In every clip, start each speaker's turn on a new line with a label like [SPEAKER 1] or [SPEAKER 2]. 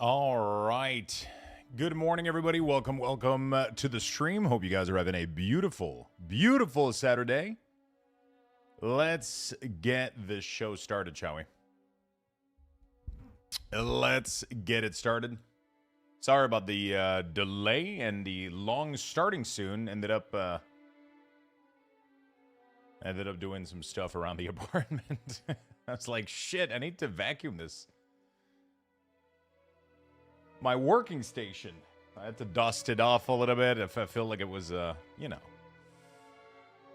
[SPEAKER 1] All right. Good morning, everybody. Welcome to the stream. Hope you guys are having a beautiful, beautiful Saturday. Let's get this show started, shall we? Let's get it started. Sorry about the delay and the long starting soon. Ended up doing some stuff around the apartment. I was like, shit, I need to vacuum this. My working station. I had to dust it off a little bit if I feel like it was, you know.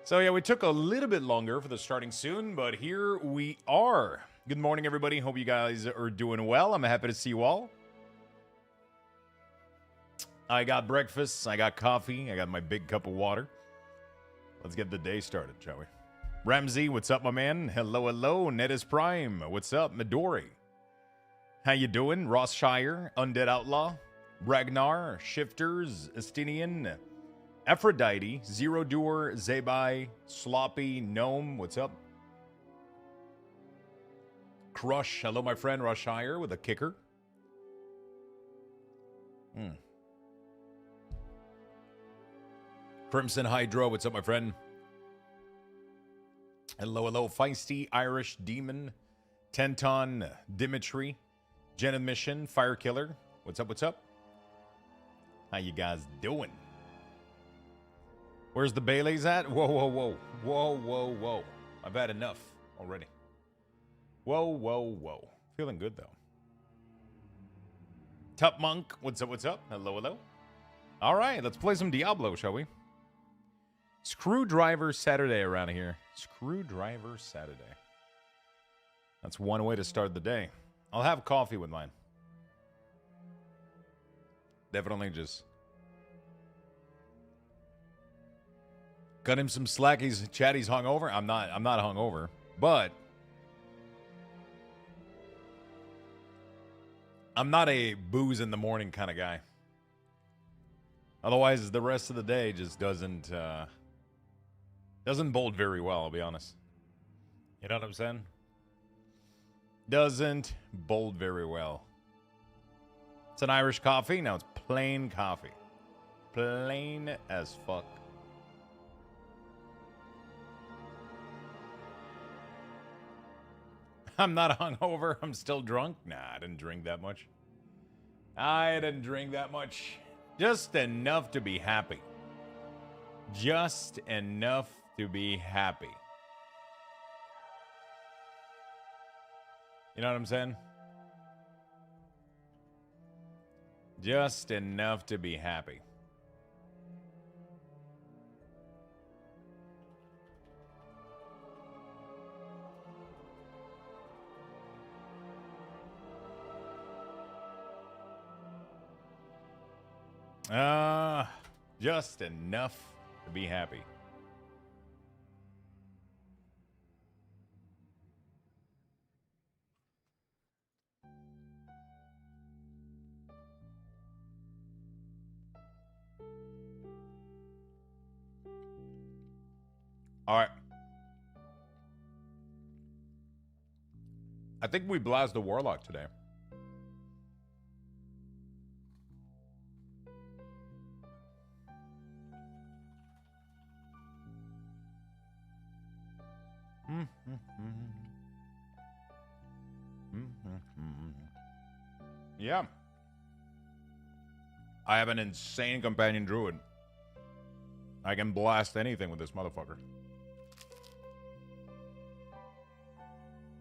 [SPEAKER 1] So, yeah, we took a little bit longer for the starting soon, but here we are. Good morning, everybody. Hope you guys are doing well. I'm happy to see you all. I got breakfast. I got coffee. I got my big cup of water. Let's get the day started, shall we? Ramsey, what's up, my man? Hello, hello. Netis Prime. What's up, Midori? How you doing? Rossshire, Undead Outlaw, Ragnar, Shifters, Estinian, Aphrodite, Zero Doer, Zabai, Sloppy, Gnome, what's up? Crush, hello my friend, Rossshire with a kicker. Crimson Hydro, what's up my friend? Hello, hello, Feisty, Irish, Demon, Tenton, Dimitri. Jen of Mission, Fire Killer. What's up, what's up? How you guys doing? Where's the Baileys at? Whoa, whoa, whoa. Whoa, whoa, whoa. I've had enough already. Whoa, whoa, whoa. Feeling good, though. Tup Monk, what's up, what's up? Hello, hello. All right, let's play some Diablo, shall we? Screwdriver Saturday around here. Screwdriver Saturday. That's one way to start the day. I'll have coffee with mine. Definitely just cut him some slack. He's hungover. I'm not hungover, but I'm not a booze in the morning kind of guy. Otherwise, the rest of the day just doesn't bode very well, I'll be honest. You know what I'm saying? Doesn't bode very well. It's an Irish coffee. Now it's plain coffee. Plain as fuck. I'm not hungover. I'm still drunk. Nah, I didn't drink that much. I didn't drink that much. Just enough to be happy. Just enough to be happy. You know what I'm saying? Just enough to be happy. Just enough to be happy. All right. I think we blast the Warlock today. Yeah. I have an insane companion druid. I can blast anything with this motherfucker.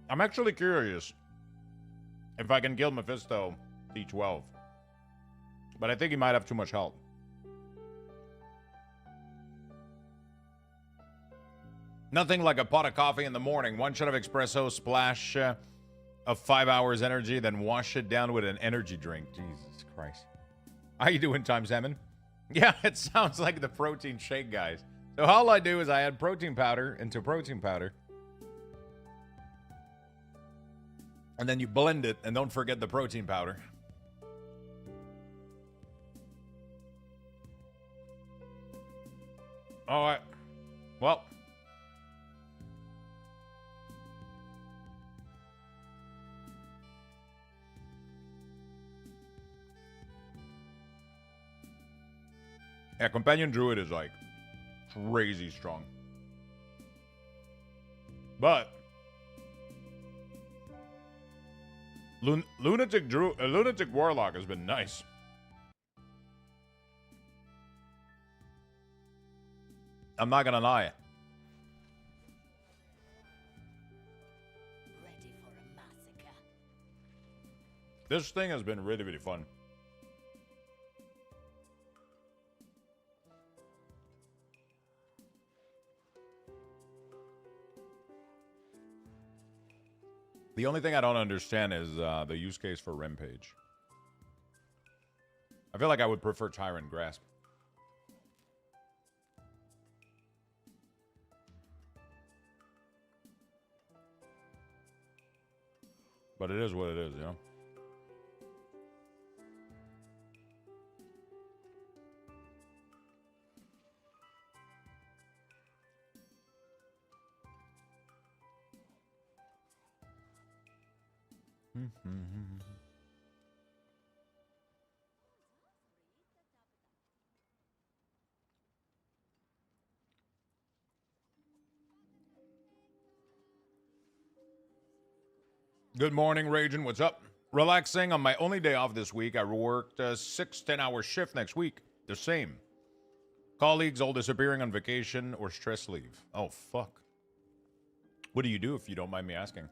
[SPEAKER 1] I'm actually curious if I can kill Mephisto T12. But I think he might have too much health. Nothing like a pot of coffee in the morning. One shot of espresso, splash of 5 hours energy, then wash it down with an energy drink. Jesus Christ. How you doing, Time Salmon? Yeah, it sounds like the protein shake, guys. So all I do is I add protein powder into protein powder. And then you blend it, and don't forget the protein powder. All right. Well. Yeah, Companion Druid is like crazy strong. But Lunatic Warlock has been nice. I'm not gonna lie.
[SPEAKER 2] Ready for a massacre.
[SPEAKER 1] This thing has been really, really fun. The only thing I don't understand is the use case for Rampage. I feel like I would prefer Tyrant Grasp. But it is what it is, you know? Good morning, Raging. What's up? Relaxing on my only day off this week. I worked a 6-10-hour shift next week. The same. Colleagues all disappearing on vacation or stress leave. Oh, fuck. What do you do if you don't mind me asking?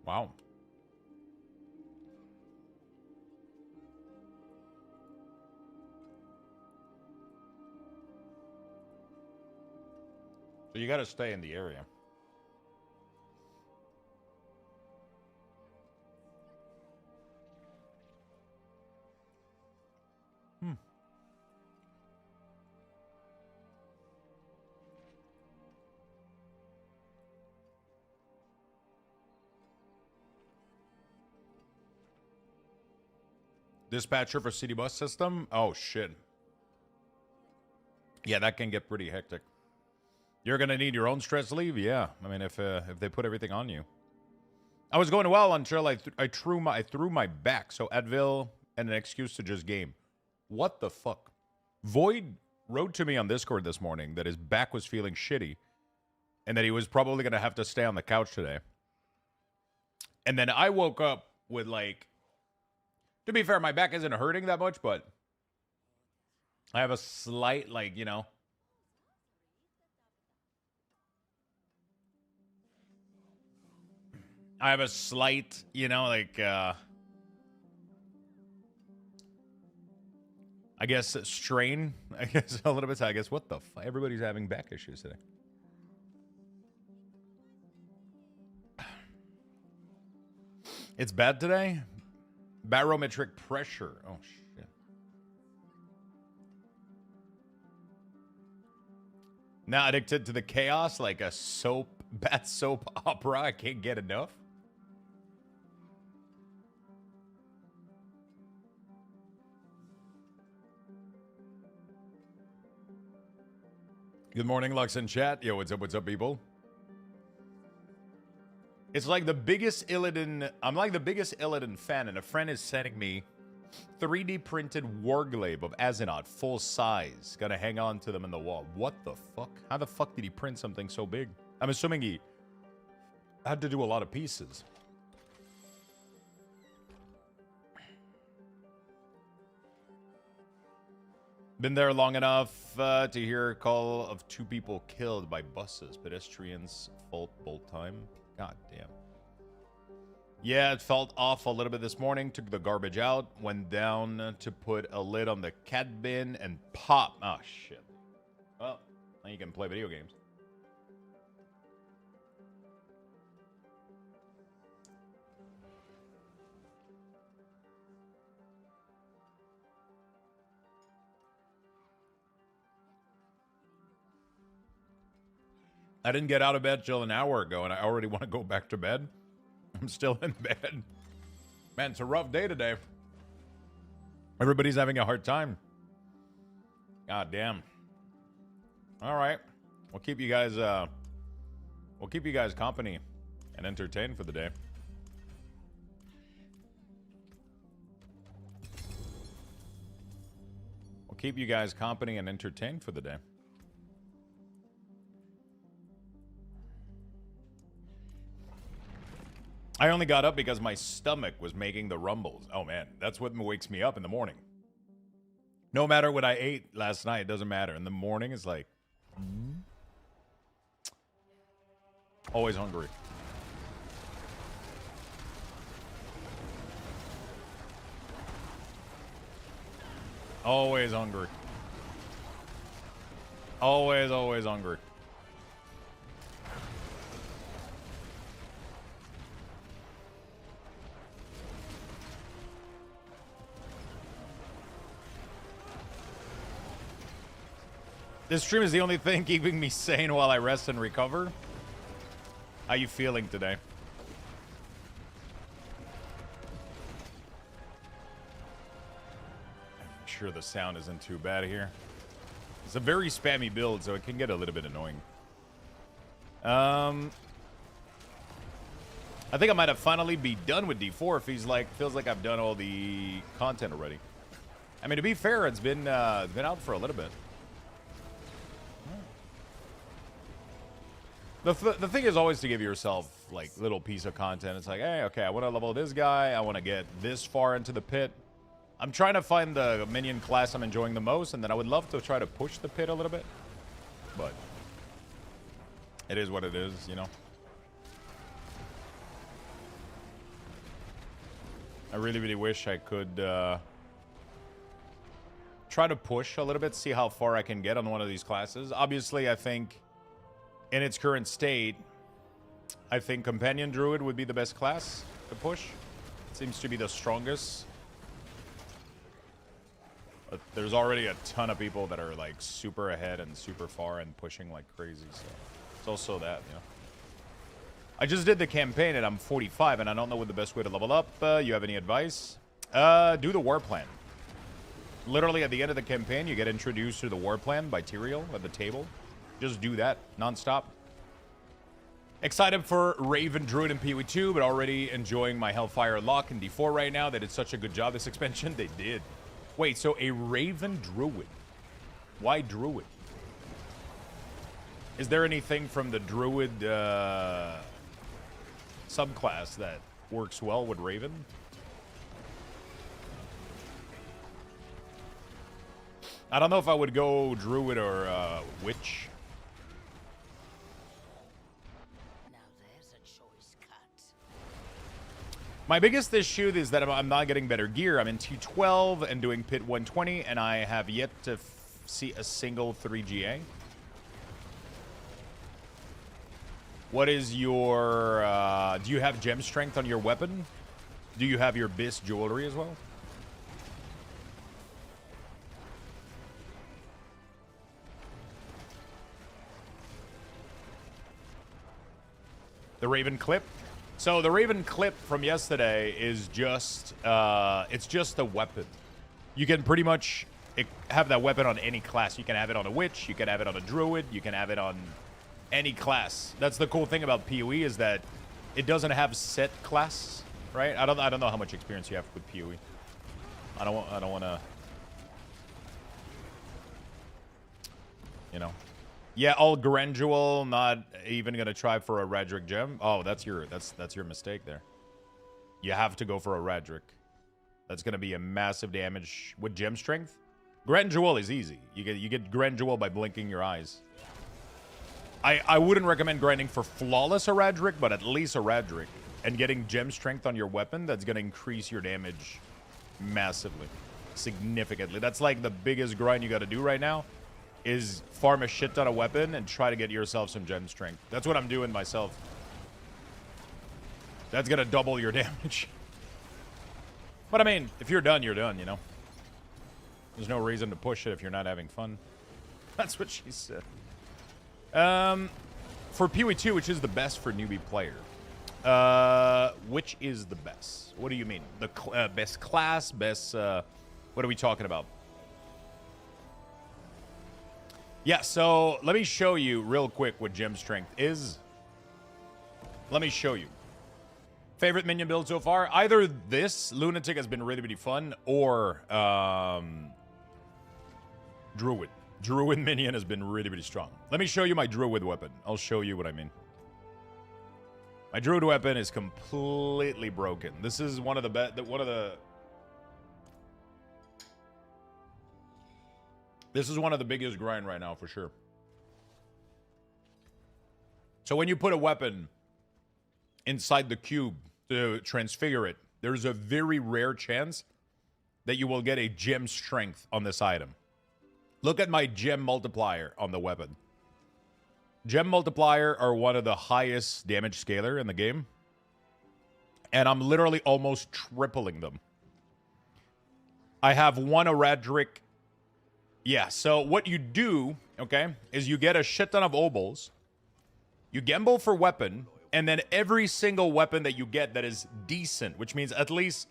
[SPEAKER 1] Wow. So you got to stay in the area. Dispatcher for city bus system? Oh, shit. Yeah, that can get pretty hectic. You're going to need your own stress leave? Yeah. I mean, if they put everything on you. I was going well until I threw my back. So Advil and an excuse to just game. What the fuck? Void wrote to me on Discord this morning that his back was feeling shitty and that he was probably going to have to stay on the couch today. And then I woke up with like, to be fair, my back isn't hurting that much, but I have a slight, like, you know. I have a slight, you know, like, I guess strain. I guess a little bit. I guess what the fuck? Everybody's having back issues today. It's bad today? Barometric pressure. Oh, shit. Now addicted to the chaos like a bad soap opera. I can't get enough. Good morning, Lux in chat. Yo, what's up, people? It's like the biggest Illidan. I'm like the biggest Illidan fan, and a friend is sending me 3D printed Warglaive of Azeroth, full size. Gotta hang on to them in the wall. What the fuck? How the fuck did he print something so big? I'm assuming he had to do a lot of pieces. Been there long enough to hear a call of 2 people killed by buses. Pedestrians fault bolt time. God damn. Yeah, it felt off a little bit this morning. Took the garbage out. Went down to put a lid on the cat bin and pop. Oh, shit. Well, now you can play video games. I didn't get out of bed till an hour ago, and I already want to go back to bed. I'm still in bed. Man, it's a rough day today. Everybody's having a hard time. God damn. All right. We'll keep you guys company and entertained for the day. We'll keep you guys company and entertained for the day. I only got up because my stomach was making the rumbles. Oh man, that's what wakes me up in the morning. No matter what I ate last night, it doesn't matter. In the morning, it's like... always hungry. Always hungry. Always, always hungry. This stream is the only thing keeping me sane while I rest and recover. How you feeling today? I'm sure the sound isn't too bad here. It's a very spammy build, so it can get a little bit annoying. I think I might have finally be done with D4 if feels like I've done all the content already. I mean, to be fair, it's been out for a little bit. The thing is always to give yourself, like, little piece of content. It's like, hey, okay, I want to level this guy. I want to get this far into the pit. I'm trying to find the minion class I'm enjoying the most, and then I would love to try to push the pit a little bit. But it is what it is, you know? I really, really wish I could try to push a little bit, see how far I can get on one of these classes. Obviously, I think... in its current state, I think Companion Druid would be the best class to push. It seems to be the strongest. But there's already a ton of people that are like super ahead and super far and pushing like crazy. So it's also that, you know. I just did the campaign and I'm 45 and I don't know what the best way to level up. You have any advice? Do the war plan. Literally at the end of the campaign, you get introduced to the war plan by Tyrael at the table. Just do that nonstop. Excited for Raven Druid and PoE 2, but already enjoying my Hellfire Lock in D4 right now. They did such a good job this expansion. They did. Wait, so a Raven Druid. Why Druid? Is there anything from the Druid subclass that works well with Raven? I don't know if I would go Druid or Witch. My biggest issue is that I'm not getting better gear. I'm in T12 and doing Pit 120, and I have yet to see a single 3GA. What is your... do you have gem strength on your weapon? Do you have your BIS jewelry as well? The Raven clip? So the Raven clip from yesterday is just, it's just a weapon. You can pretty much have that weapon on any class. You can have it on a Witch, you can have it on a Druid, you can have it on any class. That's the cool thing about PoE is that it doesn't have set class, right? I don't know how much experience you have with PoE. I don't want to, you know. Yeah, all Gradual, not even gonna try for a Radric gem. Oh, that's your mistake there. You have to go for a Radric. That's gonna be a massive damage with gem strength. Gradual is easy. You get Gradual by blinking your eyes. I wouldn't recommend grinding for flawless a Radric, but at least a Radric. And getting gem strength on your weapon, that's gonna increase your damage massively. Significantly. That's like the biggest grind you gotta do right now. Is farm a shit ton of weapon and try to get yourself some gem strength. That's what I'm doing myself. That's gonna double your damage. But I mean, if you're done, you know? There's no reason to push it if you're not having fun. That's what she said. for PoE2, which is the best for newbie player? Which is the best? What do you mean? The best class, best, what are we talking about? Yeah, so let me show you real quick what gem strength is. Let me show you. Favorite minion build so far? Either this, Lunatic has been really, really fun, or Druid. Druid minion has been really, really strong. Let me show you my Druid weapon. I'll show you what I mean. My Druid weapon is completely broken. This is one of the best, this is one of the biggest grind right now, for sure. So when you put a weapon inside the cube to transfigure it, there's a very rare chance that you will get a gem strength on this item. Look at my gem multiplier on the weapon. Gem multiplier are one of the highest damage scaler in the game. And I'm literally almost tripling them. I have one Eradric. Yeah, so what you do, okay, is you get a shit ton of obols. You gamble for weapon. And then every single weapon that you get that is decent, which means at least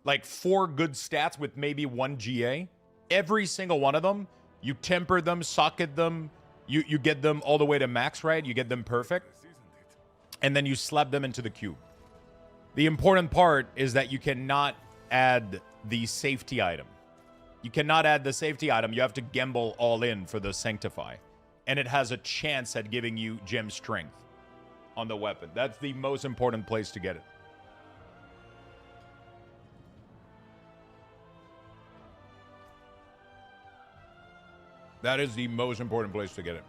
[SPEAKER 1] like 4 good stats with maybe 1 GA. Every single one of them, you temper them, socket them. You get them all the way to max, right? You get them perfect. And then you slap them into the cube. The important part is that you cannot add the safety item. You cannot add the safety item. You have to gamble all in for the Sanctify. And it has a chance at giving you gem strength on the weapon. That's the most important place to get it. That is the most important place to get it.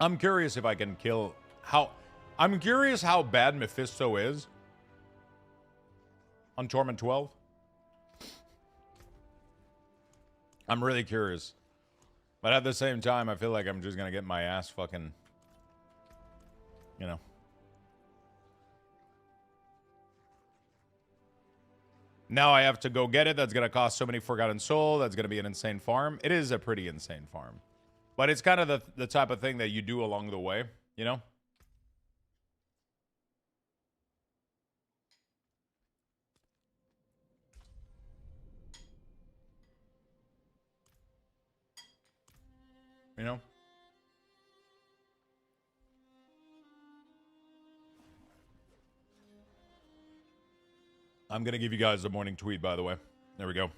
[SPEAKER 1] I'm curious if I can kill... I'm curious how bad Mephisto is on Torment 12. I'm really curious. But at the same time, I feel like I'm just going to get my ass fucking... You know. Now I have to go get it. That's going to cost so many Forgotten Soul. That's going to be an insane farm. It is a pretty insane farm. But it's kind of the type of thing that you do along the way, you know? You know? I'm going to give you guys a morning tweet, by the way. There we go.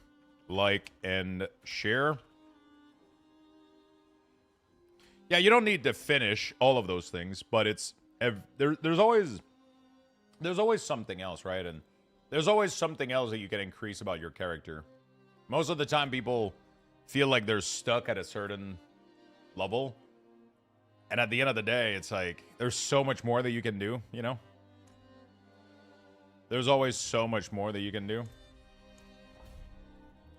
[SPEAKER 1] Like and share. Yeah, you don't need to finish all of those things, but it's there's always something else, right? And there's always something else that you can increase about your character. Most of the time, people feel like they're stuck at a certain level. And at the end of the day, it's like, there's so much more that you can do, you know? There's always so much more that you can do.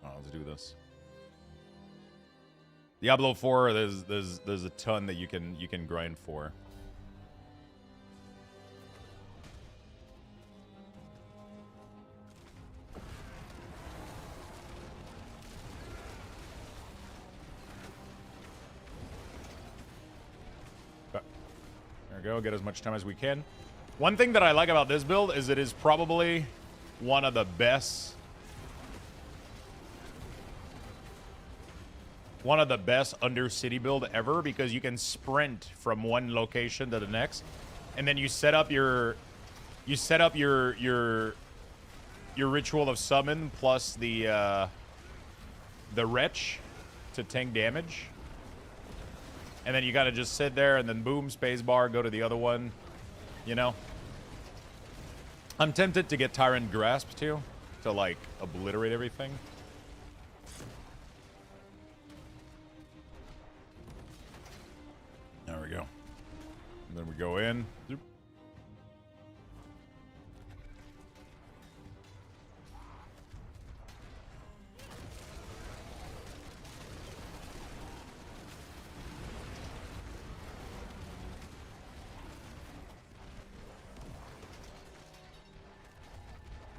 [SPEAKER 1] Oh, let's do this. Diablo 4, there's a ton that you can grind for. There we go. Get as much time as we can. One thing that I like about this build is it is probably one of the best Undercity build ever, because you can sprint from one location to the next, and then you set up your ritual of summon plus the wretch to tank damage, and then you gotta just sit there and then boom, spacebar, go to the other one, you know. I'm tempted to get Tyrant Grasp too, to like obliterate everything. There we go. And then we go in. Zoop.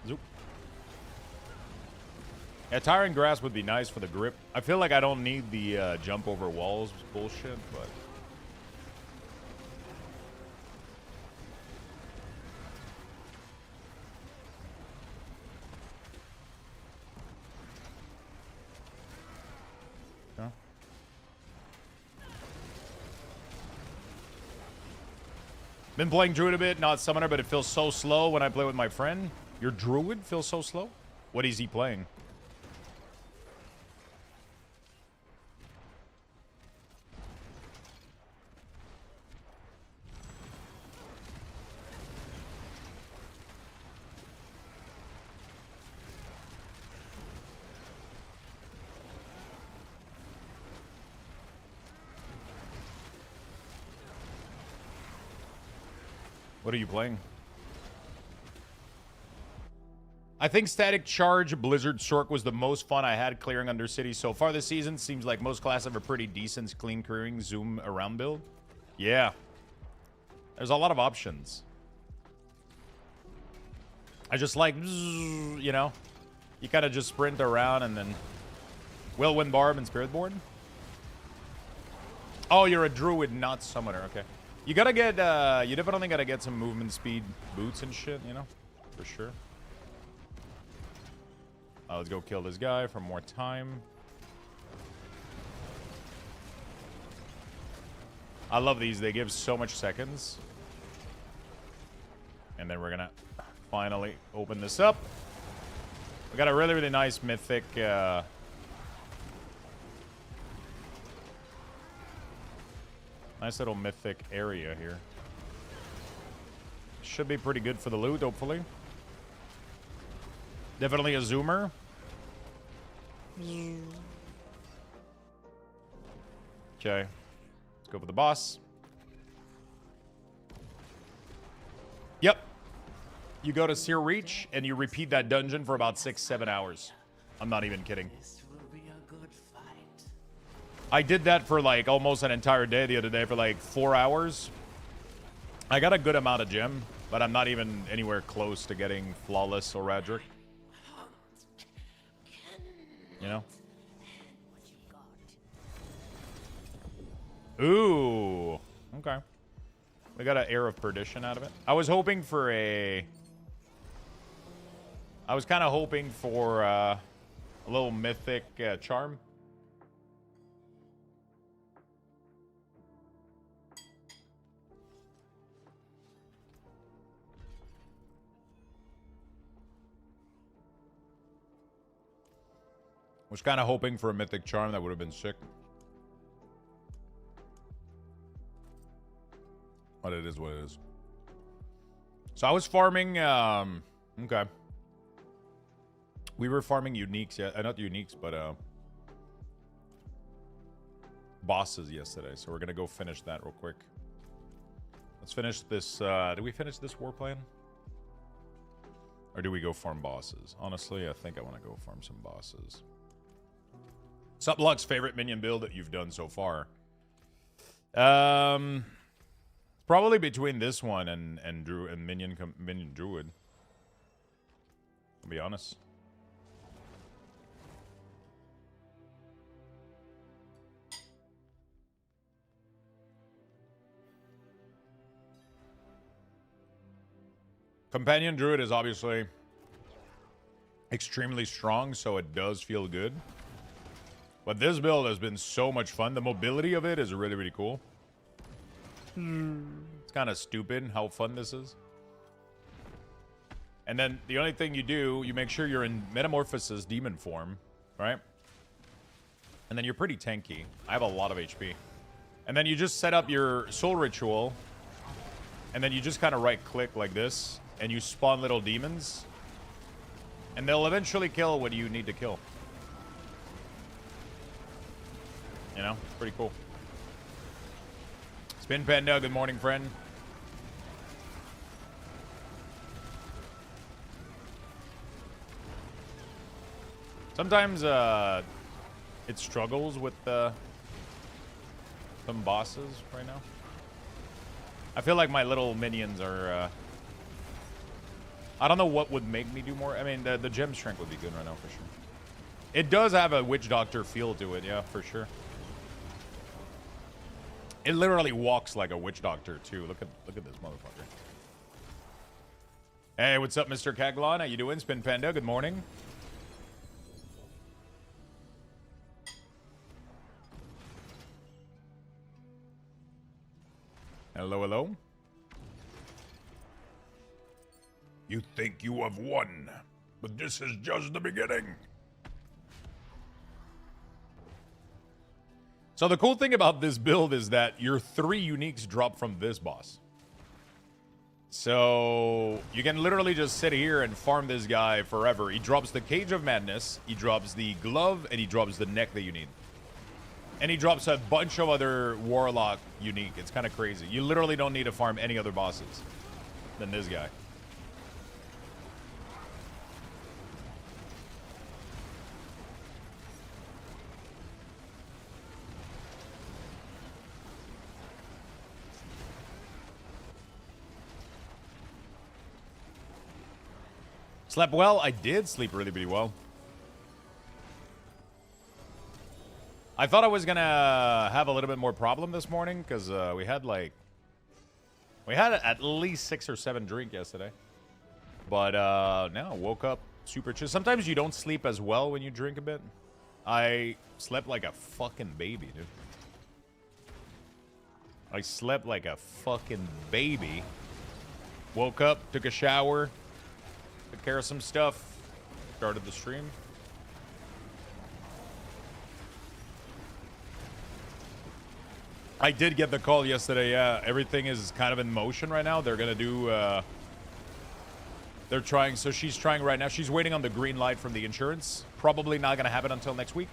[SPEAKER 1] Zoop. Yeah, Tyrant Grasp would be nice for the grip. I feel like I don't need the jump over walls bullshit, but Been playing Druid a bit, not Summoner, but it feels so slow when I play with my friend. Your Druid feels so slow? What is he playing? What are you playing? I think Static Charge Blizzard Sork was the most fun I had clearing Undercity so far this season. Seems like most classes have a pretty decent clean clearing zoom around build. Yeah. There's a lot of options. I just like, you know, you kind of just sprint around and then Whirlwind Barb and Spirit Board. Oh, you're a Druid, not Summoner. Okay. You gotta get, you definitely gotta get some movement speed boots and shit, you know? For sure. Let's go kill this guy for more time. I love these. They give so much seconds. And then we're gonna finally open this up. We got a really, really nice mythic, nice little mythic area here. Should be pretty good for the loot, hopefully. Definitely a zoomer. Okay. Let's go for the boss. Yep. You go to Seer Reach and you repeat that dungeon for about 6-7 hours. I'm not even kidding.
[SPEAKER 2] This will be a good fight.
[SPEAKER 1] I did that for like almost an entire day the other day for like 4 hours. I got a good amount of gem, but I'm not even anywhere close to getting Flawless or Radric. You know? Ooh. Okay. We got an Air of Perdition out of it. I was hoping for a... I was kind of hoping for a little mythic charm. Was kind of hoping for a mythic charm. That would have been sick. But it is what it is. So I was farming, okay. We were farming uniques, yeah, not uniques, but bosses yesterday. So we're gonna go finish that real quick. Let's finish this, did we finish this war plan? Or do we go farm bosses? Honestly, I think I want to go farm some bosses. Subluck's favorite minion build that you've done so far? Probably between this one and Minion Druid. I'll be honest. Companion Druid is obviously extremely strong, so it does feel good. But this build has been so much fun. The mobility of it is really, really cool. It's kind of stupid how fun this is. And then the only thing you do, you make sure you're in Metamorphosis demon form, right? And then you're pretty tanky. I have a lot of HP. And then you just set up your soul ritual. And then you just kind of right click like this. And you spawn little demons. And they'll eventually kill what you need to kill. You know, it's pretty cool. Spin Panda, good morning, friend. Sometimes it struggles with some bosses right now. I feel like my little minions are... I don't know what would make me do more. I mean, the gem shrink would be good right now for sure. It does have a witch doctor feel to it, yeah, for sure. It literally walks like a witch doctor too. Look at this motherfucker. Hey, what's up, Mr. Kaglon? How you doing? Spin Panda, good morning. Hello, hello. You think you have won, but this is just the beginning. So the cool thing about this build is that your 3 uniques drop from this boss. So you can literally just sit here and farm this guy forever. He drops the Cage of Madness, he drops the glove, and he drops the neck that you need. And he drops a bunch of other Warlock unique. It's kind of crazy. You literally don't need to farm any other bosses than this guy. Slept well? I did sleep really, really well. I thought I was gonna have a little bit more problem this morning because we had at least 6 or 7 drinks yesterday. But now woke up super chill. Sometimes you don't sleep as well when you drink a bit. I slept like a fucking baby, dude. I slept like a fucking baby. Woke up, took a shower. Took care of some stuff. Started the stream. I did get the call yesterday. Yeah, everything is kind of in motion right now. They're gonna do. They're trying. So she's trying right now. She's waiting on the green light from the insurance. Probably not gonna happen until next week.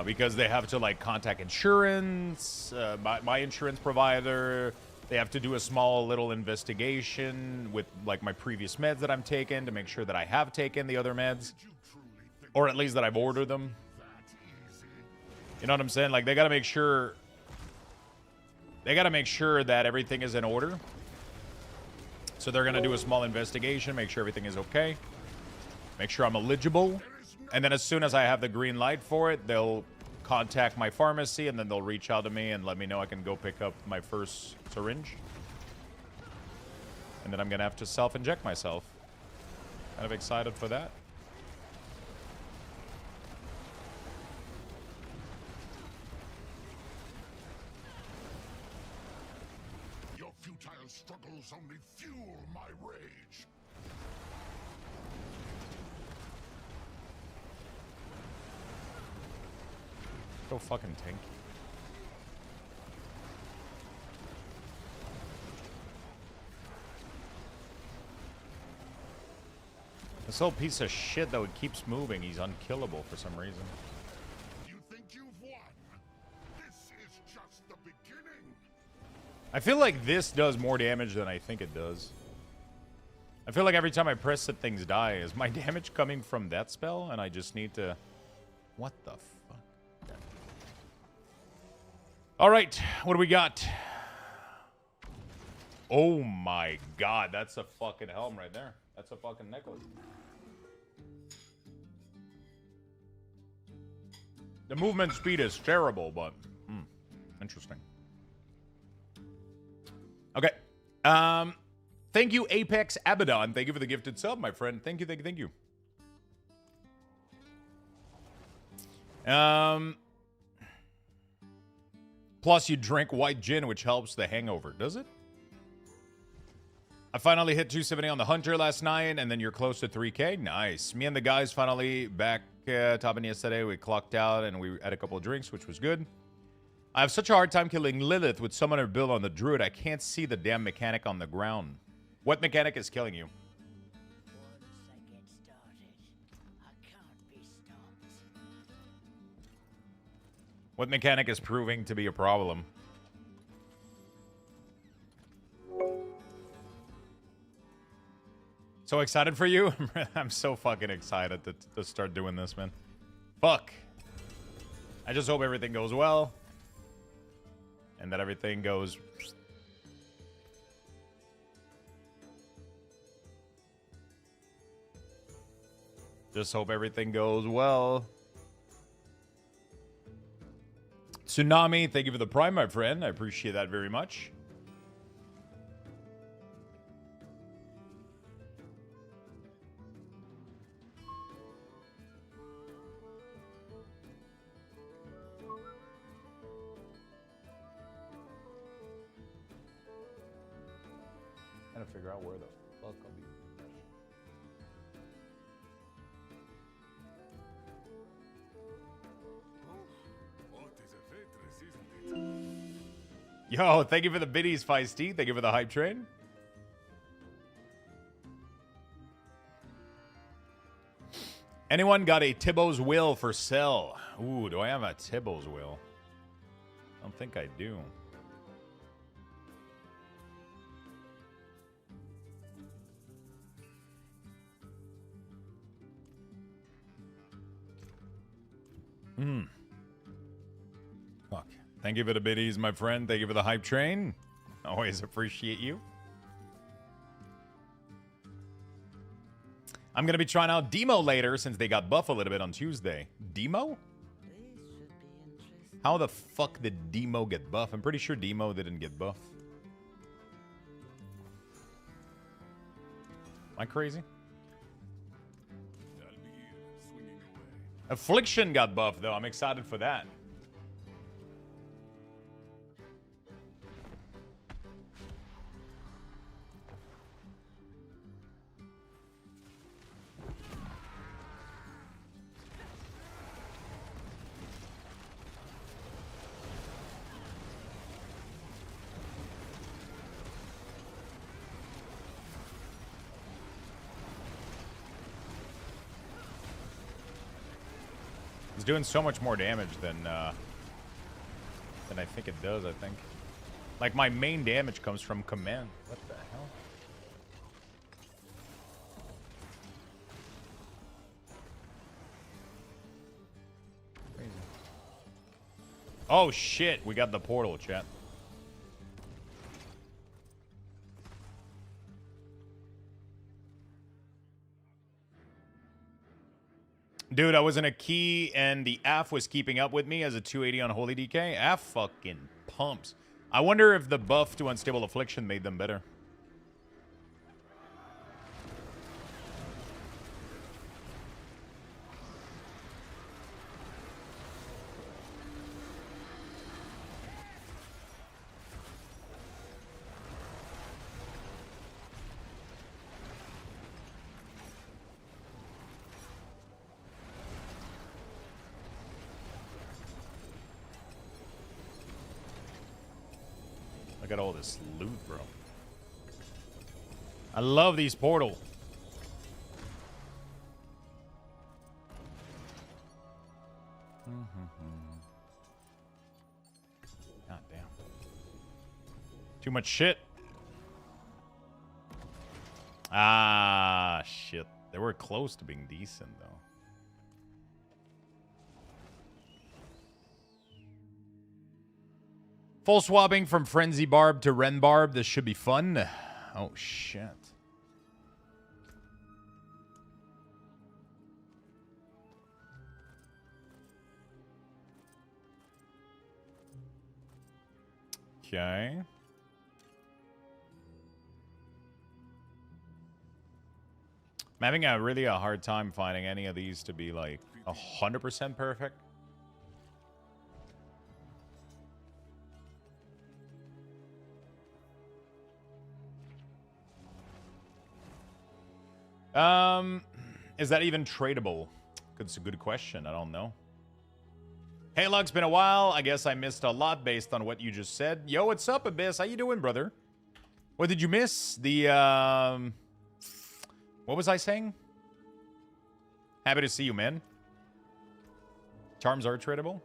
[SPEAKER 1] Because they have to like contact insurance, my insurance provider. They have to do a small little investigation with like my previous meds that I'm taking to make sure that I have taken the other meds, or at least that I've ordered them. You know what I'm saying? Like they gotta make sure that everything is in order. So they're gonna do a small investigation, make sure everything is okay, make sure I'm eligible. And then as soon as I have the green light for it, they'll contact my pharmacy, and then they'll reach out to me and let me know I can go pick up my first syringe. And then I'm going to have to self-inject myself. Kind of excited for that.
[SPEAKER 3] Your futile struggles only fuel my rage.
[SPEAKER 1] So fucking tanky. This little piece of shit, though, it keeps moving. He's unkillable for some reason.
[SPEAKER 3] You think you've won? This is just the beginning.
[SPEAKER 1] I feel like this does more damage than I think it does. I feel like every time I press it, things die. Is my damage coming from that spell? And I just need to... What the fuck? All right, what do we got? Oh my god, that's a fucking helm right there. That's a fucking necklace. The movement speed is terrible, but interesting. Okay. Thank you, Apex Abaddon. Thank you for the gifted sub, my friend. Thank you, thank you, thank you. Plus, you drink white gin, which helps the hangover. Does it? I finally hit 270 on the Hunter last night, and then you're close to 3K. Nice. Me and the guys finally back topping yesterday. We clocked out, and we had a couple of drinks, which was good. I have such a hard time killing Lilith with summoner build on the Druid. I can't see the damn mechanic on the ground. What mechanic is killing you? What mechanic is proving to be a problem? So excited for you? I'm so fucking excited to start doing this, man. Fuck. I just hope everything goes well. And that everything goes... Just hope everything goes well. Tsunami, thank you for the prime, my friend. I appreciate that very much. Trying to figure out where the fuck I'll be.
[SPEAKER 3] What is a waitress, isn't it?
[SPEAKER 1] Yo, thank you for the biddies, Feisty. Thank you for the hype train. Anyone got a Tibbo's will for sale? Ooh, do I have a Tibbo's will? I don't think I do. Fuck. Thank you for the biddies, my friend. Thank you for the hype train. Always appreciate you. I'm going to be trying out Demo later since they got buff a little bit on Tuesday. Demo? How the fuck did Demo get buff? I'm pretty sure Demo didn't get buff. Am I crazy?
[SPEAKER 3] I'll be here, swinging away.
[SPEAKER 1] Affliction got buff, though. I'm excited for that. It's doing so much more damage than I think it does, I think. Like, my main damage comes from command. What the hell? Crazy. Oh, shit. We got the portal, chat. Dude, I was in a key and the AF was keeping up with me as a 280 on Holy DK. AF fucking pumps. I wonder if the buff to Unstable Affliction made them better. Look at all this loot, bro. I love these portal. God damn. Too much shit. Ah, shit. They were close to being decent, though. Full swapping from Frenzy Barb to Ren Barb. This should be fun. Oh, shit. Okay. I'm having a really hard time finding any of these to be like 100% perfect. Is that even tradable? It's a good question. I don't know. Hey, Lug's been a while. I guess I missed a lot based on what you just said. Yo, what's up, Abyss? How you doing, brother? What did you miss? The, what was I saying? Happy to see you, man. Charms are tradable.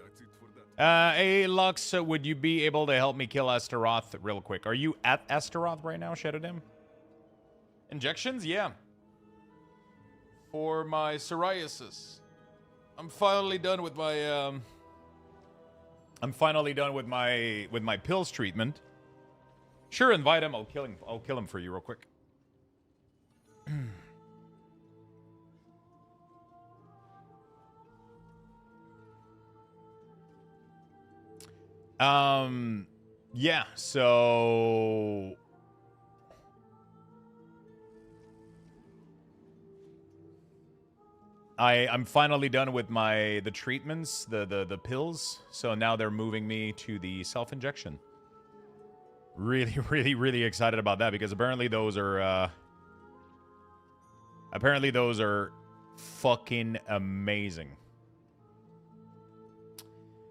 [SPEAKER 3] That's it for that.
[SPEAKER 1] Hey, Lux, would you be able to help me kill Astaroth real quick? Are you at Astaroth right now, Shadowdim? Injections? Yeah. For my psoriasis. I'm finally done with my pills treatment. Sure, invite him. I'll kill him for you real quick. Yeah, so I'm finally done with the treatments, the pills. So now they're moving me to the self-injection. Really, really, really excited about that because apparently those are fucking amazing.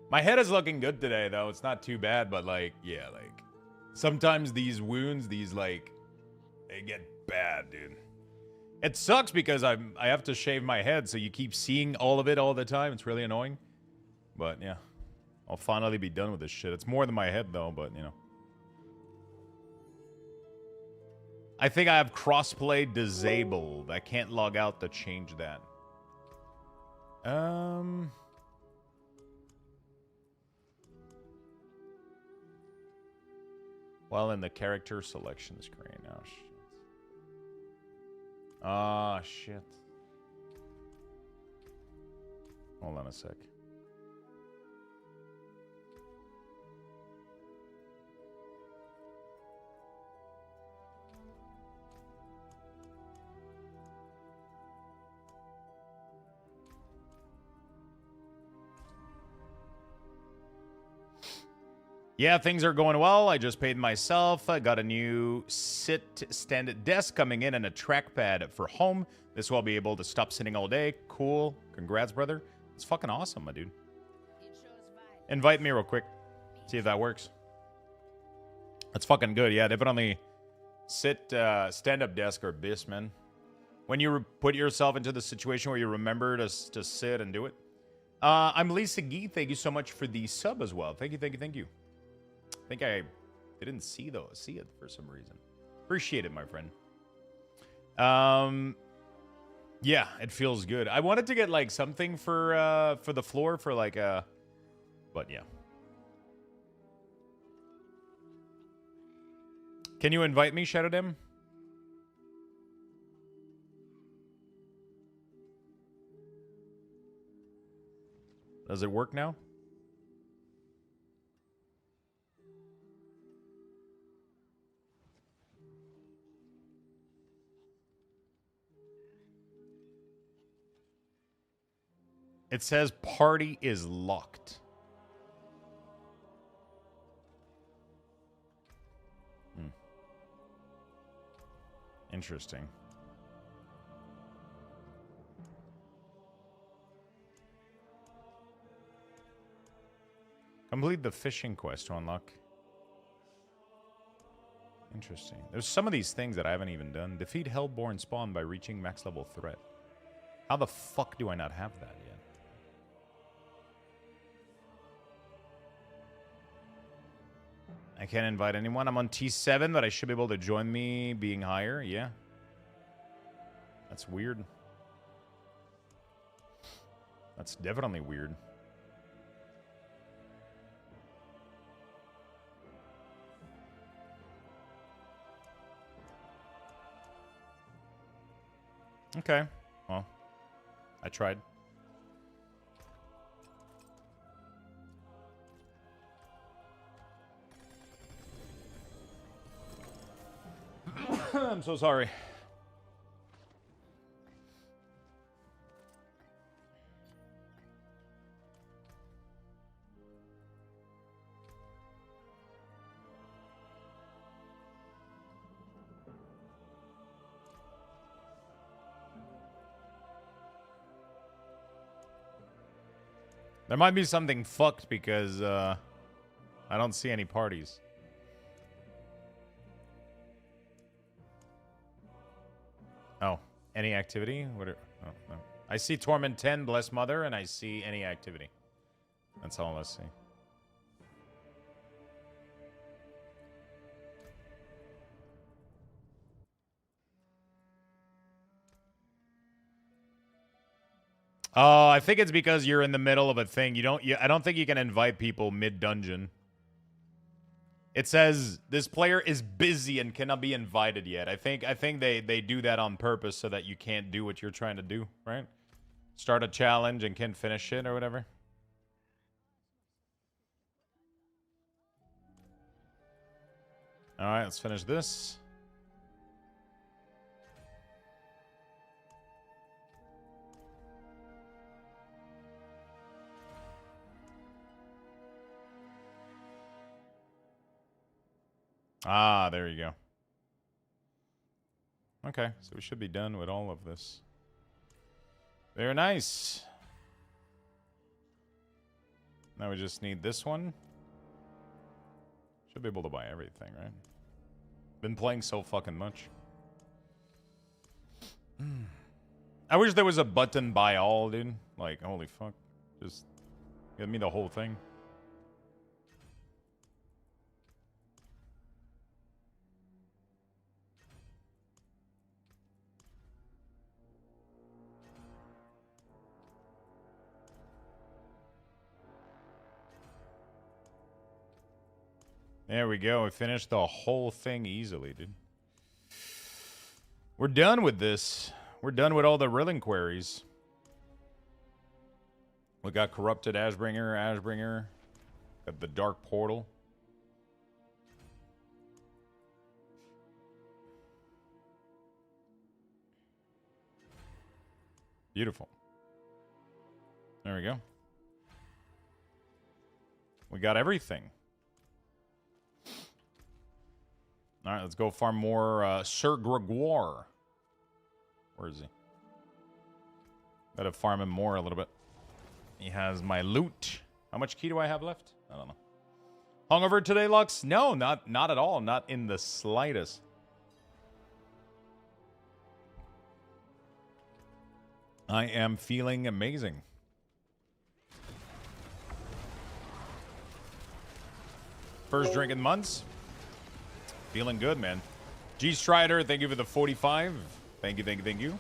[SPEAKER 1] My head is looking good today though. It's not too bad, but like, yeah, like sometimes these wounds, these like they get bad, dude. It sucks because I have to shave my head, so you keep seeing all of it all the time. It's really annoying. But yeah. I'll finally be done with this shit. It's more than my head though, but you know. I think I have crossplay disabled. I can't log out to change that. Well, in the character selection screen. Oh, shit. Ah, shit. Hold on a sec. Yeah, things are going well. I just paid myself. I got a new stand desk coming in and a trackpad for home. This will be able to stop sitting all day. Cool. Congrats, brother. It's fucking awesome, my dude. Invite me real quick. See if that works. That's fucking good. Yeah, definitely stand-up desk or bis, man. When you put yourself into the situation where you remember to sit and do it. I'm Lisa Gee. Thank you so much for the sub as well. Thank you, thank you, thank you. I think I didn't see it for some reason. Appreciate it, my friend. Yeah, it feels good. I wanted to get like something for the floor for like but yeah. Can you invite me, Shadow Dim? Does it work now? It says party is locked. Interesting. Complete the fishing quest to unlock. Interesting. There's some of these things that I haven't even done. Defeat Hellborn spawn by reaching max level threat. How the fuck do I not have that yet? I can't invite anyone. I'm on T7, but I should be able to join me being higher. Yeah. That's weird. That's definitely weird. Okay. Well, I tried. I'm so sorry. There might be something fucked because I don't see any parties. Oh, any activity? What are, oh, no. I see Torment 10, Bless Mother, and I see any activity. That's all I see. Oh, I think it's because you're in the middle of a thing. I don't think you can invite people mid-dungeon. It says this player is busy and cannot be invited yet. I think they do that on purpose so that you can't do what you're trying to do, right? Start a challenge and can't finish it or whatever. All right, let's finish this. Ah, there you go. Okay, so we should be done with all of this. Very nice. Now we just need this one. Should be able to buy everything, right? Been playing so fucking much. I wish there was a button buy all, dude. Like, holy fuck. Just give me the whole thing. There we go. We finished the whole thing easily, dude. We're done with this. We're done with all the reliquaries. We got Corrupted Ashbringer. Got the Dark Portal. Beautiful. There we go. We got everything. All right, let's go farm more Sir Gregoire. Where is he? Gotta farm him more a little bit. He has my loot. How much key do I have left? I don't know. Hungover today, Lux? No, not at all. Not in the slightest. I am feeling amazing. First drink in months. Feeling good, man. G Strider, thank you for the 45. Thank you, thank you, thank you.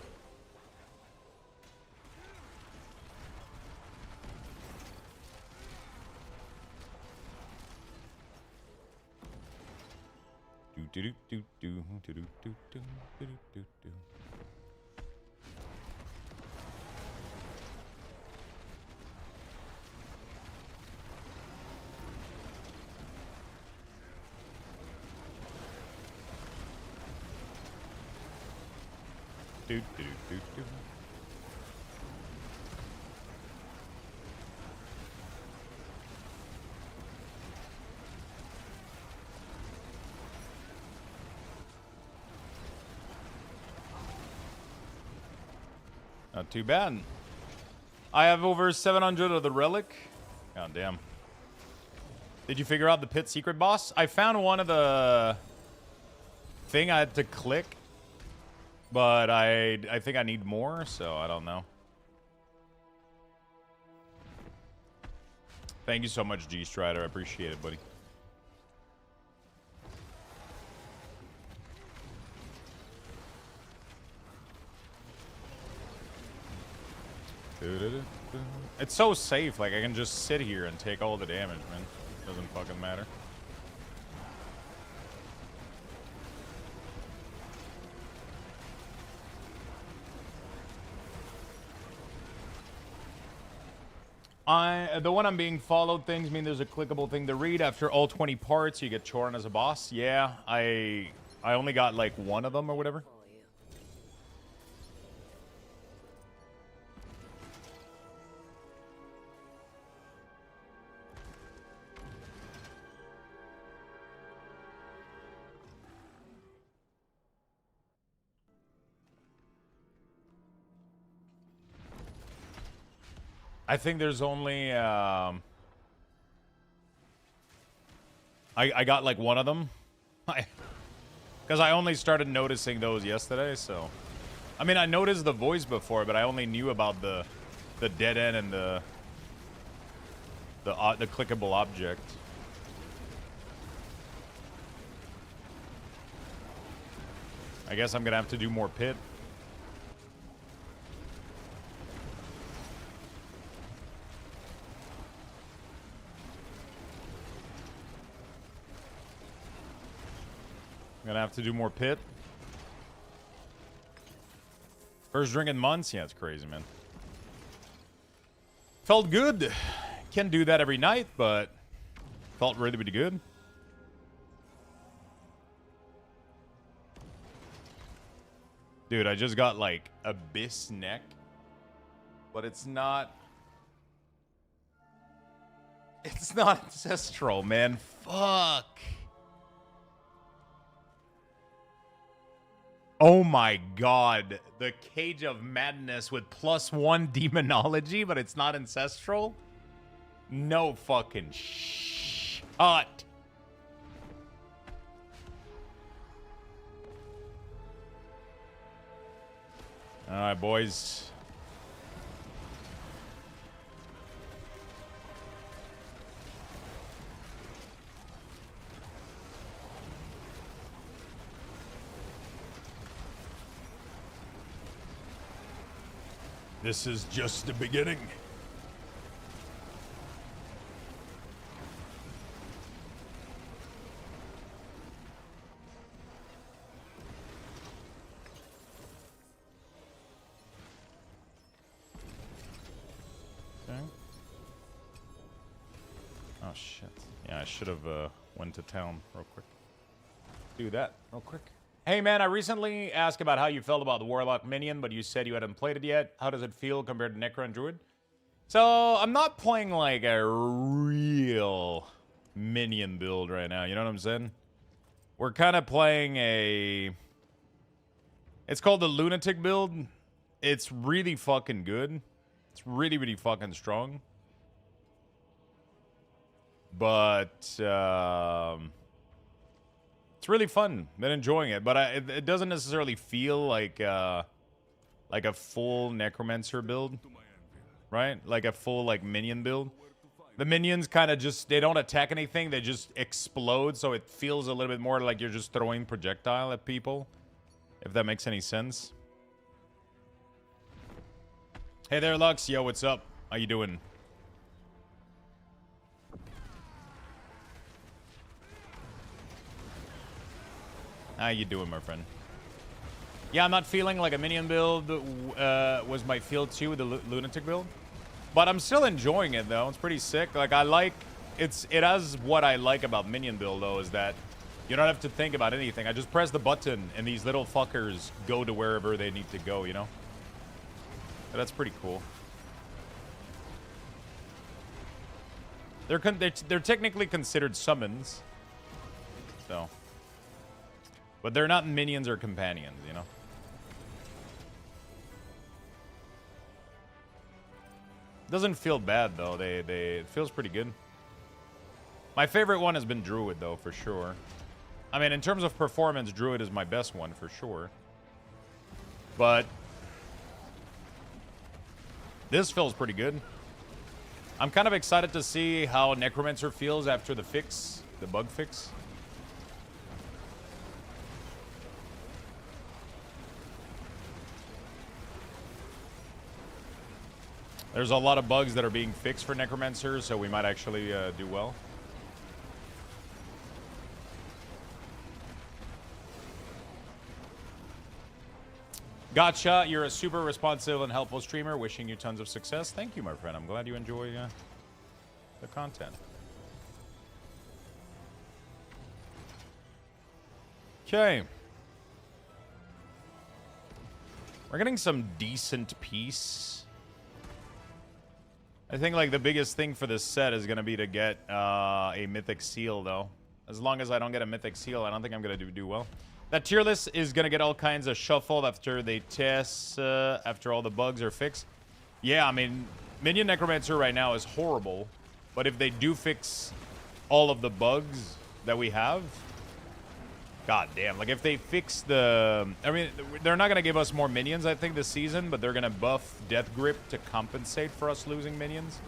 [SPEAKER 1] Do do do do do do do do do do do. Do, do, do, do. Not too bad. I have over 700 of the relic. God damn. Did you figure out the pit secret boss? I found one of the thing I had to click. But I think I need more, so I don't know. Thank you so much, G Strider. I appreciate it, buddy. It's so safe. Like, I can just sit here and take all the damage, man. Doesn't fucking matter. The one I'm being followed things mean there's a clickable thing to read. After all 20 parts, you get Choran as a boss. Yeah, I only got like one of them or whatever. I think there's only I got like one of them. Because I only started noticing those yesterday, so I mean I noticed the voice before, but I only knew about the dead end and the clickable object. I guess I'm gonna have to do more pit. Gonna have to do more pit. First drink in months? Yeah, it's crazy, man. Felt good. Can't do that every night, but felt really, really good. Dude, I just got like Abyss Neck, but it's not ancestral, man. Fuck. Oh my god. The Cage of Madness with +1 demonology, but it's not ancestral? No fucking shot. Alright, boys. This is just the beginning. Okay. Oh shit. Yeah, I should have went to town real quick. Do that real quick. Hey man, I recently asked about how you felt about the Warlock minion, but you said you hadn't played it yet. How does it feel compared to Necro and Druid? So, I'm not playing like a real minion build right now, you know what I'm saying? We're kind of playing a... It's called the Lunatic build. It's really fucking good. It's really, really fucking strong. But, it's really fun. Been enjoying it, but it doesn't necessarily feel like a full Necromancer build, right? Like a full like minion build. The minions kind of just, they don't attack anything. They just explode, so it feels a little bit more like you're just throwing projectile at people, if that makes any sense. Hey there, Lux. Yo, what's up? How you doing? How you doing, my friend? Yeah, I'm not feeling like a minion build was my feel too with the Lunatic build. But I'm still enjoying it, though. It's pretty sick. Like, I like... It has what I like about minion build, though, is that you don't have to think about anything. I just press the button, and these little fuckers go to wherever they need to go, you know? So that's pretty cool. They're technically considered summons. So... But they're not minions or companions, you know? Doesn't feel bad, though. It feels pretty good. My favorite one has been Druid, though, for sure. I mean, in terms of performance, Druid is my best one, for sure. But... this feels pretty good. I'm kind of excited to see how Necromancer feels after the fix. The bug fix. There's a lot of bugs that are being fixed for Necromancer, so we might actually do well. Gotcha. You're a super responsive and helpful streamer. Wishing you tons of success. Thank you, my friend. I'm glad you enjoy the content. Okay. We're getting some decent peace. I think, like, the biggest thing for this set is going to be to get a Mythic Seal, though. As long as I don't get a Mythic Seal, I don't think I'm going to do well. That tier list is going to get all kinds of shuffled after they test, after all the bugs are fixed. Yeah, I mean, Minion Necromancer right now is horrible. But if they do fix all of the bugs that we have... God damn. Like, if they fix the... I mean, they're not going to give us more minions, I think, this season. But they're going to buff Death Grip to compensate for us losing minions.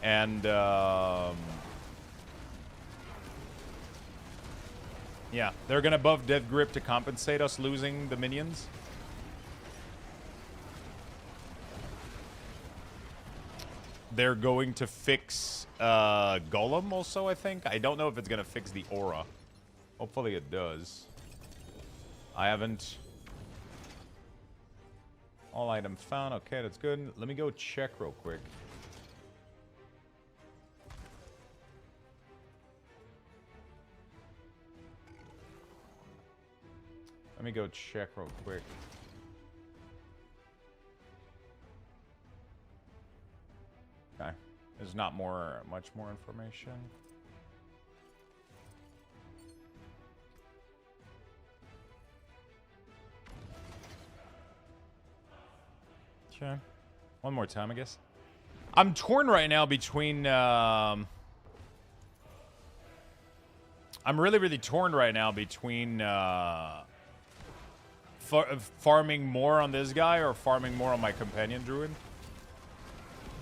[SPEAKER 1] And, yeah, they're going to buff Death Grip to compensate us losing the minions. They're going to fix Golem also, I think. I don't know if it's going to fix the Aura. Hopefully it does. I haven't... All items found. Okay, that's good. Let me go check real quick. Let me go check real quick. Okay. There's not much more information. Sure. One more time, I guess. I'm torn right now between... I'm really, really torn right now between farming more on this guy or farming more on my Companion Druid.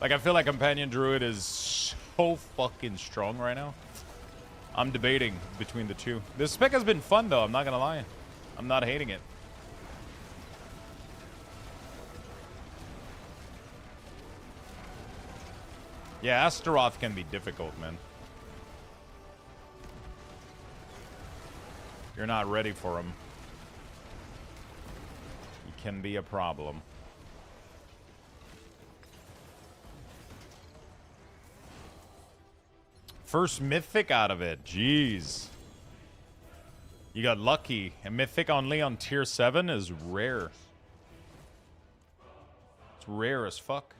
[SPEAKER 1] Like, I feel like Companion Druid is so fucking strong right now. I'm debating between the two. This spec has been fun, though. I'm not gonna lie. I'm not hating it. Yeah, Astaroth can be difficult, man. You're not ready for him. He can be a problem. First Mythic out of it. Jeez. You got lucky. And Mythic only on tier 7 is rare. It's rare as fuck.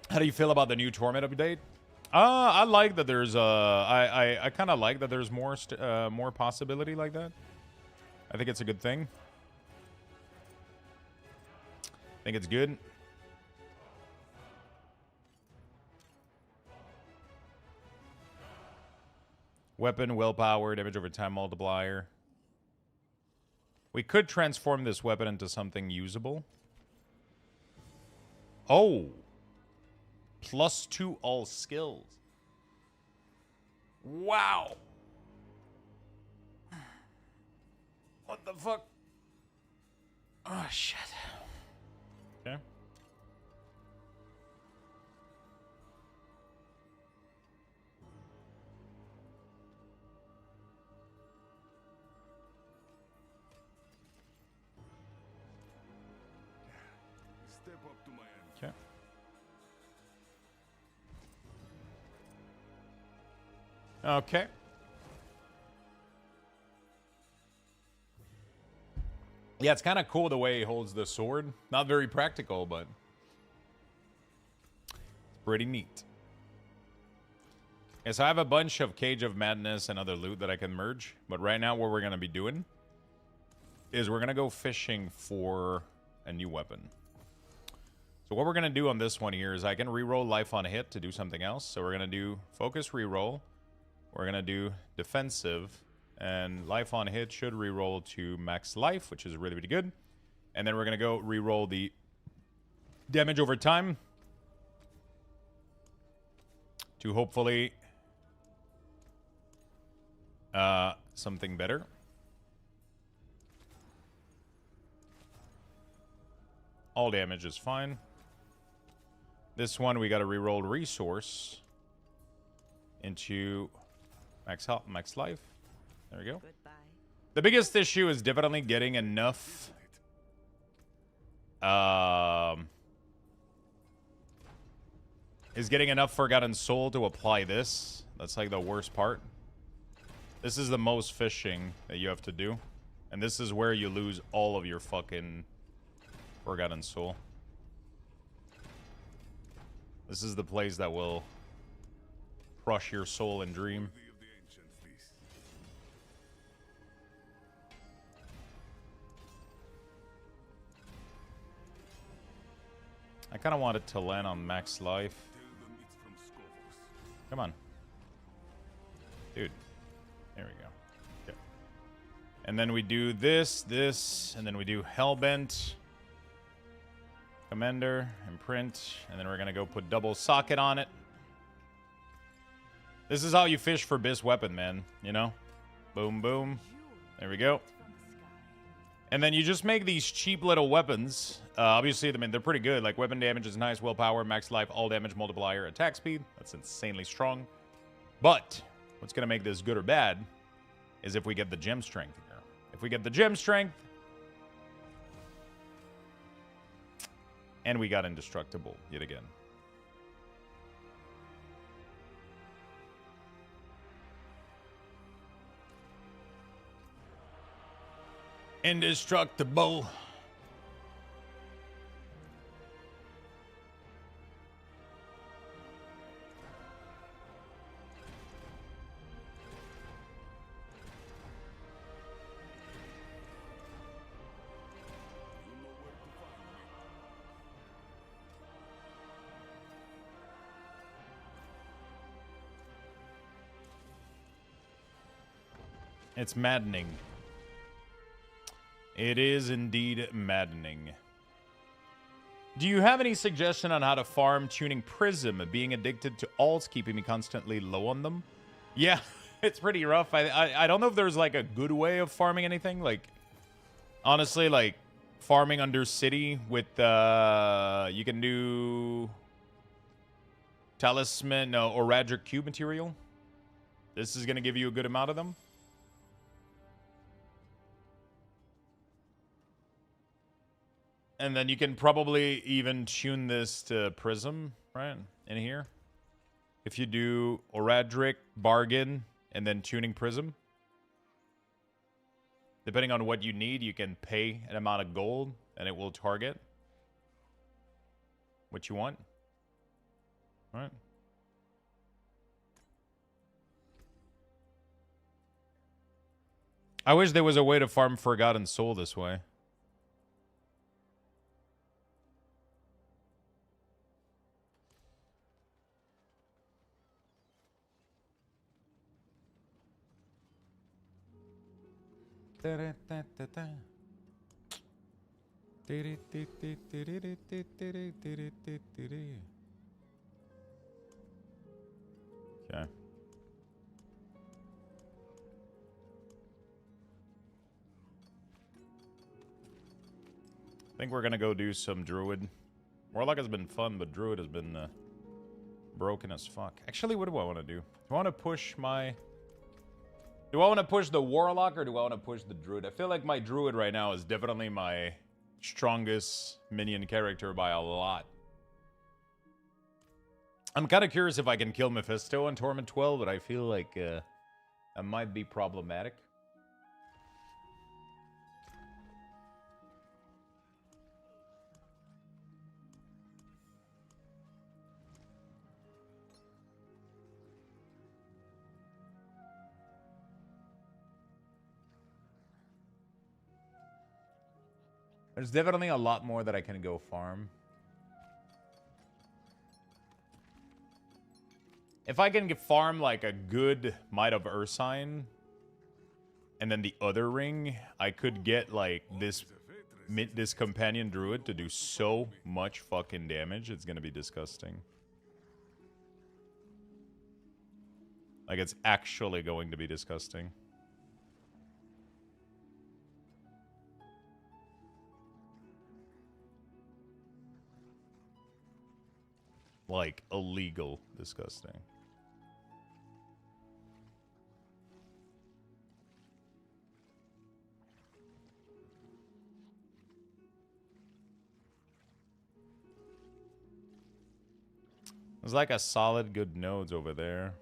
[SPEAKER 1] How do you feel about the new Torment update? I like that there's I kind of like that there's more more possibility like that. I think it's a good thing. I think it's good. Weapon, willpower, damage over time multiplier. We could transform this weapon into something usable. Oh. +2 all skills. Wow. What the fuck? Oh, shit. Okay.
[SPEAKER 3] Step up to my end.
[SPEAKER 1] Okay. Okay. Yeah, it's kind of cool the way he holds the sword. Not very practical, but it's pretty neat. Okay, so I have a bunch of Cage of Madness and other loot that I can merge. But right now what we're going to be doing is we're going to go fishing for a new weapon. So what we're going to do on this one here is I can reroll life on hit to do something else. So we're going to do focus reroll. We're going to do defensive, and life on hit should reroll to max life, which is really, really good. And then we're going to go reroll the damage over time to hopefully something better. All damage is fine. This one, we got to reroll resource into max health, max life. There we go.
[SPEAKER 4] Goodbye.
[SPEAKER 1] The biggest issue is definitely getting enough Forgotten Soul to apply this. That's like the worst part. This is the most fishing that you have to do. And this is where you lose all of your fucking Forgotten Soul. This is the place that will crush your soul and dream. I kind of want it to land on max life. Come on. Dude. There we go. Okay. And then we do this, and then we do Hellbent. Commander, imprint, and then we're going to go put double socket on it. This is how you fish for Bis weapon, man. You know? Boom, boom. There we go. And then you just make these cheap little weapons. Obviously, I mean, they're pretty good. Like, weapon damage is nice, willpower, max life, all damage multiplier, attack speed. That's insanely strong. But what's going to make this good or bad is if we get the gem strength here. If we get the gem strength, and we got indestructible yet again. Indestructible. It's maddening. It is indeed maddening. Do you have any suggestion on how to farm tuning Prism? Being addicted to alts, keeping me constantly low on them. Yeah, it's pretty rough. I don't know if there's like a good way of farming anything. Like, honestly, like farming under city with you can do talisman, no, or Radric cube material. This is gonna give you a good amount of them. And then you can probably even tune this to Prism, right? In here. If you do Oradric, Bargain, and then tuning Prism. Depending on what you need, you can pay an amount of gold, and it will target what you want. All right? I wish there was a way to farm Forgotten Soul this way. Okay. I think we're gonna go do some Druid. Warlock has been fun, but Druid has been broken as fuck. Actually, what do I want to do? Do I want to push my... Do I want to push the Warlock or do I want to push the Druid? I feel like my Druid right now is definitely my strongest minion character by a lot. I'm kind of curious if I can kill Mephisto on Torment 12, but I feel like that might be problematic. There's definitely a lot more that I can go farm. If I can farm like a good Might of Ursine and then the other ring, I could get like this companion druid to do so much fucking damage. It's gonna be disgusting. Like, it's actually going to be disgusting. Like, illegal disgusting. There's like a solid good nodes over there.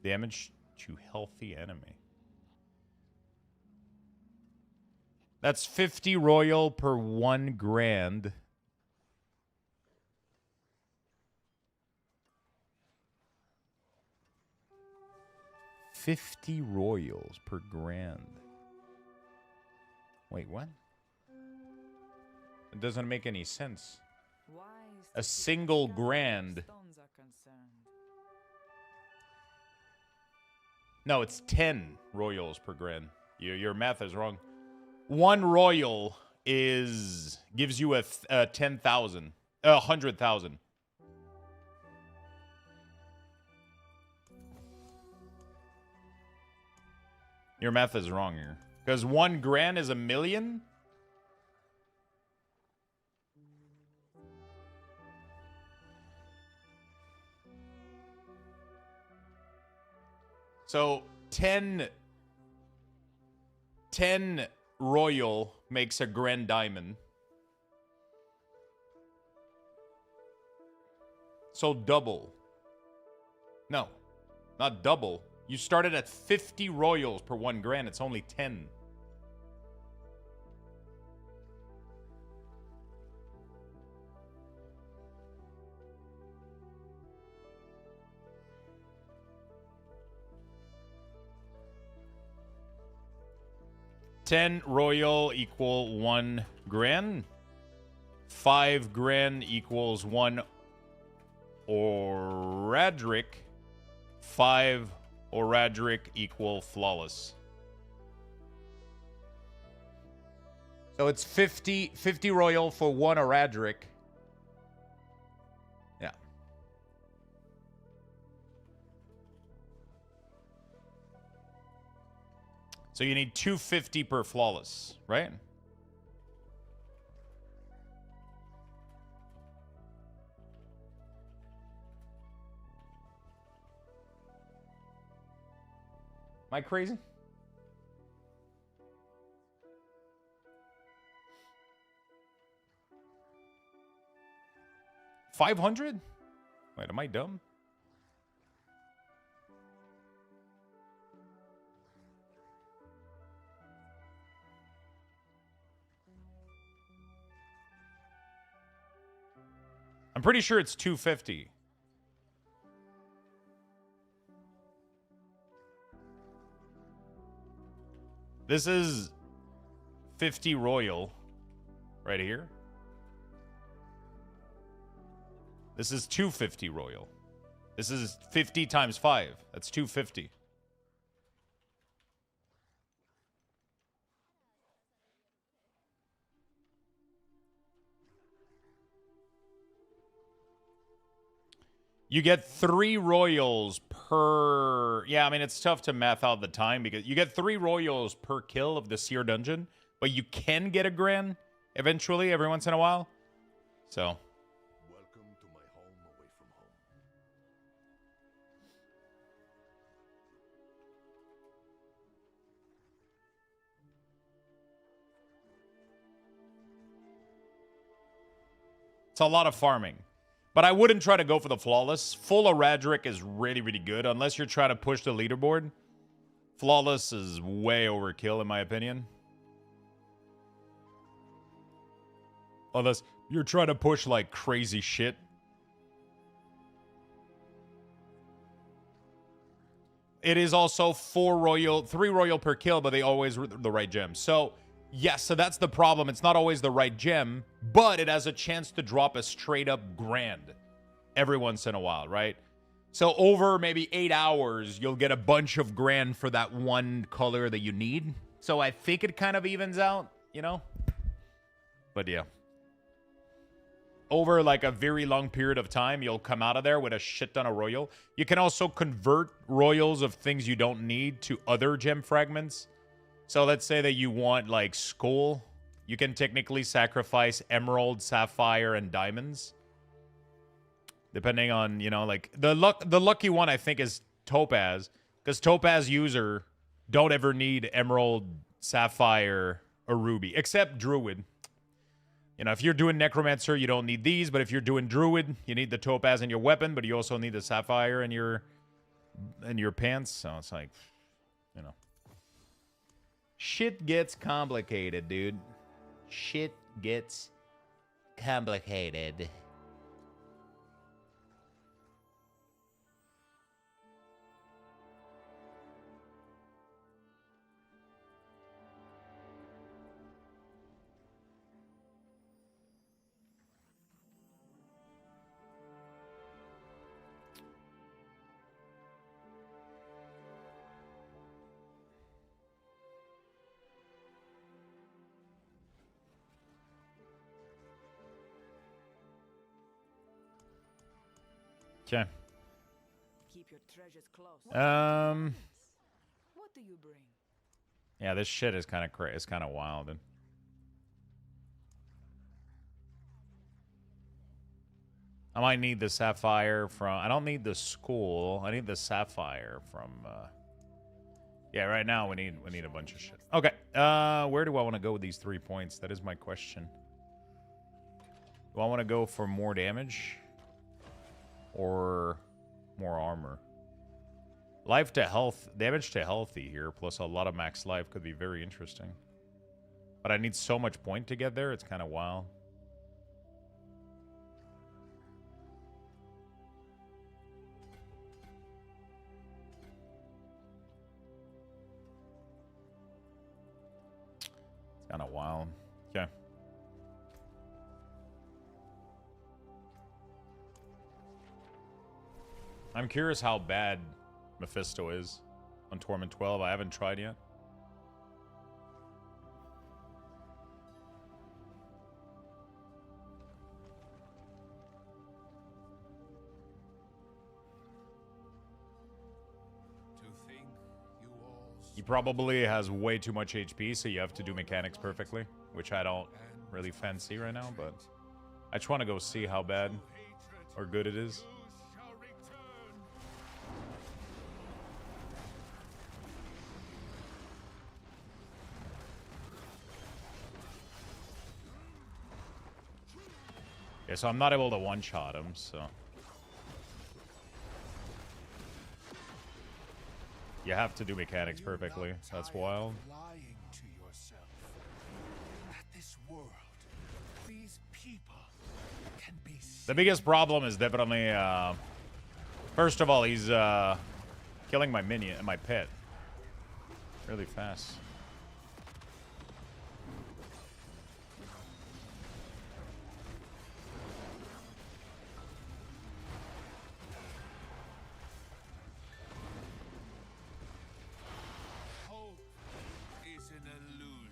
[SPEAKER 1] Damage to healthy enemy. That's 50 royal per 1 grand. $50 royals per grand. Wait, what? It doesn't make any sense. A single grand. No, it's 10 royals per grand. Your math is wrong. 1 royal gives you a 10,000, 100,000. Your math is wrong here. Because 1 grand is 1 million? So 10 royal makes a grand diamond. So double. No, not double. You started at 50 royals per 1 grand. It's only 10. 10 royal equal 1 grand. 5 grand equals 1 Oradric. 5 Oradric equal flawless. So it's 50 royal for 1 Oradric. Yeah. So you need 250 per flawless, right? Am I crazy? $500? Wait, am I dumb? I'm pretty sure it's 250. This is 50 royal right here. This is 250 royal. This is 50 times 5. That's 250. You get 3 royals per... Yeah, I mean, it's tough to math out the time because you get 3 royals per kill of the Seer Dungeon, but you can get a grand eventually every once in a while. So...
[SPEAKER 3] Welcome to my home away from home.
[SPEAKER 1] It's a lot of farming. But I wouldn't try to go for the flawless. Full Oradric is really, really good unless you're trying to push the leaderboard. Flawless is way overkill in my opinion. Unless you're trying to push like crazy shit. It is also 3 royal per kill, but they always the right gem. So, yes, so that's the problem. It's not always the right gem, but it has a chance to drop a straight up grand every once in a while, right? So over maybe 8 hours, you'll get a bunch of grand for that one color that you need. So I think it kind of evens out, you know? But yeah. Over like a very long period of time, you'll come out of there with a shit ton of royal. You can also convert royals of things you don't need to other gem fragments. So let's say that you want like skull. You can technically sacrifice emerald, sapphire, and diamonds. Depending on, you know, like the lucky one I think is topaz. Because topaz user don't ever need emerald, sapphire, or ruby. Except druid. You know, if you're doing necromancer, you don't need these. But if you're doing druid, you need the topaz in your weapon. But you also need the sapphire in your pants. So it's like, you know. Shit gets complicated, dude. Shit gets complicated. Okay.
[SPEAKER 4] Keep your treasures close. What do you bring?
[SPEAKER 1] Yeah, this shit is kind of crazy. It's kind of wild. And I might need the sapphire from... I don't need the skull. I need the sapphire from... Yeah, right now we need a bunch of shit. Okay. Where do I want to go with these 3 points? That is my question. Do I want to go for more damage? Or more armor? Life to health, damage to healthy here, plus a lot of max life could be very interesting. But I need so much point to get there, it's kind of wild. I'm curious how bad Mephisto is on Torment 12. I haven't tried yet. He probably has way too much HP, so you have to do mechanics perfectly, which I don't really fancy right now, but I just want to go see how bad or good it is. Okay, so I'm not able to one-shot him, so... You have to do mechanics perfectly. That's wild.
[SPEAKER 3] Lying to yourself. That this world, these people can be
[SPEAKER 1] The biggest problem is definitely, first of all, he's killing my minion, my pet, really fast.
[SPEAKER 3] hope is an illusion.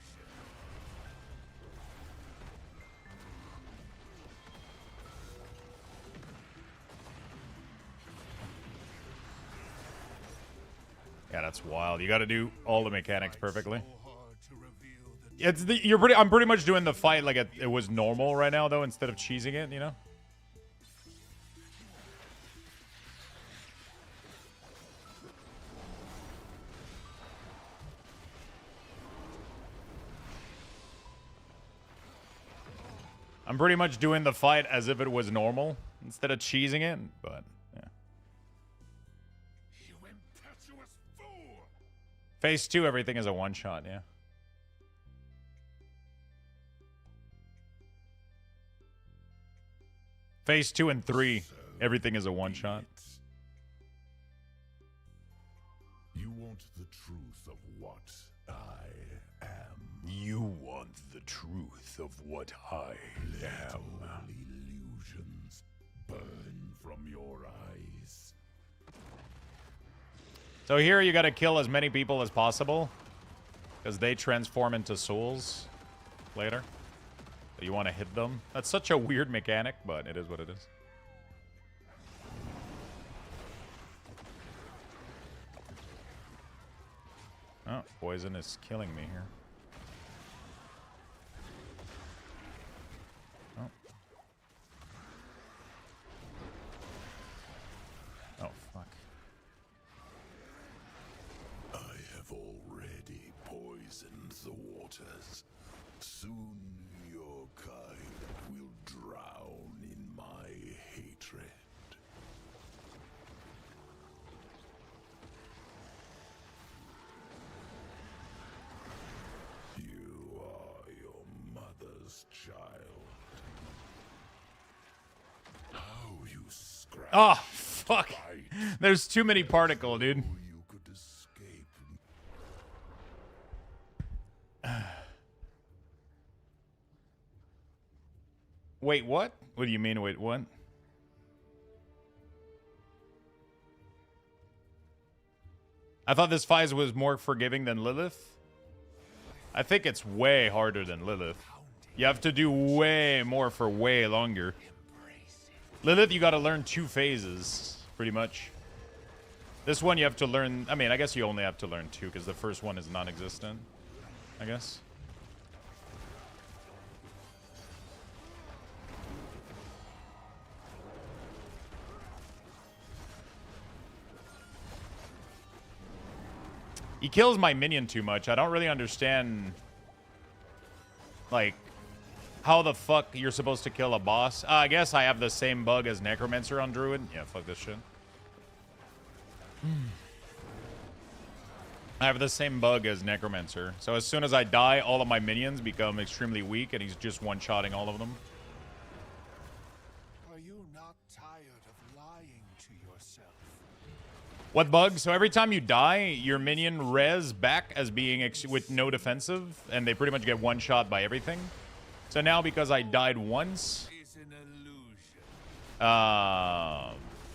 [SPEAKER 1] Yeah, that's wild. You got to do all the mechanics perfectly.
[SPEAKER 3] So hard to reveal the
[SPEAKER 1] I'm pretty much doing the fight like it was normal right now though, instead of cheesing it, you know? I'm pretty much doing the fight as if it was normal instead of cheesing it, but yeah.
[SPEAKER 3] you impetuous fool.
[SPEAKER 1] Phase 2, everything is a one-shot, yeah. Phase 2 and 3, everything is a one-shot.
[SPEAKER 3] You want the truth of what I am.
[SPEAKER 1] You want the truth of what I am.
[SPEAKER 3] All illusions burn from your eyes.
[SPEAKER 1] So here you gotta kill as many people as possible, because they transform into souls later. So you want to hit them. That's such a weird mechanic, but it is what it is. Oh, poison is killing me here. Oh. Oh, fuck.
[SPEAKER 3] I have already poisoned the waters. Soon your kind will drown in my hatred. You are your mother's child. How you scratch.
[SPEAKER 1] Oh, fuck.
[SPEAKER 3] Bite.
[SPEAKER 1] There's too many particle, dude.
[SPEAKER 3] You could escape.
[SPEAKER 1] Wait, what? What do you mean, wait, what? I thought this fight was more forgiving than Lilith. I think it's way harder than Lilith. You have to do way more for way longer. Lilith, you gotta learn 2 phases, pretty much. This one you have to learn... I mean, I guess you only have to learn 2, because the first one is non-existent, I guess. He kills my minion too much. I don't really understand, like, how the fuck you're supposed to kill a boss. I guess I have the same bug as Necromancer on Druid. Yeah, fuck this shit. I have the same bug as Necromancer. So as soon as I die, all of my minions become extremely weak, and he's just one-shotting all of them.
[SPEAKER 3] Are you not tired of lying to yourself?
[SPEAKER 1] What bug? So every time you die, your minion res back as being with no defensive, and they pretty much get one-shot by everything. So now, because I died once,
[SPEAKER 3] Is an illusion.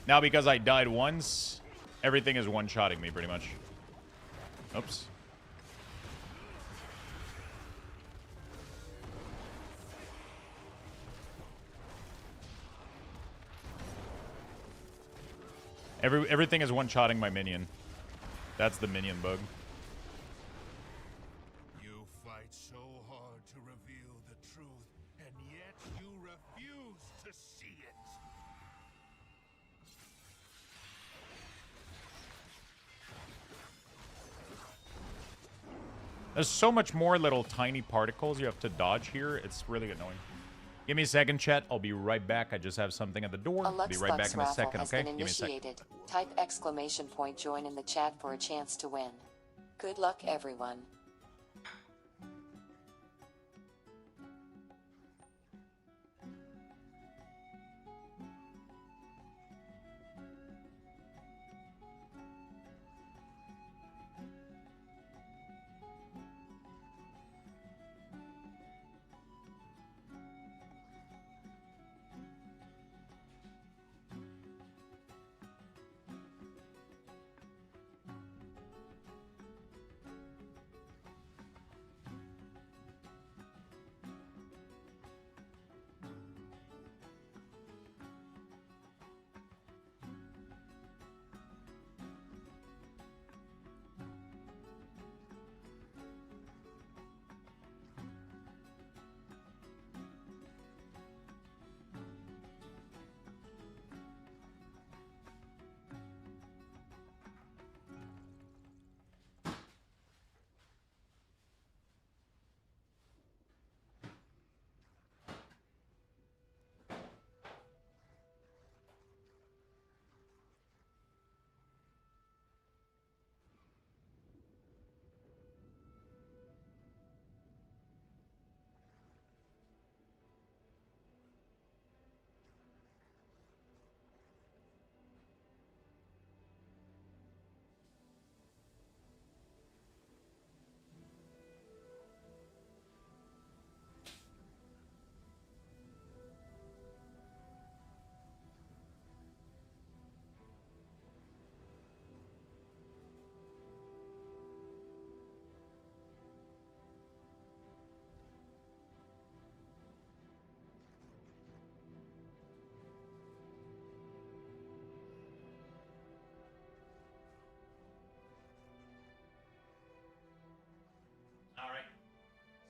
[SPEAKER 1] Now because I died once, everything is one-shotting me pretty much. Oops. Everything is one-shotting my minion. That's the minion bug.
[SPEAKER 3] You fight so hard to reveal the truth, and yet you refuse to see it.
[SPEAKER 1] There's so much more little tiny particles you have to dodge here. It's really annoying. Give me a second, chat. I'll be right back. I just have something at the door. I'll be right back in a second, okay? Give me a second.
[SPEAKER 5] Type exclamation point join in the chat for a chance to win. Good luck, everyone.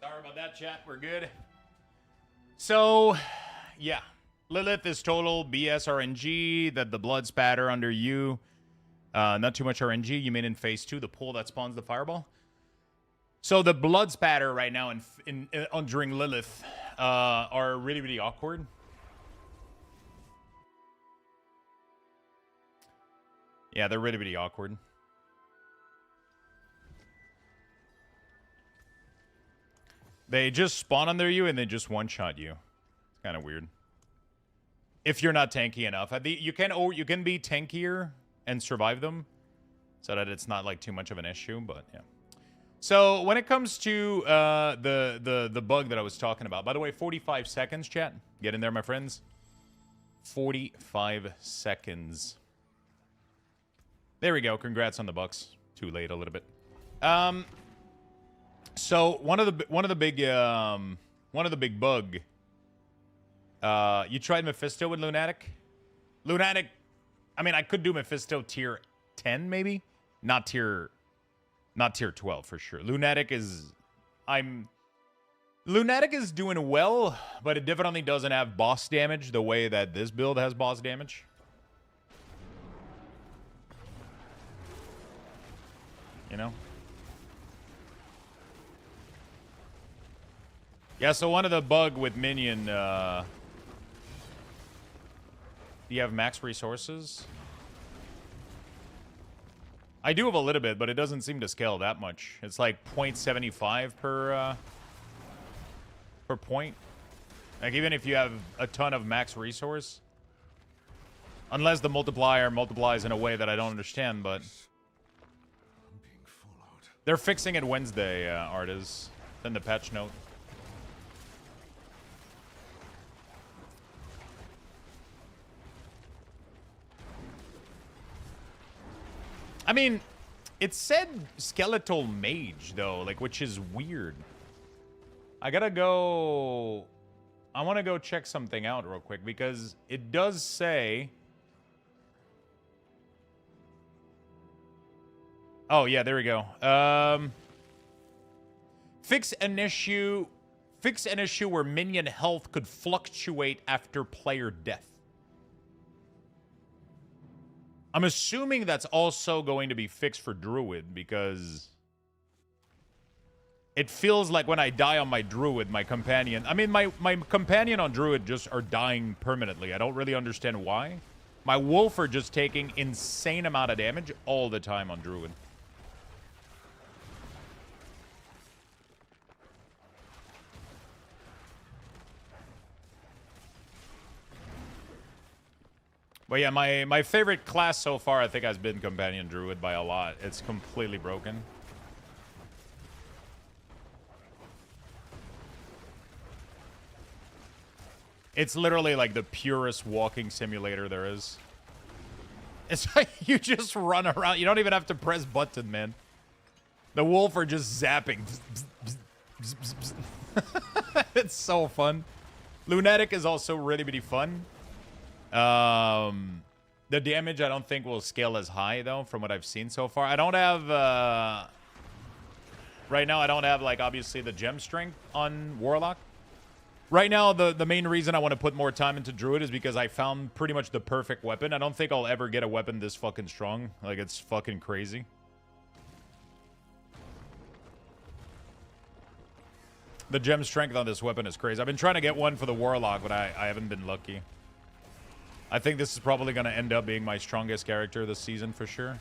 [SPEAKER 1] Sorry about that, chat. We're good. So, yeah. Lilith is total BS RNG. That the blood spatter under you. Not too much RNG. You made in phase 2 the pool that spawns the fireball. So the blood spatter right now during Lilith are really, really awkward. Yeah, they're really, really awkward. They just spawn under you and they just one-shot you. It's kind of weird. If you're not tanky enough. You can be tankier and survive them so that it's not like too much of an issue, but yeah. So when it comes to the bug that I was talking about, by the way, 45 seconds, chat. Get in there, my friends. 45 seconds. There we go. Congrats on the Bucks. Too late a little bit. So one of the big bug. You tried Mephisto with Lunatic? Lunatic, I mean, I could do Mephisto tier 10 maybe, not tier 12 for sure. Lunatic is doing well, but it definitely doesn't have boss damage the way that this build has boss damage. You know? Yeah, so one of the bug with Minion, do you have max resources? I do have a little bit, but it doesn't seem to scale that much. It's like 0.75 per point. Like, even if you have a ton of max resource. Unless the multiplier multiplies in a way that I don't understand, but... They're fixing it Wednesday, Artis. Then the patch note. I mean, it said skeletal mage, though, like, which is weird. I gotta go... I want to go check something out real quick, because it does say... Oh, yeah, there we go. Fix an issue where minion health could fluctuate after player death. I'm assuming that's also going to be fixed for Druid, because it feels like when I die on my Druid, my companion... I mean, my companion on Druid just are dying permanently. I don't really understand why. My Wolf are just taking insane amount of damage all the time on Druid. But yeah, my favorite class so far, I think, has been Companion Druid by a lot. It's completely broken. It's literally like the purest walking simulator there is. It's like you just run around. You don't even have to press button, man. The Wolf are just zapping. It's so fun. Lunatic is also really, really fun. The damage I don't think will scale as high, though, from what I've seen so far. I don't have, right now I don't have, like, obviously the gem strength on Warlock. Right now, the main reason I want to put more time into Druid is because I found pretty much the perfect weapon. I don't think I'll ever get a weapon this fucking strong. Like, it's fucking crazy. The gem strength on this weapon is crazy. I've been trying to get one for the Warlock, but I haven't been lucky. I think this is probably going to end up being my strongest character this season for sure.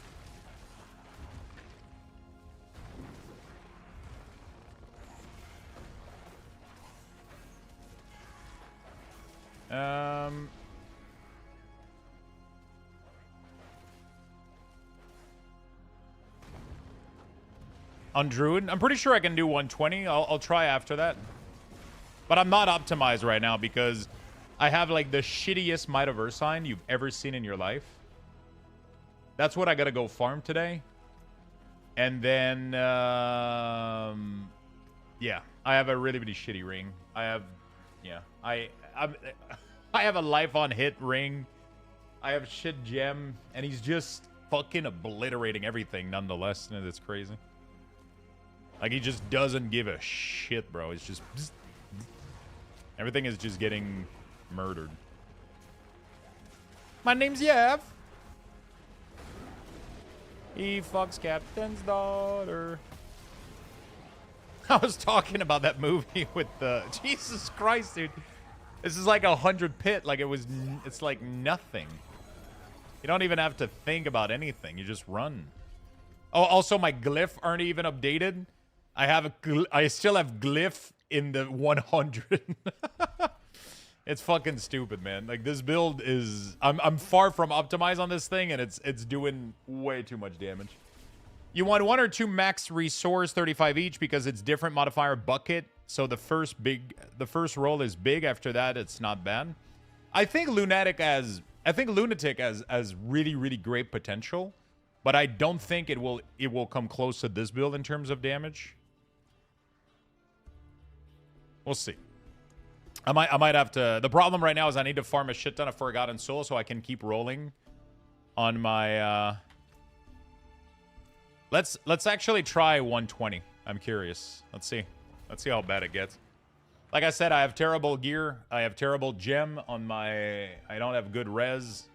[SPEAKER 1] On Druid, I'm pretty sure I can do 120. I'll try after that. But I'm not optimized right now because I have, like, the shittiest Might of Ursine you've ever seen in your life. That's what I gotta go farm today. And then, yeah, I have a really, really shitty ring. I have, yeah, I have a life on hit ring. I have shit gem, and he's just fucking obliterating everything nonetheless, and it's crazy. Like, he just doesn't give a shit, bro. It's just... everything is just getting murdered. My name's Yev. He fucks Captain's daughter. I was talking about that movie with the... Jesus Christ, dude. This is like 100 pit. Like, it's like nothing. You don't even have to think about anything. You just run. Oh, also, my glyph aren't even updated. I still have glyph in the 100. It's fucking stupid, man. Like, this build is... I'm far from optimized on this thing, and it's doing way too much damage. You want 1 or 2 max resource, 35 each, because it's different modifier bucket. So the first roll is big. After that, it's not bad. I think Lunatic has really, really great potential, but I don't think it will come close to this build in terms of damage. We'll see. I might have to... The problem right now is I need to farm a shit ton of Forgotten Soul so I can keep rolling on my... Let's actually try 120. I'm curious. Let's see. Let's see how bad it gets. Like I said, I have terrible gear. I have terrible gem on my... I don't have good res.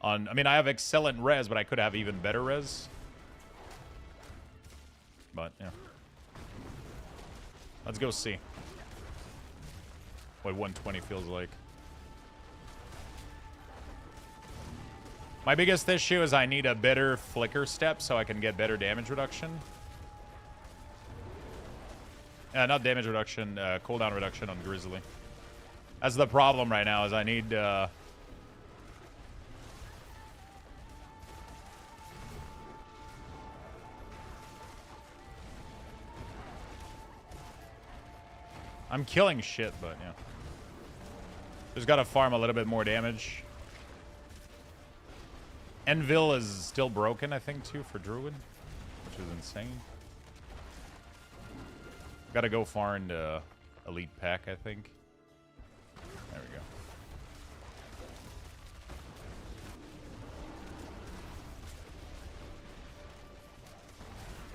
[SPEAKER 1] I mean, I have excellent res, but I could have even better res. But, yeah. Let's go see what 120 feels like. My biggest issue is I need a better flicker step so I can get better damage reduction. Not damage reduction, cooldown reduction on Grizzly. That's the problem right now, is I need... I'm killing shit, but yeah. Just gotta farm a little bit more damage. Envil is still broken, I think, too, for Druid, which is insane. Gotta go far into Elite Pack, I think. There we go.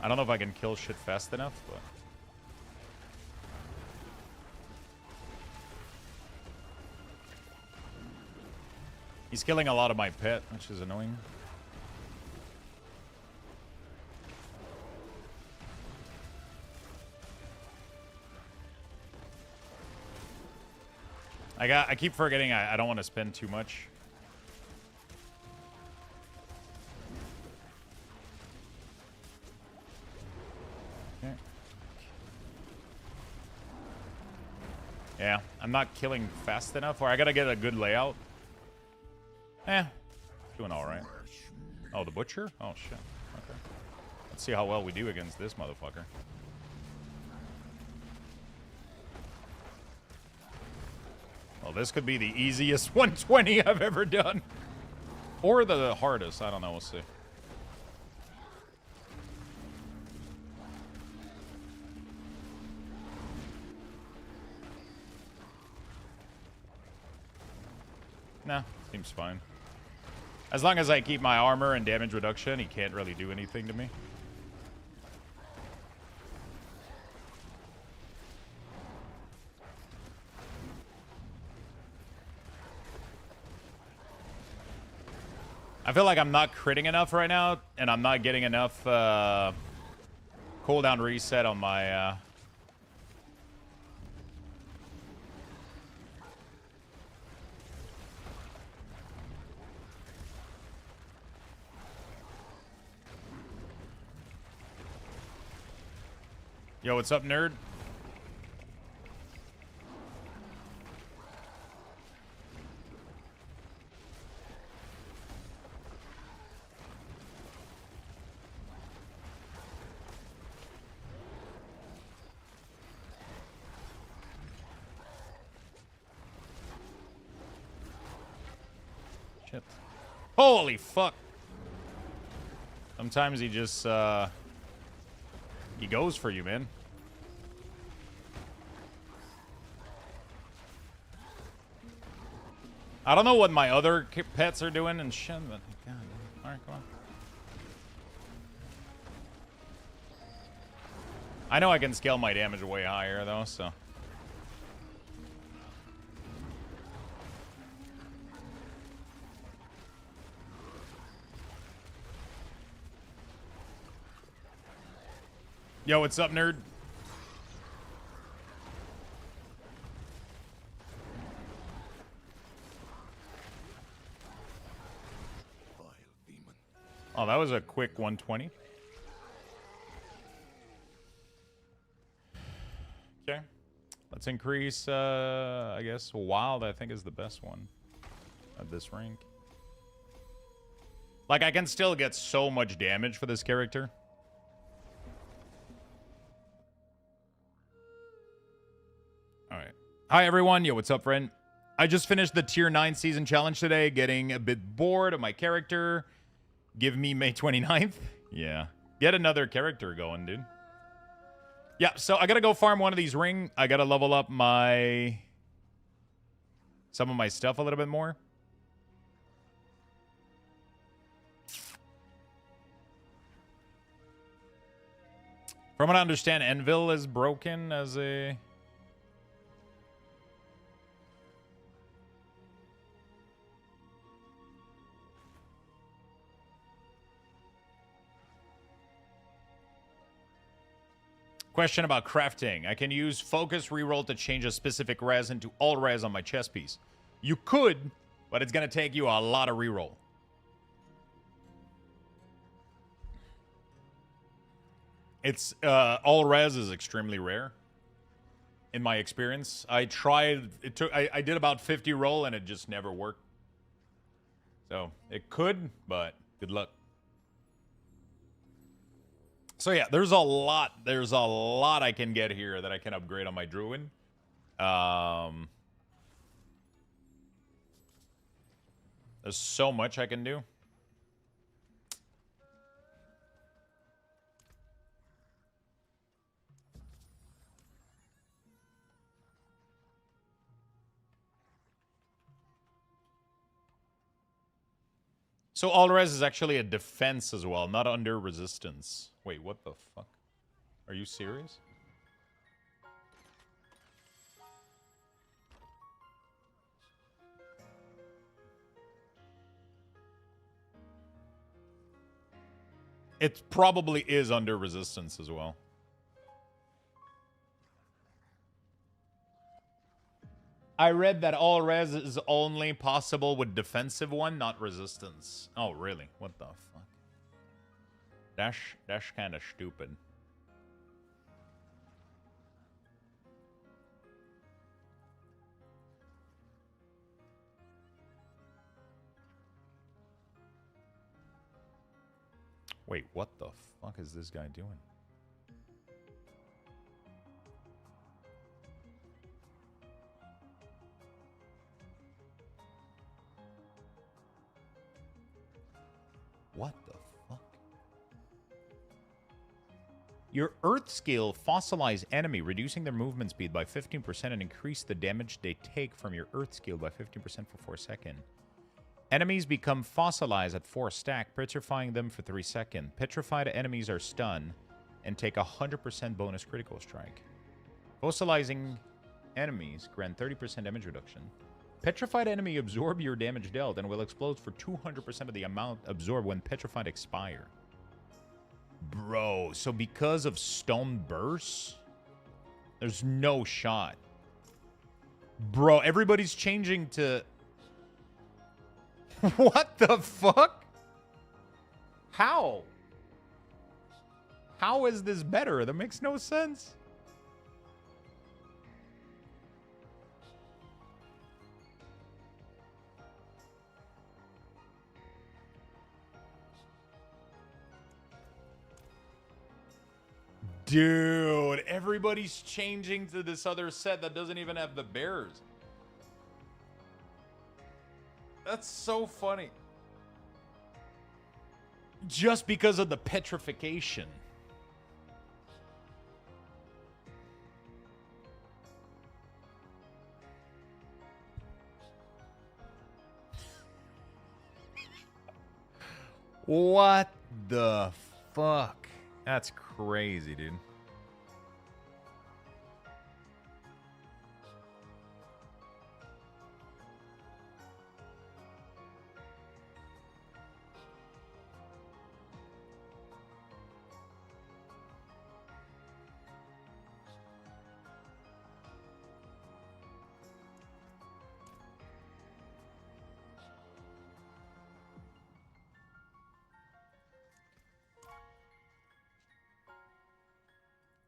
[SPEAKER 1] I don't know if I can kill shit fast enough, but... He's killing a lot of my pet, which is annoying. I keep forgetting I don't want to spend too much. Okay. Yeah, I'm not killing fast enough, or I gotta get a good layout. Doing all right. Oh, the butcher? Oh shit. Okay. Let's see how well we do against this motherfucker. Well, this could be the easiest 120 I've ever done. Or the hardest. I don't know. We'll see. Nah, seems fine. As long as I keep my armor and damage reduction, he can't really do anything to me. I feel like I'm not critting enough right now, and I'm not getting enough cooldown reset on my... Yo, what's up, nerd? Shit. Holy fuck. Sometimes he just, he goes for you, man. I don't know what my other pets are doing and shit, but God, all right, come on. I know I can scale my damage way higher though, so. Yo, what's up, nerd? Oh, that was a quick 120. Okay. Let's increase, I guess, Wild, I think, is the best one at this rank. Like, I can still get so much damage for this character. Alright. Hi, everyone. Yo, what's up, friend? I just finished the Tier 9 Season Challenge today, getting a bit bored of my character. Give me May 29th. Yeah. Get another character going, dude. Yeah, so I gotta go farm one of these ring. I gotta level up my... some of my stuff a little bit more. From what I understand, Envil is broken as a... Question about crafting. I can use focus reroll to change a specific res into all res on my chest piece. You could, but it's going to take you a lot of reroll. It's all res is extremely rare in my experience. I tried, I did about 50 roll and it just never worked. So it could, but good luck. So yeah, there's a lot I can get here that I can upgrade on my Druid. There's so much I can do. So all res is actually a defense as well, not under resistance. Wait, what the fuck? Are you serious? It probably is under resistance as well. I read that all res is only possible with defensive one, not resistance. Oh, really? What the fuck? That's kind of stupid. Wait, what the fuck is this guy doing? What the fuck? Your Earth skill fossilize enemy, reducing their movement speed by 15% and increase the damage they take from your Earth skill by 15% for 4 seconds. Enemies become fossilized at 4 stack, petrifying them for 3 seconds. Petrified enemies are stunned and take 100% bonus critical strike. Fossilizing enemies grant 30% damage reduction. Petrified enemy absorb your damage dealt and will explode for 200% of the amount absorbed when petrified expire. Bro, so because of stone burst, there's no shot. Bro, everybody's changing to... What the fuck? How? How is this better? That makes no sense. Dude, everybody's changing to this other set that doesn't even have the bears. That's so funny. Just because of the petrification. What the fuck? That's crazy, dude.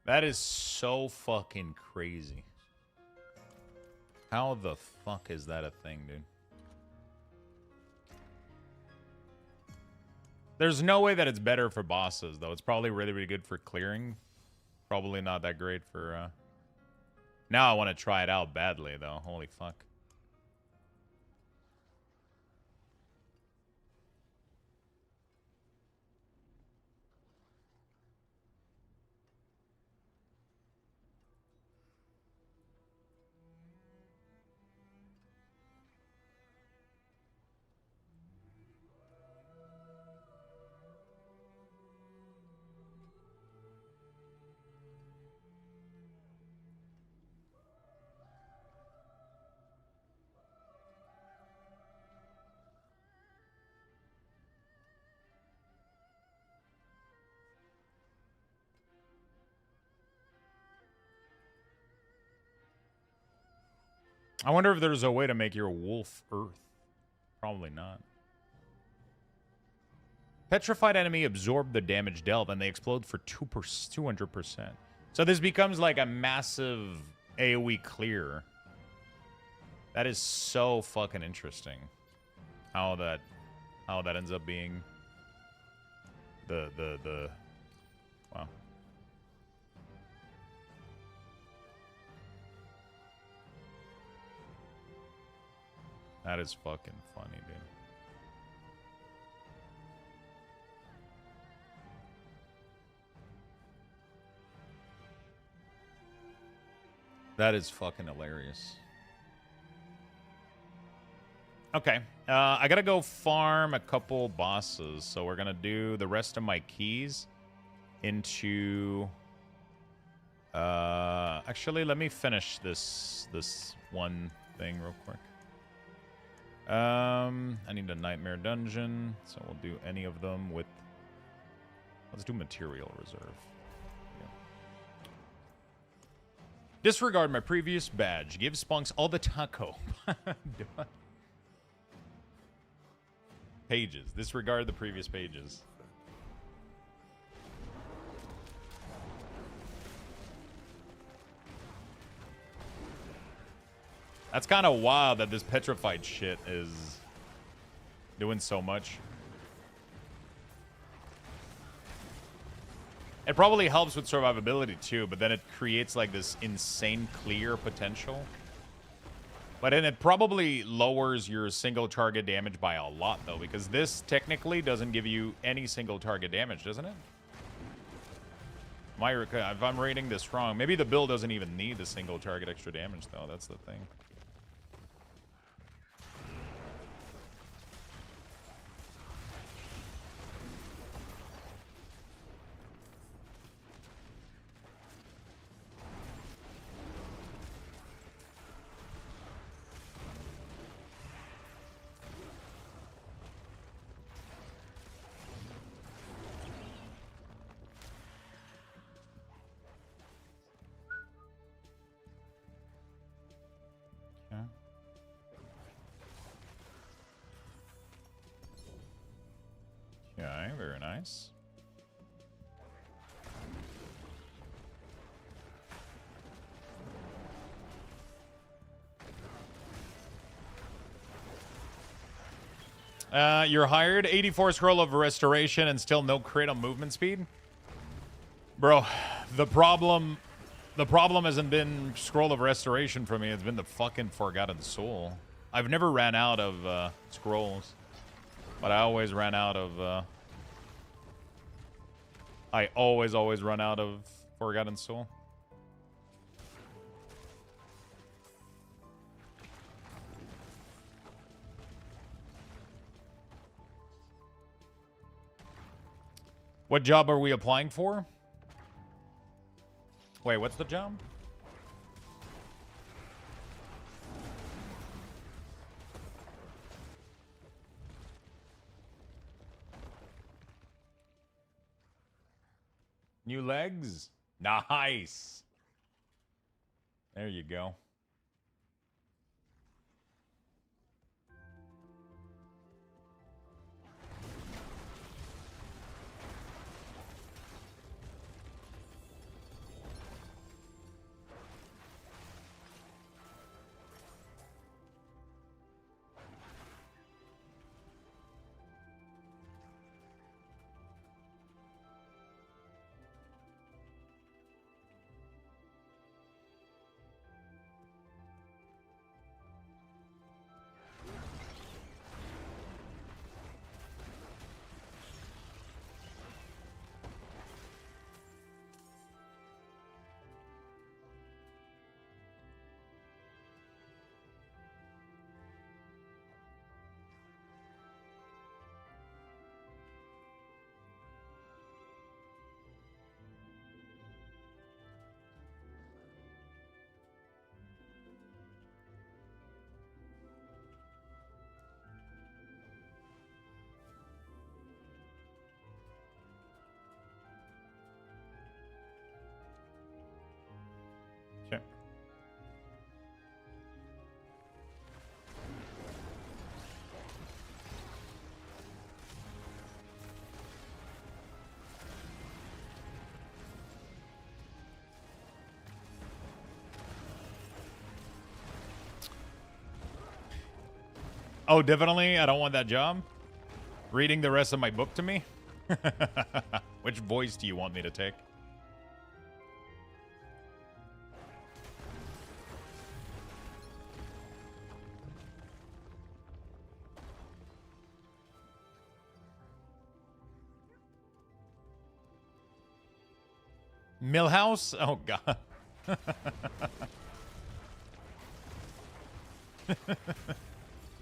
[SPEAKER 1] That is so fucking crazy. How the fuck is that a thing, dude? There's no way that it's better for bosses, though. It's probably really, really good for clearing. Probably not that great for, Now I want to try it out badly, though. Holy fuck. I wonder if there's a way to make your wolf earth. Probably not. Petrified enemy absorb the damage dealt and they explode for 200%. So this becomes like a massive AoE clear. That is so fucking interesting. How that ends up being the wow. That is fucking funny, dude. That is fucking hilarious. Okay. I gotta go farm a couple bosses, so we're gonna do the rest of my keys into... actually, let me finish this one thing real quick. I need a nightmare dungeon, so we'll do any of them with... Let's do material reserve. Yeah. Disregard my previous badge. Give Spunks all the taco. Pages. Disregard the previous pages. That's kind of wild that this petrified shit is doing so much. It probably helps with survivability too, but then it creates like this insane clear potential. But then it probably lowers your single target damage by a lot though, because this technically doesn't give you any single target damage, doesn't it? If I'm rating this wrong, maybe the build doesn't even need the single target extra damage though, that's the thing. Okay, very nice. You're hired. 84 scroll of restoration and still no crit on movement speed? Bro, the problem hasn't been scroll of restoration for me. It's been the fucking forgotten soul. I've never ran out of scrolls. But I always ran out of... I always run out of Forgotten Soul. What job are we applying for? Wait, what's the job? New legs? Nice. There you go. Okay. Oh, definitely. I don't want that job. Reading the rest of my book to me? Which voice do you want me to take? Millhouse? Oh, God.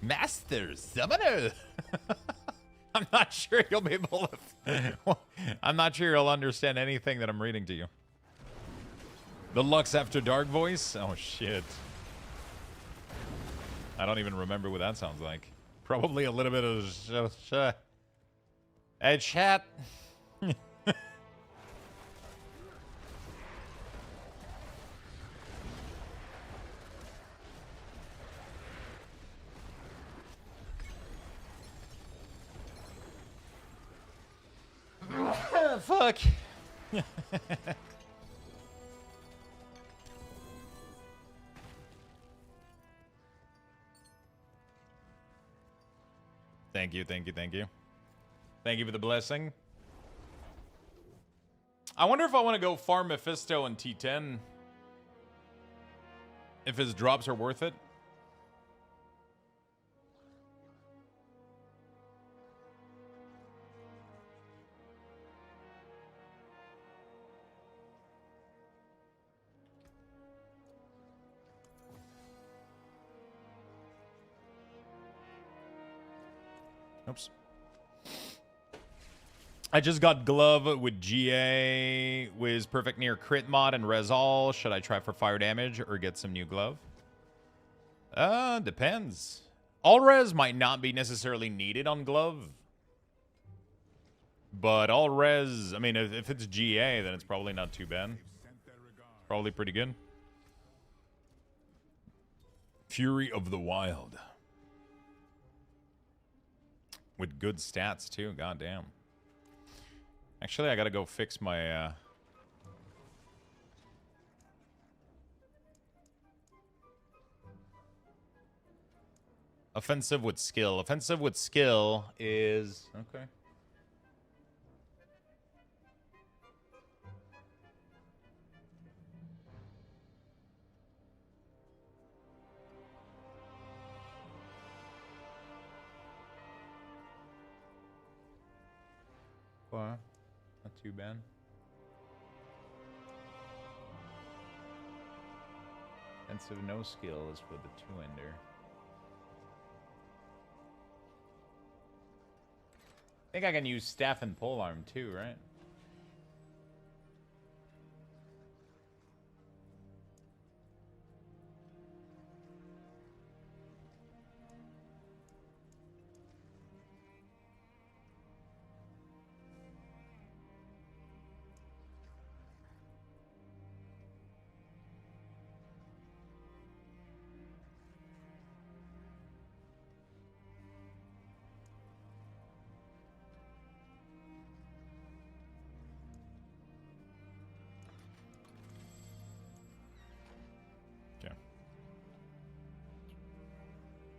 [SPEAKER 1] Master Summoner. I'm not sure you'll be able to... I'm not sure you'll understand anything that I'm reading to you. The Lux After Dark voice? Oh, shit. I don't even remember what that sounds like. Probably a little bit of... Hey, chat. Fuck. Thank you, thank you, thank you. Thank you for the blessing. I wonder if I want to go farm Mephisto and T10. If his drops are worth it. Oops. I just got glove with GA with perfect near crit mod and res all. Should I try for fire damage or get some new glove? Depends. All res might not be necessarily needed on glove. But all res, I mean, if it's GA, then it's probably not too bad. Probably pretty good. Fury of the Wild. With good stats, too. Goddamn. Actually, I gotta go fix my... Offensive with skill. Offensive with skill is... Okay. Well, not too bad. Offensive no skill is for the two-ender. I think I can use staff and polearm too, right?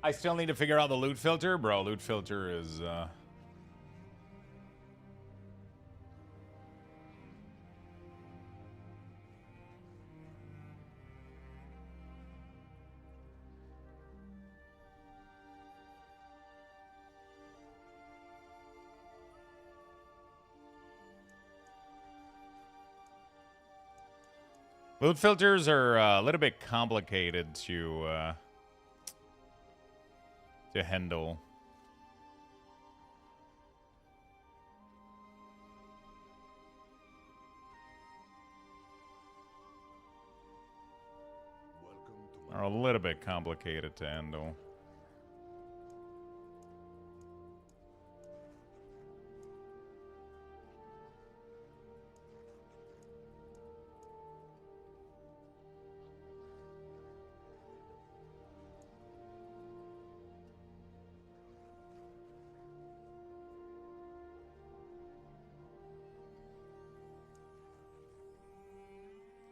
[SPEAKER 1] I still need to figure out the loot filter. Bro, loot filter is... Loot filters are a little bit complicated to handle. Are a little bit complicated to handle.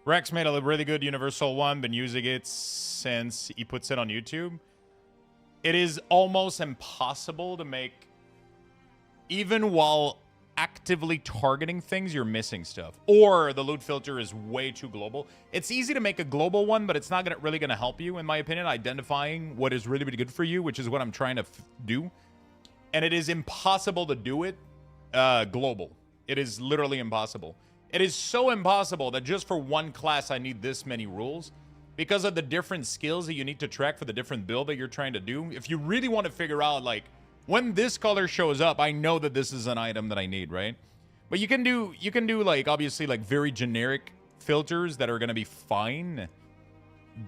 [SPEAKER 1] Rex made a really good universal one, been using it since he puts it on YouTube. It is almost impossible to make, even while actively targeting things, you're missing stuff. Or the loot filter is way too global. It's easy to make a global one, but it's not really going to help you, in my opinion, identifying what is really, really good for you, which is what I'm trying to do. And it is impossible to do it global. It is literally impossible. It is so impossible that just for one class I need this many rules. because of the different skills that you need to track for the different build that you're trying to do. If you really want to figure out, like, when this color shows up, I know that this is an item that I need, right? But you can do like, obviously, like, very generic filters that are going to be fine,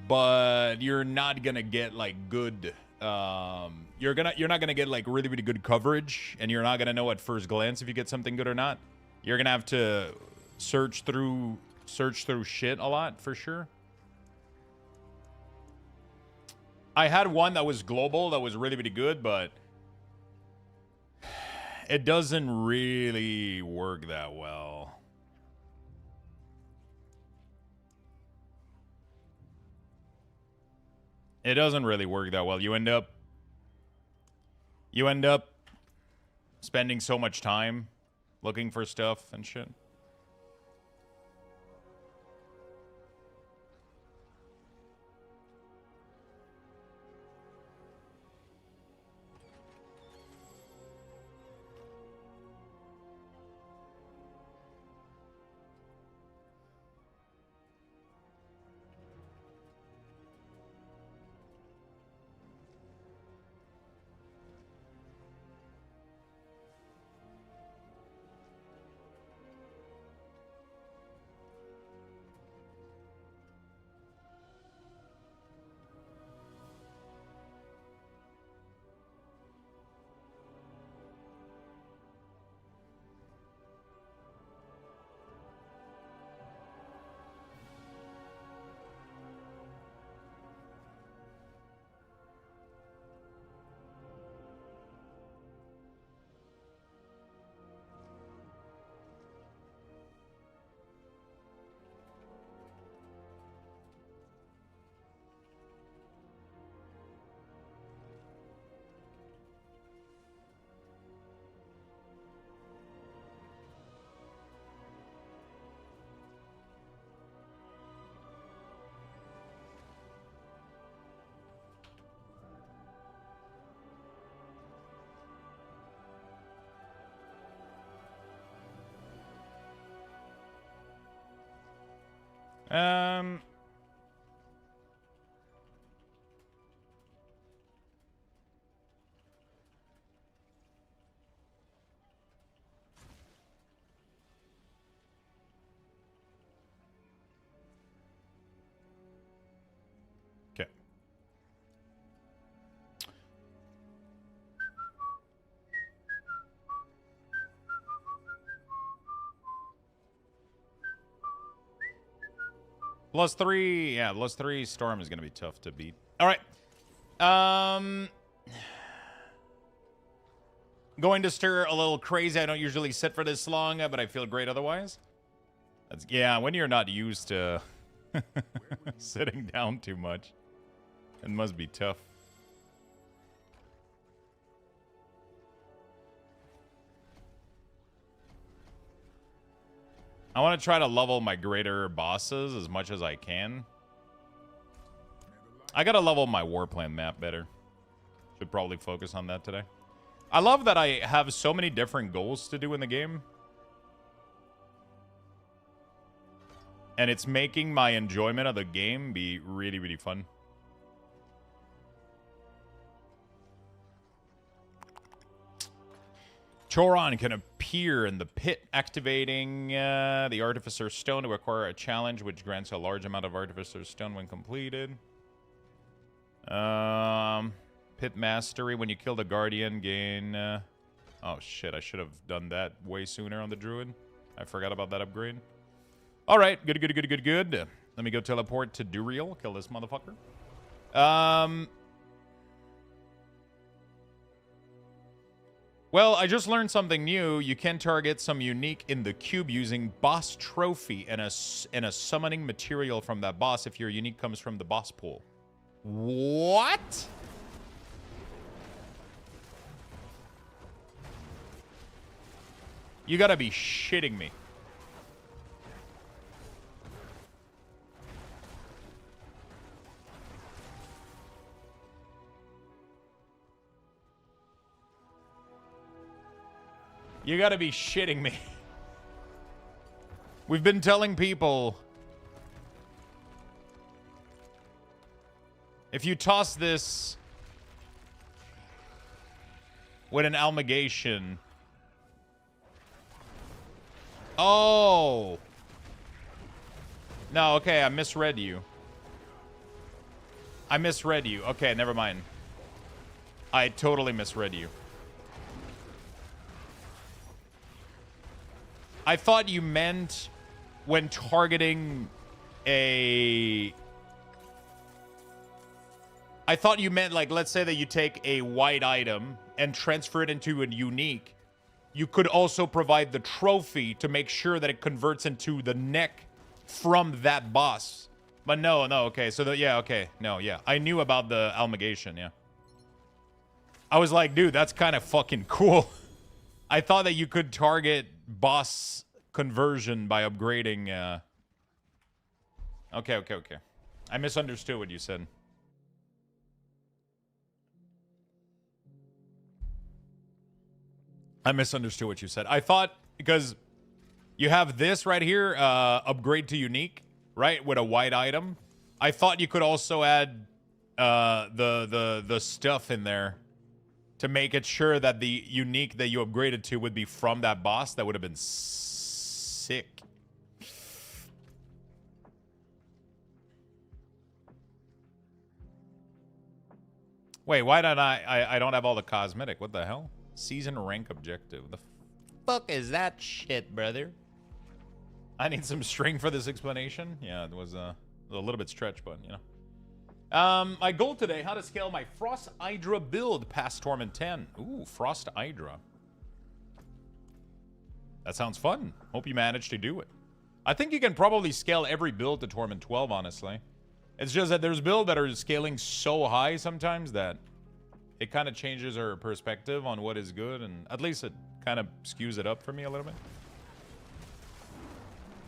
[SPEAKER 1] but you're not going to get, like, good, you're not going to get, like, really, really good coverage, and you're not going to know at first glance if you get something good or not. You're going to have to search through shit a lot, for sure. I had one that was global that was really, really good, but it doesn't really work that well. It doesn't really work that well. You end up spending so much time looking for stuff and shit. Okay. +3, yeah, +3 Storm is going to be tough to beat. All right. Going to stir a little crazy. I don't usually sit for this long, but I feel great otherwise. That's, yeah, when you're not used to sitting down too much, it must be tough. I want to try to level my greater bosses as much as I can. I gotta level my warplan map better. Should probably focus on that today. I love that I have so many different goals to do in the game. And it's making my enjoyment of the game be really, really fun. Choron can appear in the pit, activating the Artificer's Stone to acquire a challenge, which grants a large amount of Artificer's Stone when completed. Pit Mastery, when you kill the Guardian, gain... oh, shit, I should have done that way sooner on the Druid. I forgot about that upgrade. All right, good. Let me go teleport to Duriel, kill this motherfucker. Well, I just learned something new. You can target some unique in the cube using boss trophy and a summoning material from that boss if your unique comes from the boss pool. What? You gotta be shitting me. You gotta be shitting me. We've been telling people If you toss this with an Almigation. Oh. No, okay, I misread you. I misread you. Okay, never mind. I totally misread you. I thought you meant when targeting a... I thought you meant, like, let's say that you take a white item and transfer it into a unique. You could also provide the trophy to make sure that it converts into the neck from that boss. But no, okay. So, yeah, okay. No, yeah. I knew about the Almigation, yeah. I was like, dude, that's kind of fucking cool. I thought that you could target boss conversion by upgrading. Okay. I misunderstood what you said. I misunderstood what you said. I thought because you have this right here, upgrade to unique, right, with a white item. I thought you could also add the stuff in there to make it sure that the unique that you upgraded to would be from that boss. That would have been sick. Wait, why don't I don't have all the cosmetic? What the hell? Season rank objective. The fuck is that shit, brother? I need some string for this explanation. Yeah, it was a little bit stretched, but you know. My goal today: how to scale my Frost Hydra build past Torment 10. Ooh, Frost Hydra. That sounds fun. Hope you managed to do it. I think you can probably scale every build to Torment 12. Honestly, it's just that there's builds that are scaling so high sometimes that it kind of changes our perspective on what is good, and at least it kind of skews it up for me a little bit.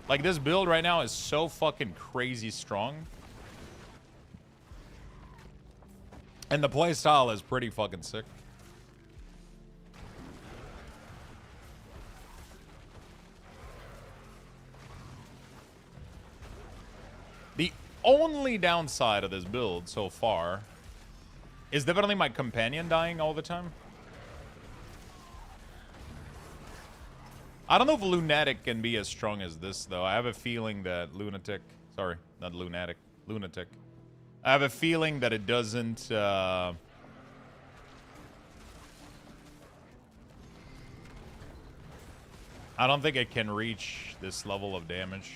[SPEAKER 1] Like, this build right now is so fucking crazy strong. And the playstyle is pretty fucking sick. The only downside of this build so far is definitely my companion dying all the time. I don't know if Lunatic can be as strong as this, though. I have a feeling that Lunatic... Sorry, not Lunatic. Lunatic. I have a feeling that it doesn't... I don't think it can reach this level of damage.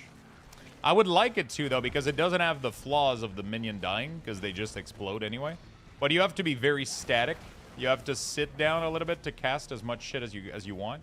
[SPEAKER 1] I would like it to, though, because it doesn't have the flaws of the minion dying, because they just explode anyway. But you have to be very static. You have to sit down a little bit to cast as much shit as you want.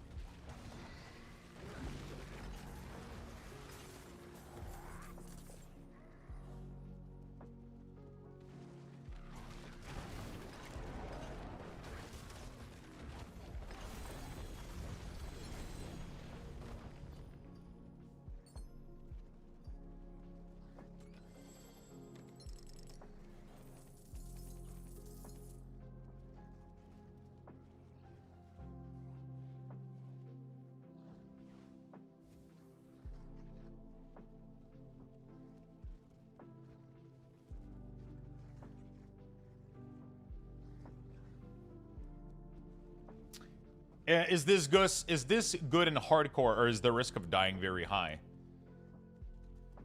[SPEAKER 1] Is this good in hardcore, or is the risk of dying very high?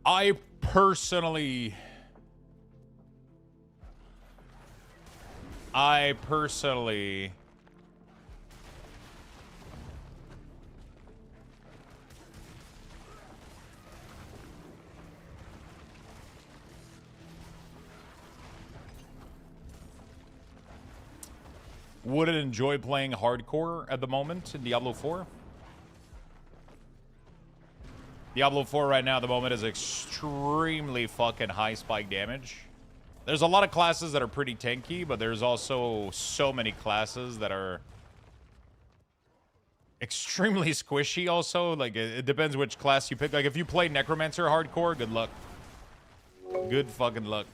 [SPEAKER 1] I personally wouldn't enjoy playing hardcore at the moment in Diablo 4. Diablo 4 right now at the moment is extremely fucking high spike damage. There's a lot of classes that are pretty tanky, but there's also so many classes that are extremely squishy also. Like, it depends which class you pick. Like, if you play Necromancer hardcore, good luck. Good fucking luck.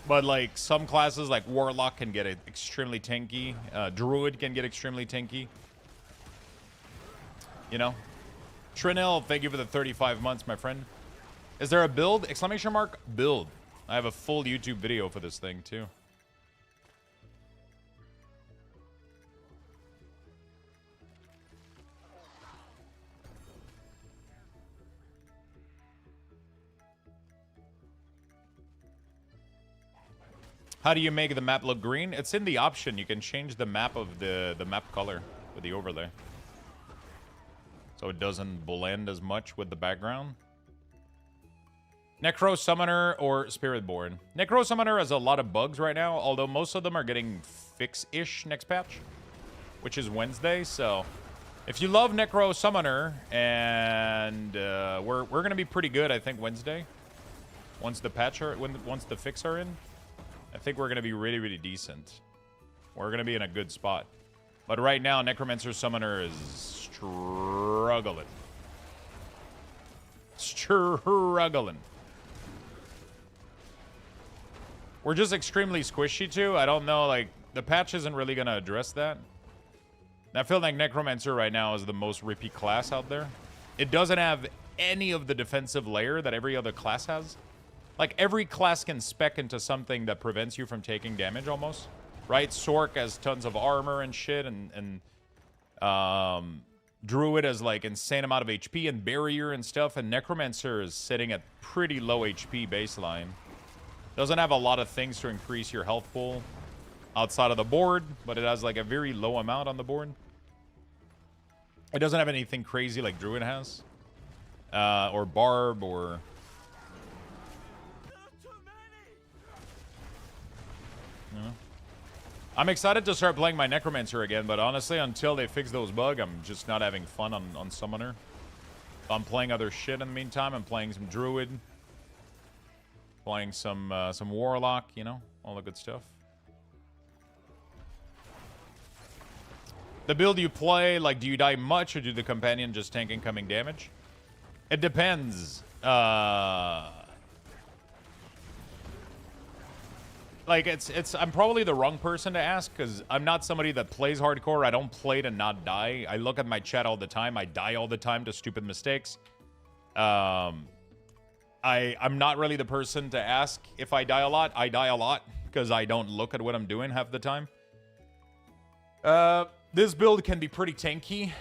[SPEAKER 1] But, like, some classes, like Warlock, can get extremely tanky. Druid can get extremely tanky. You know? Trinell, thank you for the 35 months, my friend. Is there a build? Exclamation mark, build. I have a full YouTube video for this thing, too. How do you make the map look green? It's in the option. You can change the map of the map color with the overlay. So it doesn't blend as much with the background. Necro Summoner or Spiritborn. Necro Summoner has a lot of bugs right now, although most of them are getting fix-ish next patch, which is Wednesday. So if you love Necro Summoner, and we're gonna be pretty good, I think, Wednesday. Once the once the fix are in, I think we're gonna be really, really decent. We're gonna be in a good spot. But right now, Necromancer Summoner is struggling. Struggling. We're just extremely squishy, too. I don't know, like, the patch isn't really going to address that. I feel like Necromancer right now is the most rippy class out there. It doesn't have any of the defensive layer that every other class has. Like, every class can spec into something that prevents you from taking damage, almost. Right? Sork has tons of armor and shit, and Druid has, like, insane amount of HP and barrier and stuff, and Necromancer is sitting at pretty low HP baseline. Doesn't have a lot of things to increase your health pool outside of the board, but it has, like, a very low amount on the board. It doesn't have anything crazy like Druid has. Or Barb, or... You know? I'm excited to start playing my Necromancer again, but honestly, until they fix those bugs, I'm just not having fun on Summoner. I'm playing other shit in the meantime. I'm playing some Druid. Playing some Warlock, you know? All the good stuff. The build you play, like, do you die much, or do the companion just tank incoming damage? It depends. Like, I'm probably the wrong person to ask, because I'm not somebody that plays hardcore. I don't play to not die. I look at my chat all the time. I die all the time to stupid mistakes. I'm not really the person to ask if I die a lot. I die a lot, because I don't look at what I'm doing half the time. This build can be pretty tanky.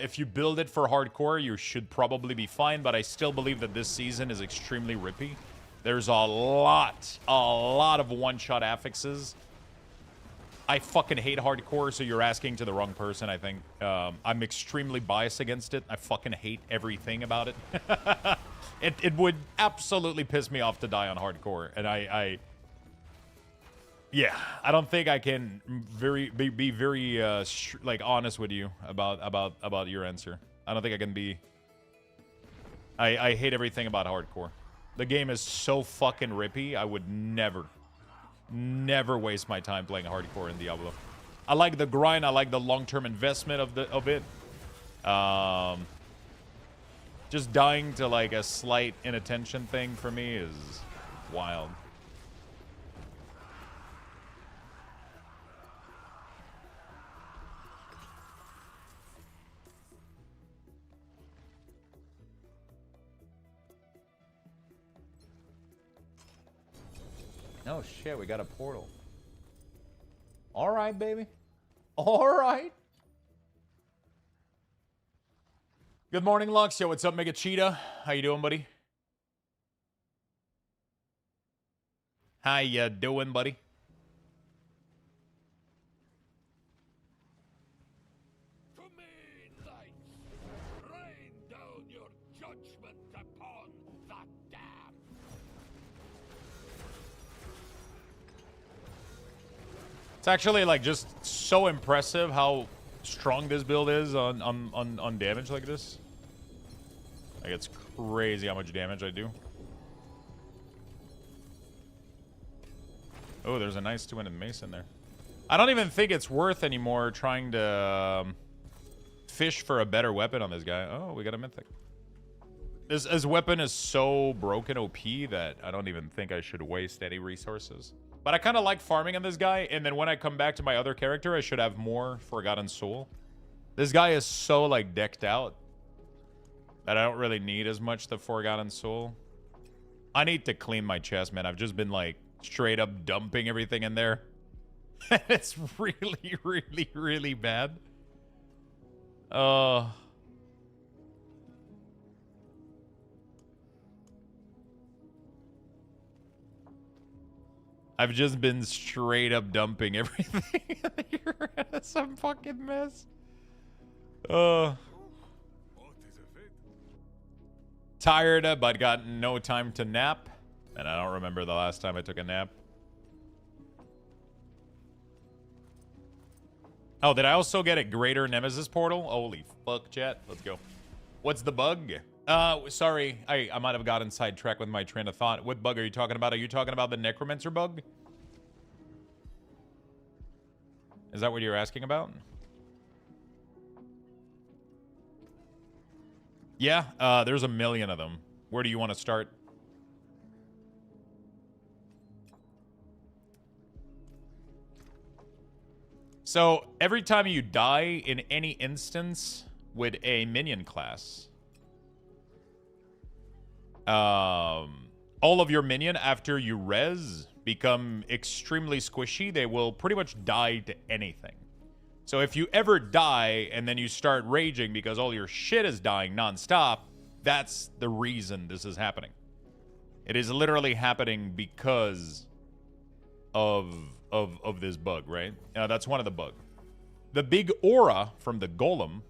[SPEAKER 1] If you build it for hardcore, you should probably be fine, but I still believe that this season is extremely rippy. There's a lot of one-shot affixes. I fucking hate hardcore, so you're asking to the wrong person, I think. I'm extremely biased against it. I fucking hate everything about it. It would absolutely piss me off to die on hardcore, and yeah, I don't think I can be very like honest with you about your answer. I don't think I can be. I hate everything about hardcore. The game is so fucking rippy. I would never waste my time playing hardcore in Diablo. I like the grind. I like the long-term investment of it. Just dying to like a slight inattention thing for me is wild. Oh shit, we got a portal. All right, baby. All right. Good morning, Lux. Yo, what's up, Mega Cheetah? How you doing, buddy? How you doing, buddy?
[SPEAKER 3] To me, lights, rain down your judgment upon the damned.
[SPEAKER 1] It's actually like just so impressive how strong this build is on damage like this. Like, it's crazy how much damage I do. Oh, there's a nice two-handed mace in there. I don't even think it's worth anymore trying to fish for a better weapon on this guy. Oh, we got a mythic. His weapon is so broken OP that I don't even think I should waste any resources. But I kind of like farming on this guy, and then when I come back to my other character, I should have more Forgotten Soul. This guy is so, like, decked out that I don't really need as much the Forgotten Soul. I need to clean my chest, man. I've just been like straight up dumping everything in there. It's really, really, really bad. I've just been straight up dumping everything in here. It's some fucking mess. Tired, but got no time to nap. And I don't remember the last time I took a nap. Oh, did I also get a greater Nemesis portal? Holy fuck, chat. Let's go. What's the bug? Sorry. I might have gotten sidetracked with my train of thought. What bug are you talking about? Are you talking about the Necromancer bug? Is that what you're asking about? Yeah, there's a million of them. Where do you want to start? So, every time you die in any instance with a minion class, all of your minion, after you res, become extremely squishy. They will pretty much die to anything. So if you ever die and then you start raging because all your shit is dying nonstop, that's the reason this is happening. It is literally happening because of this bug, right? That's one of the bugs. The big aura from the golem.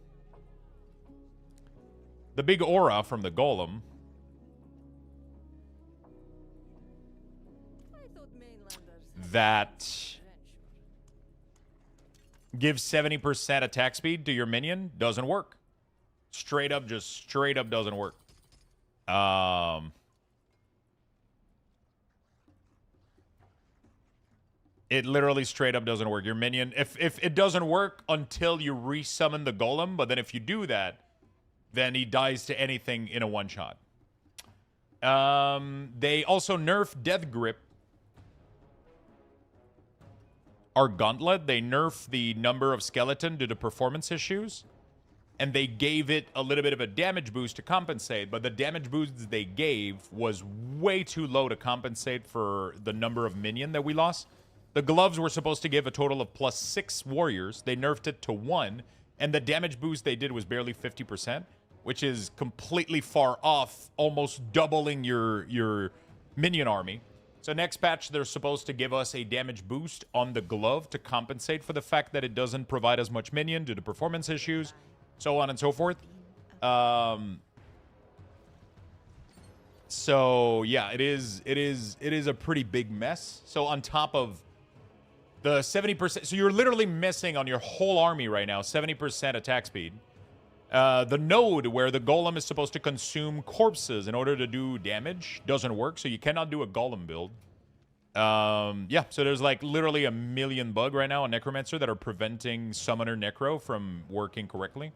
[SPEAKER 1] The big aura from the golem. That gives 70% attack speed to your minion doesn't work. Straight up, just straight up doesn't work. It literally straight up doesn't work. Your minion, if it doesn't work until you resummon the golem, but then if you do that, then he dies to anything in a one shot. They also nerf Death Grip. Our Gauntlet, they nerfed the number of skeleton due to performance issues. And they gave it a little bit of a damage boost to compensate, but the damage boost they gave was way too low to compensate for the number of minion that we lost. The gloves were supposed to give a total of +6 warriors. They nerfed it to 1, and the damage boost they did was barely 50%, which is completely far off, almost doubling your minion army. So next patch, they're supposed to give us a damage boost on the glove to compensate for the fact that it doesn't provide as much minion due to performance issues, so on and so forth. So yeah, it is a pretty big mess. So on top of the 70%, so you're literally missing on your whole army right now 70% attack speed. The node where the golem is supposed to consume corpses in order to do damage doesn't work, so you cannot do a golem build. Yeah, so there's like literally a million bug right now on Necromancer that are preventing Summoner Necro from working correctly.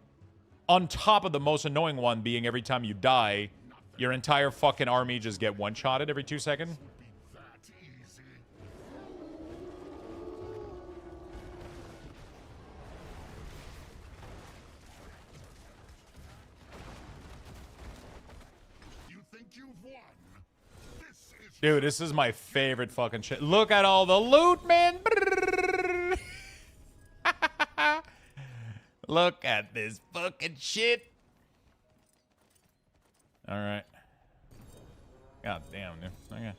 [SPEAKER 1] On top of the most annoying one being every time you die, your entire fucking army just get one-shotted every 2 seconds. Dude, this is my favorite fucking shit. Look at all the loot, man. Look at this fucking shit. All right. God damn, dude. Okay.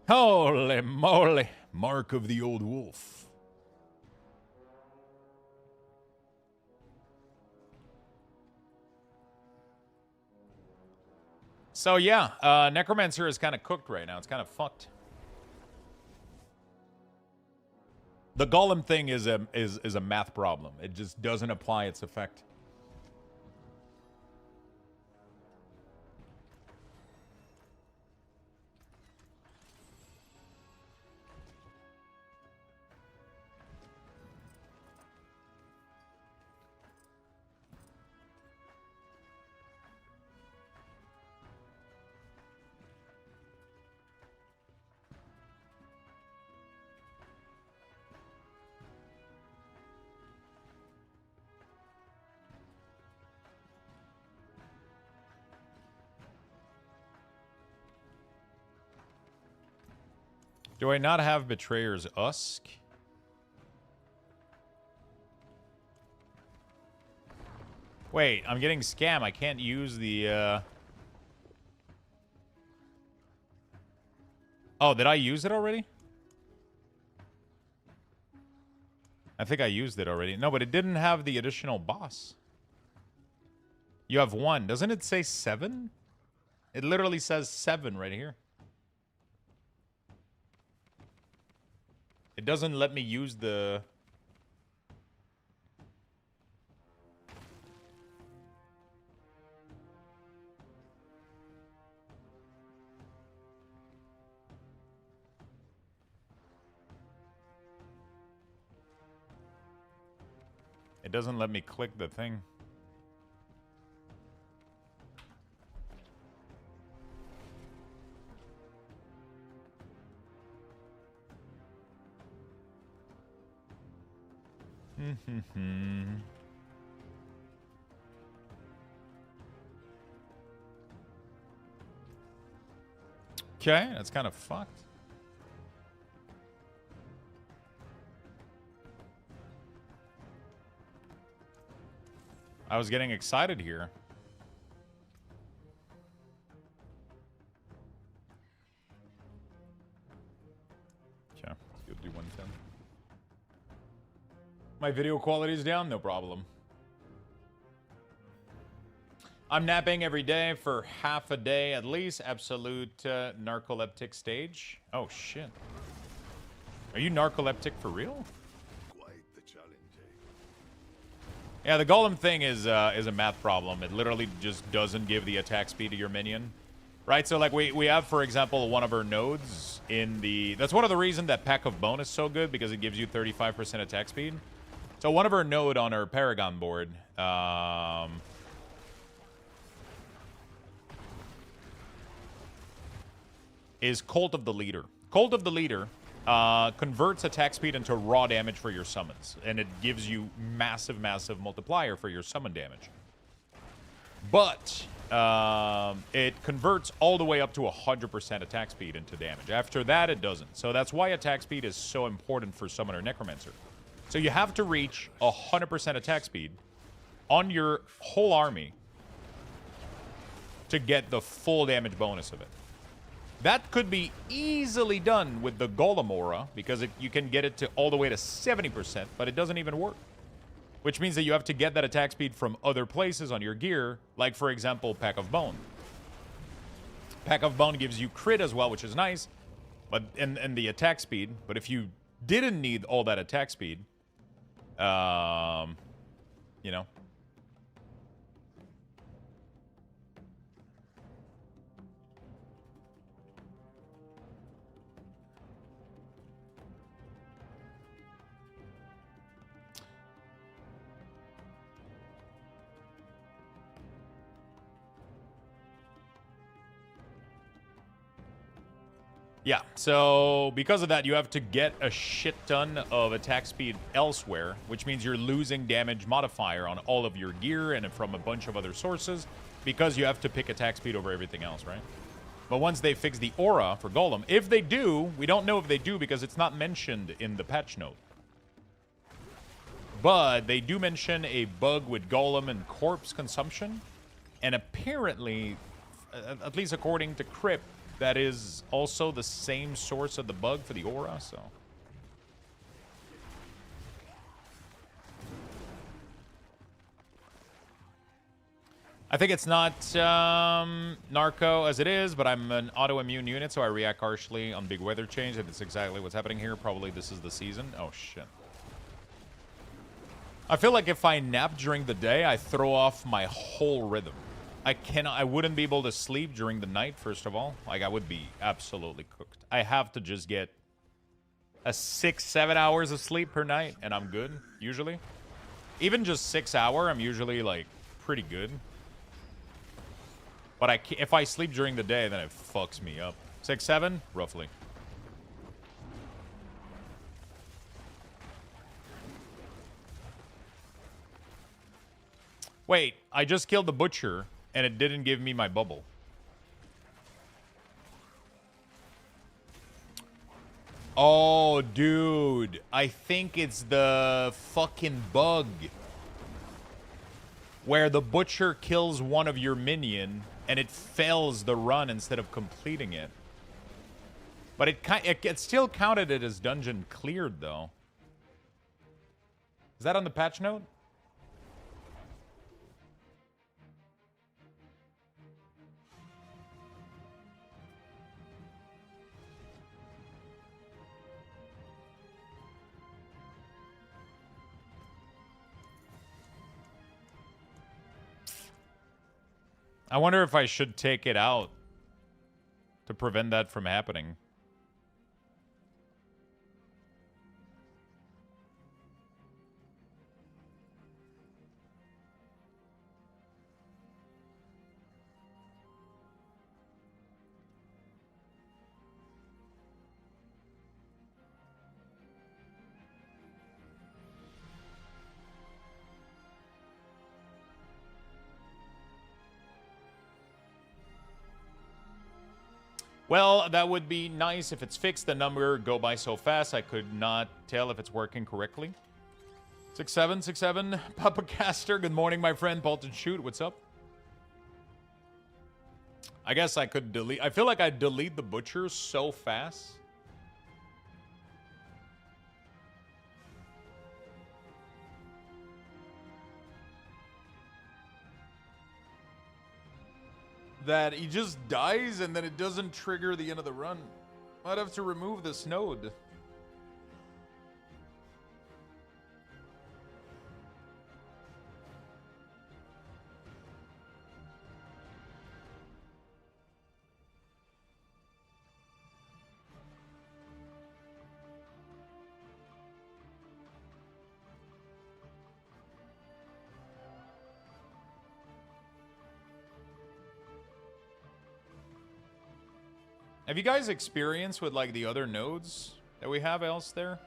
[SPEAKER 1] Holy moly. Mark of the Old Wolf. So yeah, Necromancer is kind of cooked right now. It's kind of fucked. The golem thing is a math problem. It just doesn't apply its effect. Do I not have Betrayer's Husk? Wait, I'm getting scam. I can't use the, Oh, did I use it already? I think I used it already. No, but it didn't have the additional boss. You have 1. Doesn't it say 7? It literally says 7 right here. It doesn't let me use the... It doesn't let me click the thing. Okay, that's kind of fucked. I was getting excited here. Okay, let's go do 110. My video quality is down, no problem. I'm napping every day for half a day at least. Absolute narcoleptic stage. Oh, shit. Are you narcoleptic for real?
[SPEAKER 3] Quite the challenge, eh?
[SPEAKER 1] Yeah, the golem thing is a math problem. It literally just doesn't give the attack speed to your minion. Right? So, like, we have, for example, one of our nodes in the... That's one of the reasons that Pack of Bone is so good, because it gives you 35% attack speed. So, one of our node on our Paragon board... is Cult of the Leader. Cult of the Leader converts attack speed into raw damage for your summons, and it gives you massive, massive multiplier for your summon damage. But it converts all the way up to 100% attack speed into damage. After that, it doesn't. So that's why attack speed is so important for Summoner Necromancer. So you have to reach 100% attack speed on your whole army to get the full damage bonus of it. That could be easily done with the Golem Aura, because you can get it to all the way to 70%, but it doesn't even work. Which means that you have to get that attack speed from other places on your gear, like, for example, Pack of Bone. Pack of Bone gives you crit as well, which is nice, but and the attack speed. But if you didn't need all that attack speed, you know... Yeah, so because of that, you have to get a shit ton of attack speed elsewhere, which means you're losing damage modifier on all of your gear and from a bunch of other sources, because you have to pick attack speed over everything else, right? But once they fix the aura for Golem, if they do, we don't know if they do because it's not mentioned in the patch note. But they do mention a bug with Golem and corpse consumption, and apparently, at least according to Crypt, that is also the same source of the bug for the aura, so... I think it's not narco as it is, but I'm an autoimmune unit, so I react harshly on big weather change, and it's exactly what's happening here. Probably this is the season. Oh, shit. I feel like if I nap during the day, I throw off my whole rhythm. I wouldn't be able to sleep during the night, first of all. Like, I would be absolutely cooked. I have to just get a 6-7 hours of sleep per night, and I'm good, usually. Even just 6 hours, I'm usually, like, pretty good. But if I sleep during the day, then it fucks me up. 6-7, roughly. Wait, I just killed the butcher, and it didn't give me my bubble. Oh, dude. I think it's the fucking bug where the butcher kills one of your minion and it fails the run instead of completing it. But it still counted it as dungeon cleared, though. Is that on the patch note? I wonder if I should take it out to prevent that from happening. Well, that would be nice if it's fixed. The number go by so fast, I could not tell if it's working correctly. 6767, Papa Caster. Good morning, my friend. Bolton Shoot, what's up? I guess I could delete. I feel like I delete the butcher so fast. That he just dies and then it doesn't trigger the end of the run. I'd have to remove this node. Have you guys experienced with like the other nodes that we have else there?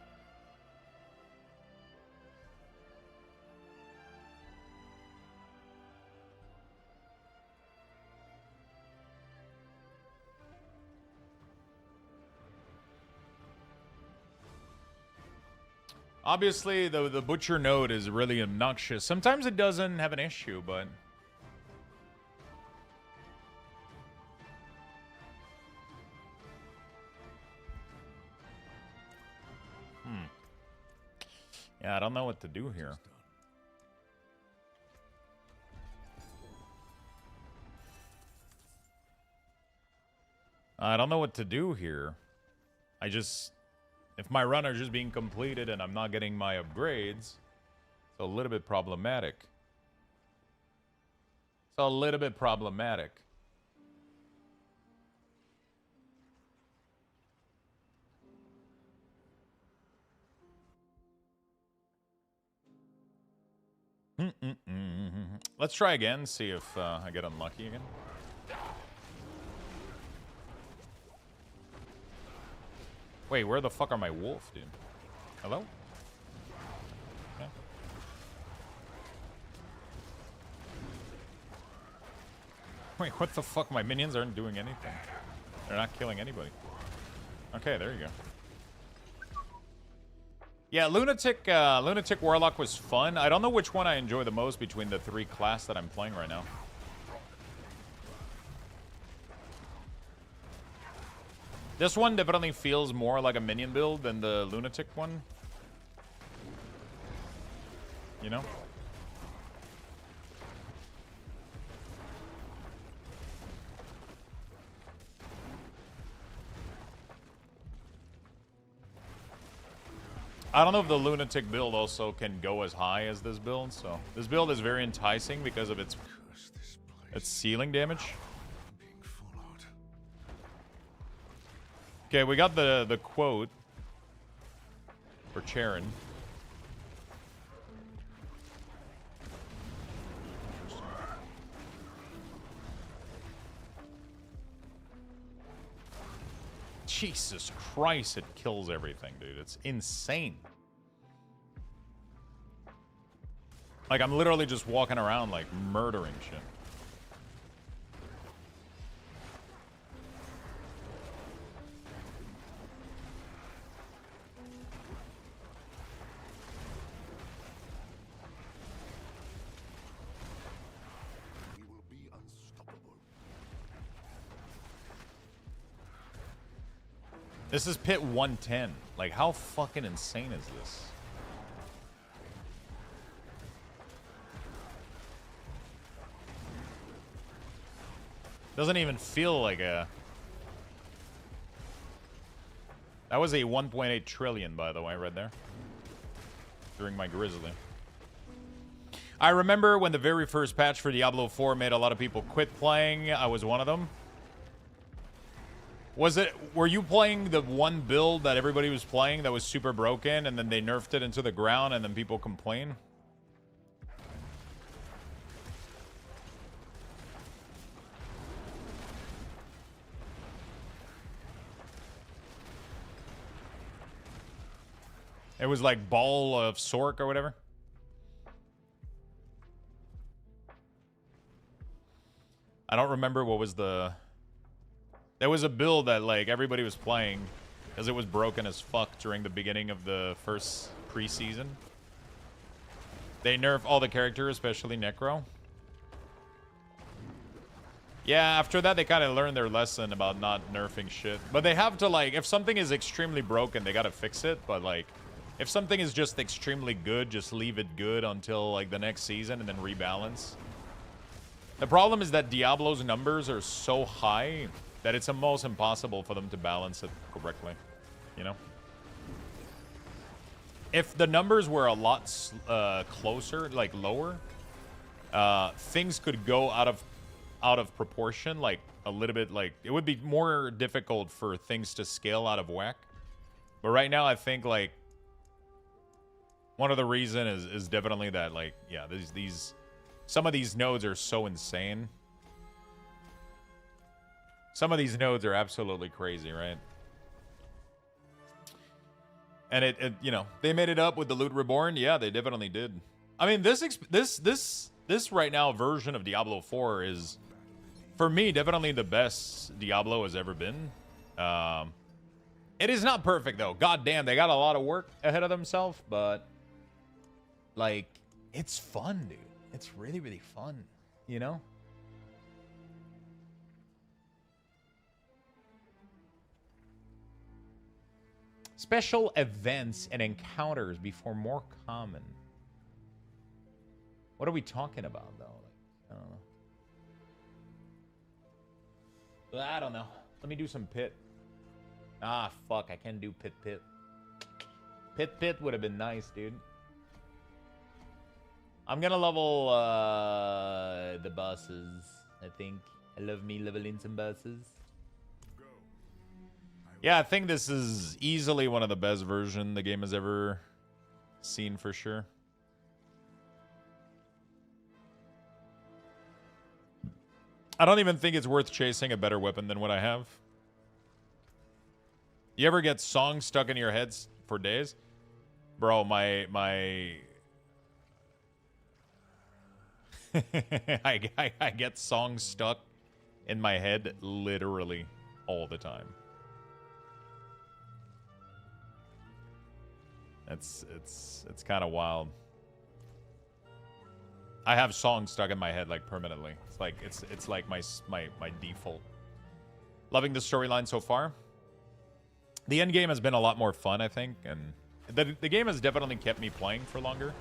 [SPEAKER 1] Obviously, the butcher node is really obnoxious. Sometimes it doesn't have an issue, but... Yeah, I don't know what to do here. I don't know what to do here. If my run are just being completed and I'm not getting my upgrades, it's a little bit problematic. It's a little bit problematic. Let's try again, see if I get unlucky again. Wait, where the fuck are my wolves, dude? Hello? Okay. Wait, what the fuck? My minions aren't doing anything. They're not killing anybody. Okay, there you go. Yeah, Lunatic Warlock was fun. I don't know which one I enjoy the most between the three class that I'm playing right now. This one definitely feels more like a minion build than the Lunatic one. You know? I don't know if the Lunatic build also can go as high as this build, so this build is very enticing because of its ceiling damage. Okay, we got the quote for Charon. Jesus Christ, it kills everything, dude. It's insane. Like, I'm literally just walking around, like, murdering shit. This is pit 110. Like, how fucking insane is this? Doesn't even feel like a... That was a 1.8 trillion, by the way, right there. During my Grizzly. I remember when the very first patch for Diablo 4 made a lot of people quit playing. I was one of them. Were you playing the one build that everybody was playing that was super broken and then they nerfed it into the ground and then people complain? It was like Ball of Sork or whatever. I don't remember what was the... There was a build that like everybody was playing because it was broken as fuck during the beginning of the first preseason. They nerf all the characters, especially Necro. Yeah, after that they kind of learned their lesson about not nerfing shit. But they have to like, if something is extremely broken, they gotta fix it. But like, if something is just extremely good, just leave it good until like the next season and then rebalance. The problem is that Diablo's numbers are so high that it's almost impossible for them to balance it correctly, you know? If the numbers were a lot closer, like lower, things could go out of proportion, like a little bit, like it would be more difficult for things to scale out of whack. But right now, I think like one of the reasons is definitely that, like, yeah, some of these nodes are so insane. Some of these nodes are absolutely crazy, right? And it you know, they made it up with the Loot Reborn. Yeah, they definitely did. I mean, this right now version of Diablo 4 is, for me, definitely the best Diablo has ever been. It is not perfect though. God damn, they got a lot of work ahead of themselves, but like, it's fun, dude. It's really, really fun, you know? Special events and encounters before more common. What are we talking about, though? Like, I don't know. I don't know. Let me do some pit. Ah, fuck. I can't do pit. Pit would have been nice, dude. I'm gonna level the bosses, I think. I love me leveling some bosses. Yeah, I think this is easily one of the best versions the game has ever seen, for sure. I don't even think it's worth chasing a better weapon than what I have. You ever get songs stuck in your heads for days? Bro, my I get songs stuck in my head literally all the time. It's kind of wild. I have songs stuck in my head like permanently. It's like my default. Loving the storyline so far. The end game has been a lot more fun, I think, and the game has definitely kept me playing for longer.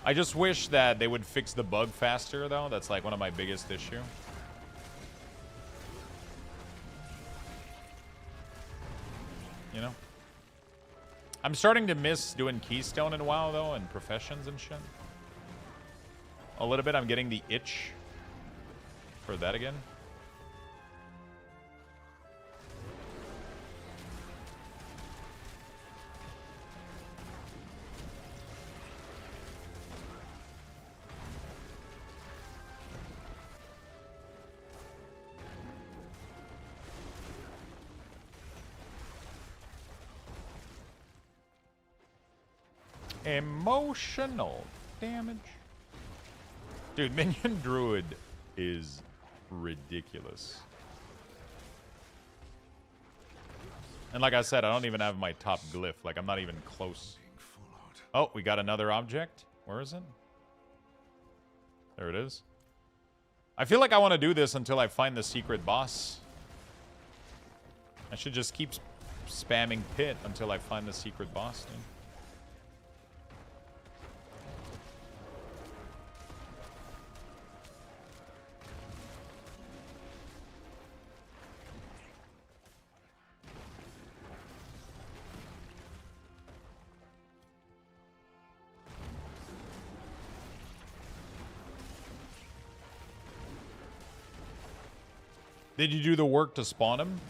[SPEAKER 1] I just wish that they would fix the bug faster, though. That's like one of my biggest issues. You know? I'm starting to miss doing Keystone in WoW, though, and professions and shit. A little bit. I'm getting the itch for that again. Emotional damage. Dude, Minion Druid is ridiculous. And like I said, I don't even have my top glyph. Like, I'm not even close. Oh, we got another object. Where is it? There it is. I feel like I want to do this until I find the secret boss. I should just keep spamming pit until I find the secret boss, dude. Did you do the work to spawn him?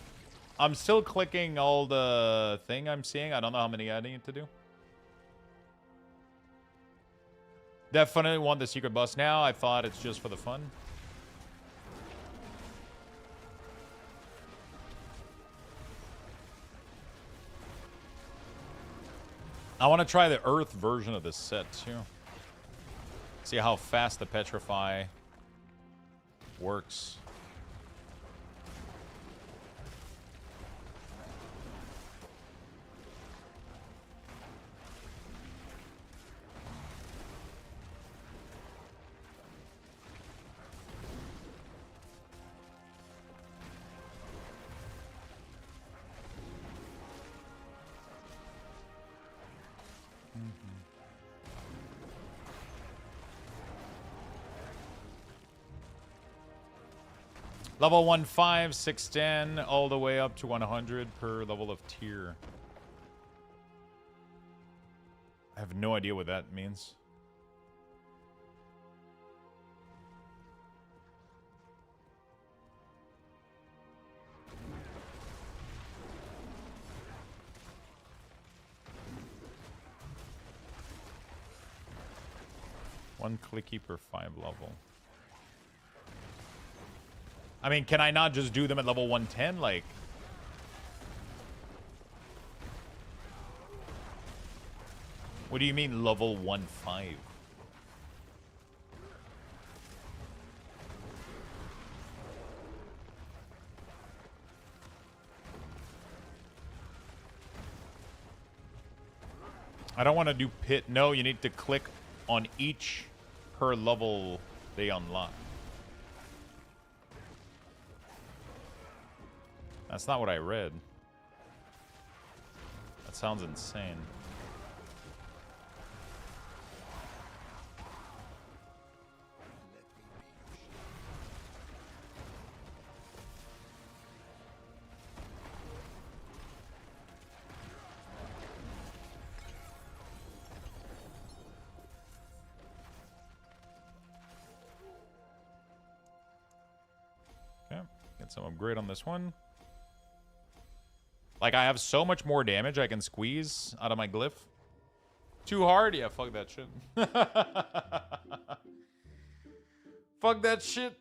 [SPEAKER 1] I'm still clicking all the thing I'm seeing. I don't know how many I need to do. Definitely want the secret boss now. I thought it's just for the fun. I want to try the Earth version of this set too. See how fast the Petrify works. Level 1, 5, 6, 10, all the way up to 100 per level of tier. I have no idea what that means. One clicky per 5 level. I mean, can I not just do them at level 110? Like, what do you mean level 1.5? I don't want to do pit. No, you need to click on each per level they unlock. That's not what I read. That sounds insane. Okay, get some upgrade on this one. Like, I have so much more damage I can squeeze out of my glyph. Too hard? Yeah, fuck that shit. Fuck that shit.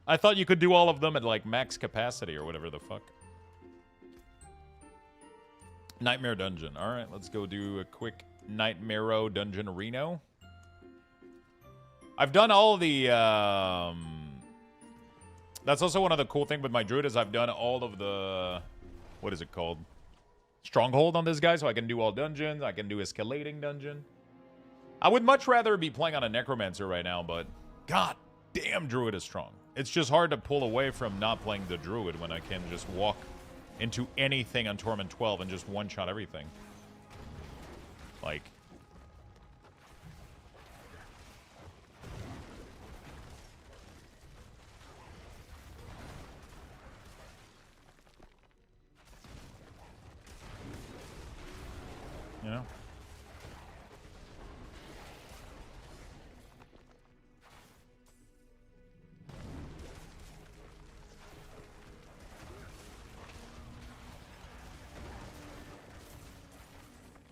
[SPEAKER 1] I thought you could do all of them at, like, max capacity or whatever the fuck. Nightmare Dungeon. Alright, let's go do a quick Nightmare Dungeon Reno. I've done all the, that's also one of the cool things with my Druid is I've done all of the... What is it called? Stronghold on this guy, so I can do all dungeons. I can do escalating dungeon. I would much rather be playing on a Necromancer right now, but... God damn, Druid is strong. It's just hard to pull away from not playing the Druid when I can just walk into anything on Torment 12 and just one-shot everything. Like... You know?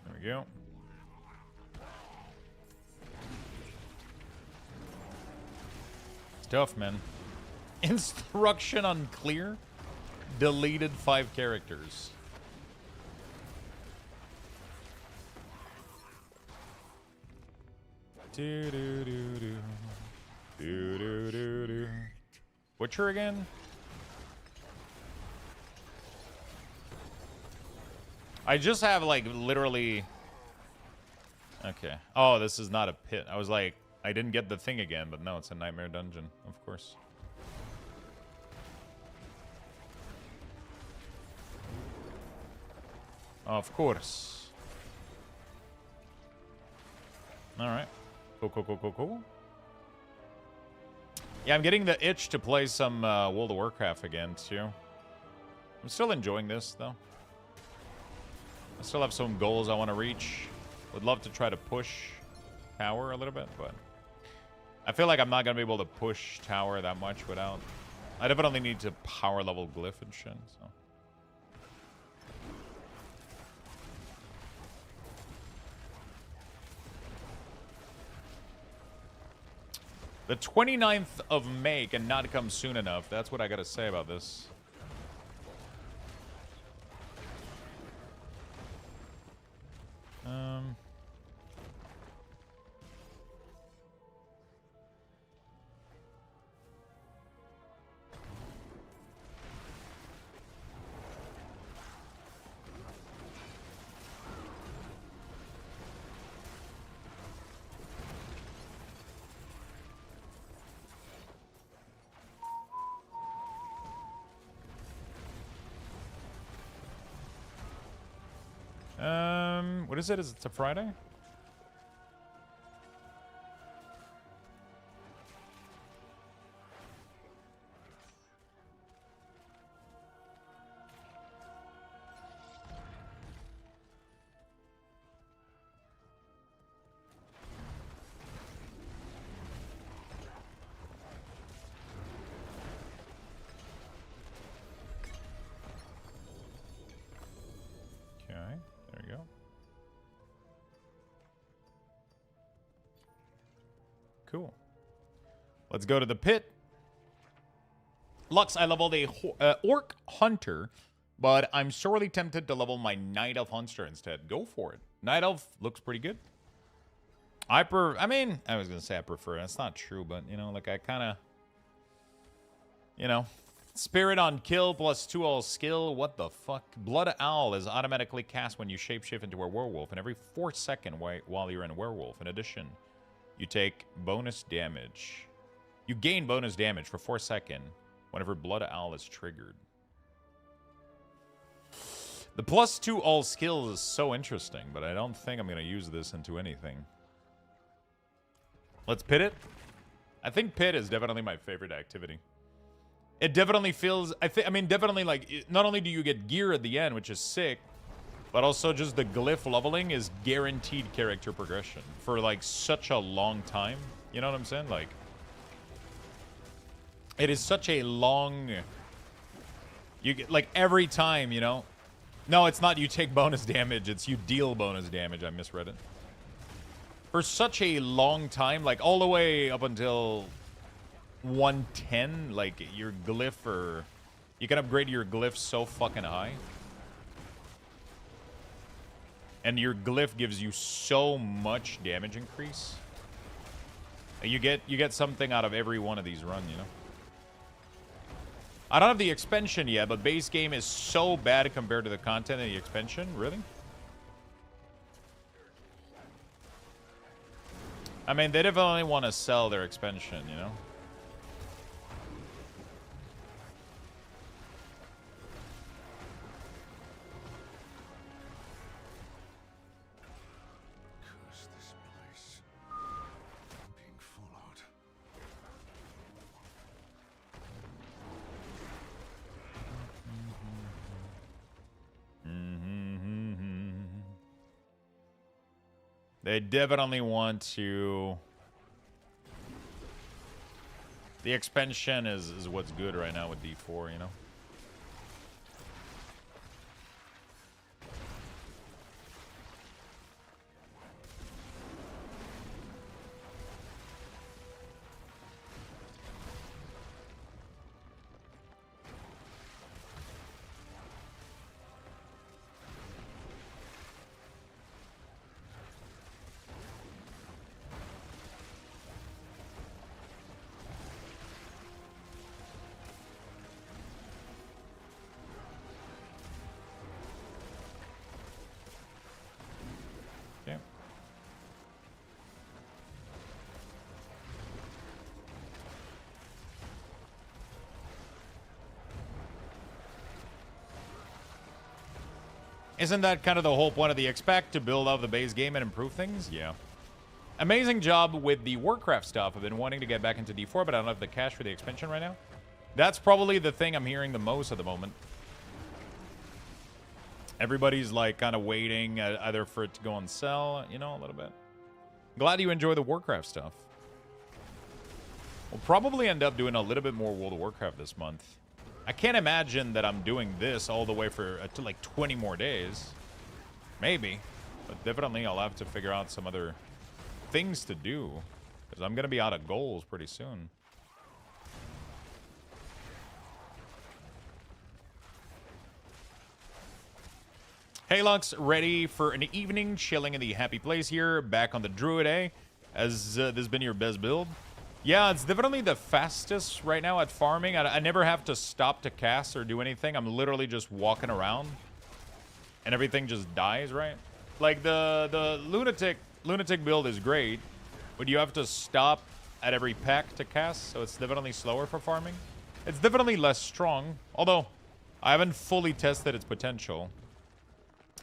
[SPEAKER 1] There we go. It's tough, man. Instruction unclear. Deleted 5 characters. Do do do do do do do do. Butcher again? I just have like literally. Okay. Oh, this is not a pit. I was like, I didn't get the thing again, but no, it's a Nightmare Dungeon, of course. Of course. Alright. Cool. Yeah, I'm getting the itch to play some World of Warcraft again, too. I'm still enjoying this, though. I still have some goals I want to reach. Would love to try to push Tower a little bit, but I feel like I'm not going to be able to push Tower that much without... I definitely need to power level Glyph and shit, so... The 29th of May cannot come soon enough. That's what I gotta say about this. What is it? Is it a Friday? Okay, there you go. Cool. Let's go to the pit. Lux, I leveled a Orc Hunter, but I'm sorely tempted to level my Night Elf Hunter instead. Go for it. Night Elf looks pretty good. I mean, I was going to say I prefer it. That's not true, but, you know, like I kind of, you know, Spirit on kill plus 2 all skill. What the fuck? Blood Owl is automatically cast when you shapeshift into a werewolf, and every 4 seconds while you're in a werewolf. In addition, you take bonus damage. You gain bonus damage for 4 seconds whenever Blood Owl is triggered. The plus 2 all skills is so interesting, but I don't think I'm going to use this into anything. Let's pit it. I think pit is definitely my favorite activity. It definitely feels... I mean, definitely, like, not only do you get gear at the end, which is sick, but also just the glyph leveling is guaranteed character progression for, like, such a long time. You know what I'm saying? Like, it is such a long... You get, like, every time, you know? No, it's not you take bonus damage. It's you deal bonus damage. I misread it. For such a long time, like, all the way up until 110, like, your glyph or... You can upgrade your glyph so fucking high. And your glyph gives you so much damage increase. You get something out of every one of these runs, you know? I don't have the expansion yet, but base game is so bad compared to the content in the expansion. Really? I mean, they definitely want to sell their expansion, you know?
[SPEAKER 3] Curse this place. I'm being followed.
[SPEAKER 1] They definitely want to... The expansion is what's good right now with D4, you know? Isn't that kind of the whole point of the expect, to build out the base game and improve things? Yeah. Amazing job with the Warcraft stuff. I've been wanting to get back into D4, but I don't have the cash for the expansion right now. That's probably the thing I'm hearing the most at the moment. Everybody's like kind of waiting either for it to go on sale, you know, a little bit. Glad you enjoy the Warcraft stuff. We'll probably end up doing a little bit more World of Warcraft this month. I can't imagine that I'm doing this all the way for to like 20 more days. Maybe. But definitely I'll have to figure out some other things to do, because I'm going to be out of goals pretty soon. Hey Lux, ready for an evening chilling in the happy place here, back on the Druid, eh? Has this been your best build? Yeah, it's definitely the fastest right now at farming. I never have to stop to cast or do anything. I'm literally just walking around and everything just dies, right? Like the lunatic build is great, but you have to stop at every pack to cast, so it's definitely slower for farming. It's definitely less strong, although I haven't fully tested its potential.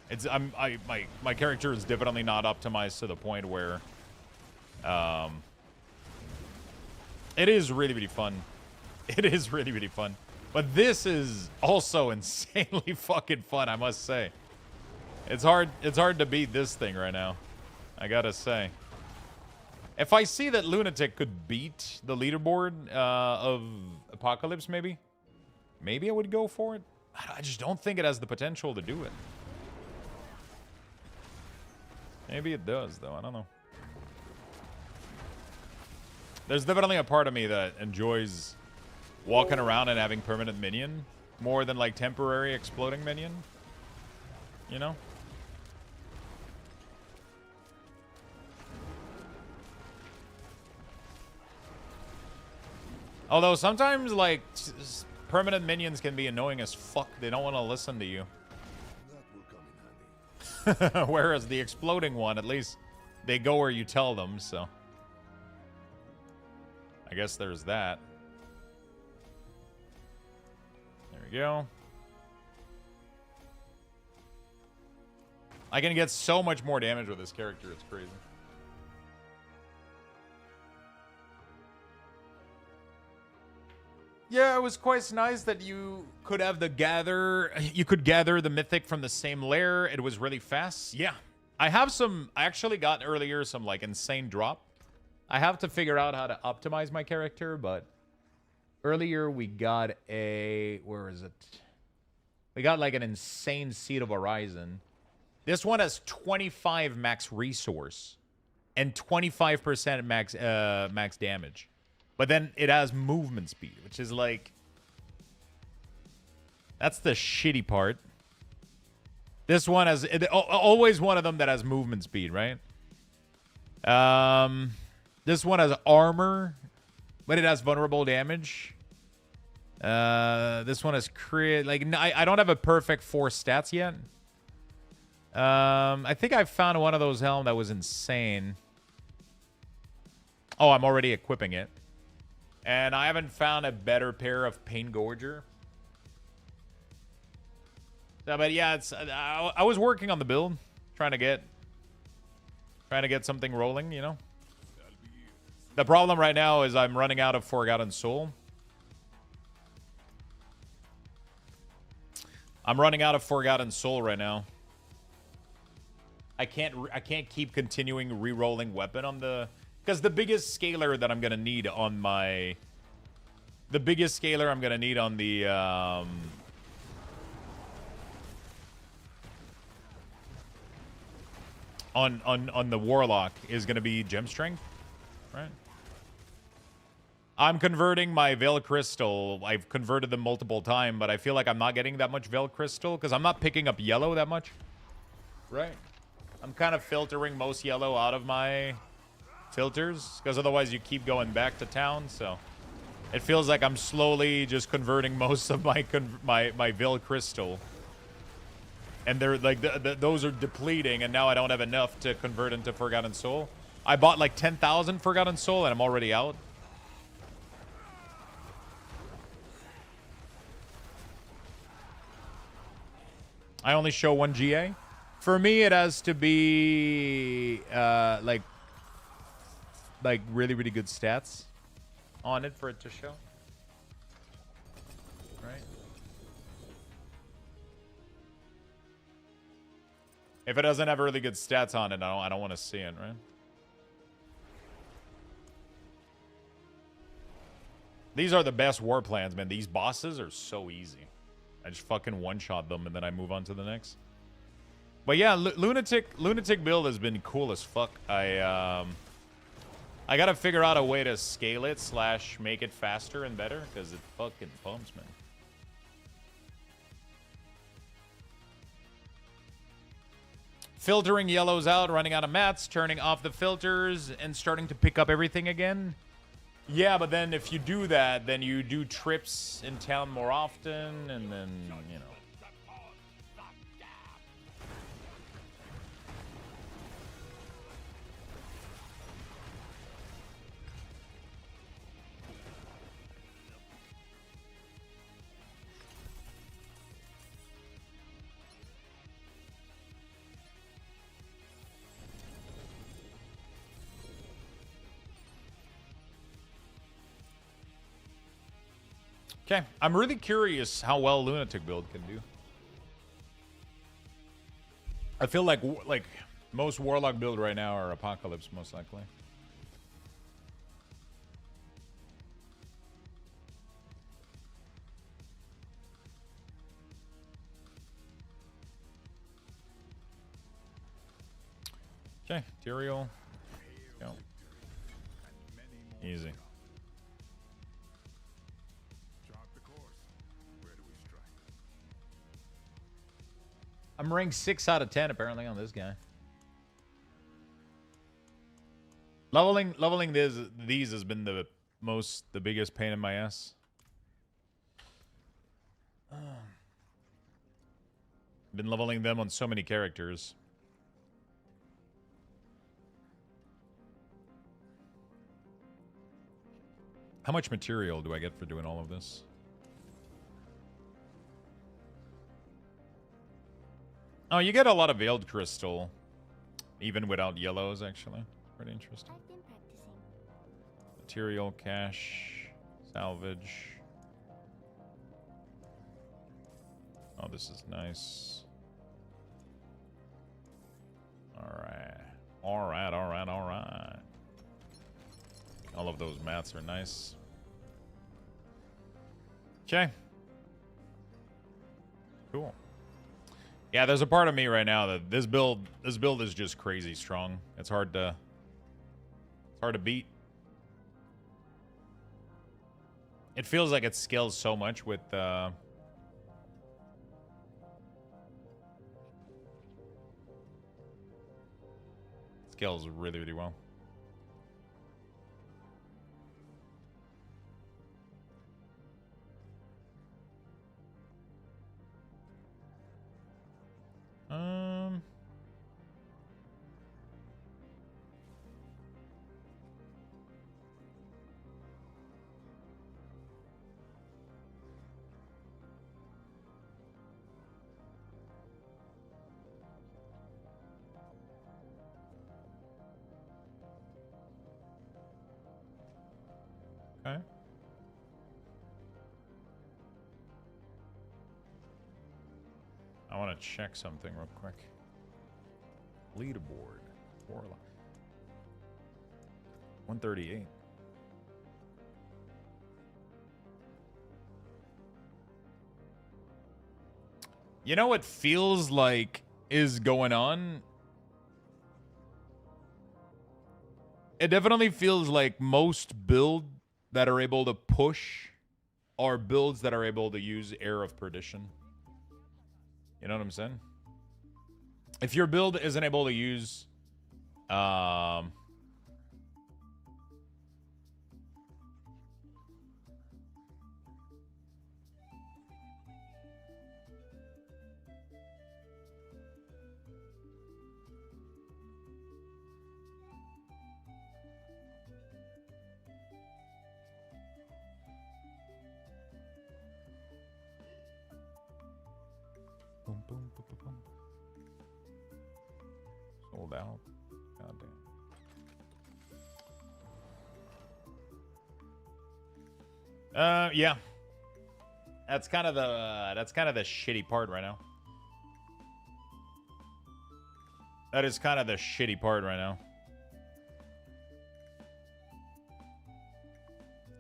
[SPEAKER 1] My character is definitely not optimized to the point where it is really, really fun. It is really, really fun. But this is also insanely fucking fun, I must say. It's hard to beat this thing right now, I gotta say. If I see that Lunatic could beat the leaderboard of Apocalypse, maybe I would go for it. I just don't think it has the potential to do it. Maybe it does, though. I don't know. There's definitely a part of me that enjoys walking around and having permanent minion more than like temporary exploding minion. You know? Although sometimes like permanent minions can be annoying as fuck. They don't want to listen to you.
[SPEAKER 3] That will come in handy.
[SPEAKER 1] Whereas the exploding one, at least they go where you tell them, so I guess there's that. There we go. I can get so much more damage with this character, it's crazy. Yeah, it was quite nice that you could have the gather the mythic from the same lair. It was really fast. Yeah. I actually got earlier some like insane drop. I have to figure out how to optimize my character, but earlier we got where is it? We got like an insane Seed of Horizon. This one has 25 max resource and 25% max damage. But then it has movement speed, which is like, that's the shitty part. This one has always one of them that has movement speed, right? This one has armor, but it has vulnerable damage. This one has crit. Like, I don't have a perfect 4 stats yet. I think I found one of those helm that was insane. Oh, I'm already equipping it. And I haven't found a better pair of Pain Gorger. So, but yeah, I was working on the build, trying to get something rolling, you know. The problem right now is I'm running out of Forgotten Soul. I'm running out of Forgotten Soul right now. I can't keep continuing re-rolling weapon on the, because the biggest scaler that I'm gonna need on my, the on the Warlock is gonna be Gem Strength, right? I'm converting my Veil Crystal. I've converted them multiple times, but I feel like I'm not getting that much Veil Crystal because I'm not picking up yellow that much. Right. I'm kind of filtering most yellow out of my filters because otherwise you keep going back to town, so it feels like I'm slowly just converting most of my my Veil Crystal. And they're like those are depleting, and now I don't have enough to convert into Forgotten Soul. I bought like 10,000 Forgotten Soul and I'm already out. I only show one GA. For me, it has to be like really, really good stats on it for it to show. Right? If it doesn't have really good stats on it, I don't want to see it, right? These are the best war plans, man. These bosses are so easy. I just fucking one-shot them and then I move on to the next. But yeah, lunatic build has been cool as fuck. I gotta figure out a way to scale it / make it faster and better because it fucking pumps, man. Filtering yellows out, running out of mats, turning off the filters, and starting to pick up everything again. Yeah, but then if you do that, then you do trips in town more often, and then, you know. Okay, I'm really curious how well Lunatic build can do. I feel like most Warlock build right now are Apocalypse, most likely. Okay, Tyrael. Go. Easy. I'm ranked 6 out of 10 apparently on this guy. Leveling these has been the biggest pain in my ass. Been leveling them on so many characters. How much material do I get for doing all of this? Oh, you get a lot of Veiled Crystal, even without yellows, actually. Pretty interesting.
[SPEAKER 6] I've been practicing.
[SPEAKER 1] Material, cash, salvage. Oh, this is nice. Alright. Alright, alright, alright. All of those mats are nice. Okay. Cool. Yeah, there's a part of me right now that this build is just crazy strong. It's hard to beat. It feels like it scales so much with scales really, really well. Okay. I want to check something real quick. Leaderboard. Warlock. 138. You know what feels like is going on? It definitely feels like most builds that are able to push are builds that are able to use Air of Perdition. You know what I'm saying? If your build isn't able to use boom, boom, boom. Sold out. God damn. Yeah. That's kind of the shitty part right now. That is kind of the shitty part right now.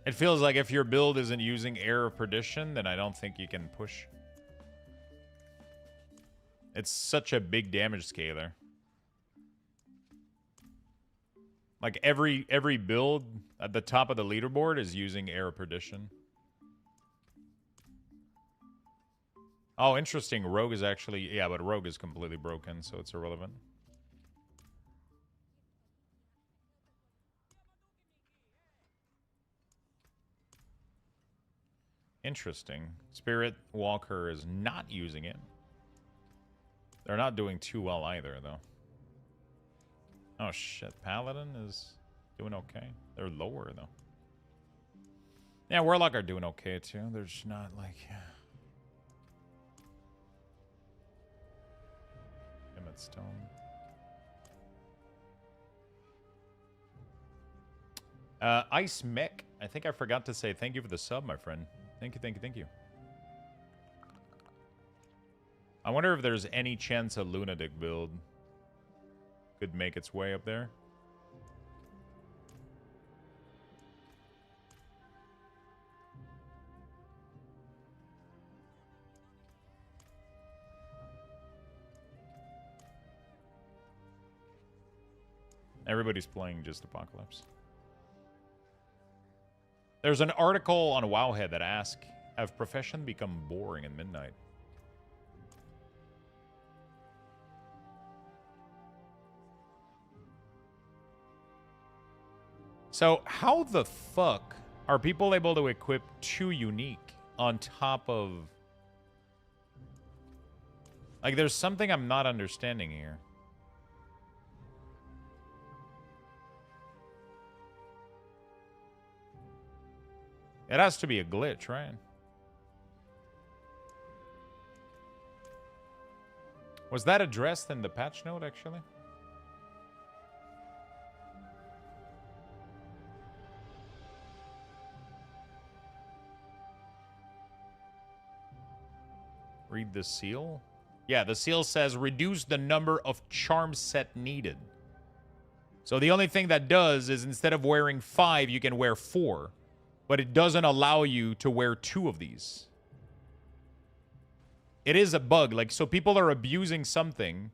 [SPEAKER 1] It feels like if your build isn't using Air of Perdition, then I don't think you can push. It's such a big damage scaler. Like every build at the top of the leaderboard is using Air of Perdition. Oh, interesting. Rogue is actually... Yeah, but Rogue is completely broken, so it's irrelevant. Interesting. Spirit Walker is not using it. They're not doing too well either, though. Oh, shit. Paladin is doing okay. They're lower, though. Yeah, Warlock are doing okay, too. They're just not, like... Emmett Stone. Ice Mech. I think I forgot to say thank you for the sub, my friend. Thank you, thank you, thank you. I wonder if there's any chance a Lunatic build could make its way up there. Everybody's playing just Apocalypse. There's an article on Wowhead that asks, have profession become boring in Midnight? So how the fuck are people able to equip 2 unique on top of... Like, there's something I'm not understanding here. It has to be a glitch, right? Was that addressed in the patch note, actually? Read the seal. Yeah, the seal says reduce the number of charm set needed. So the only thing that does is instead of wearing 5, you can wear 4. But it doesn't allow you to wear 2 of these. It is a bug. Like, so people are abusing something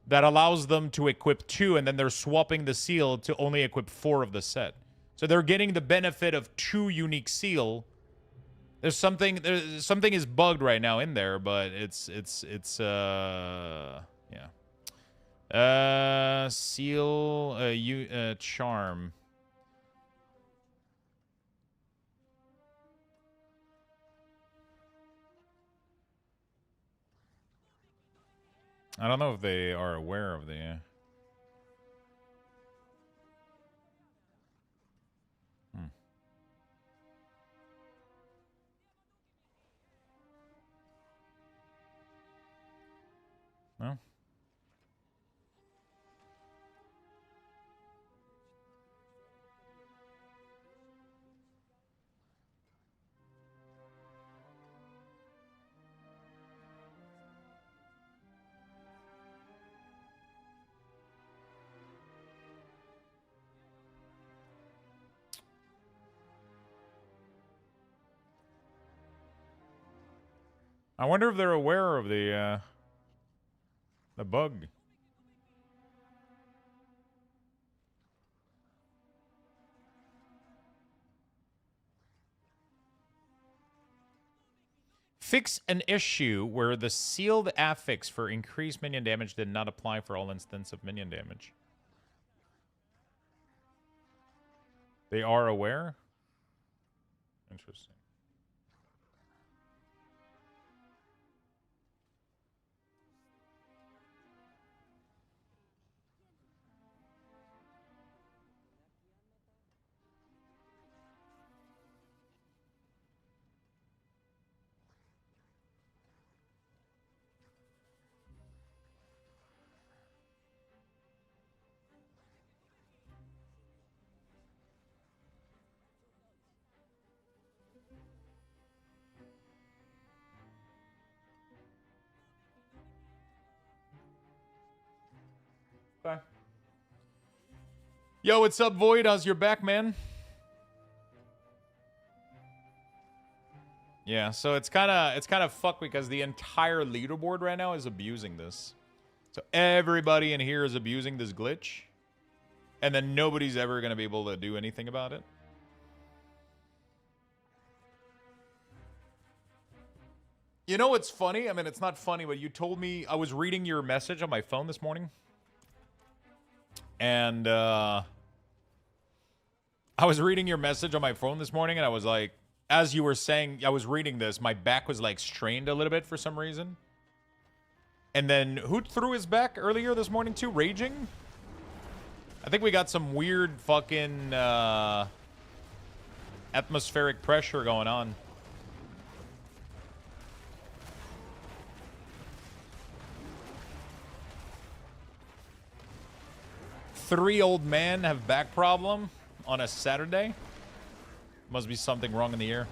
[SPEAKER 1] that allows them to equip 2, and then they're swapping the seal to only equip 4 of the set. So they're getting the benefit of 2 unique seal. There's something is bugged right now in there, but it's yeah. Seal charm. I don't know if they are aware of the... No? I wonder if they're aware of the bug. Fix an issue where the sealed affix for increased minion damage did not apply for all instances of minion damage. They are aware? Interesting. Yo, what's up, Void? How's your back, man? Yeah, so it's kind of fucked because the entire leaderboard right now is abusing this. So everybody in here is abusing this glitch, and then nobody's ever going to be able to do anything about it. You know what's funny? I mean, it's not funny, but you told me, I was reading your message on my phone this morning, and I was reading your message on my phone this morning, and I was like, as you were saying, I was reading this, my back was like strained a little bit for some reason. And then who threw his back earlier this morning too? Raging? I think we got some weird fucking atmospheric pressure going on. Three old men have back problem on a Saturday. Must be something wrong in the air.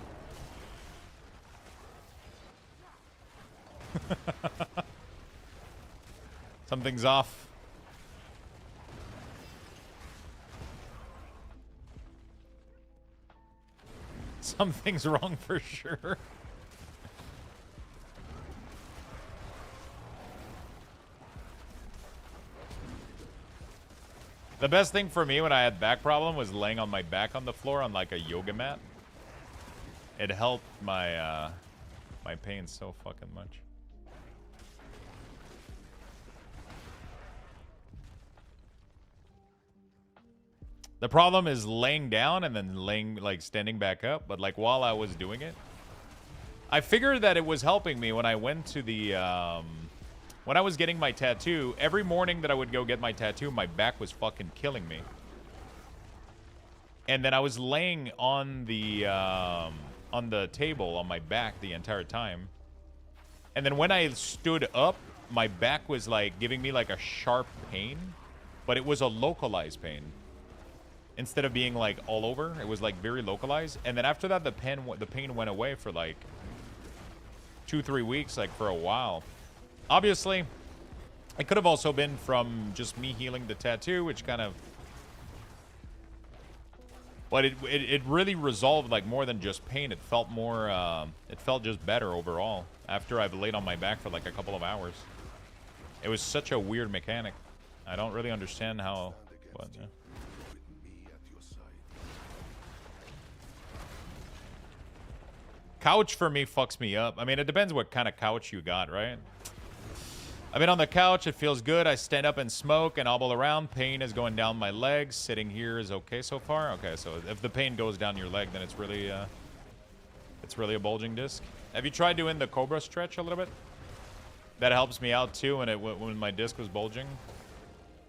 [SPEAKER 1] Something's off. Something's wrong for sure. The best thing for me when I had back problem was laying on my back on the floor on like a yoga mat. It helped my my pain so fucking much. The problem is laying down and then standing back up. But like while I was doing it, I figured that it was helping me when I went to the when I was getting my tattoo. Every morning that I would go get my tattoo, my back was fucking killing me. And then I was laying on the table on my back the entire time. And then when I stood up, my back was like giving me like a sharp pain, but it was a localized pain. Instead of being like all over, it was like very localized. And then after that, the pain went away for like 2-3 weeks, like for a while. Obviously, it could have also been from just me healing the tattoo, which kind of... But it really resolved like more than just pain. It felt more, it felt just better overall after I've laid on my back for like a couple of hours. It was such a weird mechanic. I don't really understand how, but yeah. Couch for me fucks me up. I mean, it depends what kind of couch you got, right? I've been on the couch. It feels good. I stand up and smoke and hobble around. Pain is going down my legs. Sitting here is okay so far. Okay, so if the pain goes down your leg, then it's really a bulging disc. Have you tried doing the Cobra stretch a little bit? That helps me out too when my disc was bulging.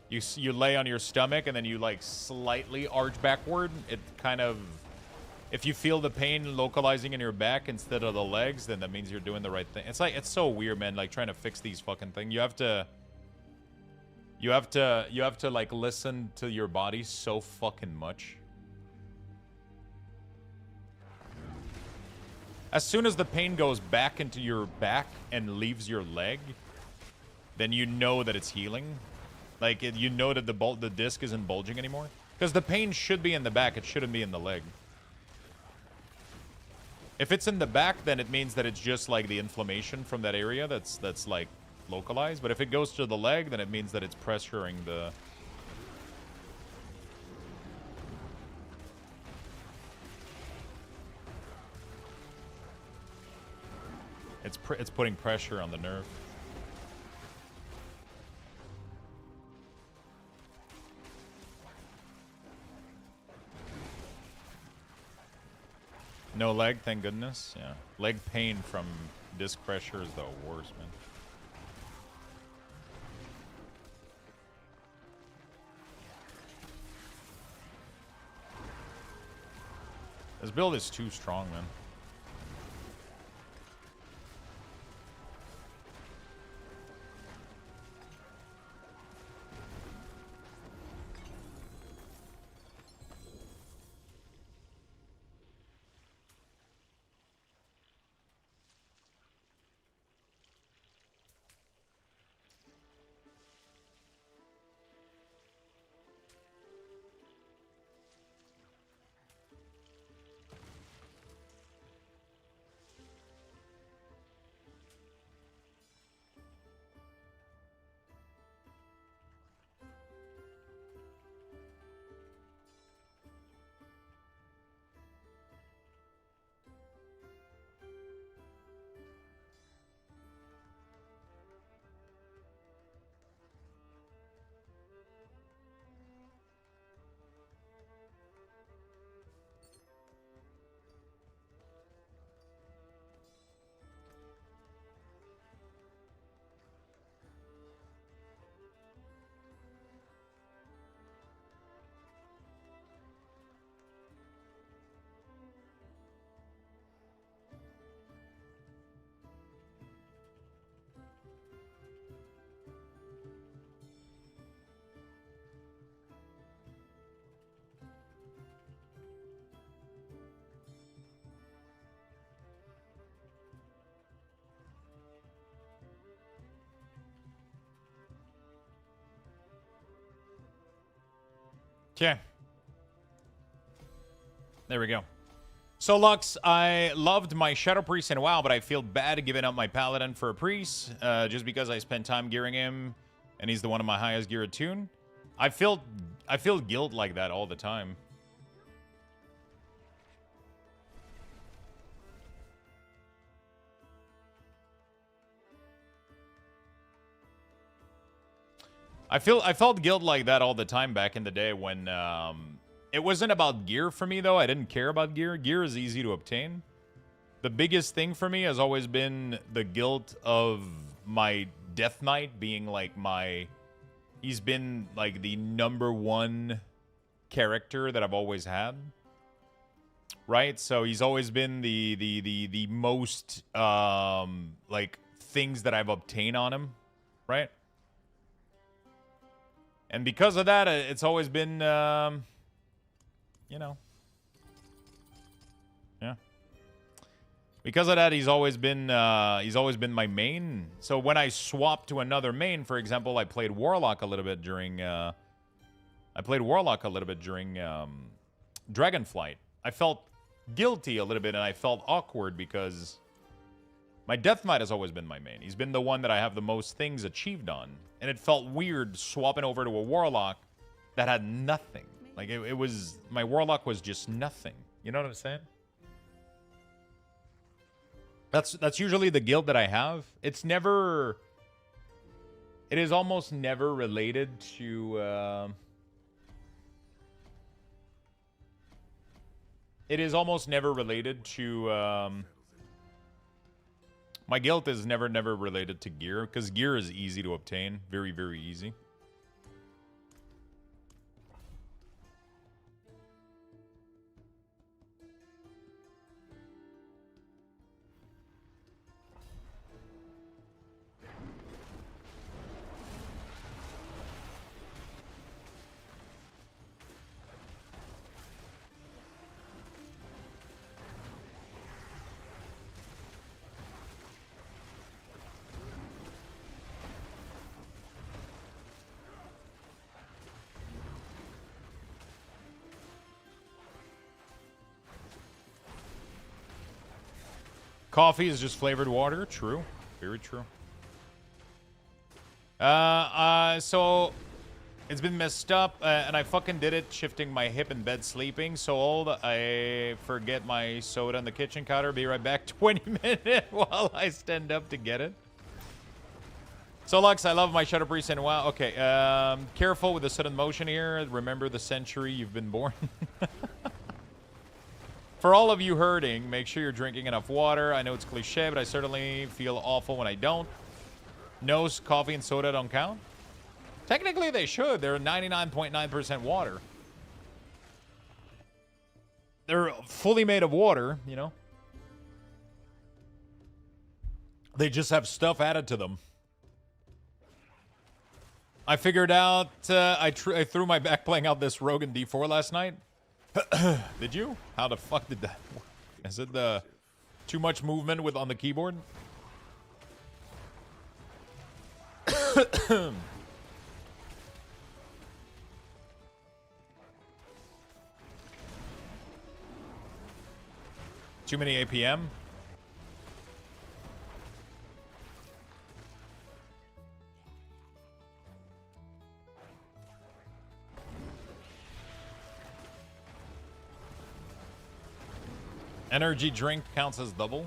[SPEAKER 1] You lay on your stomach and then you like slightly arch backward. It kind of... If you feel the pain localizing in your back instead of the legs, then that means you're doing the right thing. It's like, it's so weird, man, like trying to fix these fucking things. You have to like listen to your body so fucking much. As soon as the pain goes back into your back and leaves your leg, then you know that it's healing. Like, you know that the disc isn't bulging anymore. Because the pain should be in the back, it shouldn't be in the leg. If it's in the back, then it means that it's just like the inflammation from that area that's like localized. But if it goes to the leg, then it means that it's pressuring the... It's putting pressure on the nerve. No leg, thank goodness. Yeah. Leg pain from disc pressure is the worst, man. This build is too strong, man. Okay. There we go. So, Lux, I loved my Shadow Priest in WoW, but I feel bad giving up my Paladin for a Priest, just because I spent time gearing him, and he's the one of my highest gear attune. I feel guilt like that all the time. I felt guilt like that all the time back in the day when it wasn't about gear for me though. I didn't care about gear. Gear is easy to obtain. The biggest thing for me has always been the guilt of my Death Knight being like he's been like the #1 character that I've always had. Right? So he's always been the most like things that I've obtained on him, right? And because of that, it's always been, you know. Yeah. Because of that, he's always been my main. So when I swapped to another main, for example, I played Warlock a little bit during, Dragonflight. I felt guilty a little bit, and I felt awkward because my Death Knight has always been my main. He's been the one that I have the most things achieved on. And it felt weird swapping over to a Warlock that had nothing. Like, it was... My Warlock was just nothing. You know what I'm saying? That's usually the guilt that I have. It's never... It is almost never related to... It is almost never related to... My guilt is never related to gear, because gear is easy to obtain. Very, very easy. Coffee is just flavored water. True. Very true. So it's been messed up, and I fucking did it shifting my hip in bed sleeping. So old, I forget my soda on the kitchen counter. Be right back. 20 minutes while I stand up to get it. So Lux, I love my Shadow Priest and wow. Okay, careful with the sudden motion here. Remember the century you've been born. For all of you hurting, make sure you're drinking enough water. I know it's cliche, but I certainly feel awful when I don't. No, coffee and soda don't count? Technically, they should. They're 99.9% water. They're fully made of water, you know? They just have stuff added to them. I figured out, I threw my back playing out this Rogue in D4 last night. Did you? How the fuck did that work? Is it the too much movement on the keyboard? Too many APM? Energy drink counts as double.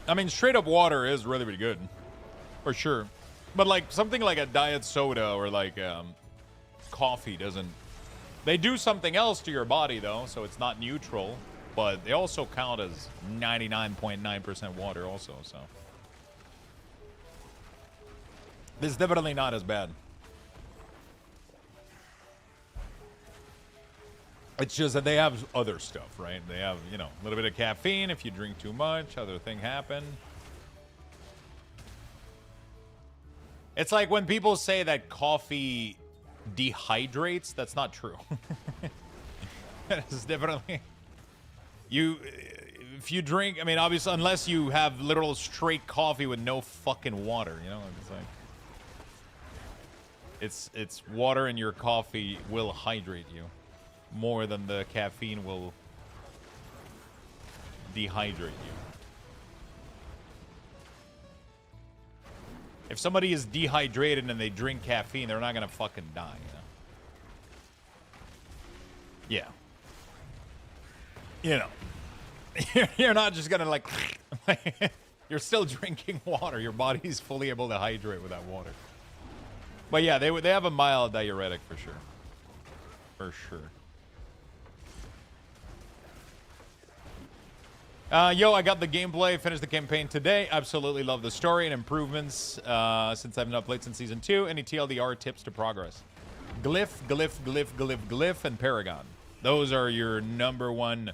[SPEAKER 1] I mean, straight up water is really, really good. For sure. But like something like a diet soda or like coffee doesn't... They do something else to your body though, so it's not neutral. But they also count as 99.9% water also, so... This is definitely not as bad. It's just that they have other stuff, right? They have, you know, a little bit of caffeine. If you drink too much, other thing happen. It's like when people say that coffee dehydrates. That's not true. It's definitely... If you drink... I mean, obviously, unless you have literal straight coffee with no fucking water, you know? It's like... It's water in your coffee will hydrate you more than the caffeine will dehydrate you. If somebody is dehydrated and they drink caffeine, they're not gonna fucking die, you know? Yeah. You know. You're not just gonna like you're still drinking water. Your body's fully able to hydrate with that water. But yeah, they have a mild diuretic for sure. For sure. Yo, I got the gameplay, finished the campaign today. Absolutely love the story and improvements since I've not played since Season 2. Any TLDR tips to progress? Glyph, and Paragon. Those are your #1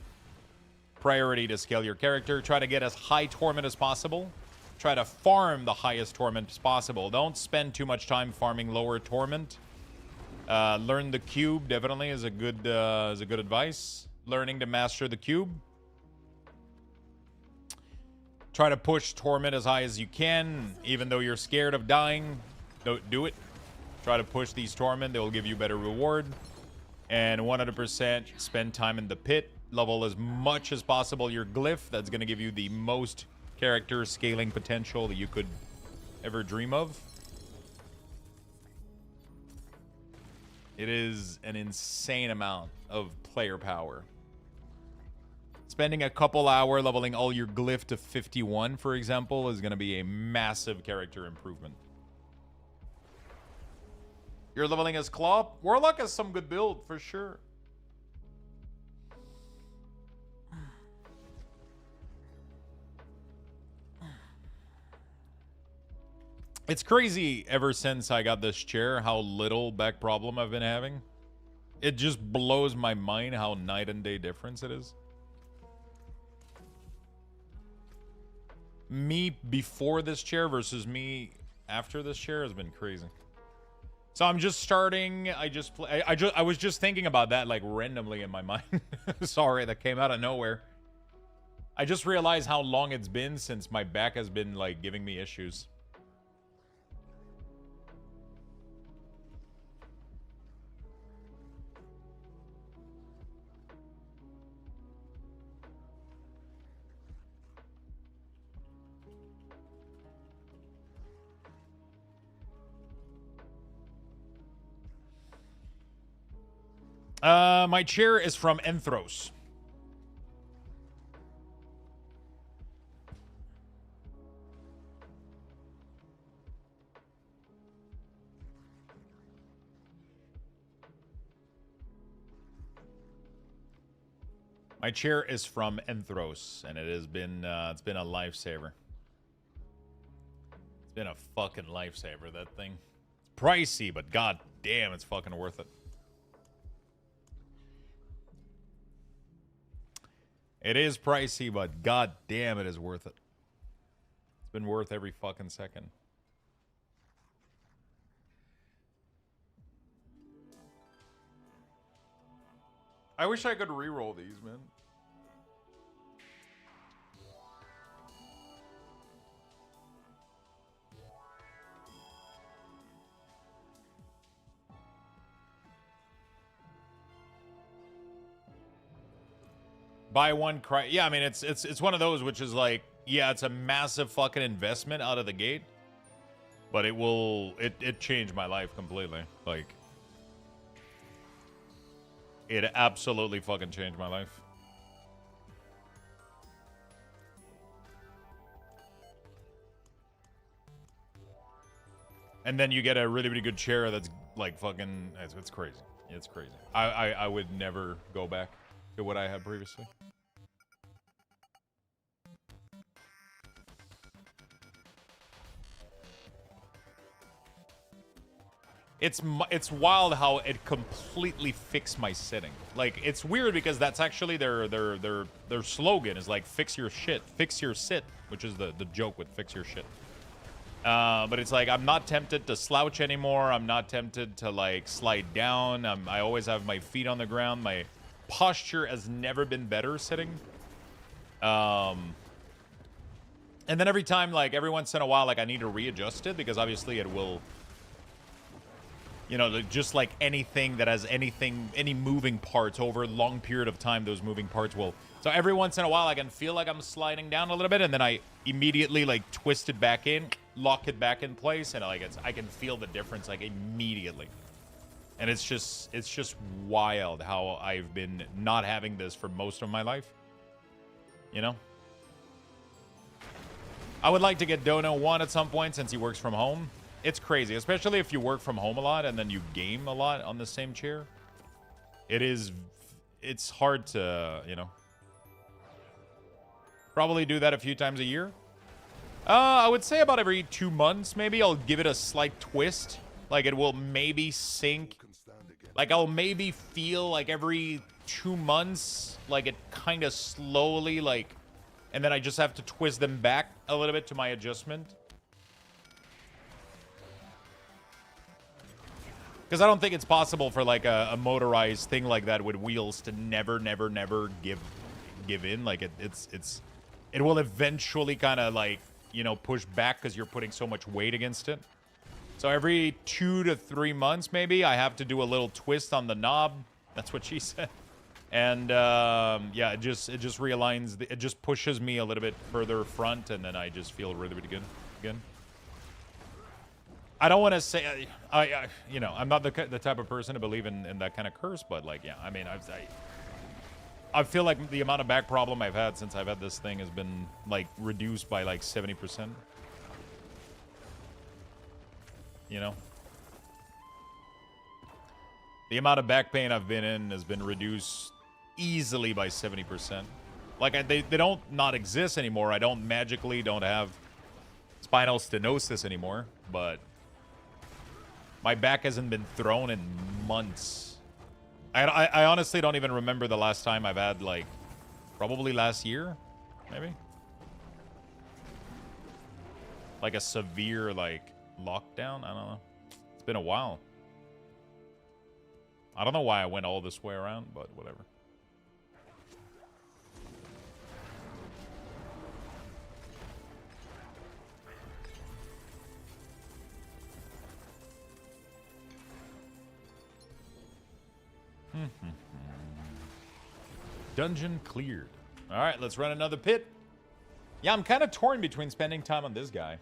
[SPEAKER 1] priority to scale your character. Try to get as high torment as possible. Try to farm the highest torment as possible. Don't spend too much time farming lower torment. Learn the cube definitely is a good advice. Learning to master the cube. Try to push torment as high as you can, even though you're scared of dying. Don't do it. Try to push these torment. They will give you better reward. And 100% spend time in the pit. Level as much as possible your glyph. That's going to give you the most character scaling potential that you could ever dream of. It is an insane amount of player power. Spending a couple hours leveling all your glyph to 51, for example, is going to be a massive character improvement. You're leveling as Claw? Warlock has some good build, for sure. It's crazy ever since I got this chair how little back problem I've been having. It just blows my mind how night and day difference it is. Me before this chair versus me after this chair has been crazy. So I'm just starting. I was just thinking about that like randomly in my mind. Sorry, that came out of nowhere. I just realized how long it's been since my back has been like giving me issues. My chair is from Enthros. My chair is from Enthros, and it has been it's been a lifesaver. It's been a fucking lifesaver, that thing. It's pricey, but god damn, it's fucking worth it. It is pricey, but god damn, it is worth it. It's been worth every fucking second. I wish I could re-roll these, man. Buy one cry. Yeah, I mean it's one of those which is like, yeah, it's a massive fucking investment out of the gate, but it changed my life completely. Like, it absolutely fucking changed my life. And then you get a really, really good chair that's like fucking, it's crazy. It's crazy. I would never go back to what I had previously. It's wild how it completely fixed my sitting. Like, it's weird because that's actually their slogan is like, fix your shit, fix your sit, which is the joke with fix your shit. But it's like, I'm not tempted to slouch anymore. I'm not tempted to like slide down. I always have my feet on the ground. My posture has never been better sitting. And then every time, like every once in a while, like I need to readjust it because obviously it will You know, just like anything that has any moving parts over a long period of time, those moving parts will. So every once in a while, I can feel like I'm sliding down a little bit, and then I immediately like twist it back in, lock it back in place, and like I can feel the difference like immediately. And it's just wild how I've been not having this for most of my life. You know? I would like to get Dono 1 at some point since he works from home. It's crazy, especially if you work from home a lot and then you game a lot on the same chair. It's hard to, you know. Probably do that a few times a year. I would say about every 2 months, maybe. I'll give it a slight twist. Like, it will maybe sync. Like, I'll maybe feel like every 2 months, like, it kind of slowly, like... And then I just have to twist them back a little bit to my adjustment. Because I don't think it's possible for, like, a motorized thing like that with wheels to never give in. Like, it will eventually kind of, like, you know, push back because you're putting so much weight against it. So every 2 to 3 months, maybe, I have to do a little twist on the knob. That's what she said. And, yeah, it just realigns. It just pushes me a little bit further front, and then I just feel really, really good again. I don't want to say, you know, I'm not the type of person to believe in that kind of curse, but, like, yeah, I mean, I feel like the amount of back problem I've had since I've had this thing has been, like, reduced by, like, 70%. You know? The amount of back pain I've been in has been reduced easily by 70%. Like, they don't not exist anymore. I don't have spinal stenosis anymore, but my back hasn't been thrown in months. I honestly don't even remember the last time I've had, like, probably last year, maybe? Like a severe, like, lockdown? I don't know. It's been a while. I don't know why I went all this way around, but whatever. Dungeon cleared. All right, let's run another pit. Yeah, I'm kind of torn between spending time on this guy.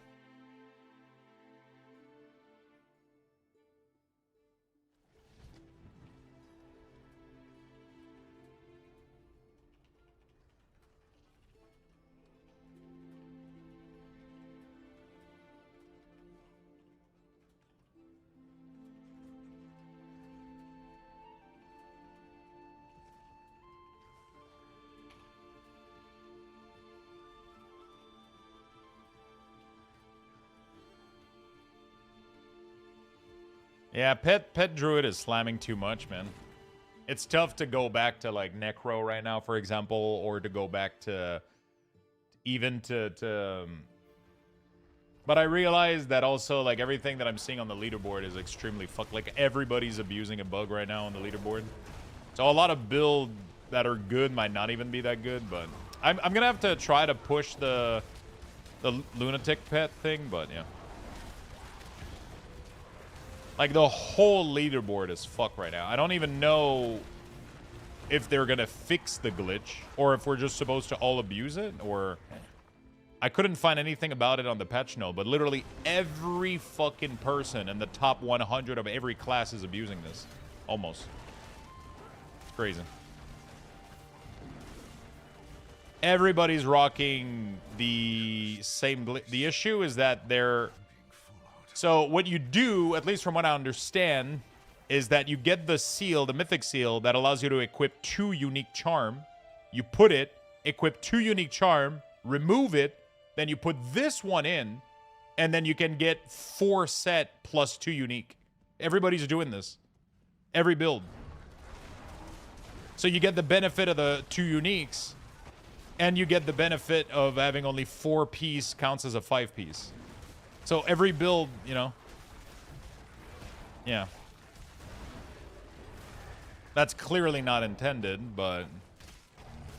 [SPEAKER 1] Yeah, pet druid is slamming too much, man. It's tough to go back to, like, Necro right now, for example, or to go back to even to but I realize that also, like, everything that I'm seeing on the leaderboard is extremely fucked. Like, everybody's abusing a bug right now on the leaderboard. So a lot of builds that are good might not even be that good, but I'm gonna have to try to push the lunatic pet thing, but yeah. Like, the whole leaderboard is fucked right now. I don't even know if they're gonna fix the glitch, or if we're just supposed to all abuse it, or... I couldn't find anything about it on the patch note, but literally every fucking person in the top 100 of every class is abusing this. Almost. It's crazy. Everybody's rocking the same glitch. The issue is that they're... So what you do, at least from what I understand, is that you get the seal, the mythic seal, that allows you to equip 2 unique charm. You put it, equip 2 unique charm, remove it, then you put this one in, and then you can get 4 set plus 2 unique. Everybody's doing this. Every build. So you get the benefit of the 2 uniques, and you get the benefit of having only 4 piece counts as a 5 piece. So every build, you know. Yeah. That's clearly not intended, but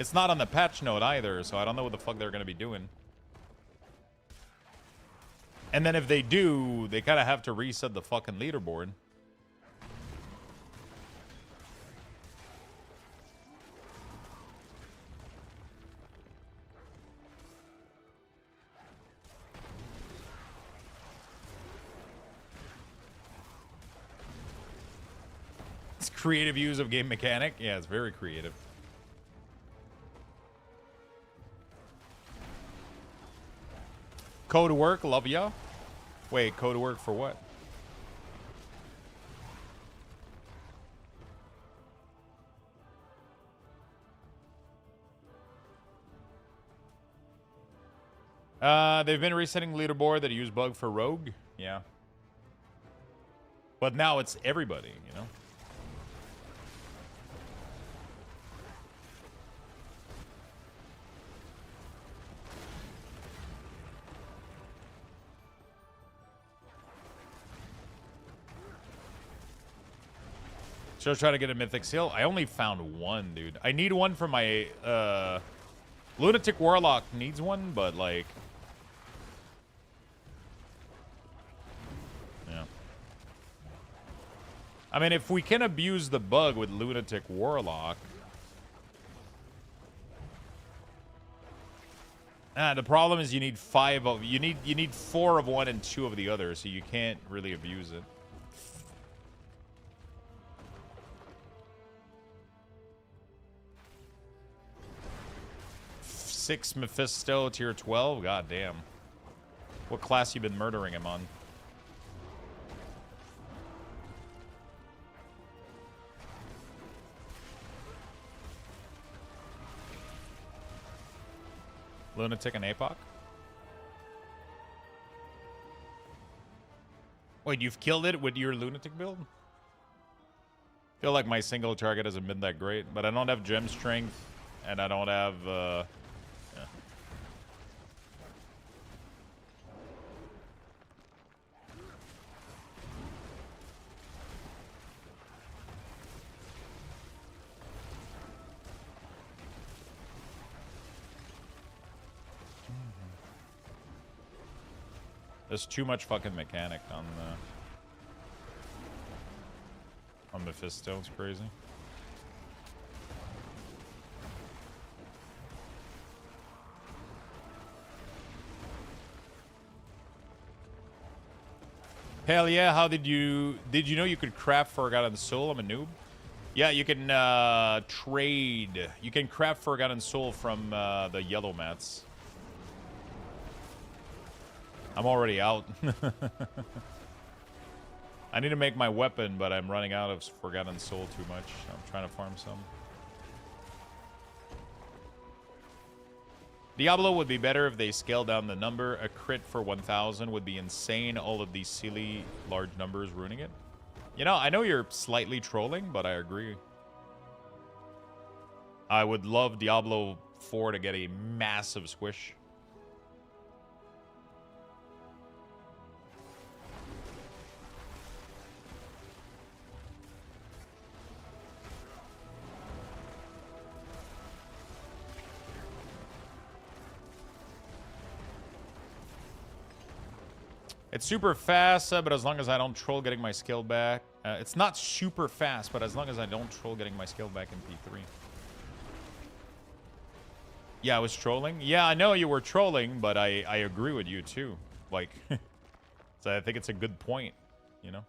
[SPEAKER 1] it's not on the patch note either, so I don't know what the fuck they're going to be doing. And then if they do, they kind of have to reset the fucking leaderboard. It's creative use of game mechanic. Yeah, it's very creative. Code work, love ya. Wait, code work for what? They've been resetting leaderboard that use bug for rogue. Yeah. But now it's everybody, you know? Still trying to get a mythic seal. I only found one, dude. I need one for my Lunatic Warlock needs one, but like yeah. I mean, if we can abuse the bug with Lunatic Warlock. The problem is you need you need 4 of one and 2 of the other, so you can't really abuse it. 6 Mephisto, tier 12? God damn. What class you been murdering him on? Lunatic and APOC? Wait, you've killed it with your Lunatic build? Feel like my single target hasn't been that great, but I don't have gem strength, and I don't have, yeah. There's too much fucking mechanic on Mephisto. It's crazy. Hell yeah! How did you know you could craft Forgotten Soul? I'm a noob. Yeah, you can trade. You can craft Forgotten Soul from the yellow mats. I'm already out. I need to make my weapon, but I'm running out of Forgotten Soul too much. I'm trying to farm some. Diablo would be better if they scaled down the number. A crit for 1,000 would be insane. All of these silly large numbers ruining it. You know, I know you're slightly trolling, but I agree. I would love Diablo 4 to get a massive squish. It's super fast, but as long as I don't troll getting my skill back. It's not super fast, but as long as I don't troll getting my skill back in P3. Yeah, I was trolling. Yeah, I know you were trolling, but I agree with you too. Like, so I think it's a good point, you know?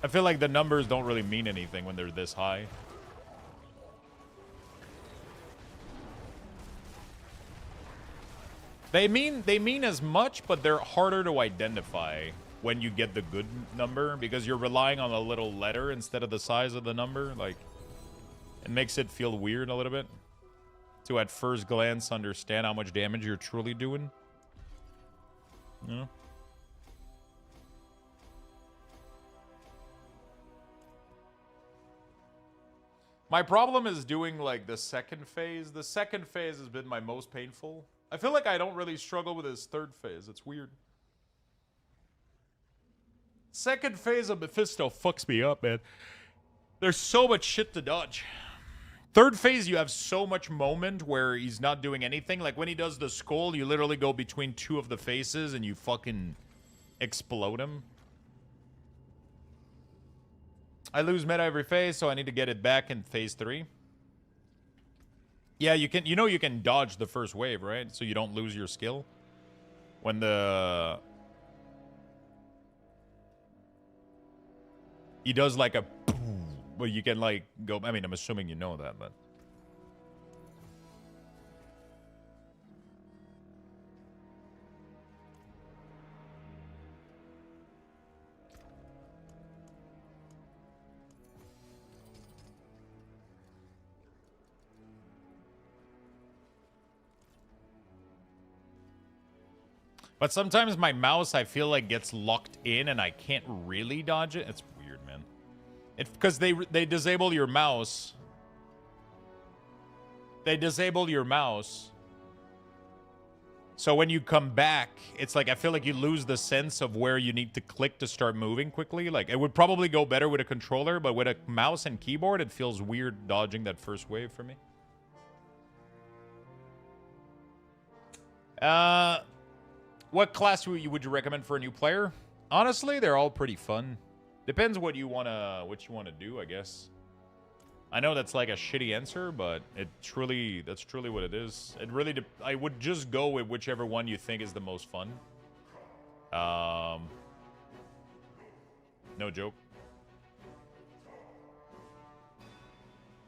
[SPEAKER 1] I feel like the numbers don't really mean anything when they're this high. They mean as much, but they're harder to identify when you get the good number because you're relying on a little letter instead of the size of the number. Like, it makes it feel weird a little bit to at first glance understand how much damage you're truly doing. You know? My problem is doing like the second phase. The second phase has been my most painful. I feel like I don't really struggle with his third phase. It's weird. Second phase of Mephisto fucks me up, man. There's so much shit to dodge. Third phase, you have so much moment where he's not doing anything. Like when he does the skull, you literally go between 2 of the faces and you fucking explode him. I lose meta every phase, so I need to get it back in phase 3. Yeah, you can. You know you can dodge the first wave, right? So you don't lose your skill. When the... He does like a... Well, you can like go... I mean, I'm assuming you know that, but... But sometimes my mouse, I feel like, gets locked in and I can't really dodge it. It's weird, man. It's because they disable your mouse. They disable your mouse. So when you come back, it's like I feel like you lose the sense of where you need to click to start moving quickly. Like, it would probably go better with a controller, but with a mouse and keyboard, it feels weird dodging that first wave for me. What class would you recommend for a new player? Honestly, they're all pretty fun. Depends what you wanna do, I guess. I know that's like a shitty answer, but that's truly what it is. It really I would just go with whichever one you think is the most fun. No joke.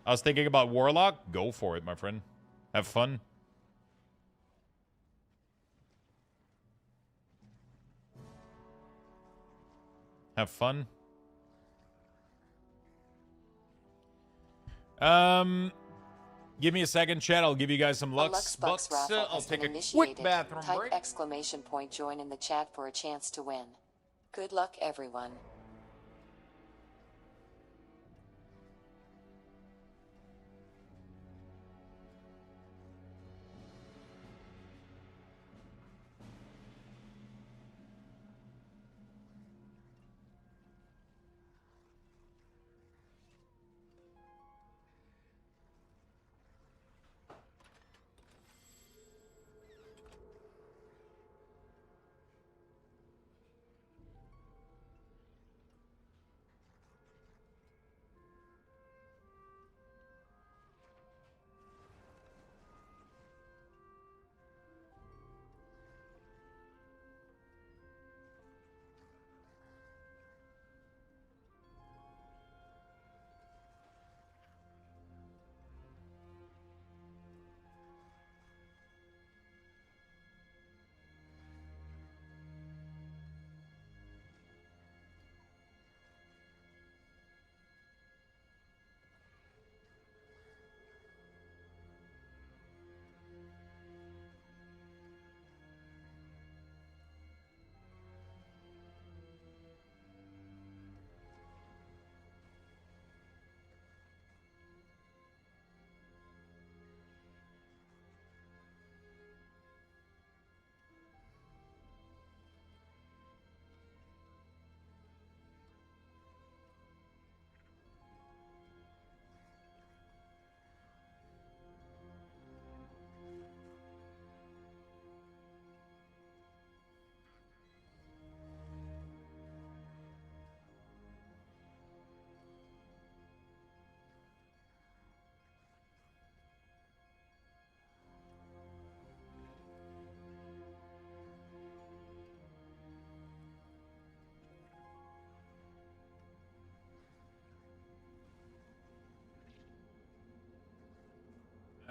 [SPEAKER 1] I was thinking about Warlock. Go for it, my friend. Have fun. Have fun. Give me a second, chat. I'll give you guys some Lux Bucks. I'll take a quick bathroom
[SPEAKER 5] Type
[SPEAKER 1] break.
[SPEAKER 5] exclamation point join in the chat for a chance to win. Good luck, everyone.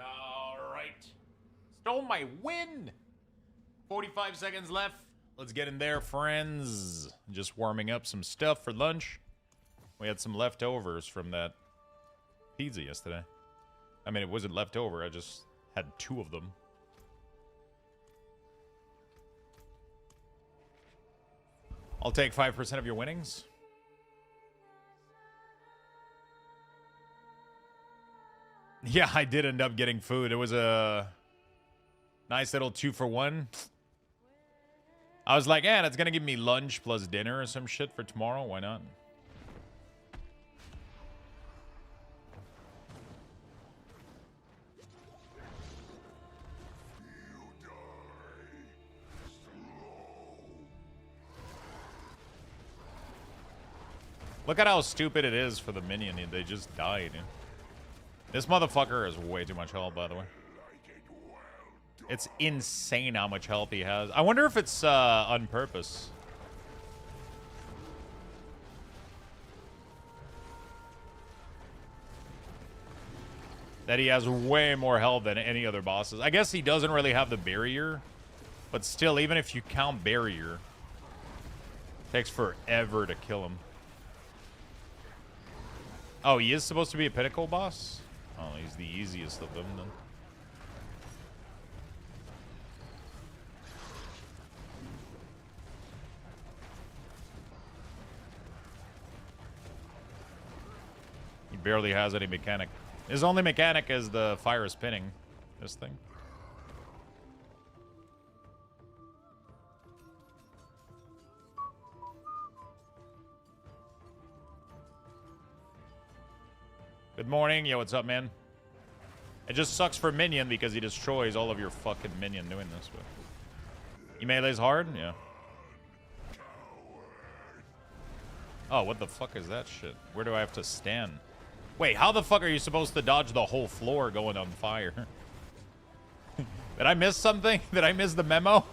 [SPEAKER 1] All right. Stole my win. 45 seconds left. Let's get in there, friends. Just warming up some stuff for lunch. We had some leftovers from that pizza yesterday. I mean, it wasn't leftover. I just had 2 of them. I'll take 5% of your winnings. Yeah, I did end up getting food. It was a nice little 2-for-1. I was like, yeah, that's going to give me lunch plus dinner or some shit for tomorrow. Why not? Look at how stupid it is for the minion. They just died. This motherfucker is way too much health, by the way. It's insane how much health he has. I wonder if it's on purpose. That he has way more health than any other bosses. I guess he doesn't really have the barrier. But still, even if you count barrier, it takes forever to kill him. Oh, he is supposed to be a pinnacle boss? Oh, he's the easiest of them then. He barely has any mechanic. His only mechanic is the fire spinning. This thing. Good morning. Yo, what's up, man? It just sucks for Minion because he destroys all of your fucking Minion doing this. But he melee's hard? Yeah. Oh, what the fuck is that shit? Where do I have to stand? Wait, how the fuck are you supposed to dodge the whole floor going on fire? Did I miss something? Did I miss the memo?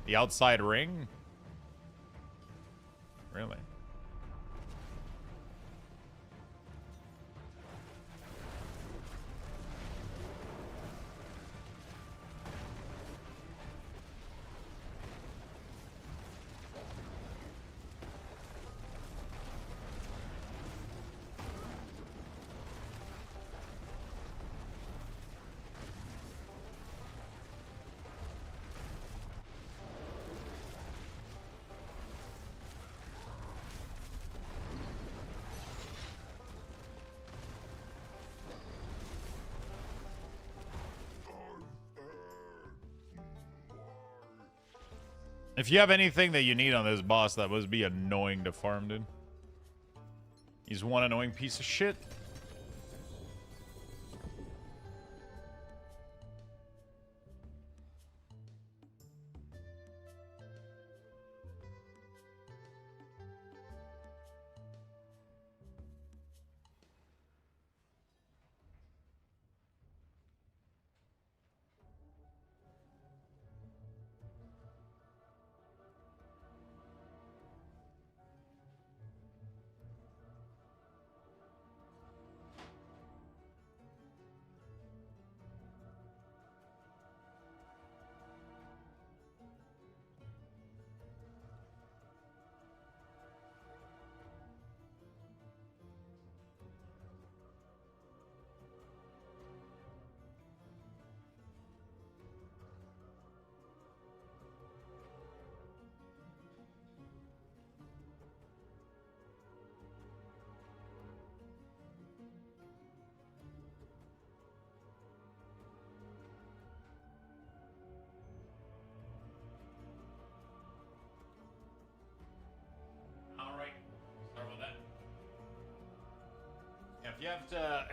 [SPEAKER 1] The outside ring? Really? If you have anything that you need on this boss, that must be annoying to farm, dude. He's one annoying piece of shit.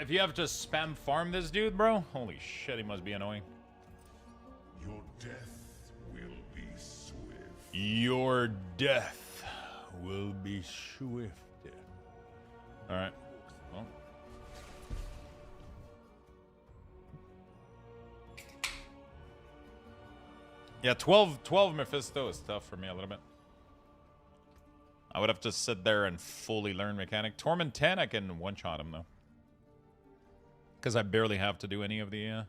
[SPEAKER 1] If you have to spam farm this dude, bro, holy shit, he must be annoying.
[SPEAKER 3] Your death will be swift.
[SPEAKER 1] Your death will be swift. All right. Well. Yeah, 12 Mephisto is tough for me a little bit. I would have to sit there and fully learn mechanic. Torment 10, I can one-shot him, though. Because I barely have to do any of the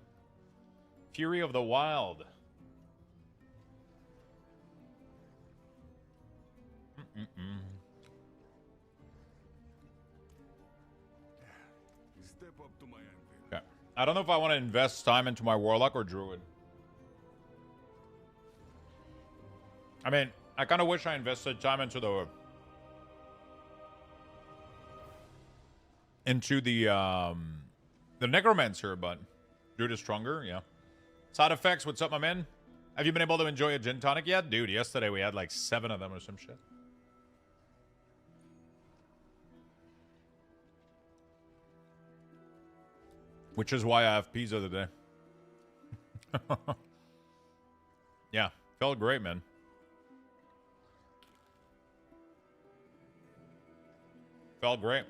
[SPEAKER 1] Fury of the Wild.
[SPEAKER 3] Step up to my anvil.
[SPEAKER 1] Okay. I don't know if I want to invest time into my Warlock or Druid. I mean, I kind of wish I invested time into the Necromancer, but Druid is stronger, yeah. Side effects, what's up, my man? Have you been able to enjoy a gin tonic yet? Dude, yesterday we had like 7 of them or some shit. Which is why I have pizza today. Yeah, felt great, man. Felt great.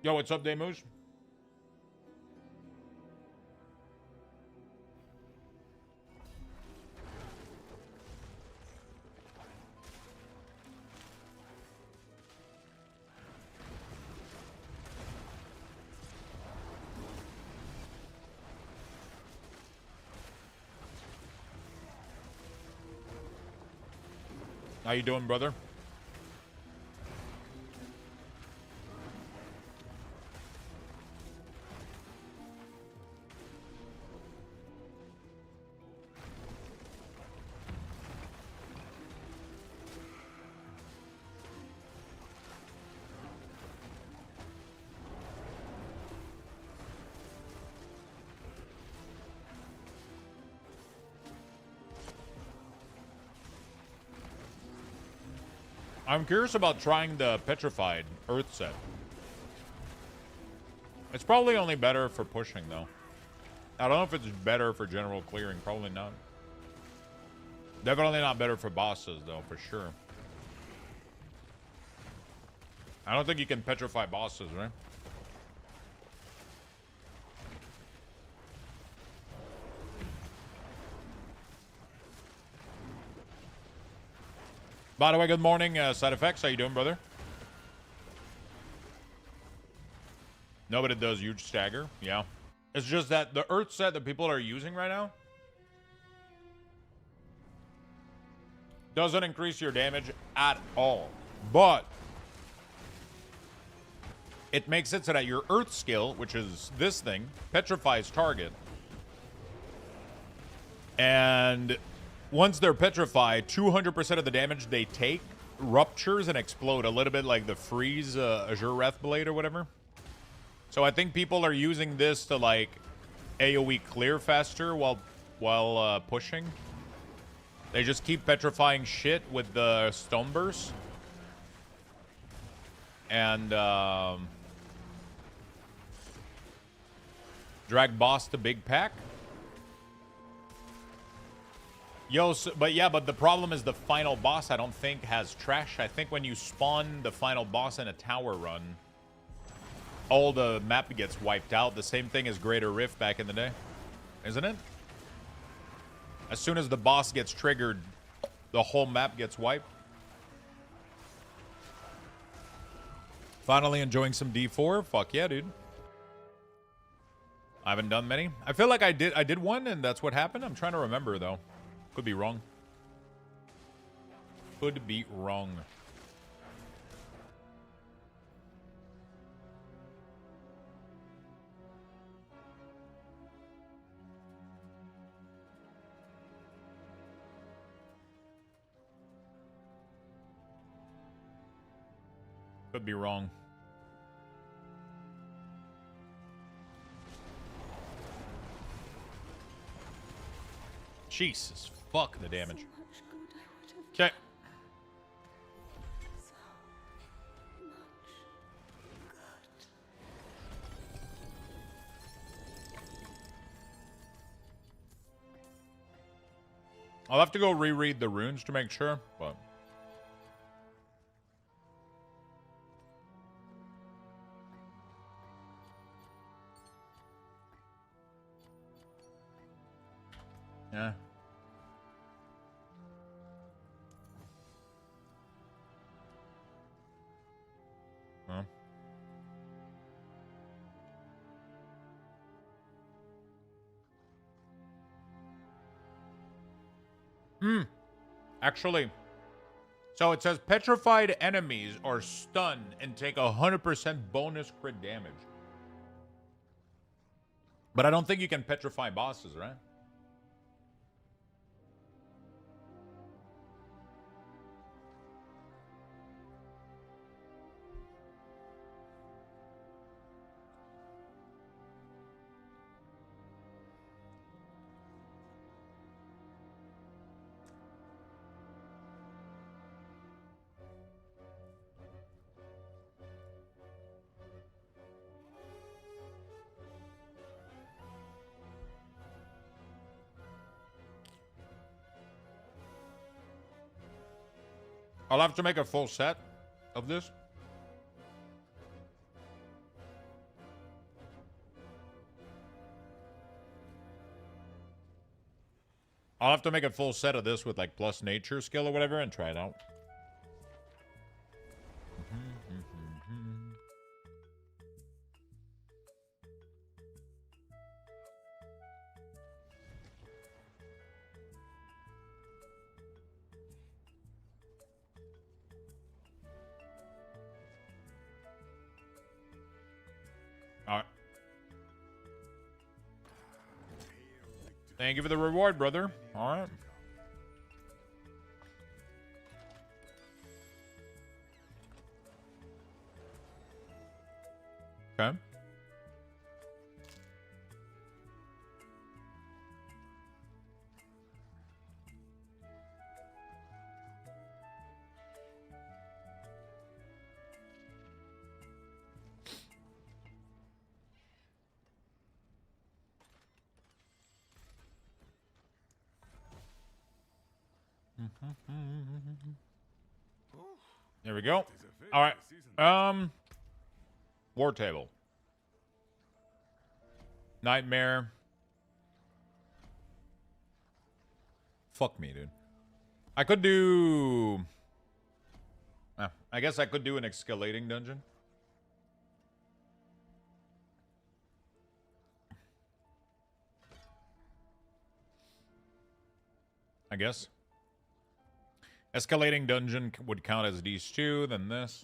[SPEAKER 1] Yo, what's up, Demoose? How you doing, brother? I'm curious about trying the Petrified Earth set. It's probably only better for pushing, though. I don't know if it's better for general clearing. Probably not. Definitely not better for bosses, though, for sure. I don't think you can petrify bosses, right? By the way, good morning, Side Effects. How you doing, brother? No, but it does huge stagger. Yeah. It's just that the Earth set that people are using right now doesn't increase your damage at all. But it makes it so that your Earth skill, which is this thing, petrifies target. And once they're petrified, 200% of the damage they take ruptures and explode, a little bit like the Freeze Azure Wrath Blade or whatever. So I think people are using this to like AoE clear faster while pushing. They just keep petrifying shit with the Stone Burst. And drag boss to big pack. Yo, so, but the problem is the final boss I don't think has trash. I think when you spawn the final boss in a tower run, all the map gets wiped out. The same thing as Greater Rift back in the day. Isn't it? As soon as the boss gets triggered, the whole map gets wiped. Finally enjoying some D4? Fuck yeah, dude. I haven't done many. I feel like I did one and that's what happened. I'm trying to remember though. Could be wrong. Could be wrong. Could be wrong. Jesus, fuck the damage. Okay. I'll have to go reread the runes to make sure, but yeah. Huh? Actually, so it says petrified enemies are stunned and take 100% bonus crit damage. But I don't think you can petrify bosses, right? I'll have to make a full set of this. I'll have to make a full set of this with like plus nature skill or whatever and try it out. All right. Thank you for the reward, brother. All right. Okay. There we go. All right. War table. Nightmare. Fuck me, dude. I could do... I guess I could do an escalating dungeon. I guess. Escalating dungeon would count as these two, then this.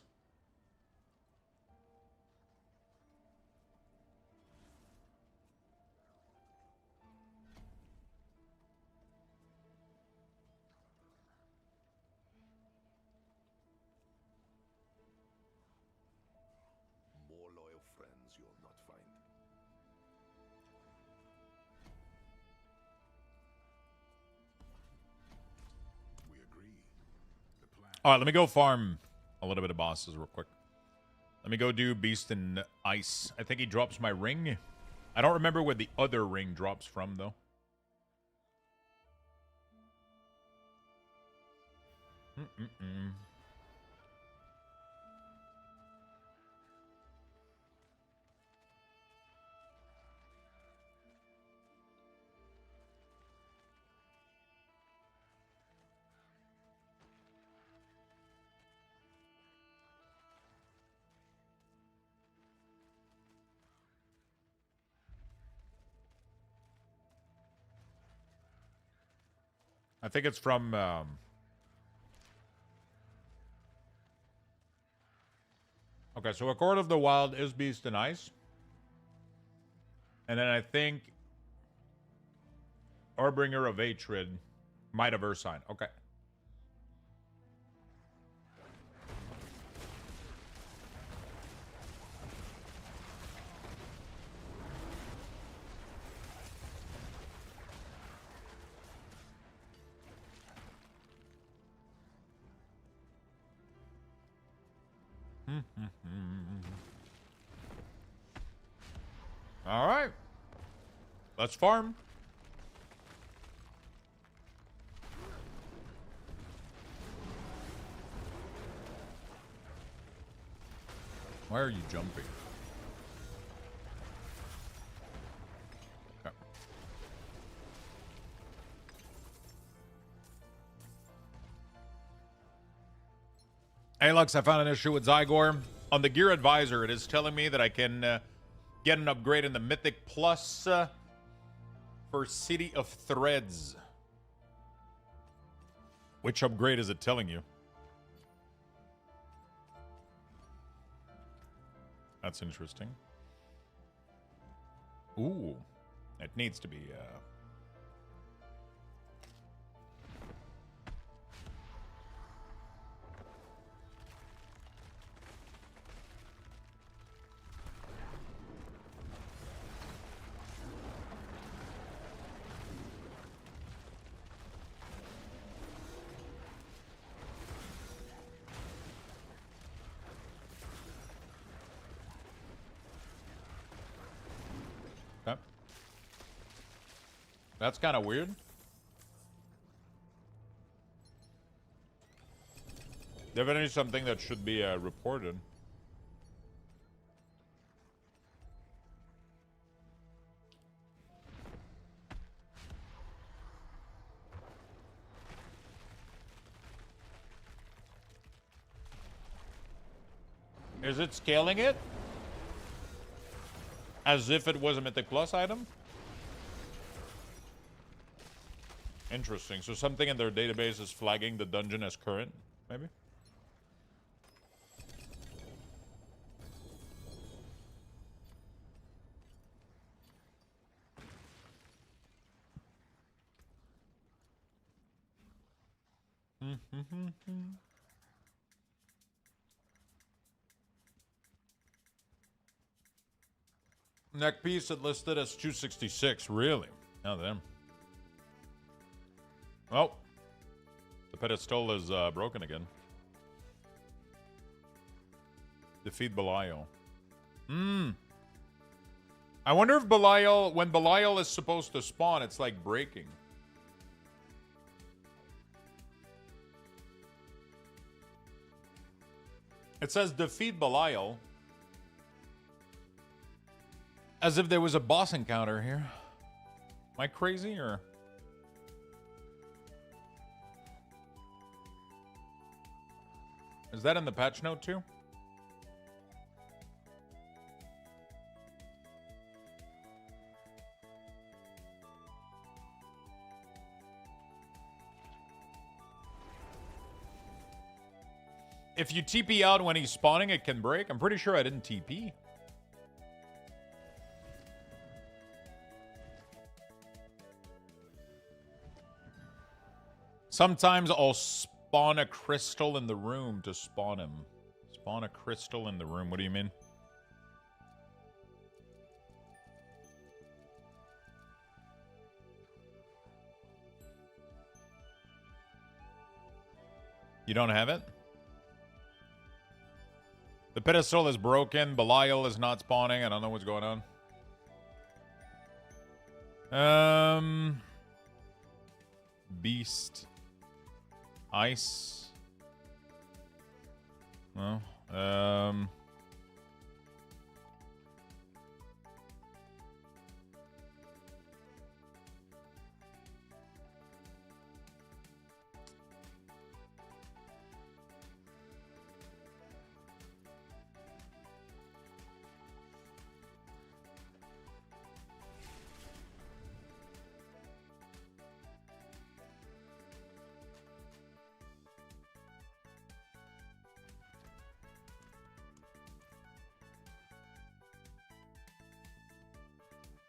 [SPEAKER 3] More loyal friends you'll not find. We agree. The plan.
[SPEAKER 1] All right, let me go farm a little bit of bosses real quick. Let me go do Beast and Ice. I think he drops my ring. I don't remember where the other ring drops from, though. I think it's from... Okay, so Accord of the Wild is Beast and Ice. And then I think... Orbringer of Atrid, Might of Ursine. Okay. All right. Let's farm. Why are you jumping? Okay. Hey, Lux, I found an issue with Zygor. On the Gear Advisor, it is telling me that I can get an upgrade in the Mythic Plus for City of Threads. Which upgrade is it telling you? That's interesting. Ooh. It needs to be... That's kind of weird. Definitely something that should be reported. Is it scaling it? As if it was a Mythic Plus item? Interesting. So something in their database is flagging the dungeon as current, maybe? Neck piece it listed as 266. Really? Oh, damn. Oh. The pedestal is broken again. Defeat Belial. I wonder if Belial, when Belial is supposed to spawn, it's like breaking. It says defeat Belial. As if there was a boss encounter here. Am I crazy or? Is that in the patch note too? If you TP out when he's spawning, it can break. I'm pretty sure I didn't TP. Sometimes I'll spawn a crystal in the room to spawn him. Spawn a crystal in the room. What do you mean? You don't have it? The pedestal is broken. Belial is not spawning. I don't know what's going on. Beast. Ice. Well,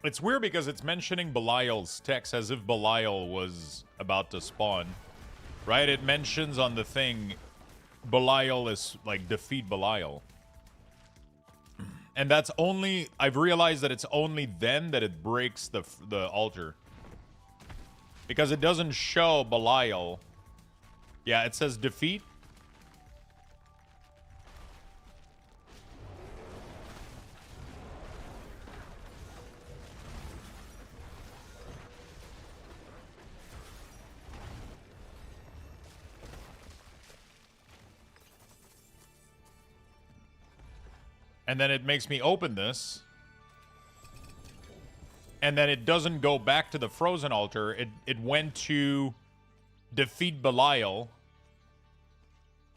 [SPEAKER 1] it's weird because it's mentioning Belial's text as if Belial was about to spawn. Right? It mentions on the thing Belial is like defeat Belial. And that's only, I've realized that it's only then that it breaks the altar. Because it doesn't show Belial. Yeah, it says defeat. And then it makes me open this. And then it doesn't go back to the frozen altar. It went to defeat Belial.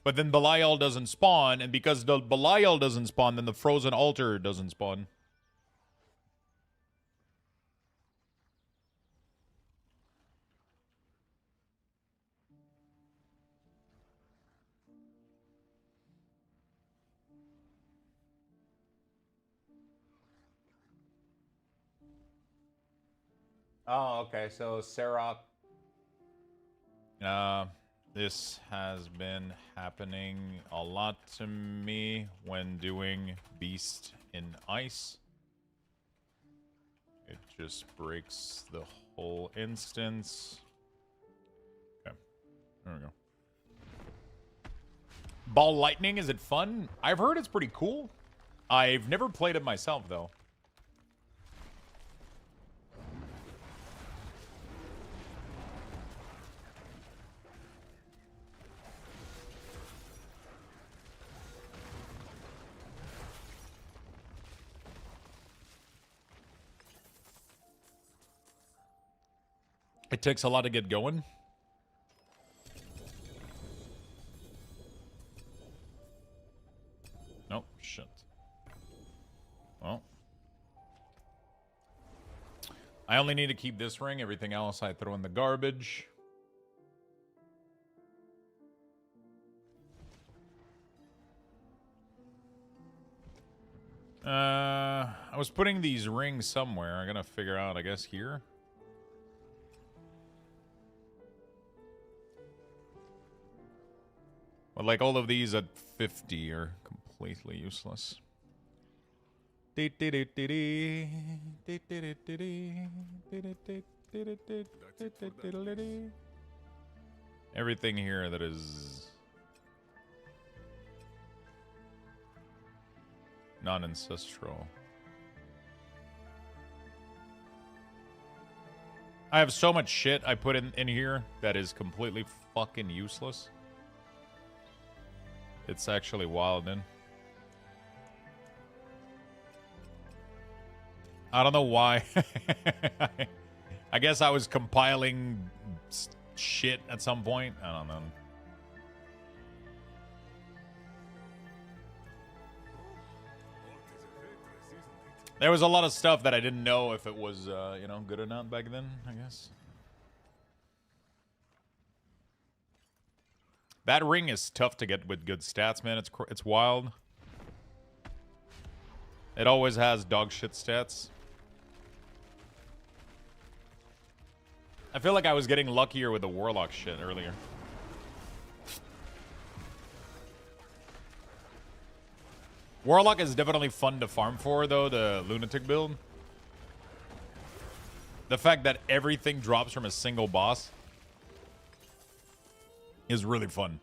[SPEAKER 1] But then Belial doesn't spawn. And because the Belial doesn't spawn, then the frozen altar doesn't spawn. Oh, okay. So, Serok. This has been happening a lot to me when doing Beast in Ice. It just breaks the whole instance. Okay. There we go. Ball Lightning, is it fun? I've heard it's pretty cool. I've never played it myself, though. It takes a lot to get going. Nope, shit. Well. I only need to keep this ring. Everything else I throw in the garbage. I was putting these rings somewhere. I'm gonna figure out, I guess, here. But like all of these at 50 are completely useless. Everything here that is non-ancestral. I have so much shit I put in here that is completely fucking useless. It's actually wild, man. I don't know why. I guess I was compiling shit at some point. I don't know. There was a lot of stuff that I didn't know if it was, you know, good or not back then, I guess. That ring is tough to get with good stats, man. It's wild. It always has dog shit stats. I feel like I was getting luckier with the Warlock shit earlier. Warlock is definitely fun to farm for, though, the Lunatic build. The fact that everything drops from a single boss is really fun.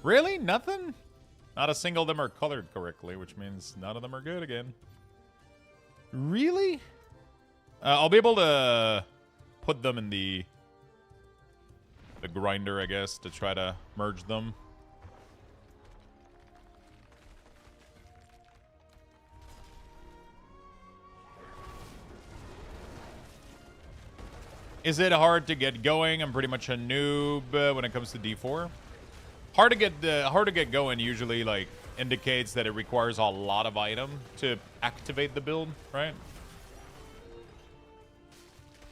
[SPEAKER 1] Really? Nothing? Not a single of them are colored correctly, which means none of them are good again. Really? I'll be able to put them in the grinder, I guess, to try to merge them. Is it hard to get going? I'm pretty much a noob when it comes to D4. Hard to get going usually like indicates that it requires a lot of item to activate the build, right?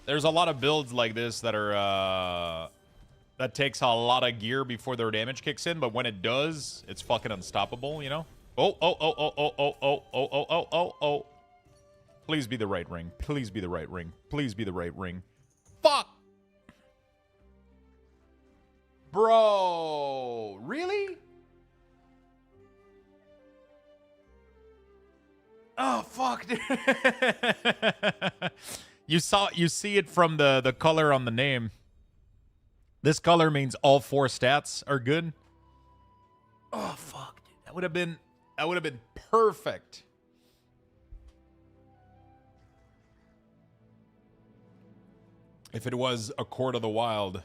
[SPEAKER 1] There's a lot of builds like this that are that takes a lot of gear before their damage kicks in, but when it does, it's fucking unstoppable, you know? Oh. Please be the right ring. Please be the right ring. Please be the right ring. Fuck! Bro, really? Oh fuck, dude. You see it from the color on the name. This color means all 4 stats are good. Oh fuck, dude. That would have been perfect. If it was a Court of the Wild.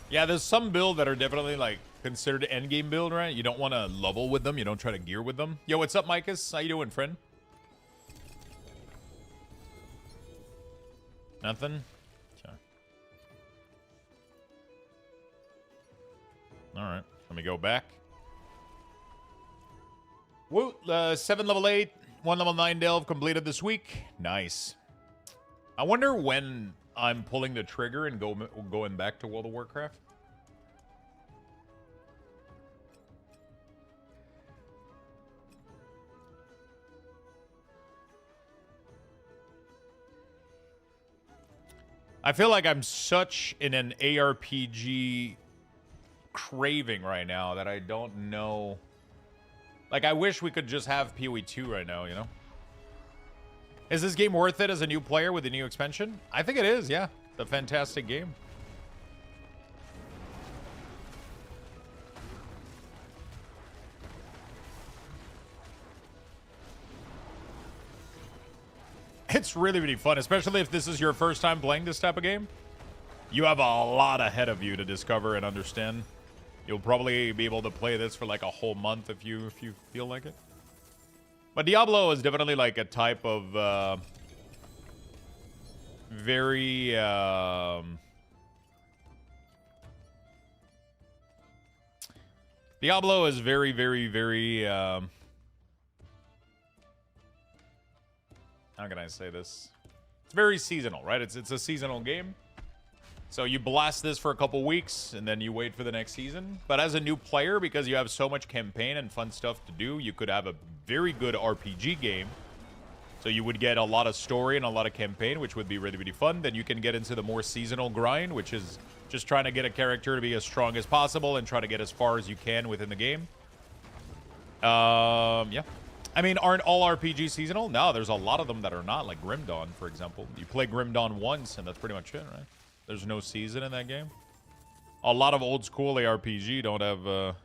[SPEAKER 1] Yeah, there's some build that are definitely like considered endgame build, right? You don't want to level with them. You don't try to gear with them. Yo, what's up, Micus? How you doing, friend? Nothing? Okay. Alright, let me go back. Woo! 7 level 8, 1 level 9 delve completed this week. Nice. I wonder when I'm pulling the trigger and going back to World of Warcraft. I feel like I'm such in an ARPG craving right now that I don't know. Like, I wish we could just have PoE 2 right now, you know? Is this game worth it as a new player with the new expansion? I think it is, yeah. It's a fantastic game. It's really, really fun, especially if this is your first time playing this type of game. You have a lot ahead of you to discover and understand. You'll probably be able to play this for like a whole month if you feel like it. But Diablo is definitely like a type of very Diablo is very, very, very how can I say this? It's very seasonal, right? It's a seasonal game. So you blast this for a couple weeks, and then you wait for the next season. But as a new player, because you have so much campaign and fun stuff to do, you could have a very good RPG game. So you would get a lot of story and a lot of campaign, which would be really, really fun. Then you can get into the more seasonal grind, which is just trying to get a character to be as strong as possible and try to get as far as you can within the game. Yeah. I mean, aren't all RPG seasonal? No, there's a lot of them that are not, like Grim Dawn, for example. You play Grim Dawn once, and that's pretty much it, right? There's no season in that game. A lot of old school ARPG don't have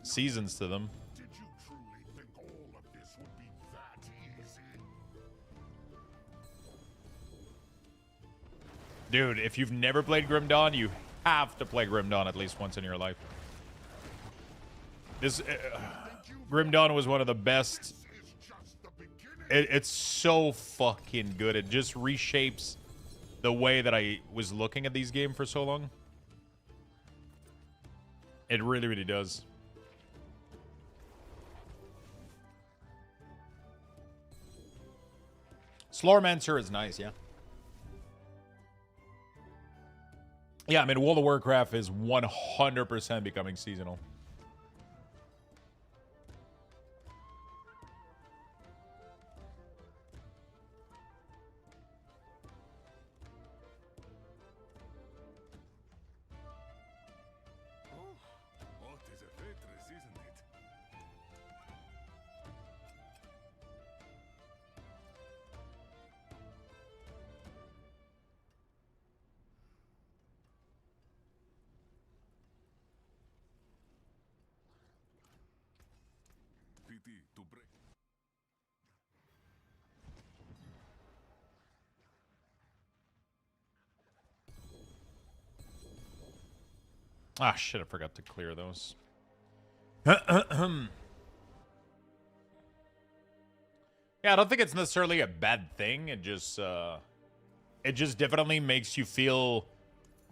[SPEAKER 1] seasons to them.
[SPEAKER 3] Did you truly think all of this would be that easy?
[SPEAKER 1] Dude, if you've never played Grim Dawn, you have to play Grim Dawn at least once in your life. This Grim Dawn was one of the best.
[SPEAKER 3] This is just the beginning.
[SPEAKER 1] It's so fucking good. It just reshapes the way that I was looking at these games for so long. It really, really does. Slormancer is nice, yeah. Yeah, I mean, World of Warcraft is 100% becoming seasonal.
[SPEAKER 3] What is a Tetris, isn't it? PT to break.
[SPEAKER 1] Ah, shit, I forgot to clear those. Yeah, I don't think it's necessarily a bad thing. It just definitely makes you feel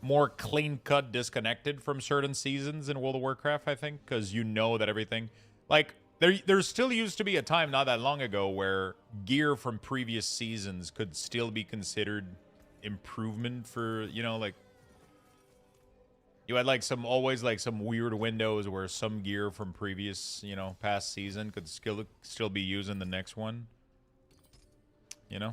[SPEAKER 1] more clean-cut disconnected from certain seasons in World of Warcraft, I think, because you know that everything... Like, there still used to be a time not that long ago where gear from previous seasons could still be considered improvement for, you know, like... You had, like, always some weird windows where some gear from previous, you know, past season could still be used in the next one. You know?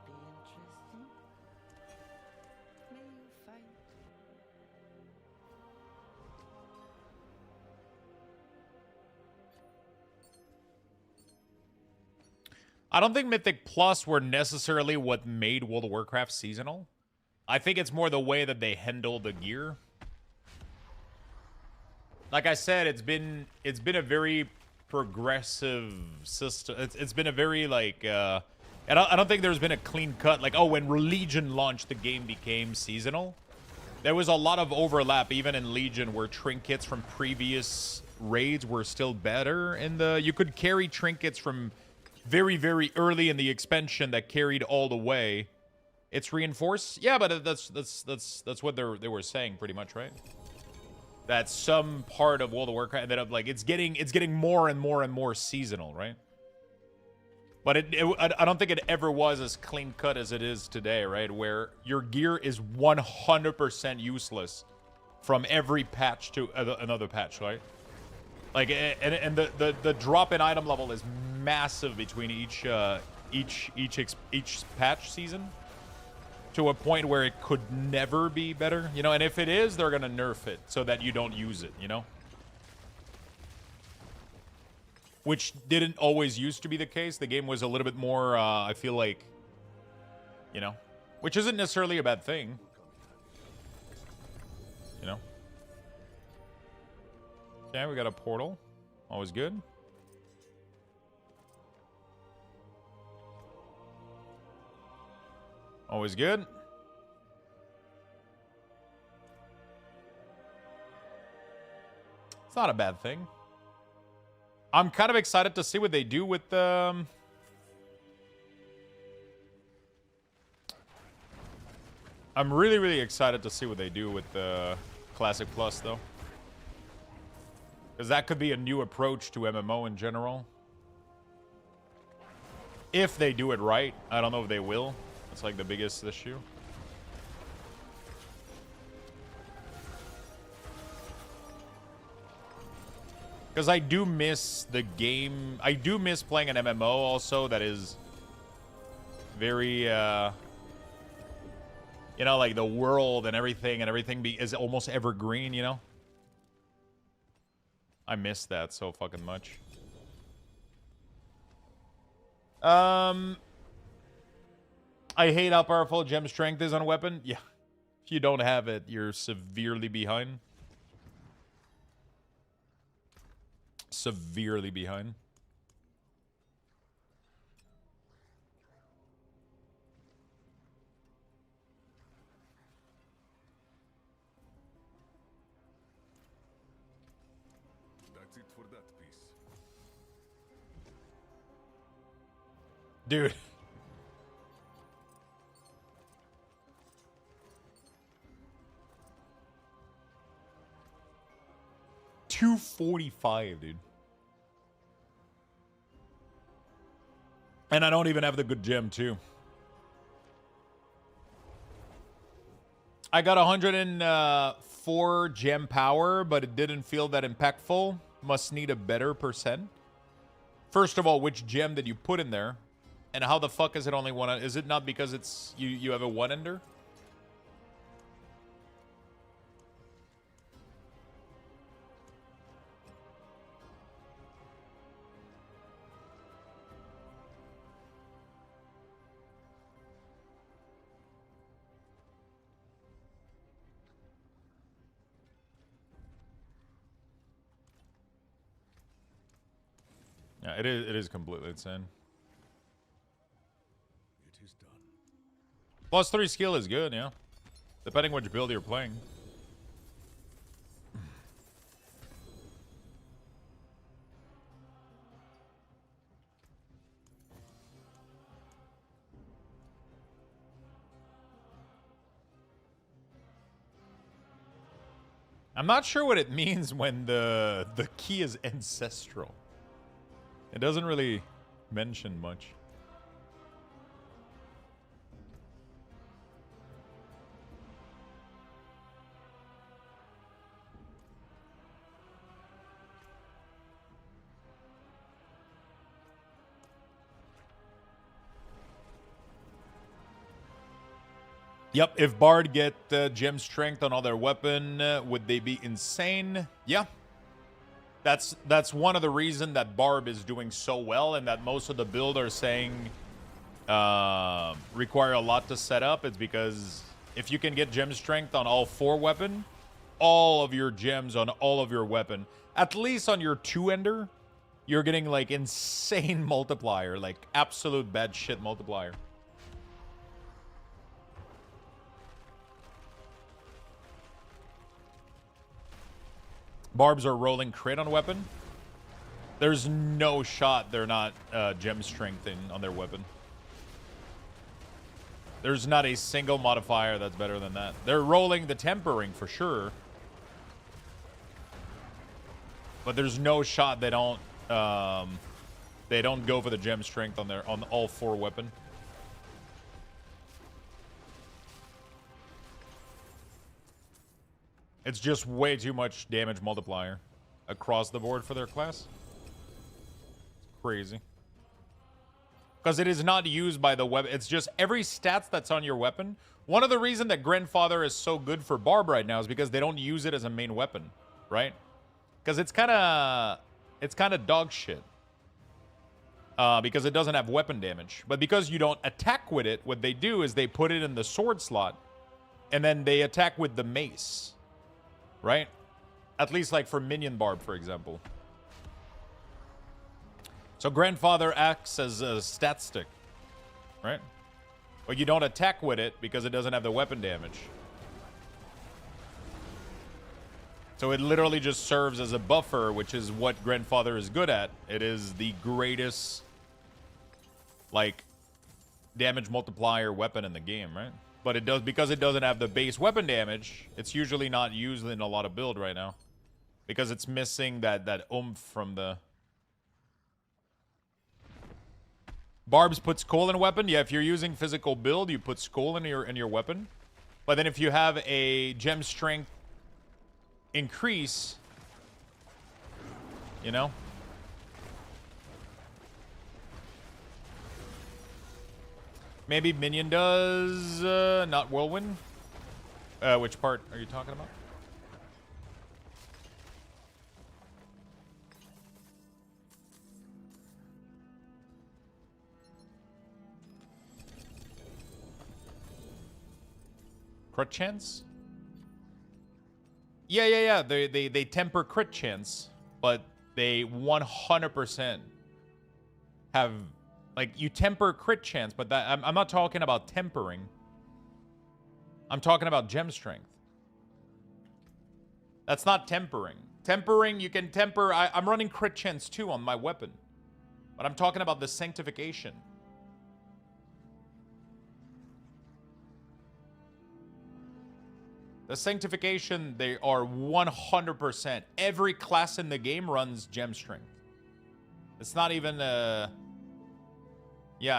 [SPEAKER 4] This should be interesting. May you find
[SPEAKER 1] I don't think Mythic Plus were necessarily what made World of Warcraft seasonal. I think it's more the way that they handle the gear. Like I said, it's been a very progressive system. It's been a very like I don't think there's been a clean cut like, oh, when Legion launched, the game became seasonal. There was a lot of overlap even in Legion where trinkets from previous raids were still better in the you could carry trinkets from very, very early in the expansion that carried all the way. It's reinforced? Yeah, but that's what they were saying pretty much, right? That some part of World of Warcraft ended up like it's getting more and more and more seasonal, right? But I don't think it ever was as clean cut as it is today, right? Where your gear is 100% useless from every patch to another patch, right? Like, and the drop in item level is massive between each patch season, to a point where it could never be better, you know. And if it is, they're gonna nerf it so that you don't use it, you know. which didn't always used to be the case. The game was a little bit more, I feel like, you know, which isn't necessarily a bad thing, you know. Okay, we got a portal. Always good. Always good. It's not a bad thing. I'm kind of excited to see what they do with the... I'm really, really excited to see what they do with the Classic Plus, though. Because that could be a new approach to MMO in general. If they do it right. I don't know if they will. That's like the biggest issue. Because I do miss the game. I do miss playing an MMO also that is very, you know, like the world and everything is almost evergreen, you know? I miss that so fucking much. I hate how powerful gem strength is on a weapon. Yeah. If you don't have it, you're severely behind. Severely behind.
[SPEAKER 3] That's it for that piece.
[SPEAKER 1] Dude. $245, dude. And I don't even have the good gem, too. I got 104 gem power, but it didn't feel that impactful. Must need a better percent. First of all, which gem did you put in there? And how the fuck is it only one? Is it not because it's you have a one-ender? Yeah, it is completely insane.
[SPEAKER 3] It is done.
[SPEAKER 1] +3 skill is good, yeah. Depending which build you're playing. I'm not sure what it means when the key is ancestral. It doesn't really mention much. Yep, if Bard get gem strength on all their weapon, would they be insane? Yeah. That's one of the reasons that Barb is doing so well and that most of the build are saying require a lot to set up. It's because if you can get gem strength on all 4 weapon, all of your gems on all of your weapon, at least on your 2-ender, you're getting like insane multiplier, like absolute bad shit multiplier. Barbs are rolling crit on weapon. There's no shot they're not gem strengthening on their weapon. There's not a single modifier that's better than that. They're rolling the tempering for sure. But there's no shot they don't go for the gem strength on all 4 weapon. It's just way too much damage multiplier across the board for their class. It's crazy. Because it is not used by the weapon. It's just every stats that's on your weapon. One of the reasons that Grandfather is so good for Barb right now is because they don't use it as a main weapon, right? Because it's kind of dog shit. because it doesn't have weapon damage. But because you don't attack with it, what they do is they put it in the sword slot, and then they attack with the mace, right? At least like for Minion Barb, for example. So Grandfather acts as a stat stick, right? But you don't attack with it because it doesn't have the weapon damage. So it literally just serves as a buffer, which is what Grandfather is good at. It is the greatest, like, damage multiplier weapon in the game, right? But it does, because it doesn't have the base weapon damage, it's usually not used in a lot of build right now. Because it's missing that oomph from the... Barbs put skull in a weapon. Yeah, if you're using physical build, you put skull in your weapon. But then if you have a gem strength increase, you know? Maybe Minion does, not Whirlwind. Which part are you talking about? Crit chance? Yeah. They temper crit chance, but they 100% have, like, you temper crit chance, but that I'm not talking about tempering. I'm talking about gem strength. That's not tempering. Tempering, you can temper. I'm running crit chance too on my weapon, but I'm talking about the sanctification. The sanctification, they are 100%. Every class in the game runs gem strength. It's not even yeah,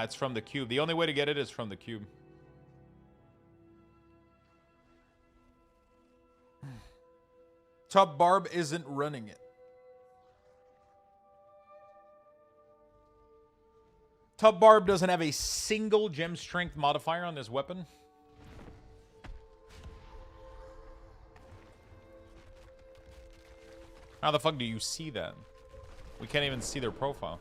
[SPEAKER 1] it's from the cube. The only way to get it is from the cube. Top Barb isn't running it. Top Barb doesn't have a single gem strength modifier on this weapon. How the fuck do you see that? We can't even see their profile.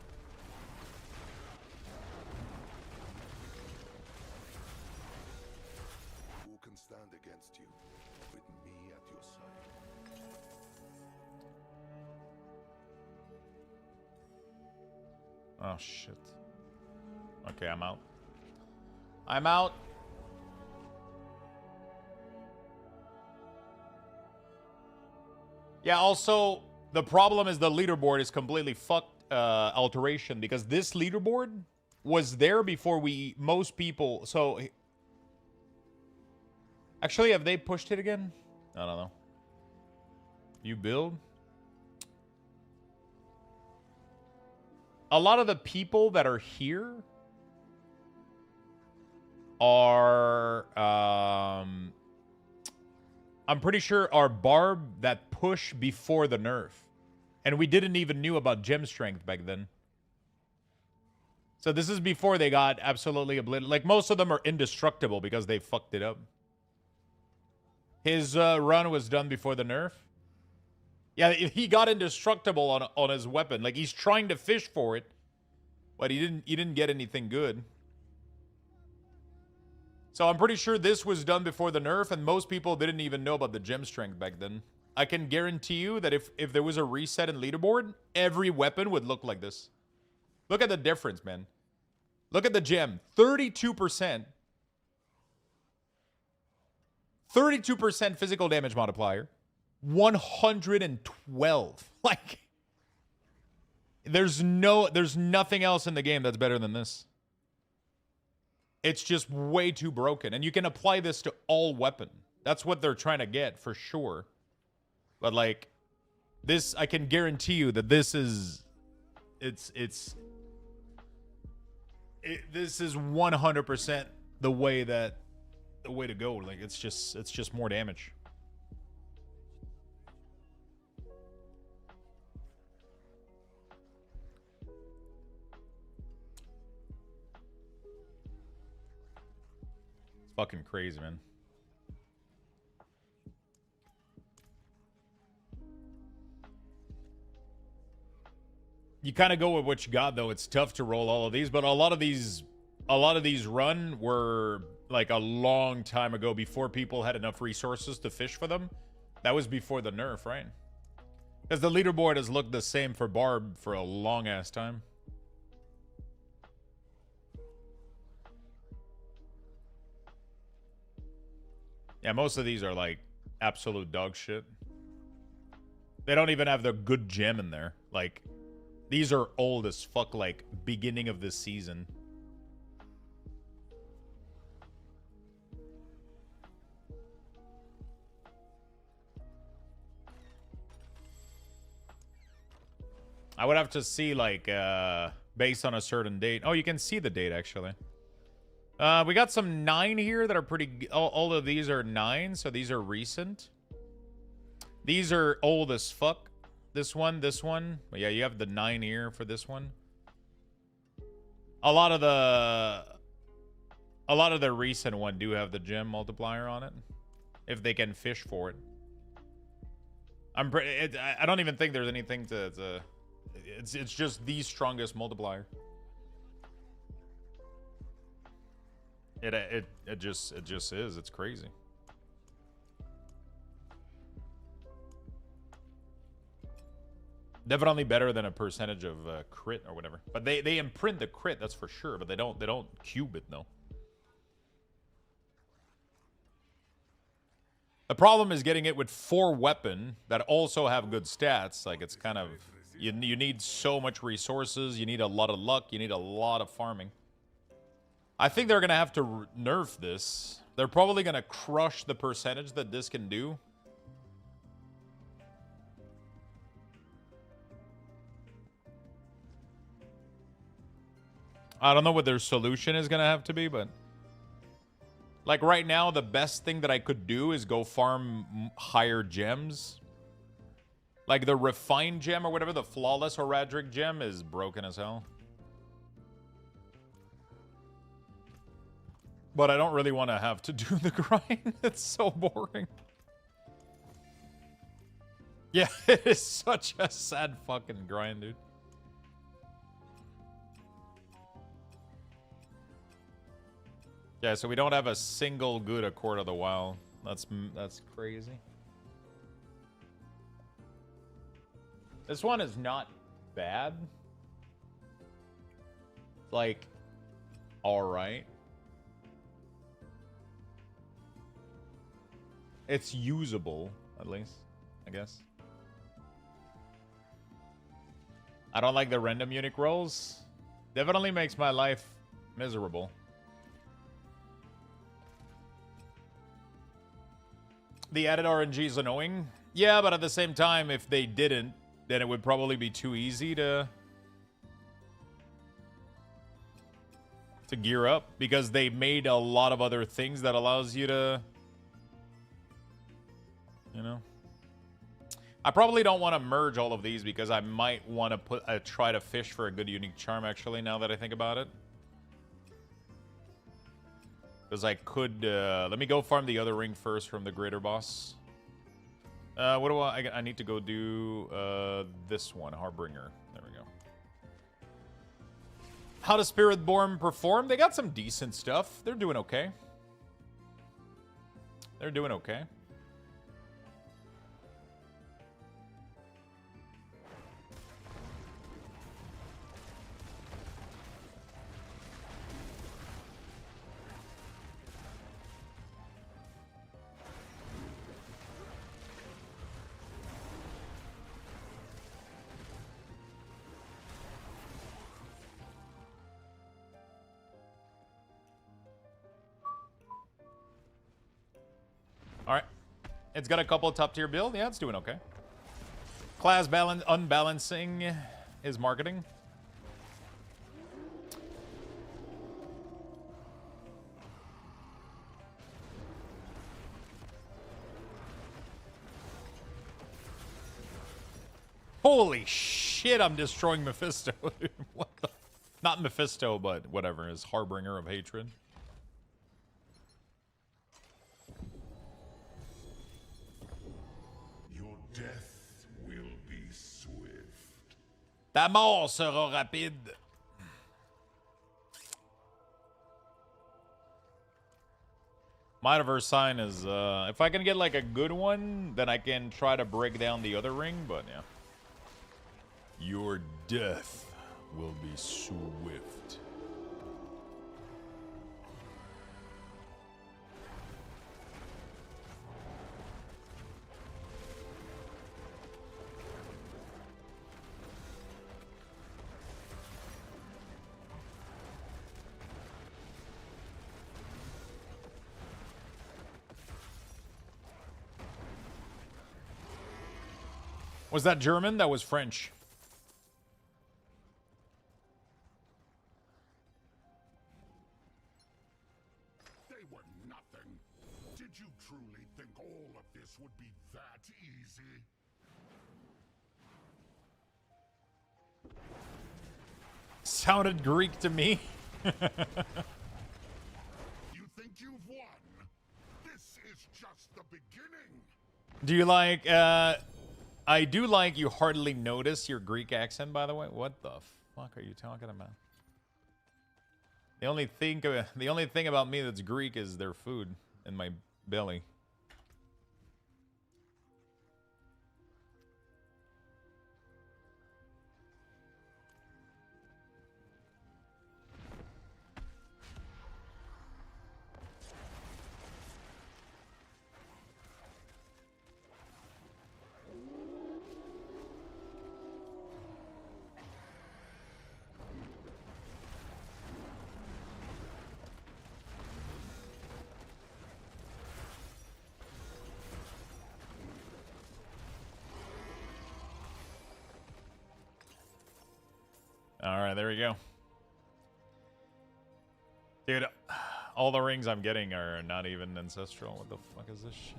[SPEAKER 3] Who can stand against you with me at your side?
[SPEAKER 1] Oh, shit. Okay, I'm out. I'm out. Yeah, also, the problem is the leaderboard is completely fucked alteration, because this leaderboard was there before most people, so... Actually, have they pushed it again? I don't know. You build? A lot of the people that are here are... I'm pretty sure are Barb that push before the nerf. And we didn't even knew about gem strength back then. So this is before they got absolutely obliterated. Like, most of them are indestructible because they fucked it up. His run was done before the nerf. Yeah, he got indestructible on his weapon. Like, he's trying to fish for it, but he didn't get anything good. So I'm pretty sure this was done before the nerf, and most people didn't even know about the gem strength back then. I can guarantee you that if there was a reset in leaderboard, every weapon would look like this. Look at the difference, man. Look at the gem. 32%. 32% physical damage multiplier. 112. Like, there's nothing else in the game that's better than this. It's just way too broken. And you can apply this to all weapon. That's what they're trying to get, for sure. But, like, this, I can guarantee you that this is... This is 100% the way to go. Like, it's just more damage. Fucking crazy, man. You kind of go with what you got, though. It's tough to roll all of these, but a lot of these run were like a long time ago, before people had enough resources to fish for them. That was before the nerf, right? Because the leaderboard has looked the same for Barb for a long ass time. Yeah, most of these are like absolute dog shit. They don't even have the good gem in there. Like, these are old as fuck, like beginning of this season. I would have to see, like, based on a certain date. Oh, you can see the date, actually. We got some 9 here that are pretty... All of these are 9, so these are recent. These are old as fuck. This one. But yeah, you have the 9 here for this one. A lot of the recent one do have the gem multiplier on it, if they can fish for it. I don't even think there's anything to it's just the strongest multiplier. It just is. It's crazy. Definitely better than a percentage of crit or whatever. But they imprint the crit, that's for sure. But they don't cube it, though. The problem is getting it with 4 weapon that also have good stats. Like, it's kind of... You need so much resources. You need a lot of luck. You need a lot of farming. I think they're going to have to nerf this. They're probably going to crush the percentage that this can do. I don't know what their solution is going to have to be, but... Like, right now, the best thing that I could do is go farm higher gems. Like, the refined gem or whatever, the flawless Horadric gem is broken as hell. But I don't really want to have to do the grind. It's so boring. Yeah, it is such a sad fucking grind, dude. Yeah, so we don't have a single good Accord of the Wild. That's crazy. This one is not bad. Like, alright. It's usable, at least, I guess. I don't like the random unique rolls. Definitely makes my life miserable. The added RNG is annoying. Yeah, but at the same time, if they didn't, then it would probably be too easy to gear up, because they made a lot of other things that allows you to, you know. I probably don't want to merge all of these, because I might want to try to fish for a good unique charm, actually, now that I think about it. Because I could... let me go farm the other ring first from the greater boss. What do I need to go do this one, Harbinger. There we go. How does Spiritborn perform? They got some decent stuff. They're doing okay. They're doing okay. Alright. It's got a couple of top tier build. Yeah, it's doing okay. Class unbalancing is marketing. Holy shit, I'm destroying Mephisto. What the... Not Mephisto, but whatever, his Harbinger of Hatred.
[SPEAKER 3] Your death will be swift.
[SPEAKER 1] Ta mort sera rapide. Metaverse sign is, if I can get like a good one, then I can try to break down the other ring, but yeah. Your death will be swift. Was that German? That was French.
[SPEAKER 3] They were nothing. Did you truly think all of this would be that easy?
[SPEAKER 1] Sounded Greek to me.
[SPEAKER 3] You think you've won? This is just the beginning.
[SPEAKER 1] Do you like, I do like you hardly notice your Greek accent, by the way. What the fuck are you talking about? The only thing about me that's Greek is their food in my belly. All right, there we go. Dude, all the rings I'm getting are not even ancestral. What the fuck is this shit?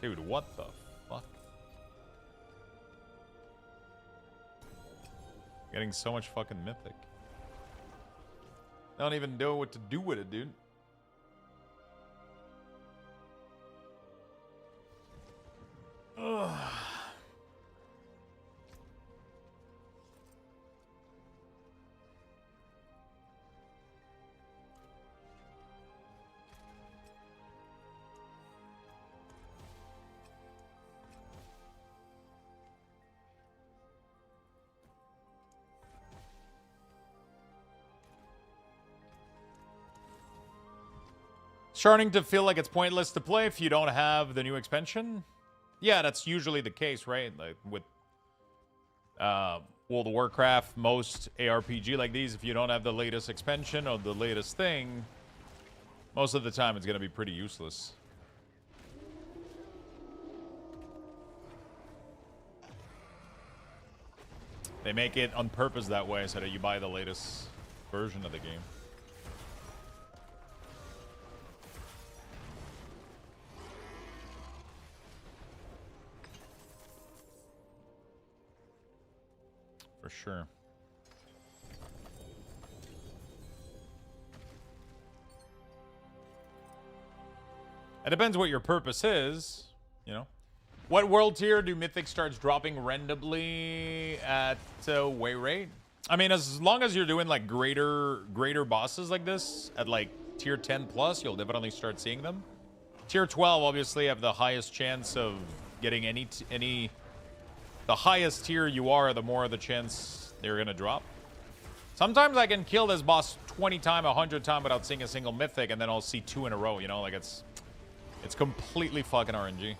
[SPEAKER 1] Dude, what the fuck? Getting so much fucking mythic. I don't even know what to do with it, dude. Ugh. Starting to feel like it's pointless to play if you don't have the new expansion. Yeah, that's usually the case, right? Like with World of Warcraft, most ARPG like these, if you don't have the latest expansion or the latest thing, most of the time it's going to be pretty useless. They make it on purpose that way so that you buy the latest version of the game. For sure. It depends what your purpose is, you know. What world tier do Mythic starts dropping randomly at way rate? I mean, as long as you're doing like greater bosses like this at like tier 10 plus, you'll definitely start seeing them. Tier 12 obviously have the highest chance of getting any the highest tier you are, the more the chance they're gonna drop. Sometimes I can kill this boss 20 times, 100 times without seeing a single mythic, and then I'll see 2 in a row, you know? Like, it's completely fucking RNG.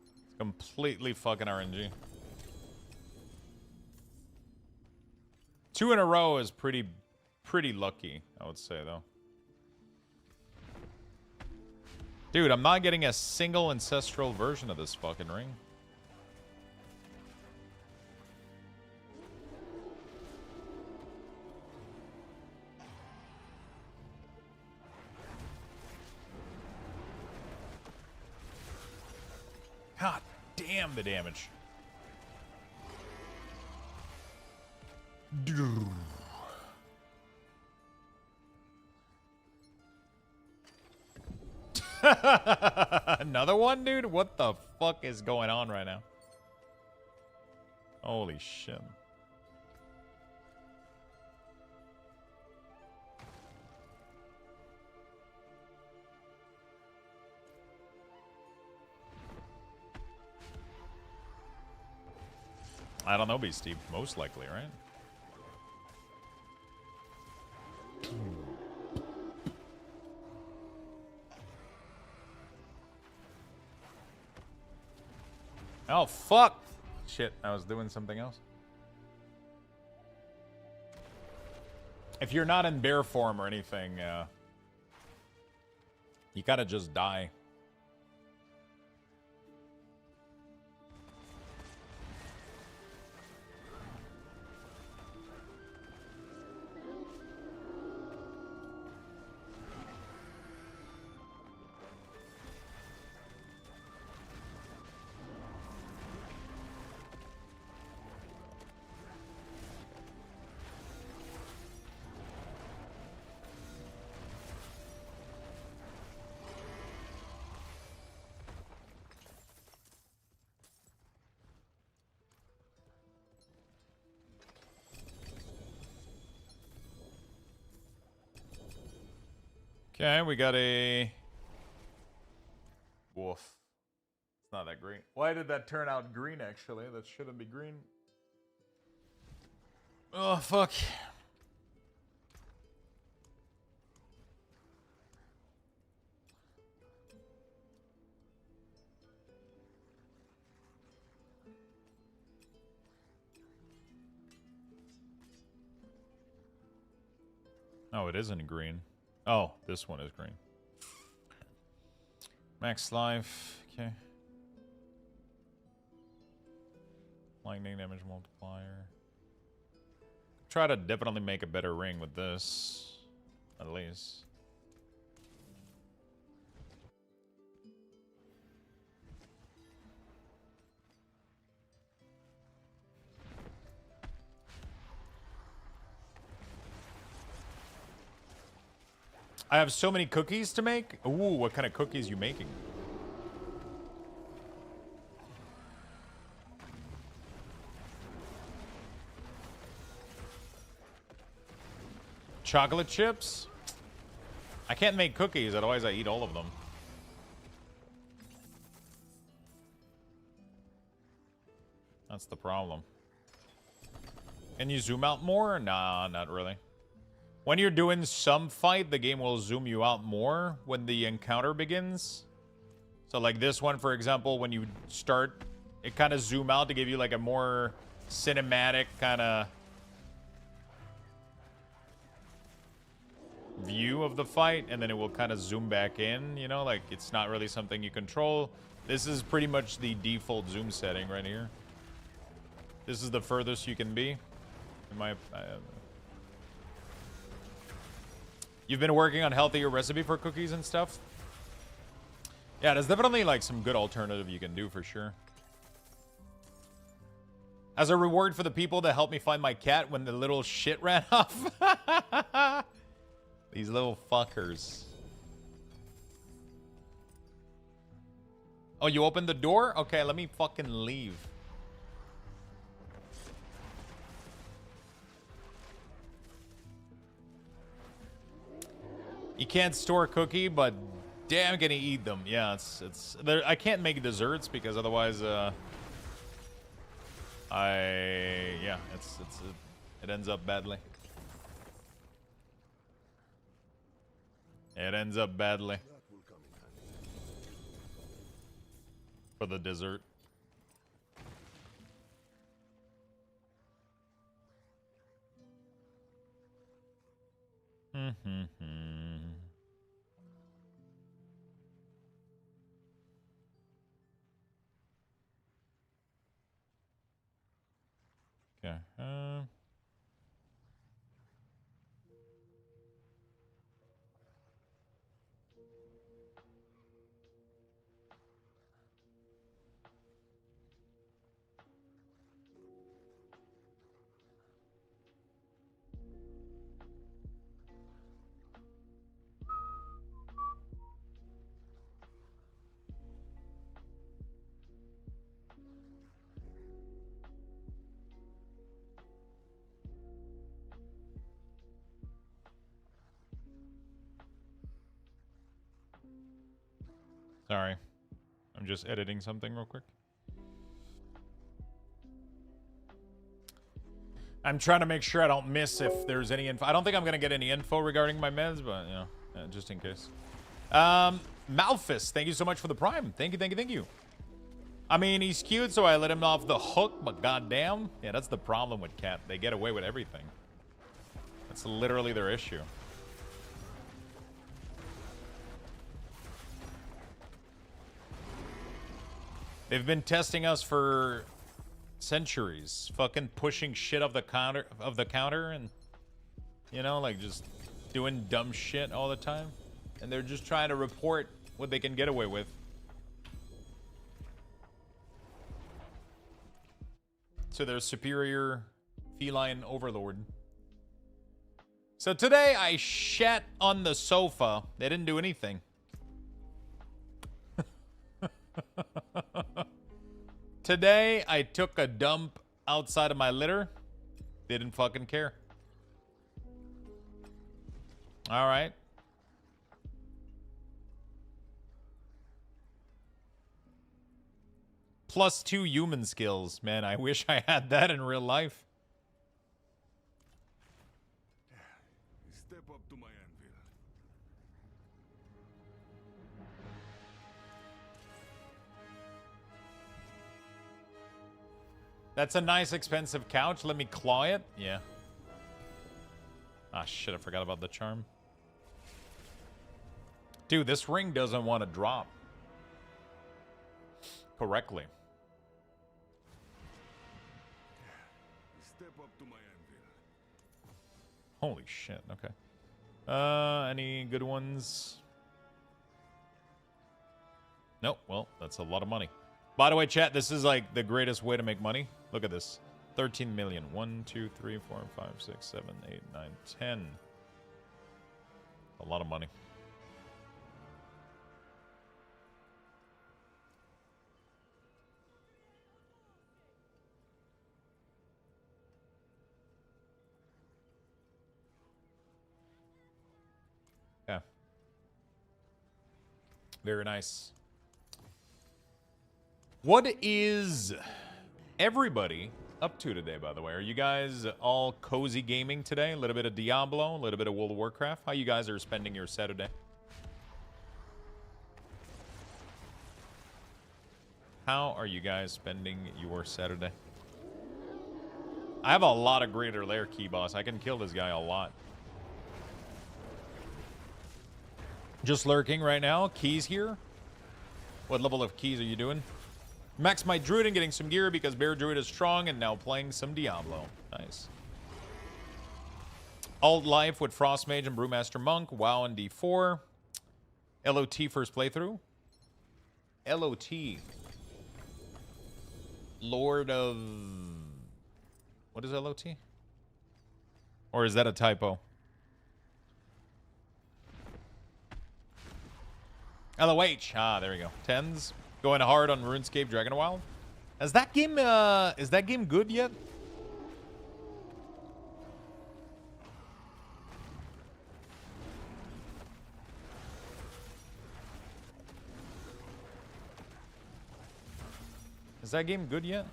[SPEAKER 1] It's completely fucking RNG. 2 in a row is pretty lucky, I would say, though. Dude, I'm not getting a single ancestral version of this fucking ring. God damn the damage. Another one, dude? What the fuck is going on right now? Holy shit. I don't know, Beastie. Most likely, right? Oh, fuck! Shit, I was doing something else. If you're not in bear form or anything, you gotta just die. Okay, we got a wolf. It's not that green. Why did that turn out green, actually? That shouldn't be green. Oh, fuck. Oh, it isn't green. Oh, this one is green. Max life. Okay. Lightning damage multiplier. Try to definitely make a better ring with this. At least. I have so many cookies to make. Ooh, what kind of cookies you making? Chocolate chips? I can't make cookies, otherwise I eat all of them. That's the problem. Can you zoom out more? Nah, not really. When you're doing some fight, the game will zoom you out more when the encounter begins. So like this one, for example, when you start, it kind of zoom out to give you like a more cinematic kind of view of the fight, and then it will kind of zoom back in, you know, like it's not really something you control. This is pretty much the default zoom setting right here. This is the furthest you can be. You've been working on healthier recipe for cookies and stuff? Yeah, there's definitely like some good alternative you can do for sure. As a reward for the people that helped me find my cat when the little shit ran off. These little fuckers. Oh, you opened the door? Okay, let me fucking leave. You can't store a cookie, but damn, gonna eat them. Yeah, it's. I can't make desserts because otherwise, it ends up badly. It ends up badly for the dessert. Okay. Sorry. I'm just editing something real quick. I'm trying to make sure I don't miss if there's any info. I don't think I'm going to get any info regarding my meds, but, you know, just in case. Malphus, thank you so much for the prime. Thank you, thank you, thank you. I mean, he's cute, so I let him off the hook, but goddamn. Yeah, that's the problem with cat. They get away with everything. That's literally their issue. They've been testing us for centuries, fucking pushing shit off the counter, and you know, like just doing dumb shit all the time, and they're just trying to report what they can get away with. To their superior feline overlord. So today I shat on the sofa. They didn't do anything. Today, I took a dump outside of my litter. They didn't fucking care. All right. +2 human skills. Man, I wish I had that in real life.
[SPEAKER 3] Step up to my anvil.
[SPEAKER 1] That's a nice expensive couch. Let me claw it. Yeah. Ah, shit. I forgot about the charm. Dude, this ring doesn't want to drop correctly.
[SPEAKER 3] Step up to my anvil.
[SPEAKER 1] Holy shit. Okay. Any good ones? Nope. Well, that's a lot of money. By the way, chat, this is like the greatest way to make money. Look at this. 13 million. 1, 2, 3, 4, 5, 6, 7, 8, 9, 10. A lot of money. Yeah. Very nice. What is everybody up to today, by the way? Are you guys all cozy gaming today? A little bit of Diablo, a little bit of World of Warcraft. How you guys are spending your Saturday? How are you guys spending your Saturday? I have a lot of greater lair key, boss. I can kill this guy a lot. Just lurking right now. Keys here. What level of keys are you doing? Max my Druid and getting some gear because Bear Druid is strong and now playing some Diablo. Nice. Alt Life with Frost Mage and Brewmaster Monk. WoW and D4. LOT first playthrough. LOT. Lord of... What is LOT? Or is that a typo? LOH. Ah, there we go. 10s. Going hard on RuneScape Dragon Wild. Is that game good yet? Is that game good yet?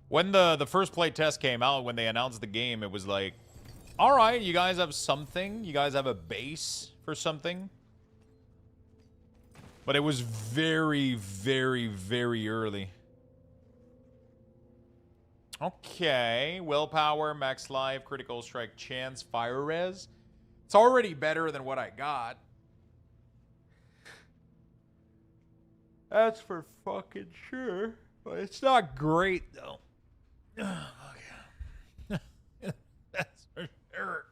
[SPEAKER 1] When the first play test came out, when they announced the game, it was like, all right, you guys have something. You guys have a base for something. But it was very, very, very early. Okay. Willpower, max life, critical strike chance, fire res. It's already better than what I got. That's for fucking sure. But it's not great, though. Okay. That's for sure.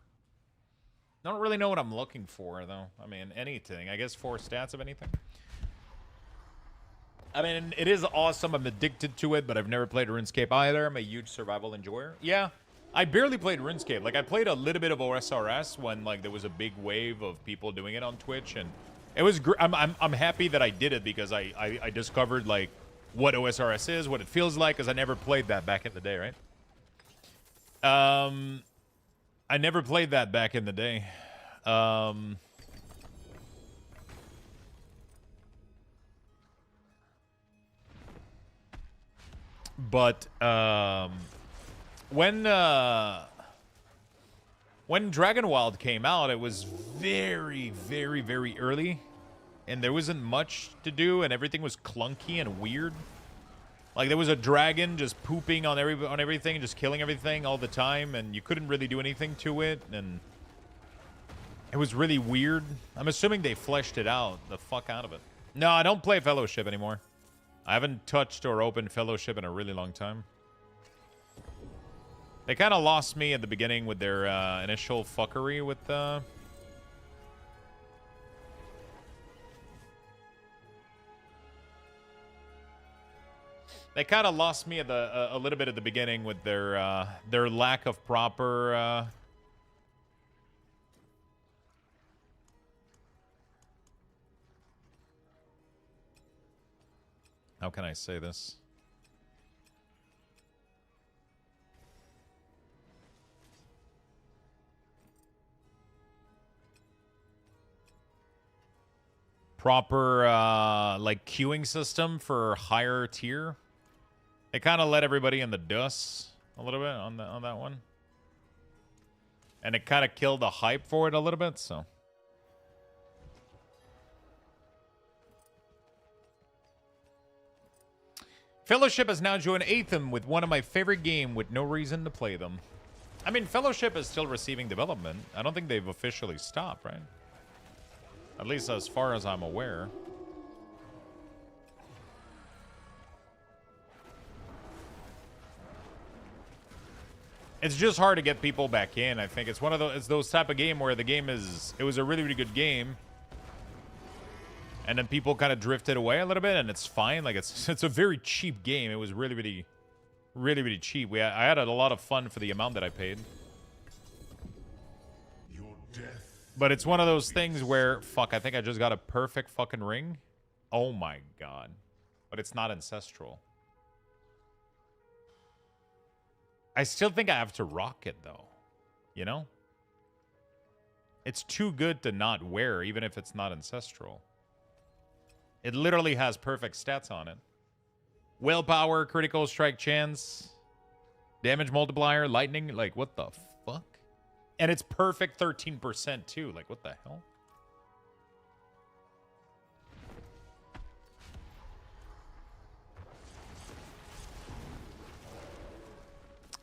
[SPEAKER 1] Don't really know what I'm looking for, though. I mean, anything. I guess 4 stats of anything. I mean, it is awesome. I'm addicted to it, but I've never played RuneScape either. I'm a huge survival enjoyer. Yeah, I barely played RuneScape. Like, I played a little bit of OSRS when, like, there was a big wave of people doing it on Twitch, and it was I'm happy that I did it because I discovered, like, what OSRS is, what it feels like, because I never played that back in the day, right? I never played that back in the day. But when Dragonwild came out, it was very, very, very early, and there wasn't much to do, and everything was clunky and weird. Like, there was a dragon just pooping on everything, just killing everything all the time, and you couldn't really do anything to it, and it was really weird. I'm assuming they fleshed it out, the fuck out of it. No, I don't play Fellowship anymore. I haven't touched or opened Fellowship in a really long time. They kind of lost me at the beginning with their initial fuckery with They kind of lost me at a little bit at the beginning with their lack of proper how can I say this? Proper like queuing system for higher tier. It kind of let everybody in the dust a little bit on that one. And it kind of killed the hype for it a little bit, so. Fellowship has now joined Atham with one of my favorite game with no reason to play them. I mean, Fellowship is still receiving development. I don't think they've officially stopped, right? At least as far as I'm aware. It's just hard to get people back in. I think it's one of those, it's those type of game where the game is, it was a really, really good game. And then people kind of drifted away a little bit, and it's fine. Like, it's a very cheap game. It was really, really, really, really cheap. I had a lot of fun for the amount that I paid. But it's one of those things where, fuck, I think I just got a perfect fucking ring. Oh my god. But it's not ancestral. I still think I have to rock it, though. You know? It's too good to not wear, even if it's not ancestral. It literally has perfect stats on it. Willpower, critical strike chance, damage multiplier, lightning. Like, what the fuck? And it's perfect 13% too. Like, what the hell?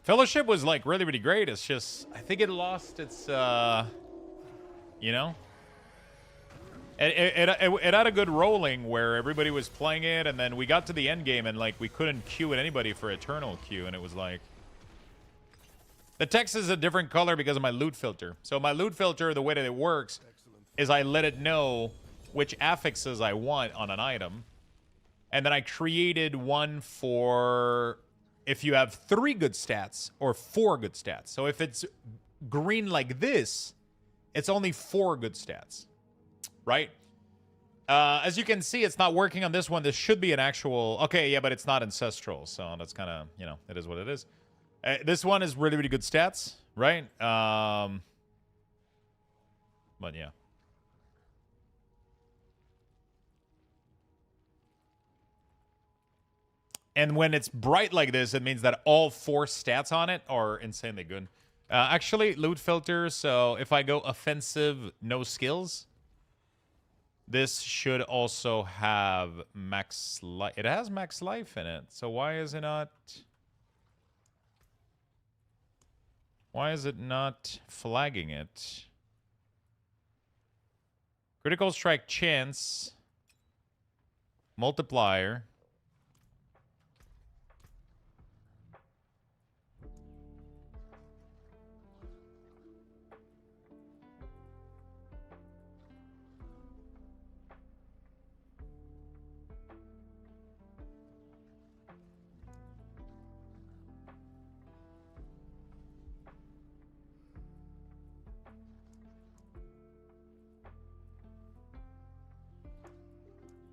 [SPEAKER 1] Fellowship was, like, really, really great. It's just, I think it lost its, you know? It had a good rolling where everybody was playing it, and then we got to the end game, and, like, we couldn't queue at anybody for Eternal Queue, and it was like... The text is a different color because of my loot filter. So my loot filter, the way that it works, is I let it know which affixes I want on an item. And then I created one for if you have 3 good stats or 4 good stats. So if it's green like this, it's only 4 good stats. Right? As you can see, it's not working on this one. This should be an actual... Okay, yeah, but it's not ancestral. So that's kind of, you know, it is what it is. This one is really, really good stats, right? But yeah. And when it's bright like this, it means that all 4 stats on it are insanely good. Actually, loot filter, so if I go offensive, no skills, this should also have max life. It has max life in it, so why is it not... Why is it not flagging it? Critical strike chance. Multiplier.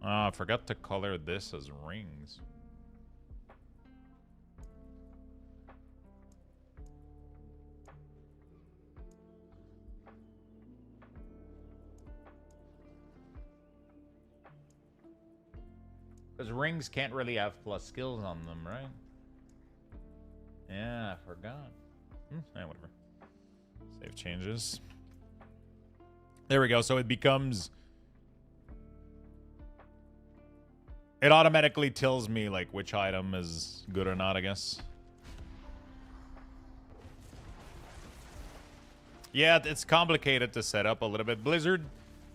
[SPEAKER 1] Ah, I forgot to color this as rings. Because rings can't really have plus skills on them, right? Yeah, I forgot. Whatever. Save changes. There we go. So it becomes... It automatically tells me, like, which item is good or not, I guess. Yeah, it's complicated to set up a little bit. Blizzard...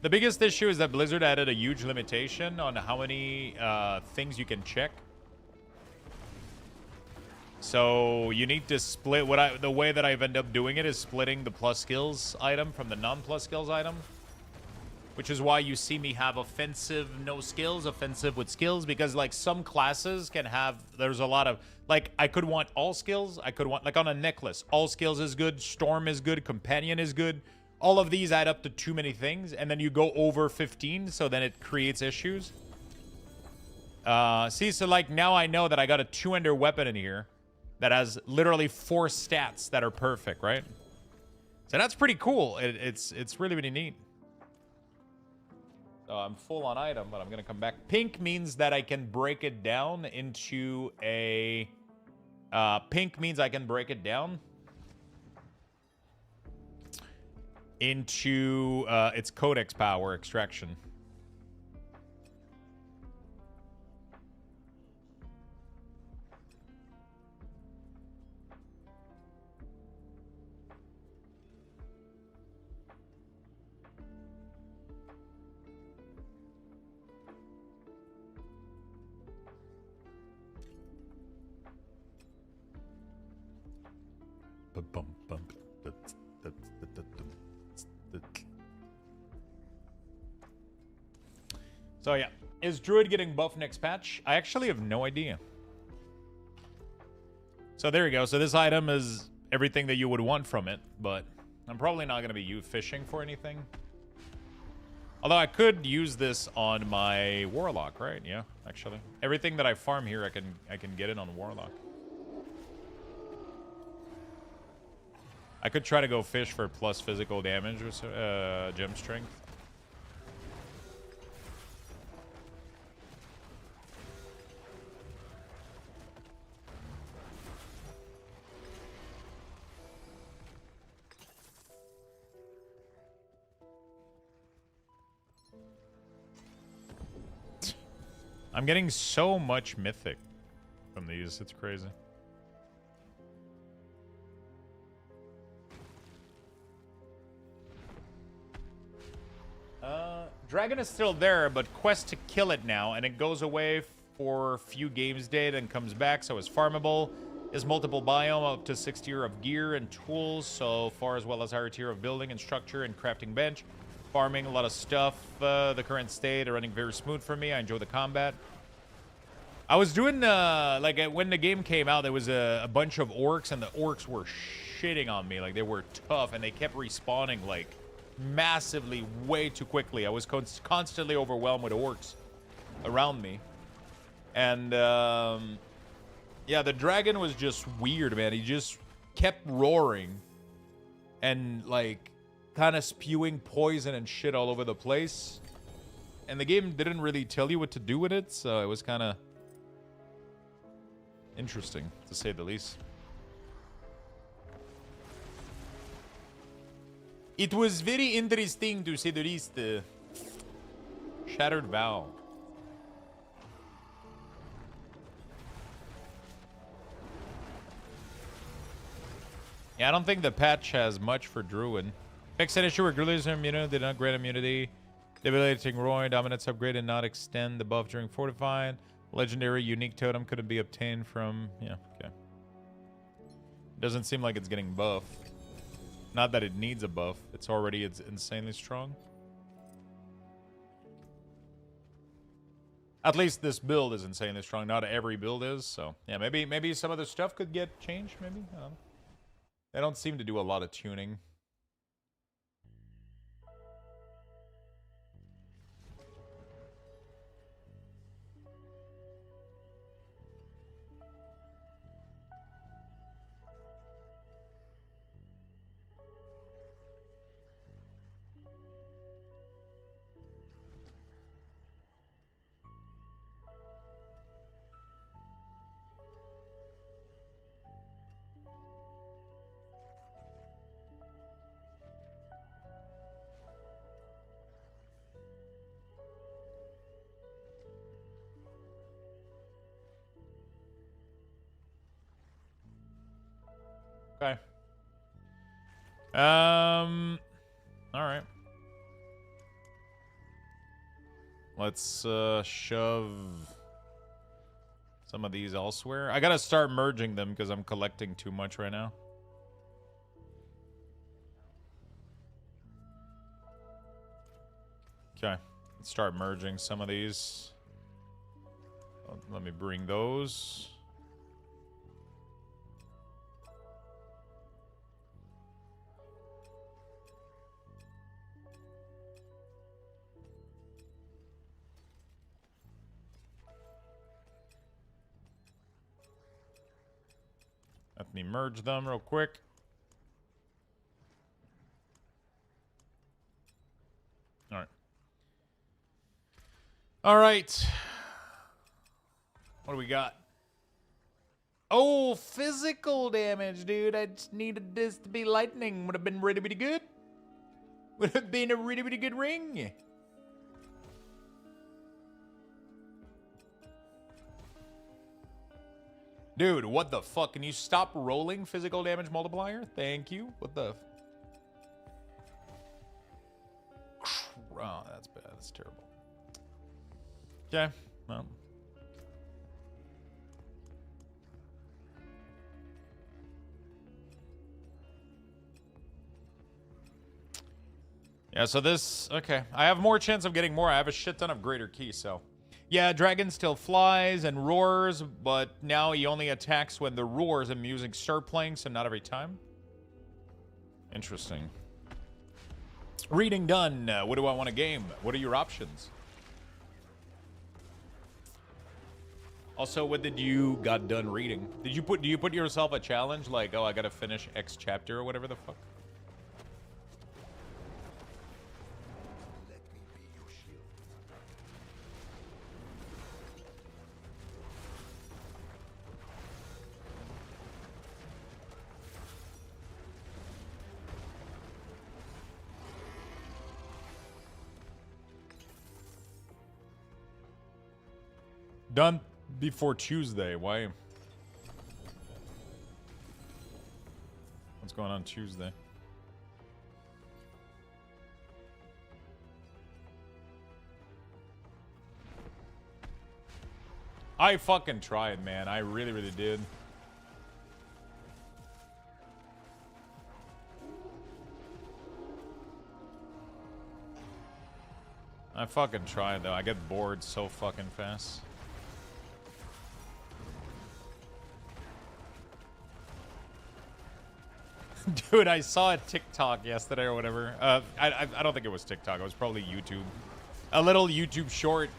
[SPEAKER 1] The biggest issue is that Blizzard added a huge limitation on how many things you can check. So you need to split the way that I've ended up doing it is splitting the plus skills item from the non-plus skills item. Which is why you see me have offensive, no skills, offensive with skills, because like some classes can have, there's a lot of, like I could want all skills, I could want, like on a necklace, all skills is good, storm is good, companion is good. All of these add up to too many things, and then you go over 15, so then it creates issues. See, so like now I know that I got a 2-ender weapon in here that has literally 4 stats that are perfect, right? So that's pretty cool. It's really, really neat. I'm full on item, but I'm going to come back. Pink means that I can break it down into a... pink means I can break it down into its codex power extraction. So yeah, is Druid getting buffed next patch? I actually have no idea. So there you go. So this item is everything that you would want from it, but I'm probably not going to be fishing for anything. Although I could use this on my Warlock, right? Yeah, actually. Everything that I farm here, I can get it on Warlock. I could try to go fish for plus physical damage or gem strength. I'm getting so much mythic from these. It's crazy. Dragon is still there, but quest to kill it now, and it goes away for a few games day, then comes back, so it's farmable. Is multiple biome, up to 6 tier of gear and tools, so far as well as higher tier of building and structure and crafting bench. Farming a lot of stuff. The current state are running very smooth for me. I enjoy the combat. I was doing, like, when the game came out, there was a bunch of orcs, and the orcs were shitting on me. Like, they were tough, and they kept respawning, like, massively, way too quickly. I was constantly overwhelmed with orcs around me. And, yeah, the dragon was just weird, man. He just kept roaring and, like, kind of spewing poison and shit all over the place. And the game didn't really tell you what to do with it, so it was kind of interesting, to say the least. It was very interesting, to say the least. Shattered Vow. Yeah, I don't think the patch has much for Druid. Fix an issue where Guerrillas are immune, did not grant immunity. Debilitating Roy, Dominance upgrade and not extend the buff during Fortified. Legendary unique totem couldn't be obtained from... Yeah, okay. Doesn't seem like it's getting buffed. Not that it needs a buff. It's insanely strong. At least this build is insanely strong. Not every build is, so... Yeah, maybe some of the stuff could get changed, maybe? I don't know. They don't seem to do a lot of tuning. Okay. All right. Let's shove some of these elsewhere. I gotta start merging them because I'm collecting too much right now. Okay, let's start merging some of these. Let me bring those. Let me merge them real quick. All right. All right. What do we got? Oh, physical damage, dude. I just needed this to be lightning. Would have been really, really good. Would have been a really, really good ring. Dude, what the fuck? Can you stop rolling physical damage multiplier? Thank you. What the... Oh, that's bad. That's terrible. Okay. Well. Yeah, so this... Okay. I have more chance of getting more. I have a shit ton of greater key, so... Yeah, Dragon still flies and roars, but now he only attacks when the roars and music start playing, so not every time. Interesting. Reading done. What do I want to game? What are your options? Also, what did you got done reading? Do you put yourself a challenge like, oh, I gotta finish X chapter or whatever the fuck? Done before Tuesday. Why? What's going on Tuesday? I fucking tried, man. I really, really did. I fucking tried, though. I get bored so fucking fast. Dude, I saw a TikTok yesterday or whatever. I don't think it was TikTok. It was probably YouTube. A little YouTube short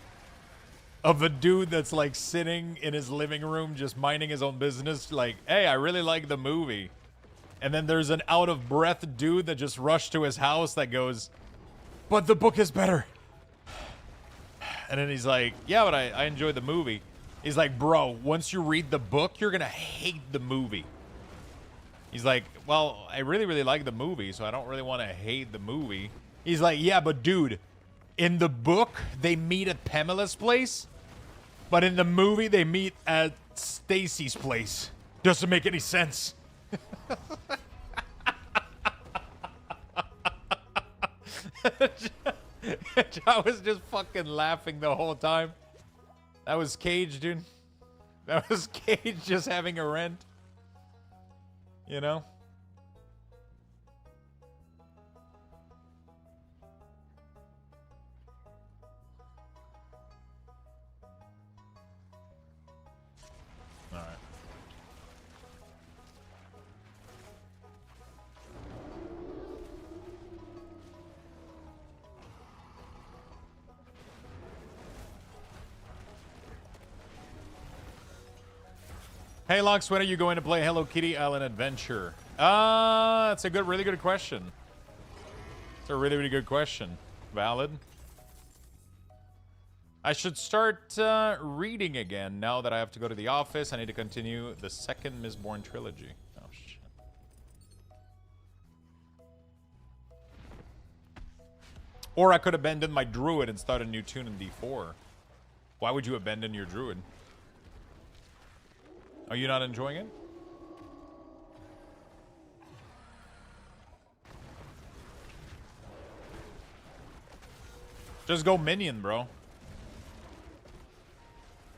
[SPEAKER 1] of a dude that's like sitting in his living room just minding his own business. Like, hey, I really like the movie. And then there's an out of breath dude that just rushed to his house that goes, but the book is better. And then he's like, yeah, but I enjoyed the movie. He's like, bro, once you read the book, you're going to hate the movie. He's like, well, I really, really like the movie, so I don't really want to hate the movie. He's like, yeah, but dude, in the book, they meet at Pamela's place, but in the movie, they meet at Stacy's place. Doesn't make any sense. I was just fucking laughing the whole time. That was Cage, dude. That was Cage just having a rant. You know? All right. Hey, Lux, when are you going to play Hello Kitty Island Adventure? That's a really good question. It's a really, really good question. Valid. I should start reading again now that I have to go to the office. I need to continue the second Mistborn trilogy. Oh, shit. Or I could abandon my Druid and start a new tune in D4. Why would you abandon your Druid? Are you not enjoying it? Just go minion, bro.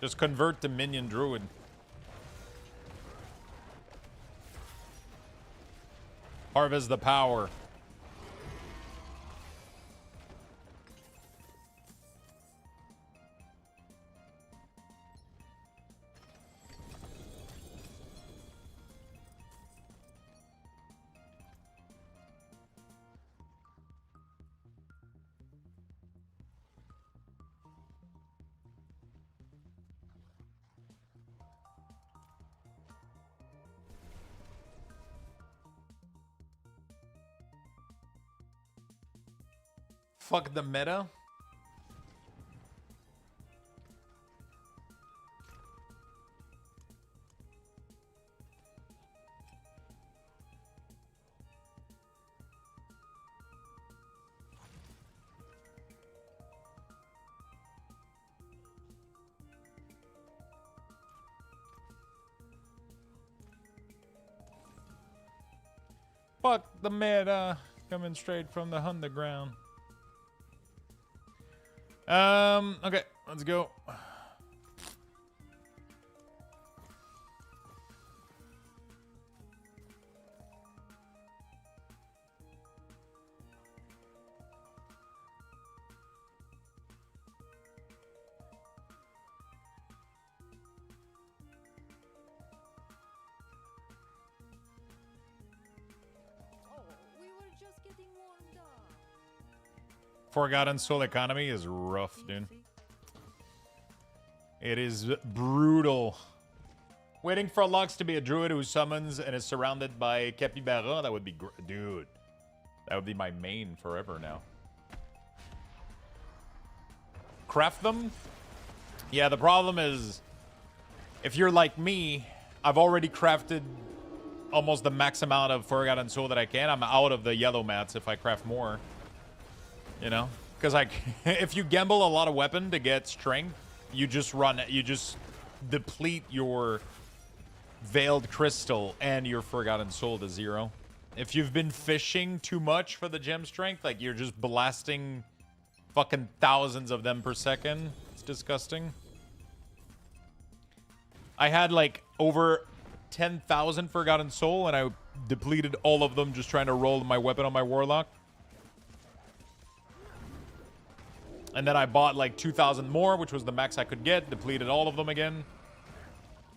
[SPEAKER 1] Just convert to minion druid. Harvest the power. Fuck the meta. Fuck the meta. Coming straight from the underground. Okay, let's go. Forgotten Soul economy is rough, dude. It is brutal. Waiting for Lux to be a druid who summons and is surrounded by Capybara. That would be dude. That would be my main forever now. Craft them? Yeah, the problem is, if you're like me, I've already crafted almost the max amount of Forgotten Soul that I can. I'm out of the yellow mats if I craft more. You know? Because like, if you gamble a lot of weapon to get strength, you just deplete your Veiled Crystal and your Forgotten Soul to 0. If you've been fishing too much for the gem strength, like you're just blasting fucking thousands of them per second. It's disgusting. I had like over 10,000 Forgotten Soul and I depleted all of them just trying to roll my weapon on my Warlock. And then I bought like 2,000 more, which was the max I could get. Depleted all of them again.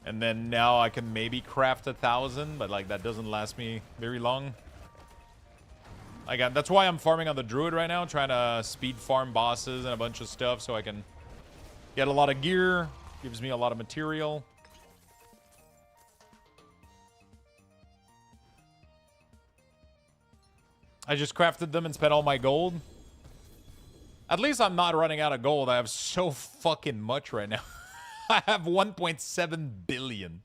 [SPEAKER 1] And then now I can maybe craft 1,000, but like that doesn't last me very long. Again, that's why I'm farming on the Druid right now, trying to speed farm bosses and a bunch of stuff so I can get a lot of gear. Gives me a lot of material. I just crafted them and spent all my gold. At least I'm not running out of gold. I have so fucking much right now. I have 1.7 billion.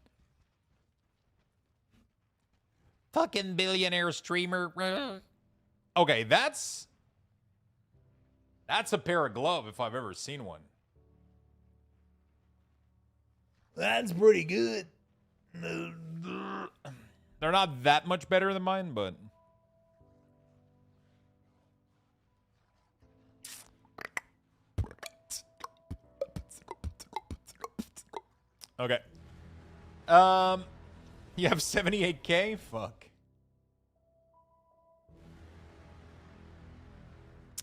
[SPEAKER 1] Fucking billionaire streamer. Okay, that's a pair of glove if I've ever seen one. That's pretty good. They're not that much better than mine, but... Okay. You have 78k? Fuck.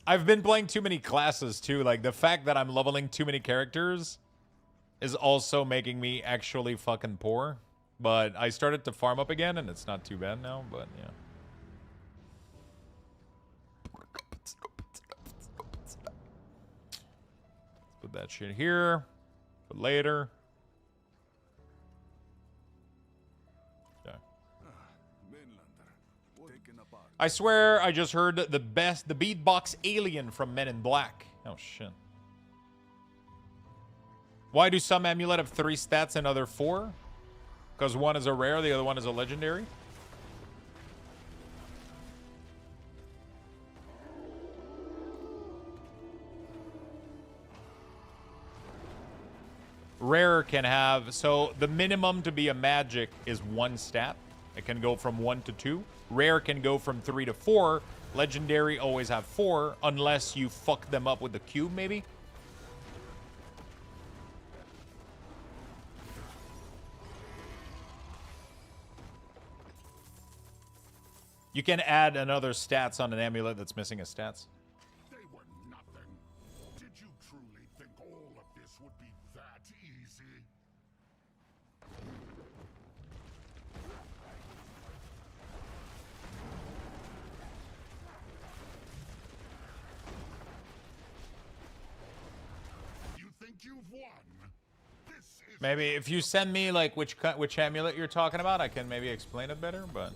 [SPEAKER 1] I've been playing too many classes too. Like the fact that I'm leveling too many characters is also making me actually fucking poor. But I started to farm up again and it's not too bad now, but yeah. Let's put that shit here for later. I swear I just heard the beatbox alien from Men in Black. Oh, shit. Why do some amulet have 3 stats and other 4? Because one is a rare, the other one is a legendary. Rare can have... So the minimum to be a magic is 1 stat. It can go from 1 to 2. Rare can go from 3 to 4, Legendary always have 4, unless you fuck them up with the cube, maybe. You can add another stats on an amulet that's missing a stats.
[SPEAKER 3] They were nothing. Did you truly think all of this would be that easy? You think you've won? This is
[SPEAKER 1] Maybe if you send me like which amulet you're talking about, I can maybe explain it better, but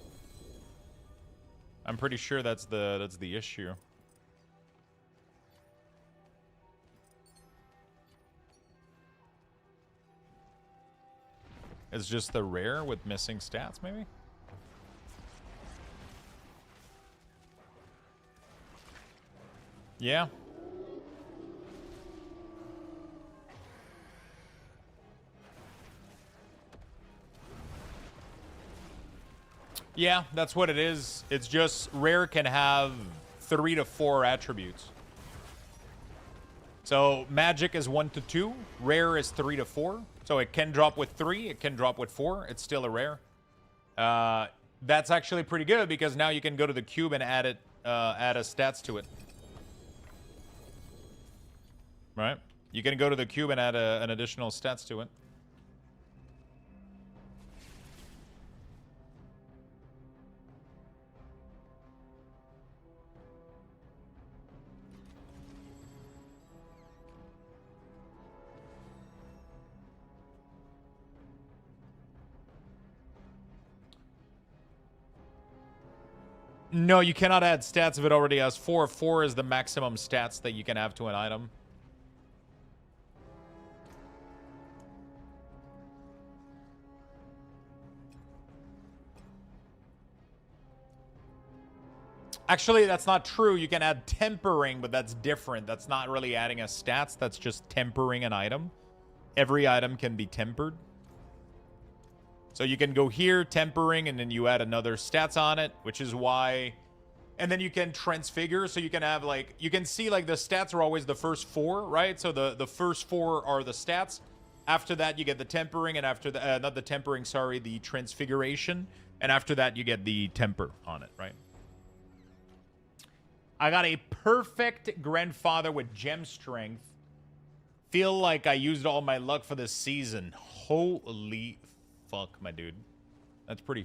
[SPEAKER 1] I'm pretty sure that's the issue. It's just the rare with missing stats, maybe? Yeah. Yeah, that's what it is. It's just rare can have 3 to 4 attributes. So magic is 1 to 2, rare is 3 to 4. So it can drop with 3, it can drop with 4. It's still a rare. That's actually pretty good because now you can go to the cube and add it, add a stats to it. Right? You can go to the cube and add an additional stats to it. No, you cannot add stats if it already has 4. 4 is the maximum stats that you can have to an item. Actually, that's not true. You can add tempering, but that's different. That's not really adding a stats. That's just tempering an item. Every item can be tempered. So you can go here, tempering, and then you add another stats on it, which is why... And then you can transfigure, so you can have, like... You can see, like, the stats are always the first 4, right? So the first 4 are the stats. After that, you get the tempering, and after the... not the tempering, sorry, the transfiguration. And after that, you get the temper on it, right? I got a perfect grandfather with gem strength. Feel like I used all my luck for this season. Holy... fuck, my dude. That's pretty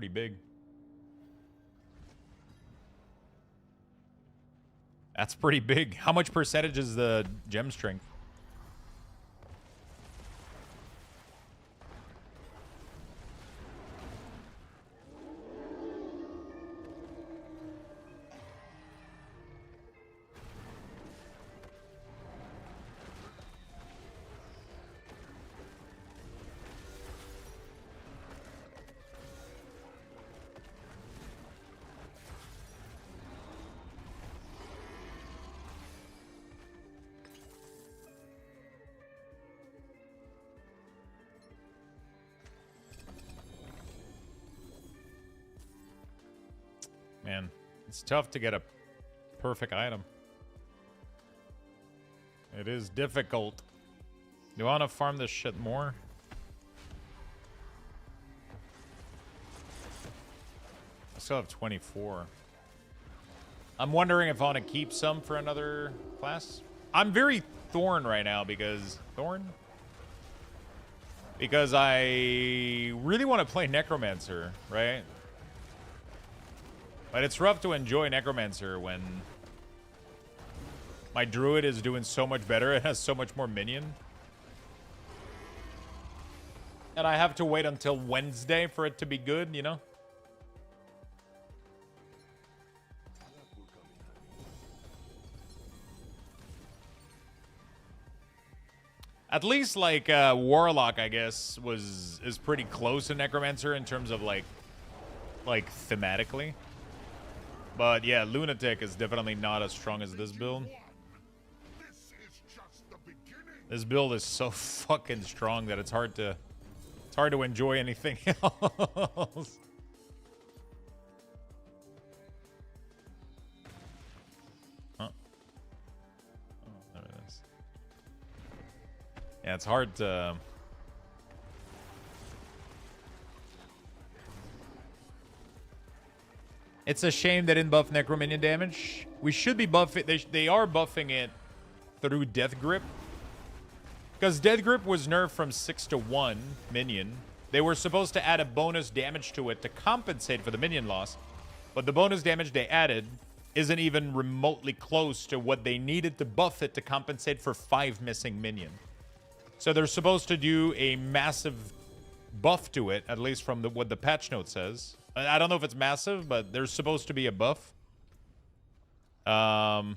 [SPEAKER 1] big. That's pretty big. How much percentage is the gem strength? Man, it's tough to get a perfect item. It is difficult. Do I want to farm this shit more? I still have 24. I'm wondering if I want to keep some for another class. I'm very Thorn right now because... Thorn? Because I really want to play Necromancer, right? But it's rough to enjoy Necromancer when my Druid is doing so much better. It has so much more minion. And I have to wait until Wednesday for it to be good, you know? At least, like, Warlock, I guess, is pretty close to Necromancer in terms of, like thematically. But yeah, Lunatic is definitely not as strong as this build. This build is so fucking strong that it's hard to enjoy anything else. Yeah, it's hard to... It's a shame they didn't buff Necro minion damage. We should be buffing... They are buffing it through Death Grip. Because Death Grip was nerfed from 6 to 1 minion. They were supposed to add a bonus damage to it to compensate for the minion loss. But the bonus damage they added isn't even remotely close to what they needed to buff it to compensate for 5 missing minion. So they're supposed to do a massive buff to it, at least from what the patch note says. I don't know if it's massive, but there's supposed to be a buff. Yeah.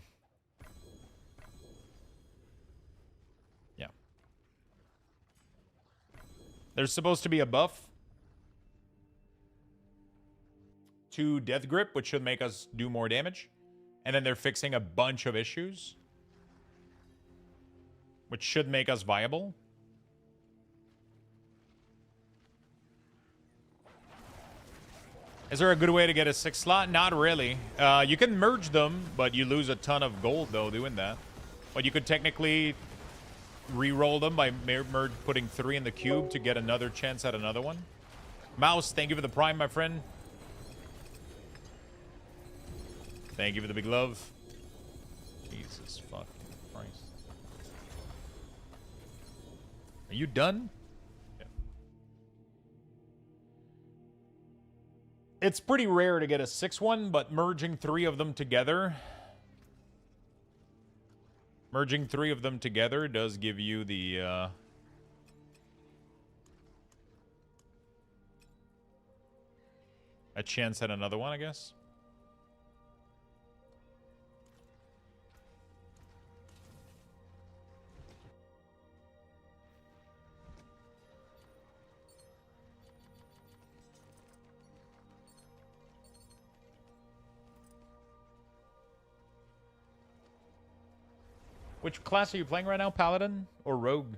[SPEAKER 1] There's supposed to be a buff to Death Grip, which should make us do more damage. And then they're fixing a bunch of issues, which should make us viable. Is there a good way to get a 6 slot? Not really. You can merge them, but you lose a ton of gold, though, doing that. But you could technically re-roll them by putting 3 in the cube to get another chance at another one. Mouse, thank you for the prime, my friend. Thank you for the big love. Jesus fucking Christ. Are you done? Yeah. It's pretty rare to get a 6-1, but merging 3 of them together... Merging 3 of them together does give you the, a chance at another one, I guess. Which class are you playing right now? Paladin or Rogue?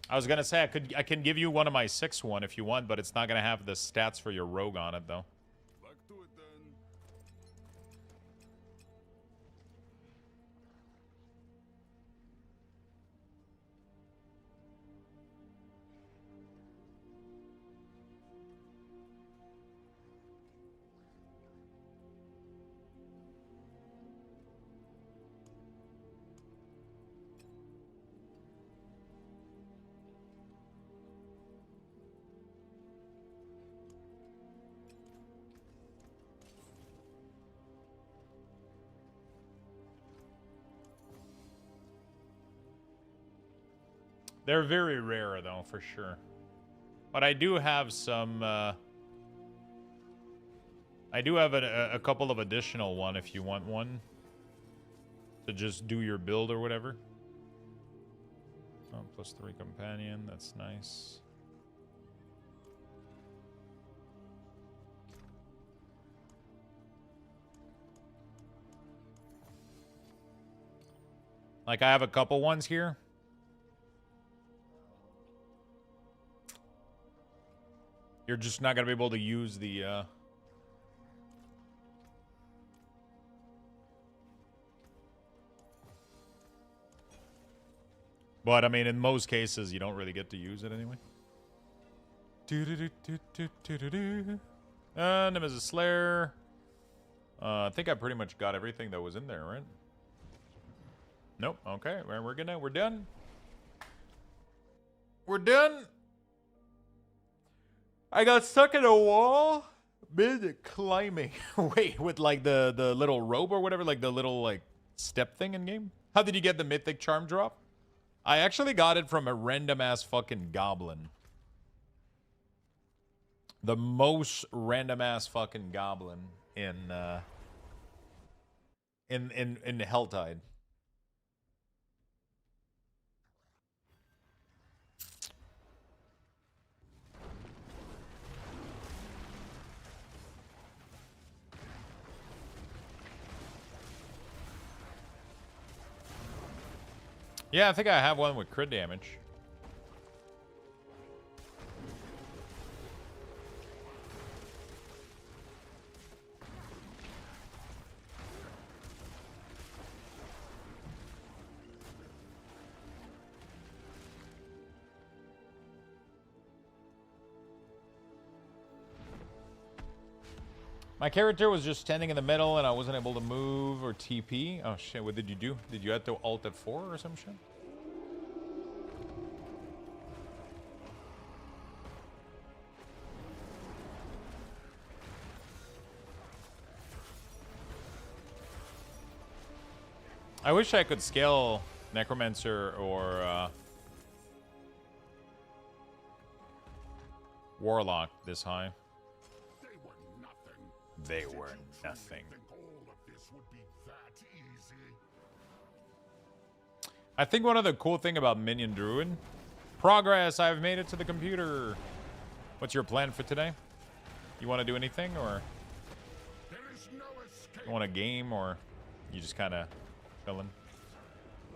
[SPEAKER 1] I was gonna say I can give you one of my 6-1 if you want, but it's not gonna have the stats for your Rogue on it though.
[SPEAKER 3] Back to it then.
[SPEAKER 1] They're very rare, though, for sure. But I do have some... I do have a couple of additional one if you want one. To just do your build or whatever. Oh, +3 companion. That's nice. Like, I have a couple ones here. You're just not going to be able to use the, But, I mean, in most cases, you don't really get to use it anyway. Nemesis Slayer. I think I pretty much got everything that was in there, right? Nope. Okay. We're done. We're done. I got stuck in a wall mid climbing. Wait, with like the little rope or whatever, like the little like step thing in game? How did you get the mythic charm drop? I actually got it from a random ass fucking goblin. The most random ass fucking goblin in Helltide. Yeah, I think I have one with crit damage. My character was just standing in the middle and I wasn't able to move or TP. Oh shit, what did you do? Did you have to alt at 4 or some shit? I wish I could scale Necromancer or Warlock this high.
[SPEAKER 3] They were nothing.
[SPEAKER 1] They were
[SPEAKER 3] Did you
[SPEAKER 1] nothing.
[SPEAKER 3] think all of this would be that easy?
[SPEAKER 1] I think one of the cool thing about Minion Druid, progress, I've made it to the computer. What's your plan for today? You want to do anything, or
[SPEAKER 3] There is no escape.
[SPEAKER 1] you want a game, or you just kind of chilling?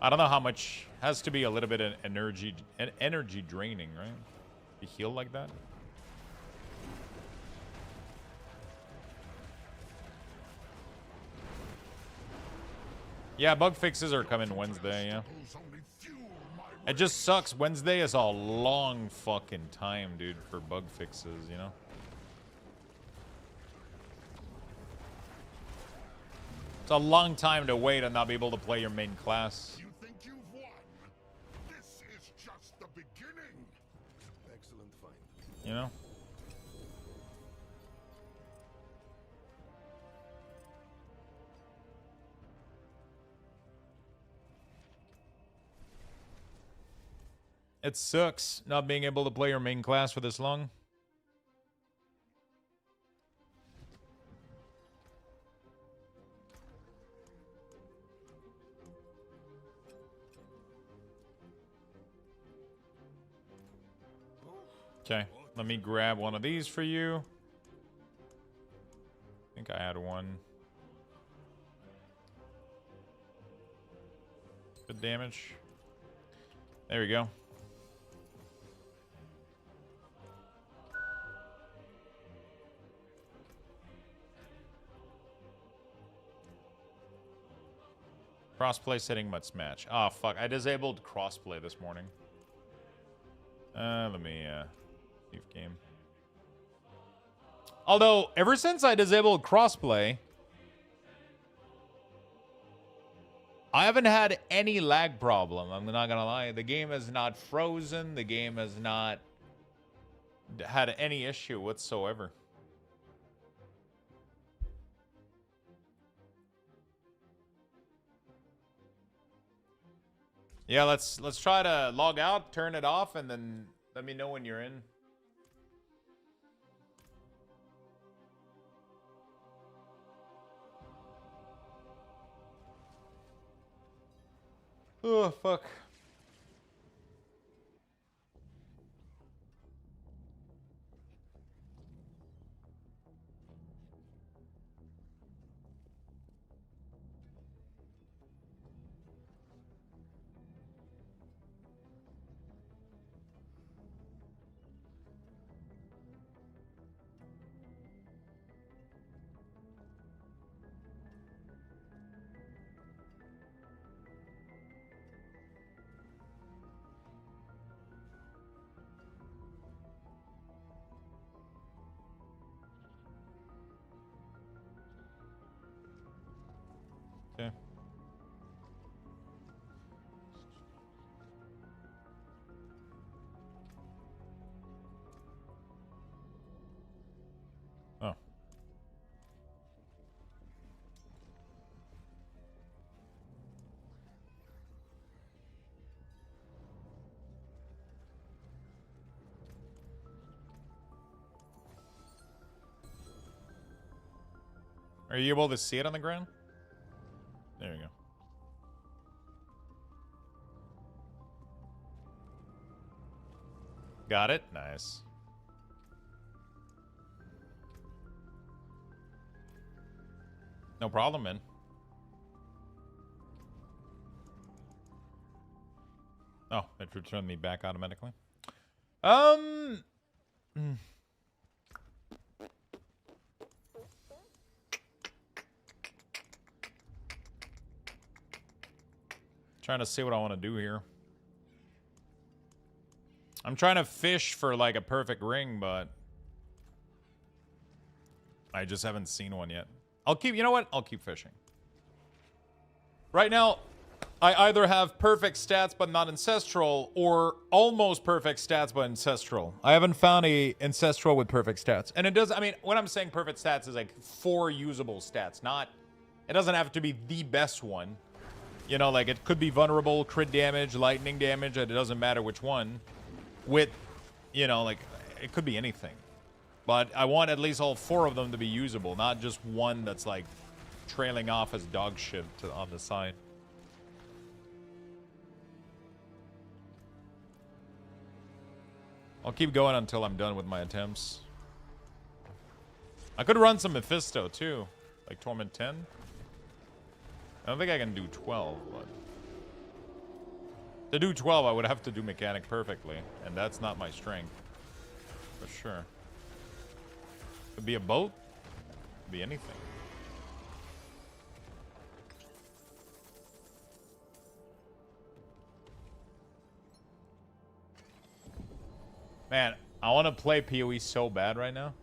[SPEAKER 1] I don't know how much. Has to be a little bit of energy draining, right? You heal like that. Yeah, bug fixes are coming Wednesday, yeah.
[SPEAKER 3] Those only fuel my
[SPEAKER 1] It just sucks. Wednesday is a long fucking time, dude, for bug fixes, you know? It's a long time to wait and not be able to play your main class.
[SPEAKER 3] You think you've won? This is just the beginning.
[SPEAKER 6] Excellent find.
[SPEAKER 1] You know? It sucks not being able to play your main class for this long. Okay, let me grab one of these for you. I think I had one. Good damage. There we go. Crossplay setting must match. Oh, fuck. I disabled crossplay this morning. Let me, leave game. Although, ever since I disabled crossplay, I haven't had any lag problem. I'm not gonna lie. The game has not frozen. The game has not had any issue whatsoever. Yeah, let's try to log out, turn it off, and then let me know when you're in. Oh, fuck. Okay. Oh. Are you able to see it on the ground? There you go. Got it? Nice. No problem, man. Oh, it returned me back automatically. Trying to see what I want to do here. I'm trying to fish for like a perfect ring, but I just haven't seen one yet. I'll keep, you know what? I'll keep fishing. Right now, I either have perfect stats but not ancestral, or almost perfect stats but ancestral. I haven't found a ancestral with perfect stats. And it does, I mean, when I'm saying perfect stats is like 4 usable stats, not, it doesn't have to be the best one. You know, like it could be vulnerable, crit damage, lightning damage, it doesn't matter which one. With, you know, like, it could be anything. But I want at least all 4 of them to be usable, not just one that's like trailing off as dog shit on the side. I'll keep going until I'm done with my attempts. I could run some Mephisto too, like Torment 10. I don't think I can do 12, but to do 12 I would have to do mechanic perfectly, and that's not my strength. For sure. Could be a boat, could be anything. Man, I want to play PoE so bad right now.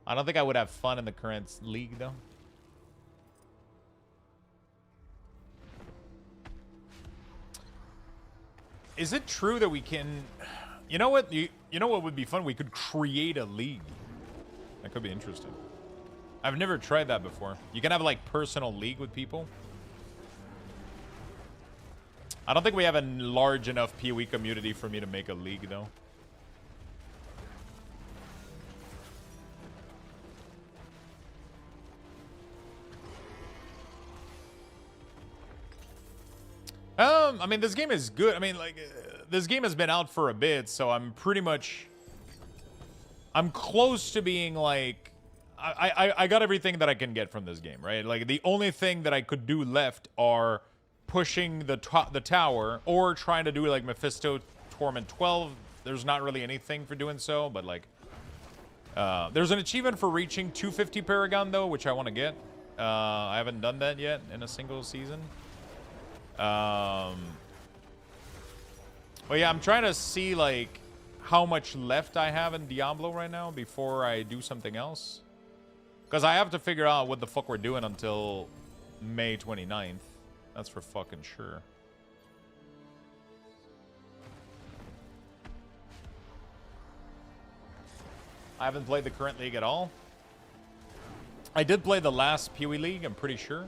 [SPEAKER 1] I don't think I would have fun in the current league, though. Is it true that we can... You know what? You know what would be fun? We could create a league. That could be interesting. I've never tried that before. You can have, like, personal league with people. I don't think we have a large enough PoE community for me to make a league, though. I mean, this game is good. I mean, like, this game has been out for a bit, so I'm pretty much... I'm close to being, like... I got everything that I can get from this game, right? Like, the only thing that I could do left are pushing the tower, or trying to do, like, Mephisto Torment 12. There's not really anything for doing so, but, like... there's an achievement for reaching 250 Paragon, though, which I want to get. I haven't done that yet in a single season. But yeah, I'm trying to see, like, how much left I have in Diablo right now before I do something else. Because I have to figure out what the fuck we're doing until May 29th. That's for fucking sure. I haven't played the current league at all. I did play the last PoE league, I'm pretty sure.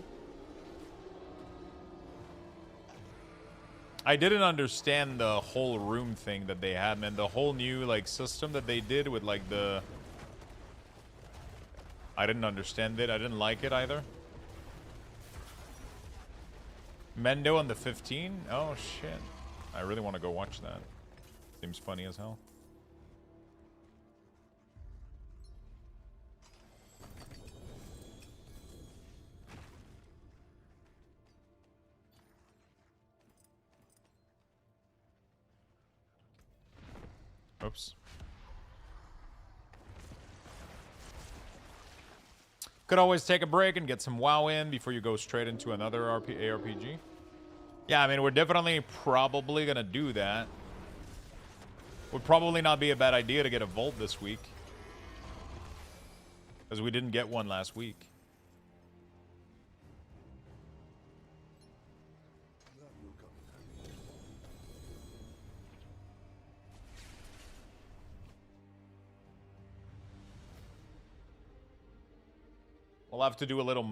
[SPEAKER 1] I didn't understand the whole room thing that they had, man. The whole new, like, system that they did with, like, the... I didn't understand it. I didn't like it either. Mendo on the 15? Oh, shit. I really want to go watch that. Seems funny as hell. Oops. Could always take a break and get some WoW in before you go straight into another ARPG. Yeah, I mean, we're definitely probably going to do that. Would probably not be a bad idea to get a Vault this week. Because we didn't get one last week. We'll have to do a little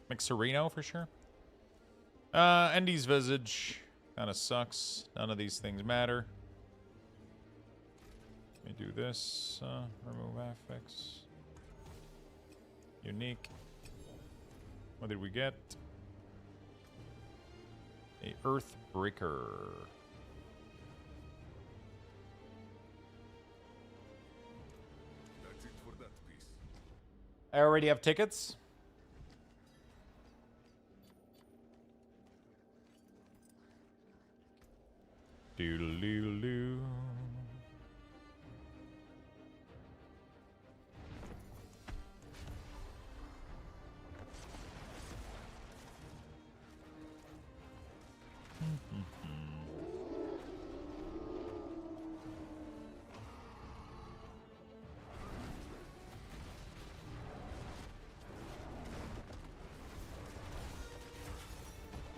[SPEAKER 1] Mixerino for sure. Endy's Visage kind of sucks. None of these things matter. Let me do this. Remove affix. Unique. What did we get? A Earthbreaker.
[SPEAKER 3] That's it for that piece.
[SPEAKER 1] I already have tickets. Doodle-doodle-doo.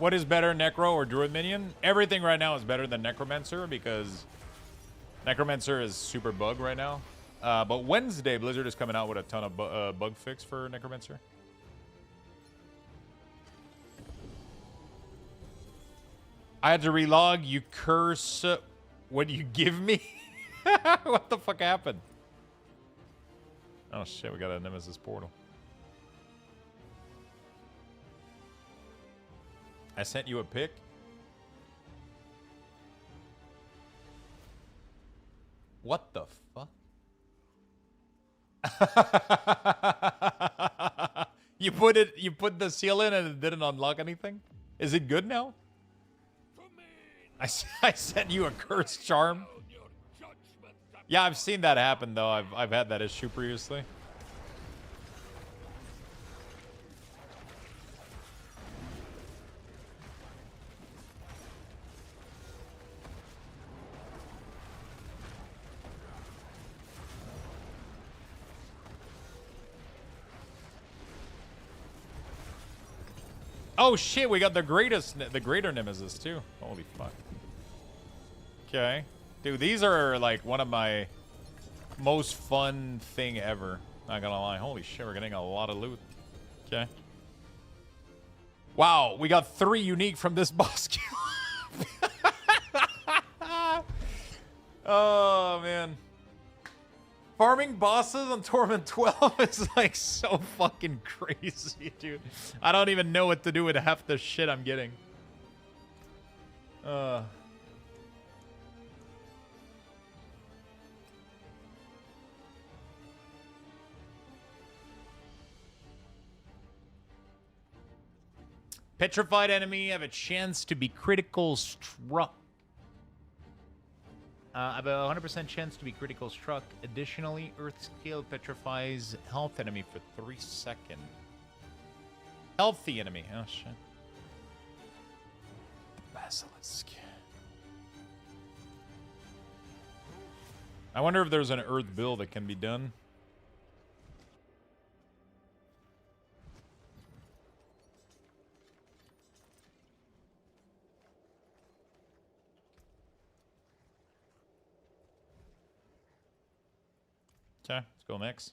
[SPEAKER 1] What is better, Necro or Druid Minion? Everything right now is better than Necromancer because Necromancer is super bug right now. But Wednesday, Blizzard is coming out with a ton of bug fix for Necromancer. I had to relog. You curse what you give me? What the fuck happened? Oh shit, we got a Nemesis portal. I sent you a pic. What the fuck? You put the seal in and it didn't unlock anything? Is it good now? I sent you a cursed charm. Yeah, I've seen that happen though. I've had that issue previously. Oh shit, we got the greater Nemesis too. Holy fuck. Okay. Dude, these are like one of my most fun thing ever. Not gonna lie. Holy shit, we're getting a lot of loot. Okay. Wow, we got 3 unique from this boss kill. Oh man. Farming bosses on Torment 12 is like so fucking crazy, dude. I don't even know what to do with half the shit I'm getting. Petrified enemy have a chance to be critical struck. I have a 100% chance to be critical struck. Additionally, Earth Scale petrifies health enemy for 3 seconds. Healthy enemy. Oh, shit. Basilisk. I wonder if there's an Earth build that can be done. Okay, let's go next.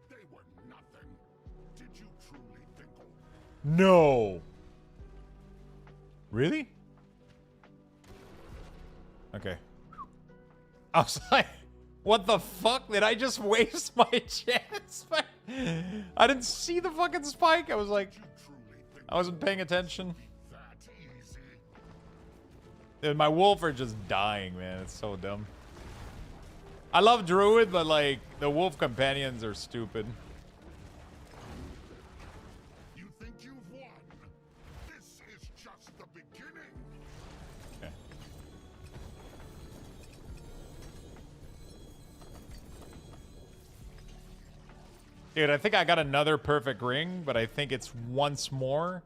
[SPEAKER 3] They were nothing. Did you truly think?
[SPEAKER 1] No. Really? Okay. I was like, what the fuck? Did I just waste my chance? I didn't see the fucking spike. I was like, I wasn't paying attention. Dude, my wolf are just dying, man. It's so dumb. I love Druid, but like, the wolf companions are stupid.
[SPEAKER 3] You think you've won? This is just the beginning.
[SPEAKER 1] Okay. Dude, I think I got another perfect ring, but I think it's once more.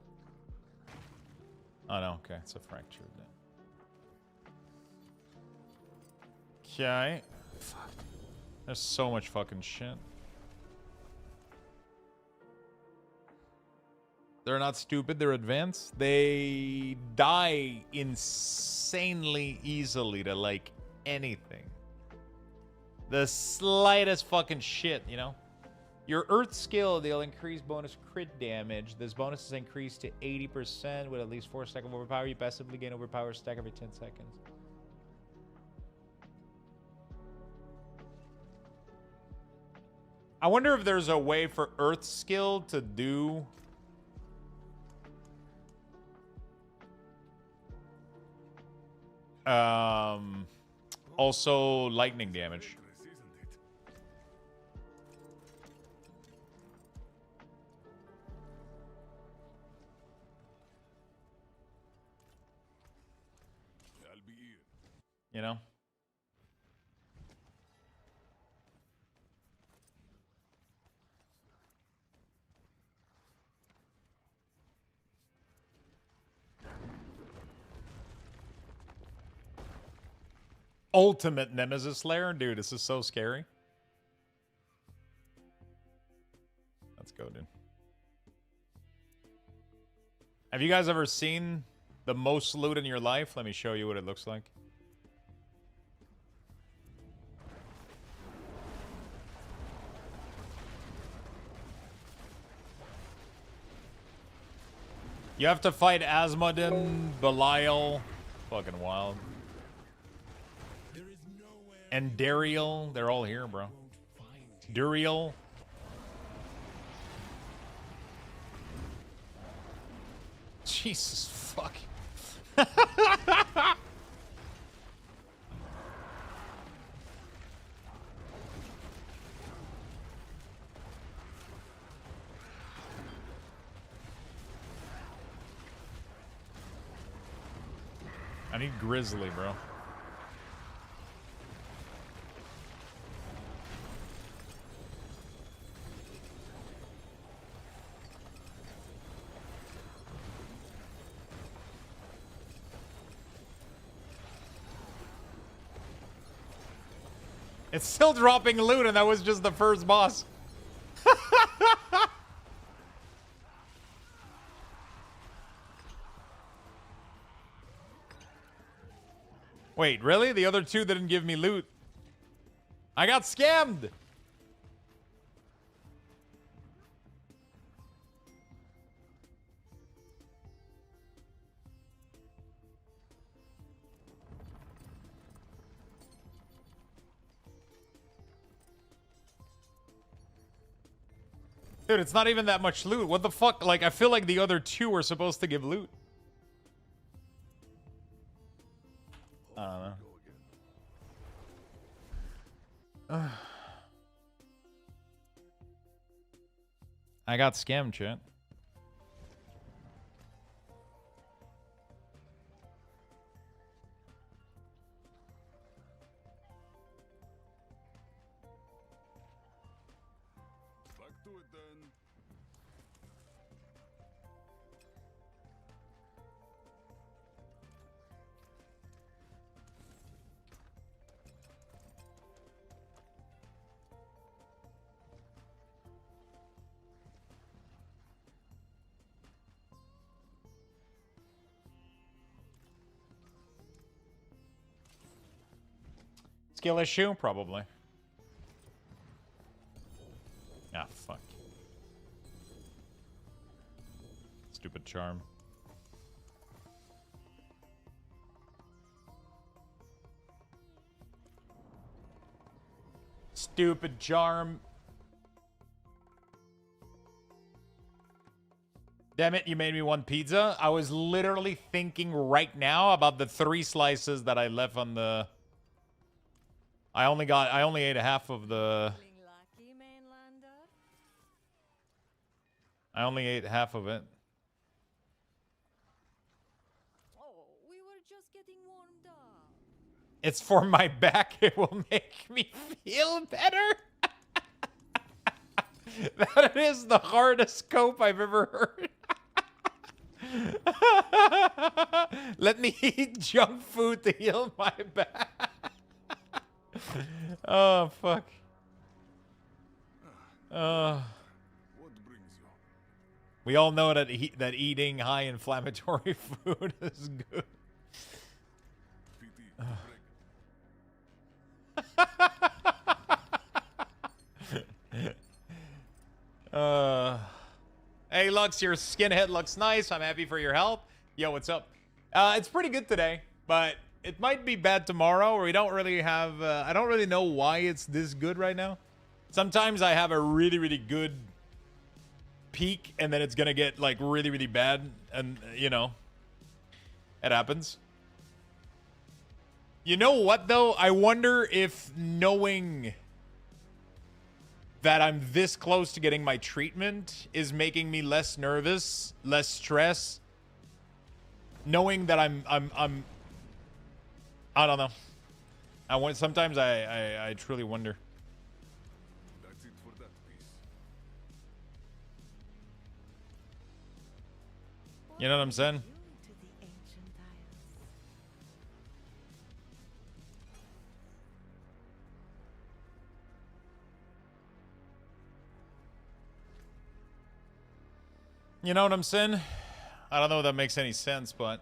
[SPEAKER 1] Oh no, okay, it's a fractured. Okay. Fuck. There's so much fucking shit. They're not stupid, they're advanced. They die insanely easily to like anything. The slightest fucking shit, you know? Your Earth skill, they'll increase bonus crit damage. This bonus is increased to 80% with at least 4 stacks of overpower. You passively gain overpower stack every 10 seconds. I wonder if there's a way for Earth skill to do... also lightning damage. You know? Ultimate Nemesis Slayer? Dude, this is so scary. Let's go, dude. Have you guys ever seen the most loot in your life? Let me show you what it looks like. You have to fight Asmodin, Belial, fucking wild. And Dariel, they're all here, bro. Duriel. Jesus fuck. I need Grizzly, bro. It's still dropping loot, and that was just the first boss. Wait, really? The other two didn't give me loot. I got scammed. Dude, it's not even that much loot. What the fuck? Like, I feel like the other two were supposed to give loot. I don't know. I got scammed, chat.
[SPEAKER 3] Back to it then.
[SPEAKER 1] Skill issue? Probably. Ah, fuck. Stupid charm. Stupid charm. Damn it, you made me want pizza. I was literally thinking right now about the 3 slices that I left on the... I only ate half of the... I only ate half of it.
[SPEAKER 4] Oh, we were just getting warmed up.
[SPEAKER 1] It's for my back. It will make me feel better. That is the hardest cope I've ever heard. Let me eat junk food to heal my back. Oh, fuck.
[SPEAKER 3] What brings you?
[SPEAKER 1] We all know that that eating high inflammatory food is good.
[SPEAKER 3] PT.
[SPEAKER 1] Hey, Lux, your skinhead looks nice. I'm happy for your help. Yo, what's up? It's pretty good today, but it might be bad tomorrow, or we don't really have... I don't really know why it's this good right now. Sometimes I have a really, really good peak, and then it's gonna get, like, really, really bad, and, you know, it happens. You know what, though? I wonder if knowing that I'm this close to getting my treatment is making me less nervous, less stress. Knowing that I'm I don't know. Sometimes I truly wonder.
[SPEAKER 3] That's it for that piece.
[SPEAKER 1] You know what I'm saying?
[SPEAKER 4] You to the ancient isles.
[SPEAKER 1] You know what I'm saying? I don't know if that makes any sense, but...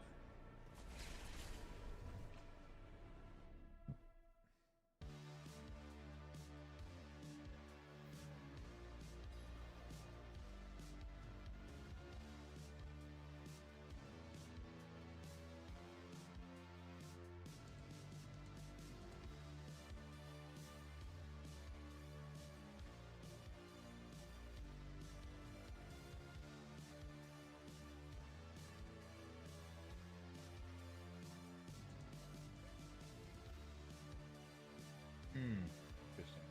[SPEAKER 1] Interesting.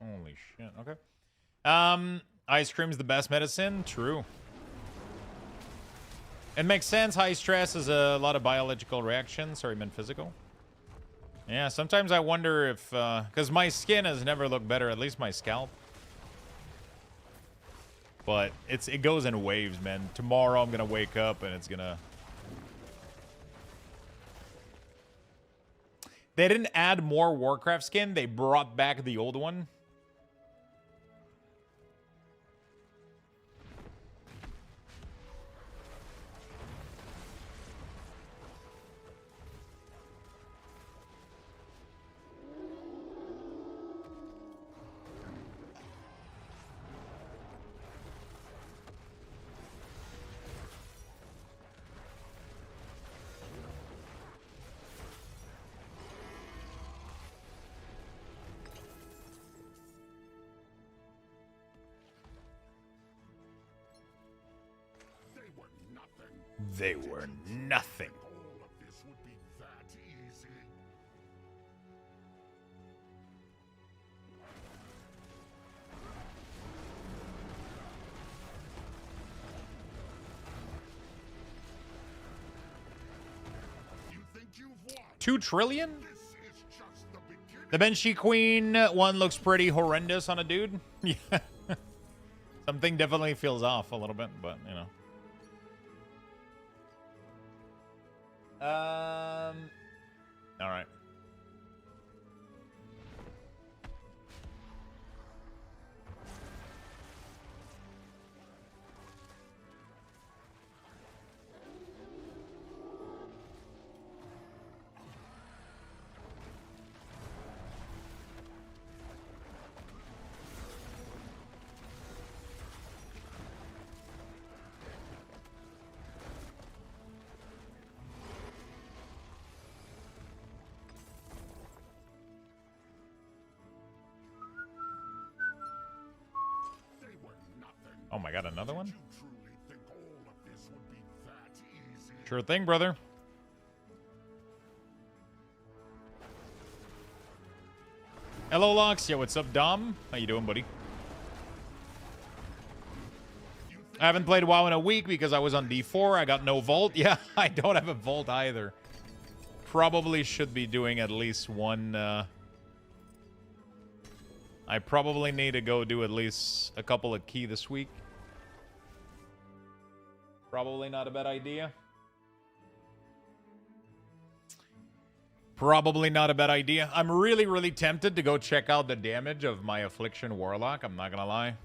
[SPEAKER 1] Holy shit. Okay. Ice cream's the best medicine. True. It makes sense. High stress is a lot of biological reactions. Sorry, meant physical. Yeah, sometimes I wonder if... because my skin has never looked better. At least my scalp. But it goes in waves, man. Tomorrow I'm going to wake up and it's going to... They didn't add more Warcraft skin. They brought back the old one. They were nothing.
[SPEAKER 3] All of this would be that easy. You think you've won?
[SPEAKER 1] 2 trillion?
[SPEAKER 3] This is just the beginning.
[SPEAKER 1] The Banshee Queen one looks pretty horrendous on a dude. Yeah. Something definitely feels off a little bit, but, you know. All right. Oh my god, another one?
[SPEAKER 3] You truly think all of this would be that easy?
[SPEAKER 1] Sure thing, brother. Hello, Lux. Yeah, what's up, Dom? How you doing, buddy? I haven't played WoW in a week because I was on D4. I got no vault. Yeah, I don't have a vault either. Probably should be doing at least one... I probably need to go do at least a couple of key this week. Probably not a bad idea. Probably not a bad idea. I'm really, really tempted to go check out the damage of my Affliction Warlock. I'm not gonna lie.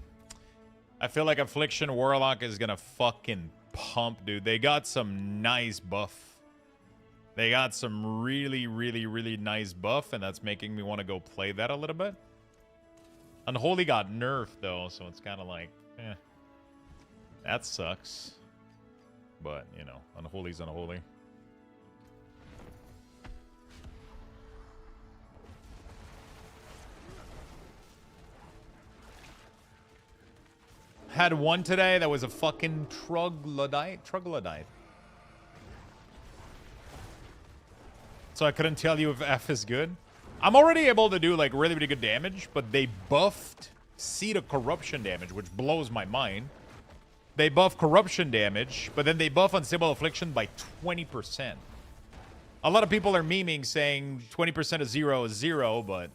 [SPEAKER 1] I feel like Affliction Warlock is gonna fucking pump, dude. They got some nice buff. They got some really, really, really nice buff, and that's making me want to go play that a little bit. Unholy got nerfed, though, so it's kind of like, eh. That sucks. But, you know, Unholy's Unholy. Had one today that was a fucking troglodyte. So I couldn't tell you if F is good. I'm already able to do like really, really good damage, but they buffed Seed of Corruption damage, which blows my mind. They buff Corruption damage, but then they buff Unstable Affliction by 20%. A lot of people are memeing saying 20% of 0 is 0, but...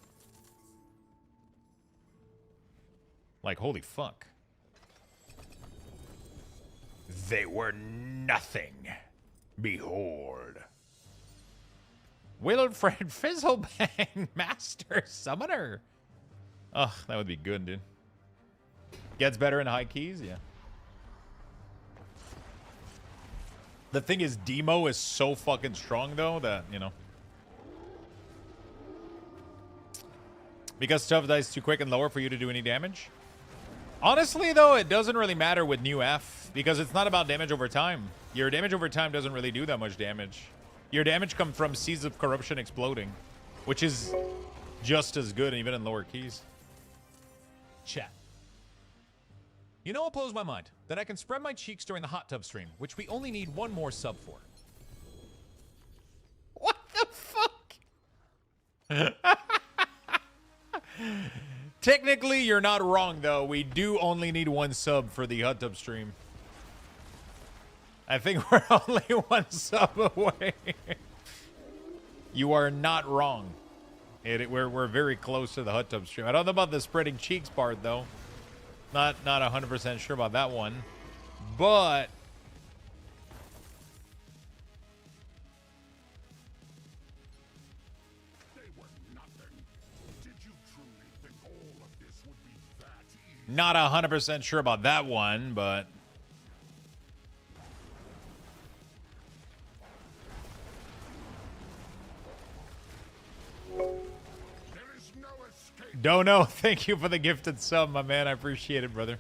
[SPEAKER 1] Like, holy fuck. They were nothing. Behold. Wilfred Fizzlebang, Master Summoner. Ugh, that would be good, dude. Gets better in high keys, yeah. The thing is, Demo is so fucking strong, though, that, you know. Because stuff dies too quick and lower for you to do any damage. Honestly, though, it doesn't really matter with new F, because it's not about damage over time. Your damage over time doesn't really do that much damage. Your damage comes from Seeds of Corruption exploding, which is just as good, even in lower keys.
[SPEAKER 6] Chat. You know what blows my mind? That I can spread my cheeks during the hot tub stream, which we only need one more sub for.
[SPEAKER 1] What the fuck? Technically, you're not wrong, though. We do only need one sub for the hot tub stream. I think we're only one sub away. You are not wrong. We're very close to the hot tub stream. I don't know about the spreading cheeks part, though. Not 100% sure about that one. But...
[SPEAKER 3] They were nothing. Did you truly think all of this would be that easy?
[SPEAKER 1] Not 100% sure about that one, but...
[SPEAKER 3] There is no escape.
[SPEAKER 1] Don't know. Thank you for the gifted sub, my man. I appreciate it, brother.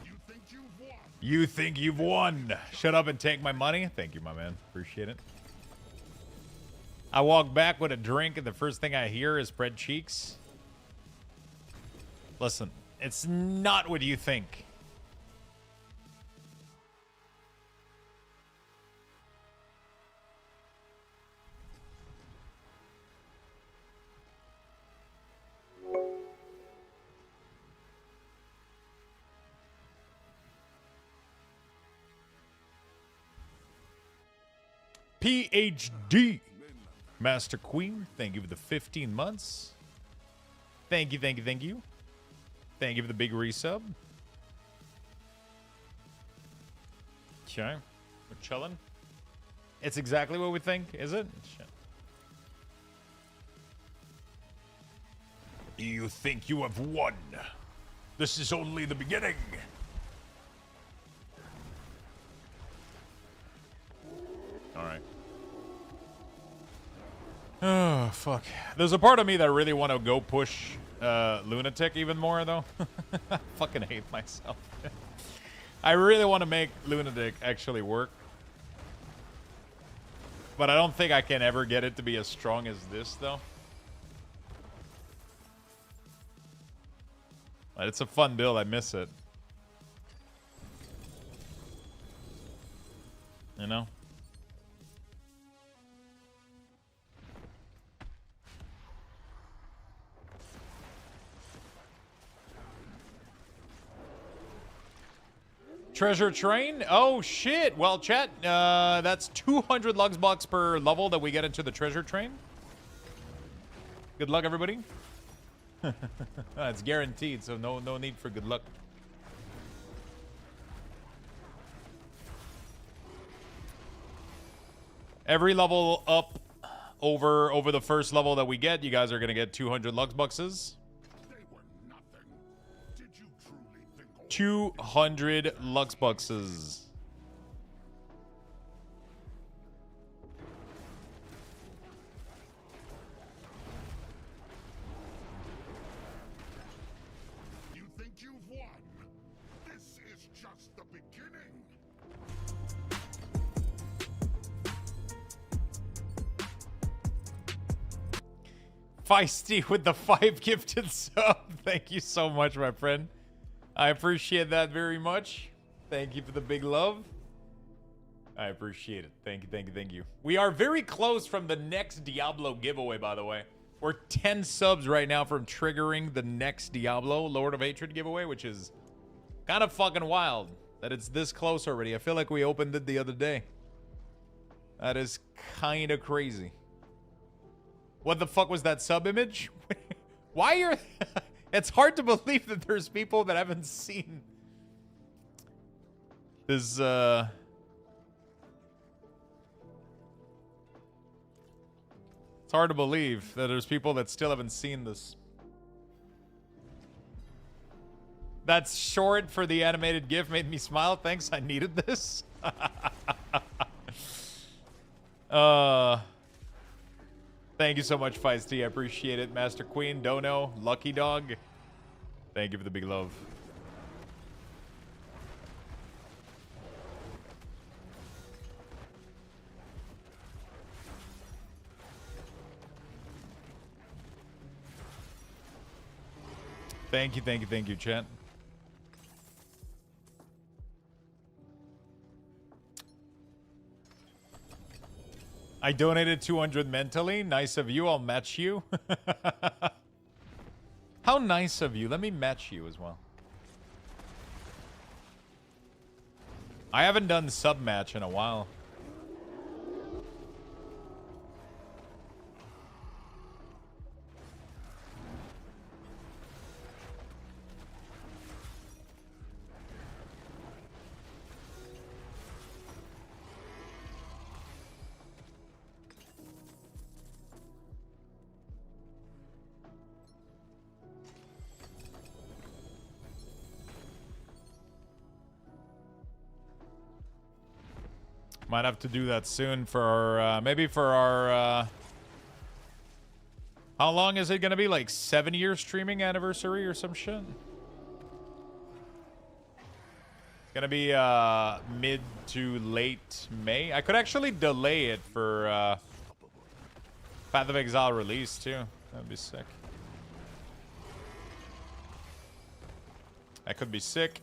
[SPEAKER 3] You think you've won?
[SPEAKER 1] You think you've won. Shut up and take my money. Thank you, my man. Appreciate it. I walk back with a drink, and the first thing I hear is spread cheeks. Listen, it's not what you think. PhD. Master Queen, thank you for the 15 months. Thank you, thank you, thank you. Thank you for the big resub. Okay, we're chilling. It's exactly what we think, is it? Shit. You think you have won. This is only the beginning. All right. Oh, fuck. There's a part of me that really want to go push Lunatic even more, though. I fucking hate myself. I really want to make Lunatic actually work. But I don't think I can ever get it to be as strong as this, though. But it's a fun build. I miss it. You know? Treasure train? Oh, shit. Well, chat, that's 200 Lux Bucks per level that we get into the treasure train. Good luck, everybody. It's guaranteed, so no need for good luck. Every level up over the first level that we get, you guys are going to get 200 Lux Buckses. 200 Lux Buckses.
[SPEAKER 3] You think you've won? This is just the beginning.
[SPEAKER 1] Feisty with the 5 gifted sub. Thank you so much, my friend. I appreciate that very much. Thank you for the big love. I appreciate it. Thank you, thank you, thank you. We are very close from the next Diablo giveaway, by the way. We're 10 subs right now from triggering the next Diablo Lord of Hatred giveaway, which is kind of fucking wild that it's this close already. I feel like we opened it the other day. That is kind of crazy. What the fuck was that sub image? Why are... It's hard to believe that there's people that haven't seen this, It's hard to believe that there's people that still haven't seen this. That short for the animated GIF made me smile. Thanks, I needed this. Thank you so much, Feisty. I appreciate it. Master Queen, Dono, Lucky Dog. Thank you for the big love. Thank you, chat. I donated 200 mentally. Nice of you. I'll match you. How nice of you. Let me match you as well. I haven't done sub match in a while. Might have to do that soon for our, maybe for our, how long is it going to be? Like 7-year streaming anniversary or some shit? It's going to be, mid to late May. I could actually delay it for, Path of Exile release too. That'd be sick. That could be sick.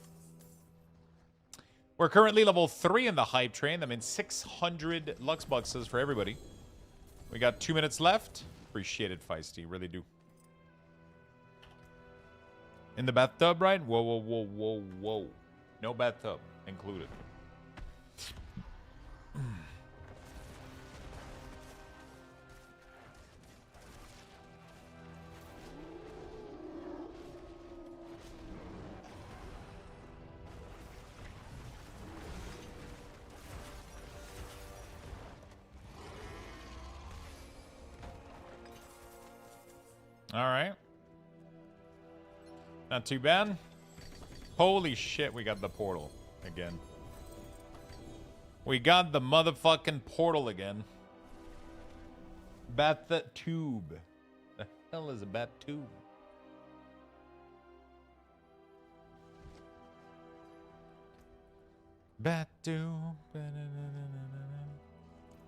[SPEAKER 1] We're currently level 3 in the hype train. That means 600 Lux Boxes for everybody. We got 2 minutes left. Appreciate it, Feisty. Really do. In the bathtub, right? Whoa, whoa, whoa, whoa, whoa. No bathtub included. All right. Not too bad. Holy shit, we got the portal again. We got the motherfucking portal again. Bat-tube. The hell is a bat-tube? Bat-tube.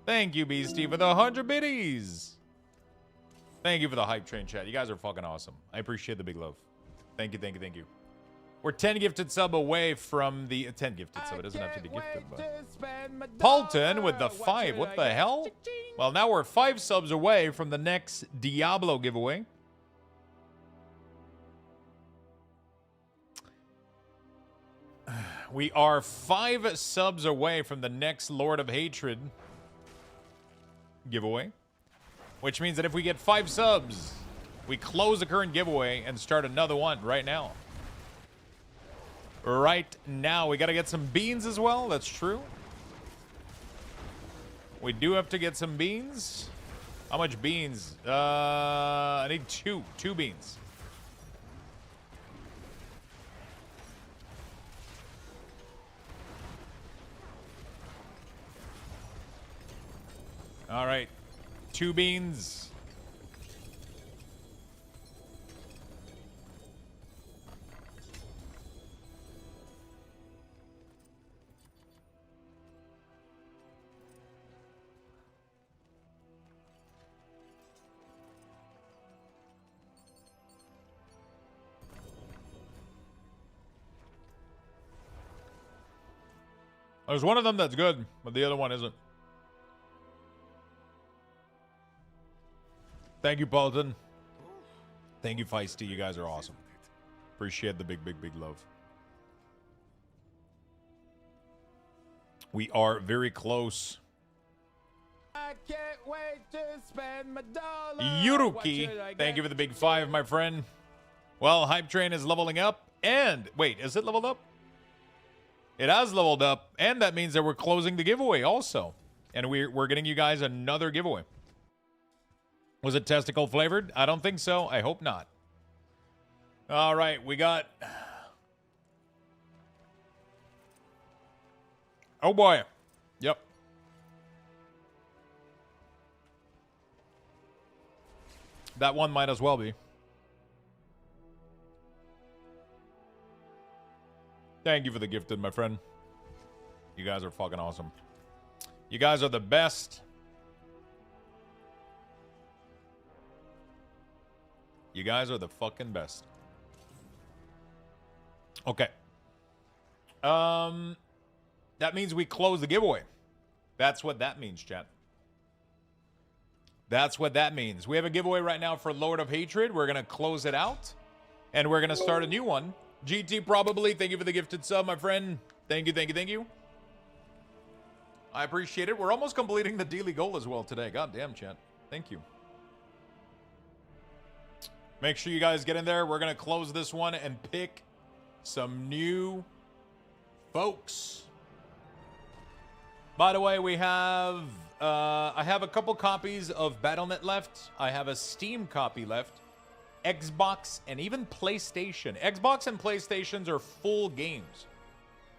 [SPEAKER 1] Thank you, Beastie, for the 100 biddies. Thank you for the hype train, chat. You guys are fucking awesome. I appreciate the big love. Thank you, thank you, thank you. We're 10 gifted sub away from the 10 gifted sub. It doesn't have to be gifted, but Paulton with the 5. What the hell? Well, now we're 5 subs away from the next Diablo giveaway. We are 5 subs away from the next Lord of Hatred giveaway. Which means that if we get 5 subs, we close the current giveaway and start another one right now. Right now. We got to get some beans as well. That's true. We do have to get some beans. How much beans? I need 2. 2 beans. All right. 2 beans. There's one of them that's good, but the other one isn't. Thank you, Paulton. Thank you, Feisty. You guys are awesome. Appreciate the big love. We are very close.
[SPEAKER 3] I can't wait to spend my dollar.
[SPEAKER 1] Yuruki, thank you for the big 5, my friend. Well, Hype Train is leveling up. And, wait, is it leveled up? It has leveled up. And that means that we're closing the giveaway also. And we're getting you guys another giveaway. Was it testicle flavored? I don't think so. I hope not. All right, we got... Oh, boy. Yep. That one might as well be. Thank you for the gifted, my friend. You guys are fucking awesome. You guys are the best. You guys are the fucking best. Okay. That means we close the giveaway. That's what that means, chat. That's what that means. We have a giveaway right now for Lord of Hatred. We're going to close it out. And we're going to start a new one. GT probably. Thank you for the gifted sub, my friend. Thank you, thank you, thank you. I appreciate it. We're almost completing the daily goal as well today. God damn, chat. Thank you. Make sure you guys get in there. We're going to close this one and pick some new folks. By the way, we have... I have a couple copies of BattleNet left. I have a Steam copy left. Xbox and even PlayStation. Xbox and PlayStations are full games.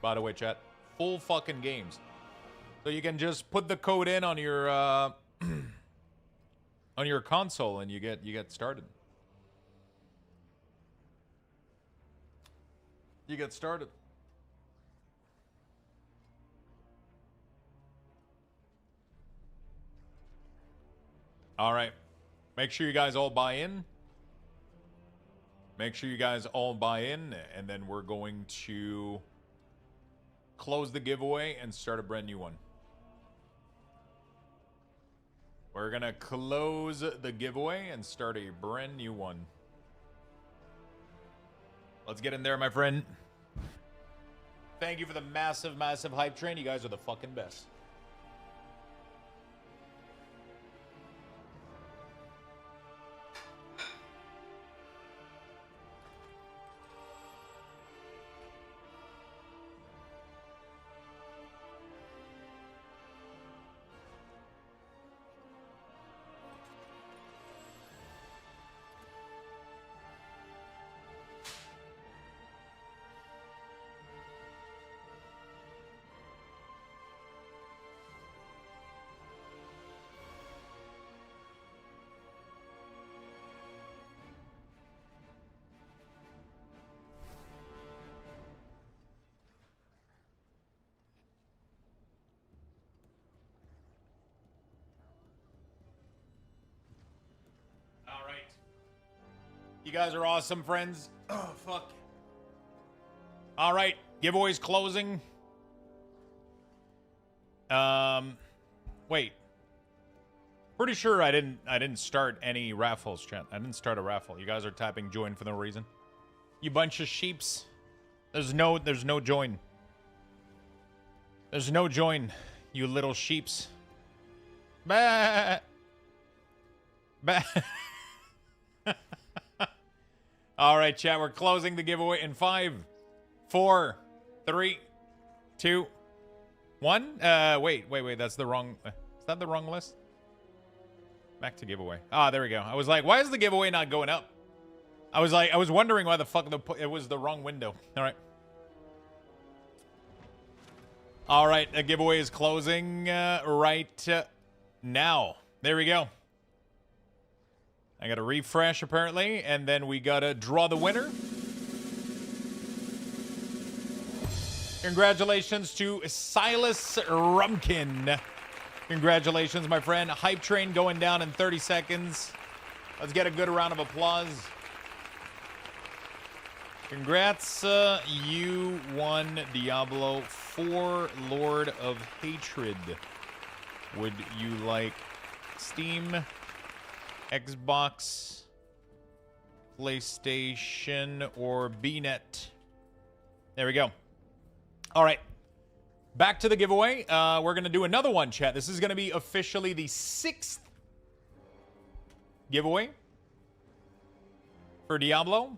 [SPEAKER 1] By the way, chat. Full fucking games. So you can just put the code in on your on your console and you get started. You get started. All right. Make sure you guys all buy in. Make sure you guys all buy in, and then we're going to close the giveaway and start a brand new one. We're going to close the giveaway and start a brand new one. Let's get in there, my friend. Thank you for the massive, massive hype train. You guys are the fucking best. You guys are awesome, friends. Oh, fuck. All right. Giveaway's closing. Wait. Pretty sure I didn't start any raffles, chat. I didn't start a raffle. You guys are tapping join for no reason. You bunch of sheeps. There's no join. There's no join, you little sheeps. Bah. Bah. All right, chat, we're closing the giveaway in 5, 4, 3, 2, 1. Wait, that's the wrong... is that the wrong list? Back to giveaway. Ah, there we go. I was like, why is the giveaway not going up? I was wondering why the fuck it was the wrong window. All right. All right, the giveaway is closing right now. There we go. I got to refresh, apparently, and then we got to draw the winner. Congratulations to Silas Rumkin. Congratulations, my friend. Hype train going down in 30 seconds. Let's get a good round of applause. Congrats, you won Diablo 4 Lord of Hatred. Would you like Steam, Xbox, PlayStation, or BNet? There we go. All right. Back to the giveaway. We're going to do another one, chat. This is going to be officially the 6th giveaway for Diablo.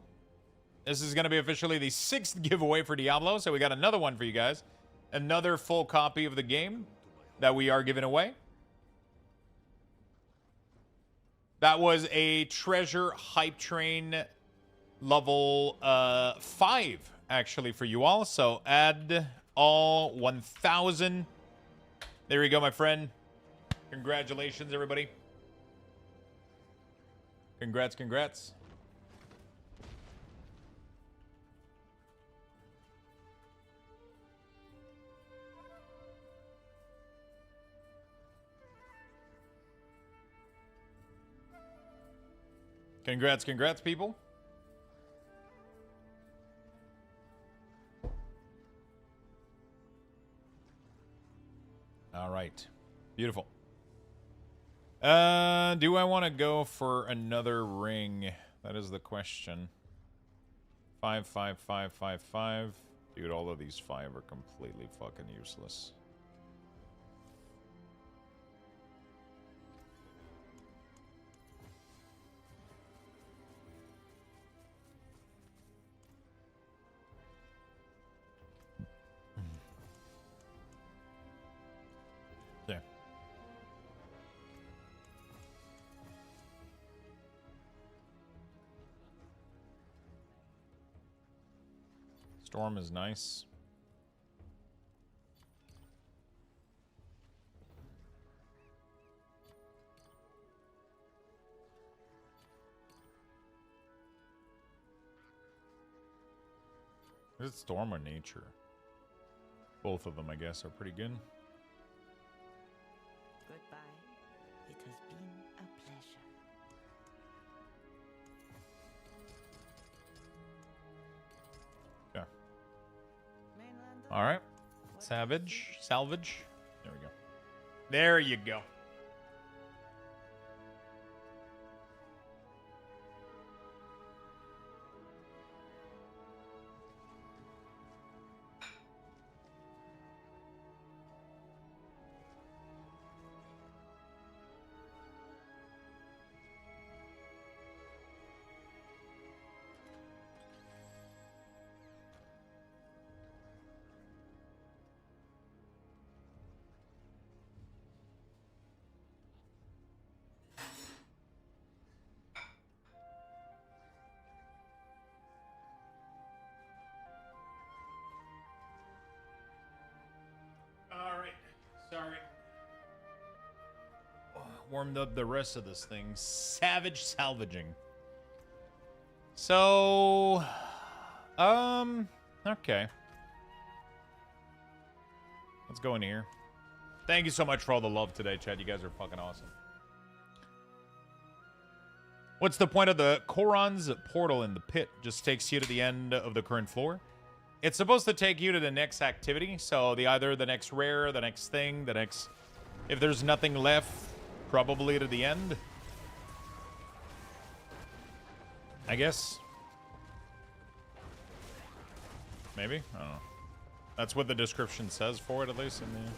[SPEAKER 1] This is going to be officially the 6th giveaway for Diablo, so we got another one for you guys. Another full copy of the game that we are giving away. That was a treasure hype train level 5, actually, for you all. So add all 1,000. There you go, my friend. Congratulations, everybody. Congrats, congrats. Congrats, congrats, people. All right. Beautiful. Do I want to go for another ring? That is the question. 5, 5, 5, 5, 5. Dude, all of these 5 are completely fucking useless. Yeah. Storm is nice. Is it Storm or Nature? Both of them, I guess, are pretty good.
[SPEAKER 2] Goodbye. It has been a pleasure.
[SPEAKER 1] Yeah.
[SPEAKER 2] Mainland.
[SPEAKER 1] All right. Salvage. Salvage. There we go. There you go. All right. Sorry. Warmed up the rest of this thing. Savage salvaging. So, okay. Let's go in here. Thank you so much for all the love today, Chad. You guys are fucking awesome. What's the point of the Koron's portal in the pit? Just takes you to the end of the current floor. It's supposed to take you to the next activity. So either the next rare, the next thing, the next... If there's nothing left, probably to the end. I guess. Maybe? I don't know. That's what the description says for it, at least. In the...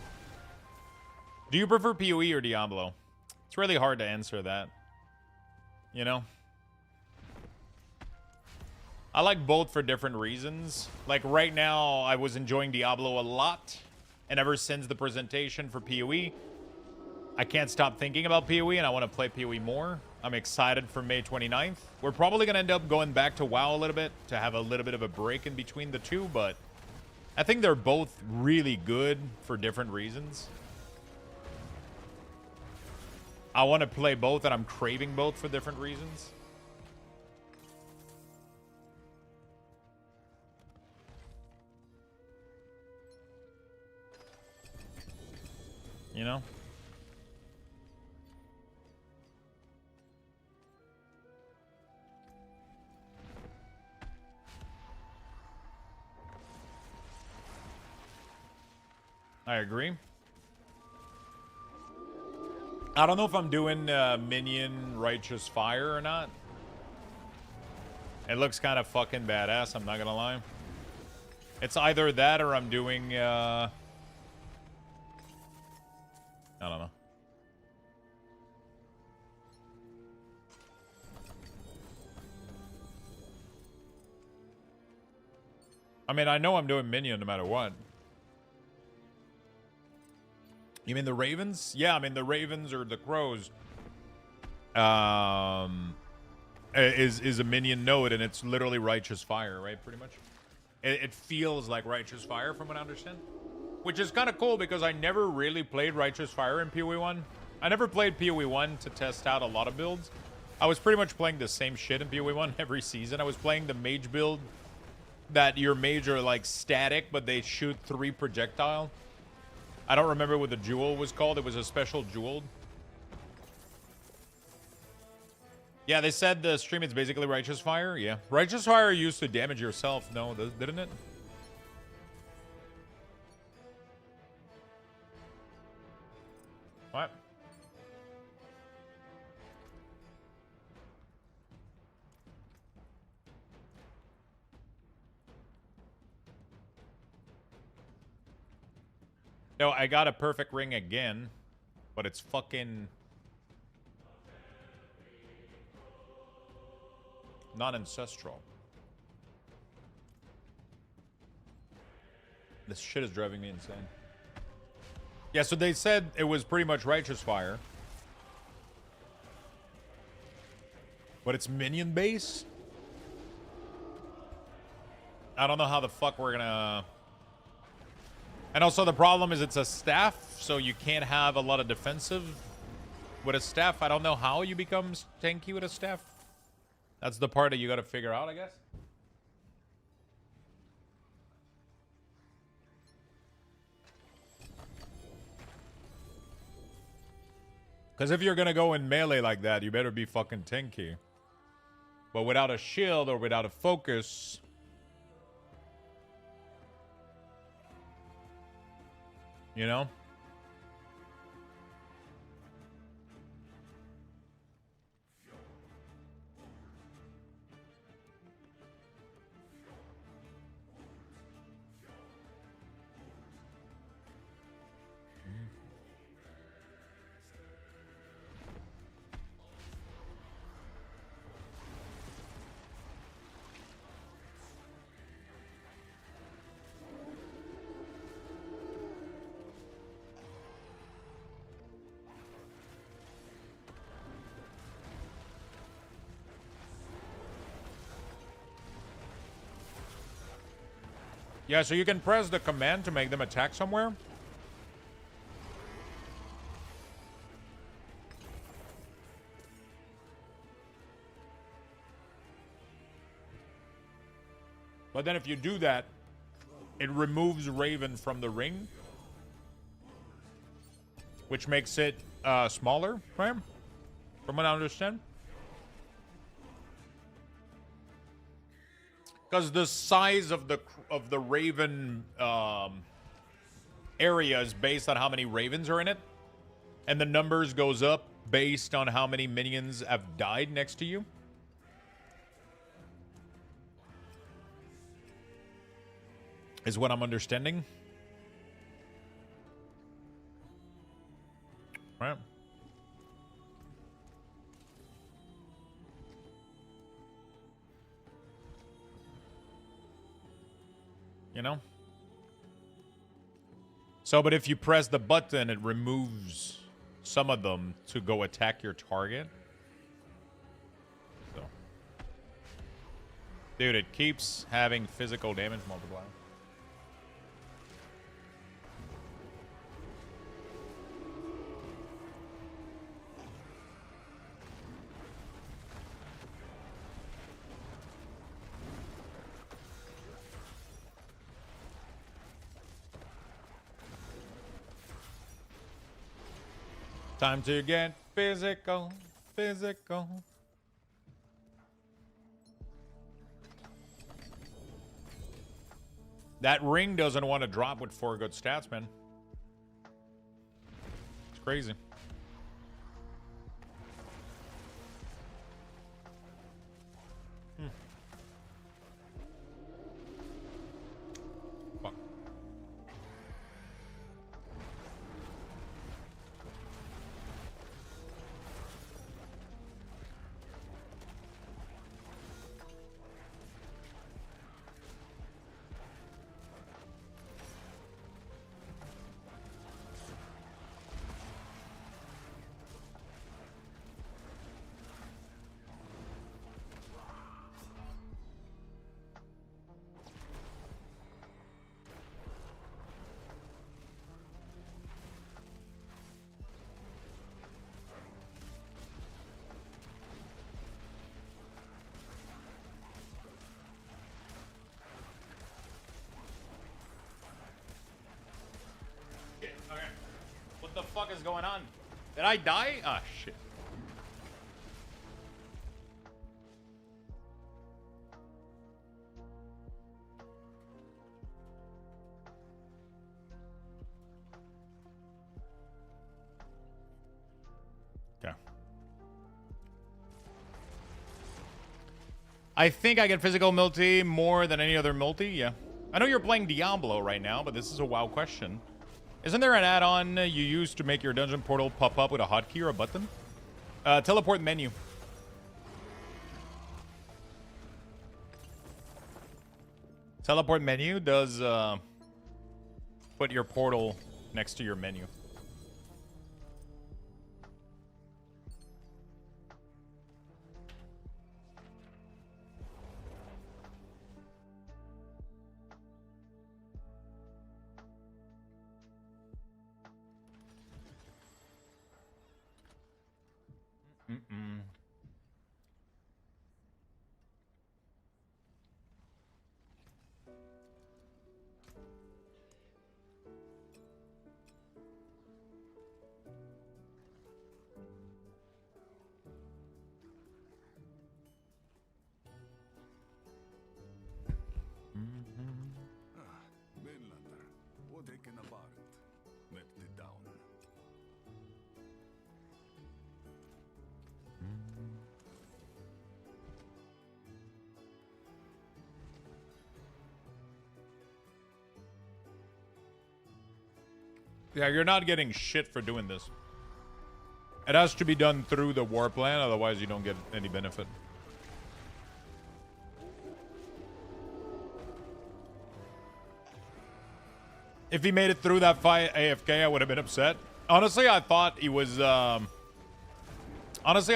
[SPEAKER 1] Do you prefer PoE or Diablo? It's really hard to answer that. You know? I like both for different reasons. Like right now, I was enjoying Diablo a lot. And ever since the presentation for PoE, I can't stop thinking about PoE and I want to play PoE more. I'm excited for May 29th. We're probably going to end up going back to WoW a little bit to have a little bit of a break in between the two, but I think they're both really good for different reasons. I want to play both and I'm craving both for different reasons. You know? I agree. I don't know if I'm doing Minion Righteous Fire or not. It looks kind of fucking badass, I'm not gonna lie. It's either that or I'm doing, I don't know. I mean, I know I'm doing Minion no matter what. You mean the Ravens? Yeah, I mean the Ravens or the Crows. Is a Minion node, and it's literally Righteous Fire, right? Pretty much. It feels like Righteous Fire, from what I understand. Which is kind of cool because I never really played Righteous Fire in PoE 1. I never played PoE 1 to test out a lot of builds. I was pretty much playing the same shit in PoE 1 every season. I was playing the mage build that your mage are like static, but they shoot 3 projectile. I don't remember what the jewel was called. It was a special jewel. Yeah, they said the stream is basically Righteous Fire. Yeah. Righteous Fire used to damage yourself. No, didn't it? What? No, I got a perfect ring again, but it's fucking non-ancestral. This shit is driving me insane. Yeah, so they said it was pretty much Righteous Fire. But it's minion base? I don't know how the fuck we're gonna... And also the problem is it's a staff, so you can't have a lot of defensive with a staff. I don't know how you become tanky with a staff. That's the part that you gotta figure out, I guess. Because if you're gonna go in melee like that, you better be fucking tanky. But without a shield or without a focus... You know? Yeah, so you can press the command to make them attack somewhere. But then if you do that, it removes Raven from the ring. Which makes it smaller, right? From what I understand. Because the size of the Raven area is based on how many Ravens are in it. And the numbers goes up based on how many minions have died next to you. Is what I'm understanding. Right. You know? So, but if you press the button, it removes some of them to go attack your target. So. Dude, it keeps having physical damage multiplier. Time to get physical, physical. That ring doesn't want to drop with 4 good stats, man. Crazy. Fuck. Okay. What the fuck is going on? Did I die? Ah, shit. Okay. I think I get physical multi more than any other multi, yeah. I know you're playing Diablo right now, but this is a WoW question. Isn't there an add-on you use to make your dungeon portal pop up with a hotkey or a button? Teleport menu. Teleport menu does put your portal next to your menu. Mm-mm.
[SPEAKER 3] Mainlander, what taken about it? Left it down.
[SPEAKER 1] Yeah, you're not getting shit for doing this. It has to be done through the war plan, otherwise you don't get any benefit. If he made it through that fight AFK, I would have been upset. Honestly, I thought he was honestly,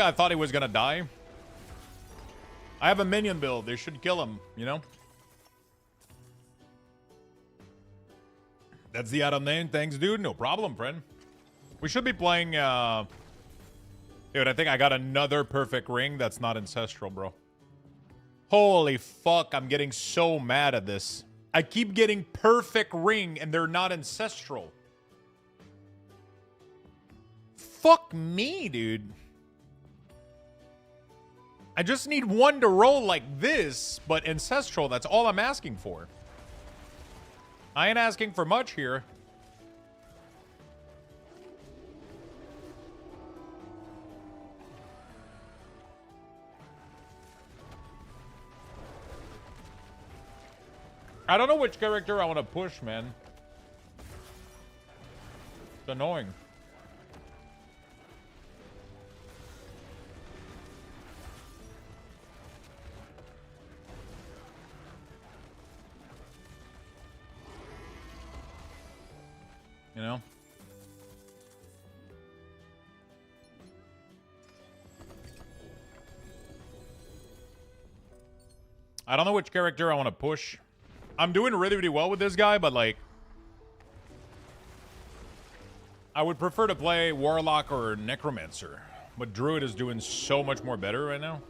[SPEAKER 1] I thought he was gonna die. I have a minion build. They should kill him, you know? That's the add-on name. Thanks, dude. No problem, friend. We should be playing, Dude, I think I got another perfect ring that's not ancestral, bro. Holy fuck, I'm getting so mad at this. I keep getting perfect ring and they're not ancestral. Fuck me, dude. I just need one to roll like this, but ancestral, that's all I'm asking for. I ain't asking for much here. I don't know which character I want to push, man. It's annoying. You know? I don't know which character I want to push. I'm doing really, really well with this guy, but like... I would prefer to play Warlock or Necromancer. But Druid is doing so much more better right now.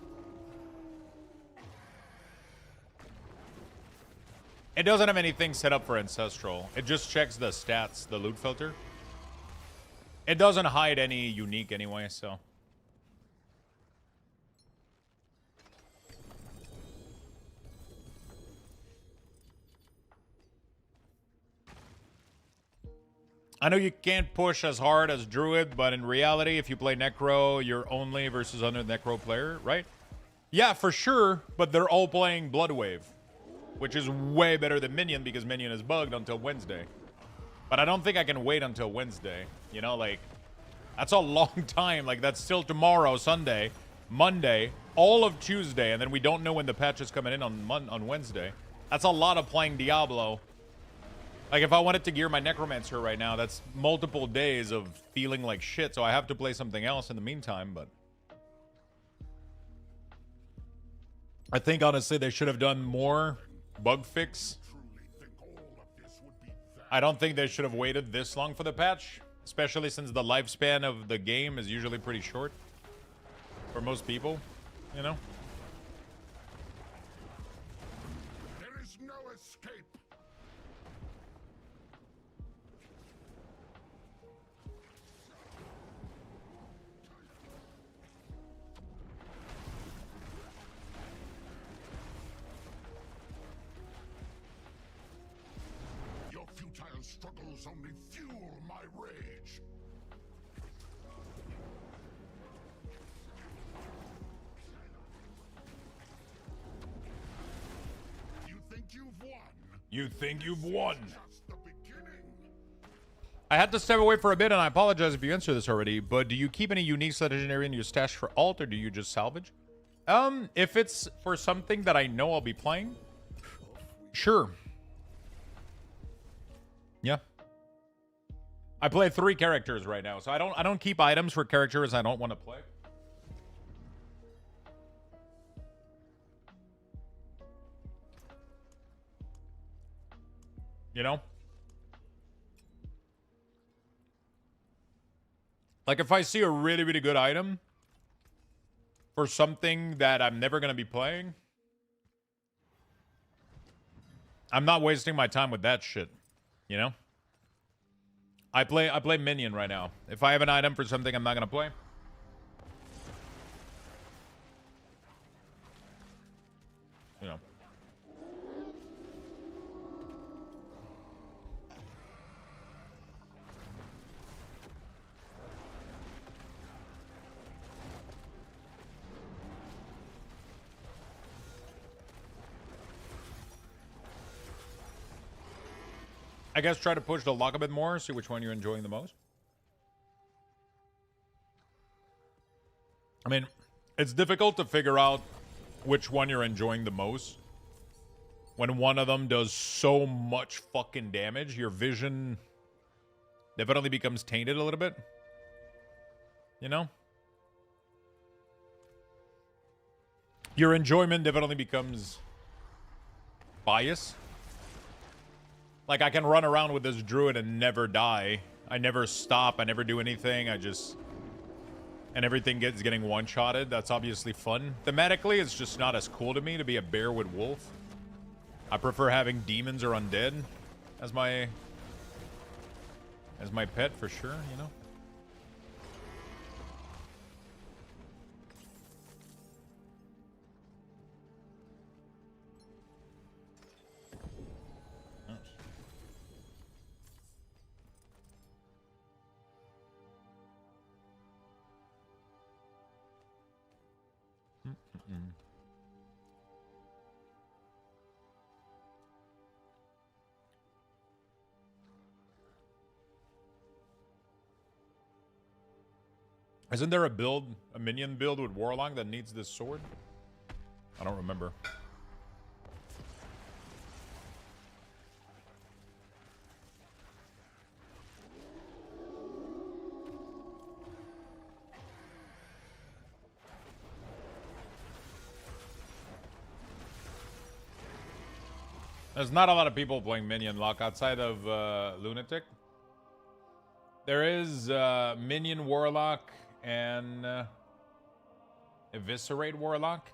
[SPEAKER 1] It doesn't have anything set up for Ancestral. It just checks the stats, the loot filter. It doesn't hide any unique anyway, so... I know you can't push as hard as Druid, but in reality, if you play Necro, you're only versus another Necro player, right? Yeah, for sure, but they're all playing Bloodwave, which is way better than Minion because Minion is bugged until Wednesday. But I don't think I can wait until Wednesday. You know, like, that's a long time. Like, that's still tomorrow, Sunday, Monday, all of Tuesday, and then we don't know when the patch is coming in on Wednesday. That's a lot of playing Diablo. Like, if I wanted to gear my Necromancer right now, that's multiple days of feeling like shit, so I have to play something else in the meantime, but... I think, honestly, they should have done more bug fix. I don't think they should have waited this long for the patch, especially since the lifespan of the game is usually pretty short for most people, you know?
[SPEAKER 3] There is no escape. Your futile struggles only fuel my rage. You think you've won?
[SPEAKER 1] You think you've won?
[SPEAKER 3] Just the beginning.
[SPEAKER 1] I had to step away for a bit, and I apologize if you answered this already, but do you keep any unique legendary in your stash for alt, or do you just salvage? If it's for something that I know I'll be playing, sure. Yeah. I play 3 characters right now, so I don't keep items for characters I don't want to play. You know? Like, if I see a really, really good item for something that I'm never going to be playing, I'm not wasting my time with that shit. You know? I play Minion right now. If I have an item for something I'm not going to play, you know. I guess try to push the lock a bit more, see which one you're enjoying the most. I mean, it's difficult to figure out which one you're enjoying the most when one of them does so much fucking damage. Your vision definitely becomes tainted a little bit. You know? Your enjoyment definitely becomes biased. Like, I can run around with this druid and never die. I never stop. I never do anything. I just... And everything getting one-shotted. That's obviously fun. Thematically, it's just not as cool to me to be a bear with wolf. I prefer having demons or undead as my pet, for sure, you know? Isn't there a minion build with Warlock that needs this sword? I don't remember. There's not a lot of people playing Minion Lock outside of Lunatic. There is Minion Warlock and Eviscerate Warlock.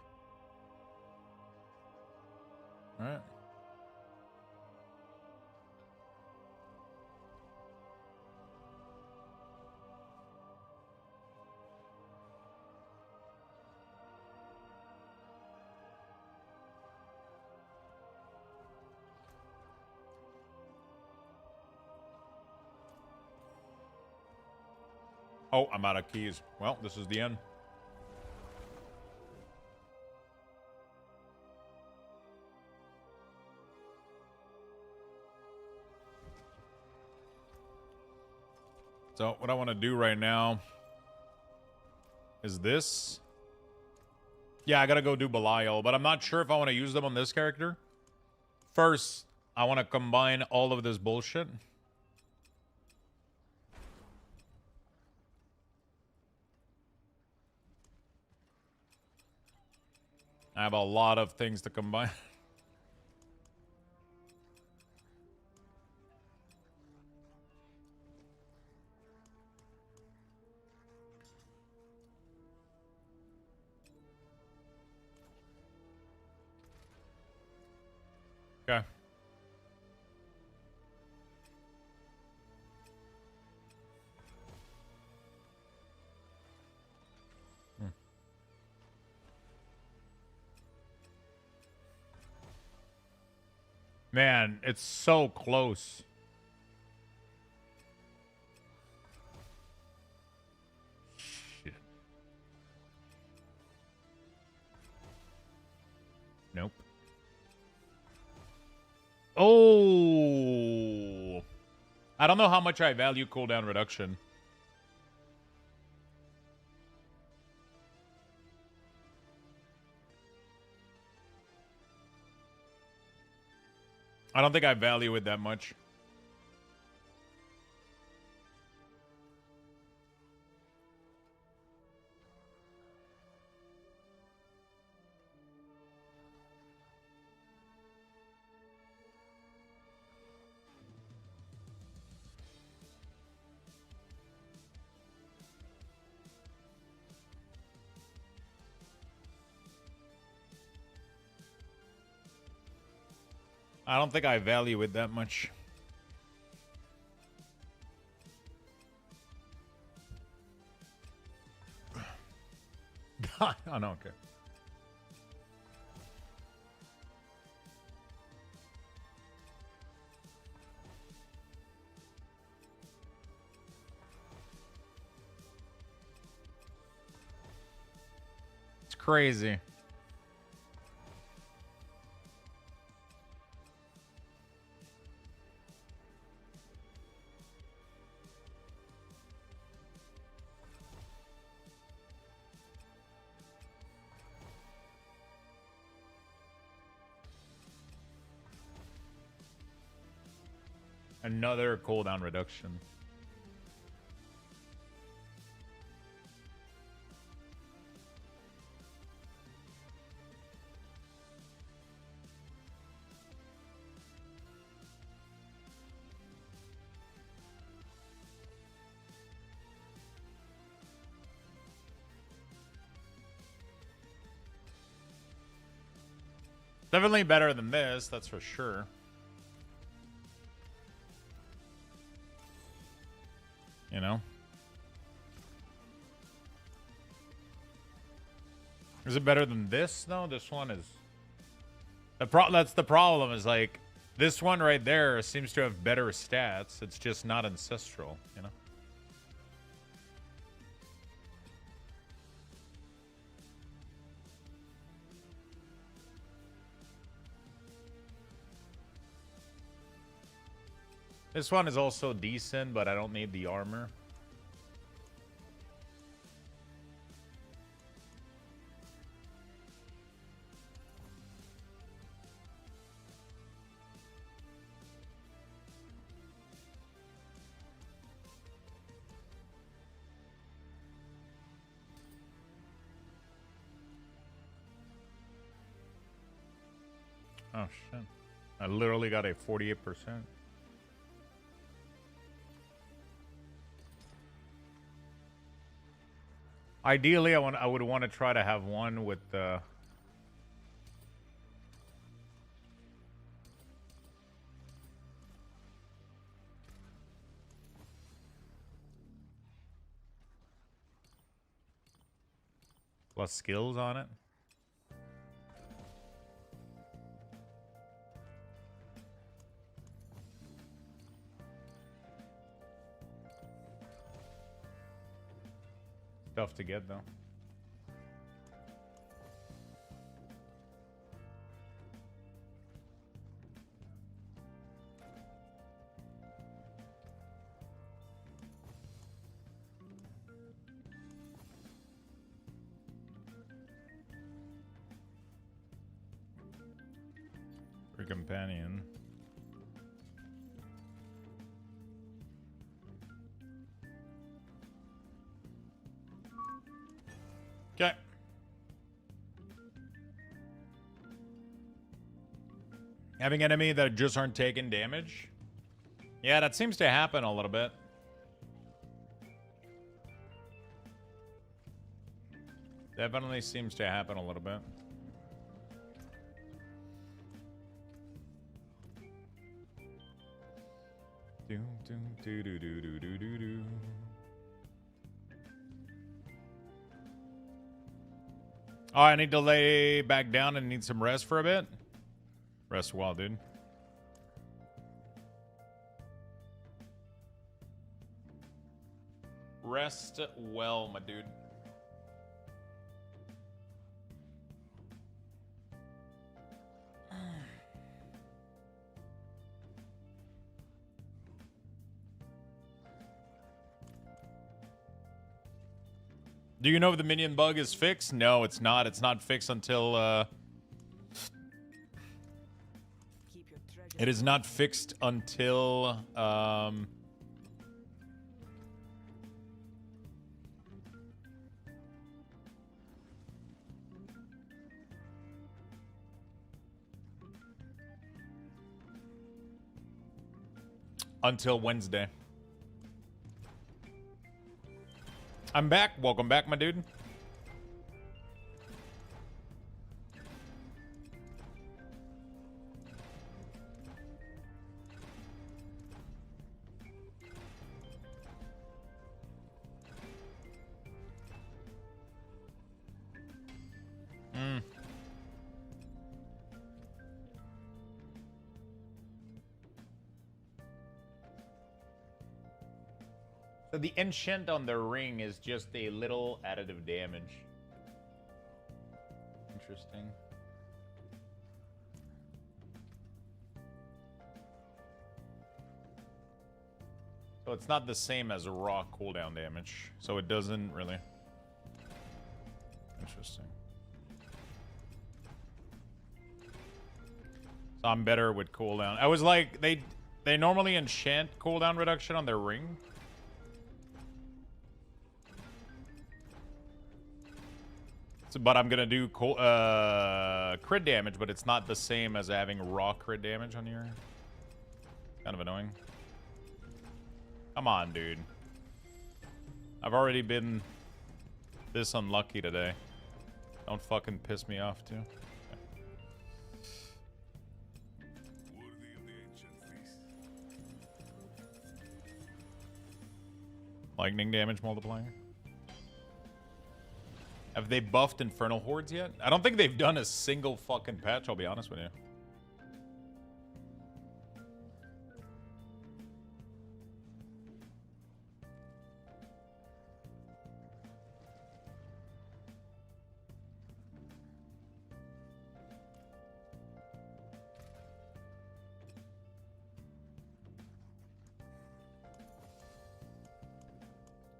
[SPEAKER 1] Alright. Oh, I'm out of keys. Well, this is the end. So what I want to do right now is this. Yeah, I gotta go do Belial, but I'm not sure if I want to use them on this character. First, I want to combine all of this bullshit. I have a lot of things to combine. Okay. Man, it's so close. Shit. Nope. Oh. I don't know how much I value cooldown reduction. I don't think I value it that much. I don't think I value it that much. Oh, no, okay. It's crazy. Another cooldown reduction. Definitely better than this, that's for sure. You know? Is it better than this? No, this one is... That's the problem, is like, this one right there seems to have better stats. It's just not ancestral, you know? This one is also decent, but I don't need the armor. Oh, shit. I literally got a 48%. Ideally, I would want to try to have one with plus skills on it. Tough to get though. For companion. Okay. Having enemy that just aren't taking damage? Yeah, that seems to happen a little bit. Definitely seems to happen a little bit. Do do do do do do do do do. Oh, I need to lay back down and need some rest for a bit. Rest a while, dude. Rest well, my dude. Do you know if the minion bug is fixed? No, it's not. It's not fixed until, it is not fixed until, until Wednesday. I'm back. Welcome back, my dude. So the enchant on the ring is just a little additive damage. Interesting. So it's not the same as a raw cooldown damage. So it doesn't really. Interesting. So I'm better with cooldown. I was like, they normally enchant cooldown reduction on their ring. But I'm gonna do crit damage, but it's not the same as having raw crit damage on your. Kind of annoying. Come on, dude. I've already been this unlucky today. Don't fucking piss me off, too. Okay.
[SPEAKER 3] Worthy of the ancient feast.
[SPEAKER 1] Lightning damage multiplier. Have they buffed Infernal Hordes yet? I don't think they've done a single fucking patch, I'll be honest with you.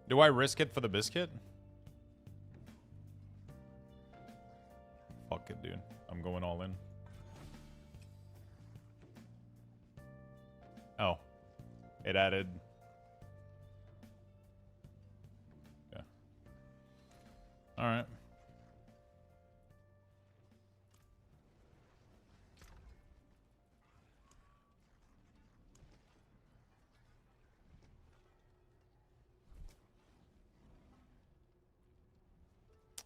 [SPEAKER 1] Do I risk it for the biscuit? Fuck it, dude. I'm going all in. Oh. It added... Yeah. Alright.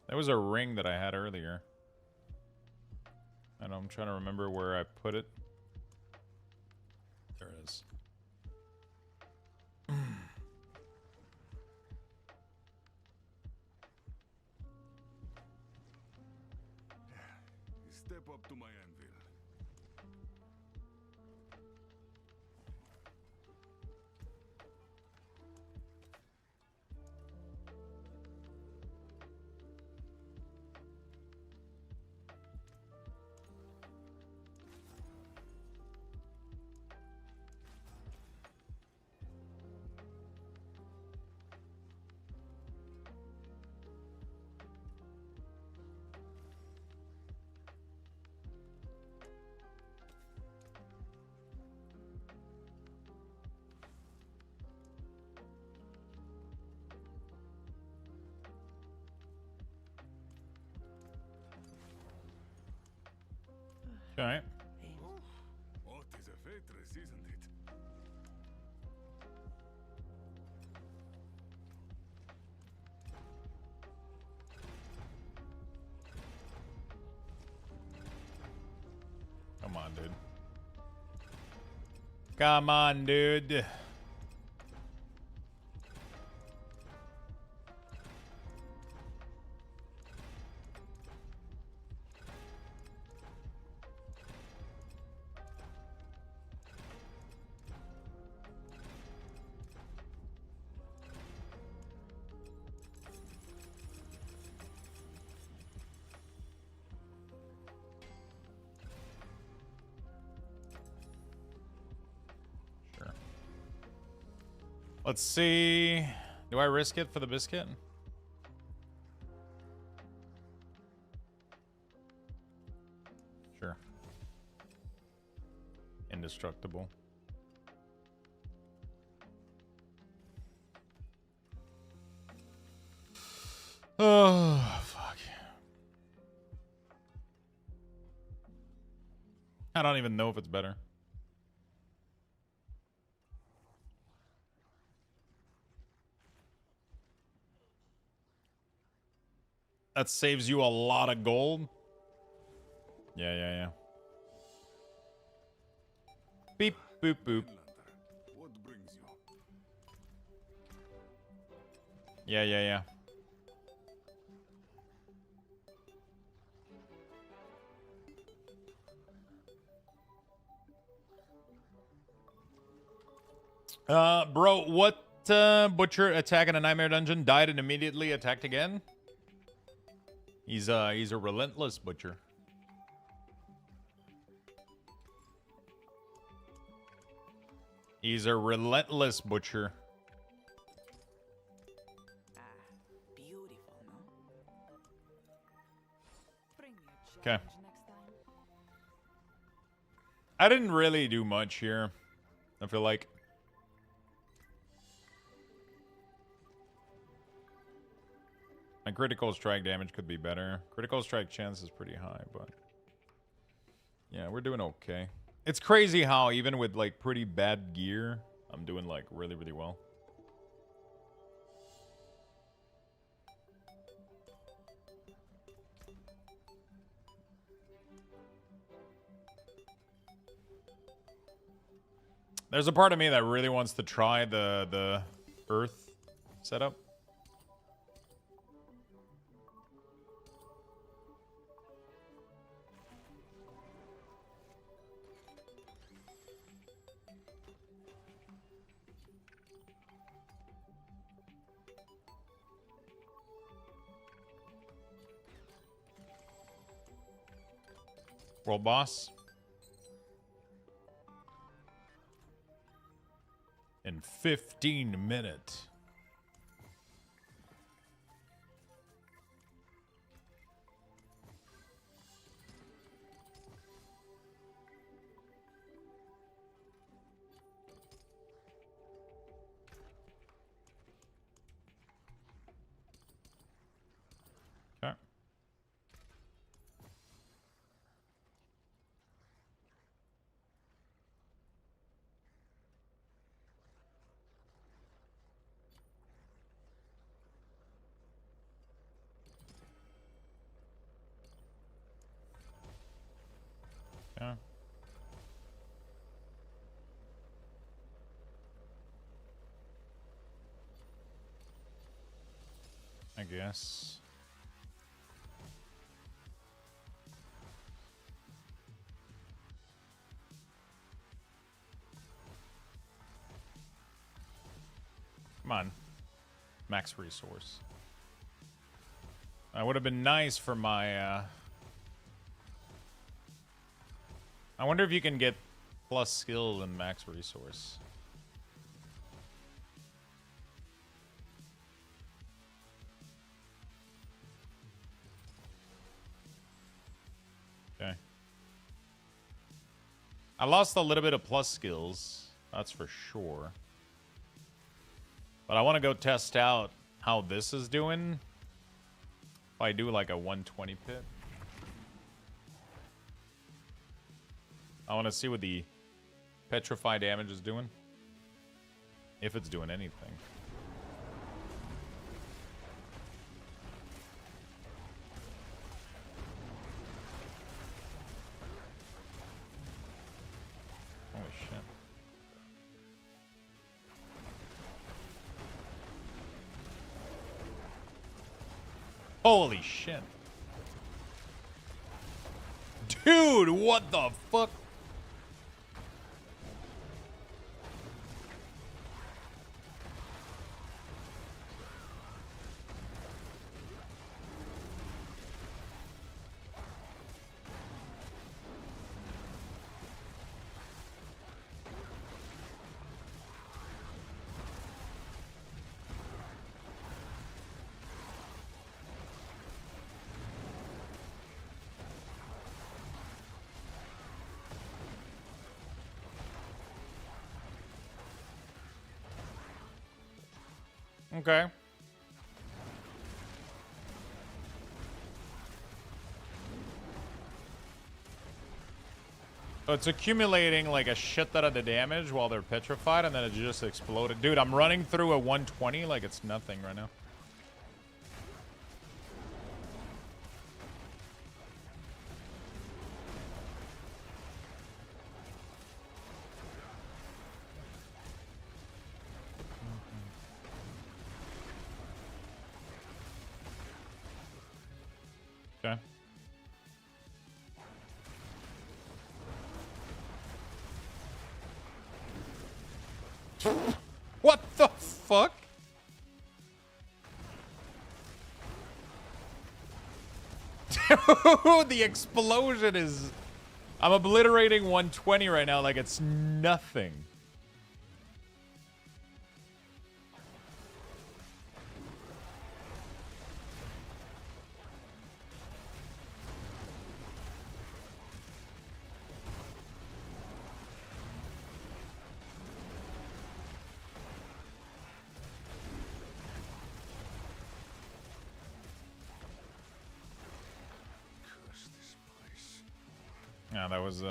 [SPEAKER 1] There was a ring that I had earlier. And I'm trying to remember where I put it. There it is.
[SPEAKER 3] Step up to my anvil.
[SPEAKER 1] All right.
[SPEAKER 3] What is a waitress, isn't it?
[SPEAKER 1] Come on, dude. Come on, dude. Let's see. Do I risk it for the biscuit? Sure. Indestructible. Oh, fuck. I don't even know if it's better. That saves you a lot of gold. Yeah. Beep, boop, boop.
[SPEAKER 3] What brings you?
[SPEAKER 1] Yeah. Bro, what butcher attack in a nightmare dungeon died and immediately attacked again? He's a relentless butcher. He's a relentless butcher.
[SPEAKER 2] Beautiful, no?
[SPEAKER 4] Bring me a
[SPEAKER 1] Okay.
[SPEAKER 4] challenge next time.
[SPEAKER 1] I didn't really do much here. I feel like. My critical strike damage could be better. Critical strike chance is pretty high, but yeah, we're doing okay. It's crazy how even with like pretty bad gear, I'm doing like really, really well. There's a part of me that really wants to try the earth setup. World boss. In 15 minutes. Okay. Yeah. I guess. Come on. Max resource. That would have been nice for my, I wonder if you can get plus skill and max resource. Okay. I lost a little bit of plus skills, that's for sure. But I want to go test out how this is doing. If I do like a 120 pit. I want to see what the petrify damage is doing. If it's doing anything. Holy shit. Holy shit. Dude, what the fuck? Okay. So it's accumulating like a shit ton of the damage while they're petrified, and then it just exploded. Dude, I'm running through a 120 like it's nothing right now. Okay. What the fuck? Dude, the explosion is... I'm obliterating 120 right now like it's nothing.
[SPEAKER 3] Curse this place.
[SPEAKER 1] Yeah, that was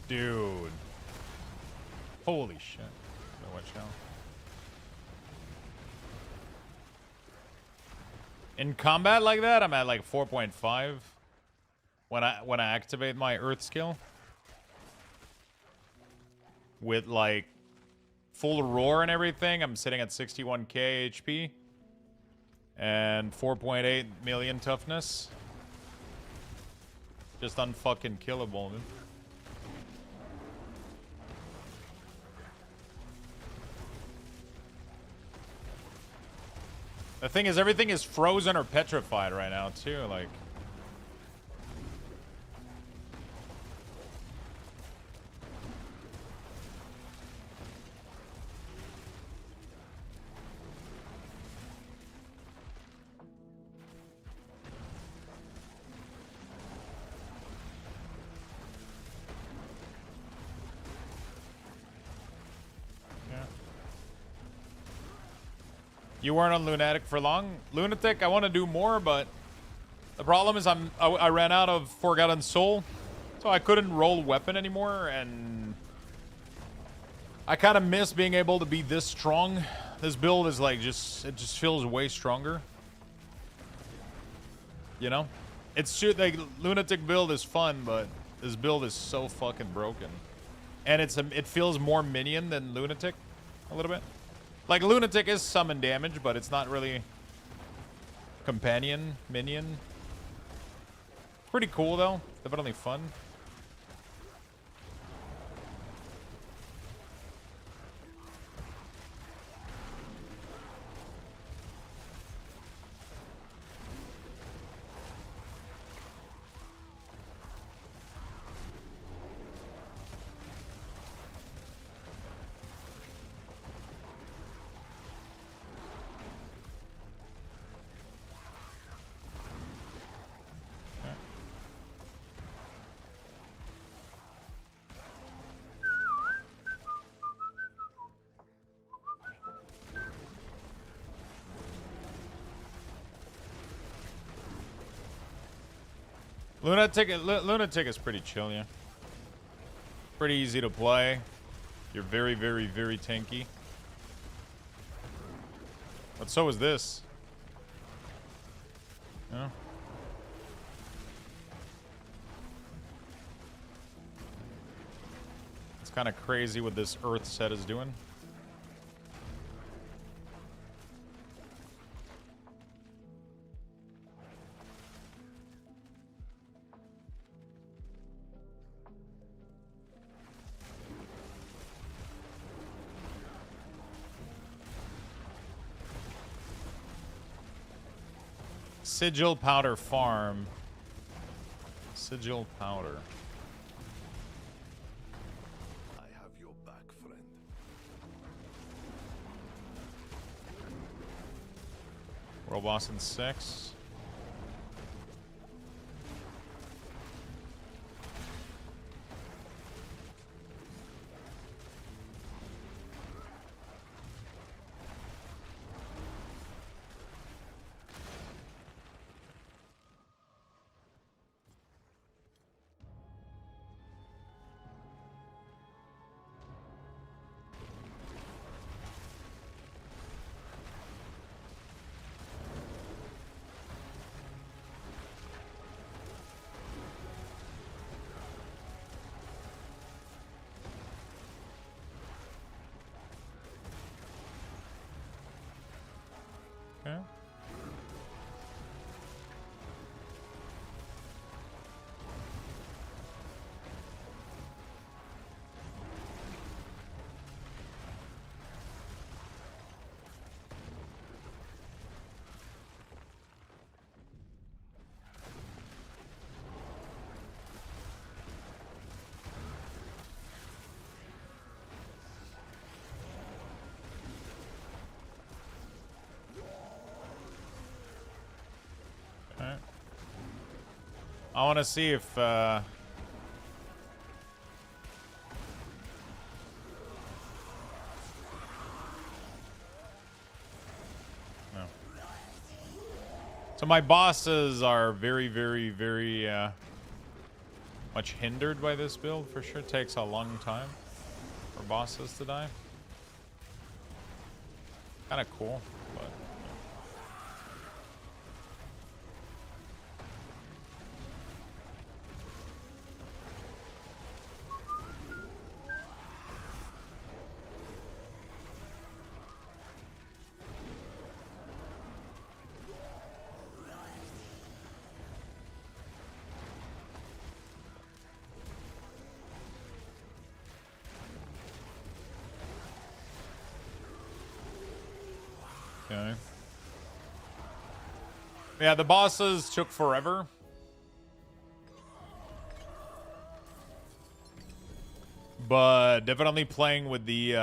[SPEAKER 1] Dude. Holy shit. Better watch out. In combat like that, I'm at like 4.5 when I activate my Earth skill. With like full roar and everything, I'm sitting at 61k HP and 4.8 million toughness. Just unfucking killable, dude. The thing is, everything is frozen or petrified right now, too. Like, you weren't on Lunatic for long. Lunatic, I want to do more, but the problem is I ran out of Forgotten Soul, so I couldn't roll weapon anymore, and I kind of miss being able to be this strong. This build is like it just feels way stronger. You know, it's like Lunatic build is fun, but this build is so fucking broken, and it feels more minion than Lunatic a little bit. Like, Lunatic is summon damage, but it's not really companion, minion. Pretty cool, though. Definitely fun. Lunatic is pretty chill, yeah. Pretty easy to play. You're very, very, very tanky. But so is this. Yeah. It's kind of crazy what this Earth set is doing. Sigil powder farm. Sigil powder.
[SPEAKER 3] I have your back, friend.
[SPEAKER 1] World boss in 6. Okay. Alright. I want to see if no. So my bosses are very, very, very much hindered by this build. For sure, takes a long time for bosses to die. Kind of cool, but. Okay. Yeah, the bosses took forever. But definitely playing with the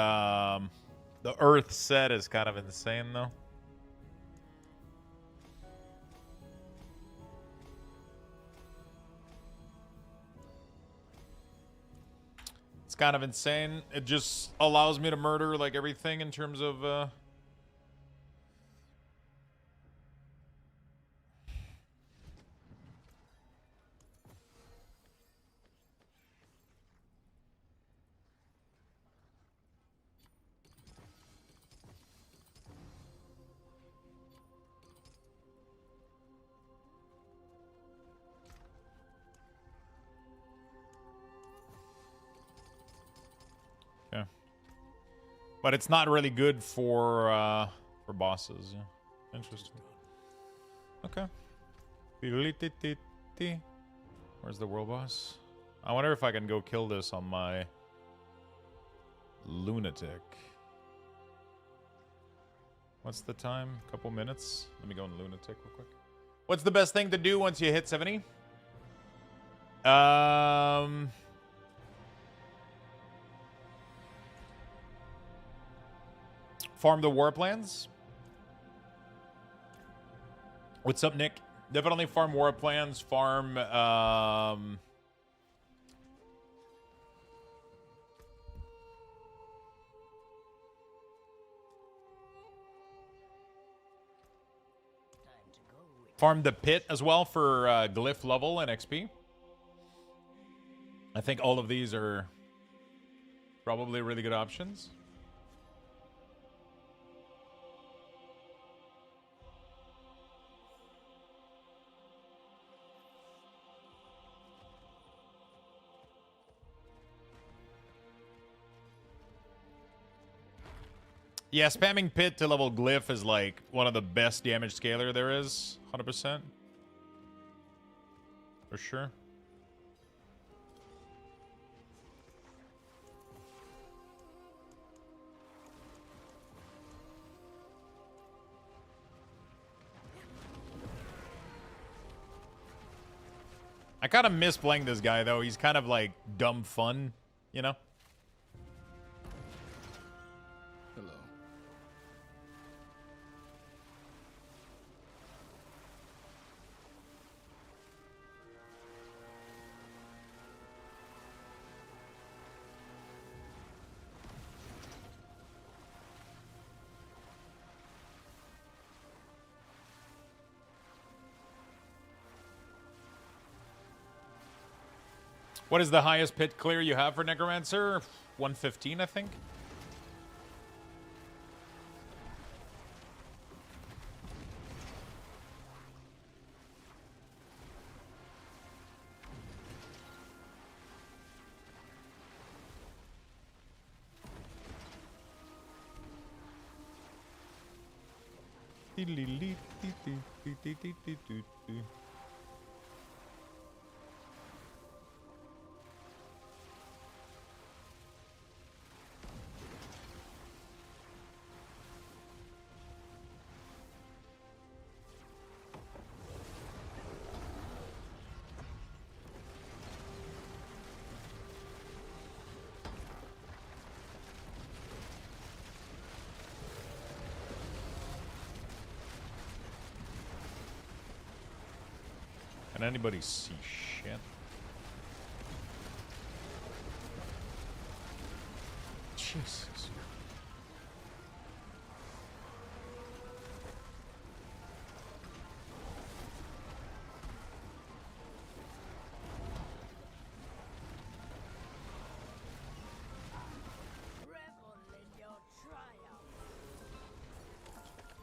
[SPEAKER 1] Earth set is kind of insane, though. It's kind of insane. It just allows me to murder like everything in terms of yeah. But it's not really good for bosses. Yeah. Interesting. Okay. Where's the world boss? I wonder if I can go kill this on my lunatic. What's the time? Couple minutes. Let me go on lunatic real quick. What's the best thing to do once you hit 70? Farm the war plans. What's up, Nick? Definitely farm war plans. Farm Farm the pit as well for glyph level and XP. I think all of these are probably really good options. Yeah, spamming pit to level glyph is like one of the best damage scaler there is. 100%. For sure. I kind of miss playing this guy, though. He's kind of like dumb fun, you know?
[SPEAKER 3] Hello.
[SPEAKER 1] What is the highest pit clear you have for Necromancer? 115, I think. Can anybody see shit? Jesus.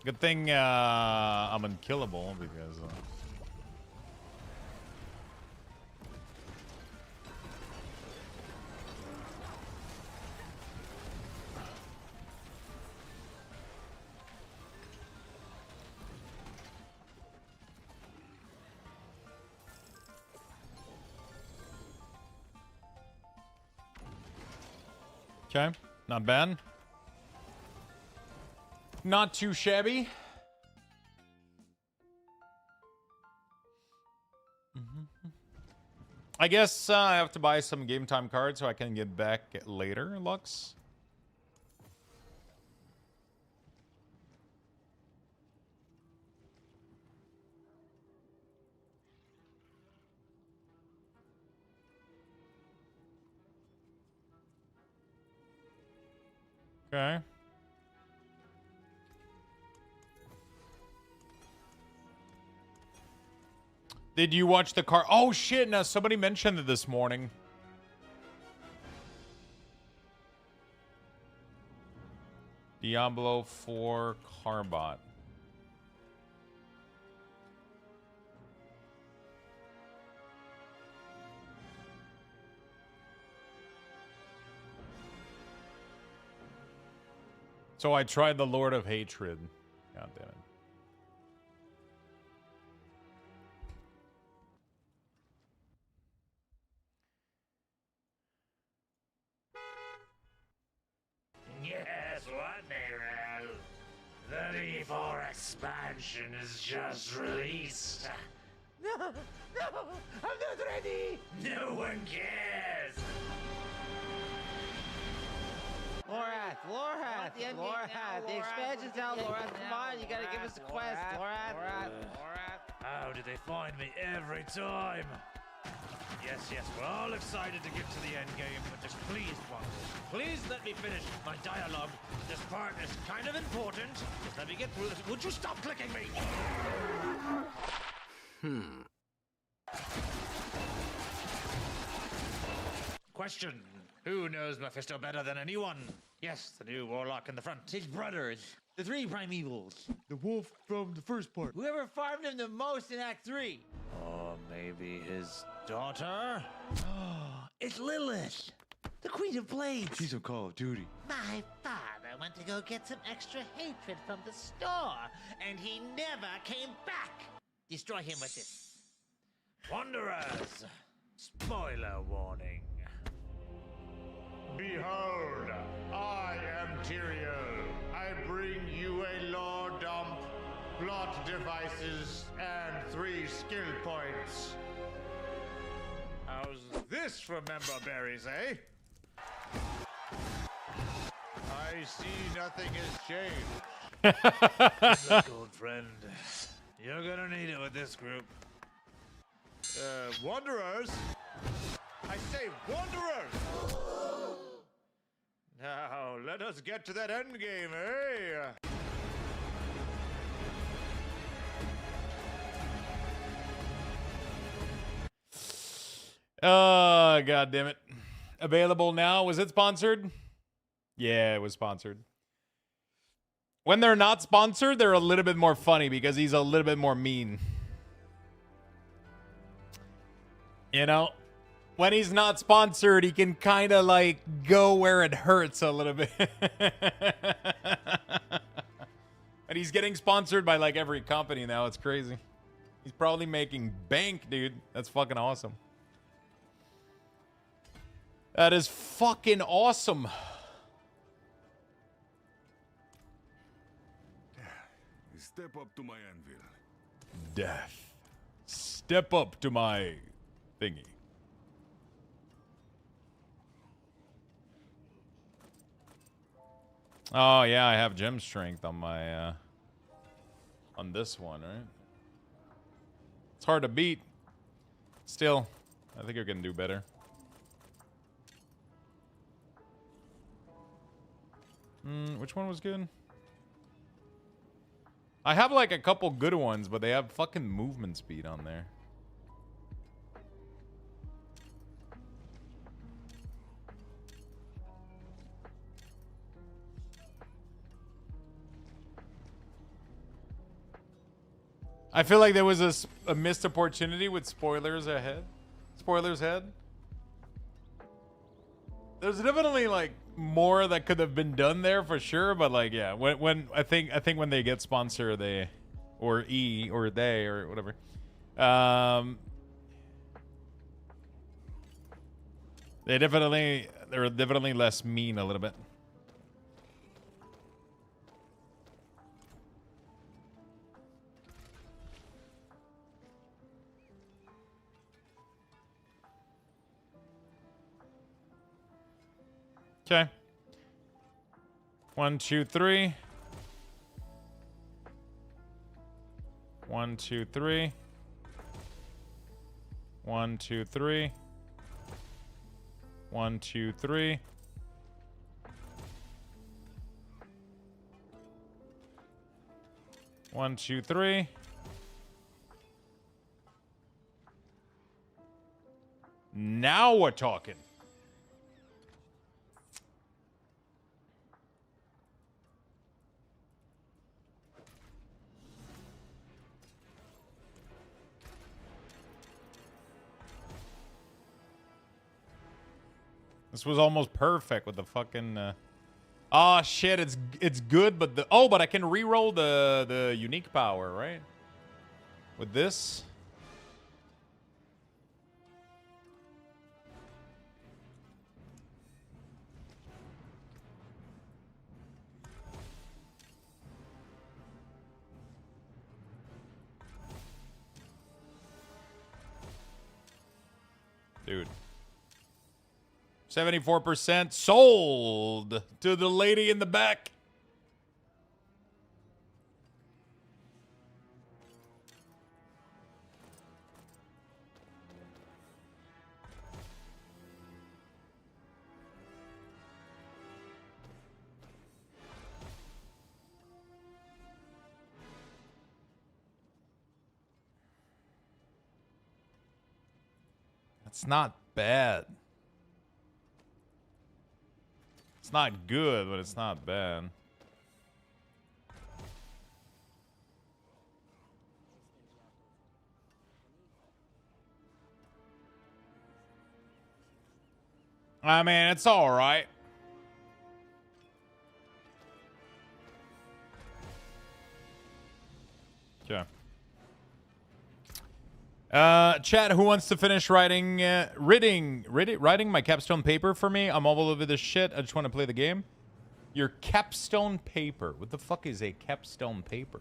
[SPEAKER 1] Good thing I'm unkillable because okay, not bad. Not too shabby. I guess I have to buy some game time cards so I can get back later, Lux. Okay. Did you watch the car? Oh shit, now somebody mentioned it this morning. Diablo 4 Carbot. So I tried the Lord of Hatred. God damn it.
[SPEAKER 7] Guess what, Nero? The V4 expansion is just released.
[SPEAKER 3] No, no, I'm not ready.
[SPEAKER 7] No one cares.
[SPEAKER 8] Lorath, the expansion's out, Lorath, come on, you gotta give us a quest, Lorath.
[SPEAKER 7] How do they find me every time? Yes, we're all excited to get to the end game, but just please, please let me finish my dialogue. This part is kind of important. Just let me get through this. Would you stop clicking me? Question. Who knows Mephisto better than anyone? Yes, the new warlock in the front.
[SPEAKER 8] His brothers, the three primevals.
[SPEAKER 3] The wolf from the first part.
[SPEAKER 8] Whoever farmed him the most in Act 3.
[SPEAKER 7] Or maybe his daughter?
[SPEAKER 8] It's Lilith, the Queen of Blades.
[SPEAKER 3] She's on Call of Duty.
[SPEAKER 2] My father went to go get some extra hatred from the store, and he never came back. Destroy him with this.
[SPEAKER 7] Wanderers! Spoiler warning.
[SPEAKER 9] Behold, I am Tyrael. I bring you a lore dump, plot devices, and 3 skill points.
[SPEAKER 7] How's this for member berries, eh?
[SPEAKER 9] I see nothing has changed.
[SPEAKER 7] Look, old friend. You're gonna need it with this group.
[SPEAKER 9] Wanderers? I say wanderers! Now, let us get to that end game, eh?
[SPEAKER 1] God damn it. Available now. Was it sponsored? Yeah, it was sponsored. When they're not sponsored, they're a little bit more funny because he's a little bit more mean. You know? When he's not sponsored, he can kind of like go where it hurts a little bit. And he's getting sponsored by like every company now. It's crazy. He's probably making bank, dude. That's fucking awesome. That is fucking awesome.
[SPEAKER 3] Step up to my anvil.
[SPEAKER 1] Death. Step up to my thingy. Oh yeah, I have gem strength on my on this one, right? It's hard to beat. Still, I think I can do better. Which one was good? I have like a couple good ones, but they have fucking movement speed on there. I feel like there was a missed opportunity with spoilers ahead. Spoilers ahead. There's definitely like more that could have been done there for sure, but like yeah, when I think when they get sponsor they or E or they or whatever. They're definitely less mean a little bit. Okay. 1, 2, 3. 1, 2, 3. 1, 2, 3. 1, 2, 3. One, two, three. Now we're talking. This was almost perfect with the fucking oh shit, it's good, but but I can reroll the unique power, right? With this. Dude. 74% sold to the lady in the back. It's not bad. It's not good, but it's not bad. I mean, it's all right. Okay. Chat, who wants to finish writing my capstone paper for me? I'm all over this shit. I just want to play the game. Your capstone paper. What the fuck is a capstone paper?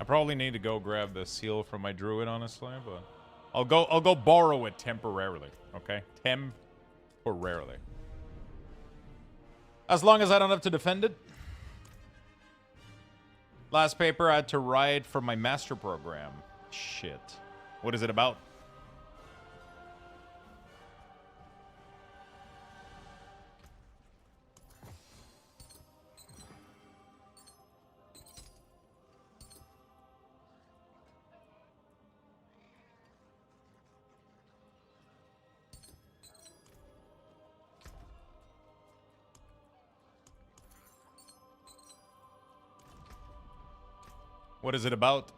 [SPEAKER 1] I probably need to go grab the seal from my druid, honestly, but I'll go borrow it temporarily, okay? Temporarily. As long as I don't have to defend it. Last paper I had to write for my master program. Shit. What is it about? What is it about?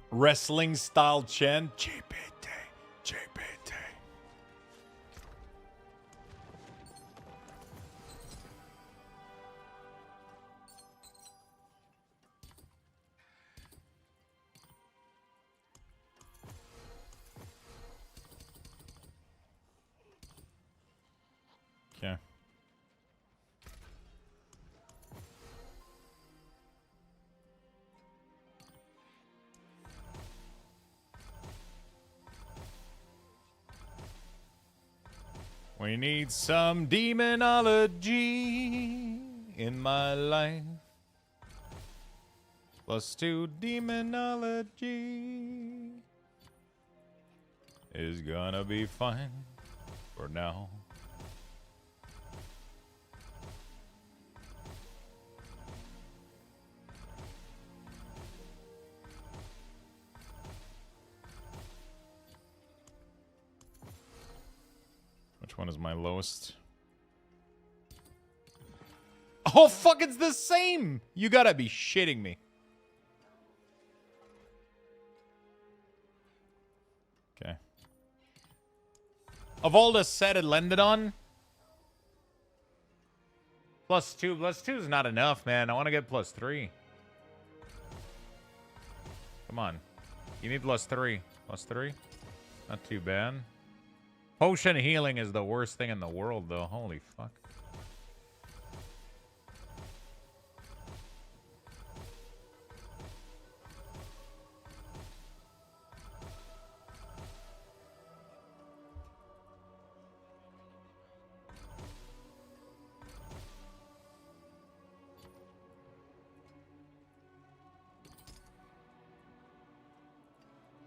[SPEAKER 1] Wrestling style Chen. GPT. GPT. Okay. We need some demonology in my life. +2 demonology is gonna be fine for now. Which one is my lowest? Oh, fuck, it's the same! You gotta be shitting me. Okay. Of all the set it landed on, +2. +2 is not enough, man. I want to get +3. Come on. Give me +3. +3? Not too bad. Potion healing is the worst thing in the world, though. Holy fuck.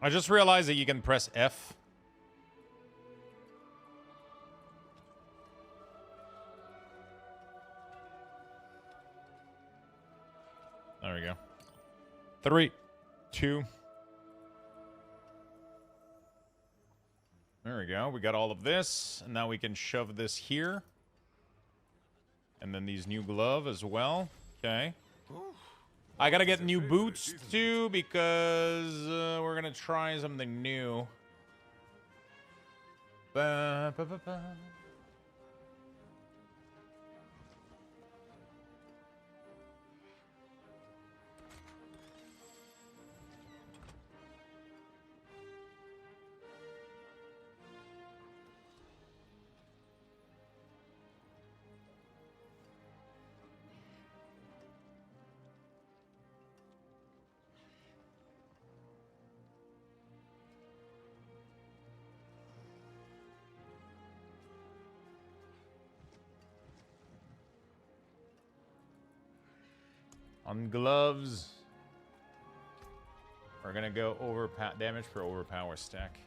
[SPEAKER 1] I just realized that you can press F. There we go. 3, 2. There we go. We got all of this. And now we can shove this here. And then these new glove as well. Okay. I gotta get new boots too because we're gonna try something new. Ba, ba, ba, ba. On gloves, we're gonna go damage per overpower stack.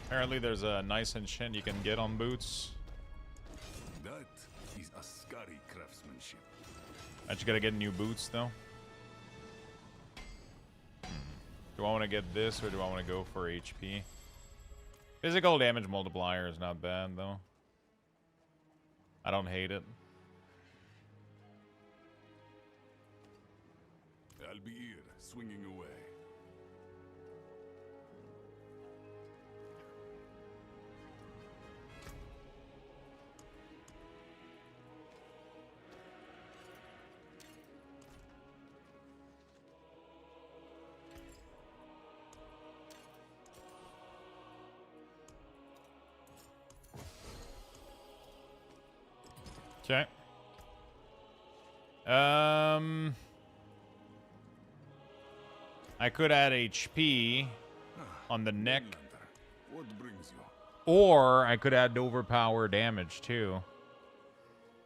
[SPEAKER 1] Apparently there's a nice enchant you can get on boots.
[SPEAKER 3] That is a scary craftsmanship.
[SPEAKER 1] I just gotta get new boots though. Do I want to get this or do I want to go for HP? Physical damage multiplier is not bad though. I don't hate it.
[SPEAKER 3] I'll be here, swinging away.
[SPEAKER 1] Okay. I could add HP on the neck,
[SPEAKER 3] What brings you?
[SPEAKER 1] or I could add overpower damage too.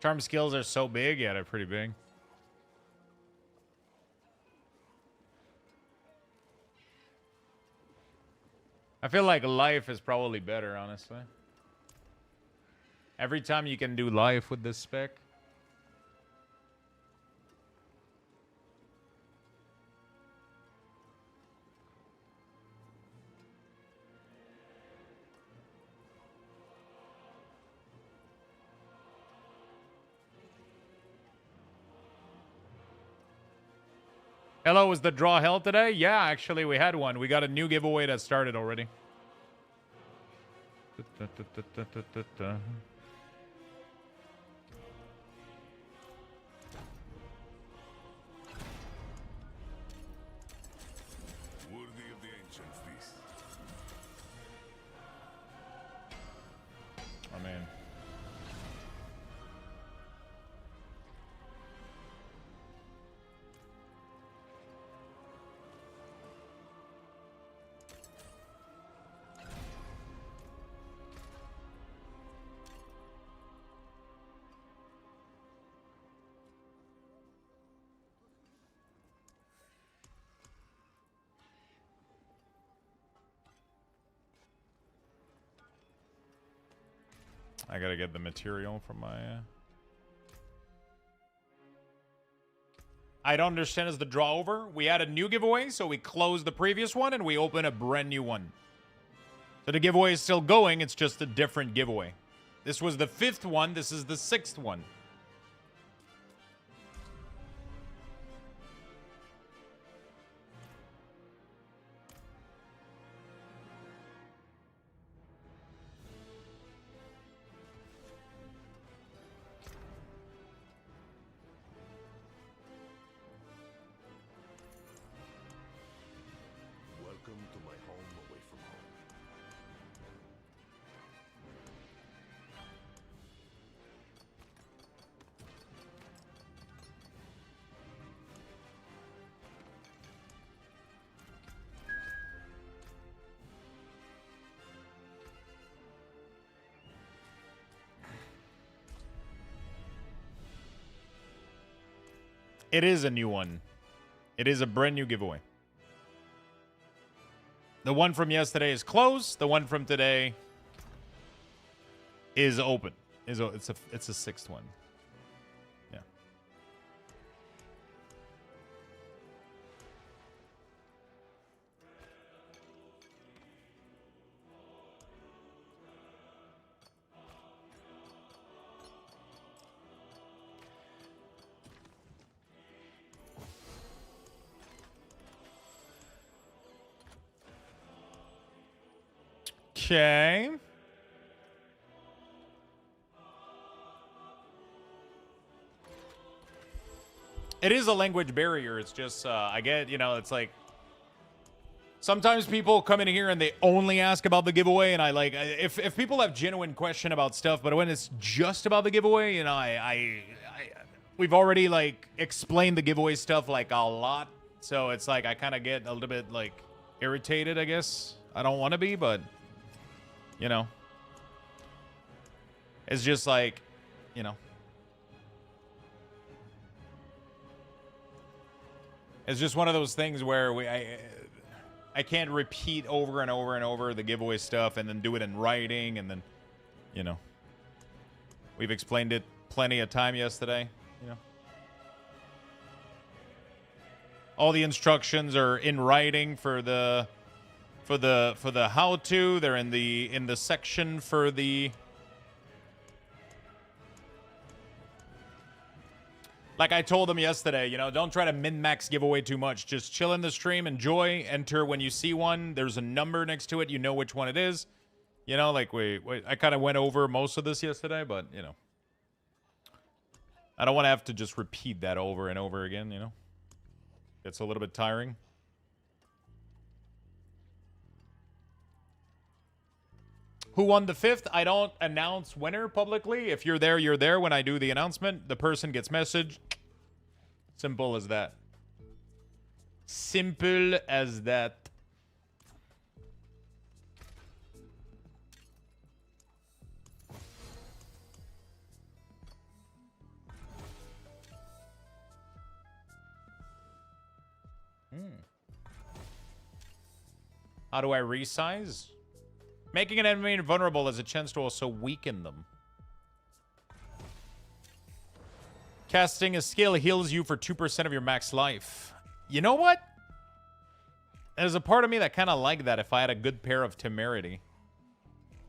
[SPEAKER 1] Charm skills are so big, yeah, they're pretty big. I feel like life is probably better, honestly. Every time you can do life with this spec. Hello, was the draw held today? Yeah, actually, we had one. We got a new giveaway that started already.
[SPEAKER 3] Worthy of the ancient feast.
[SPEAKER 1] I mean, I gotta get the material from my... I don't understand, is the draw over? We had a new giveaway, so we closed the previous one and we open a brand new one. So the giveaway is still going, it's just a different giveaway. This was the 5th one, this is the 6th one.
[SPEAKER 3] Welcome to my home away from home.
[SPEAKER 1] It is a new one. It is a brand new giveaway. The one from yesterday is closed. The one from today is open. It's a 6th one. Yeah. Okay. It is a language barrier. It's just, I get, you know, it's like, sometimes people come in here and they only ask about the giveaway, and I like, if people have genuine question about stuff, but when it's just about the giveaway, you know, we've already like explained the giveaway stuff like a lot, so it's like I kind of get a little bit like irritated, I guess. I don't want to be, but you know, it's just like, you know, It's just one of those things where I can't repeat over and over and over the giveaway stuff and then do it in writing and then, you know. We've explained it plenty of time yesterday, you know. All the instructions are in writing for the how to. They're in the section for the like I told them yesterday, you know, don't try to min-max giveaway too much. Just chill in the stream, enjoy, enter when you see one. There's a number next to it. You know which one it is. You know, like I kind of went over most of this yesterday, but, you know. I don't want to have to just repeat that over and over again, you know. It's a little bit tiring. Who won the 5th? I don't announce winner publicly. If you're there, you're there. When I do the announcement, the person gets messaged. Simple as that. Simple as that. How do I resize? Making an enemy invulnerable has a chance to also weaken them. Casting a skill heals you for 2% of your max life. You know what? There's a part of me that kind of like that if I had a good pair of temerity.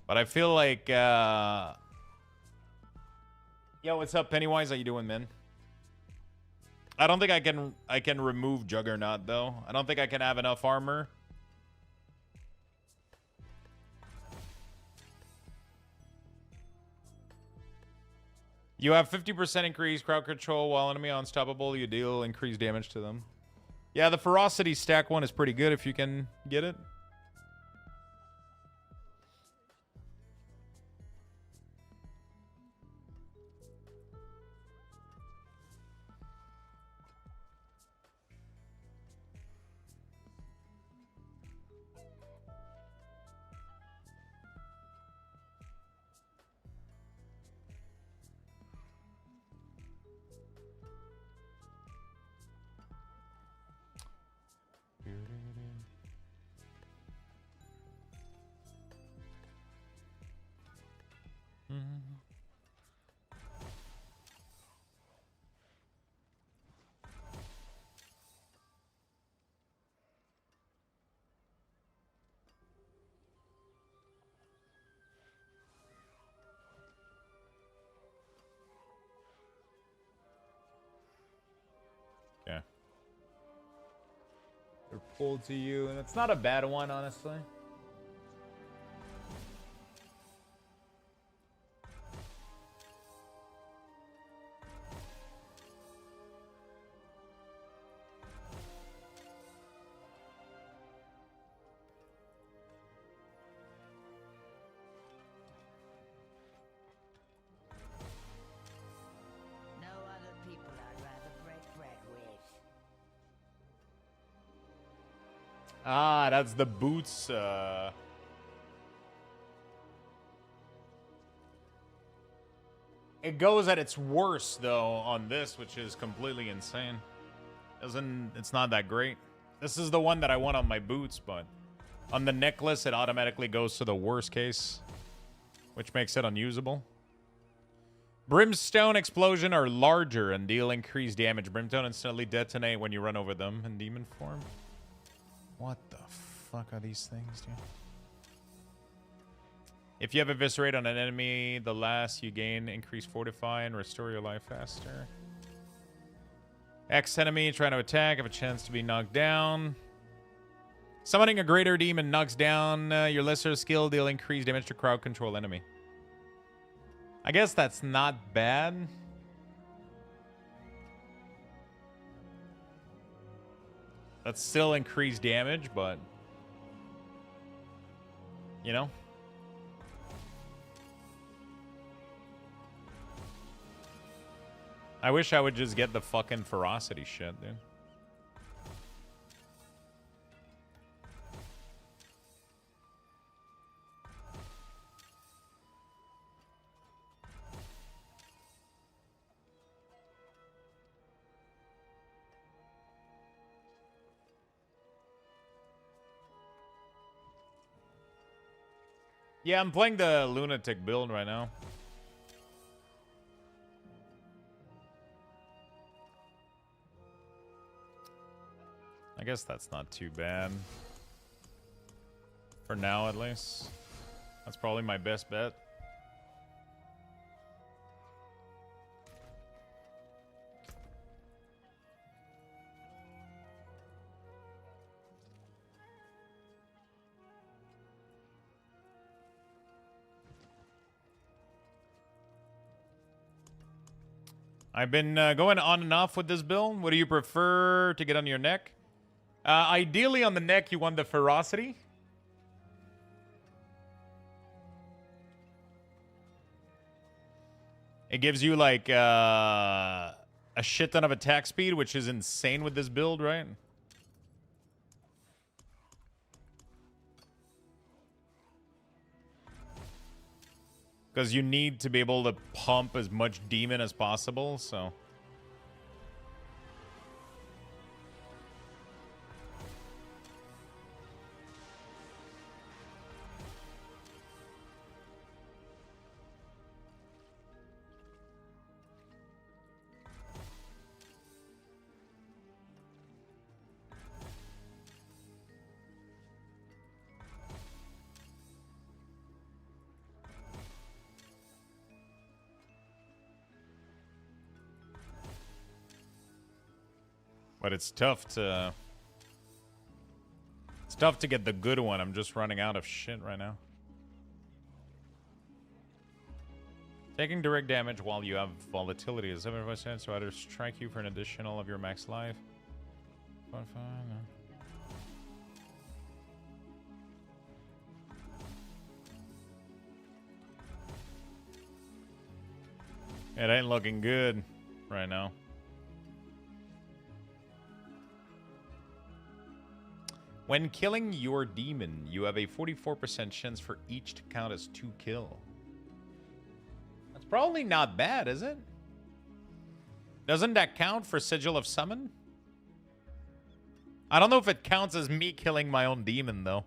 [SPEAKER 1] But I feel like... Yo, what's up, Pennywise? How you doing, man? I don't think I can remove Juggernaut, though. I don't think I can have enough armor. You have 50% increased crowd control while enemy unstoppable. You deal increased damage to them. Yeah, the ferocity stack one is pretty good if you can get it. Okay. They're pulled to you, and it's not a bad one, honestly.
[SPEAKER 2] No other people I'd rather break bread with.
[SPEAKER 1] Ah, that's the boots. It goes at its worst, though, on this, which is completely insane. It's not that great. This is the one that I want on my boots, but on the necklace, it automatically goes to the worst case, which makes it unusable. Brimstone explosion are larger and deal increased damage. Brimstone instantly detonate when you run over them in demon form. What the fuck are these things, dude? If you have eviscerate on an enemy, the last you gain increase fortify and restore your life faster. X enemy trying to attack, have a chance to be knocked down. Summoning a greater demon knocks down your lesser skill, deal increased damage to crowd control enemy. I guess that's not bad. That's still increased damage, but you know. I wish I would just get the fucking ferocity shit, dude. Yeah, I'm playing the Lunatic build right now. I guess that's not too bad. For now, at least. That's probably my best bet. I've been going on and off with this build. What do you prefer to get on your neck? Ideally, on the neck, you want the ferocity. It gives you like a shit ton of attack speed, which is insane with this build, right? Because you need to be able to pump as much demon as possible, so... But it's tough to... It's tough to get the good one. I'm just running out of shit right now. Taking direct damage while you have volatility is 75%, so either strike you for an additional of your max life. Fine. It ain't looking good right now. When killing your demon, you have a 44% chance for each to count as 2 kill. That's probably not bad, is it? Doesn't that count for Sigil of Summon? I don't know if it counts as me killing my own demon, though.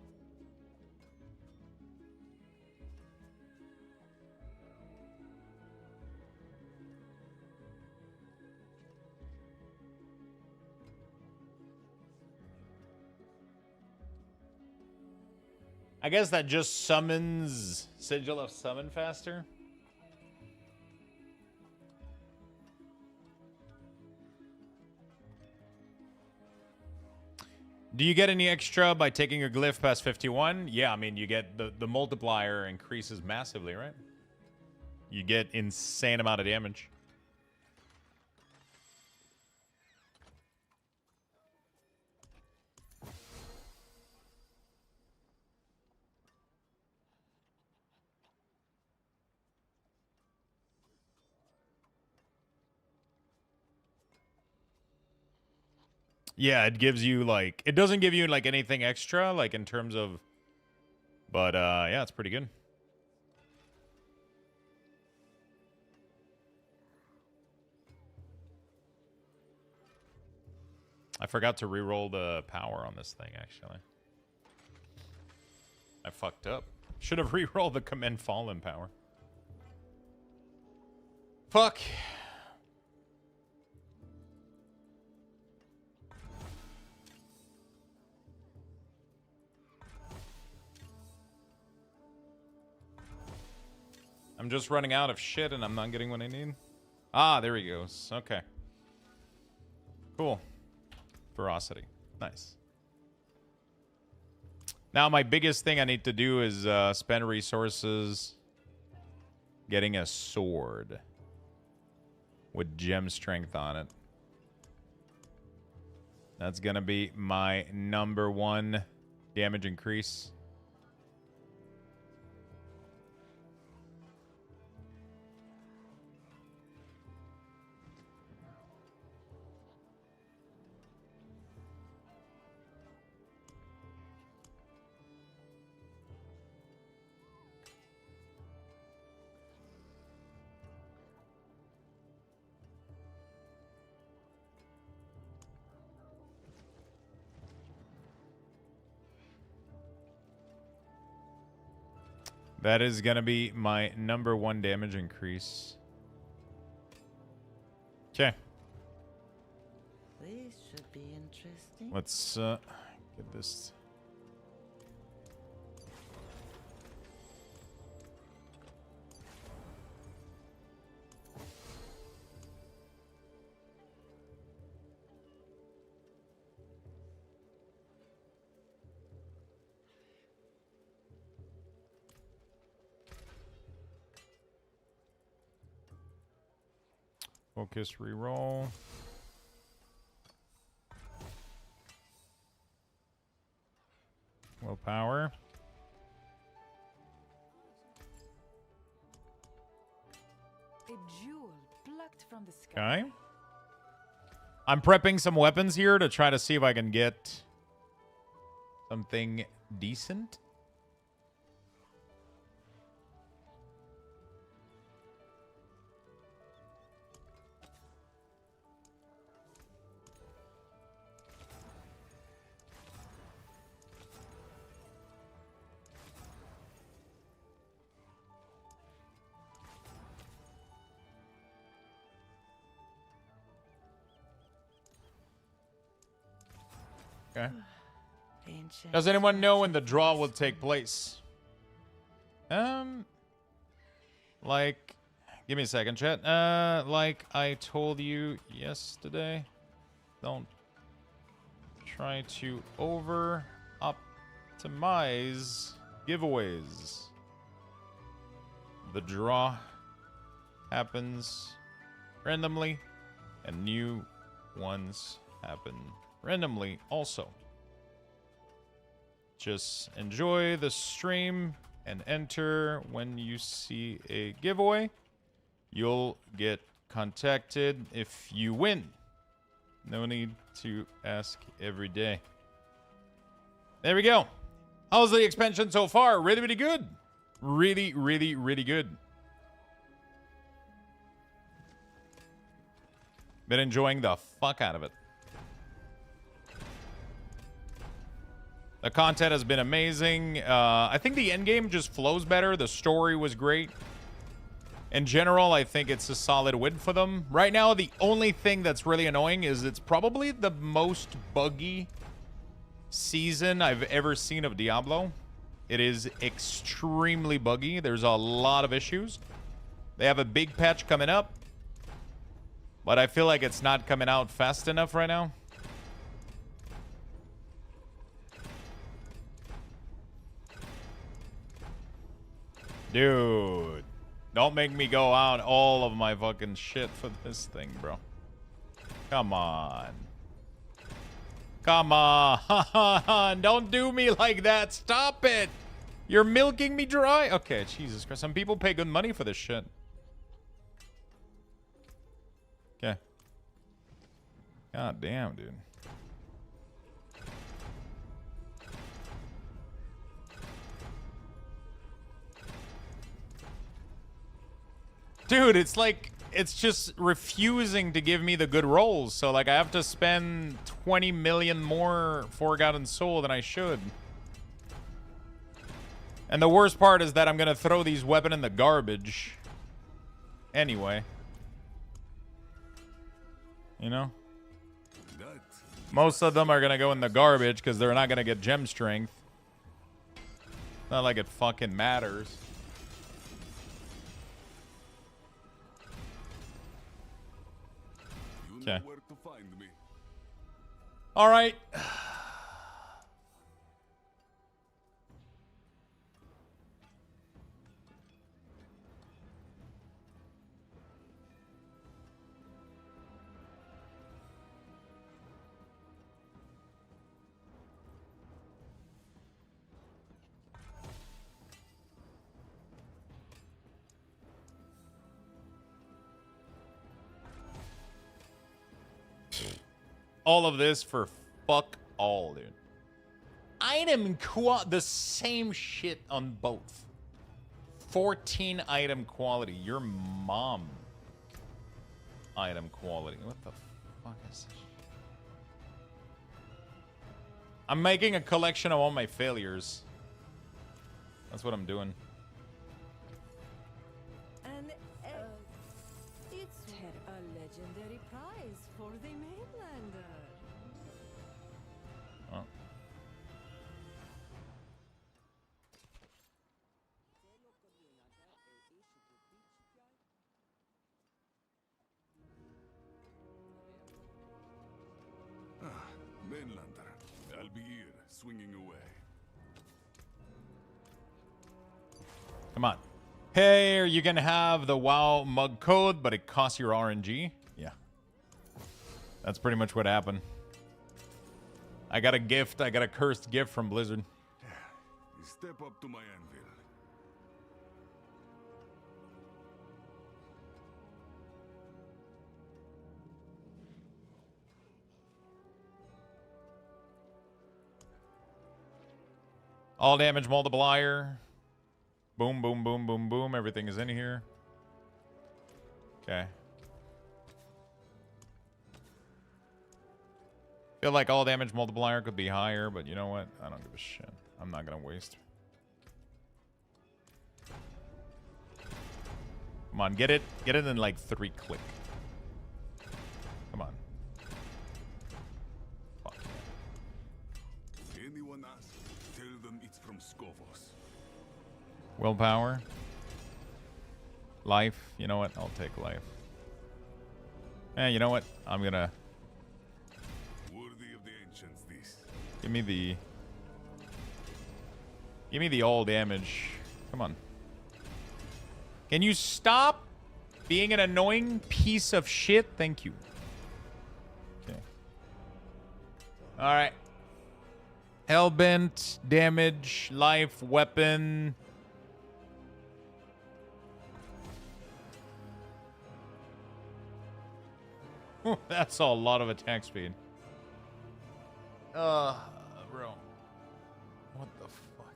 [SPEAKER 1] I guess that just summons Sigil of Summon faster. Do you get any extra by taking a glyph past 51? Yeah, I mean, you get the multiplier increases massively, right? You get insane amount of damage. Yeah, it gives you, like... It doesn't give you, like, anything extra, like, in terms of... But, yeah, it's pretty good. I forgot to reroll the power on this thing, actually. I fucked up. Should have rerolled the Commend Fallen power. Fuck. I'm just running out of shit and I'm not getting what I need. Ah, there he goes. Okay. Cool. Ferocity. Nice. Now, my biggest thing I need to do is spend resources getting a sword with gem strength on it. That's going to be my #1 damage increase. That is going to be my #1 damage increase. Okay.
[SPEAKER 8] This should be interesting.
[SPEAKER 1] Let's get this. Focus reroll. Willpower.
[SPEAKER 4] A jewel plucked from the sky.
[SPEAKER 1] Okay. I'm prepping some weapons here to try to see if I can get something decent. Okay. Does anyone know when the draw will take place? Like, give me a second, chat. Like I told you yesterday, don't try to over optimize giveaways. The draw happens randomly, and new ones happen randomly also. Just enjoy the stream and enter when you see a giveaway. You'll get contacted if you win. No need to ask every day. There we go. How's the expansion so far? Really, really good. Really, really, really good. Been enjoying the fuck out of it. The content has been amazing. I think the endgame just flows better. The story was great. In general, I think it's a solid win for them. Right now, the only thing that's really annoying is it's probably the most buggy season I've ever seen of Diablo. It is extremely buggy. There's a lot of issues. They have a big patch coming up, but I feel like it's not coming out fast enough right now. Dude, don't make me go out all of my fucking shit for this thing, bro. Come on. Come on. Don't do me like that. Stop it. You're milking me dry. Okay, Jesus Christ. Some people pay good money for this shit. Okay. God damn, dude. Dude, it's like, it's just refusing to give me the good rolls. So, like, I have to spend 20 million more Forgotten Soul than I should. And the worst part is that I'm going to throw these weapons in the garbage. Anyway. You know? Most of them are going to go in the garbage because they're not going to get gem strength. Not like it fucking matters. Okay. All right. All of this for fuck all, dude. Item the same shit on both. 14 item quality. Your mom. Item quality. What the fuck is this? I'm making a collection of all my failures. That's what I'm doing.
[SPEAKER 3] Finlander. I'll be here, swinging away.
[SPEAKER 1] Come on. Hey, you can have the WoW mug code, but it costs your RNG. Yeah. That's pretty much what happened. I got a gift. I got a cursed gift from Blizzard.
[SPEAKER 3] You step up to my anvil.
[SPEAKER 1] All damage multiplier. Boom, boom, boom, boom, boom. Everything is in here. Okay. Feel like all damage multiplier could be higher, but you know what? I don't give a shit. I'm not gonna waste. Come on, get it. Get it in like 3 click. Come on. Fuck.
[SPEAKER 3] Anyone asks, tell them it's from Skovos.
[SPEAKER 1] Willpower. Life. You know what? I'll take life. You know what? I'm gonna...
[SPEAKER 3] Worthy of the ancients, this.
[SPEAKER 1] Give me the... Give me the all damage. Come on. Can you stop being an annoying piece of shit? Thank you. Okay. Alright. Hellbent, damage, life, weapon... That's a lot of attack speed. Bro. What the fuck?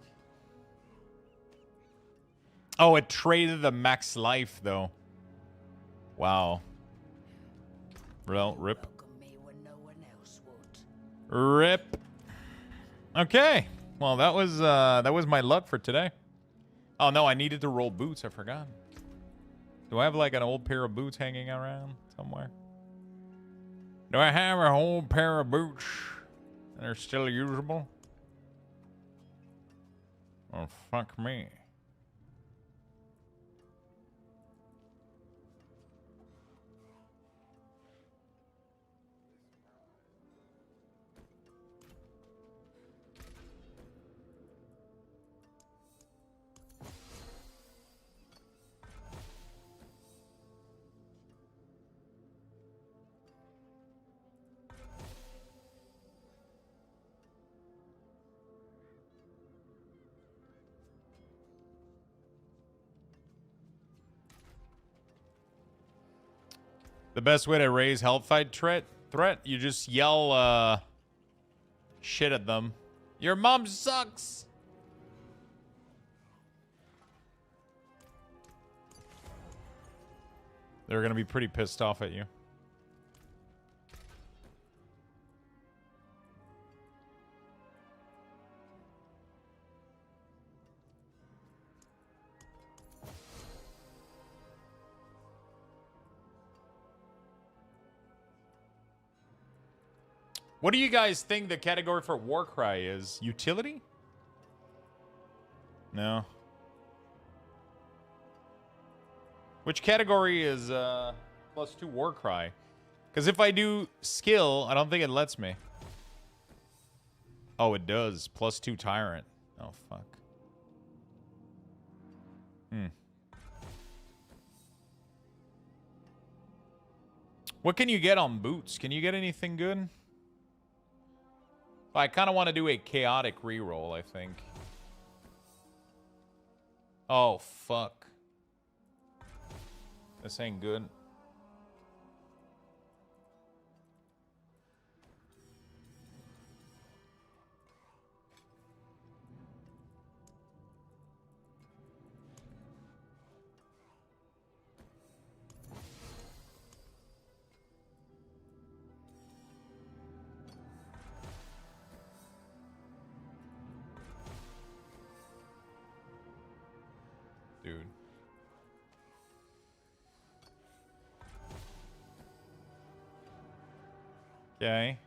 [SPEAKER 1] Oh, it traded the max life, though. Wow. Well, rip. Rip. Okay. Well, that was my luck for today. Oh, no, I needed to roll boots. I forgot. Do I have, like, an old pair of boots hanging around somewhere? Do I have a whole pair of boots that are still usable? Oh, fuck me. The best way to raise health fight threat, you just yell shit at them. Your mom sucks. They're gonna be pretty pissed off at you. What do you guys think the category for Warcry is? Utility? No. Which category is +2 Warcry? Because if I do skill, I don't think it lets me. Oh, it does. +2 Tyrant. Oh, fuck. What can you get on boots? Can you get anything good? I kind of want to do a chaotic reroll, I think. Oh, fuck. This ain't good. Dude. Okay.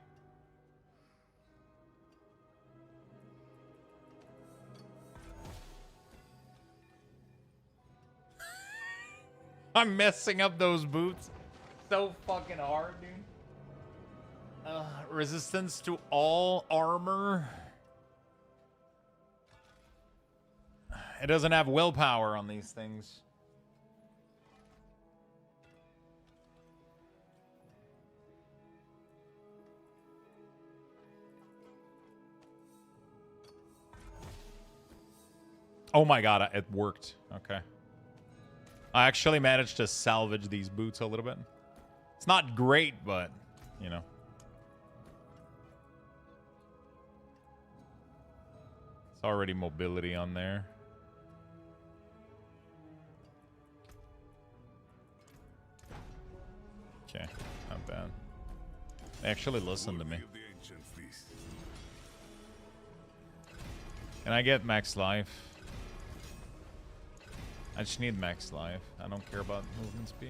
[SPEAKER 1] I'm messing up those boots so fucking hard, dude. Resistance to all armor. It doesn't have willpower on these things. Oh my god, it worked. Okay. I actually managed to salvage these boots a little bit. It's not great, but, you know. It's already mobility on there. Okay, not bad. They actually listened to me. Can I get max life? I just need max life. I don't care about movement speed.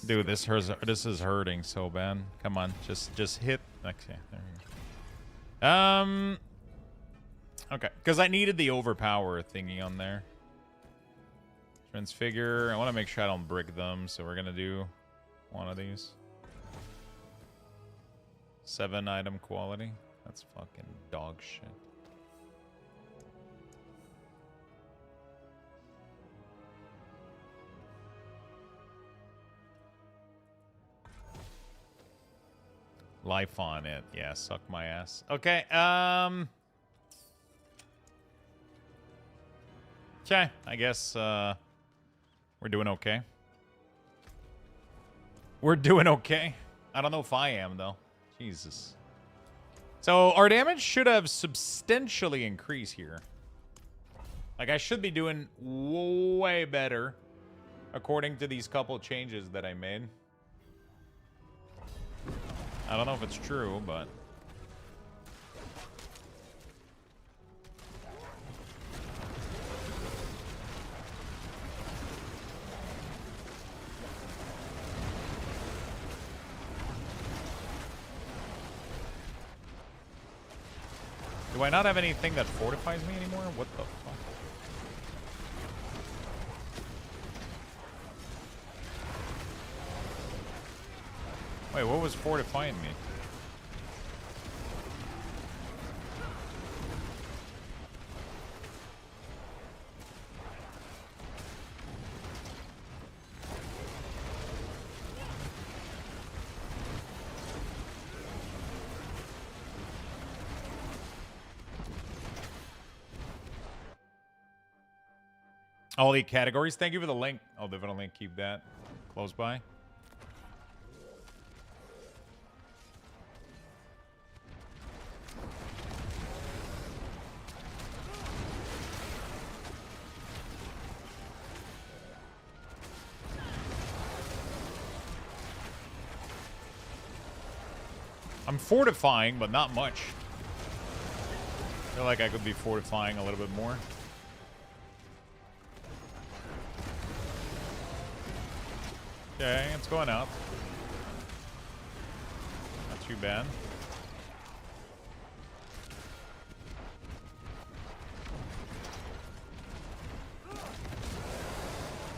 [SPEAKER 1] Dude, this is hurting so bad. Come on, just hit. Okay, there you go. Okay, because I needed the overpower thingy on there. Transfigure. I want to make sure I don't brick them, so we're gonna do one of these. 7 item quality. That's fucking dog shit. Life on it. Yeah, suck my ass. Okay, okay, I guess we're doing okay. We're doing okay. I don't know if I am though. Jesus. So our damage should have substantially increased here. Like I should be doing way better according to these couple changes that I made. I don't know if it's true, but... Do I not have anything that fortifies me anymore? What the fuck? Wait, what was fortifying me? All the categories. Thank you for the link. I'll definitely keep that close by. I'm fortifying, but not much. I feel like I could be fortifying a little bit more. Okay, it's going up. Not too bad.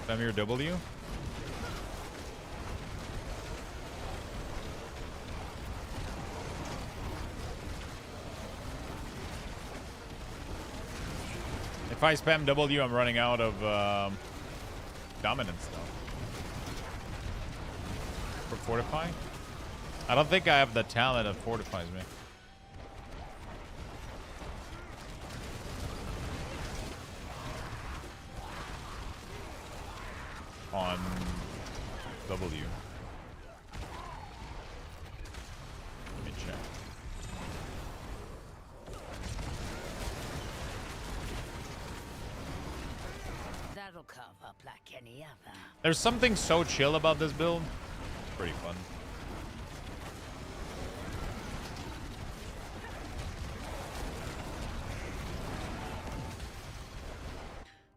[SPEAKER 1] Spam your W. If I spam W, I'm running out of dominance, though. For fortifying? I don't think I have the talent that fortifies me. On W. Let me check.
[SPEAKER 10] That'll carve up like any other.
[SPEAKER 1] There's something so chill about this build. It's pretty fun.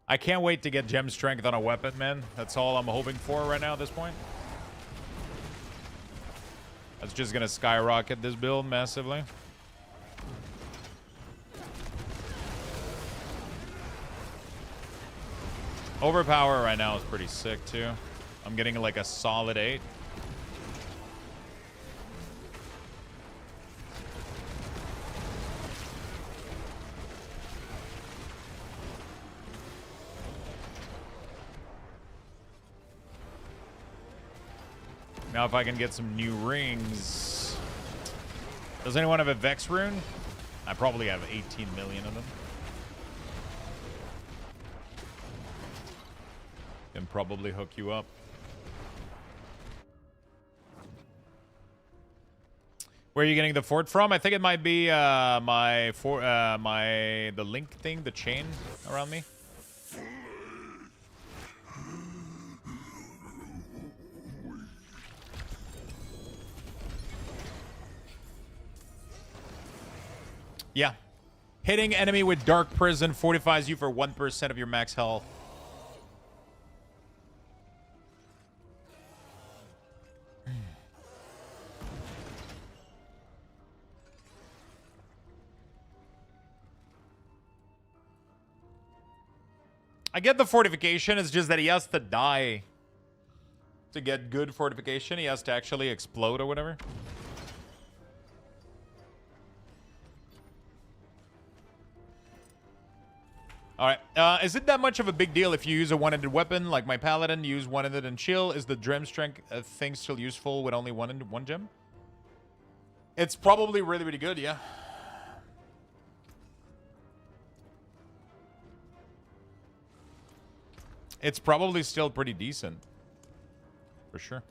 [SPEAKER 1] I can't wait to get gem strength on a weapon, man. That's all I'm hoping for right now at this point. That's just gonna skyrocket this build massively. Overpower right now is pretty sick too. I'm getting like a solid 8. Now if I can get some new rings. Does anyone have a Vex rune? I probably have 18 million of them. Can probably hook you up. Where are you getting the fort from? I think it might be the link thing, the chain around me. Yeah. Hitting enemy with Dark Prison fortifies you for 1% of your max health. I get the fortification. It's just that he has to die to get good fortification. He has to actually explode or whatever. Alright, is it that much of a big deal if you use a one-handed weapon? Like my paladin, use one-handed and chill. Is the gem strength thing still useful with only one gem? It's probably really, really good, yeah. It's probably still pretty decent. For sure.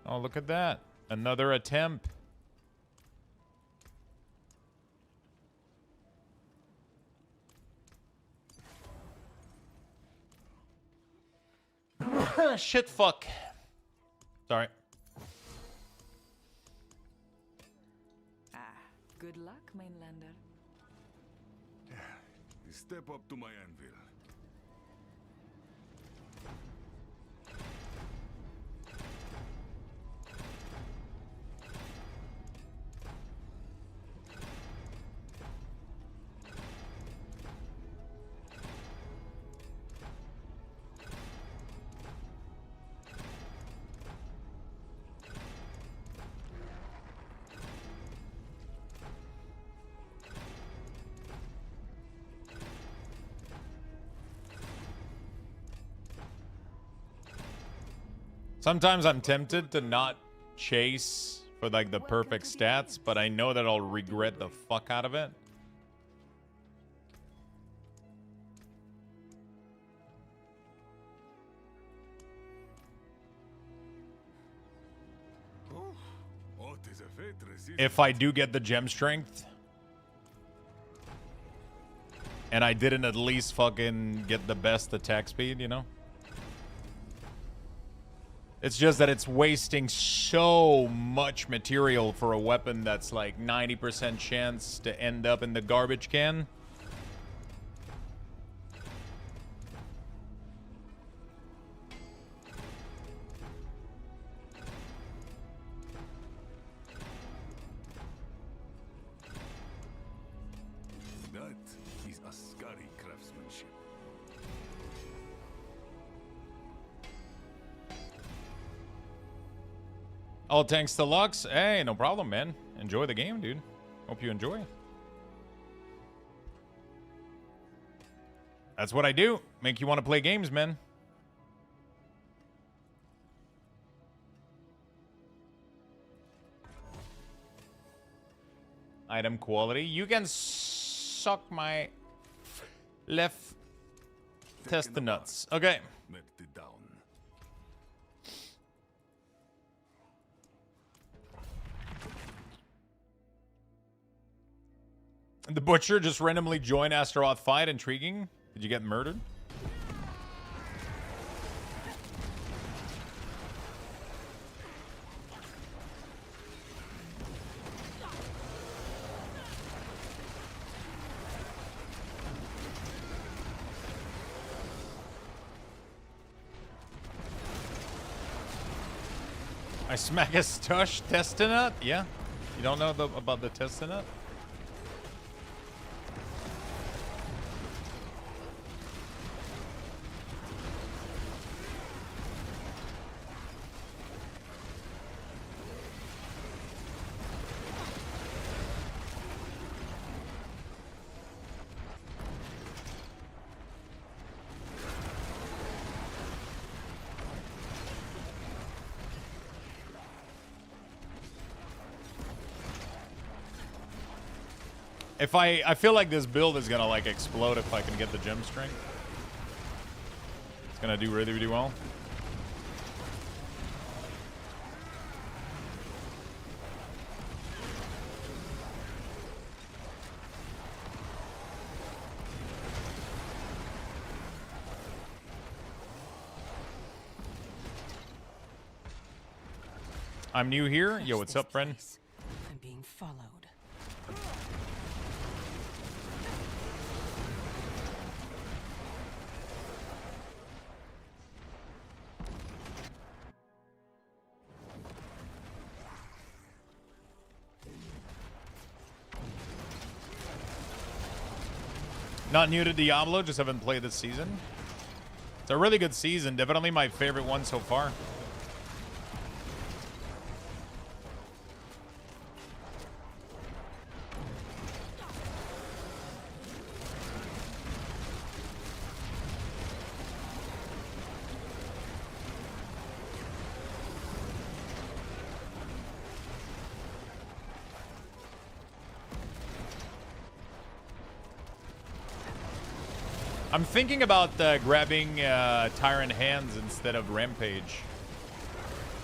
[SPEAKER 1] Oh, look at that. Another attempt. Shit, fuck. Sorry.
[SPEAKER 4] Good luck, mainlander.
[SPEAKER 3] Step up to my anvil.
[SPEAKER 1] Sometimes I'm tempted to not chase for like the perfect stats, but I know that I'll regret the fuck out of it. If I do get the gem strength and I didn't at least fucking get the best attack speed, you know? It's just that it's wasting so much material for a weapon that's like 90% chance to end up in the garbage can.
[SPEAKER 3] That is Ascari craftsmanship.
[SPEAKER 1] All thanks to Lux. Hey, no problem, man. Enjoy the game, dude. Hope you enjoy. That's what I do. Make you want to play games, man. Item quality. You can suck my left test nuts. Okay. The Butcher just randomly joined Astaroth fight. Intriguing. Did you get murdered? I smack a stush Testinut? Yeah. You don't know about the Testinut? If I feel like this build is gonna like explode if I can get the gem string. It's gonna do really, really well. I'm new here. Yo, what's up, friend?
[SPEAKER 10] I'm being followed.
[SPEAKER 1] Not new to Diablo, just haven't played this season. It's a really good season. Definitely my favorite one so far. I'm thinking about grabbing Tyrant Hands instead of Rampage.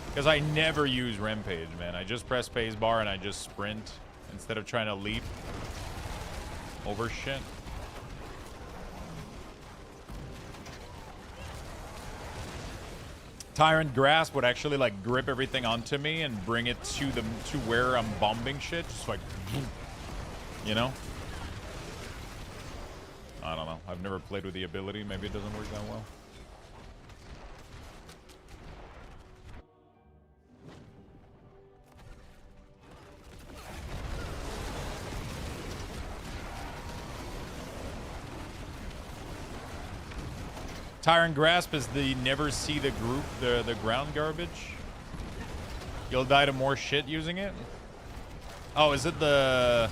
[SPEAKER 1] Because I never use Rampage, man. I just press spacebar and I just sprint instead of trying to leap over shit. Tyrant Grasp would actually like grip everything onto me and bring it to where I'm bombing shit. Just like, you know? I don't know. I've never played with the ability. Maybe it doesn't work that well. Tyrant Grasp is the never see the group, the ground garbage. You'll die to more shit using it. Oh, is it the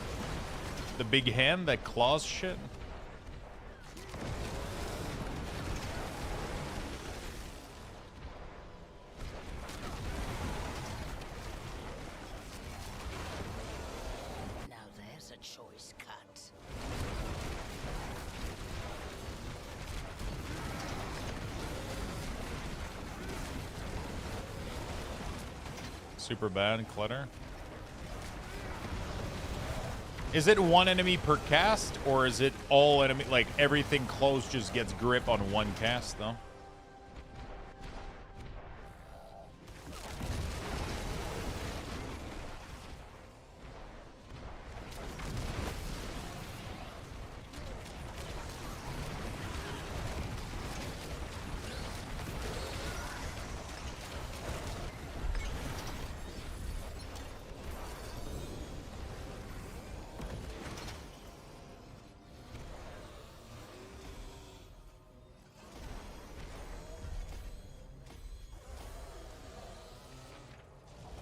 [SPEAKER 1] big hand that claws shit?
[SPEAKER 10] Now there's a choice cut.
[SPEAKER 1] Super bad clutter. Is it one enemy per cast, or is it all enemy? Like everything close just gets grip on one cast, though.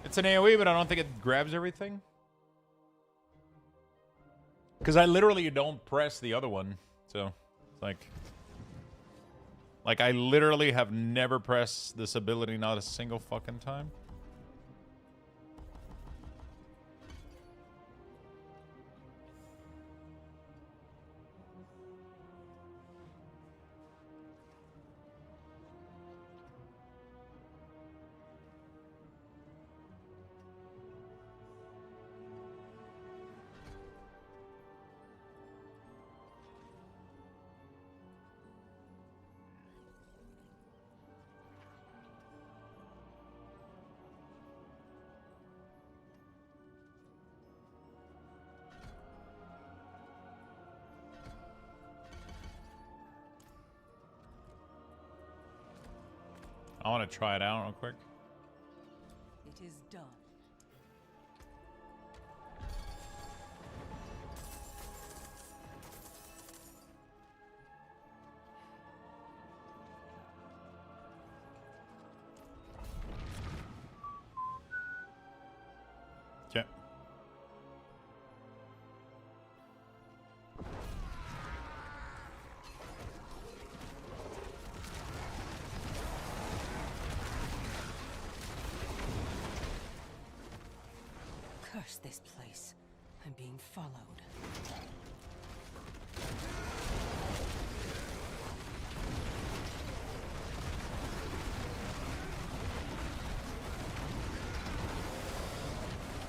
[SPEAKER 1] It's an AoE, but I don't think it grabs everything. Because I literally don't press the other one. So, it's like I literally have never pressed this ability not a single fucking time. I want to try it out real quick.
[SPEAKER 10] It is done.
[SPEAKER 1] Okay.
[SPEAKER 10] Curse this place. I'm being followed.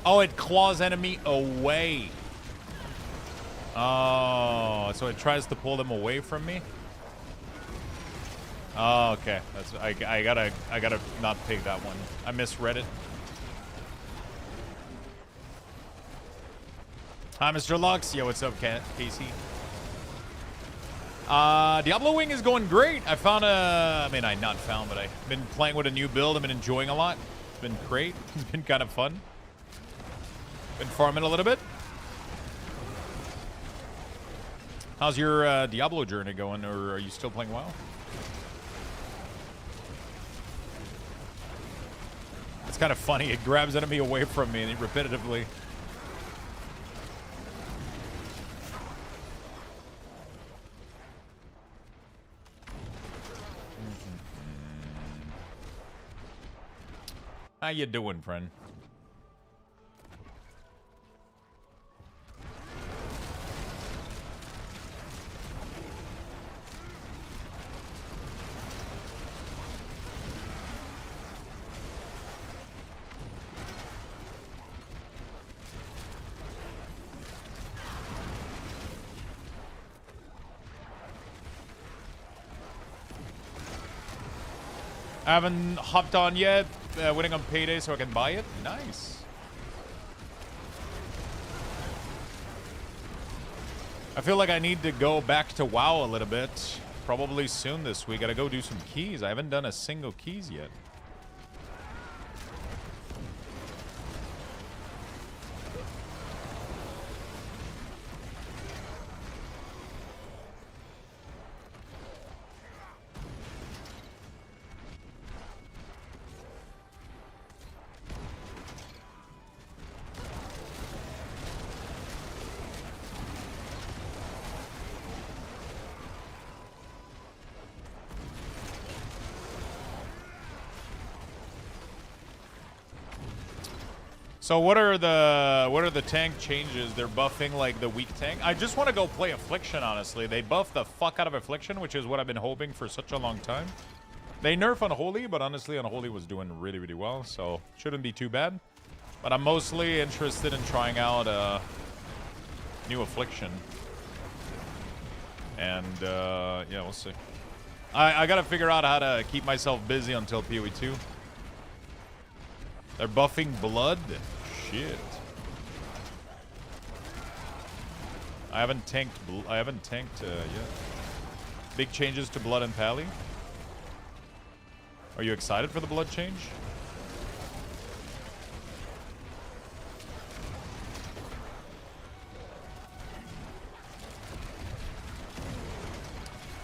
[SPEAKER 1] Oh, it claws enemy away. Oh, so it tries to pull them away from me. Oh, okay. That's I gotta not take that one. I misread it. Hi, Mr. Lux. Yo, what's up, Casey? Diablo Wing is going great. I found I mean, I not found, but I've been playing with a new build. I've been enjoying a lot. It's been great. It's been kind of fun. Been farming a little bit. How's your Diablo journey going, or are you still playing WoW? It's kind of funny. It grabs enemy away from me and repetitively. How you doing, friend? I haven't hopped on yet. Waiting on payday so I can buy it. Nice. I feel like I need to go back to WoW a little bit. Probably soon this week. Gotta go do some keys. I haven't done a single keys yet. So what are the tank changes? They're buffing like the weak tank. I just want to go play Affliction, honestly. They buff the fuck out of Affliction, which is what I've been hoping for such a long time. They nerf Unholy, but honestly Unholy was doing really, really well, so shouldn't be too bad. But I'm mostly interested in trying out new Affliction. And yeah, we'll see. I gotta figure out how to keep myself busy until PoE 2. They're buffing Blood. Shit. I haven't tanked yet. Big changes to Blood and Pally. Are you excited for the Blood change?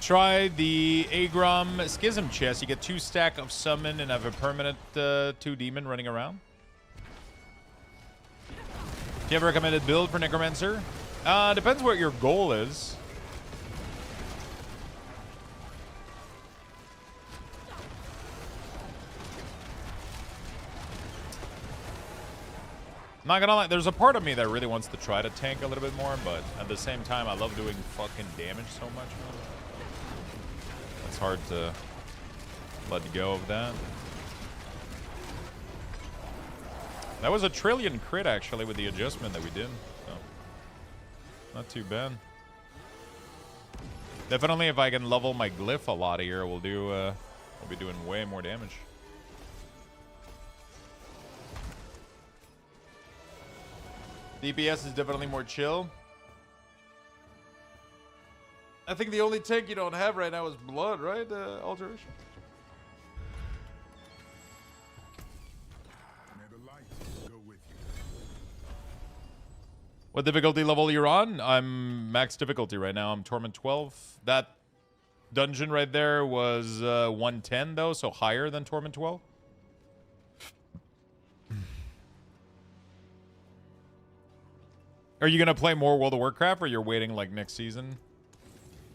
[SPEAKER 1] Try the Agrom Schism chest. You get 2 stack of summon and have a permanent 2 demon running around. Do you have a recommended build for Necromancer? Depends what your goal is. Not gonna lie, there's a part of me that really wants to try to tank a little bit more, but at the same time, I love doing fucking damage so much, man. It's hard to let go of that. That was a trillion crit, actually, with the adjustment that we did. So, not too bad. Definitely, if I can level my glyph a lot here, we'll be doing way more damage. DPS is definitely more chill. I think the only tank you don't have right now is Blood, right? Alteration. What difficulty level you're on? I'm max difficulty right now. I'm Torment 12. That dungeon right there was 110 though, so higher than Torment 12. Are you gonna play more World of Warcraft, or you're waiting like next season?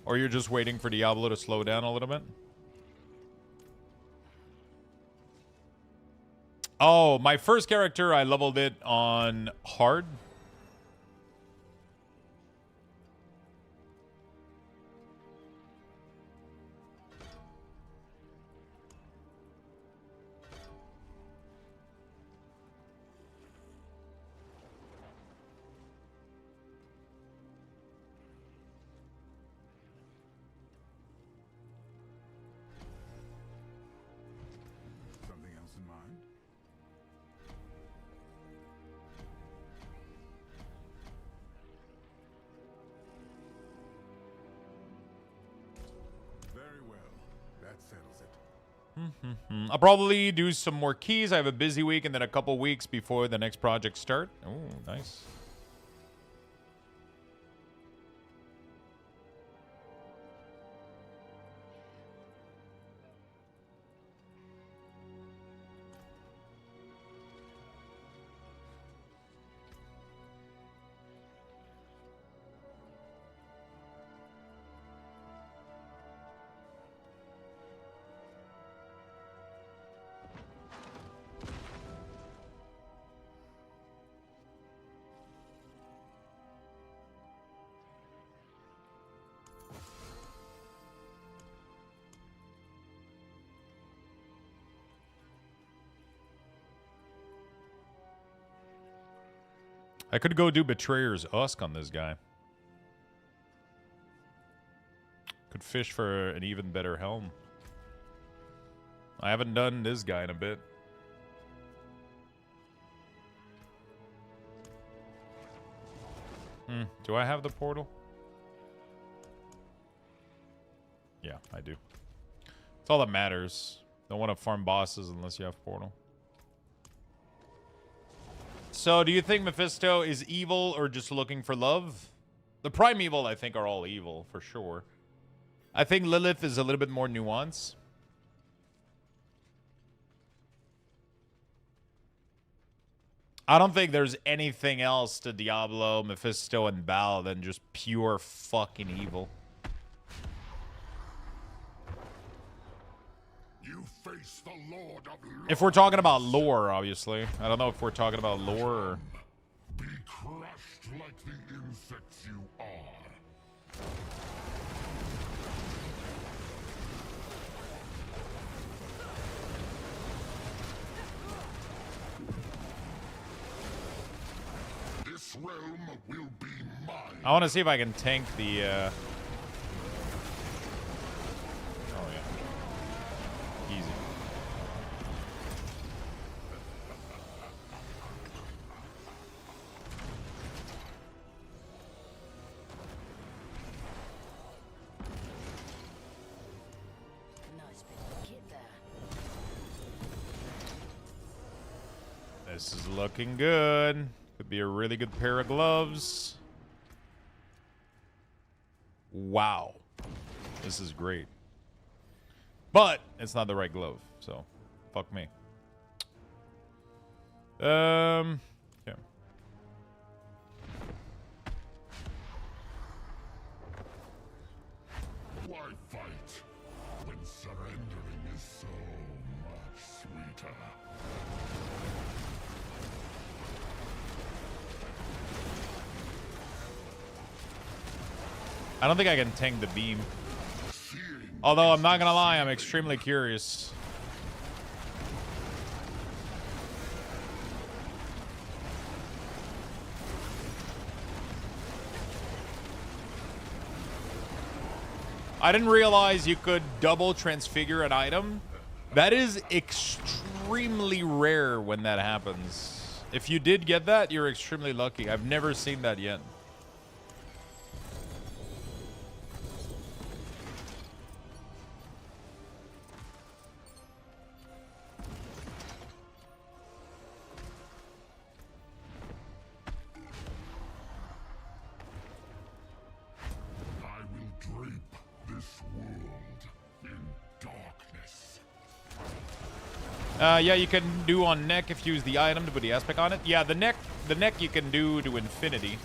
[SPEAKER 1] Or you're just waiting for Diablo to slow down a little bit? Oh, my first character, I leveled it on hard.
[SPEAKER 3] That settles it.
[SPEAKER 1] I'll probably do some more keys. I have a busy week and then a couple weeks before the next project start. Oh, nice. I could go do Betrayer's Husk on this guy. Could fish for an even better helm. I haven't done this guy in a bit. Do I have the portal? Yeah, I do. It's all that matters. Don't want to farm bosses unless you have portal. So, do you think Mephisto is evil or just looking for love? The primeval, I think, are all evil, for sure. I think Lilith is a little bit more nuanced. I don't think there's anything else to Diablo, Mephisto, and Baal than just pure fucking evil.
[SPEAKER 3] You face the Lord of Lords.
[SPEAKER 1] If we're talking about lore, obviously. I don't know if we're talking about lore or...
[SPEAKER 3] Be crushed like the insects you are. This realm will be mine.
[SPEAKER 1] I want to see if I can tank the... Oh, yeah. Easy.
[SPEAKER 10] Nice bit of kit there.
[SPEAKER 1] This is looking good. Could be a really good pair of gloves. Wow. This is great. But it's not the right glove, so fuck me. Yeah.
[SPEAKER 3] Why fight when surrendering is so much sweeter?
[SPEAKER 1] I don't think I can tank the beam. Although I'm not gonna lie, I'm extremely curious. I didn't realize you could double transfigure an item. That is extremely rare when that happens. If you did get that, you're extremely lucky. I've never seen that yet.
[SPEAKER 3] I will drape this world in darkness.
[SPEAKER 1] Yeah, you can do on neck if you use the item to put the aspect on it. Yeah, the neck you can do to infinity.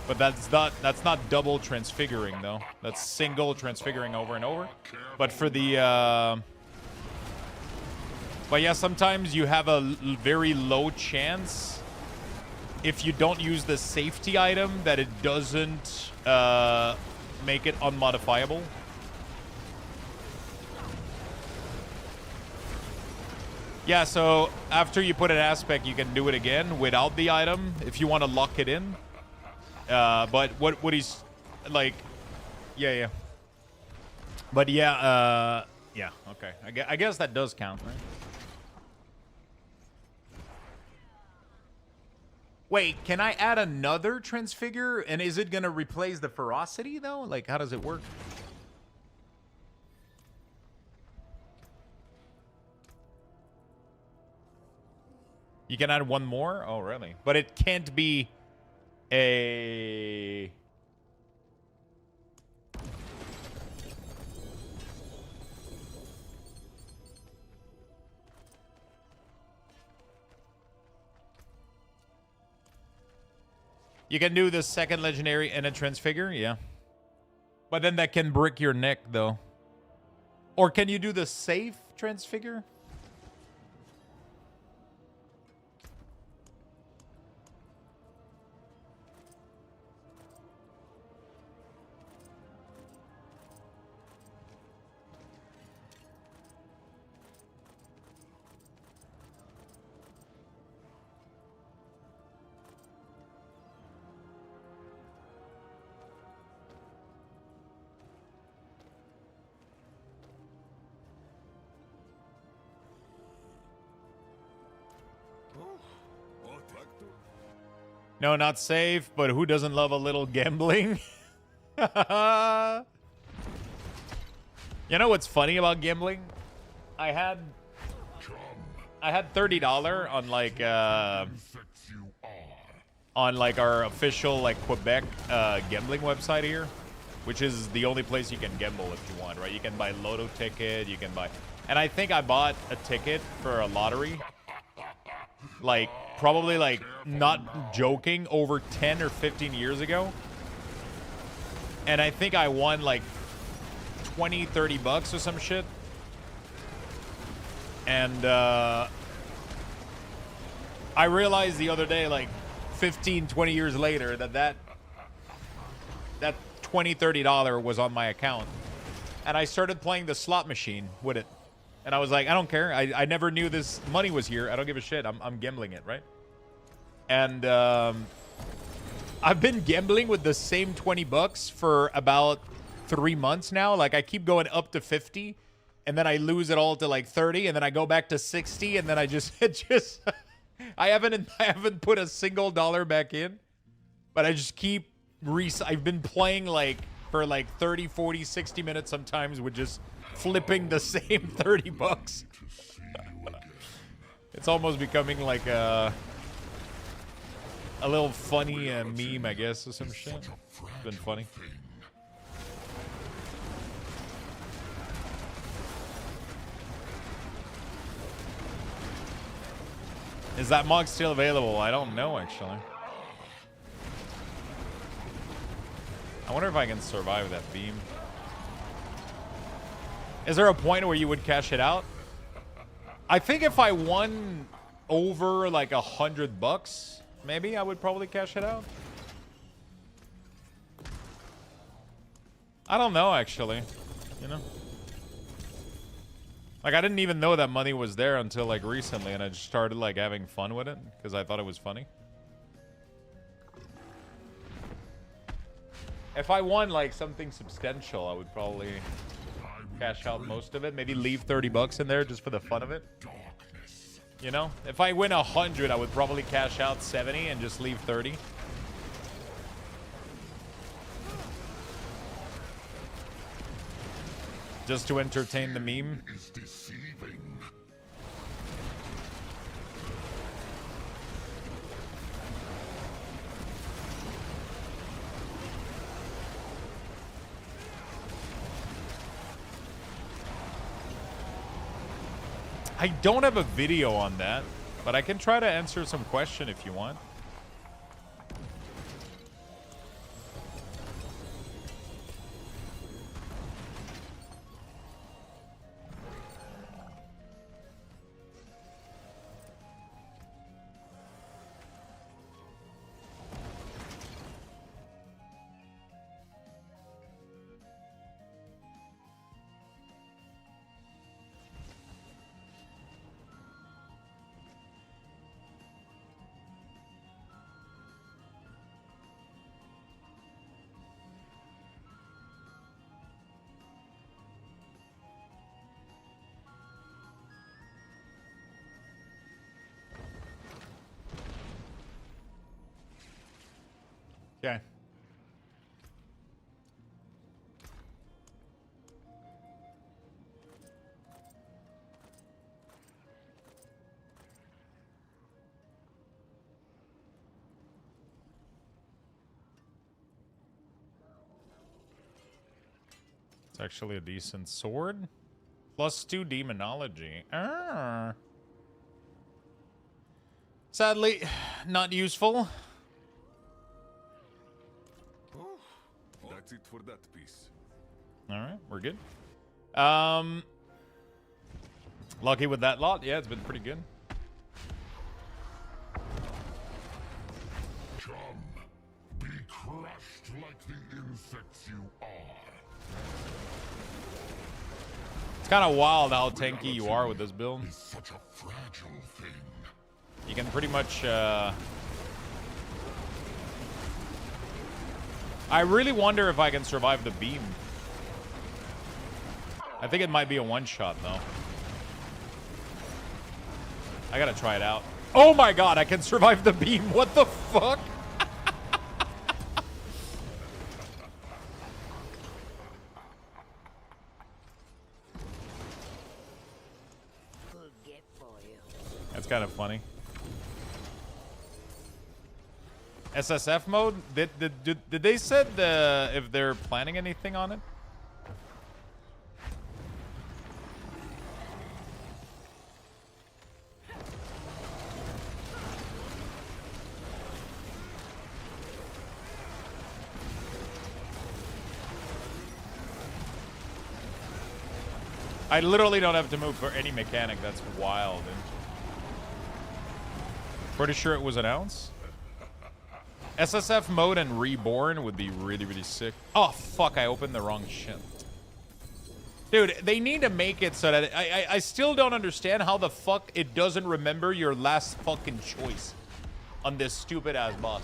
[SPEAKER 1] But that's not double transfiguring though. That's single transfiguring over and over. But for the but yeah, sometimes you have a very low chance if you don't use the safety item that it doesn't make it unmodifiable. Yeah, so after you put an aspect, you can do it again without the item if you want to lock it in. But what he's like, yeah. But yeah, yeah, okay. I guess that does count, right? Wait, can I add another transfigure? And is it gonna replace the ferocity though? Like, how does it work? You can add one more? Oh, really? But it can't be a... You can do the second legendary and a transfigure? Yeah. But then that can brick your neck, though. Or can you do the safe transfigure? No, not safe, but who doesn't love a little gambling? You know what's funny about gambling? I had $30 on like our official like Quebec gambling website here, which is the only place you can gamble if you want, right? You can buy lotto ticket, you can buy, and I think I bought a ticket for a lottery, like probably like not joking, over 10 or 15 years ago, and I think I won like 20-30 bucks or some shit. And I realized the other day, like 15-20 years later, that $20-30 was on my account, and I started playing the slot machine with it, and I was like, I don't care, I never knew this money was here, I don't give a shit, I'm gambling it, right? And I've been gambling with the same 20 bucks for about 3 months now. Like, I keep going up to 50, and then I lose it all to like 30, and then I go back to 60, and then I just I haven't put a single dollar back in, but I just keep I've been playing like for like 30, 40, 60 minutes sometimes with just flipping the same 30 bucks. It's almost becoming like a little funny meme, I guess, or some shit. It's been funny. Is that mug still available? I don't know, actually. I wonder if I can survive that beam. Is there a point where you would cash it out? I think if I won over like $100, maybe I would probably cash it out. I don't know, actually. You know? Like, I didn't even know that money was there until like recently, and I just started like having fun with it because I thought it was funny. If I won like something substantial, I would probably cash out most of it. Maybe leave 30 bucks in there just for the fun of it. You know? If I win 100, I would probably cash out 70 and just leave 30. Just to entertain the meme. I don't have a video on that, but I can try to answer some question if you want. It's actually a decent sword. +2 demonology. Sadly, not useful.
[SPEAKER 3] That's it for that piece.
[SPEAKER 1] All right, we're good. Lucky with that lot. Yeah, it's been pretty good.
[SPEAKER 3] Come, be crushed like the insects you are.
[SPEAKER 1] It's kind of wild how tanky you are with this build.
[SPEAKER 3] It's such a fragile thing.
[SPEAKER 1] You can pretty much. I really wonder if I can survive the beam. I think it might be a one-shot though. I gotta try it out. Oh my god, I can survive the beam. What the fuck? That's kind of funny. SSF mode? Did they said if they're planning anything on it? I literally don't have to move for any mechanic. That's wild. Pretty sure it was announced. SSF mode and Reborn would be really, really sick. Oh, fuck, I opened the wrong shit. Dude, they need to make it so that... I still don't understand how the fuck it doesn't remember your last fucking choice on this stupid-ass boss.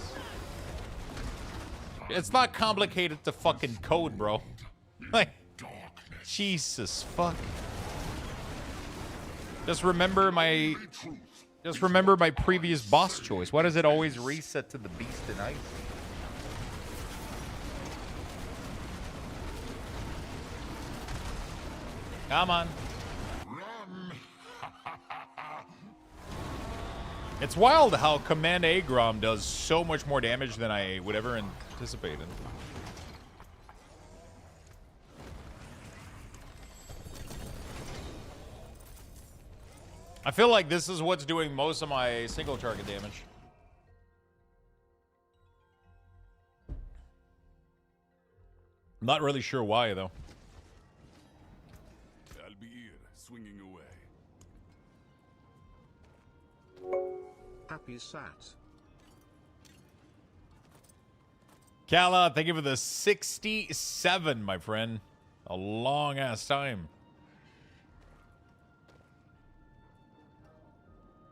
[SPEAKER 1] It's not complicated to fucking code, bro. Like, Jesus, fuck. Just remember my previous boss choice. Why does it always reset to the beast and ice? Come on. It's wild how Command Agrom does so much more damage than I would ever anticipated. I feel like this is what's doing most of my single target damage. I'm not really sure why, though.
[SPEAKER 3] I'll be here, swinging away.
[SPEAKER 11] Happy sat.
[SPEAKER 1] Kala, thank you for the 67, my friend. A long-ass time.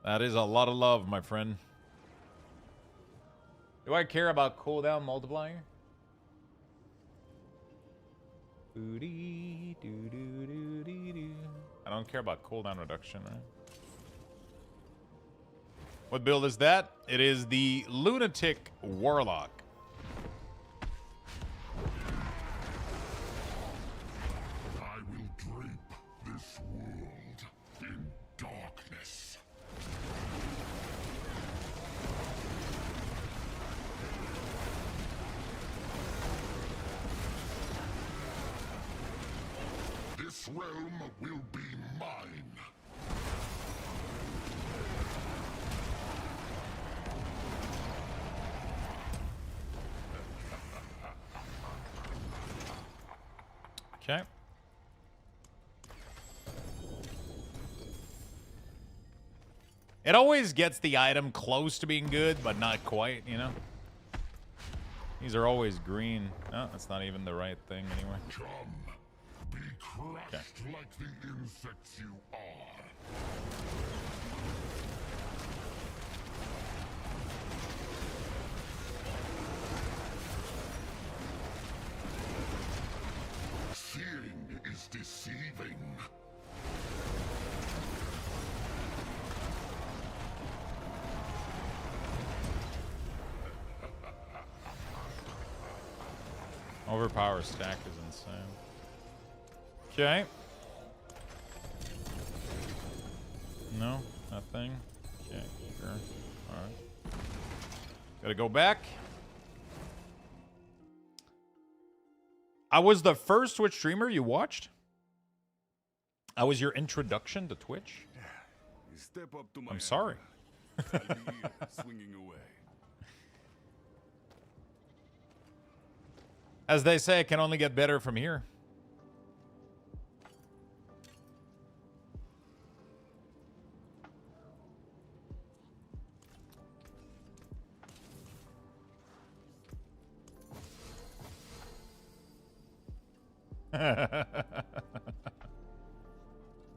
[SPEAKER 1] That is a lot of love, my friend. Do I care about cooldown multiplier? I don't care about cooldown reduction, right? What build is that? It is the Lunatic Warlock.
[SPEAKER 3] I will drape this world in darkness. This realm will be mine.
[SPEAKER 1] Okay. It always gets the item close to being good, but not quite, you know? These are always green. No, that's not even the right thing anyway.
[SPEAKER 3] Come, be crushed like the insects you are. Seeing is deceiving.
[SPEAKER 1] Overpower stack is insane. Okay. No, nothing. Okay, sure. Alright. Gotta go back. I was the first Twitch streamer you watched? I was your introduction to Twitch?
[SPEAKER 3] Step up to my
[SPEAKER 1] I'm sorry.
[SPEAKER 3] I'll be here, swinging away.
[SPEAKER 1] As they say, it can only get better from here.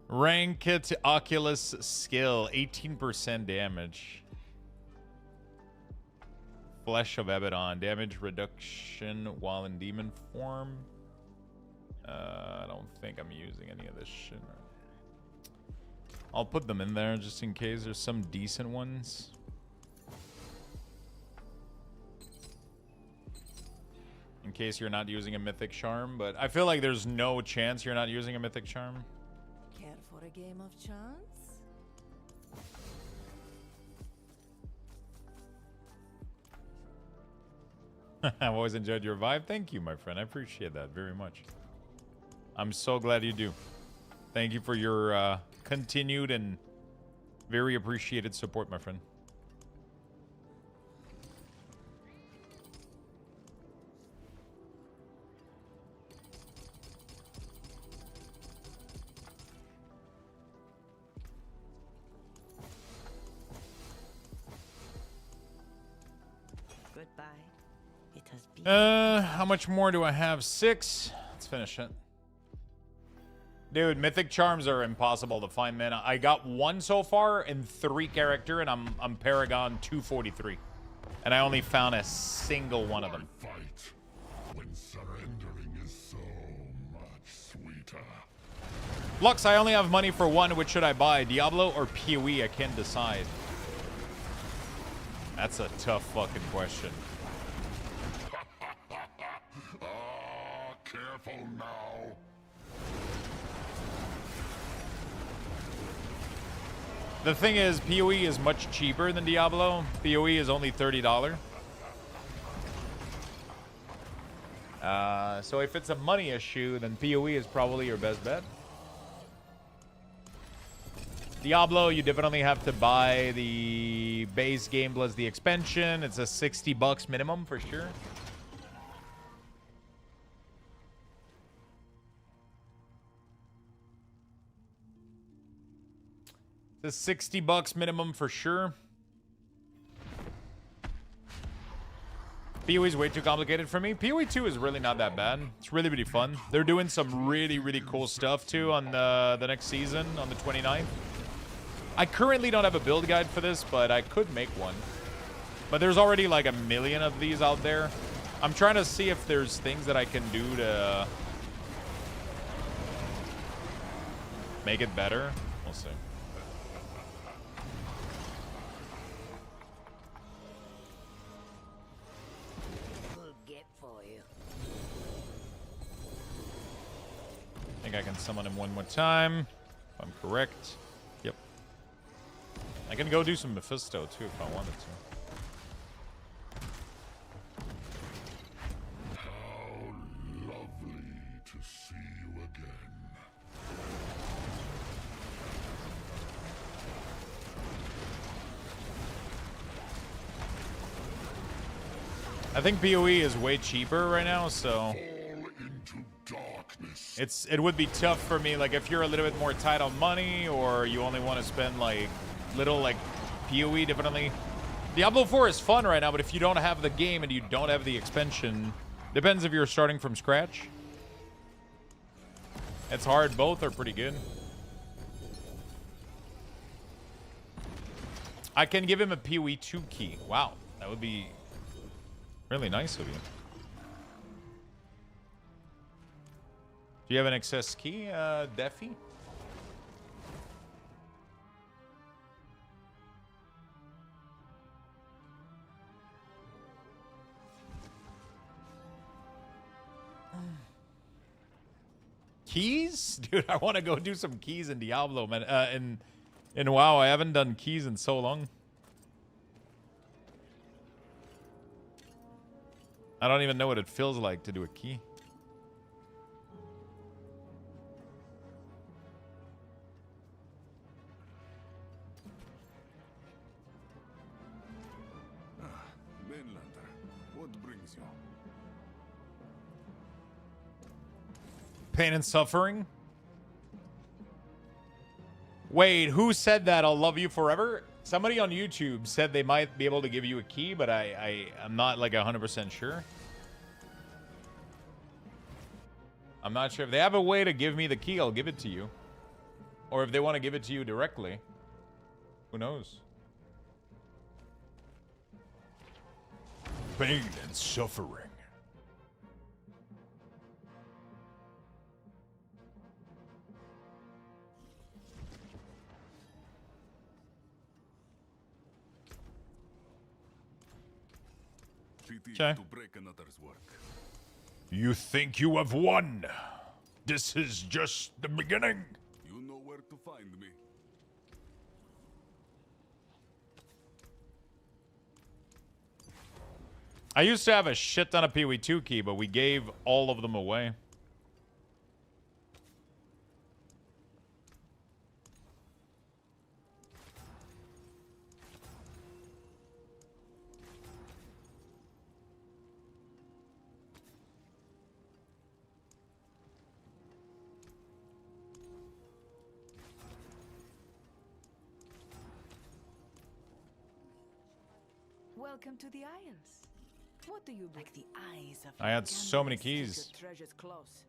[SPEAKER 1] Ranked Oculus skill, 18% damage. Flesh of Abaddon, damage reduction while in demon form. I don't think I'm using any of this shit. I'll put them in there just in case there's some decent ones. In case you're not using a mythic charm, but I feel like there's no chance you're not using a mythic charm.
[SPEAKER 4] Care for a game of chance?
[SPEAKER 1] I've always enjoyed your vibe. Thank you, my friend. I appreciate that very much. I'm so glad you do. Thank you for your continued and very appreciated support, my friend.
[SPEAKER 10] Goodbye. It has been.
[SPEAKER 1] How much more do I have? 6. Let's finish it. Dude, mythic charms are impossible to find, man. I got 1 so far in 3 character, and I'm Paragon 243. And I only found a single one of them.
[SPEAKER 3] Fight when surrendering is so much sweeter.
[SPEAKER 1] Lux, I only have money for 1. Which should I buy? Diablo or PoE? I can't decide. That's a tough fucking question.
[SPEAKER 3] Careful now.
[SPEAKER 1] The thing is, PoE is much cheaper than Diablo. PoE is only $30. So if it's a money issue, then PoE is probably your best bet. Diablo, you definitely have to buy the base game plus the expansion. It's a $60 minimum for sure. It's $60 minimum for sure. PoE is way too complicated for me. PoE 2 is really not that bad. It's really, really fun. They're doing some really, really cool stuff too on the next season on the 29th. I currently don't have a build guide for this, but I could make one. But there's already like a million of these out there. I'm trying to see if there's things that I can do to make it better. We'll see.
[SPEAKER 10] We'll get for you.
[SPEAKER 1] I think I can summon him one more time, if I'm correct. Yep. I can go do some Mephisto too if I wanted to.
[SPEAKER 3] How lovely to see you again.
[SPEAKER 1] I think PoE is way cheaper right now, so
[SPEAKER 3] Fall into darkness.
[SPEAKER 1] it would be tough for me. Like if you're a little bit more tight on money, or you only want to spend like little like PoE, definitely. Diablo 4 is fun right now, but if you don't have the game and you don't have the expansion, depends if you're starting from scratch. It's hard. Both are pretty good. I can give him a PoE 2 key. Wow, that would be really nice of you. Do you have an excess key, Defi? Keys? Dude, I want to go do some keys in Diablo, man. In WoW, I haven't done keys in so long. I don't even know what it feels like to do a key. Pain and suffering. Wait, who said that? I'll love you forever? Somebody on YouTube said they might be able to give you a key, but I'm not like 100% sure. I'm not sure. If they have a way to give me the key, I'll give it to you. Or if they want to give it to you directly. Who knows? Pain and suffering. Okay. You think you have won? This is just the beginning.
[SPEAKER 3] You know where to find me.
[SPEAKER 1] I used to have a shit ton of PoE2 key, but we gave all of them away.
[SPEAKER 4] Welcome to the Isles. What do you
[SPEAKER 10] Like the eyes of
[SPEAKER 1] I had so many keys.
[SPEAKER 10] treasures close.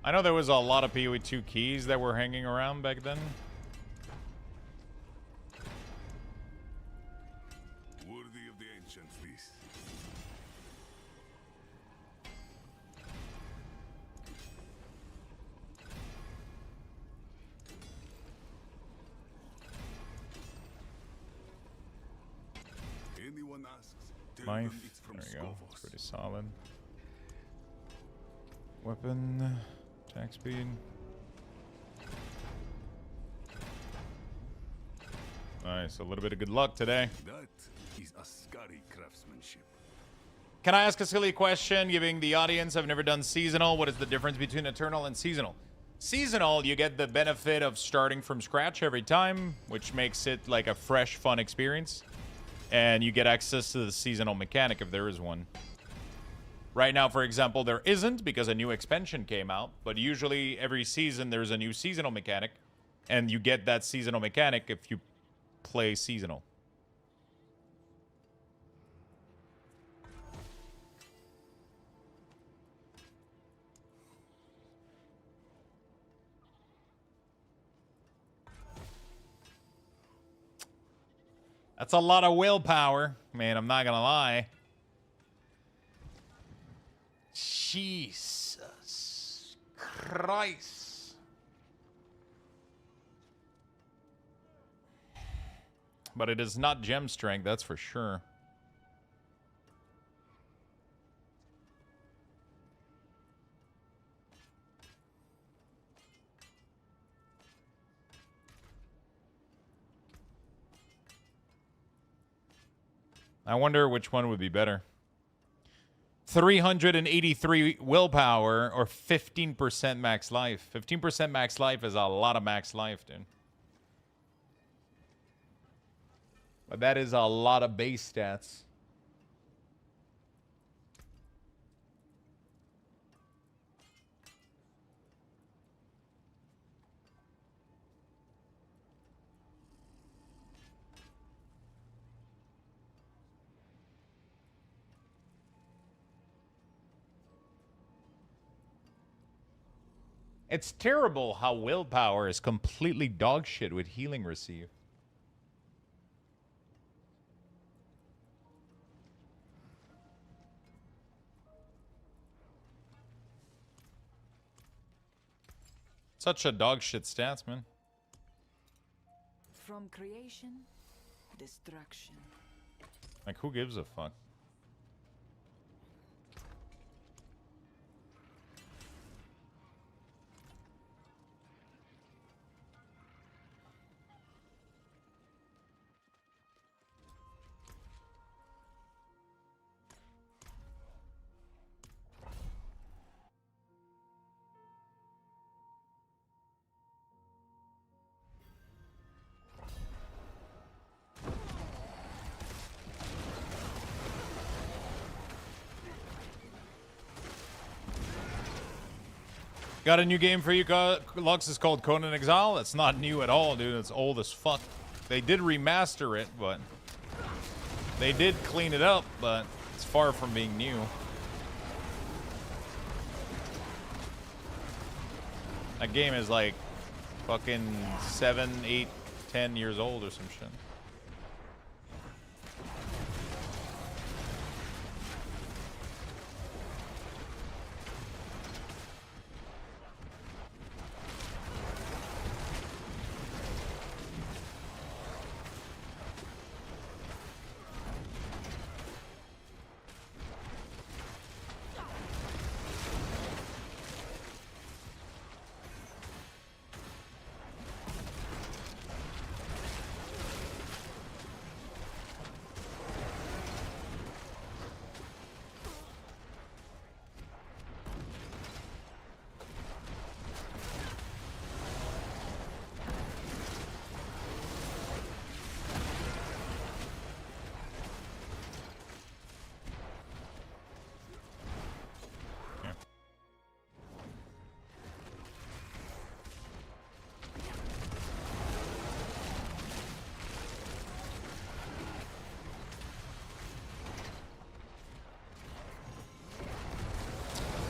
[SPEAKER 1] I know there was a lot of PoE2 keys that were hanging around back then.
[SPEAKER 3] Worthy of the ancients, this. Anyone asks, tell
[SPEAKER 1] Knife.
[SPEAKER 3] them it's from
[SPEAKER 1] There you go.
[SPEAKER 3] Skovos.
[SPEAKER 1] It's pretty solid. Weapon. Attack speed. Nice. A little bit of good luck today.
[SPEAKER 3] That is Ascari craftsmanship.
[SPEAKER 1] Can I ask a silly question? Giving the audience, I've never done seasonal. What is the difference between eternal and seasonal? Seasonal, you get the benefit of starting from scratch every time, which makes it like a fresh, fun experience. And you get access to the seasonal mechanic if there is one. Right now, for example, there isn't because a new expansion came out. But usually every season there's a new seasonal mechanic. And you get that seasonal mechanic if you play seasonal. That's a lot of willpower. Man, I'm not gonna lie. Jesus Christ. But it is not gem strength, that's for sure. I wonder which one would be better. 383 willpower or 15% max life. 15% max life is a lot of max life, dude. But that is a lot of base stats. It's terrible how willpower is completely dog shit with healing receive. Such a dog shit stats, man.
[SPEAKER 10] From creation, destruction.
[SPEAKER 1] Like, who gives a fuck? Got a new game for you, Lux. It's called Conan Exile. It's not new at all, dude. It's old as fuck. They did remaster it, but they did clean it up, but it's far from being new. That game is like fucking 7, 8, 10 years old or some shit.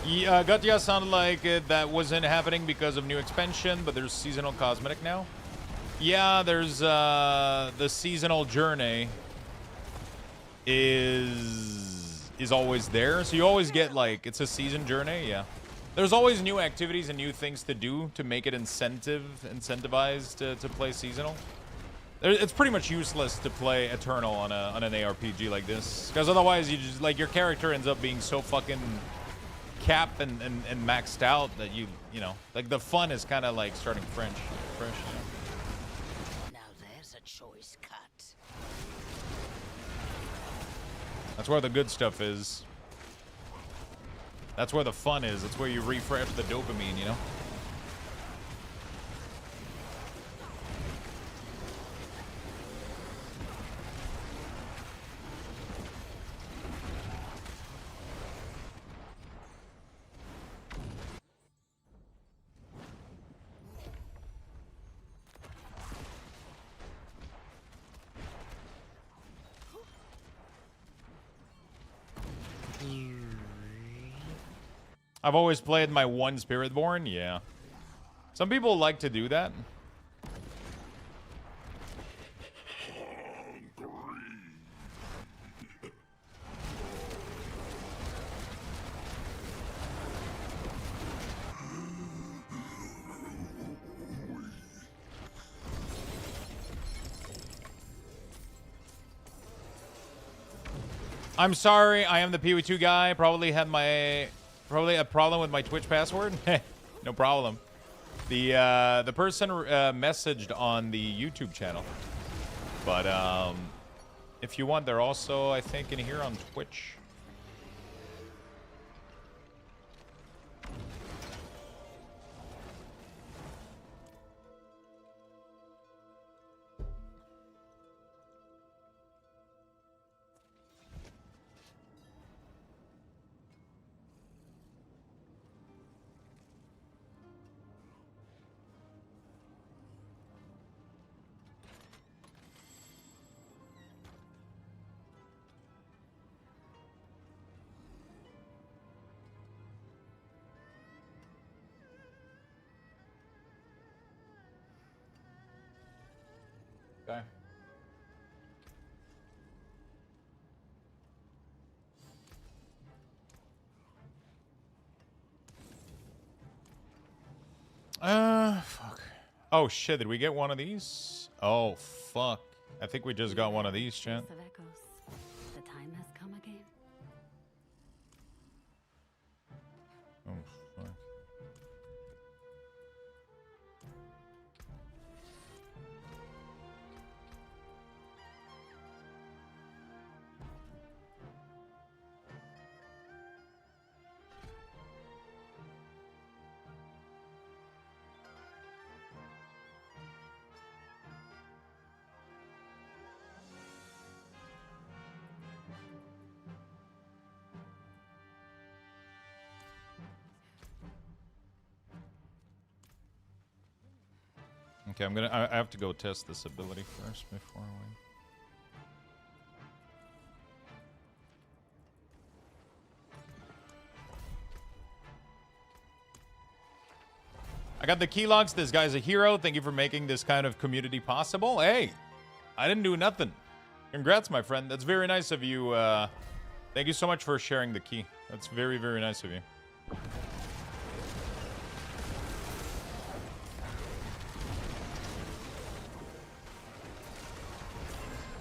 [SPEAKER 1] Yeah, Gutya sounded like that wasn't happening because of new expansion, but there's seasonal cosmetic now. Yeah, there's the seasonal journey is always there, so you always get like it's a season journey. Yeah, there's always new activities and new things to do to make it incentivized to play seasonal. It's pretty much useless to play Eternal on an ARPG like this, because otherwise you just like your character ends up being so fucking capped and maxed out that you know, like the fun is kind of like starting fresh. You know?
[SPEAKER 10] Now there's a choice cut.
[SPEAKER 1] That's where the good stuff is. That's where the fun is. That's where you refresh the dopamine, you know? I've always played my one Spiritborn, yeah. Some people like to do that. I'm sorry, I am the PW2 guy. Probably a problem with my Twitch password. No problem. The person messaged on the YouTube channel, but if you want, they're also, I think, in here on Twitch. Okay. Fuck. Oh shit, did we get one of these? Oh fuck. I think we just got one of these, chat.
[SPEAKER 4] Of echoes. The time has come again.
[SPEAKER 1] Oh fuck. Okay, I have to go test this ability first before we... I got the key logs. This guy's a hero. Thank you for making this kind of community possible. Hey, I didn't do nothing. Congrats, my friend. That's very nice of you. Thank you so much for sharing the key. That's very, very nice of you.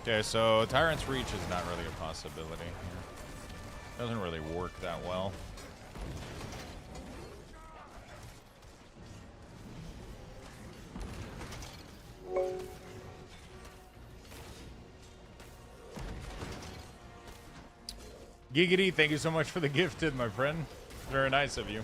[SPEAKER 1] Okay, so Tyrant's Reach is not really a possibility here. Doesn't really work that well. Giggity, thank you so much for the gifted, my friend. Very nice of you.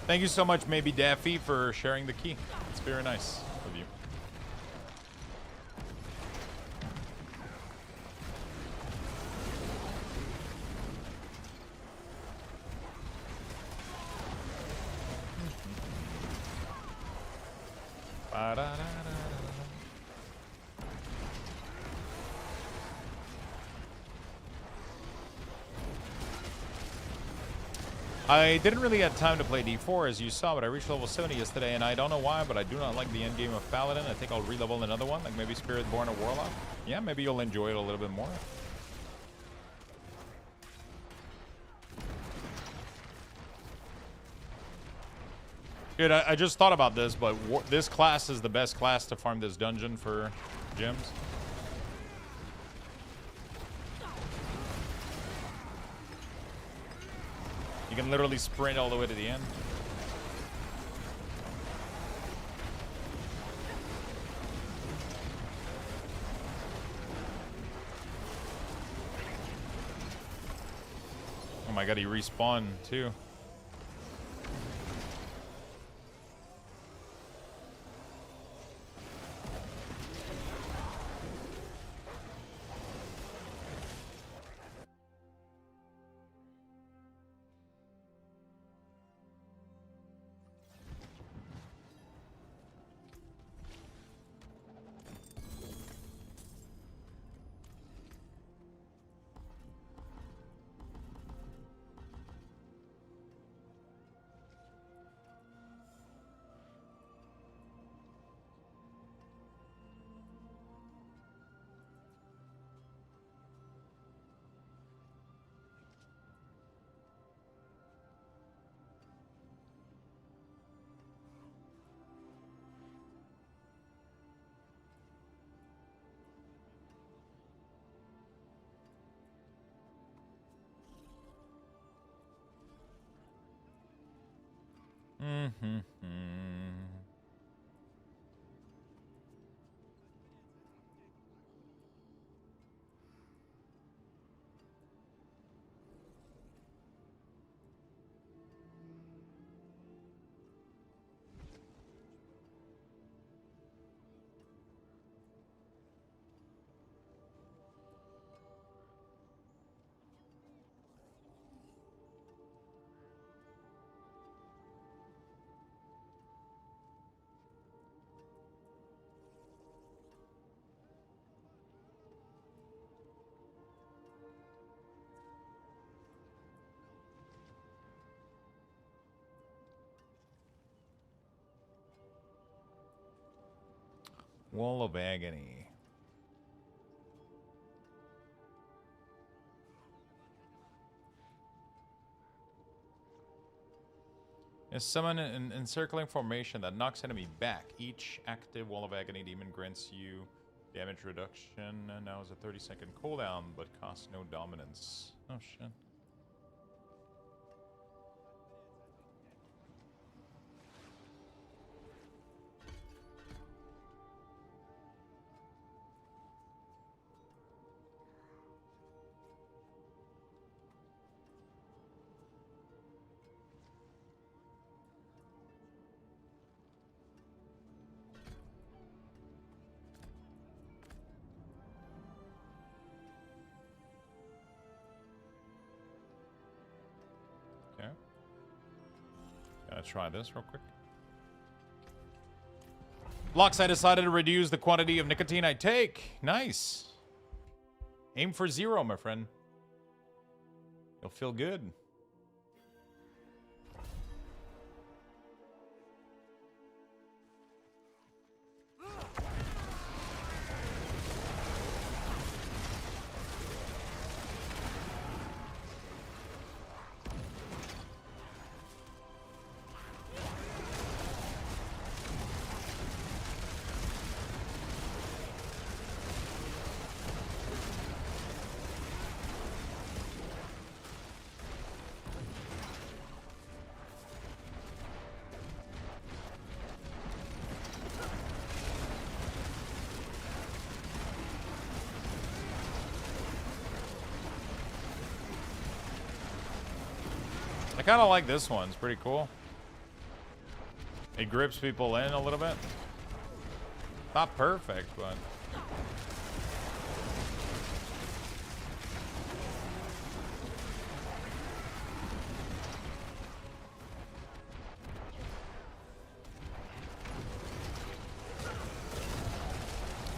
[SPEAKER 1] Thank you so much, Maybe Daffy, for sharing the key. It's very nice of you. I didn't really have time to play D4 as you saw, but I reached level 70 yesterday, and I don't know why, but I do not like the end game of Paladin. I think I'll re-level another one, like maybe Spiritborn or Warlock. Yeah, maybe you'll enjoy it a little bit more. Dude, I just thought about this, but this class is the best class to farm this dungeon for gems. You can literally sprint all the way to the end. Oh my god, he respawned too. Wall of Agony. Is summon an encircling formation that knocks enemy back. Each active Wall of Agony demon grants you damage reduction, and now is a 30-second cooldown, but costs no dominance. Oh shit. Let's try this real quick. Locks, I decided to reduce the quantity of nicotine I take. Nice. Aim for 0, my friend. You'll feel good. I kind of like this one. It's pretty cool. It grips people in a little bit. Not perfect, but...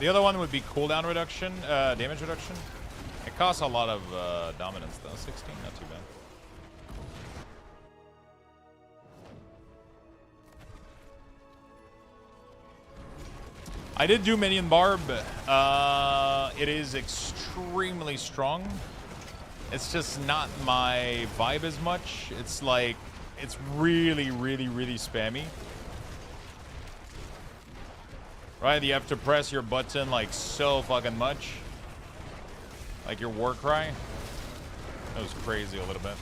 [SPEAKER 1] The other one would be cooldown reduction, damage reduction. It costs a lot of dominance though. 16, not too bad. I did do Minion Barb. It is extremely strong. It's just not my vibe as much. It's like, it's really, really, really spammy. Right? You have to press your button like so fucking much. Like your war cry. That was crazy a little bit.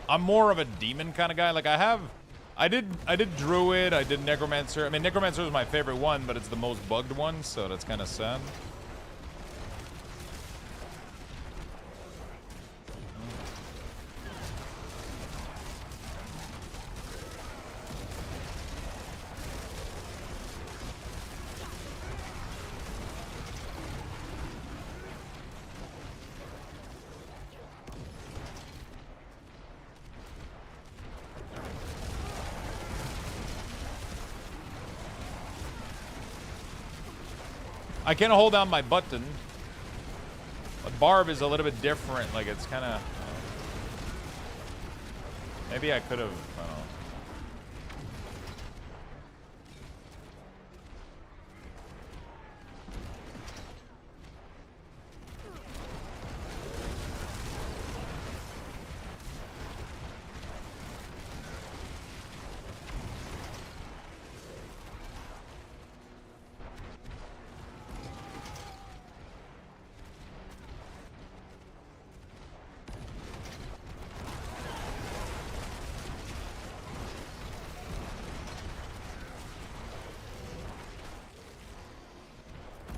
[SPEAKER 1] I'm more of a demon kind of guy. Like I did Druid, I did Necromancer. I mean, Necromancer was my favorite one, but it's the most bugged one, so that's kind of sad. I can hold down my button, but Barb is a little bit different. Like it's kind of, maybe I could have, I don't know.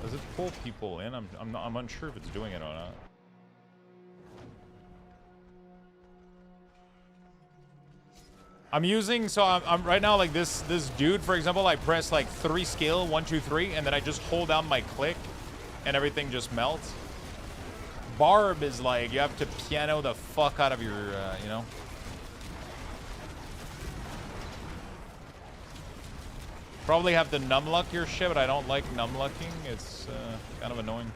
[SPEAKER 1] Does it pull people in? I'm unsure if it's doing it or not. I'm using, so I'm right now like this dude, for example, I press like 3 skill, 1, 2, 3, and then I just hold down my click and everything just melts. Barb is like, you have to piano the fuck out of your, you know? Probably have to numluck your shit, but I don't like numlucking. It's kind of annoying.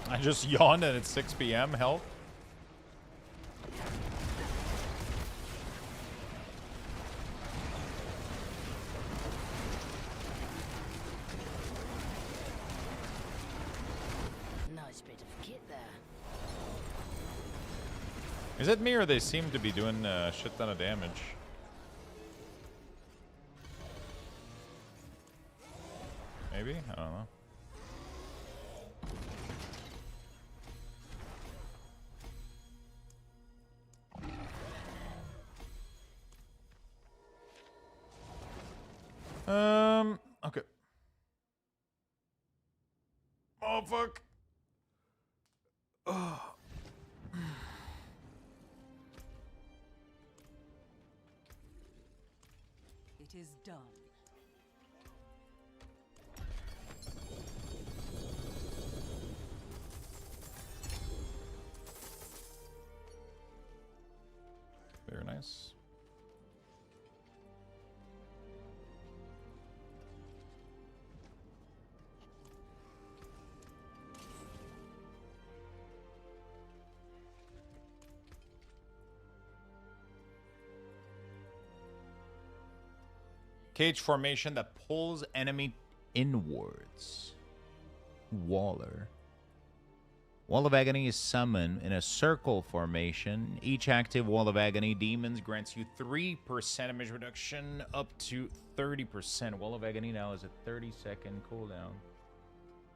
[SPEAKER 1] I just yawned and it's 6 p.m. Help.
[SPEAKER 10] Nice bit of kit there.
[SPEAKER 1] Is it me or they seem to be doing a shit ton of damage? Maybe? I don't know. Okay. Oh, fuck. Oh.
[SPEAKER 4] It is done.
[SPEAKER 1] Very nice. Cage formation that pulls enemy inwards. Waller. Wall of Agony is summoned in a circle formation. Each active Wall of Agony demons grants you 3% damage reduction up to 30%. Wall of Agony now is a 30-second cooldown,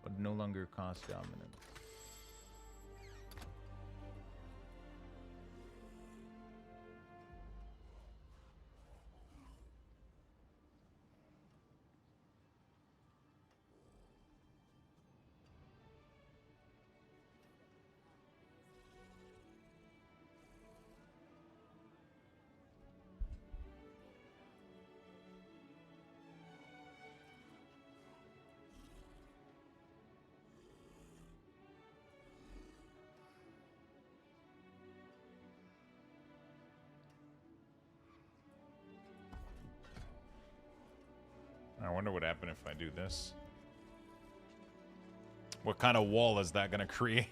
[SPEAKER 1] but no longer cost dominant. I wonder what happened if I do this. What kind of wall is that going to create?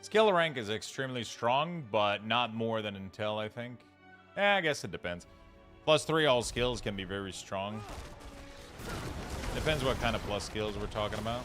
[SPEAKER 1] Skill rank is extremely strong, but not more than Intel, I think. I guess it depends. +3 all skills can be very strong. Depends what kind of plus skills we're talking about.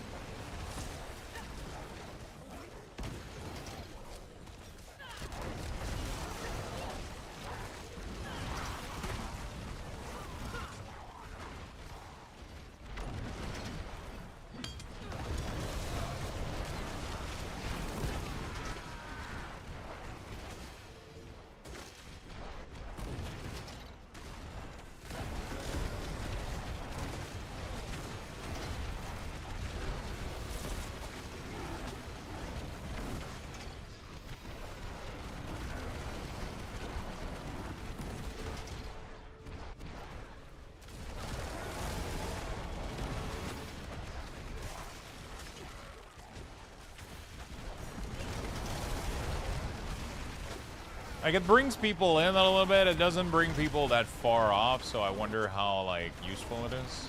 [SPEAKER 1] Like, it brings people in a little bit. It doesn't bring people that far off, so I wonder how, like, useful it is.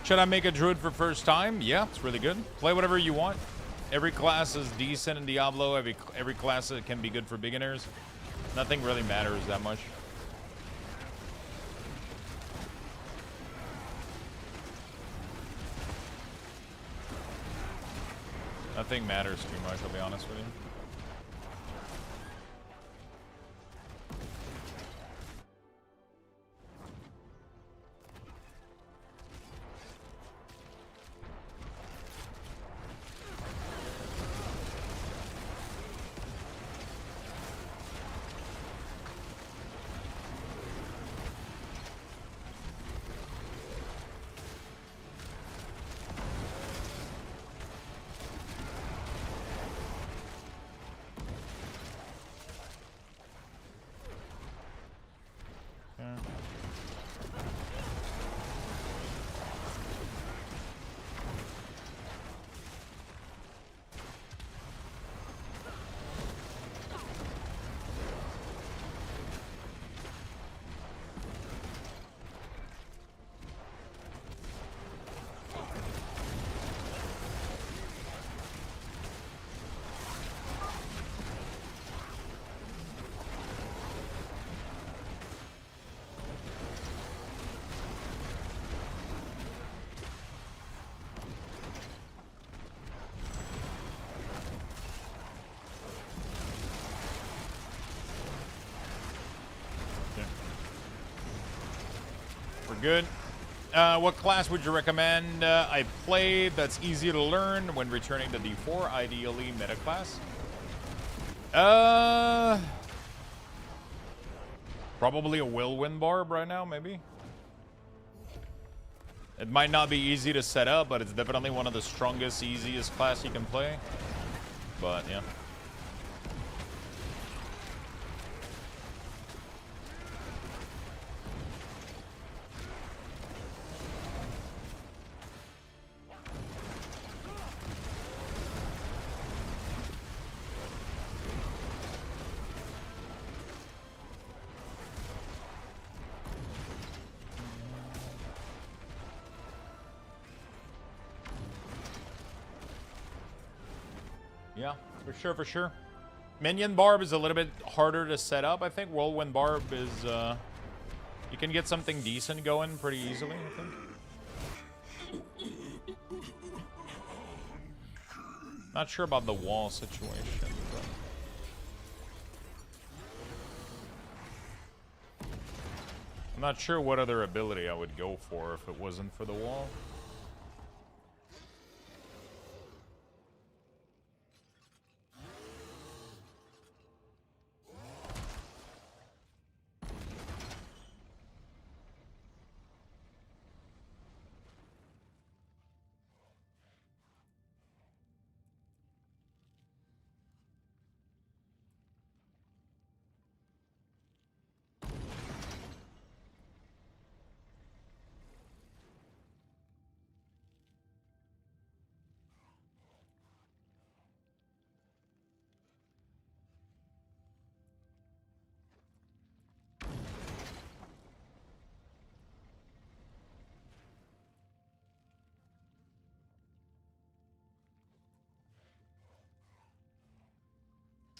[SPEAKER 1] Should I make a druid for first time? Yeah, it's really good. Play whatever you want. Every class is decent in Diablo. Every class can be good for beginners. Nothing really matters that much. Nothing matters too much, I'll be honest with you. Good. What class would you recommend I play that's easy to learn when returning to D4? Ideally, meta class. Probably a whirlwind barb right now, maybe. It might not be easy to set up, but it's definitely one of the strongest, easiest class you can play. but yeah. Yeah, for sure, for sure. Minion Barb is a little bit harder to set up, I think. Whirlwind Barb is, you can get something decent going pretty easily, I think. Not sure about the wall situation, but... I'm not sure what other ability I would go for if it wasn't for the wall.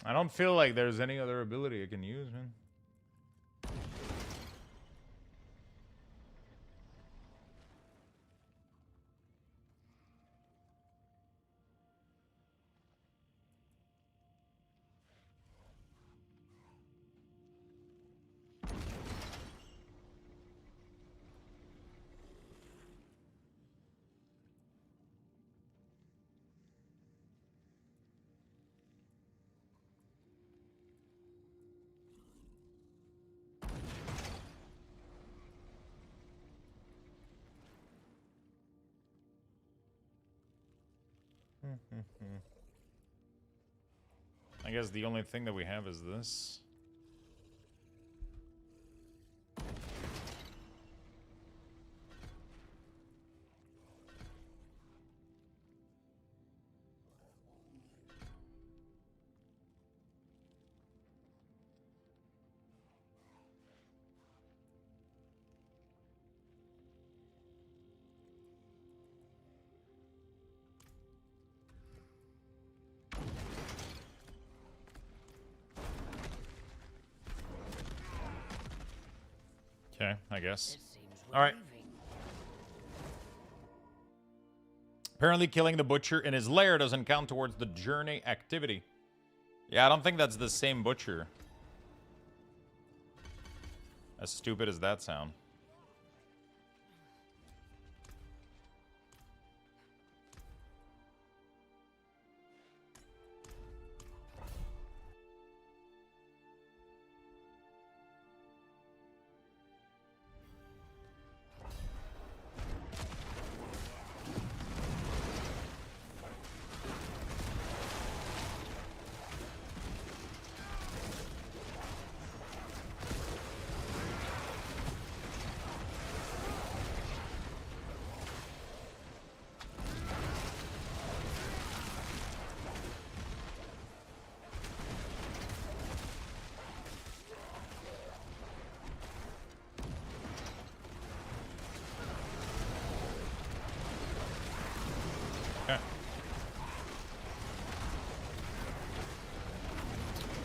[SPEAKER 1] I don't feel like there's any other ability I can use, man. I guess the only thing that we have is this. Okay, I guess. All right. Apparently killing the butcher in his lair doesn't count towards the journey activity. Yeah, I don't think that's the same butcher. As stupid as that sound.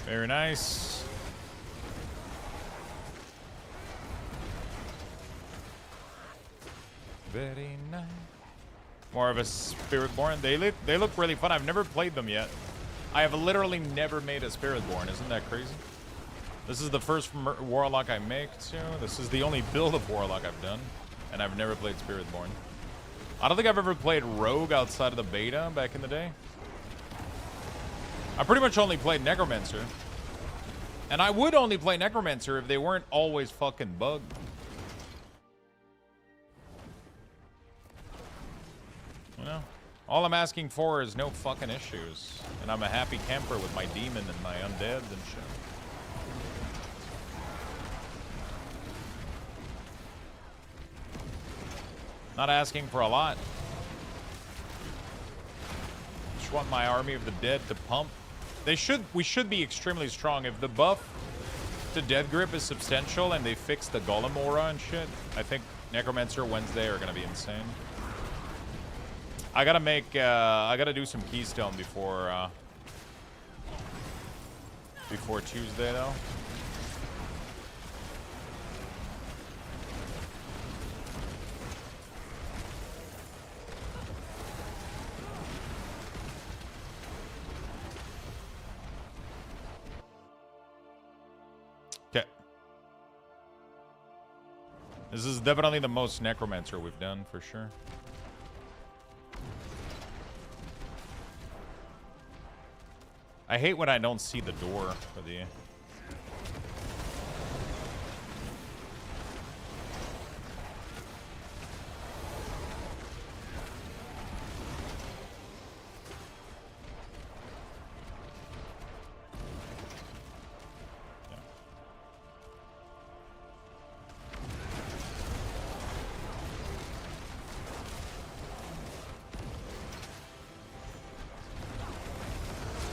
[SPEAKER 1] Very nice. Very nice. More of a Spiritborn. They look really fun. I've never played them yet. I have literally never made a Spiritborn. Isn't that crazy? This is the first Warlock I make too. This is the only build of Warlock I've done, and I've never played Spiritborn. I don't think I've ever played Rogue outside of the beta back in the day. I pretty much only played Necromancer. And I would only play Necromancer if they weren't always fucking bugged. You know? All I'm asking for is no fucking issues. And I'm a happy camper with my demon and my undeads and shit. Not asking for a lot. Just want my army of the dead to pump. We should be extremely strong. If the buff to Death Grip is substantial and they fix the Golem aura and shit, I think Necromancer Wednesday are gonna be insane. I gotta do some Keystone before Tuesday though. Okay. This is definitely the most Necromancer we've done for sure. I hate when I don't see the door for the...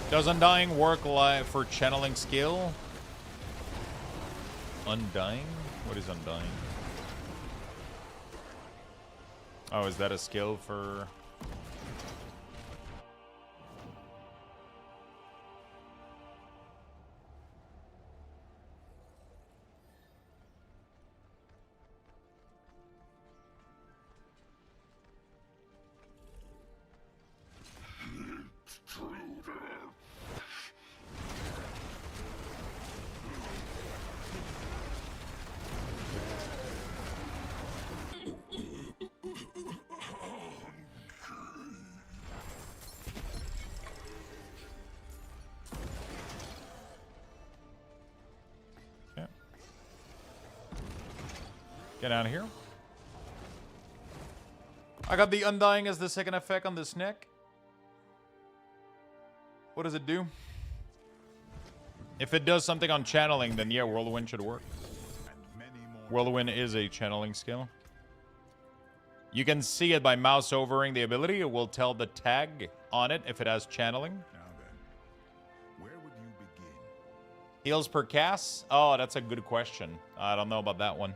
[SPEAKER 1] Does Undying work for channeling skill? Undying? What is Undying? Oh, is that a skill for... Get out of here. I got the Undying as the second effect on this neck. What does it do? If it does something on channeling, then yeah, Whirlwind should work. Whirlwind is a channeling skill. You can see it by mouse overing the ability. It will tell the tag on it if it has channeling.
[SPEAKER 3] Now then, where would you begin?
[SPEAKER 1] Heals per cast? Oh, that's a good question. I don't know about that one.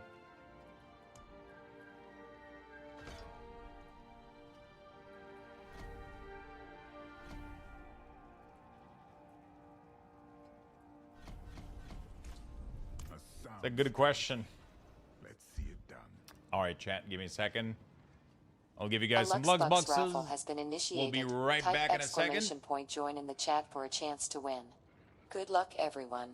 [SPEAKER 1] It's a good question.
[SPEAKER 3] Let's see it done.
[SPEAKER 1] All right, chat. Give me a second. I'll give you guys
[SPEAKER 5] A
[SPEAKER 1] some
[SPEAKER 5] Lux
[SPEAKER 1] Lux
[SPEAKER 5] Bucks
[SPEAKER 1] boxes.
[SPEAKER 5] raffle has been initiated.
[SPEAKER 1] We'll be right
[SPEAKER 5] Type
[SPEAKER 1] back in a second.
[SPEAKER 5] exclamation point join in the chat for a chance to win. Good luck, everyone.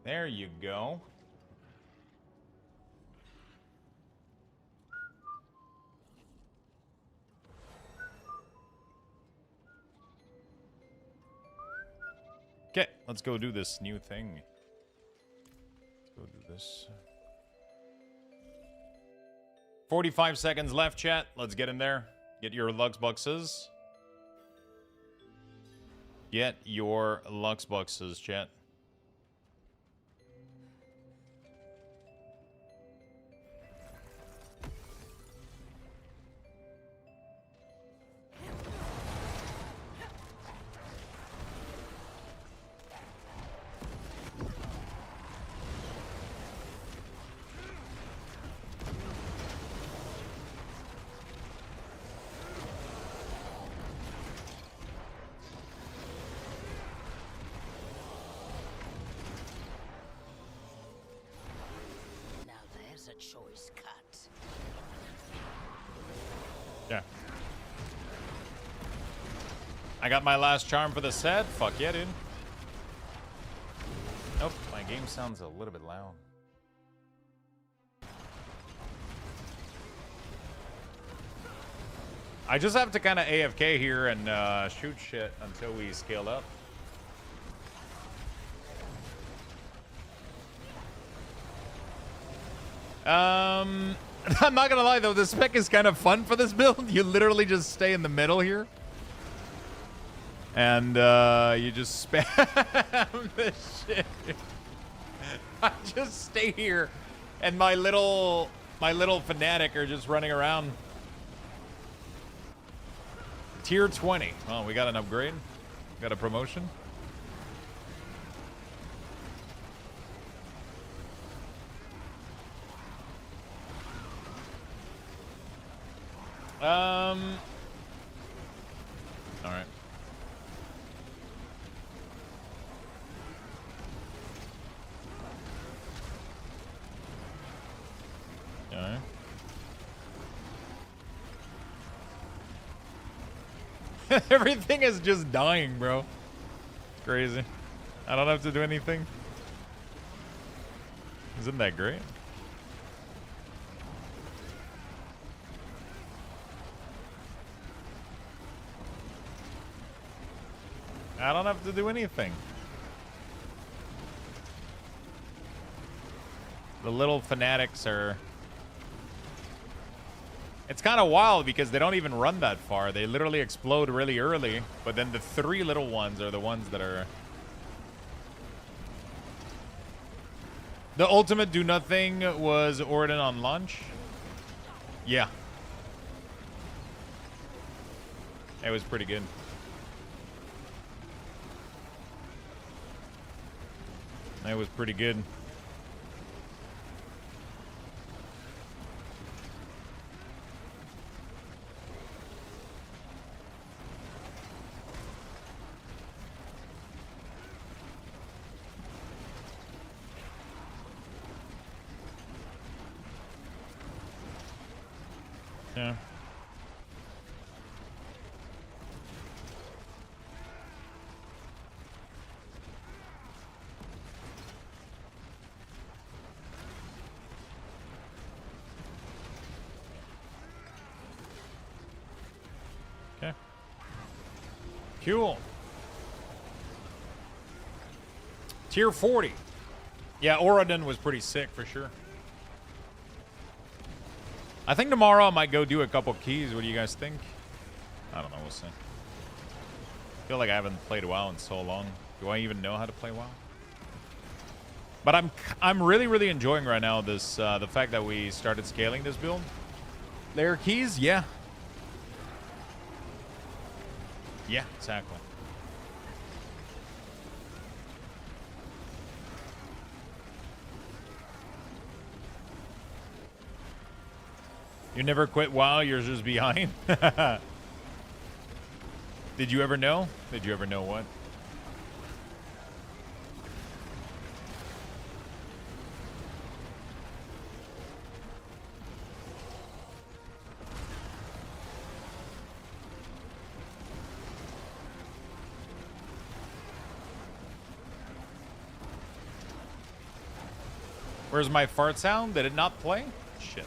[SPEAKER 1] There you go. Okay, let's go do this new thing. Let's go do this. 45 seconds left, chat. Let's get in there. Get your Lux Boxes. Get your Lux Boxes, chat.
[SPEAKER 10] Now there's a choice cut.
[SPEAKER 1] Yeah. I got my last charm for the set. Fuck yeah, dude. Nope, my game sounds a little bit loud. I just have to kind of AFK here and shoot shit until we scale up. I'm not gonna lie though, the spec is kind of fun for this build. You literally just stay in the middle here. And you just spam this shit. I just stay here and my little fanatic are just running around. Tier 20. Oh, we got an upgrade. Got a promotion. All right. All right. Everything is just dying, bro. It's crazy. I don't have to do anything. Isn't that great? I don't have to do anything. The little fanatics are... It's kind of wild because they don't even run that far. They literally explode really early, but then the three little ones are the ones that are... The ultimate do nothing was Orden on launch. Yeah. It was pretty good. That was pretty good. Yeah. Okay. Cool. Tier 40. Yeah, Oradon was pretty sick for sure. I think tomorrow I might go do a couple keys. What do you guys think? I don't know. We'll see. I feel like I haven't played WoW in so long. Do I even know how to play WoW? But I'm really enjoying right now this the fact that we started scaling this build. Layer keys, yeah. Yeah, exactly. You never quit WoW, you're just behind. Did you ever know? Did you ever know what? Where's my fart sound? Did it not play? Shit.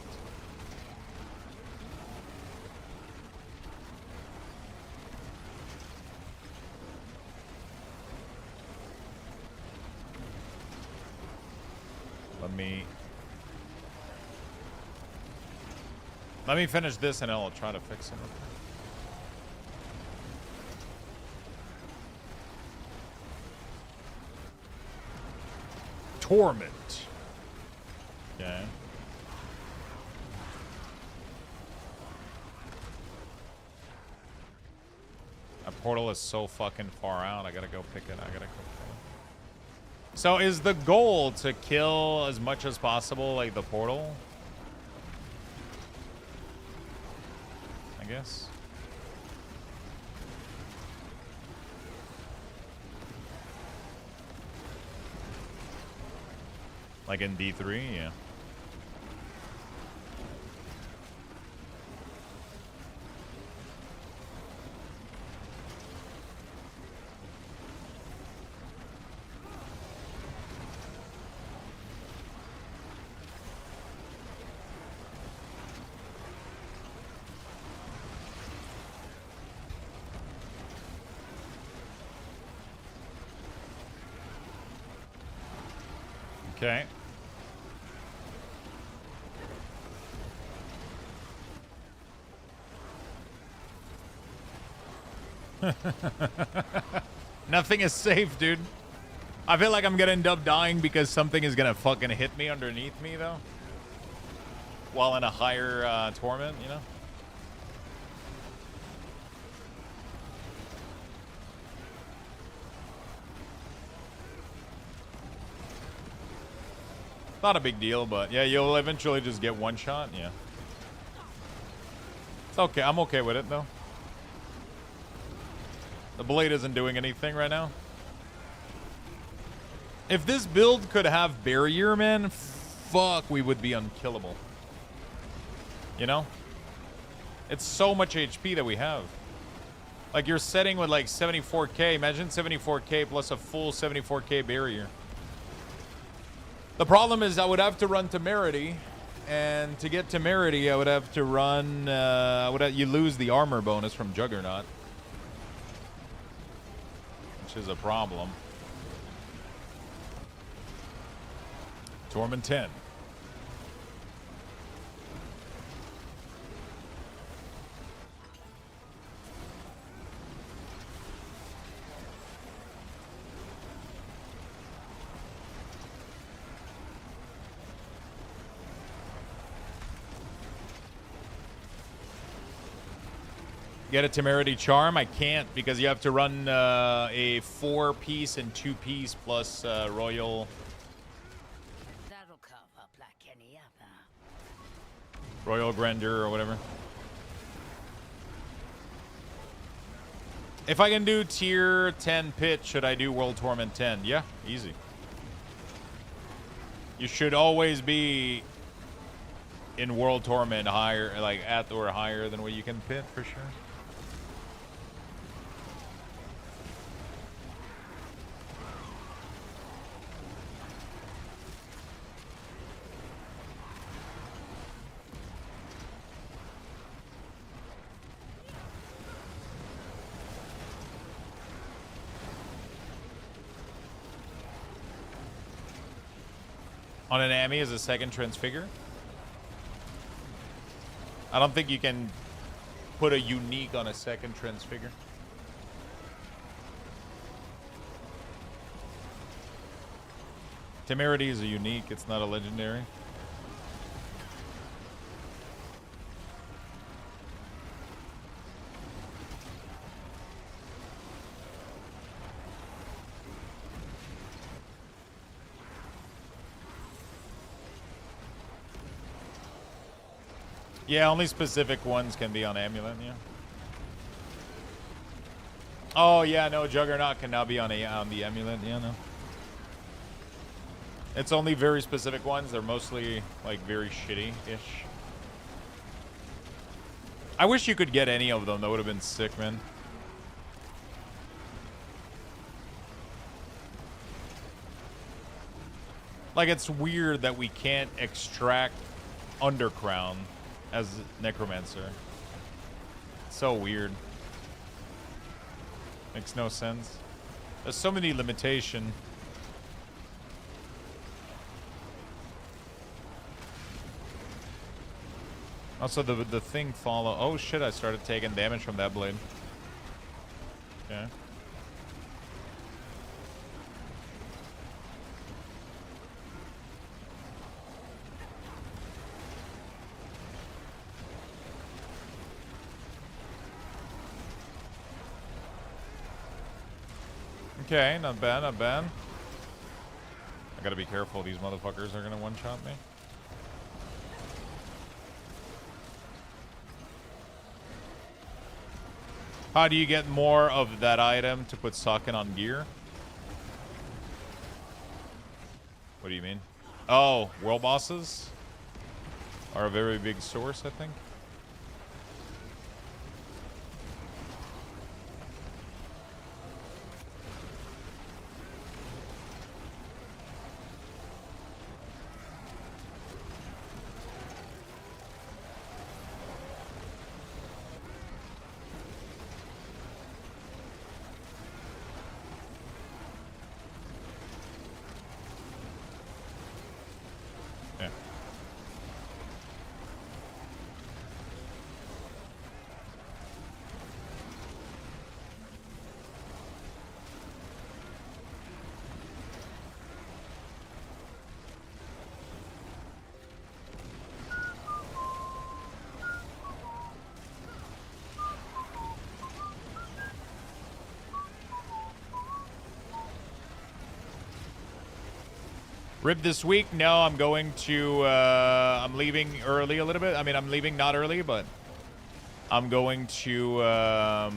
[SPEAKER 1] Let me finish this and I'll try to fix it. Torment. Okay. A portal is so fucking far out. I gotta go pick it. I gotta go pick it. So is the goal to kill as much as possible, like the portal? I guess. Like in D3, yeah. Okay. Nothing is safe, dude. I feel like I'm gonna end up dying because something is gonna fucking hit me underneath me, though. While in a higher torment, you know? Not a big deal, but yeah, you'll eventually just get one shot, yeah. It's okay, I'm okay with it, though. The blade isn't doing anything right now. If this build could have barrier, man, fuck, we would be unkillable. You know? It's so much HP that we have. Like, you're setting with like 74k. Imagine 74k plus a full 74k barrier. The problem is I would have to run Temerity, and to get Temerity, I would have to run. You lose the armor bonus from Juggernaut, which is a problem. Torment 10. Get a Temerity Charm? I can't because you have to run a 4-piece and 2-piece plus Royal.
[SPEAKER 10] That'll cover up like any other.
[SPEAKER 1] Royal Grandeur or whatever. If I can do tier 10 pit, should I do World Torment 10? Yeah, easy. You should always be in World Torment higher, like at or higher than what you can pit for sure. On an Ami as a second transfigure? I don't think you can put a unique on a second transfigure. Temerity is a unique, it's not a legendary. Yeah, only specific ones can be on Amulet, yeah. Oh, yeah, no, Juggernaut can now be on the Amulet, yeah, no. It's only very specific ones. They're mostly, like, very shitty-ish. I wish you could get any of them. That would have been sick, man. Like, it's weird that we can't extract Undercrown as Necromancer. It's so weird. Makes no sense. There's so many limitations. Also, the thing follow. Oh shit! I started taking damage from that blade. Okay. Okay, not bad, not bad. I gotta be careful. These motherfuckers are gonna one-shot me. How do you get more of that item to put Socken on gear? What do you mean? Oh, world bosses are a very big source, I think. Rib this week? No, I'm going to, I'm leaving early a little bit. I mean, I'm leaving not early, but I'm going to, I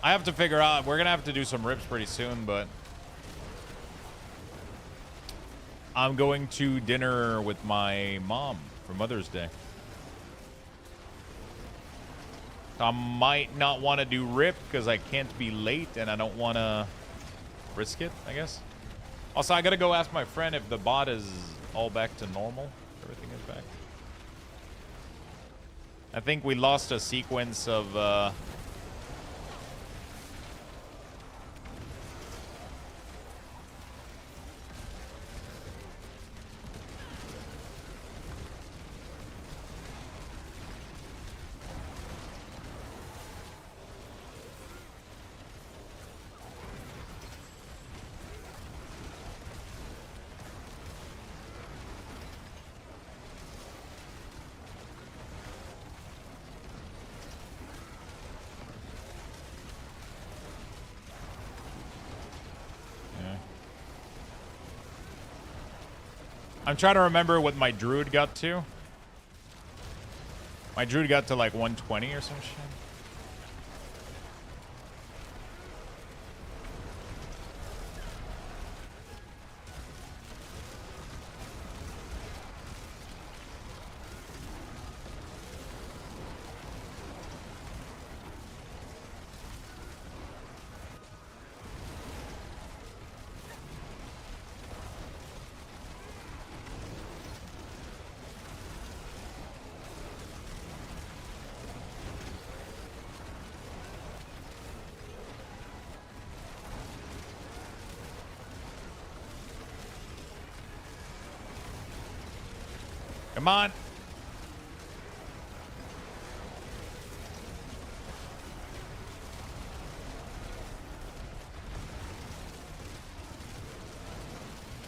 [SPEAKER 1] have to figure out, we're going to have to do some ribs pretty soon, but I'm going to dinner with my mom for Mother's Day. I might not want to do rip because I can't be late and I don't want to risk it, I guess. Also, I gotta go ask my friend if the bot is all back to normal. Everything is back. I think we lost a sequence of I'm trying to remember what my Druid got to. My Druid got to like 120 or some shit. Come on.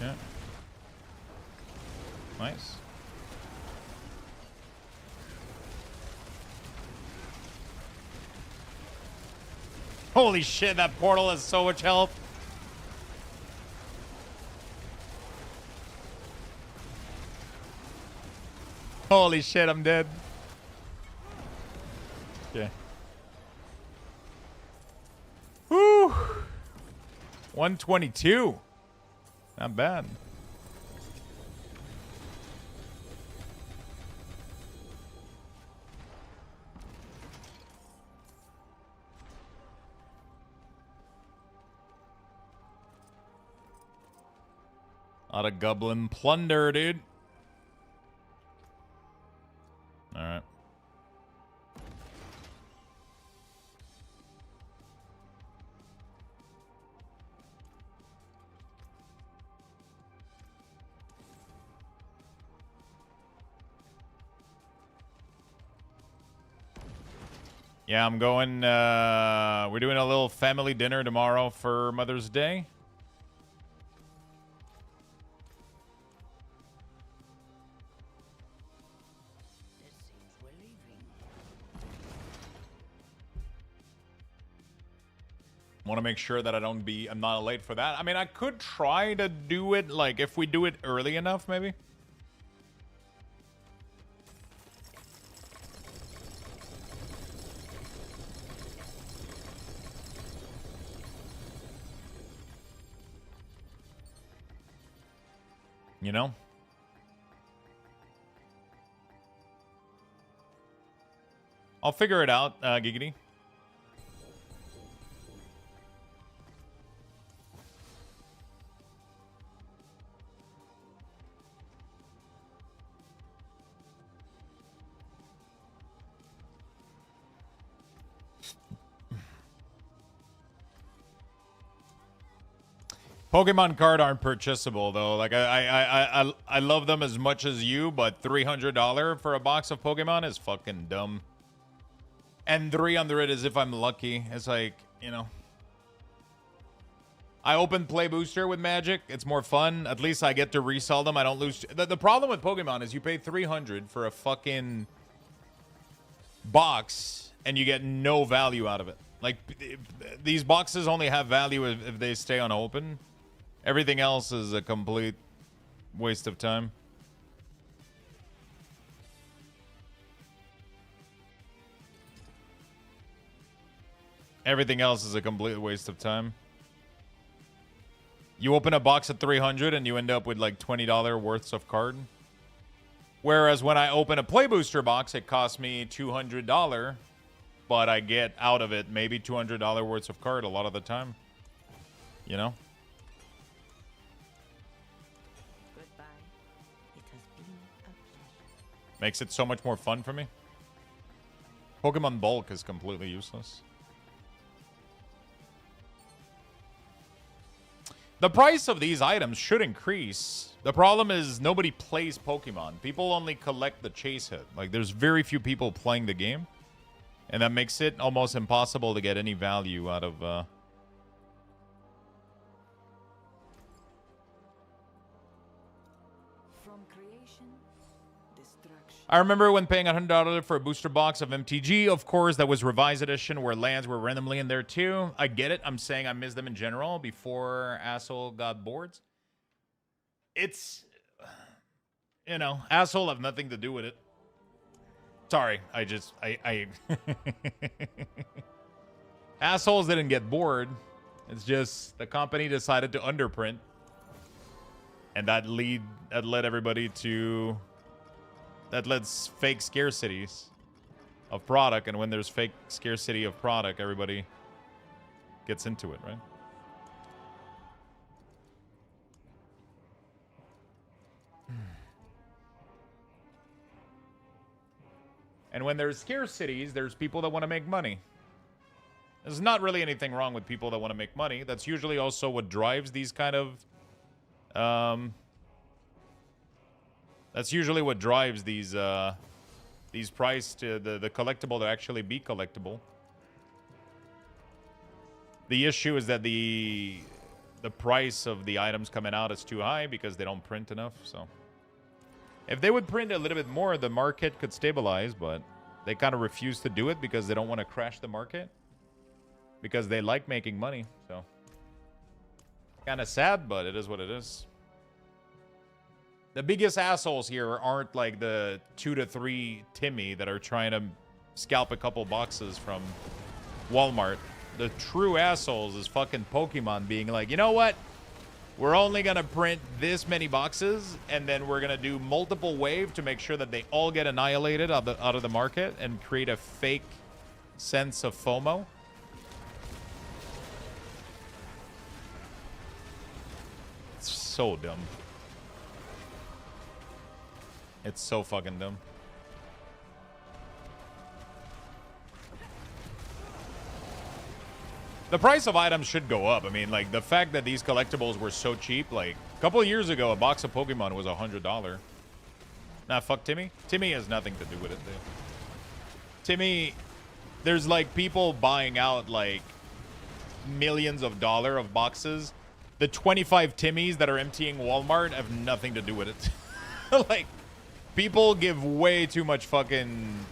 [SPEAKER 1] Yeah. Nice. Holy shit, that portal has so much health. Holy shit, I'm dead. Okay. Woo! 122. Not bad. Lot of goblin plunder, dude. All right. Yeah, I'm going, we're doing a little family dinner tomorrow for Mother's Day.
[SPEAKER 10] It seems we're leaving.
[SPEAKER 1] Want to make sure that I'm not late for that. I mean, I could try to do it, like, if we do it early enough, maybe. You know? I'll figure it out, Giggity. Pokemon card aren't purchasable though. Like I love them as much as you, but $300 for a box of Pokemon is fucking dumb. And 300 is if I'm lucky. It's like, you know. I open Play Booster with Magic. It's more fun. At least I get to resell them. I don't lose. The problem with Pokemon is you pay $300 for a fucking box and you get no value out of it. Like, these boxes only have value if they stay unopened. Everything else is a complete waste of time. Everything else is a complete waste of time. You open a box at $300 and you end up with like $20 worth of card. Whereas when I open a Play Booster box, it costs me $200, but I get out of it maybe $200 worth of card a lot of the time. You know?
[SPEAKER 10] Goodbye. It has been a pleasure.
[SPEAKER 1] Makes it so much more fun for me. Pokemon Bulk is completely useless. The price of these items should increase. The problem is nobody plays Pokemon. People only collect the chase hit. Like, there's very few people playing the game. And that makes it almost impossible to get any value out of...
[SPEAKER 4] From creation, destruction.
[SPEAKER 1] I remember when paying $100 for a booster box of MTG. Of course, that was Revised Edition where lands were randomly in there too. I get it. I'm saying I miss them in general before Asshole got boards. It's... You know, Asshole have nothing to do with it. Sorry, I Assholes didn't get bored. It's just the company decided to underprint. And that led everybody to... That lets fake scarcities of product, and when there's fake scarcity of product, everybody gets into it, right? And when there's scarcities, there's people that want to make money. There's not really anything wrong with people that want to make money. That's usually also what drives these kind of... That's usually what drives these price to the collectible to actually be collectible. The issue is that the price of the items coming out is too high because they don't print enough, so... If they would print a little bit more, the market could stabilize, but they kind of refuse to do it because they don't want to crash the market. Because they like making money, so... Kind of sad, but it is what it is. The biggest assholes here aren't like the 2 to 3 Timmy that are trying to scalp a couple boxes from Walmart. The true assholes is fucking Pokemon being like, you know what? We're only going to print this many boxes, and then we're going to do multiple wave to make sure that they all get annihilated out of the market and create a fake sense of FOMO. It's so dumb. It's so fucking dumb. The price of items should go up. I mean, like, the fact that these collectibles were so cheap, like, a couple of years ago, a box of Pokemon was $100. Nah, fuck Timmy. Timmy has nothing to do with it, dude. Timmy, there's, like, people buying out, like, millions of dollars of boxes. The 25 Timmys that are emptying Walmart have nothing to do with it. Like, people give way too much fucking...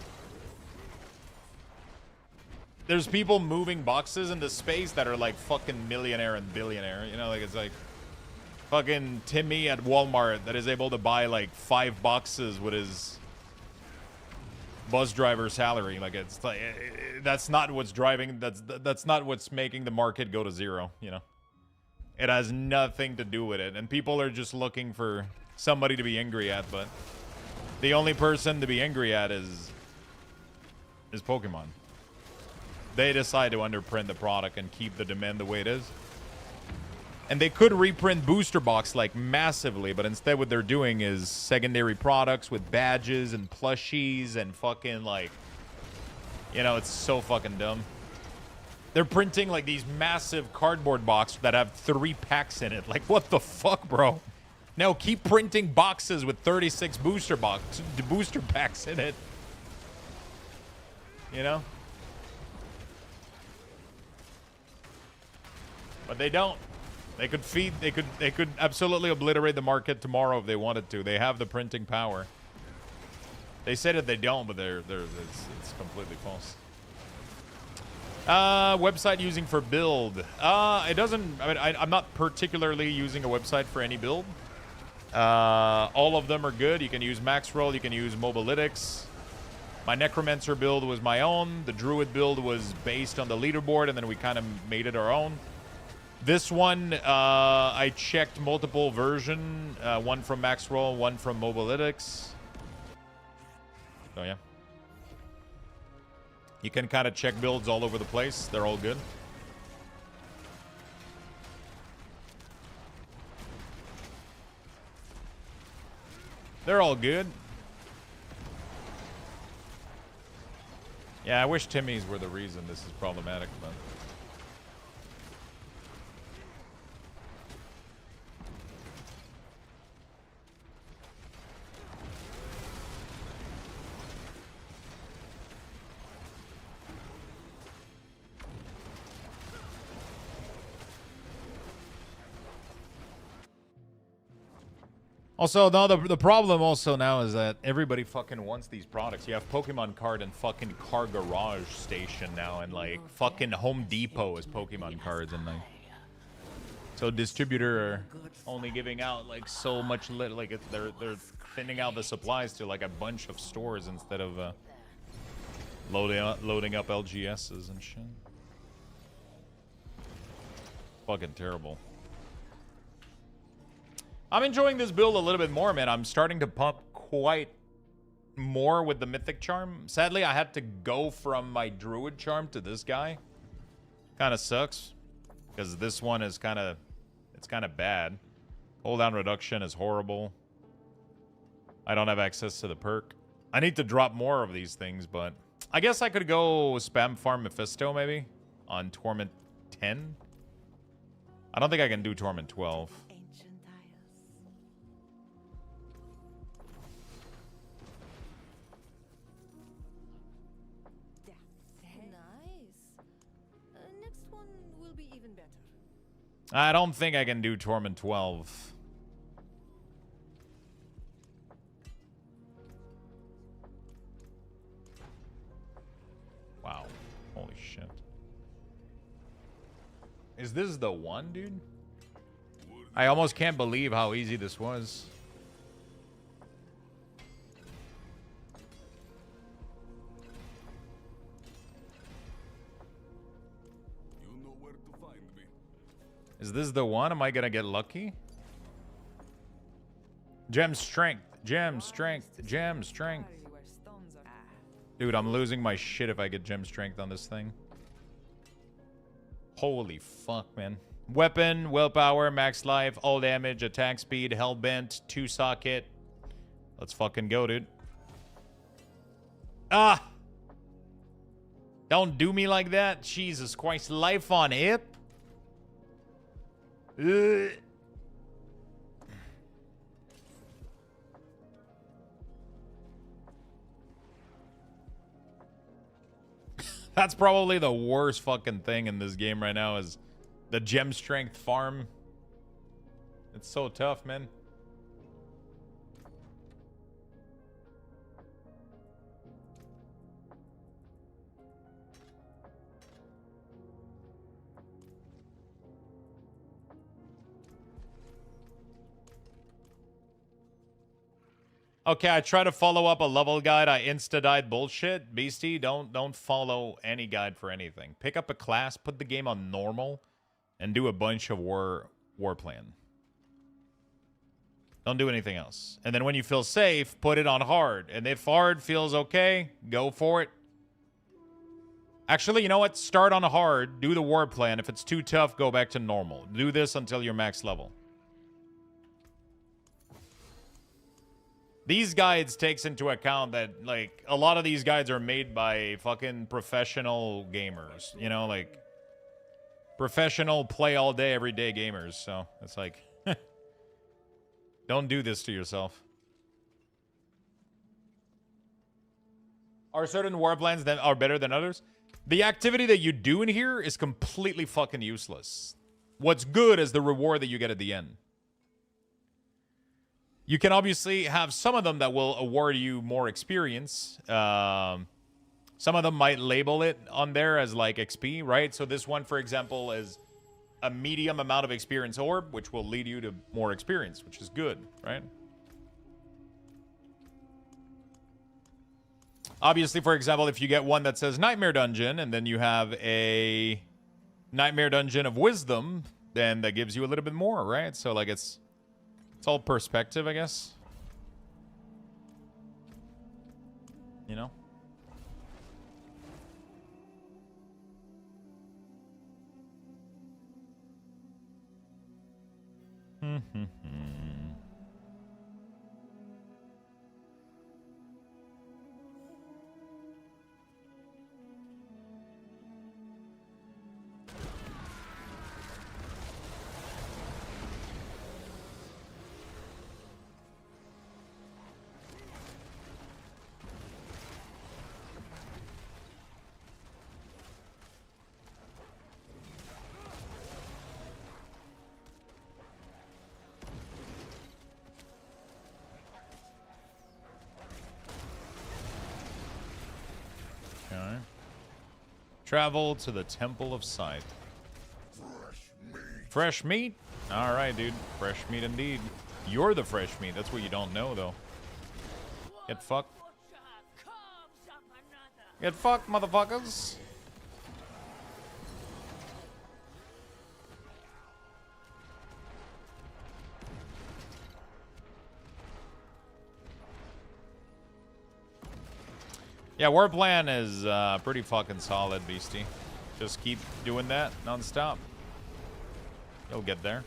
[SPEAKER 1] There's people moving boxes into space that are like fucking millionaire and billionaire. You know, like it's like fucking Timmy at Walmart that is able to buy like 5 boxes with his bus driver salary. Like it's like that's not what's driving. That's not what's making the market go to zero. You know, it has nothing to do with it. And people are just looking for somebody to be angry at. But the only person to be angry at is Pokemon. They decide to underprint the product and keep the demand the way it is. And they could reprint booster box like massively, but instead what they're doing is secondary products with badges and plushies and fucking like, you know, it's so fucking dumb. They're printing like these massive cardboard boxes that have 3 packs in it. Like, what the fuck, bro? Now keep printing boxes with 36 booster packs in it. You know? But they don't. They could absolutely obliterate the market tomorrow if they wanted to. They have the printing power. They say that they don't, but it's completely false. Website using for build. It doesn't. I mean, I'm not particularly using a website for any build. All of them are good. You can use Maxroll. You can use Mobalytics. My Necromancer build was my own. The Druid build was based on the leaderboard, and then we kind of made it our own. This one, I checked multiple version. One from Maxroll, one from Mobalytics. So, yeah. You can kind of check builds all over the place. They're all good. They're all good. Yeah, I wish Timmy's were the reason this is problematic, but... Also, now the problem also now is that everybody fucking wants these products. You have Pokemon Card and fucking Car Garage Station now, and like fucking Home Depot is Pokemon cards, and like so distributor are only giving out like so much like they're thinning out the supplies to like a bunch of stores instead of loading up LGSs and shit. Fucking terrible. I'm enjoying this build a little bit more, man. I'm starting to pump quite more with the Mythic Charm. Sadly, I had to go from my Druid Charm to this guy. Kind of sucks. Because this one is kind of... It's kind of bad. Cooldown reduction is horrible. I don't have access to the perk. I need to drop more of these things, but... I guess I could go spam farm Mephisto, maybe? On Torment 10? I don't think I can do Torment 12. I don't think I can do Torment 12. Wow. Holy shit. Is this the one, dude? I almost can't believe how easy this was. Is this the one? Am I gonna get lucky? Gem strength. Gem strength. Gem strength. Dude, I'm losing my shit if I get gem strength on this thing. Holy fuck, man. Weapon, willpower, max life, all damage, attack speed, hellbent, 2 socket, Let's fucking go, dude. Ah! Don't do me like that. Jesus Christ. Life on hip. Ugh. That's probably the worst fucking thing in this game right now is the gem strength farm. It's so tough, man. Okay, I try to follow up a level guide. I insta-died bullshit. Beastie, don't follow any guide for anything. Pick up a class, put the game on normal, and do a bunch of war plan. Don't do anything else. And then when you feel safe, put it on hard. And if hard feels okay, go for it. Actually, you know what? Start on hard, do the war plan. If it's too tough, go back to normal. Do this until you're max level. These guides takes into account that, like, a lot of these guides are made by fucking professional gamers. You know, like, professional play all day, every day gamers. So, it's like, don't do this to yourself. Are certain war plans that are better than others? The activity that you do in here is completely fucking useless. What's good is the reward that you get at the end. You can obviously have some of them that will award you more experience. Some of them might label it on there as like XP, right? So this one, for example, is a medium amount of experience orb, which will lead you to more experience, which is good, right? Obviously, for example, if you get one that says Nightmare Dungeon, and then you have a Nightmare Dungeon of Wisdom, then that gives you a little bit more, right? So, like, it's all perspective, I guess. You know? Travel to the Temple of Sight. Fresh meat? All right, dude. Fresh meat indeed. You're the fresh meat. That's what you don't know, though. Get fucked. Get fucked, motherfuckers. Yeah, war plan is pretty fucking solid, Beastie. Just keep doing that nonstop. You'll get there.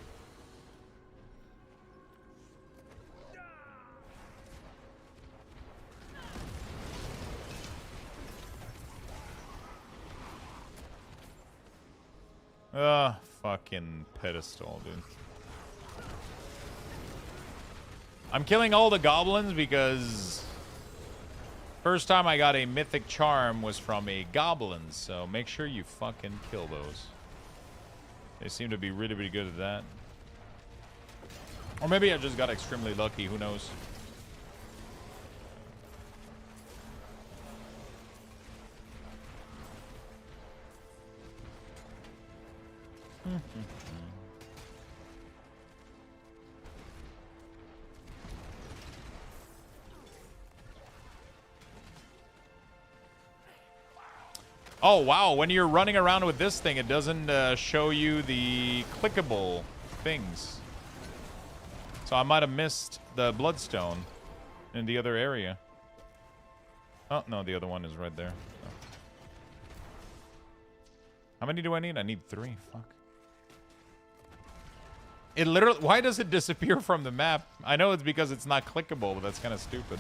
[SPEAKER 1] Fucking pedestal, dude. I'm killing all the goblins because first time I got a mythic charm was from a goblin, so make sure you fucking kill those. They seem to be really, really good at that. Or maybe I just got extremely lucky, who knows? Oh, wow. When you're running around with this thing, it doesn't show you the clickable things. So I might have missed the bloodstone in the other area. Oh, no, the other one is right there. Oh. How many do I need? I need 3. Fuck. It literally... Why does it disappear from the map? I know it's because it's not clickable, but that's kind of stupid.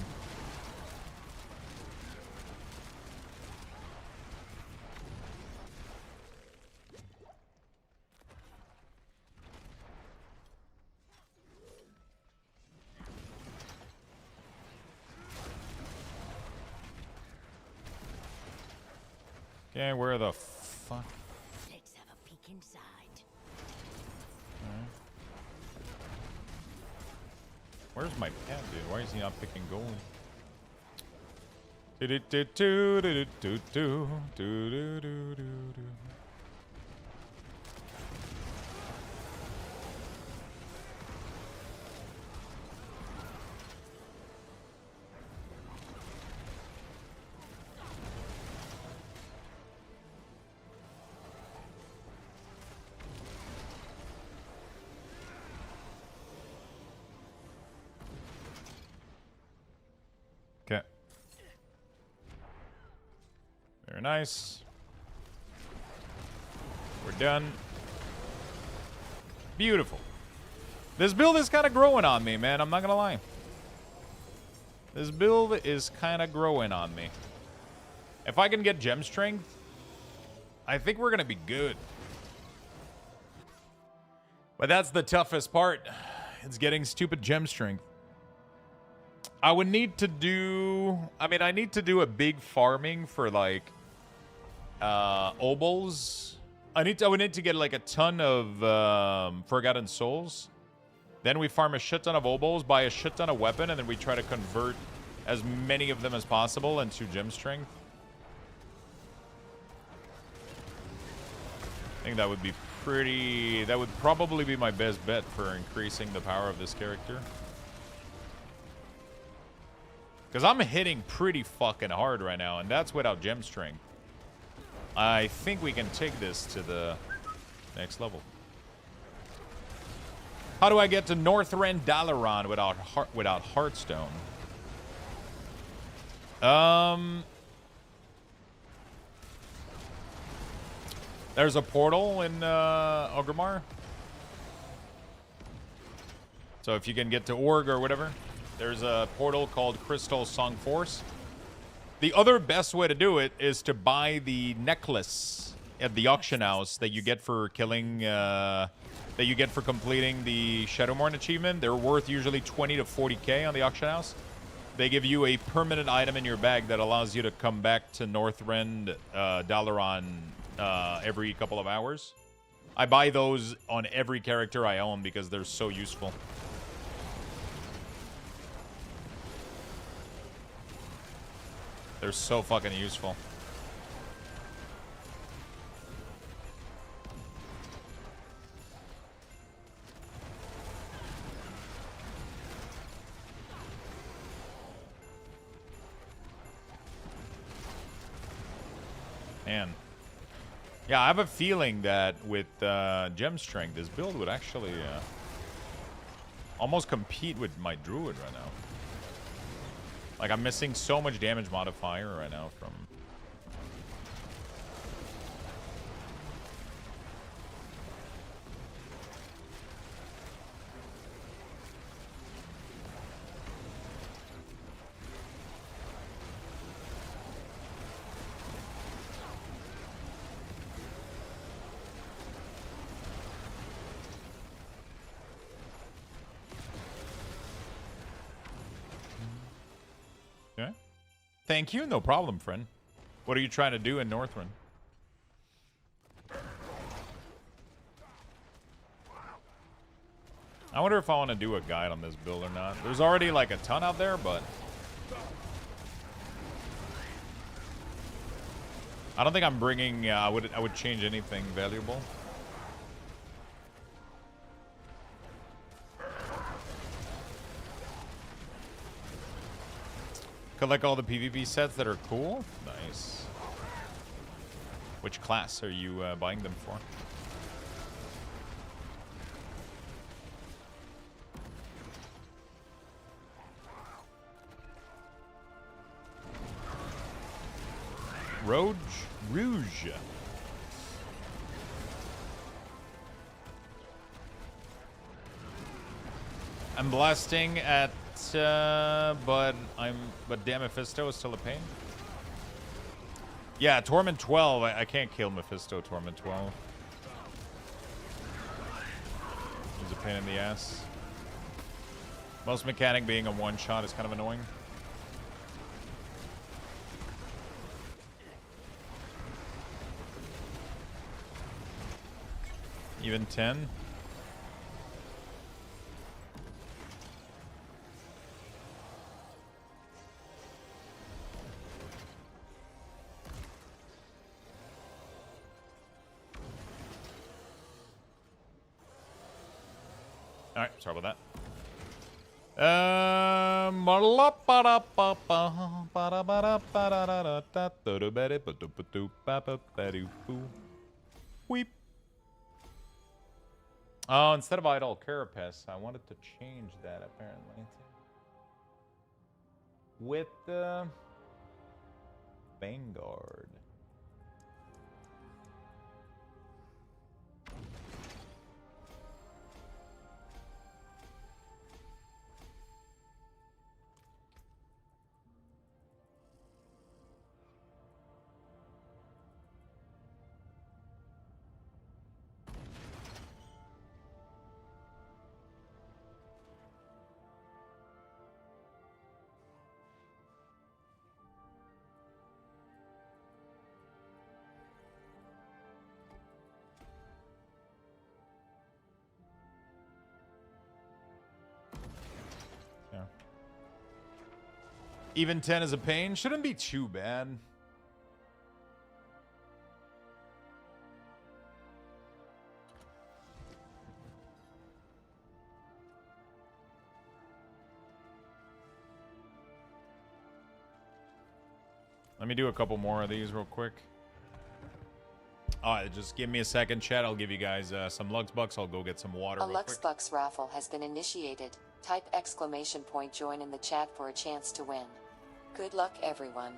[SPEAKER 1] Okay, where the fuck?
[SPEAKER 10] Let's have a peek inside.
[SPEAKER 1] Alright. Where's my pet, dude? Why is he not picking gold? Do do do do do do do do do do do. Okay. Very nice. We're done. Beautiful. This build is kind of growing on me, man. I'm not gonna lie. This build is kind of growing on me. If I can get gem strength, I think we're gonna be good. But that's the toughest part. It's getting stupid gem strength. I would need to do... I mean, I need to do a big farming for, like, obols. I would need to get, like, a ton of Forgotten Souls. Then we farm a shit ton of obols, buy a shit ton of weapon, and then we try to convert as many of them as possible into gem strength. I think that would be pretty... That would probably be my best bet for increasing the power of this character. Because I'm hitting pretty fucking hard right now, and that's without gem strength. I think we can take this to the next level. How do I get to Northrend Dalaran without Hearthstone? There's a portal in Orgrimmar. So if you can get to Org or whatever, there's a portal called Crystal Song Force. The other best way to do it is to buy the necklace at the auction house that you get for killing, that you get for completing the Shadowmourne achievement. They're worth usually 20 to 40k on the auction house. They give you a permanent item in your bag that allows you to come back to Northrend Dalaran every couple of hours. I buy those on every character I own because they're so useful. They're so fucking useful. Man. Yeah, I have a feeling that with gem strength, this build would actually almost compete with my Druid right now. Like, I'm missing so much damage modifier right now from... Okay. Thank you. No problem, friend. What are you trying to do in Northrend? I wonder if I want to do a guide on this build or not. There's already like a ton out there, but I don't think I'm bringing. I would change anything valuable. Collect all the PvP sets that are cool. Nice. Which class are you buying them for? Rouge. I'm blasting at, but damn, Mephisto is still a pain. Yeah, Torment 12. I can't kill Mephisto. Torment 12. He's a pain in the ass. Most mechanic being a one shot is kind of annoying. Even 10. All right, sorry about that. Weep. Oh, instead of Idol Carapace, I wanted to change that apparently. With the Vanguard. Even 10 is a pain. Shouldn't be too bad. Let me do a couple more of these real quick. Alright, just give me a second, chat. I'll give you guys some Lux Bucks. I'll go get some water
[SPEAKER 5] A
[SPEAKER 1] real
[SPEAKER 5] Lux
[SPEAKER 1] quick.
[SPEAKER 5] Bucks raffle has been initiated. Type ! Join in the chat for a chance to win. Good luck, everyone.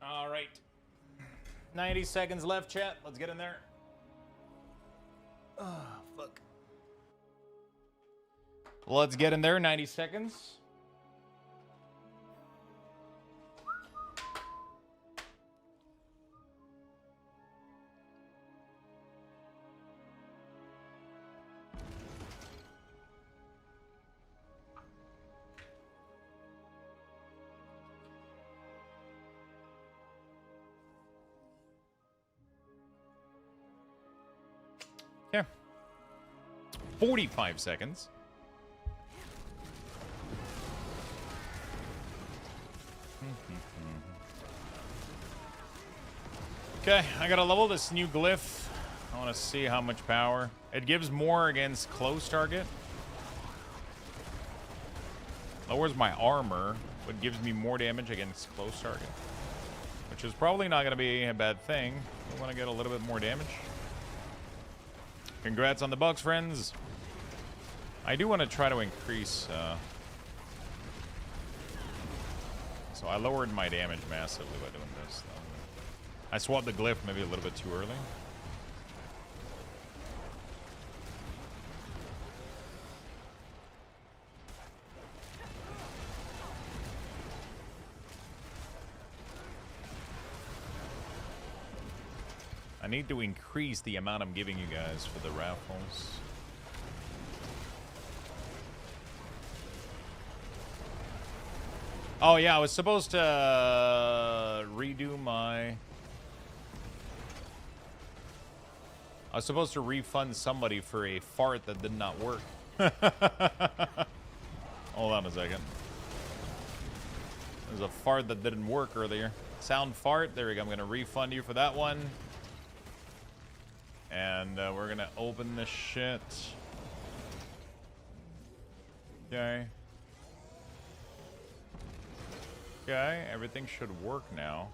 [SPEAKER 1] All right. 90 seconds left, chat. Let's get in there. Oh, fuck. Let's get in there. 90 seconds. Yeah. 45 seconds. Okay, I gotta level this new glyph. I want to see how much power. It gives more against close target. Lowers my armor, but gives me more damage against close target. Which is probably not going to be a bad thing. I want to get a little bit more damage. Congrats on the bucks, friends. I do want to try to increase... So I lowered my damage massively by doing this, though. I swapped the glyph maybe a little bit too early. I need to increase the amount I'm giving you guys for the raffles. Oh yeah, I was supposed to redo my... I was supposed to refund somebody for a fart that did not work. Hold on a second. There's a fart that didn't work earlier. Sound fart. There we go. I'm going to refund you for that one. And we're going to open this shit. Okay. Okay, everything should work now.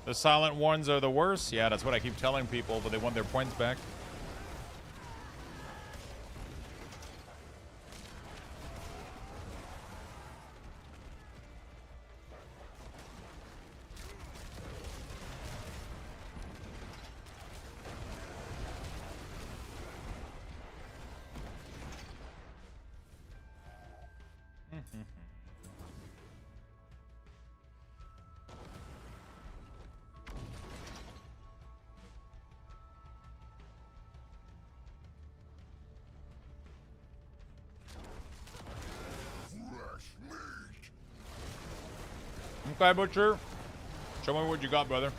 [SPEAKER 1] The silent ones are the worst? Yeah, that's what I keep telling people, but they want their points back. Okay, Butcher. Show me what you got, brother.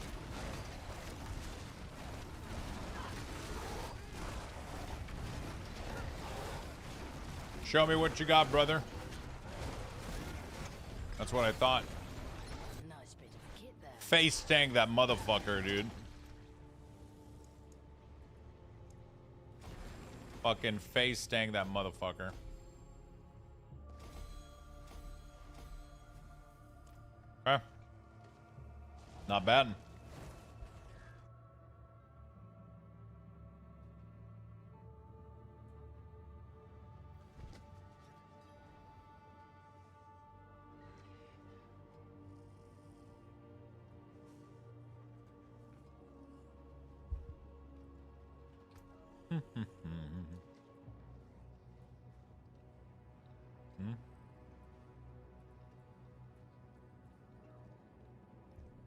[SPEAKER 1] Show me what you got, brother. That's what I thought.
[SPEAKER 10] Nice bit of kit there.
[SPEAKER 1] Face tank that motherfucker, dude. Fucking face tank that motherfucker. Okay. Not bad.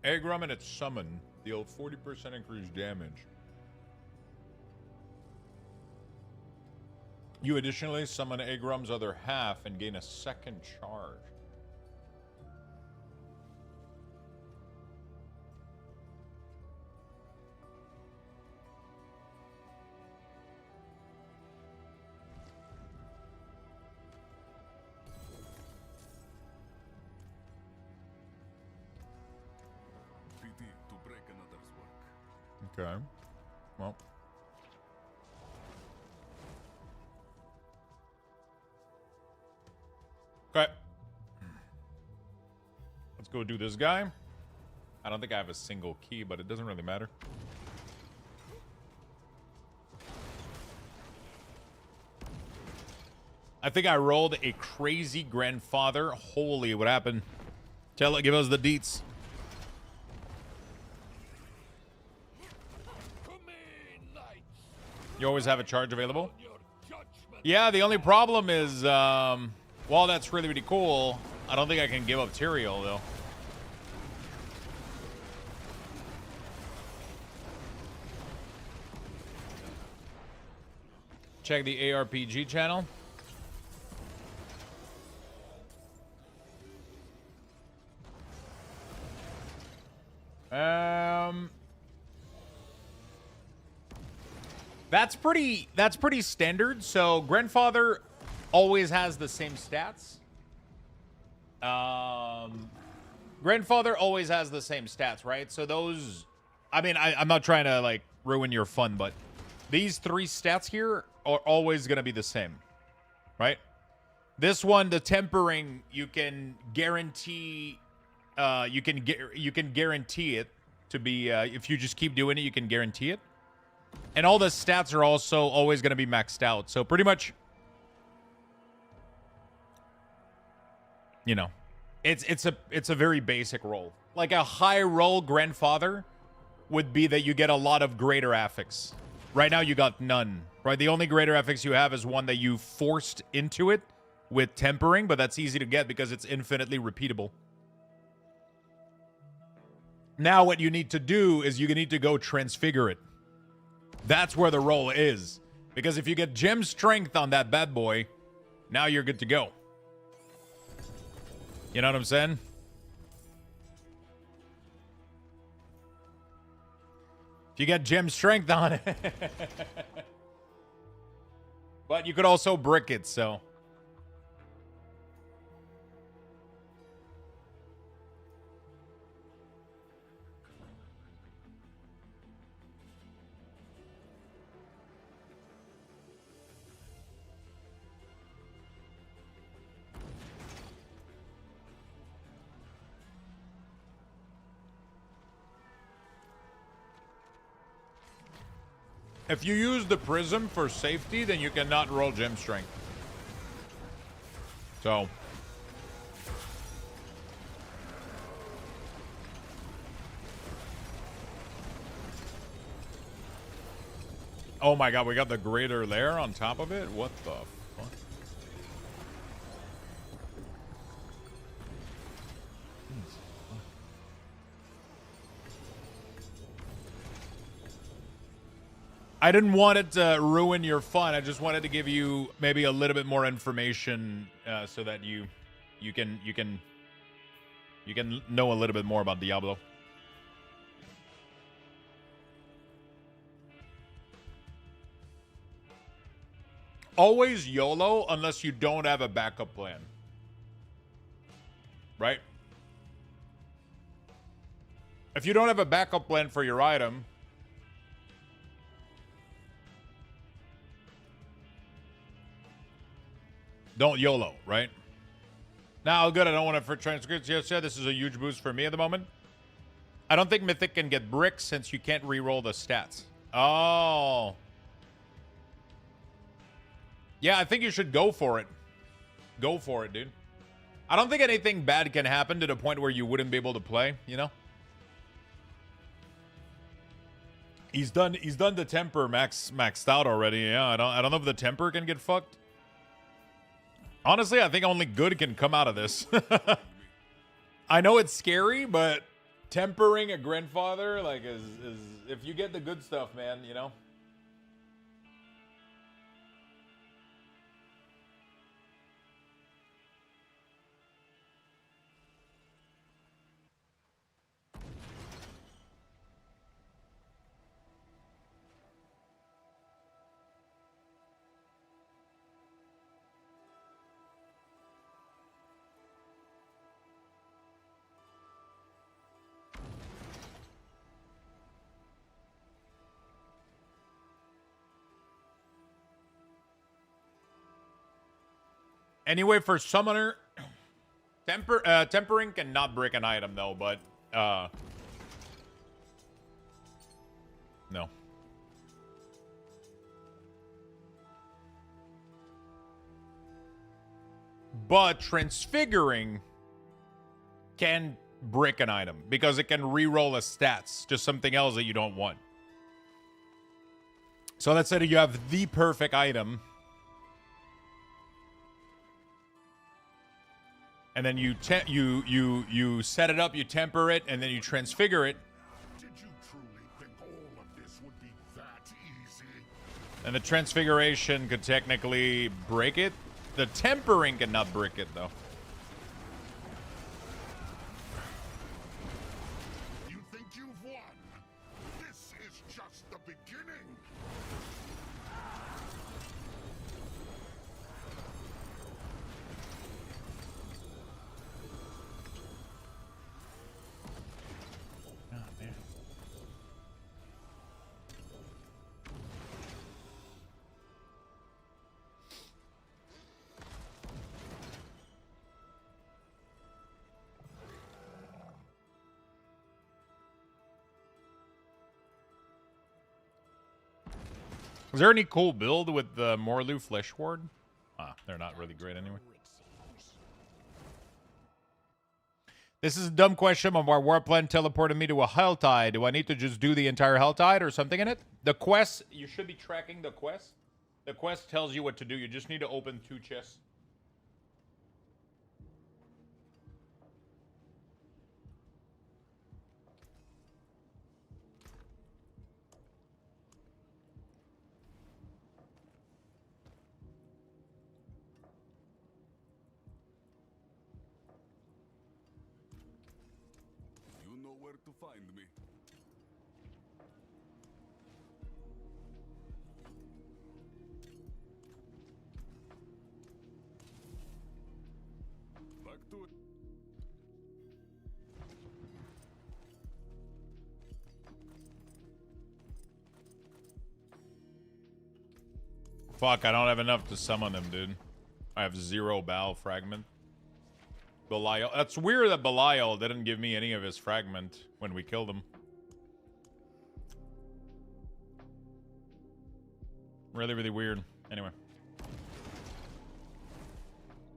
[SPEAKER 1] Aggrum and its summon deal 40% increased damage. You additionally summon Aggrum's other half and gain a second charge. Okay. Well. Okay. Let's go do this guy. I don't think I have a single key, but it doesn't really matter. I think I rolled a crazy grandfather. Holy, what happened? Tell it, give us the deets. You always have a charge available? Yeah, the only problem is, while that's really, really cool, I don't think I can give up Tyrael, though. Check the ARPG channel. That's pretty standard. So grandfather always has the same stats. Grandfather always has the same stats, right? So those I mean, I'm not trying to like ruin your fun, but these 3 stats here are always going to be the same, right? This one, the tempering, you can guarantee, you can guarantee it to be, if you just keep doing it, you can guarantee it. And all the stats are also always going to be maxed out. So pretty much, you know, it's a very basic roll. Like a high roll grandfather would be that you get a lot of greater affix. Right now you got none, right? The only greater affix you have is one that you forced into it with tempering, but that's easy to get because it's infinitely repeatable. Now what you need to do is you need to go transfigure it. That's where the roll is. Because if you get gem strength on that bad boy, now you're good to go. You know what I'm saying? If you get gem strength on it. But you could also brick it, so. If you use the prism for safety, then you cannot roll gem strength. So. Oh my god, we got the greater layer on top of it? What the fuck? I didn't want it to ruin your fun. I just wanted to give you maybe a little bit more information so that you can know a little bit more about Diablo. Always YOLO unless you don't have a backup plan. Right? If you don't have a backup plan for your item, don't YOLO, right? Now, good, I don't want to for transcripts. Yes, yeah, this is a huge boost for me at the moment. I don't think Mythic can get bricks since you can't re-roll the stats. Oh. Yeah, I think you should go for it. Go for it, dude. I don't think anything bad can happen to the point where you wouldn't be able to play, you know? He's done the temper maxed out already. Yeah, I don't know if the temper can get fucked. Honestly, I think only good can come out of this. I know it's scary, but tempering a grandfather, like, is if you get the good stuff, man, you know? Anyway, for Summoner, tempering cannot break an item, though, but, no. But Transfiguring can brick an item, because it can re-roll a stats, just something else that you don't want. So let's say that you have the perfect item, and then you set it up, you temper it, and then you transfigure it.
[SPEAKER 3] Did you truly think all of this would be that easy?
[SPEAKER 1] And the transfiguration could technically break it. The tempering cannot break it, though.
[SPEAKER 3] You think you've won? This is just the beginning.
[SPEAKER 1] Is there any cool build with the Morlu Flesh Ward? Ah, they're not really great anyway. This is a dumb question, but my war plan teleported me to a Helltide. Do I need to just do the entire Helltide or something in it? The quest, you should be tracking the quest. The quest tells you what to do. You just need to open 2 chests.
[SPEAKER 3] You know where to find me. Back to it.
[SPEAKER 1] Fuck, I don't have enough to summon them, dude. I have 0 Baal fragment. Belial. That's weird that Belial didn't give me any of his fragment when we killed him. Really, really weird. Anyway.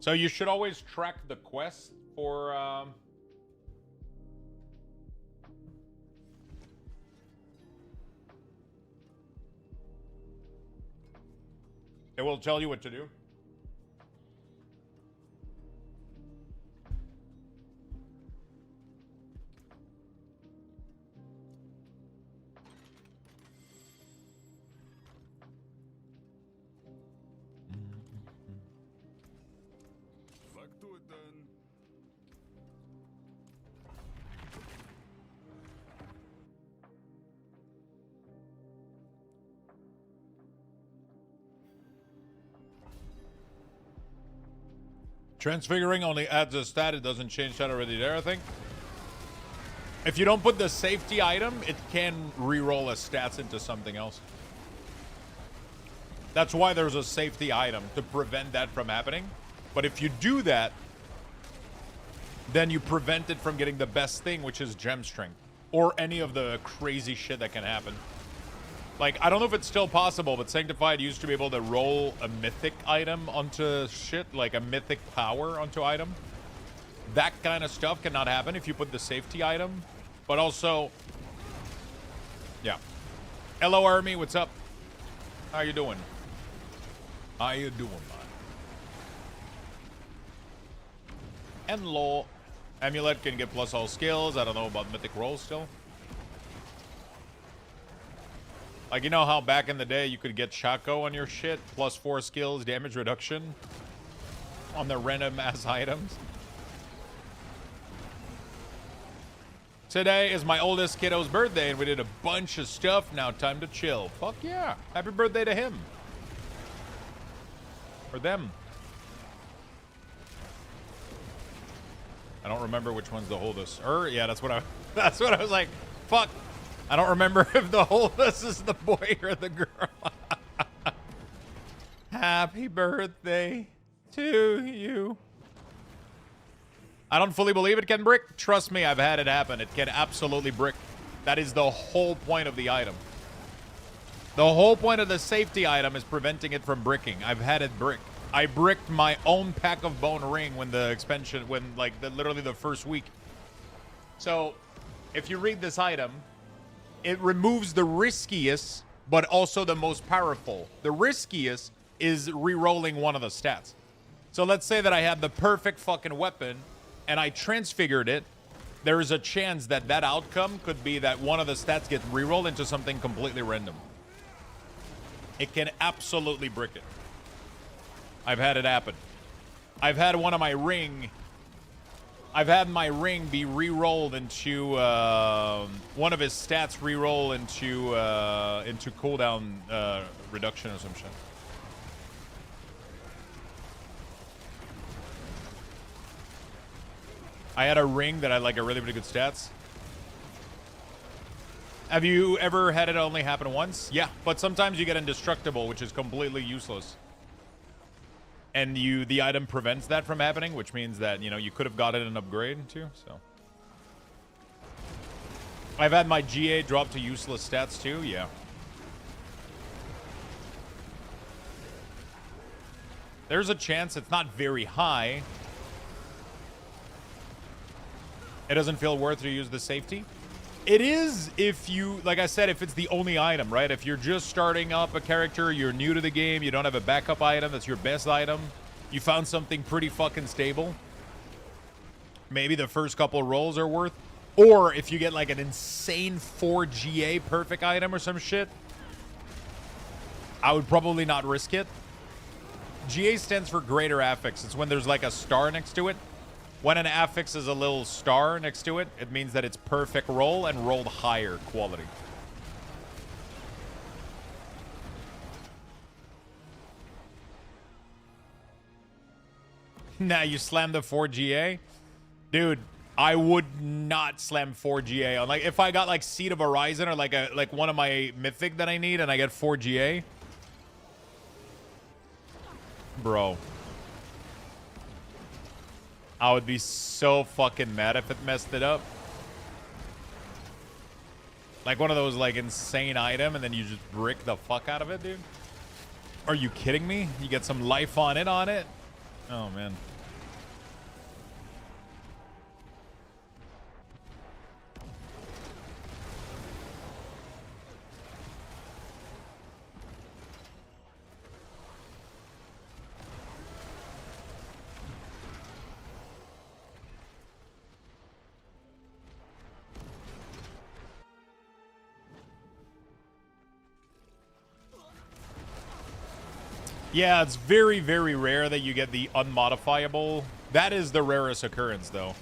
[SPEAKER 1] So you should always track the quest for... It will tell you what to do.
[SPEAKER 3] Back to it then.
[SPEAKER 1] Transfiguring only adds a stat. It doesn't change that already there, I think. If you don't put the safety item, it can re-roll a stats into something else. That's why there's a safety item, to prevent that from happening. But if you do that, then you prevent it from getting the best thing, which is gem strength. Or any of the crazy shit that can happen. Like, I don't know if it's still possible, but Sanctified used to be able to roll a mythic item onto shit, like a mythic power onto item. That kind of stuff cannot happen if you put the safety item. But also, yeah. Hello, Army, what's up? How you doing? How you doing, man? And law. Amulet can get plus all skills. I don't know about mythic rolls still. Like, you know how back in the day you could get Shaco on your shit, plus 4 skills, damage reduction on the random ass items? Today is my oldest kiddo's birthday and we did a bunch of stuff. Now time to chill. Fuck yeah. Happy birthday to him. Or them. I don't remember which one's the oldest. Yeah, that's what I was like. Fuck. I don't remember if the oldest is the boy or the girl. Happy birthday to you. I don't fully believe it can brick. Trust me, I've had it happen. It can absolutely brick. That is the whole point of the item. The whole point of the safety item is preventing it from bricking. I've had it brick. I bricked my own pack of bone ring when the expansion, literally the first week. So, if you read this item, it removes the riskiest, but also the most powerful. The riskiest is re-rolling one of the stats. So let's say that I had the perfect fucking weapon, and I transfigured it. There is a chance that that outcome could be that one of the stats gets re-rolled into something completely random. It can absolutely brick it. I've had it happen. I've had one of my ring... I've had my ring be re-rolled into one of his stats re-roll into cooldown reduction or some shit. I had a ring that had like a really, really good stats. Have you ever had it only happen once? Yeah, but sometimes you get indestructible, which is completely useless. And the item prevents that from happening, which means that, you know, you could have gotten an upgrade too, so. I've had my GA drop to useless stats too, yeah. There's a chance it's not very high. It doesn't feel worth to use the safety. It is if you, like I said, if it's the only item, right? If you're just starting up a character, you're new to the game, you don't have a backup item, that's your best item, you found something pretty fucking stable, maybe the first couple rolls are worth. Or if you get like an insane 4 GA perfect item or some shit, I would probably not risk it. GA stands for greater affix. It's when there's like a star next to it. When an affix is a little star next to it, it means that it's perfect roll and rolled higher quality. Nah, you slam the 4 GA? Dude, I would not slam 4 GA on. Like, if I got like Seed of Horizon or like one of my mythic that I need and I get 4 GA. Bro. I would be so fucking mad if it messed it up. Like one of those like insane item and then you just brick the fuck out of it, dude. Are you kidding me? You get some life on it. Oh, man. Yeah, it's very, very rare that you get the unmodifiable. That is the rarest occurrence, though.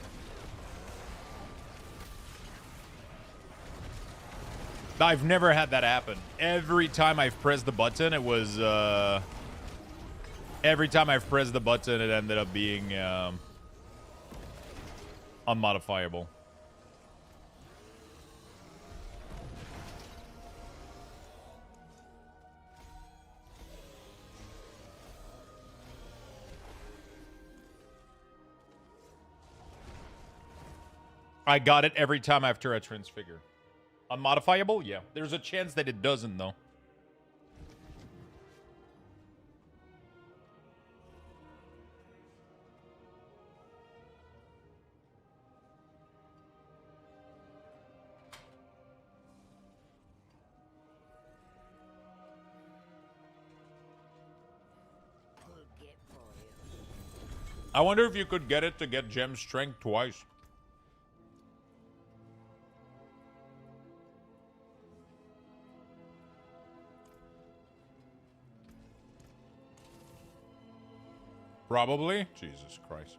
[SPEAKER 1] I've never had that happen. Every time I've pressed the button, it was, every time I've pressed the button, it ended up being, unmodifiable. I got it every time after a transfigure. Unmodifiable? Yeah. There's a chance that it doesn't, though. I wonder if you could get it to get gem strength twice. Probably. Jesus Christ.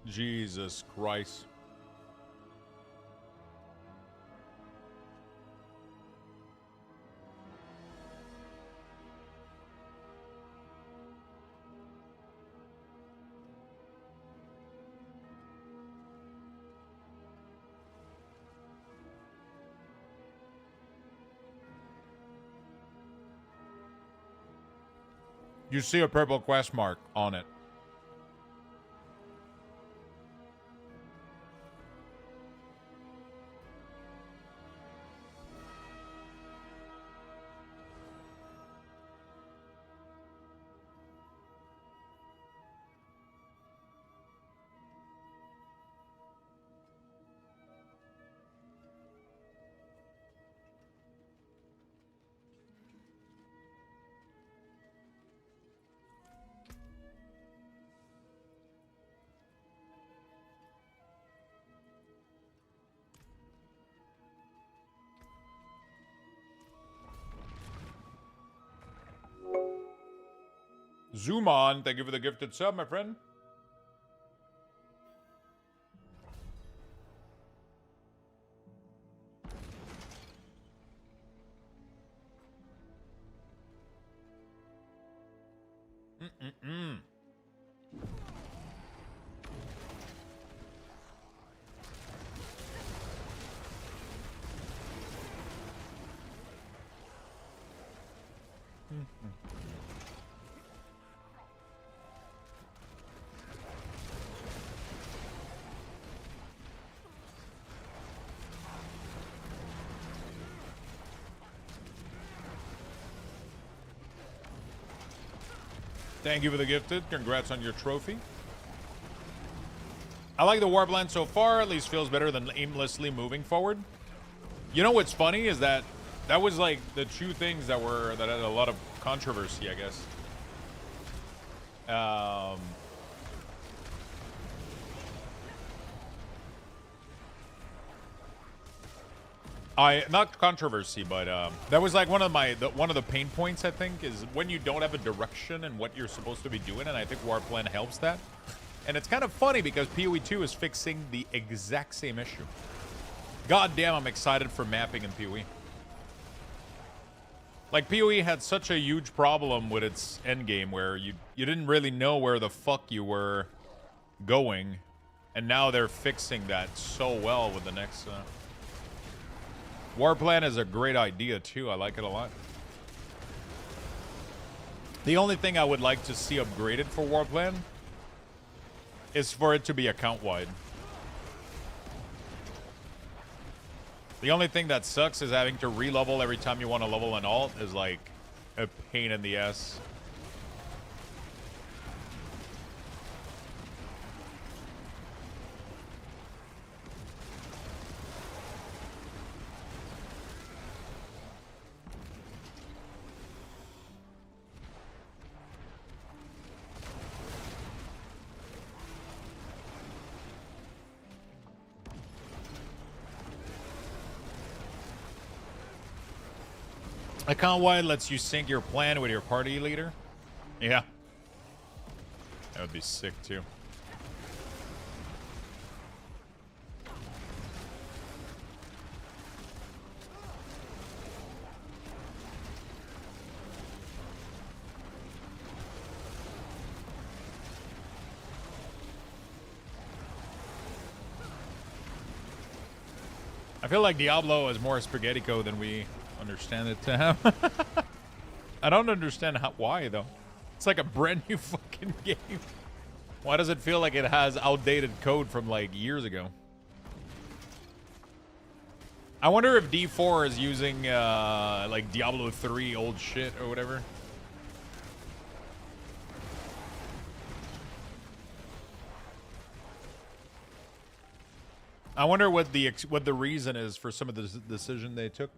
[SPEAKER 1] Jesus Christ. You see a purple quest mark on it. Zoom on. Thank you for the gifted sub, my friend. Thank you for the gifted. Congrats on your trophy. I like the Warpland so far. At least feels better than aimlessly moving forward. You know what's funny is that was like the two things that had a lot of controversy, I guess. Not controversy, but that was like one of the pain points, I think, is when you don't have a direction and what you're supposed to be doing, and I think Warpland helps that. And it's kind of funny because PoE 2 is fixing the exact same issue. God damn, I'm excited for mapping in PoE. Like, PoE had such a huge problem with its endgame where you didn't really know where the fuck you were going, and now they're fixing that so well with the next... Warplan is a great idea, too. I like it a lot. The only thing I would like to see upgraded for Warplan is for it to be account-wide. The only thing that sucks is having to re-level every time you want to level an alt is like a pain in the ass. Account wide lets you sync your plan with your party leader. Yeah. That would be sick too. I feel like Diablo is more spaghettico than we understand it to have. I don't understand why though. It's like a brand new fucking game. Why does it feel like it has outdated code from like years ago? I wonder if D4 is using like Diablo 3 old shit or whatever. I wonder what the reason is for some of the decision they took.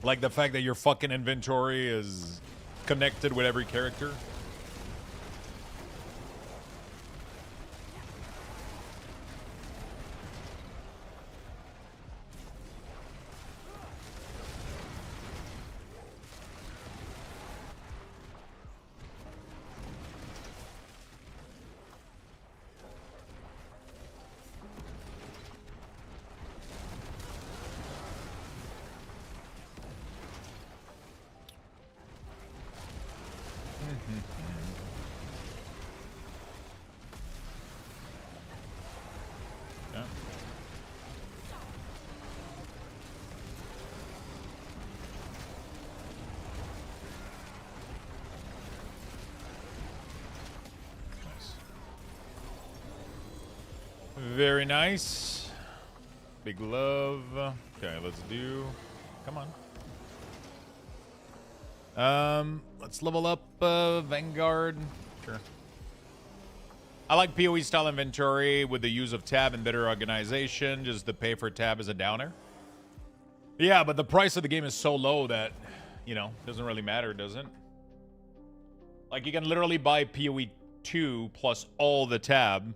[SPEAKER 1] Like the fact that your fucking inventory is connected with every character. Very nice. Big love. Okay, let's do... Come on. Let's level up Vanguard. Sure. I like PoE style inventory with the use of tab and better organization. Just the pay for tab is a downer. Yeah, but the price of the game is so low that, you know, doesn't really matter, does it? Like, you can literally buy PoE 2 plus all the tab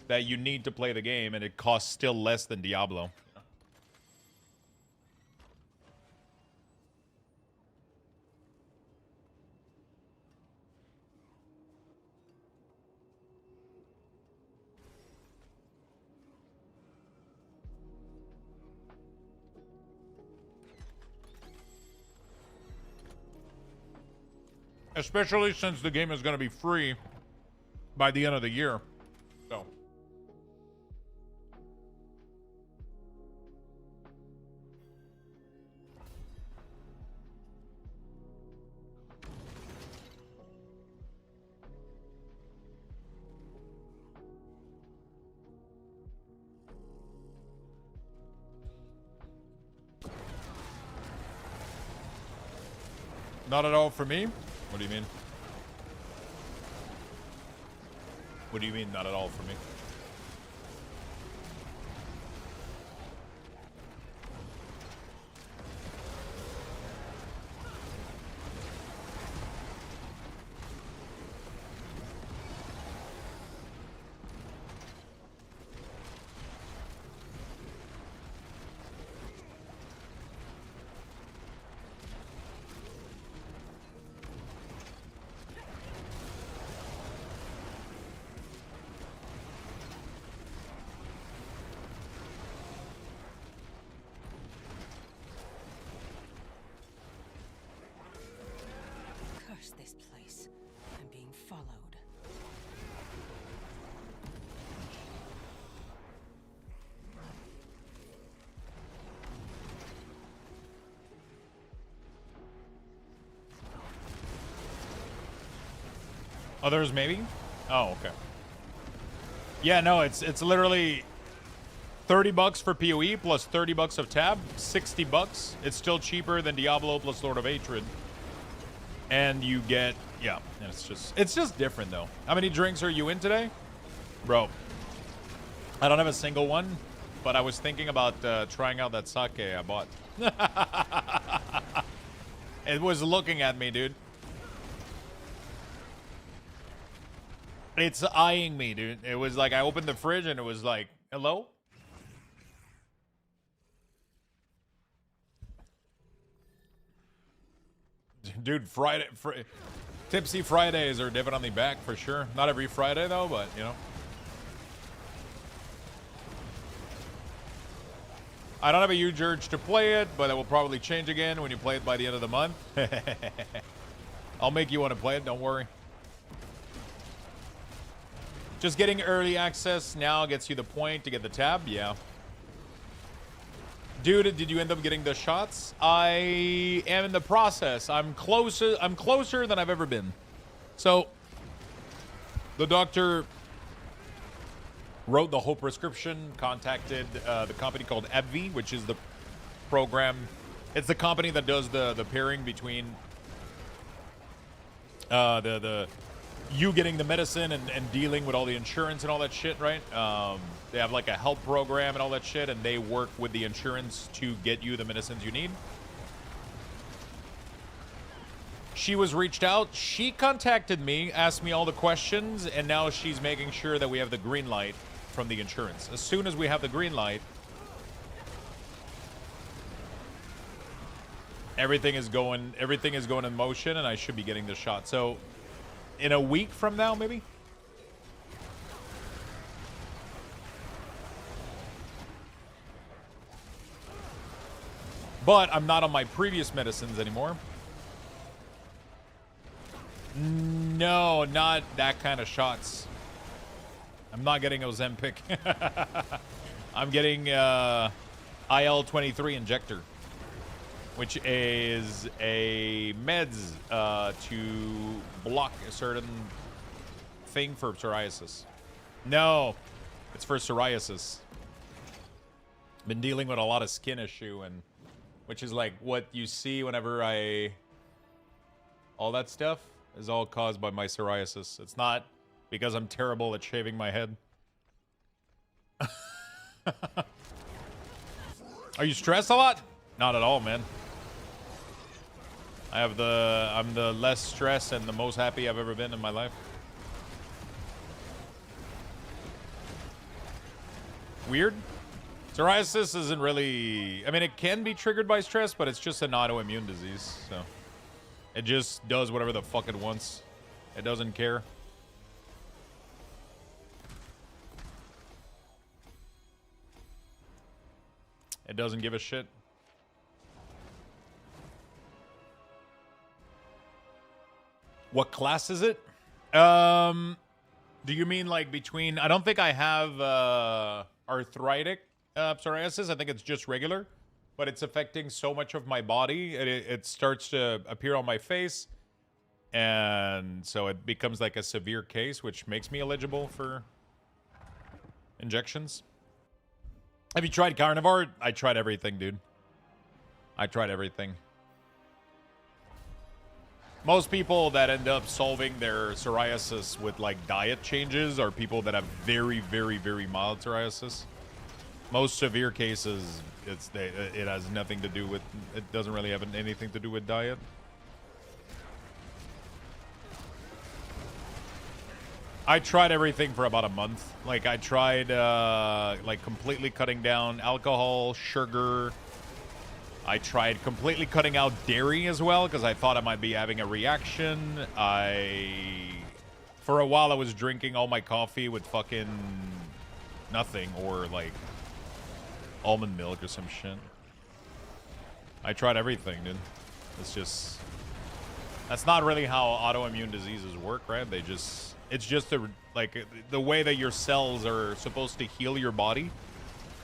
[SPEAKER 1] that you need to play the game, and it costs still less than Diablo. Especially since the game is going to be free by the end of the year. So. Not at all for me? What do you mean? What do you mean, not at all for me?
[SPEAKER 10] Curse this place. I'm being followed.
[SPEAKER 1] Others maybe? Oh, okay. Yeah, no, it's literally 30 bucks for PoE plus 30 bucks of tab, 60 bucks. It's still cheaper than Diablo plus Lord of Hatred. And you get, yeah, it's just different though. How many drinks are you in today? Bro, I don't have a single one, but I was thinking about trying out that sake I bought. It was looking at me, dude. It's eyeing me, dude. It was like I opened the fridge and it was like, hello? Dude, Tipsy Fridays are definitely back for sure. Not every Friday though, but you know. I don't have a huge urge to play it, but it will probably change again when you play it by the end of the month. I'll make you want to play it, don't worry. Just getting early access now gets you the point to get the tab, yeah. Dude, did you end up getting the shots? I am in the process. I'm closer than I've ever been. So, the doctor wrote the whole prescription, contacted the company called AbbVie, which is the program. It's the company that does the pairing between you getting the medicine and dealing with all the insurance and all that shit, right? They have like a help program and all that shit, and they work with the insurance to get you the medicines you need. She was reached out. She contacted me, asked me all the questions, and now she's making sure that we have the green light from the insurance. As soon as we have the green light, everything is going in motion, and I should be getting the shot. So, in a week from now, maybe? But I'm not on my previous medicines anymore. No, not that kind of shots. I'm not getting Ozempic. I'm getting IL-23 injector, which is a meds to block a certain thing for psoriasis. No, it's for psoriasis. Been dealing with a lot of skin issue, and which is like what you see whenever all that stuff is all caused by my psoriasis. It's not because I'm terrible at shaving my head. Are you stressed a lot? Not at all, man. I'm the less stressed and the most happy I've ever been in my life. Weird. Psoriasis isn't really, I mean, it can be triggered by stress, but it's just an autoimmune disease, so it just does whatever the fuck it wants. It doesn't care. It doesn't give a shit. What class is it? Do you mean like between, I don't think I have arthritic psoriasis. I think it's just regular, but it's affecting so much of my body. It starts to appear on my face, and so it becomes like a severe case, which makes me eligible for injections. Have you tried carnivore? I tried everything, dude. I tried everything. Most people that end up solving their psoriasis with like diet changes are people that have very, very, very mild psoriasis. Most severe cases, it has nothing to do with, it doesn't really have anything to do with diet. I tried everything for about a month. Like I tried like completely cutting down alcohol, sugar. I tried completely cutting out dairy as well because I thought I might be having a reaction. For a while I was drinking all my coffee with fucking nothing or like almond milk or some shit. I tried everything, dude. It's just, that's not really how autoimmune diseases work, right? It's just the way that your cells are supposed to heal your body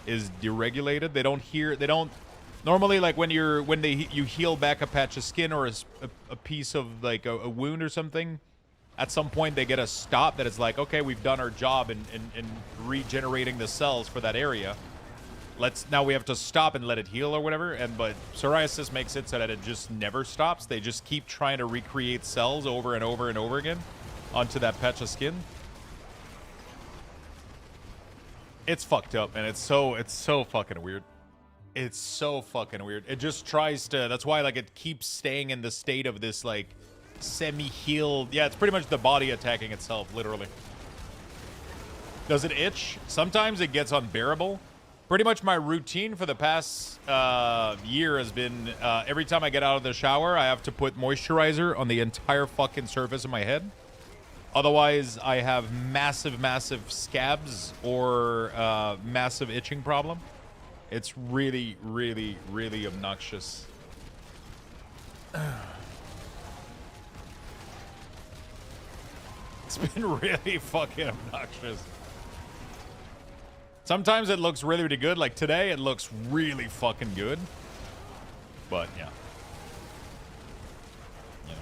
[SPEAKER 1] is deregulated. They don't normally, like when you heal back a patch of skin or a piece of like a wound or something, at some point they get a stop that is like, okay, we've done our job in regenerating the cells for that area. Now we have to stop and let it heal or whatever. But psoriasis makes it so that it just never stops. They just keep trying to recreate cells over and over and over again onto that patch of skin. It's fucked up, and it's so fucking weird. It's so fucking weird. It just tries to, that's why like it keeps staying in the state of this like semi-healed. Yeah, it's pretty much the body attacking itself, literally. Does it itch? Sometimes it gets unbearable. Pretty much my routine for the past year has been every time I get out of the shower, I have to put moisturizer on the entire fucking surface of my head. Otherwise, I have massive, massive scabs or massive itching problem. It's really, really, really obnoxious. It's been really fucking obnoxious. Sometimes it looks really, really good. Like today, it looks really fucking good. But yeah. You know.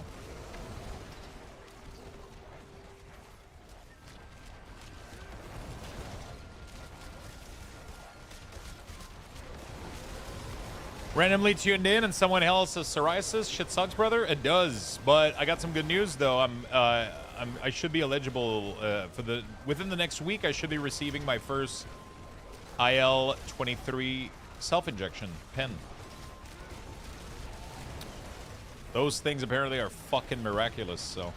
[SPEAKER 1] Randomly tuned in and someone else has psoriasis. Shit sucks, brother. It does. But I got some good news though. I should be eligible within the next week. I should be receiving my first IL-23 self-injection pen. Those things apparently are fucking miraculous, so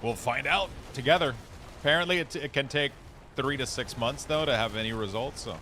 [SPEAKER 1] we'll find out together. Apparently it can take 3 to 6 months though to have any results, so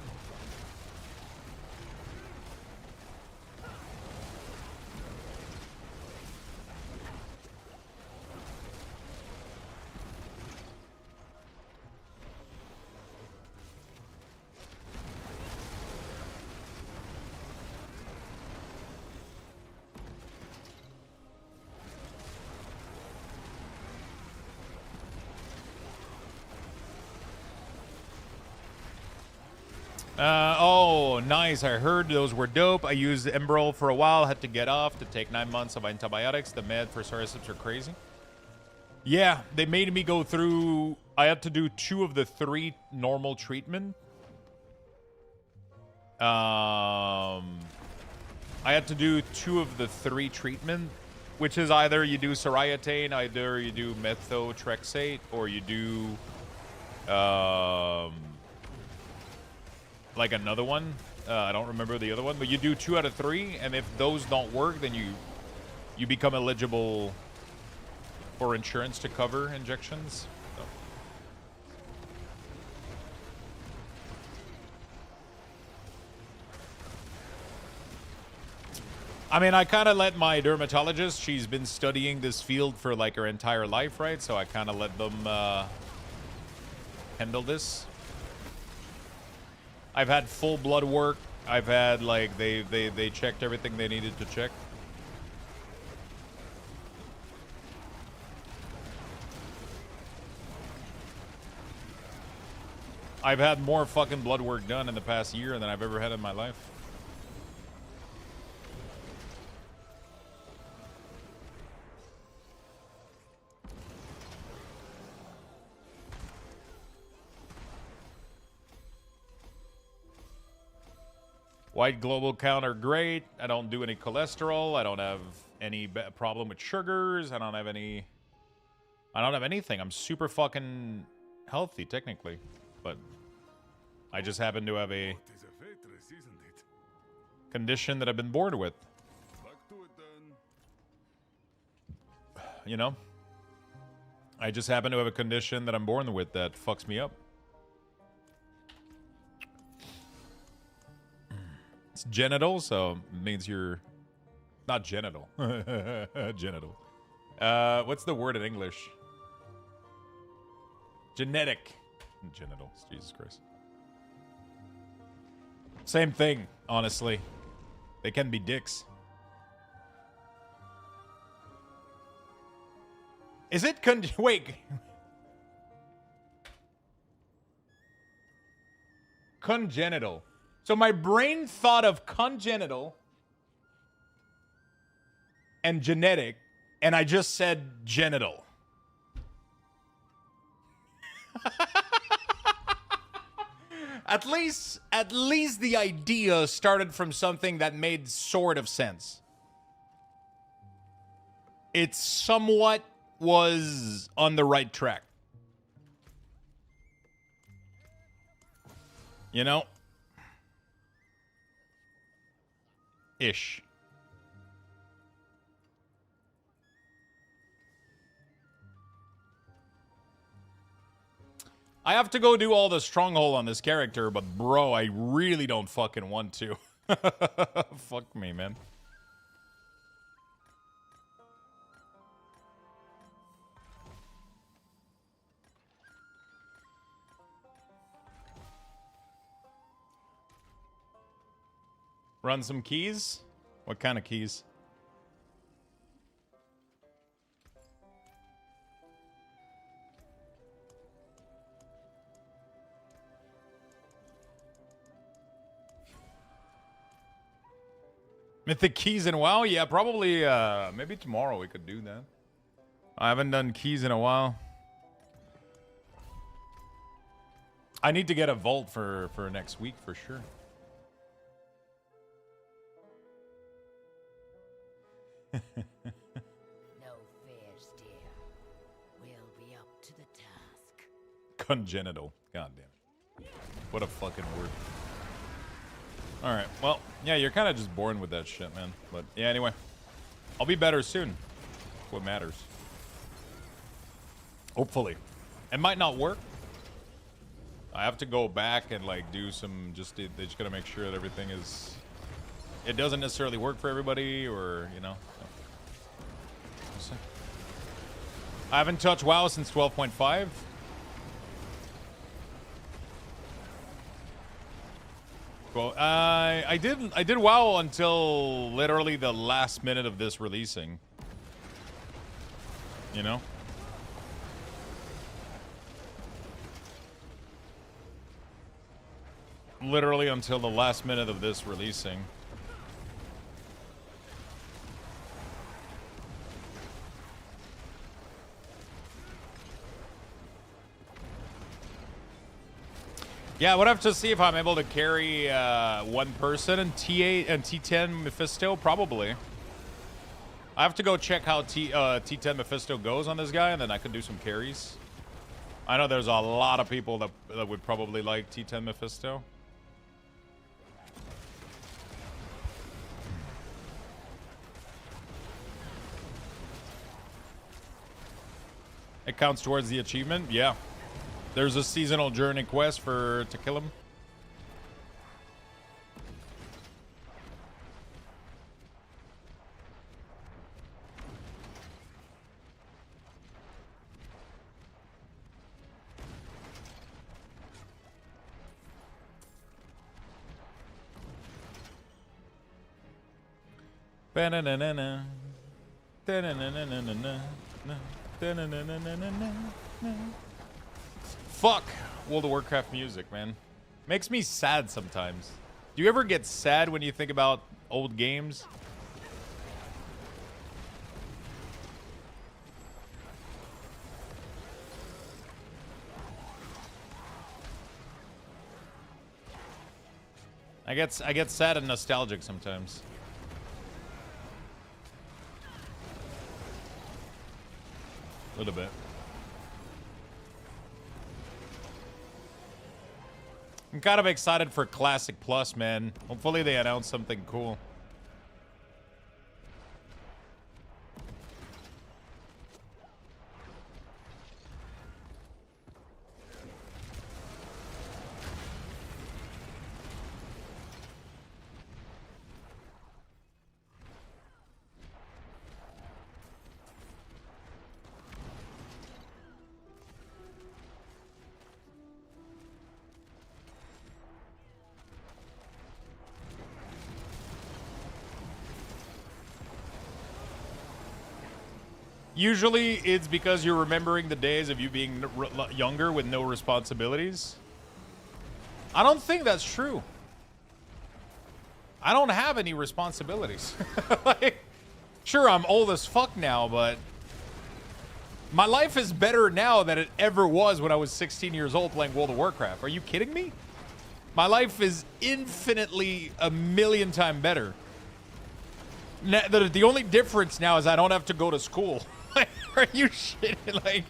[SPEAKER 1] oh, nice. I heard those were dope. I used Emerald for a while. Had to get off to take 9 months of antibiotics. The med for psoriasis are crazy. Yeah, they made me go through. I had to do 2 of the 3 normal treatment. I had to do 2 of the 3 treatment, which is either you do Soriatane, either you do methotrexate, or you do like another one. I don't remember the other one, but you do 2 out of 3, and if those don't work, then you become eligible for insurance to cover injections. So. I mean, I kind of let my dermatologist, she's been studying this field for like her entire life, right? So I kind of let them handle this. I've had full blood work. I've had like they checked everything they needed to check. I've had more fucking blood work done in the past year than I've ever had in my life. White global count are great. I don't do any cholesterol. I don't have any problem with sugars. I don't have anything. I'm super fucking healthy, technically. But I just happen to have a condition that I've been born with. You know? I just happen to have a condition that I'm born with that fucks me up. It's genital, so it means you're not genital. Genital. What's the word in English? Genetic. Genitals. Jesus Christ. Same thing, honestly. They can be dicks. Is it wait. Congenital. So my brain thought of congenital and genetic, and I just said genital. At least the idea started from something that made sort of sense. It somewhat was on the right track. You know? Ish. I have to go do all the stronghold on this character, but bro, I really don't fucking want to. Fuck me, man. Run some keys? What kind of keys? Mythic keys in WoW? Yeah, probably, maybe tomorrow we could do that. I haven't done keys in a while. I need to get a vault for next week for sure.
[SPEAKER 10] No fears, dear. We'll be up to the task.
[SPEAKER 1] Congenital. God damn it. What a fucking word. Alright, well, yeah, you're kind of just born with that shit, man. But, yeah, anyway. I'll be better soon. That's what matters. Hopefully. It might not work. I have to go back and, like, do some, they just gotta make sure that everything is... It doesn't necessarily work for everybody, or, you know. So. I haven't touched WoW since 12.5. Well, I did WoW until literally the last minute of this releasing. You know? Literally until the last minute of this releasing. Yeah, I would have to see if I'm able to carry one person in T8 and T10 Mephisto, probably. I have to go check how T10 Mephisto goes on this guy, and then I could do some carries. I know there's a lot of people that would probably like T10 Mephisto. It counts towards the achievement? Yeah. There's a seasonal journey quest to kill him. Ba-na-na-na-na. Da-na-na-na-na-na. Da-na-na-na-na-na. Fuck World of Warcraft music, man. Makes me sad sometimes. Do you ever get sad when you think about old games? I get sad and nostalgic sometimes. A little bit. I'm kind of excited for Classic Plus, man. Hopefully they announce something cool. Usually it's because you're remembering the days of you being younger with no responsibilities. I don't think that's true. I don't have any responsibilities. Like, sure, I'm old as fuck now, but my life is better now than it ever was when I was 16 years old playing World of Warcraft. Are you kidding me? My life is infinitely a million times better. The only difference now is I don't have to go to school. Are you shitting? Like,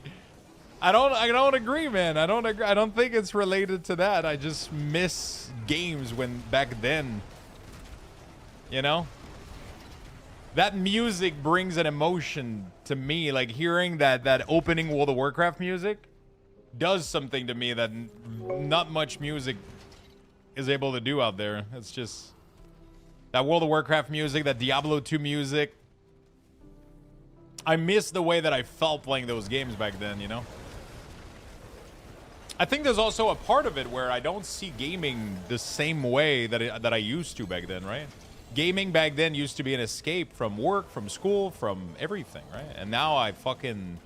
[SPEAKER 1] I don't agree, man. I don't agree. I don't think it's related to that. I just miss games when back then, you know? That music brings an emotion to me. Like, hearing that opening World of Warcraft music does something to me that not much music is able to do out there. It's just that World of Warcraft music, that Diablo 2 music. I miss the way that I felt playing those games back then, you know? I think there's also a part of it where I don't see gaming the same way that I used to back then, right? Gaming back then used to be an escape from work, from school, from everything, right? And now I fucking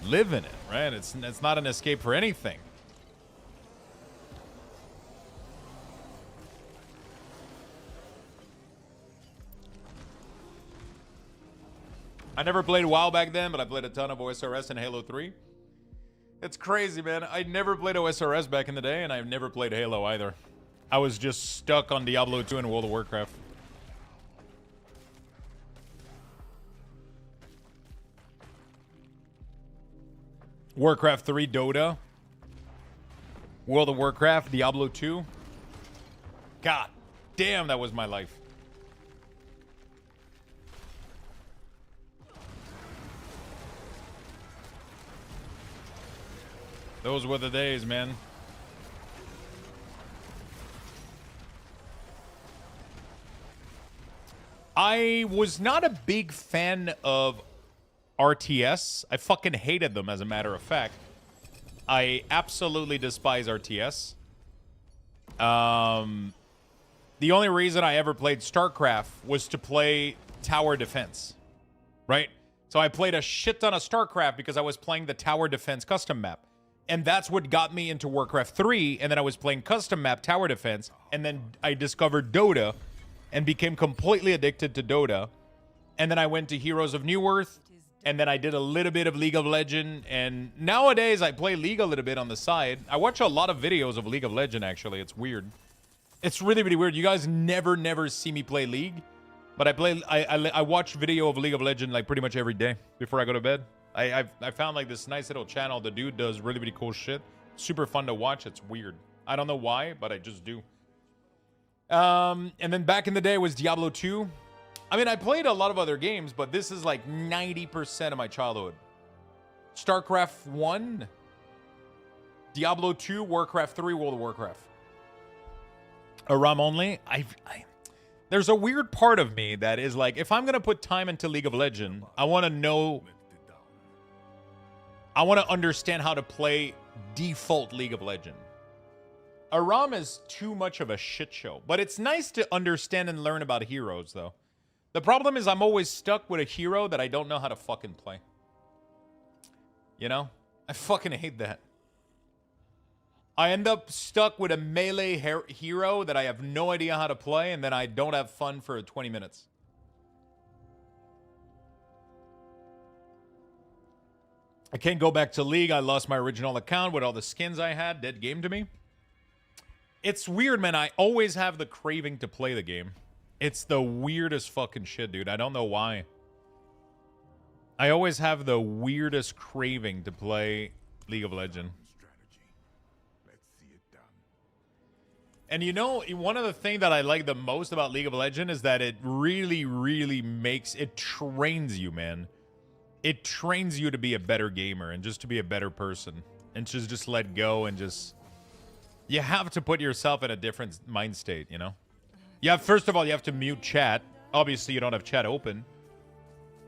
[SPEAKER 1] live in it, right? It's not an escape for anything. I never played WoW back then, but I played a ton of OSRS and Halo 3. It's crazy, man. I never played OSRS back in the day, and I've never played Halo either. I was just stuck on Diablo 2 and World of Warcraft. Warcraft 3, Dota. World of Warcraft, Diablo 2. God damn, that was my life. Those were the days, man. I was not a big fan of RTS. I fucking hated them, as a matter of fact. I absolutely despise RTS. The only reason I ever played StarCraft was to play tower defense, right? So I played a shit ton of StarCraft because I was playing the tower defense custom map. And that's what got me into Warcraft 3, and then I was playing custom map tower defense, and then I discovered Dota and became completely addicted to Dota. And then I went to Heroes of New Earth, and then I did a little bit of League of Legends, and nowadays I play League a little bit on the side. I watch a lot of videos of League of Legends, actually. It's weird. It's really, really weird. You guys never see me play League, but I watch video of League of Legends like pretty much every day before I go to bed. I found like this nice little channel. The dude does really, really cool shit. Super fun to watch. It's weird. I don't know why, but I just do. And then back in the day was Diablo 2. I mean, I played a lot of other games, but this is like 90% of my childhood. StarCraft 1, Diablo 2, Warcraft 3, World of Warcraft. A ROM only. There's a weird part of me that is like, if I'm going to put time into League of Legends, I want to know... I want to understand how to play default League of Legends. A ROM is too much of a shit show, but it's nice to understand and learn about heroes, though. The problem is I'm always stuck with a hero that I don't know how to fucking play. You know? I fucking hate that. I end up stuck with a melee hero that I have no idea how to play, and then I don't have fun for 20 minutes. I can't go back to League. I lost my original account with all the skins I had. Dead game to me. It's weird, man. I always have the craving to play the game. It's the weirdest fucking shit, dude. I don't know why. I always have the weirdest craving to play League of Legends. And you know, one of the things that I like the most about League of Legends is that it really, really it trains you, man. It trains you to be a better gamer and just to be a better person. And to just let go and just... You have to put yourself in a different mind state, you know? Yeah, first of all, you have to mute chat. Obviously, you don't have chat open.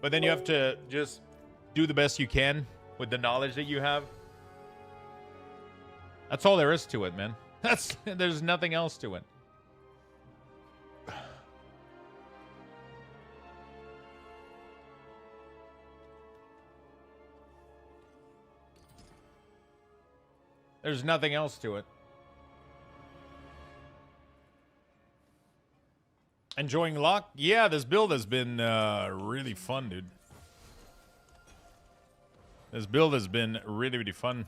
[SPEAKER 1] But then you have to just do the best you can with the knowledge that you have. That's all there is to it, man. There's nothing else to it. There's nothing else to it. Enjoying Lock? Yeah, this build has been really fun, dude. This build has been really, really fun.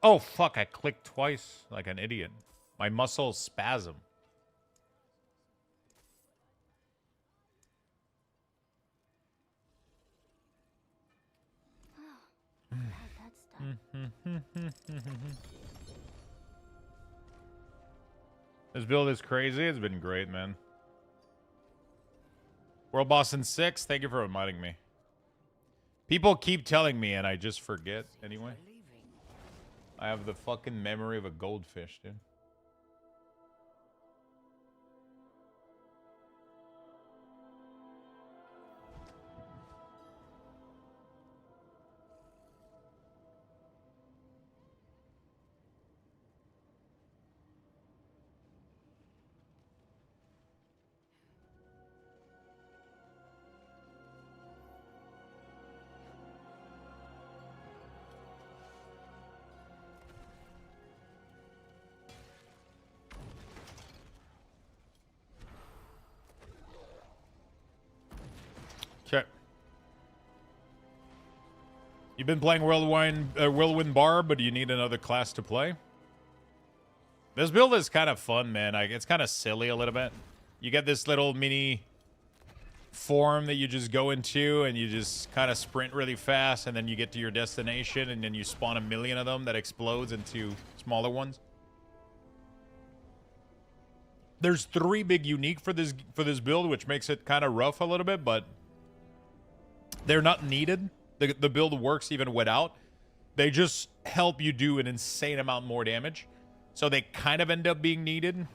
[SPEAKER 1] Oh, fuck, I clicked twice like an idiot. My muscles spasm. This build is crazy. It's been great, man. World Boss in 6. Thank you for reminding me. People keep telling me and I just forget anyway. I have the fucking memory of a goldfish, dude. Okay. You've been playing Whirlwind Bar, but do you need another class to play? This build is kind of fun, man. It's kind of silly a little bit. You get this little mini form that you just go into, and you just kind of sprint really fast, and then you get to your destination, and then you spawn 1,000,000 of them that explodes into smaller ones. There's 3 big unique for this build, which makes it kind of rough a little bit, but they're not needed. The build works even without. They just help you do an insane amount more damage. So they kind of end up being needed.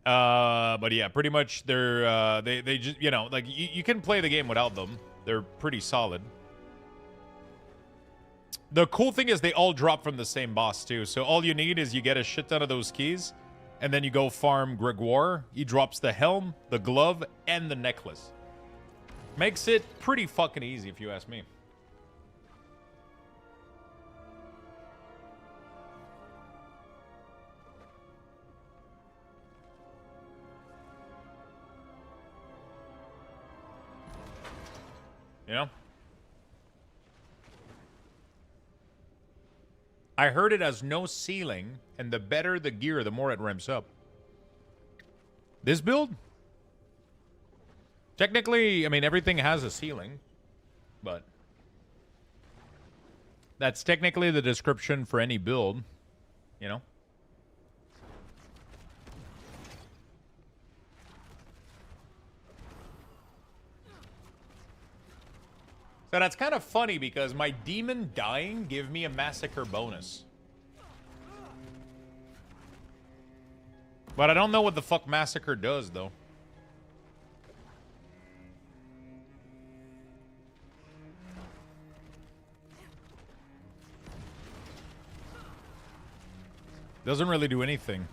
[SPEAKER 1] But yeah, pretty much they just, you know, like you can play the game without them. They're pretty solid. The cool thing is they all drop from the same boss too. So all you need is you get a shit ton of those keys, and then you go farm Gregoire. He drops the helm, the glove, and the necklace. Makes it pretty fucking easy, if you ask me. You know? I heard it has no ceiling, and the better the gear, the more it ramps up. This build? Technically, I mean, everything has a ceiling, but that's technically the description for any build, you know? So that's kind of funny because my demon dying gave me a massacre bonus. But I don't know what the fuck massacre does, though. Doesn't really do anything.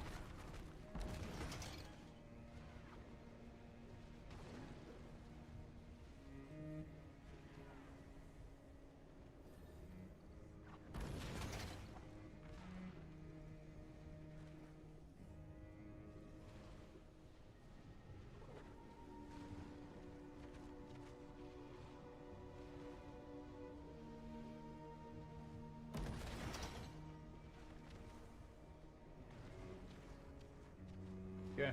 [SPEAKER 1] Okay.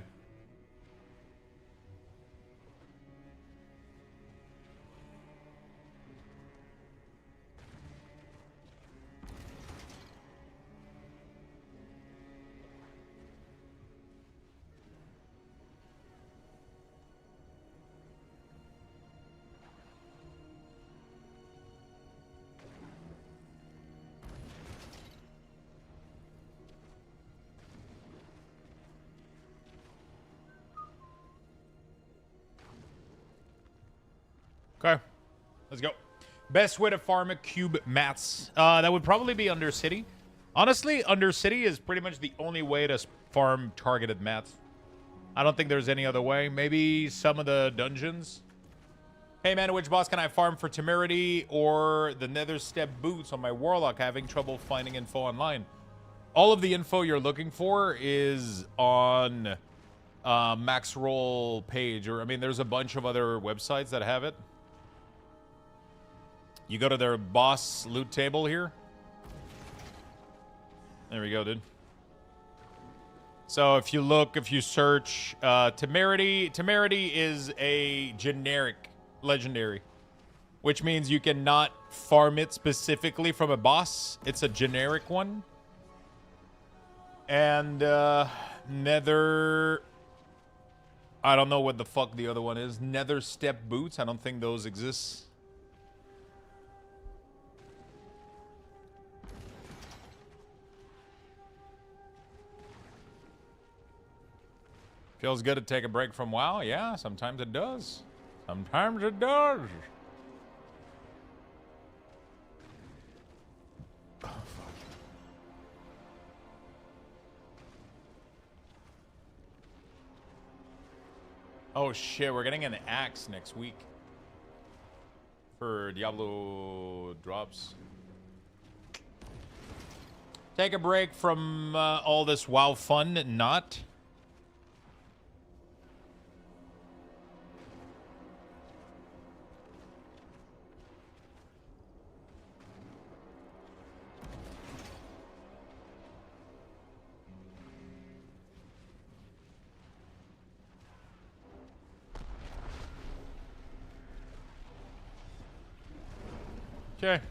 [SPEAKER 1] Okay, let's go. Best way to farm a cube mats. That would probably be Undercity. Honestly, Undercity is pretty much the only way to farm targeted mats. I don't think there's any other way. Maybe some of the dungeons. Hey man, which boss can I farm for Temerity or the Nether Step boots on my Warlock? Having trouble finding info online. All of the info you're looking for is on Max Roll page, or I mean, there's a bunch of other websites that have it. You go to their boss loot table here. There we go, dude. So if you look, if you search Temerity is a generic legendary, which means you cannot farm it specifically from a boss. It's a generic one. And Nether, I don't know what the fuck the other one is. Nether Step boots, I don't think those exist. Feels good to take a break from WoW. Yeah, sometimes it does. Sometimes it does. Oh, fuck. Oh, shit. We're getting an axe next week. For Diablo drops. Take a break from all this WoW fun. Not. Okay.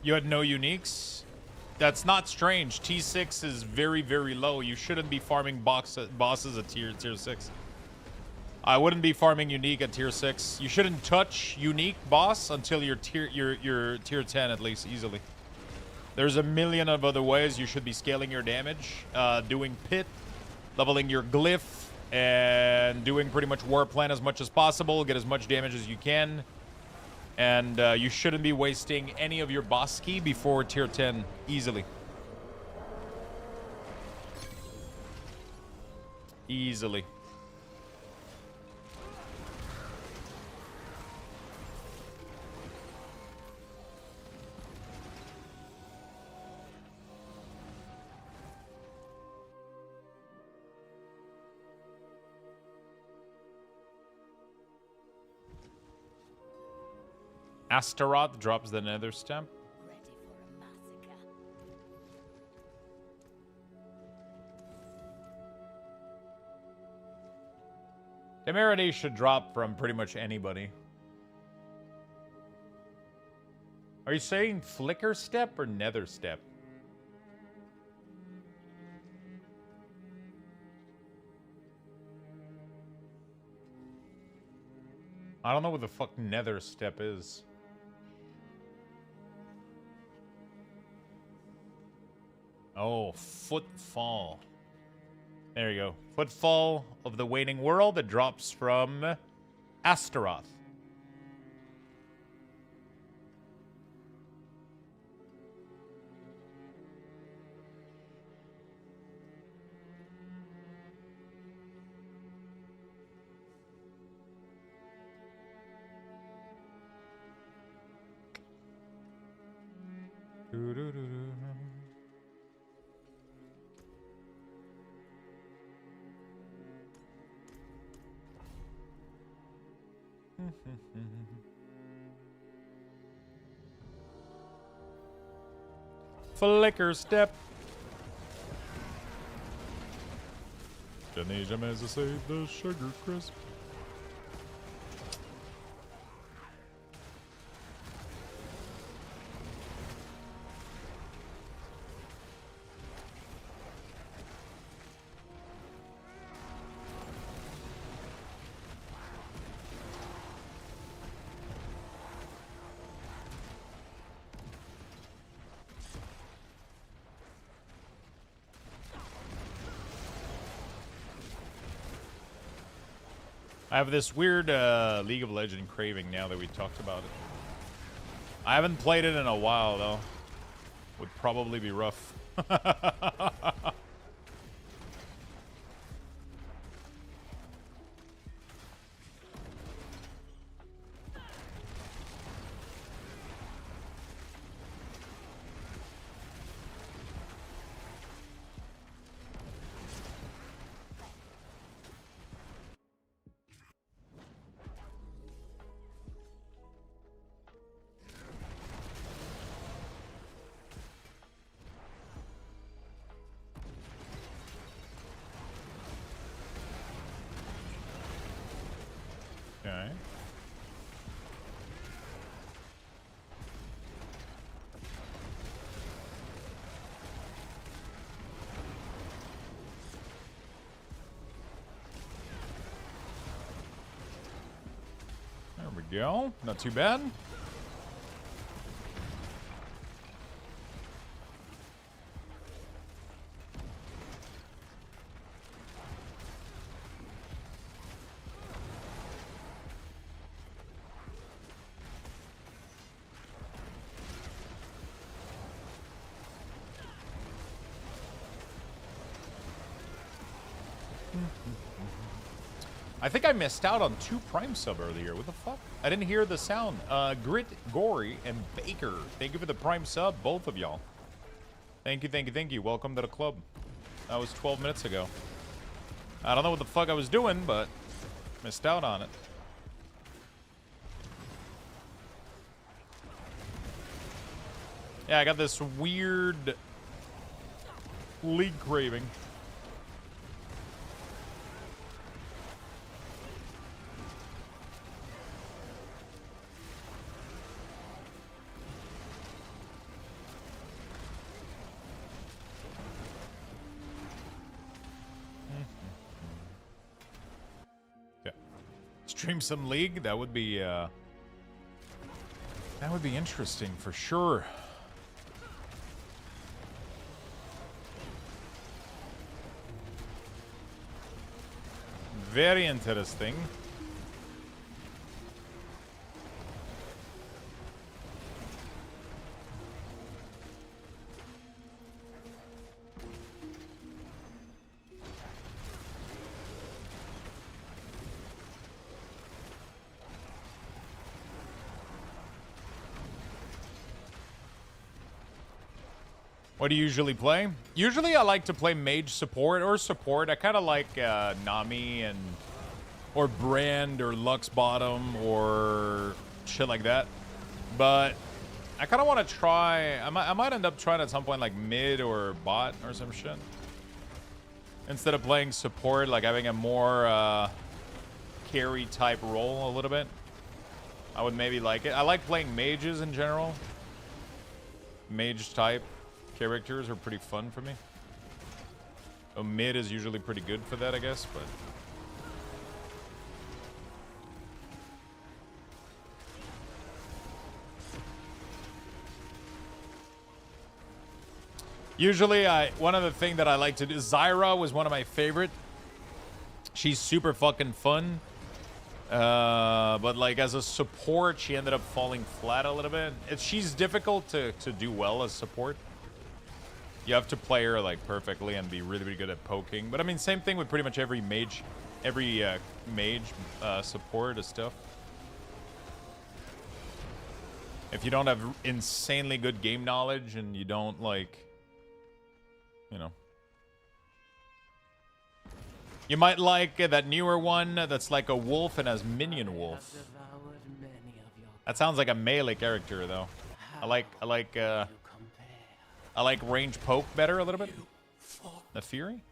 [SPEAKER 1] You had no uniques? That's not strange. T6 is very, very low. You shouldn't be farming bosses at tier 6. I wouldn't be farming unique at tier 6. You shouldn't touch unique boss until you're tier 10 at least, easily. There's a million of other ways you should be scaling your damage, doing pit, leveling your glyph, and doing pretty much war plan as much as possible, get as much damage as you can. And you shouldn't be wasting any of your boss key before tier 10, easily. Easily. Astaroth drops the Nether Step.
[SPEAKER 10] Ready for a massacre.
[SPEAKER 1] Temerity should drop from pretty much anybody. Are you saying Flicker Step or Nether Step? I don't know what the fuck Nether Step is. Oh, Footfall. There you go. Footfall of the Waning World that drops from Astaroth. Flicker step. Je n'ai jamais essayé de sugar crisp. I have this weird League of Legends craving now that we talked about it. I haven't played it in a while, though. Would probably be rough. Okay. There we go. Not too bad. I think I missed out on 2 Prime sub earlier. What the fuck? I didn't hear the sound. Grit, Gory, and Baker. Thank you for the Prime sub, both of y'all. Thank you, thank you, thank you. Welcome to the club. That was 12 minutes ago. I don't know what the fuck I was doing, but missed out on it. Yeah, I got this weird league craving. Stream some League, that would be interesting for sure. Very interesting. What do you usually play? Usually I like to play mage support or support. I kind of like Nami or Brand or Lux Bottom or shit like that. But I kind of want to try... I might end up trying at some point like mid or bot or some shit. Instead of playing support, like having a more carry type role a little bit. I would maybe like it. I like playing mages in general. Mage type characters are pretty fun for me. So mid is usually pretty good for that, I guess, but... Usually, one of the things that I like to do... Zyra was one of my favorite. She's super fucking fun. But like as a support, she ended up falling flat a little bit. She's difficult to do well as support. You have to play her like perfectly and be really, really good at poking. But I mean, same thing with pretty much every mage, support and stuff. If you don't have insanely good game knowledge and you don't like, you know. You might like that newer one that's like a wolf and has Minion Wolf. That sounds like a melee character, though. I like range poke better a little bit. The Fury?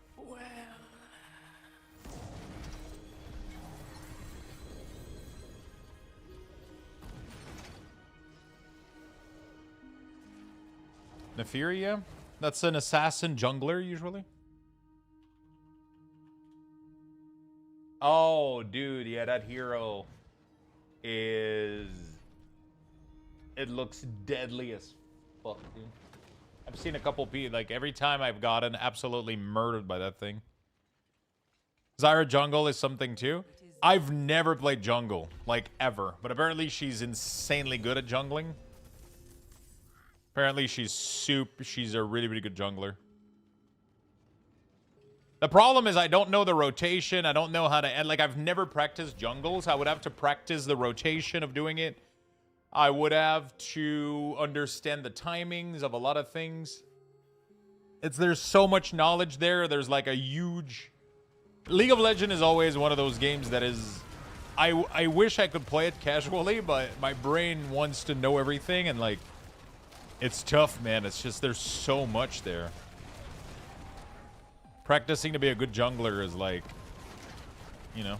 [SPEAKER 1] Nefiri, yeah. That's an assassin jungler, usually. Oh, dude, yeah, that hero is... It looks deadly as fuck, dude. I've seen a couple people, like, every time I've gotten absolutely murdered by that thing. Zyra jungle is something, too. I've never played jungle, like, ever. But apparently she's insanely good at jungling. Apparently she's a really, really good jungler. The problem is I don't know the rotation. I don't know how to... And, like, I've never practiced jungles. I would have to practice the rotation of doing it. I would have to understand the timings of a lot of things. There's so much knowledge there. There's, like, a huge... League of Legends is always one of those games that is... I wish I could play it casually, but my brain wants to know everything, and, like... It's tough, man. It's just there's so much there. Practicing to be a good jungler is like, you know.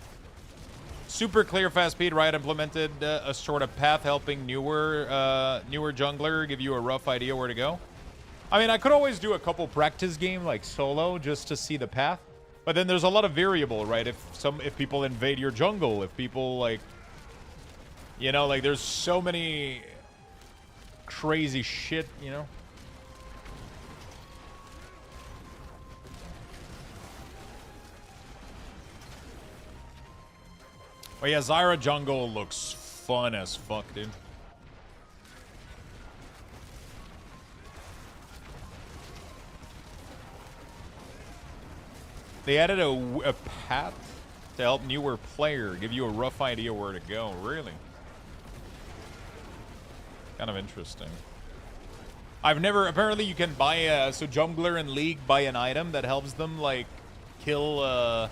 [SPEAKER 1] Super clear fast speed, right? Implemented a sort of path helping newer jungler give you a rough idea where to go. I mean, I could always do a couple practice game like solo just to see the path. But then there's a lot of variable, right? If people invade your jungle, if people like, you know, like there's so many crazy shit, you know. Oh yeah, Zyra jungle looks fun as fuck, dude. They added a path to help newer player give you a rough idea where to go. Really? Kind of interesting. I've never... Apparently you can buy so jungler in League buy an item that helps them, like, kill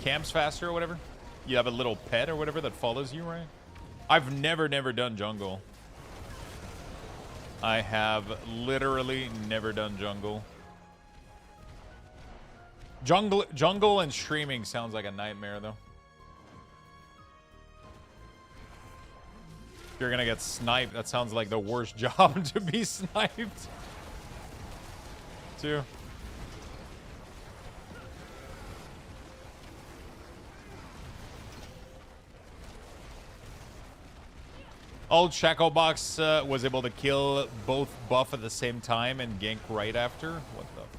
[SPEAKER 1] camps faster or whatever. You have a little pet or whatever that follows you, right? I've never done jungle. I have literally never done jungle. Jungle and streaming sounds like a nightmare, though. You're gonna get sniped. That sounds like the worst job to be sniped. Too. Old Shacklebox was able to kill both buff at the same time and gank right after. What the fuck?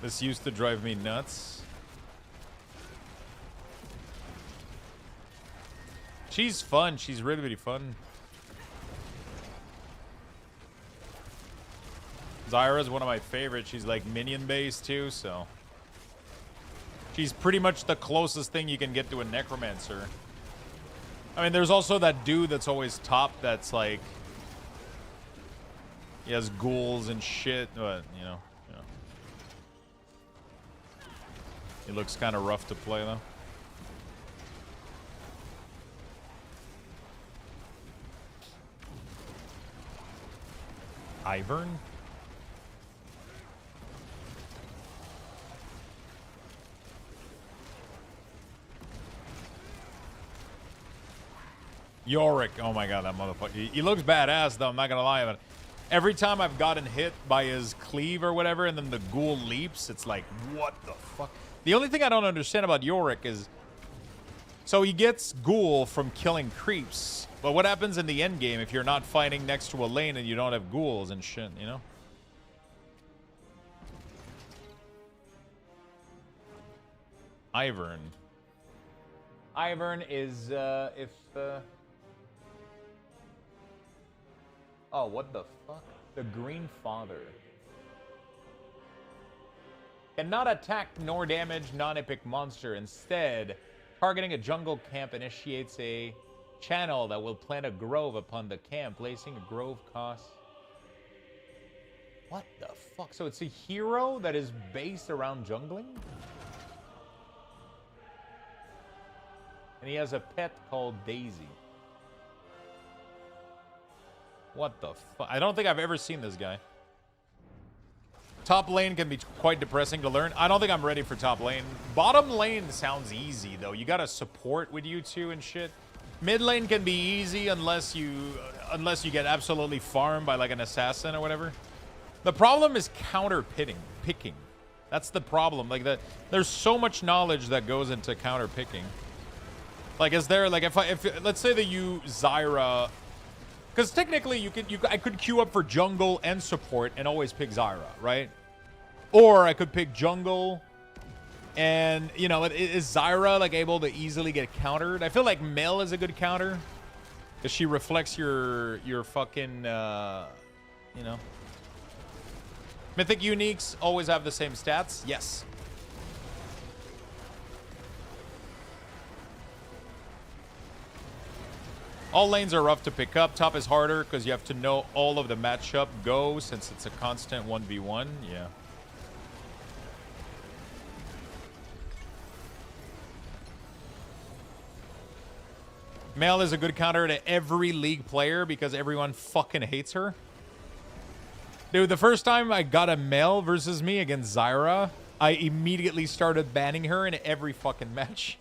[SPEAKER 1] This used to drive me nuts. She's fun. She's really, really fun. Zyra's one of my favorites. She's like minion based too, so she's pretty much the closest thing you can get to a necromancer. I mean, there's also that dude that's always top that's like he has ghouls and shit, but you know. He looks kind of rough to play though. Ivern? Yorick. Oh my god, that motherfucker. He looks badass though, I'm not gonna lie, but every time I've gotten hit by his cleave or whatever and then the ghoul leaps, it's like, what the fuck? The only thing I don't understand about Yorick is, so he gets ghoul from killing creeps, but what happens in the end game if you're not fighting next to a lane and you don't have ghouls and shit, you know? Ivern. Ivern is, oh, what the fuck? The Green Father. Cannot attack nor damage non-epic monster. Instead, targeting a jungle camp initiates a channel that will plant a grove upon the camp. Placing a grove costs... What the fuck? So it's a hero that is based around jungling? And he has a pet called Daisy. What the fuck? I don't think I've ever seen this guy. Top lane can be quite depressing to learn. I don't think I'm ready for top lane. Bottom lane sounds easy, though. You gotta support with you two and shit. Mid lane can be easy unless you get absolutely farmed by like an assassin or whatever. The problem is counter picking. That's the problem. Like there's so much knowledge that goes into counter picking. Like, is there like if let's say that you Zyra, because technically I could queue up for jungle and support and always pick Zyra, right? Or I could pick jungle, and you know, is Zyra like able to easily get countered? I feel like Mel is a good counter because she reflects your fucking you know. Mythic uniques always have the same stats. Yes. All lanes are rough to pick up. Top is harder because you have to know all of the matchup go since it's a constant 1v1. Yeah. Mel is a good counter to every League player because everyone fucking hates her. Dude, the first time I got a Mel versus me against Zyra, I immediately started banning her in every fucking match.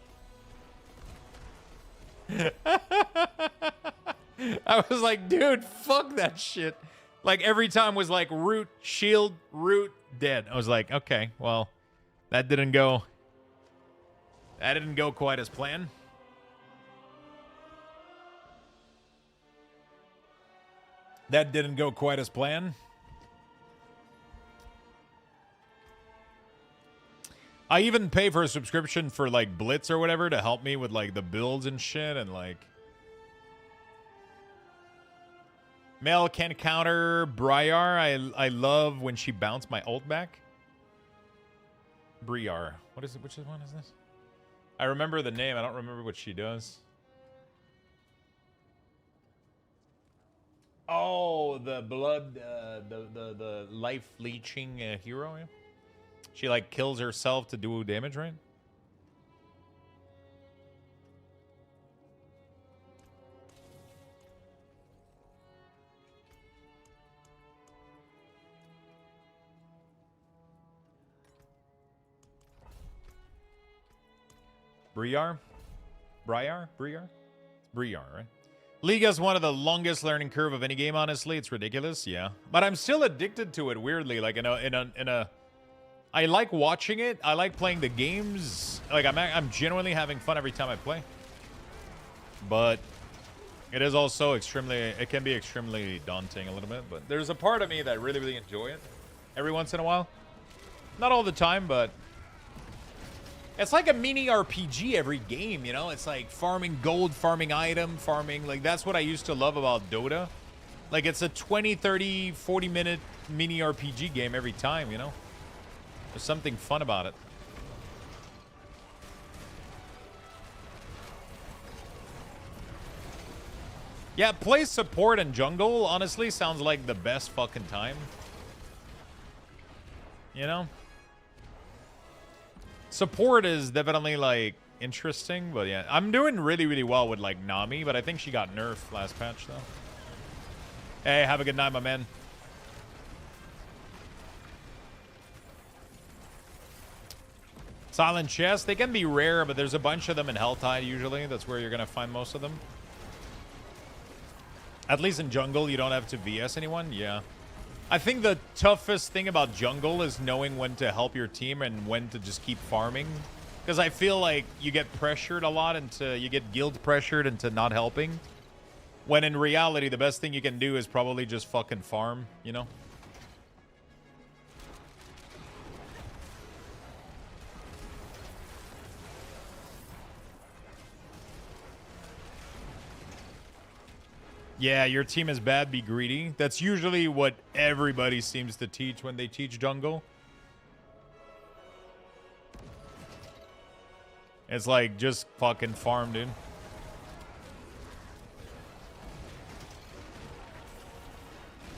[SPEAKER 1] I was like, dude, fuck that shit. Like, every time was like, root, shield, root, dead. I was like, okay, well, that didn't go quite as planned. That didn't go quite as planned. I even pay for a subscription for like Blitz or whatever to help me with like the builds and shit, and like Mel can counter Briar. I love when she bounced my ult back. Briar. What is it? Which one is this? I remember the name. I don't remember what she does. Oh, the blood, the life leeching hero. Yeah? She like kills herself to do damage, right? Briar? Briar? Briar? Briar, right? League has one of the longest learning curve of any game, honestly. It's ridiculous, yeah. But I'm still addicted to it weirdly. Like in a I like watching it. I like playing the games. Like I'm genuinely having fun every time I play. But it is also it can be extremely daunting a little bit, but there's a part of me that really enjoy it every once in a while. Not all the time, but it's like a mini RPG every game, you know? It's like farming gold, farming item, farming. Like, that's what I used to love about Dota. Like, it's a 20, 30, 40-minute mini RPG game every time, you know? There's something fun about it. Yeah, play support and jungle, honestly, sounds like the best fucking time. You know? Support is definitely, like, interesting, but yeah. I'm doing really well with, like, Nami, but I think she got nerfed last patch, though. Hey, have a good night, my man. Silent chests, they can be rare, but there's a bunch of them in Helltide, usually. That's where you're going to find most of them. At least in jungle, you don't have to VS anyone. Yeah. I think the toughest thing about jungle is knowing when to help your team and when to just keep farming. Because I feel like you get pressured a lot you get guild pressured into not helping. When in reality, the best thing you can do is probably just fucking farm, you know? Yeah, your team is bad, be greedy. That's usually what everybody seems to teach when they teach jungle. It's like, just fucking farm, dude.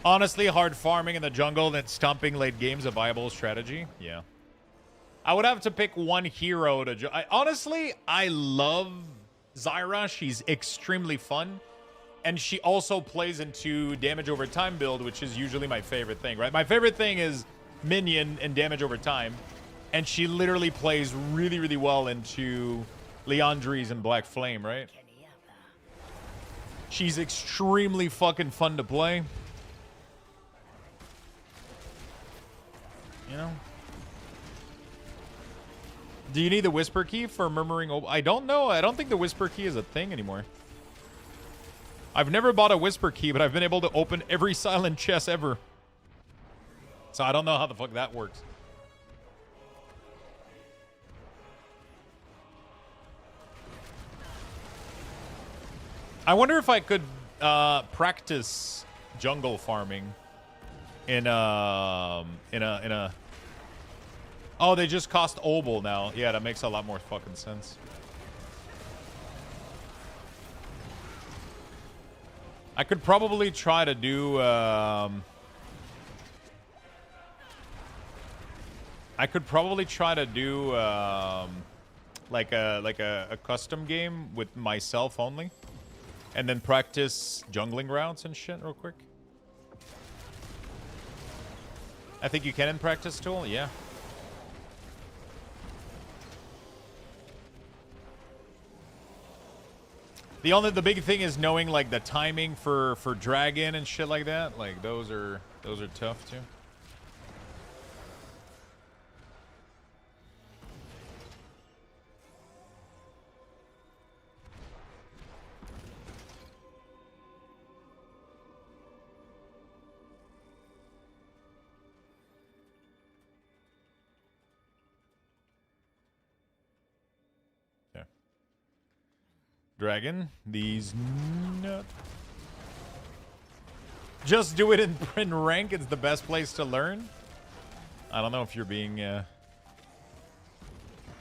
[SPEAKER 1] Honestly, hard farming in the jungle and stumping late game's a viable strategy. Yeah. I would have to pick one hero to... honestly, I love Zyra. She's extremely fun. And she also plays into damage over time build, which is usually my favorite thing, right? My favorite thing is minion and damage over time. And she literally plays really, really well into Leandries and Black Flame, right? She's extremely fucking fun to play. You know? Do you need the Whisper Key for Murmuring Opal? I don't know. I don't think the Whisper Key is a thing anymore. I've never bought a Whisper Key, but I've been able to open every silent chest ever. So I don't know how the fuck that works. I wonder if I could practice jungle farming in a. Oh, they just cost Obol now. Yeah, that makes a lot more fucking sense. I could probably try to do. I could probably try to do like a custom game with myself only, and then practice jungling routes and shit real quick. I think you can in practice tool, yeah. The big thing is knowing like the timing for dragon and shit like that. Like those are tough too. Dragon, these nuts. Just do it in rank. It's the best place to learn. I don't know if you're being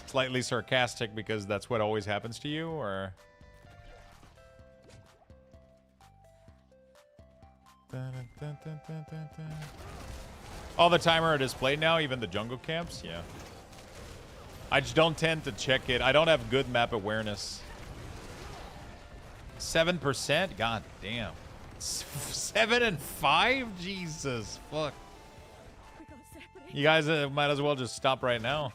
[SPEAKER 1] slightly sarcastic because that's what always happens to you, or... All the timer are displayed now, even the jungle camps? Yeah. I just don't tend to check it. I don't have good map awareness. 7%? God damn. 7 and 5? Jesus. Fuck. You guys might as well just stop right now.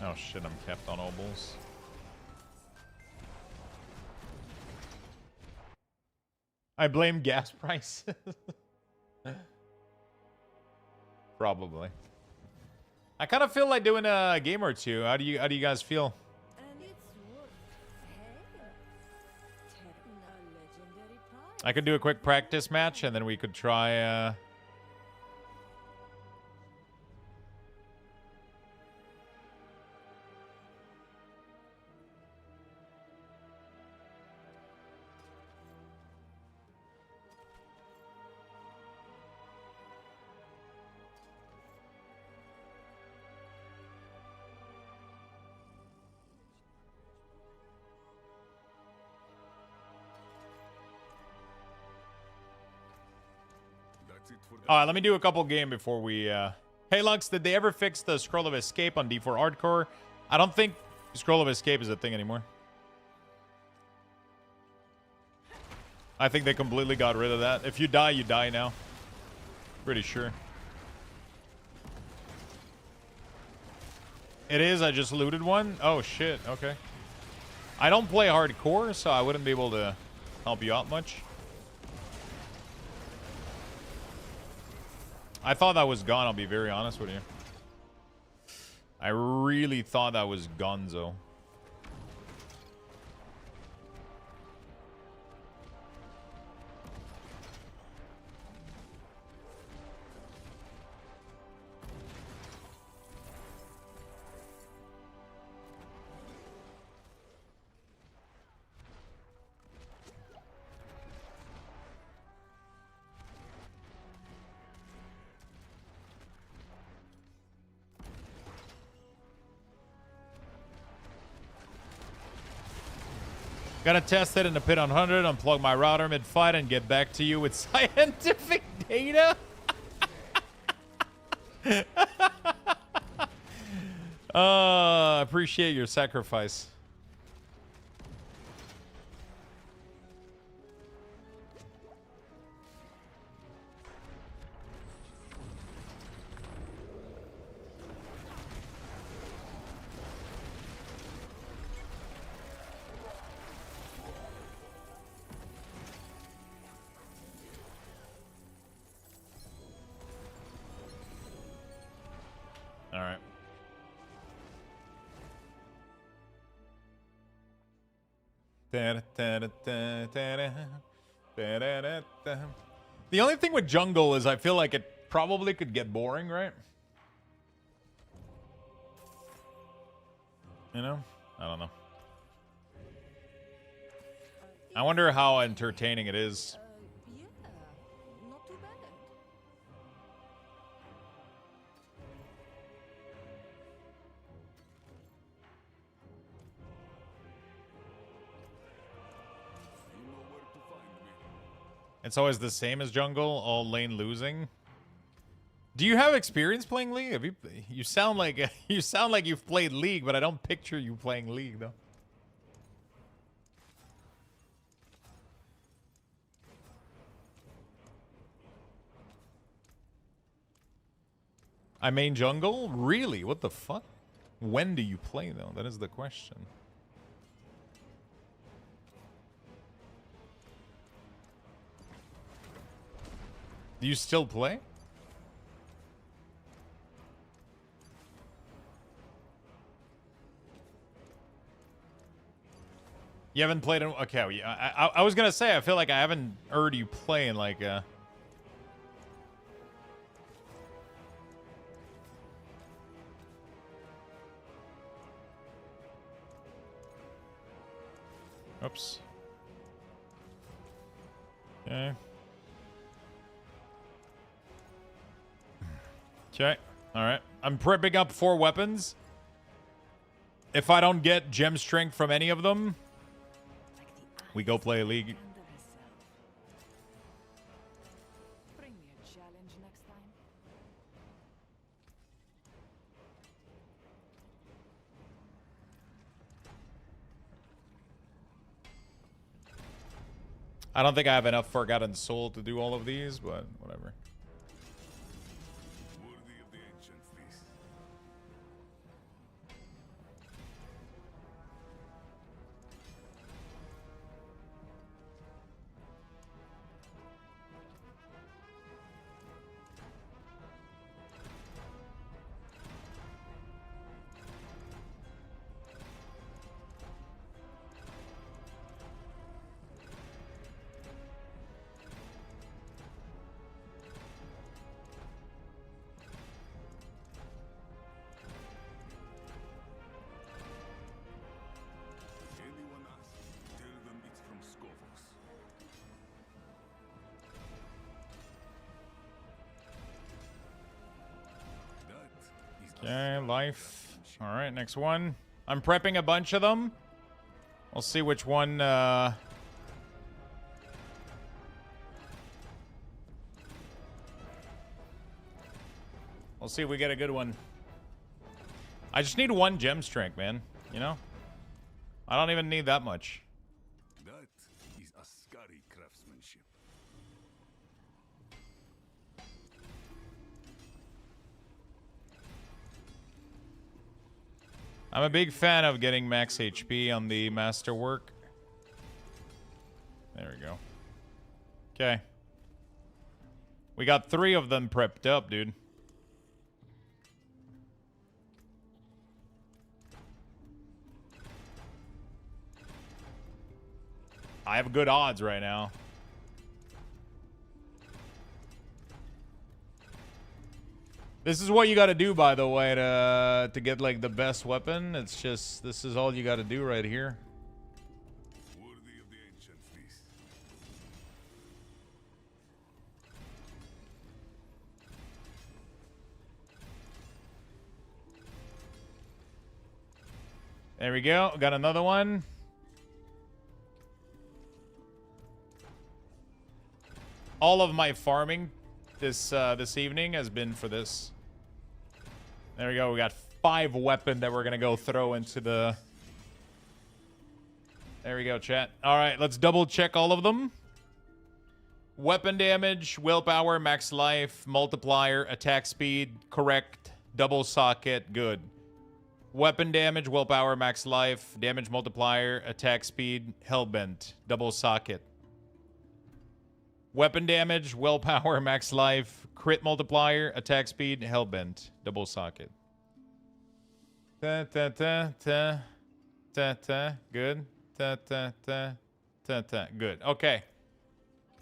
[SPEAKER 1] Oh shit, I'm kept on obols. I blame gas prices. Probably. I kind of feel like doing a game or two. How do you guys feel? I could do a quick practice match and then we could try Alright, let me do a couple game before we Hey Lux, did they ever fix the scroll of escape on D4 hardcore? I don't think scroll of escape is a thing anymore. I think they completely got rid of that. If you die, you die now. Pretty sure. It is, I just looted one? Oh shit, okay. I don't play hardcore, so I wouldn't be able to help you out much. I thought that was gone, I'll be very honest with you. I really thought that was gonzo. Gonna test it in the pit on 100, unplug my router mid-fight, and get back to you with scientific data. Appreciate your sacrifice. All right. The only thing with jungle is I feel like it probably could get boring, right? You know? I don't know. I wonder how entertaining it is.
[SPEAKER 4] Yeah, not too bad.
[SPEAKER 1] It's always the same as jungle, all lane losing. Do you have experience playing League? Have you sound like you've played League, but I don't picture you playing League though. I main jungle? Really? What the fuck? When do you play though? That is the question. Do you still play? You haven't played in... Okay, I was gonna say, I feel like I haven't heard you play in like Oops. Okay. Okay. Alright. I'm prepping up 4 weapons. If I don't get gem strength from any of them, we go play a League.
[SPEAKER 4] Bring me a challenge next time.
[SPEAKER 1] I don't think I have enough Forgotten Soul to do all of these, but whatever. Okay, life. All right, next one. I'm prepping a bunch of them. We'll see which one. We'll see if we get a good one. I just need 1 gem strength, man. You know? I don't even need that much.
[SPEAKER 3] That is a scary craftsmanship.
[SPEAKER 1] I'm a big fan of getting max HP on the masterwork. There we go. Okay. We got 3 of them prepped up, dude. I have good odds right now. This is what you got to do, by the way, to get like the best weapon. It's just, this is all you got to do right here.
[SPEAKER 3] Worthy of the ancient feast.
[SPEAKER 1] There we go. Got another one. All of my farming this evening has been for this. There we go. We got 5 weapon that we're gonna go throw into the. There we go, chat. All right, let's double check all of them. Weapon damage, willpower, max life, multiplier, attack speed, correct, double socket, good. Weapon damage, willpower, max life, damage multiplier, attack speed, hellbent, double socket. Weapon damage, willpower, max life, crit multiplier, attack speed, hellbent, double socket. Ta ta ta ta ta ta. Good. Ta ta ta ta ta. Good. Okay.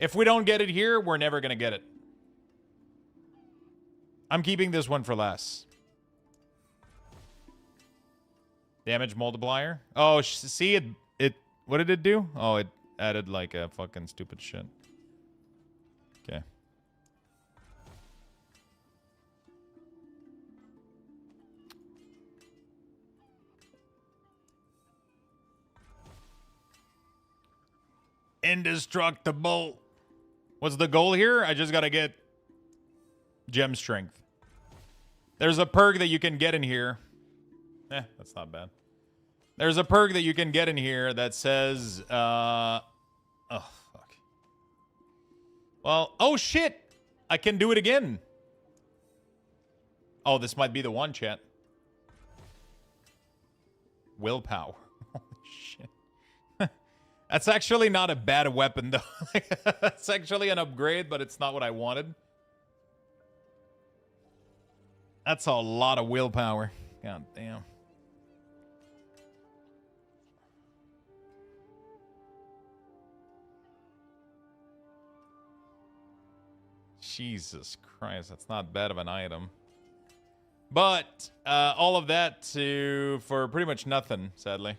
[SPEAKER 1] If we don't get it here, we're never gonna get it. I'm keeping this one for last. Damage multiplier. Oh, see it. What did it do? Oh, it added like a fucking stupid shit. Okay. Indestructible. What's the goal here? I just gotta get gem strength. There's a perk that you can get in here. That's not bad. There's a perk that you can get in here that says, oh, fuck. Well, oh, shit. I can do it again. Oh, this might be the one, chat. Willpower. Holy shit. That's actually not a bad weapon, though. That's actually an upgrade, but it's not what I wanted. That's a lot of willpower. God damn. Jesus Christ, that's not bad of an item. But all of that for pretty much nothing, sadly.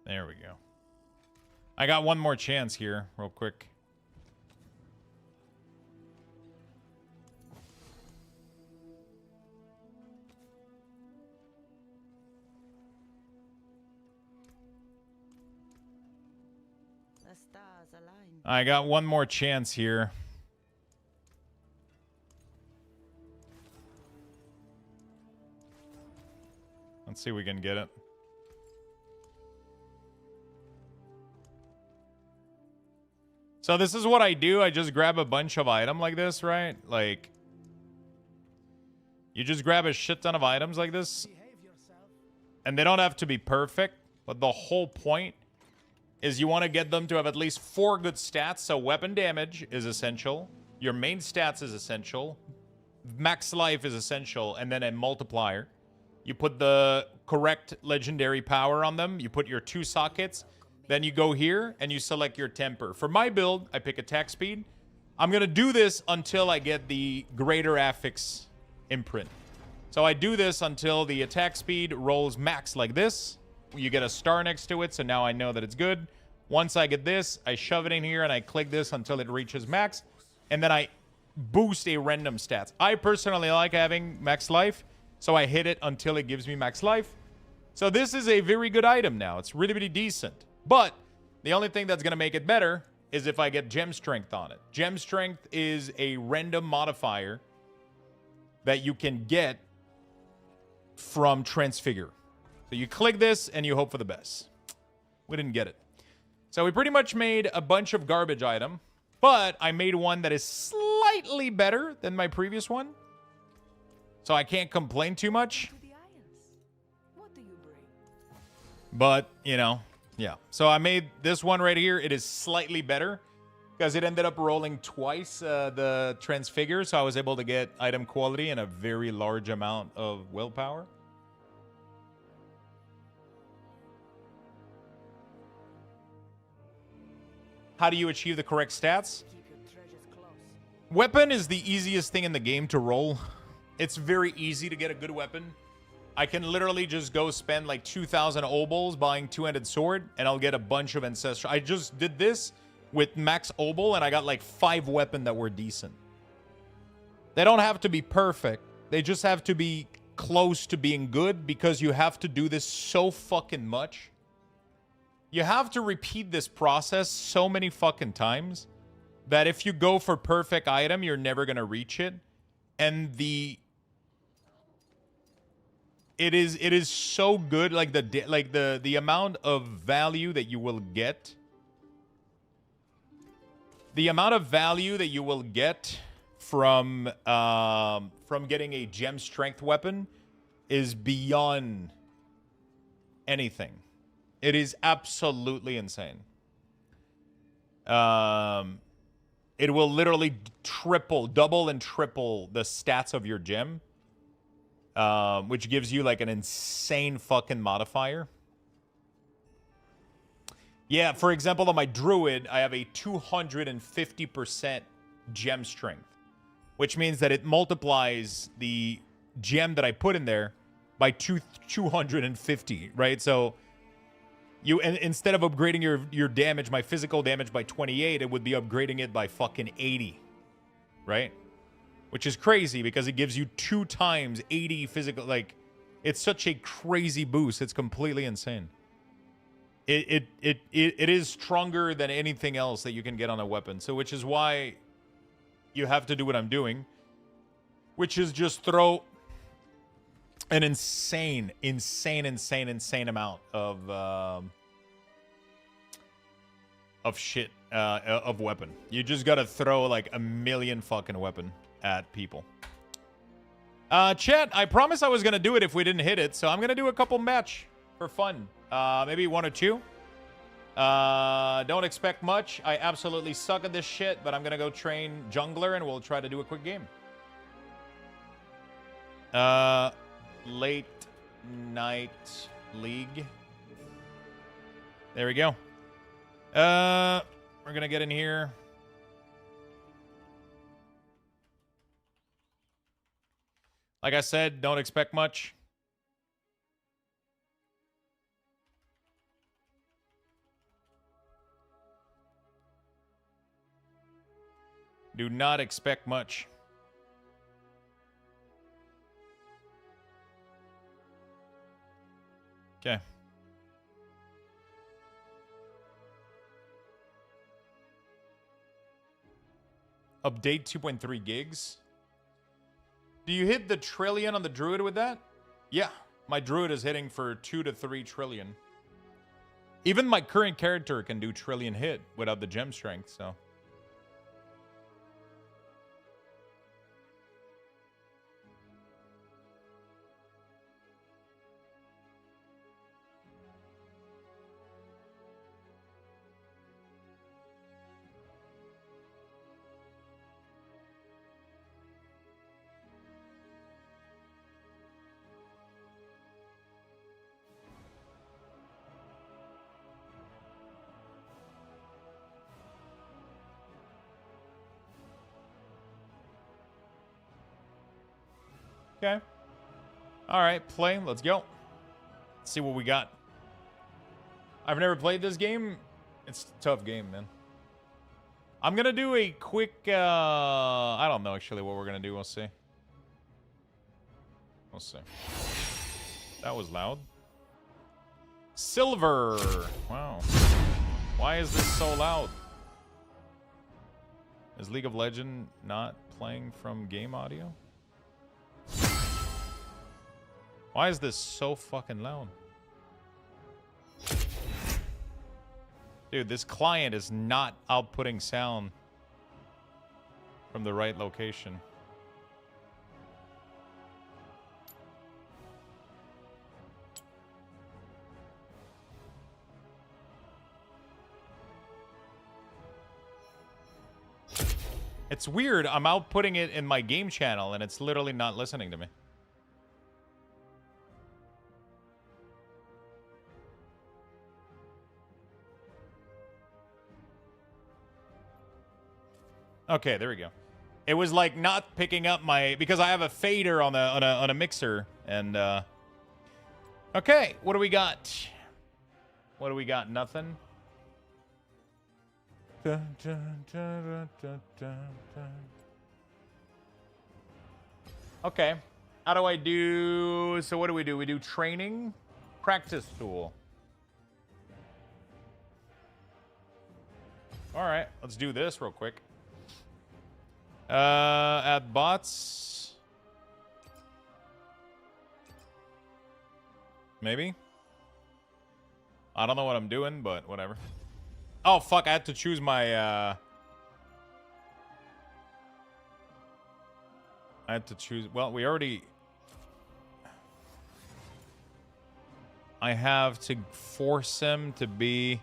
[SPEAKER 1] There we go. I got one more chance here, real quick.
[SPEAKER 10] The stars align.
[SPEAKER 1] I got one more chance here. Let's see if we can get it. So this is what I do. I just grab a bunch of items like this, right? Like, you just grab a shit ton of items like this. And they don't have to be perfect. But the whole point is you want to get them to have at least 4 good stats. So weapon damage is essential. Your main stats is essential. Max life is essential. And then a multiplier. You put the correct legendary power on them. You put your 2 sockets. Then you go here and you select your temper. For my build, I pick attack speed. I'm going to do this until I get the greater affix imprint. So I do this until the attack speed rolls max like this. You get a star next to it, so now I know that it's good. Once I get this, I shove it in here and I click this until it reaches max. And then I boost a random stats. I personally like having max life, so I hit it until it gives me max life. So this is a very good item now. It's really, really decent. But the only thing that's going to make it better is if I get gem strength on it. Gem strength is a random modifier that you can get from Transfigure. So you click this and you hope for the best. We didn't get it. So we pretty much made a bunch of garbage item, but I made one that is slightly better than my previous one. So I can't complain too much. But, you know, yeah. So I made this one right here. It is slightly better because it ended up rolling twice the Transfigure. So I was able to get item quality and a very large amount of willpower. How do you achieve the correct stats? Weapon is the easiest thing in the game to roll. It's very easy to get a good weapon. I can literally just go spend like 2,000 obols buying two-handed sword, and I'll get a bunch of ancestral. I just did this with max obol, and I got like 5 weapons that were decent. They don't have to be perfect. They just have to be close to being good, because you have to do this so fucking much. You have to repeat this process so many fucking times that if you go for perfect item, you're never gonna reach it. And it is so good, like the amount of value that you will get. The amount of value that you will get from getting a gem strength weapon is beyond anything. It is absolutely insane. It will literally double and triple the stats of your gem, which gives you like an insane fucking modifier. Yeah, for example, on my Druid, I have a 250% gem strength, which means that it multiplies the gem that I put in there by 250, right? So instead of upgrading your damage, my physical damage by 28, it would be upgrading it by fucking 80, right? Which is crazy because it gives you 2 times 80 physical. Like, it's such a crazy boost. It's completely insane. It is stronger than anything else that you can get on a weapon. So, which is why you have to do what I'm doing, which is just throw an insane amount of shit, of weapon. You just gotta throw like a million fucking weapon at people. Chat, I promised I was gonna do it if we didn't hit it, so I'm gonna do a couple match for fun. Maybe 1 or 2. Don't expect much. I absolutely suck at this shit, but I'm gonna go train jungler and we'll try to do a quick game. Late night league. There we go. We're gonna get in here. Like I said, don't expect much. Do not expect much. Okay. Update 2.3 gigs. Do you hit the trillion on the Druid with that? Yeah. My Druid is hitting for 2 to 3 trillion. Even my current character can do trillion hit without the gem strength, so. Okay. All right, play. Let's go. Let's see what we got. I've never played this game. It's a tough game, man. I'm going to do a quick... I don't know, actually, what we're going to do. We'll see. We'll see. That was loud. Silver. Wow. Why is this so loud? Is League of Legends not playing from game audio? Why is this so fucking loud? Dude, this client is not outputting sound from the right location. It's weird. I'm outputting it in my game channel and it's literally not listening to me. Okay, there we go. It was like not picking up my, because I have a fader on a mixer, and okay, what do we got? What do we got? Nothing. Okay, how do I do? So what do? We do training, practice tool. All right, let's do this real quick. Add bots. Maybe. I don't know what I'm doing, but whatever. Oh, fuck, I had to choose my, I had to choose, well, we already... I have to force him to be...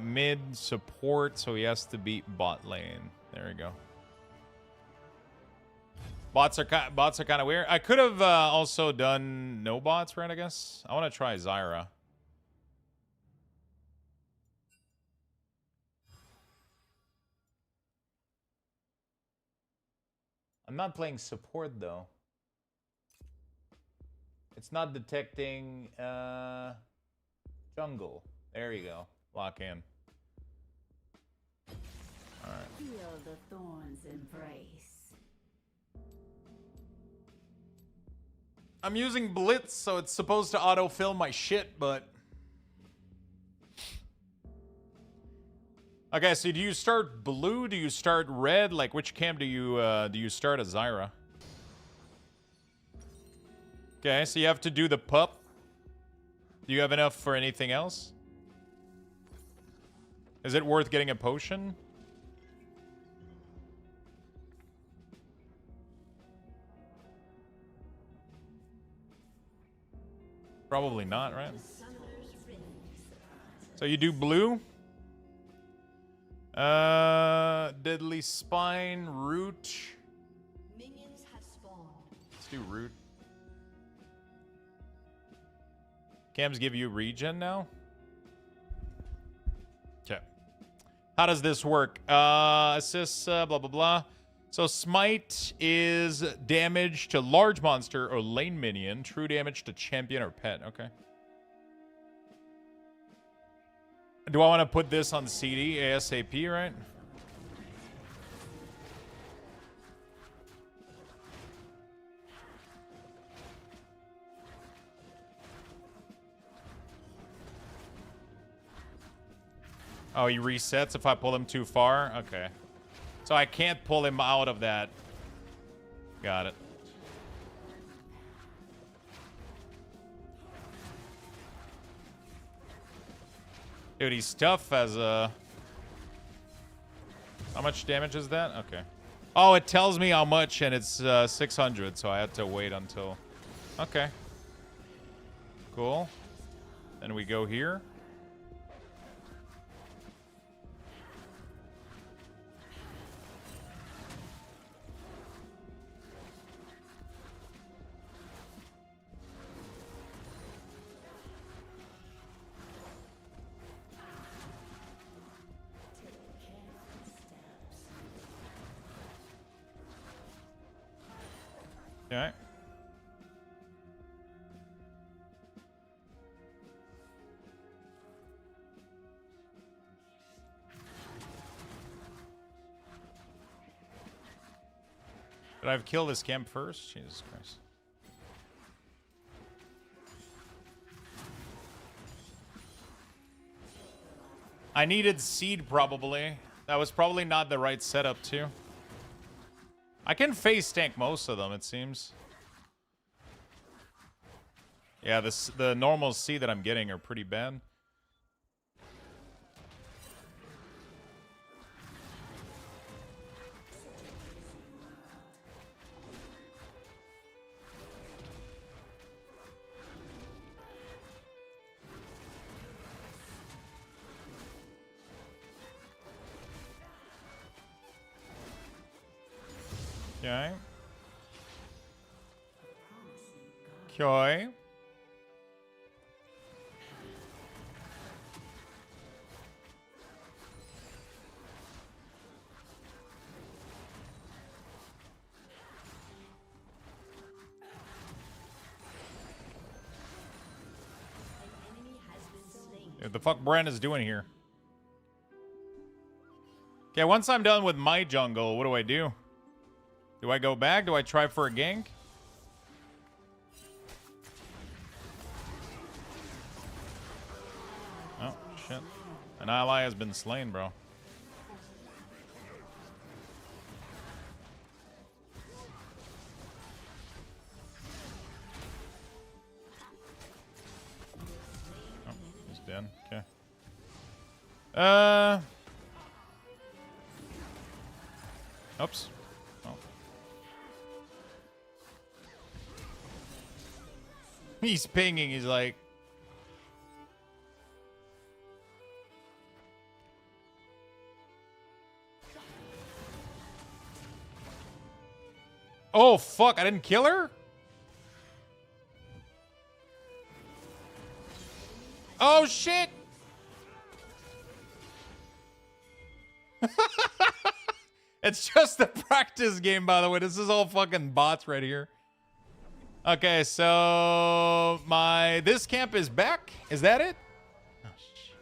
[SPEAKER 1] mid support, so he has to beat bot lane. There we go. Bots are kind of weird. I could have also done no bots, right? I guess I want to try Zyra. I'm not playing support though. It's not detecting jungle. There you go. Lock in. All right.
[SPEAKER 10] Feel the thorns embrace.
[SPEAKER 1] I'm using Blitz, so it's supposed to autofill my shit, but... Okay, so do you start blue? Do you start red? Like, which camp do you start as Zyra? Okay, so you have to do the pup. Do you have enough for anything else? Is it worth getting a potion? Probably not, right? So you do blue? Deadly Spine, Root.
[SPEAKER 10] Minions have spawned.
[SPEAKER 1] Let's do Root. Cams give you regen now? Okay. How does this work? Assists, blah, blah, blah. So Smite is damage to large monster or lane minion. True damage to champion or pet. Okay. Do I want to put this on CD ASAP, right? Oh, he resets if I pull him too far? Okay. So I can't pull him out of that. Got it. Dude, he's tough as a... How much damage is that? Okay. Oh, it tells me how much, and it's 600, so I had to wait until... Okay. Cool. Then we go here. Okay. Did I have killed this camp first? Jesus Christ. I needed seed probably. That was probably not the right setup too. I can face tank most of them, it seems. Yeah, the normal C that I'm getting are pretty bad. Okay. Okay. What the fuck Bren is doing here? Okay, once I'm done with my jungle, what do I do? Do I go back? Do I try for a gank? Oh, shit. An ally has been slain, bro. Oh, he's dead. Okay. Oops. Oh. He's pinging. He's like... Oh, fuck. I didn't kill her? Oh, shit. It's just a practice game, by the way. This is all fucking bots right here. Okay, so this camp is back. Is that it? Oh, shit.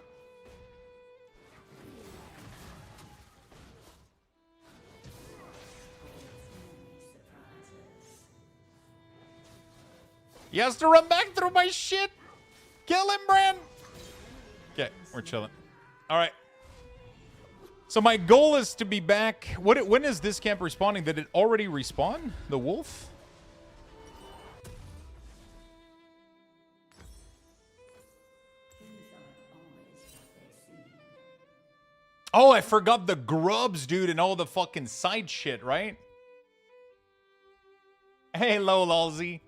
[SPEAKER 1] He has to run back through my shit. Kill him, Bran. Okay, we're chilling. All right. So my goal is to be back. When is this camp respawning? Did it already respawn? The wolf? Oh, I forgot the grubs, dude, and all the fucking side shit, right? Hey, Lolzy.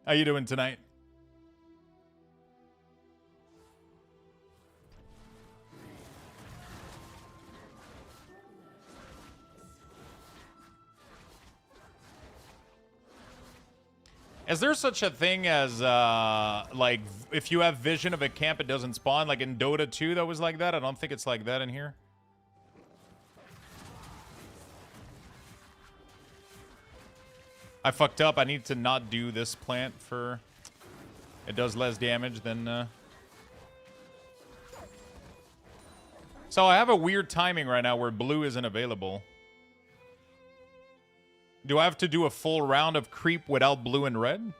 [SPEAKER 1] How you doing tonight? Is there such a thing as, like, if you have vision of a camp, it doesn't spawn? Like in Dota 2 that was like that? I don't think it's like that in here. I fucked up. I need to not do this plant for... It does less damage than... So I have a weird timing right now where blue isn't available. Do I have to do a full round of creep without blue and red?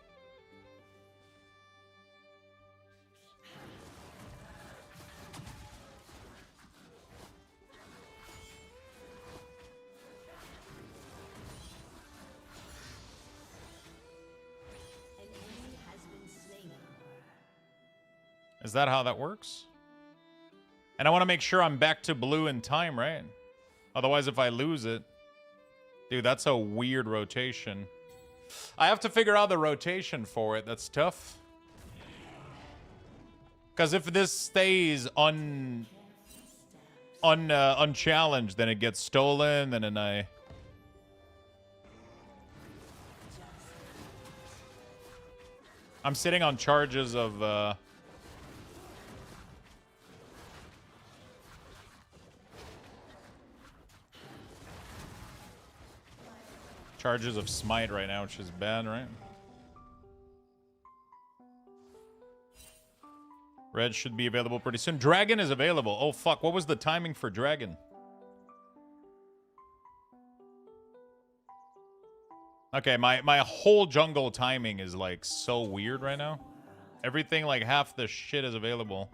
[SPEAKER 1] Is that how that works? And I want to make sure I'm back to blue in time, right? Otherwise, if I lose it... Dude, that's a weird rotation. I have to figure out the rotation for it. That's tough. Because if this stays unchallenged, then it gets stolen, and then I'm sitting on charges of... Charges of smite right now, which is bad, right? Red should be available pretty soon. Dragon is available. Oh, fuck. What was the timing for Dragon? Okay, my whole jungle timing is, like, so weird right now. Everything, like, half the shit is available.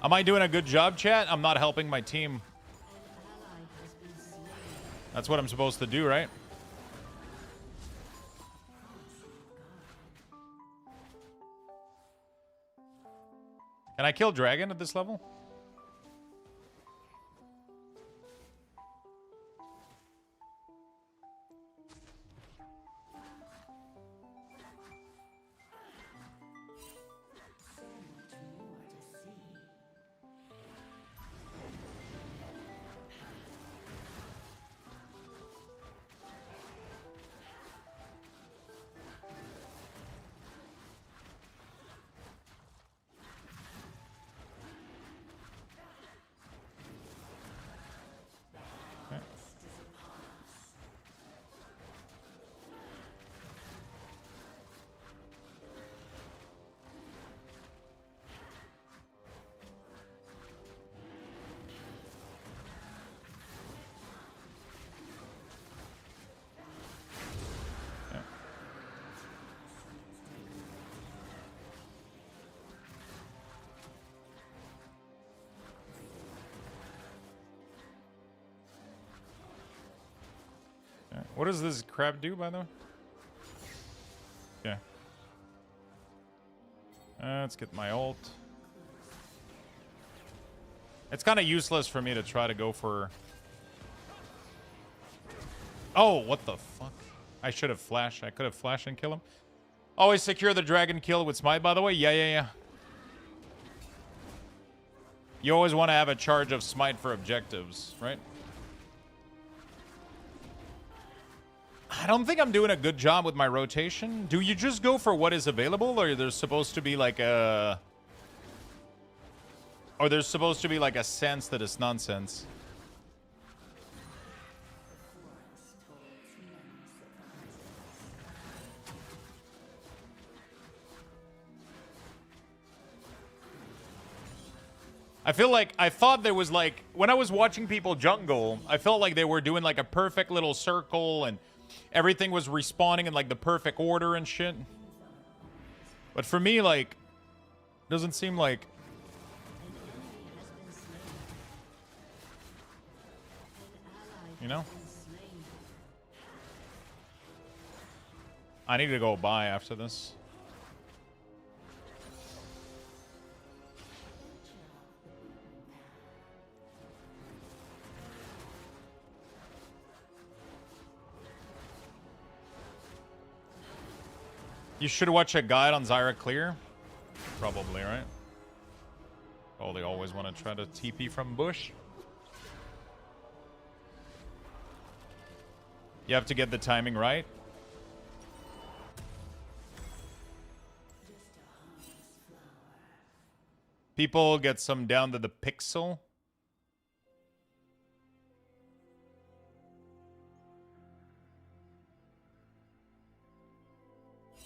[SPEAKER 1] Am I doing a good job, chat? I'm not helping my team. That's what I'm supposed to do, right? Can I kill Dragon at this level? What does this crap do, by the way? Okay. Let's get my ult. It's kind of useless for me to try to go for... Oh, what the fuck? I should have flashed. I could have flashed and kill him. Always secure the dragon kill with smite, by the way. Yeah. You always want to have a charge of smite for objectives, right? I don't think I'm doing a good job with my rotation. Do you just go for what is available, or there's supposed to be like a... Or there's supposed to be like a sense that it's nonsense? I feel like I thought there was like, when I was watching people jungle, I felt like they were doing like a perfect little circle and everything was respawning in like the perfect order and shit. But for me, like, doesn't seem like... You know? I need to go buy after this. You should watch a guide on Zyra Clear. Probably, right? Oh, they always want to try to TP from bush. You have to get the timing right. People get some down to the pixel.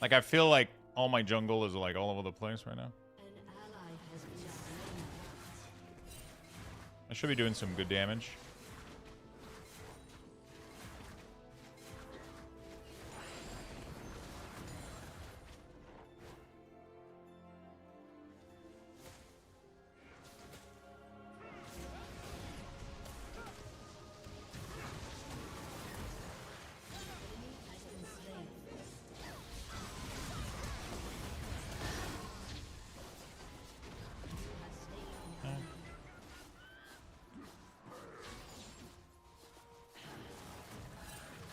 [SPEAKER 1] Like, I feel like all my jungle is like all over the place right now. I should be doing some good damage.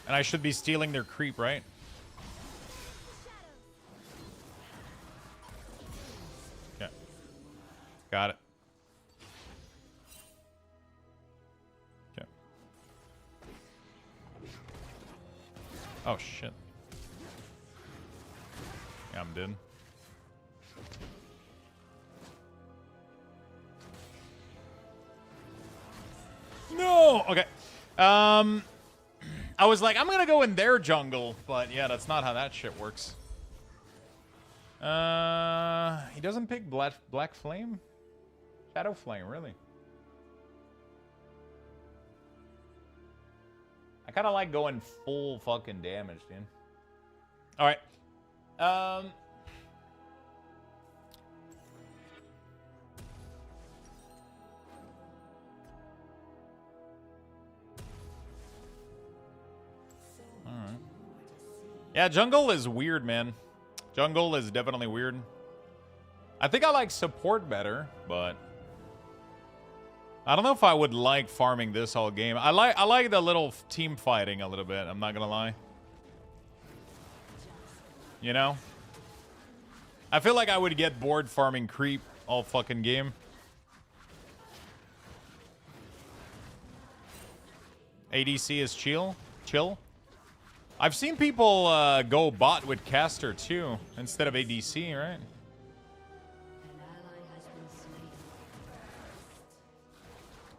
[SPEAKER 1] And I should be stealing their creep, right? Okay. Got it. Okay. Oh, shit. Yeah, I'm dead. No! Okay. I was like, I'm gonna go in their jungle, but yeah, that's not how that shit works. He doesn't pick Black Flame? Shadow Flame, really? I kind of like going full fucking damage, dude. Alright. Alright. Yeah, jungle is weird, man. Jungle is definitely weird. I think I like support better, but I don't know if I would like farming this whole game. I like the little team fighting a little bit, I'm not gonna lie. You know? I feel like I would get bored farming creep all fucking game. ADC is chill. I've seen people go bot with caster too, instead of ADC, right?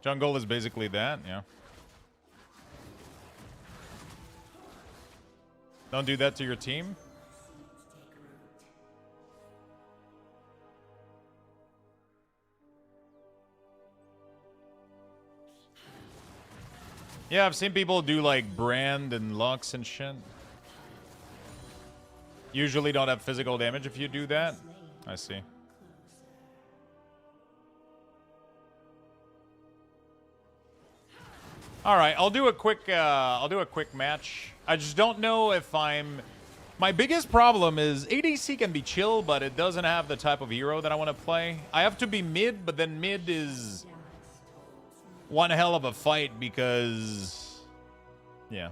[SPEAKER 1] Jungle is basically that, yeah. Don't do that to your team. Yeah, I've seen people do like Brand and Lux and shit. Usually don't have physical damage if you do that. I see. All right, I'll do a quick match. I just don't know if I'm. My biggest problem is ADC can be chill, but it doesn't have the type of hero that I want to play. I have to be mid, but then mid is one hell of a fight because, yeah,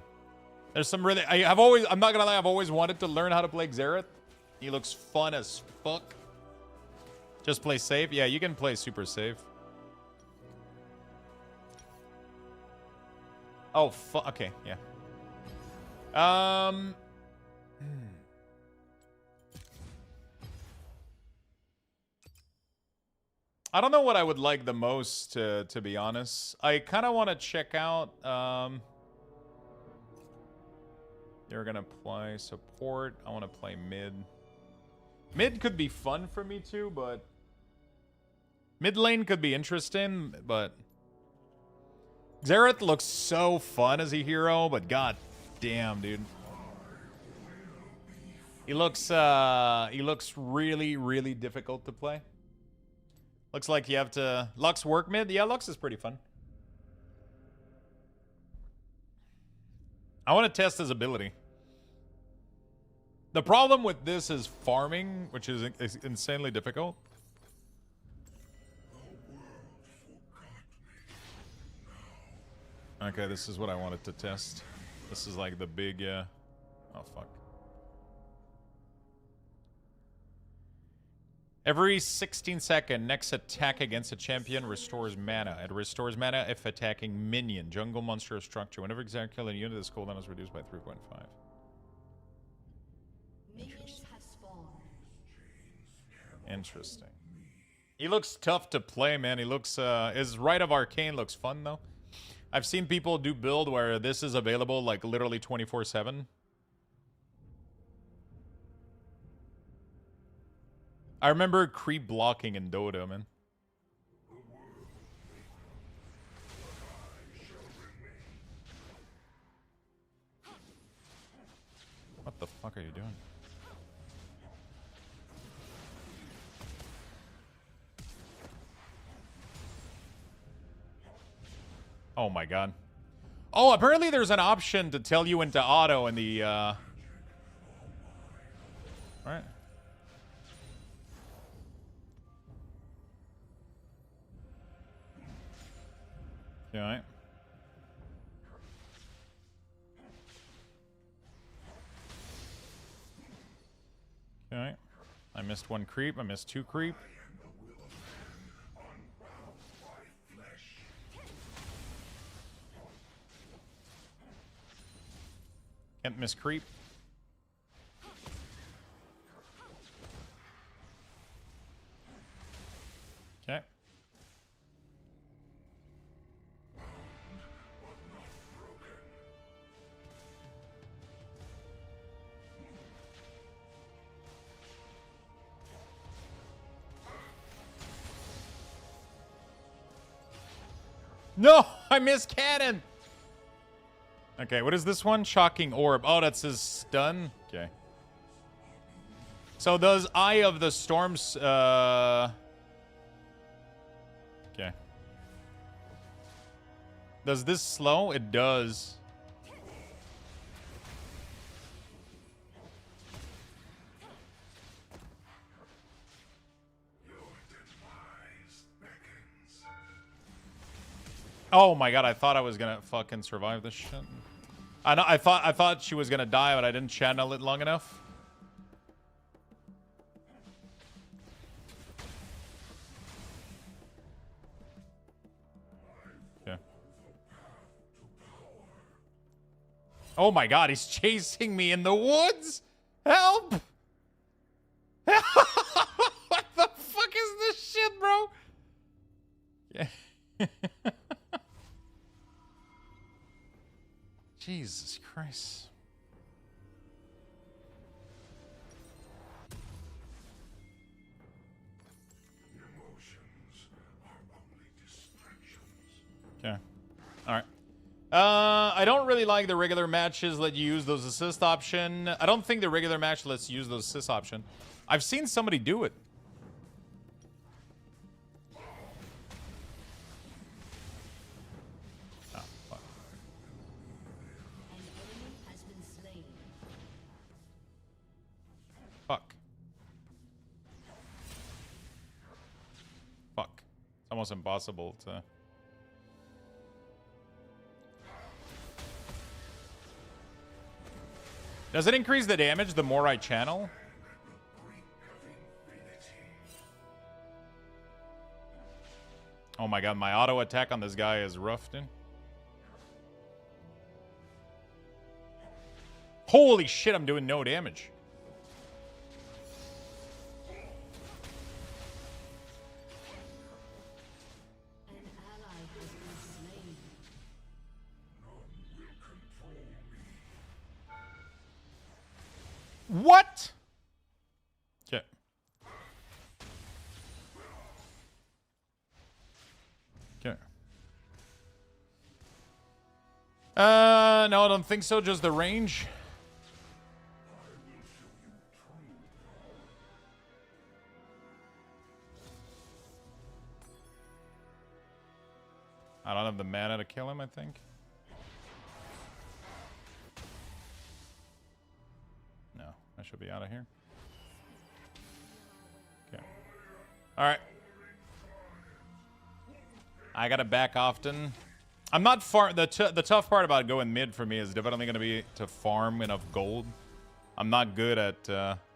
[SPEAKER 1] there's some really. I'm not gonna lie, I've always wanted to learn how to play Xerath. He looks fun as fuck. Just play safe. Yeah, you can play super safe. Oh, okay, yeah. I don't know what I would like the most, to be honest. I kind of want to check out. They're gonna play support. I want to play mid. Mid could be fun for me too, but mid lane could be interesting. But Xerath looks so fun as a hero, but god damn, dude. He looks really, really difficult to play. Looks like you have to... Lux work mid? Yeah, Lux is pretty fun. I want to test his ability. The problem with this is farming, which is insanely difficult. Okay, this is what I wanted to test. This is like the big... Oh, fuck. Every 16 second, next attack against a champion restores mana. It restores mana if attacking minion, jungle, monster, or structure. Whenever exact kill a unit, this cooldown is reduced by 3.5. Interesting. He looks tough to play, man. He looks, his Rite of Arcane looks fun, though. I've seen people do build where this is available, like, literally 24/7. I remember creep blocking in Dota, man. What the fuck are you doing? Oh my god. Oh, apparently there's an option to tell you into auto in the, Alright. Alright. Alright. I missed one creep. I missed two creep. Can't miss creep. Okay. No! I missed cannon! Okay, what is this one? Shocking Orb. Oh, that's his stun? Okay. So does Eye of the Storms, Okay. Does this slow? It does. Oh my god, I thought I was gonna fucking survive this shit. I thought she was gonna die, but I didn't channel it long enough. Okay. Oh my god, he's chasing me in the woods! Help! What the fuck is this shit, bro? Yeah. Jesus Christ. Okay. Alright. I don't really like the regular matches let you use those assist option. I don't think the regular match lets you use those assist option. I've seen somebody do it. Oh, fuck. almost impossible to... Does it increase the damage the more I channel? Oh my god, my auto attack on this guy is rough, dude. Holy shit, I'm doing no damage. What? Okay. Okay. No, I don't think so. Just the range. I don't have the mana to kill him, I think. No, I should be out of here. Okay. Alright. I gotta back often. I'm not far. The tough part about going mid for me is definitely gonna be to farm enough gold. I'm not good at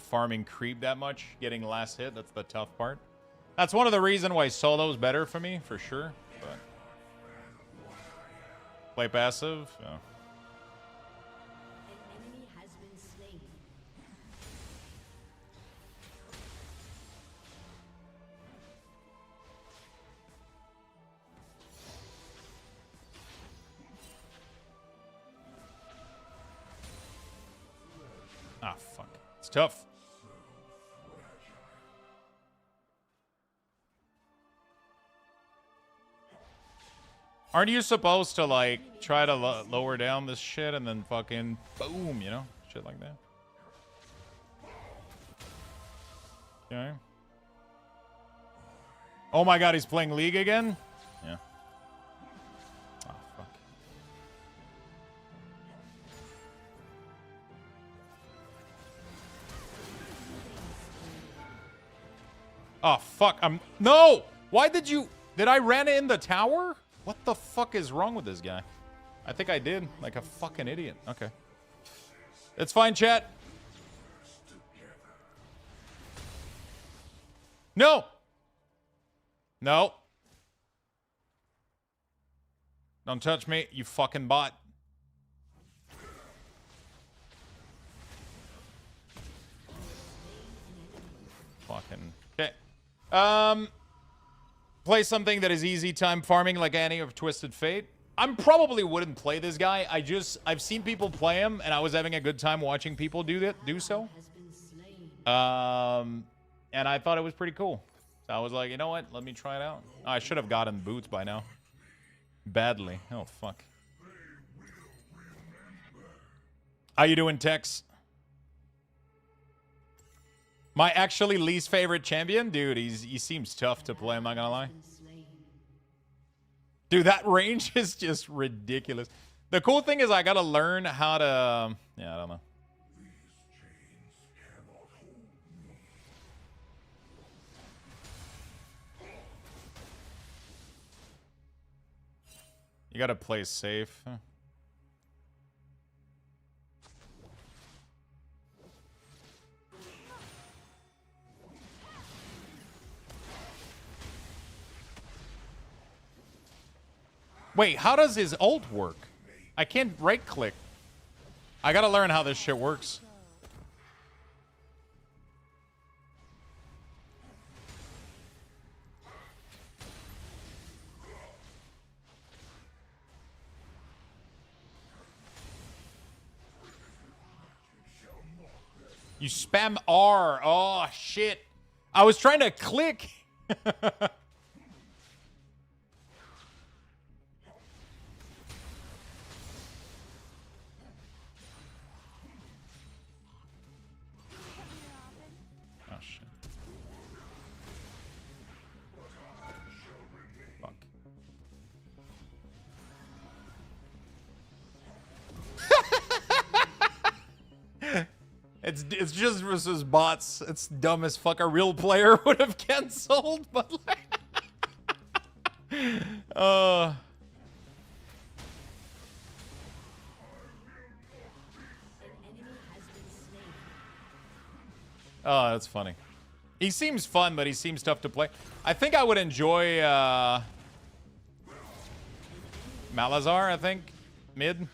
[SPEAKER 1] farming creep that much. Getting last hit, that's the tough part. That's one of the reasons why solo's better for me, for sure. But play passive? No. Ah, fuck. It's tough. Aren't you supposed to, like, try to lower down this shit and then fucking boom, you know? Shit like that. Okay. Oh my god, he's playing League again? Yeah. Oh, fuck. Oh, fuck. No! Why did you... Did I ran it in the tower? What the fuck is wrong with this guy? I think I did. Like a fucking idiot. Okay. It's fine, chat. No! No. Don't touch me, you fucking bot. Fucking... Okay. Play something that is easy time farming like Annie of Twisted Fate. I probably wouldn't play this guy. I've seen people play him, and I was having a good time watching people do so. And I thought it was pretty cool. So I was like, you know what? Let me try it out. Oh, I should have gotten boots by now. Badly. Oh, fuck. How you doing, Tex? My actually least favorite champion? Dude, he seems tough to play, I'm not gonna lie. Dude, that range is just ridiculous. The cool thing is I gotta learn how to... Yeah, I don't know. You gotta play safe. Wait, how does his ult work? I can't right click. I gotta learn how this shit works. You spam R. Oh, shit. I was trying to click. It's just versus bots. It's dumb as fuck. A real player would have canceled, but like, oh, that's funny. He seems fun, but he seems tough to play. I think I would enjoy Malazar, I think. Mid.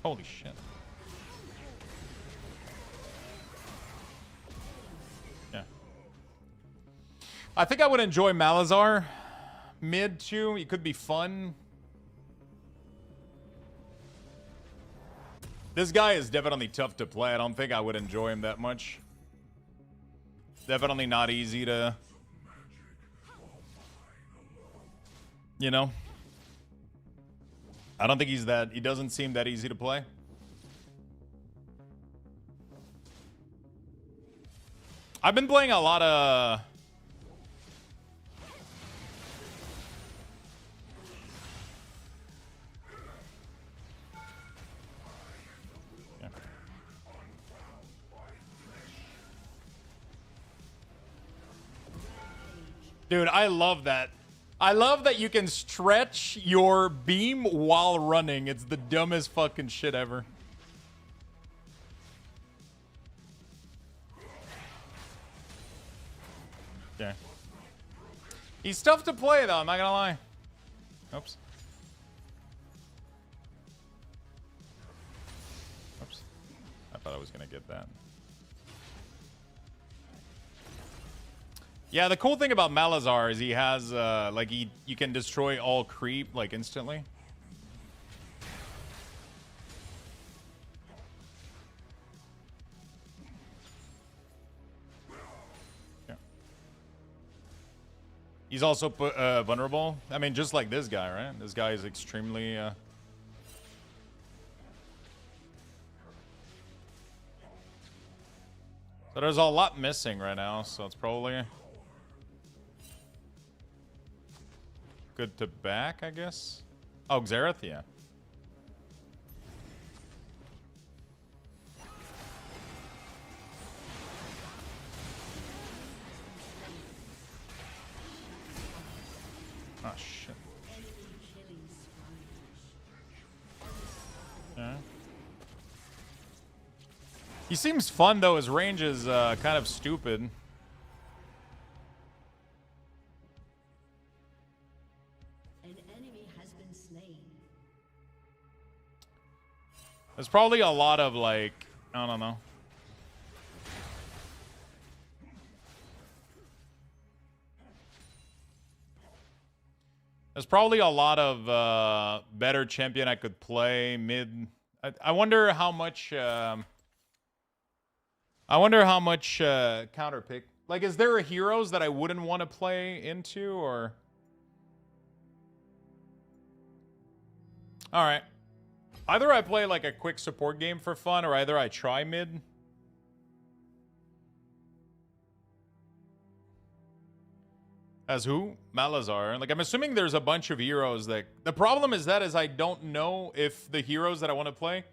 [SPEAKER 1] Holy shit. Yeah. I think I would enjoy Malazar. Mid too. It could be fun. This guy is definitely tough to play. I don't think I would enjoy him that much. Definitely not easy to... You know? I don't think he's that... He doesn't seem that easy to play. I've been playing a lot of... Dude, I love that. I love that you can stretch your beam while running. It's the dumbest fucking shit ever. Yeah. He's tough to play, though. I'm not gonna lie. Oops. Oops. I thought I was gonna get that. Yeah, the cool thing about Malazar is he has, like, you can destroy all creep, like, instantly. Yeah. He's also vulnerable. I mean, just like this guy, right? This guy is extremely... So there's a lot missing right now, so it's probably... good to back, I guess. Oh, Xerath, yeah. Oh, shit. Yeah. He seems fun, though. His range is kind of stupid. There's probably a lot of, like, I don't know. There's probably a lot of better champion I could play mid. I wonder how much. I wonder how much counter pick. Like, is there a heroes that I wouldn't want to play into, or? All right. Either I play like a quick support game for fun, or either I try mid. As who? Malazar. Like, I'm assuming there's a bunch of heroes that... The problem is I don't know if the heroes that I want to play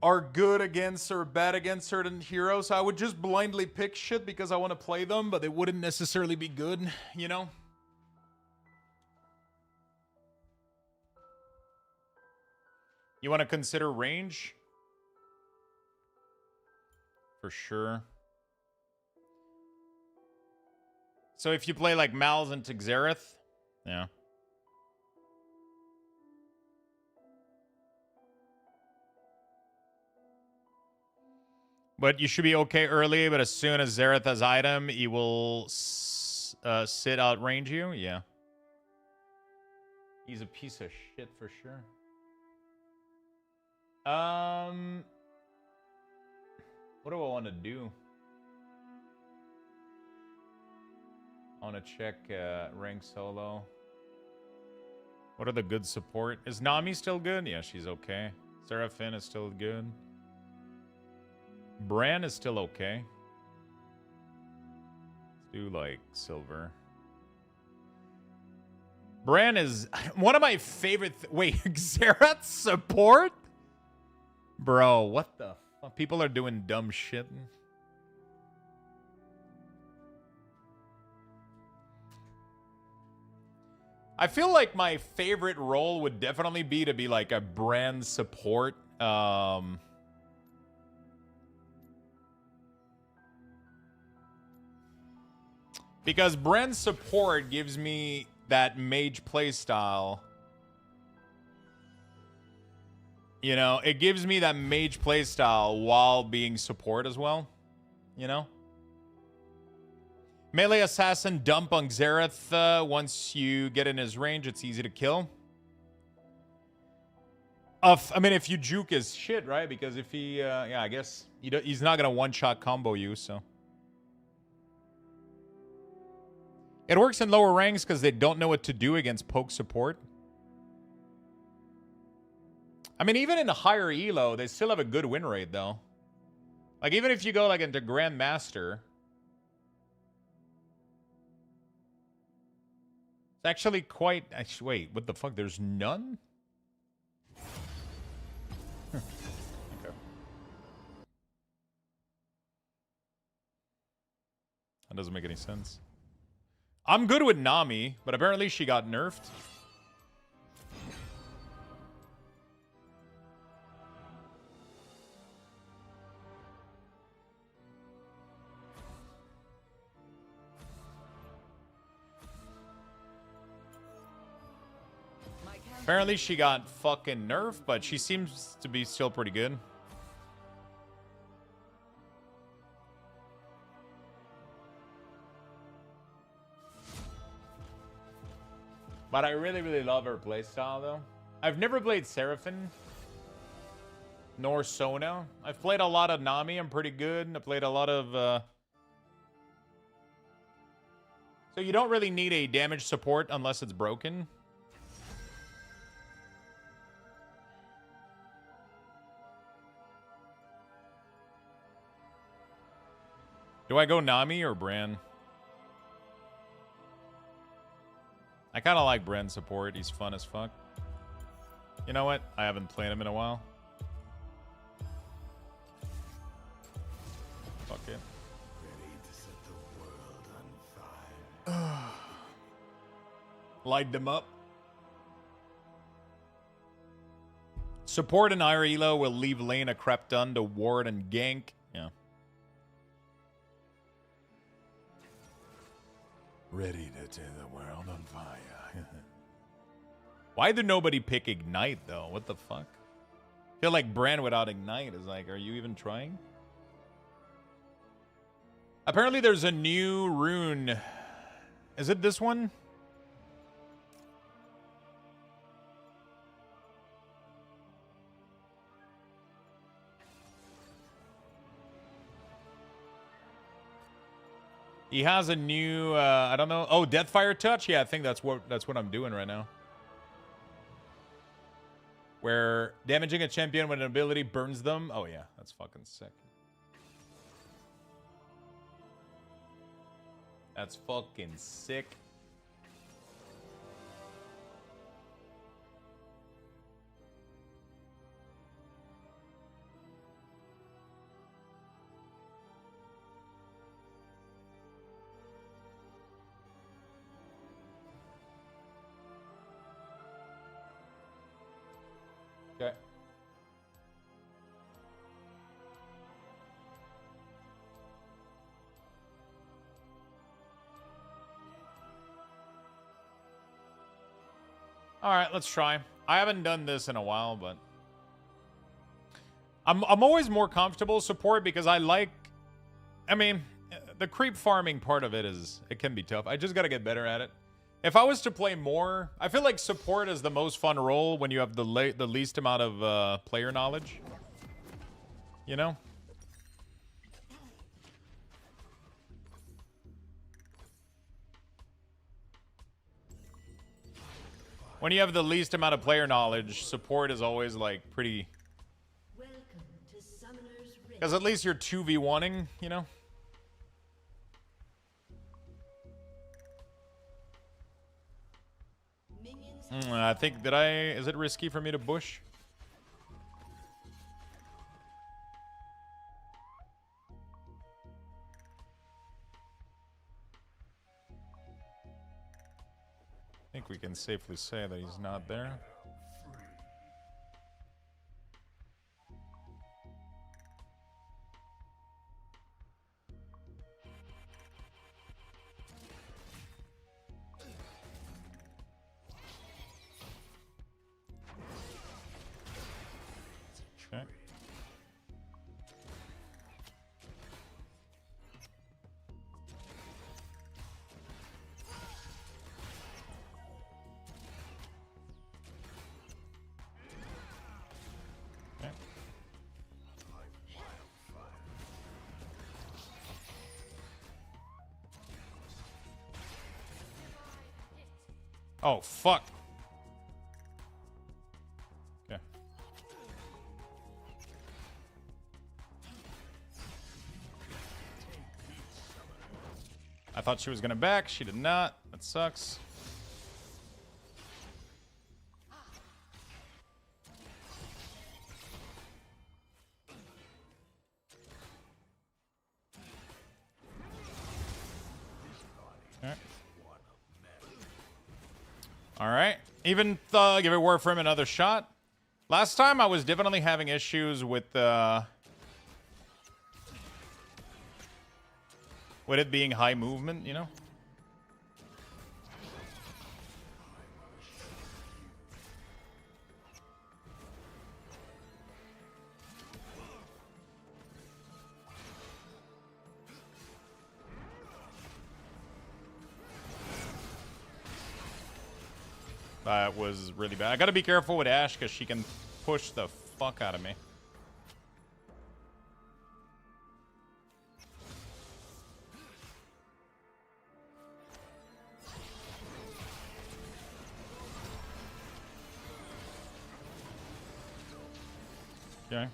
[SPEAKER 1] are good against or bad against certain heroes. So I would just blindly pick shit because I want to play them, but they wouldn't necessarily be good, you know? You want to consider range? For sure. So if you play like Mal's into Xerath, yeah. But you should be okay early, but as soon as Xerath has item, he will sit outrange you, yeah. He's a piece of shit for sure. What do I want to do? I want to check rank solo. What are the good support? Is Nami still good? Yeah, she's okay. Seraphine is still good. Bran is still okay. do like silver. Bran is one of my favorite. Wait, Xerath support? Bro, what the fuck? People are doing dumb shit. I feel like my favorite role would definitely be to be like a Bran support. Because Bran support gives me that mage playstyle. You know, it gives me that mage playstyle while being support as well. You know? Melee assassin dump on Xerath. Once you get in his range, it's easy to kill. I mean, if you juke his shit, right? Because if he, yeah, I guess he's not gonna one-shot combo you, so. It works in lower ranks because they don't know what to do against poke support. I mean, even in a higher elo, they still have a good win rate, though. Like, even if you go, like, into Grandmaster... It's actually quite... Actually, wait, what the fuck? There's none? Okay. That doesn't make any sense. I'm good with Nami, but apparently she got nerfed. Apparently she got fucking nerfed, but she seems to be still pretty good. But I really, really love her playstyle, though. I've never played Seraphine, nor Sona. I've played a lot of Nami. I'm pretty good. I played a lot of... So you don't really need a damage support unless it's broken. Do I go Nami or Bran? I kind of like Bran support. He's fun as fuck. You know what? I haven't played him in a while. Fuck it.
[SPEAKER 3] Ready to set the world on fire.
[SPEAKER 1] Light them up. Support and higher elo will leave lane a crap ton to ward and gank. Yeah.
[SPEAKER 3] Ready to tear the world on fire.
[SPEAKER 1] Why did nobody pick Ignite, though? What the fuck? I feel like Bran without Ignite is like, are you even trying? Apparently there's a new rune. Is it this one? He has a new, I don't know. Oh, Deathfire Touch? Yeah, I think that's what I'm doing right now. Where damaging a champion with an ability burns them. Oh, yeah. That's fucking sick. That's fucking sick. Okay. All right, let's try. I haven't done this in a while, but I'm always more comfortable support because I like, I mean, the creep farming part of it can be tough. I just got to get better at it. If I was to play more, I feel like support is the most fun role when you have the least amount of player knowledge. You know? When you have the least amount of player knowledge, support is always like pretty... Because at least you're 2v1ing, you know? I think that is it risky for me to bush? I think we can safely say that he's not there. Okay. Okay. Oh, fuck. Okay. I thought she was gonna back. She did not. That sucks. Okay. All right. Even give it Warframe another shot. Last time I was definitely having issues with it being high movement, you know? That was really bad. I gotta be careful with Ashe because she can push the fuck out of me. Okay.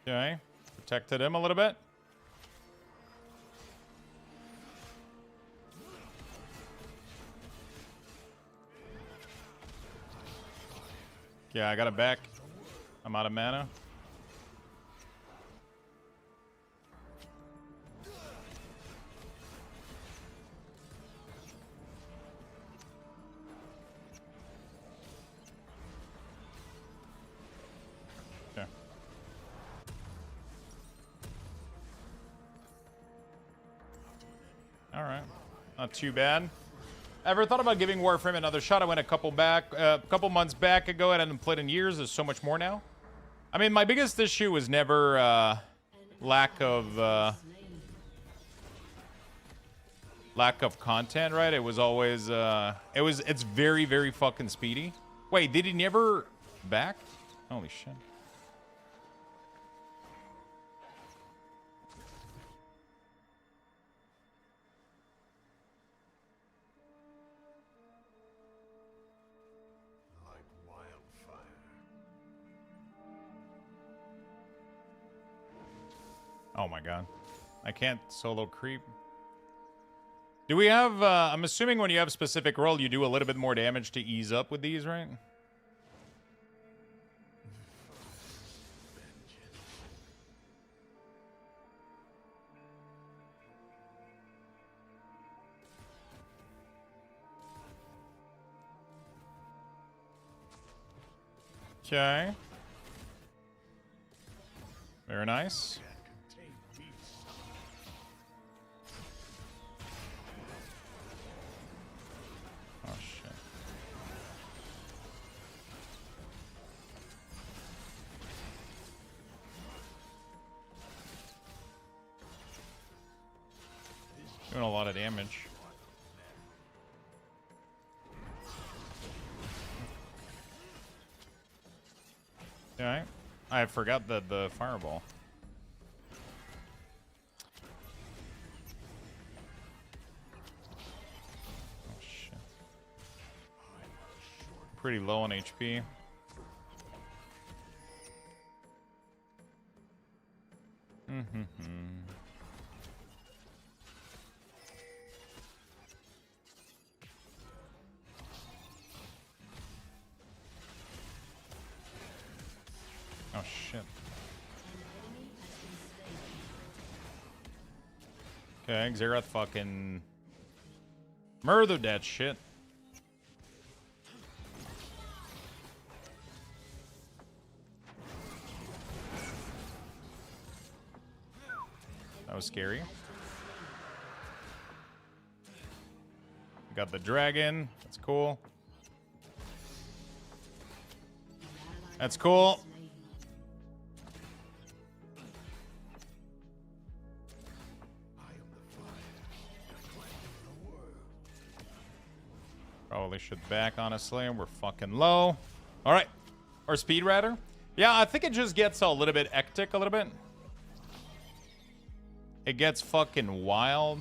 [SPEAKER 1] Okay. Protected him a little bit. Yeah, I got it back. I'm out of mana. Okay. All right. Not too bad. Ever thought about giving Warframe another shot? I went a couple months back ago. I hadn't played in years. There's so much more now. I mean, my biggest issue was never lack of content, right? It was always it's very, very fucking speedy. Wait, did he never back? Holy shit. Oh my god. I can't solo creep. Do we have, I'm assuming when you have specific roll, you do a little bit more damage to ease up with these, right? Okay. Very nice. Oh, shit. Doing a lot of damage. Okay. I forgot the fireball. Oh, shit. Pretty low on HP. Okay, Xerath fucking murdered that shit. That was scary. Got the dragon. That's cool. That's cool. Probably should back, honestly. We're fucking low. All right. Or speed, rather. Yeah, I think it just gets a little bit hectic, a little bit. It gets fucking wild.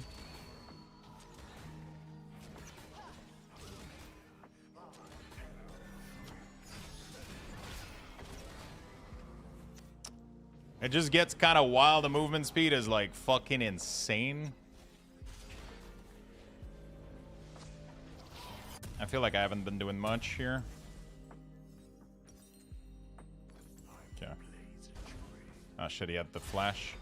[SPEAKER 1] It just gets kind of wild. The movement speed is like fucking insane. I feel like I haven't been doing much here. Okay. Oh shit, he had the flash.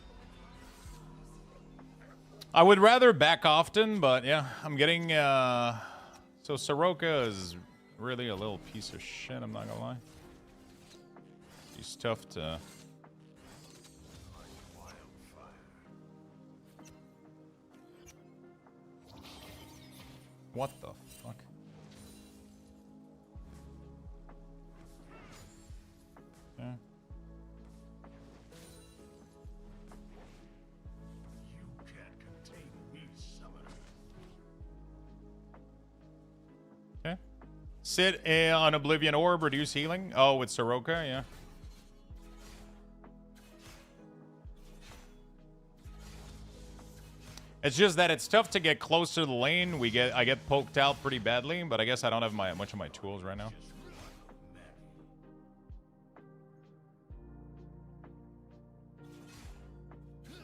[SPEAKER 1] I would rather back often, but yeah, I'm getting so Soroka is really a little piece of shit, I'm not gonna lie. He's tough to what the fuck? Yeah.
[SPEAKER 3] You can't contain me, summoner.
[SPEAKER 1] Okay. Sit on Oblivion Orb, reduce healing. Oh, with Soroka, yeah. It's just that it's tough to get close to the lane. I get poked out pretty badly, but I guess I don't have much of my tools right now.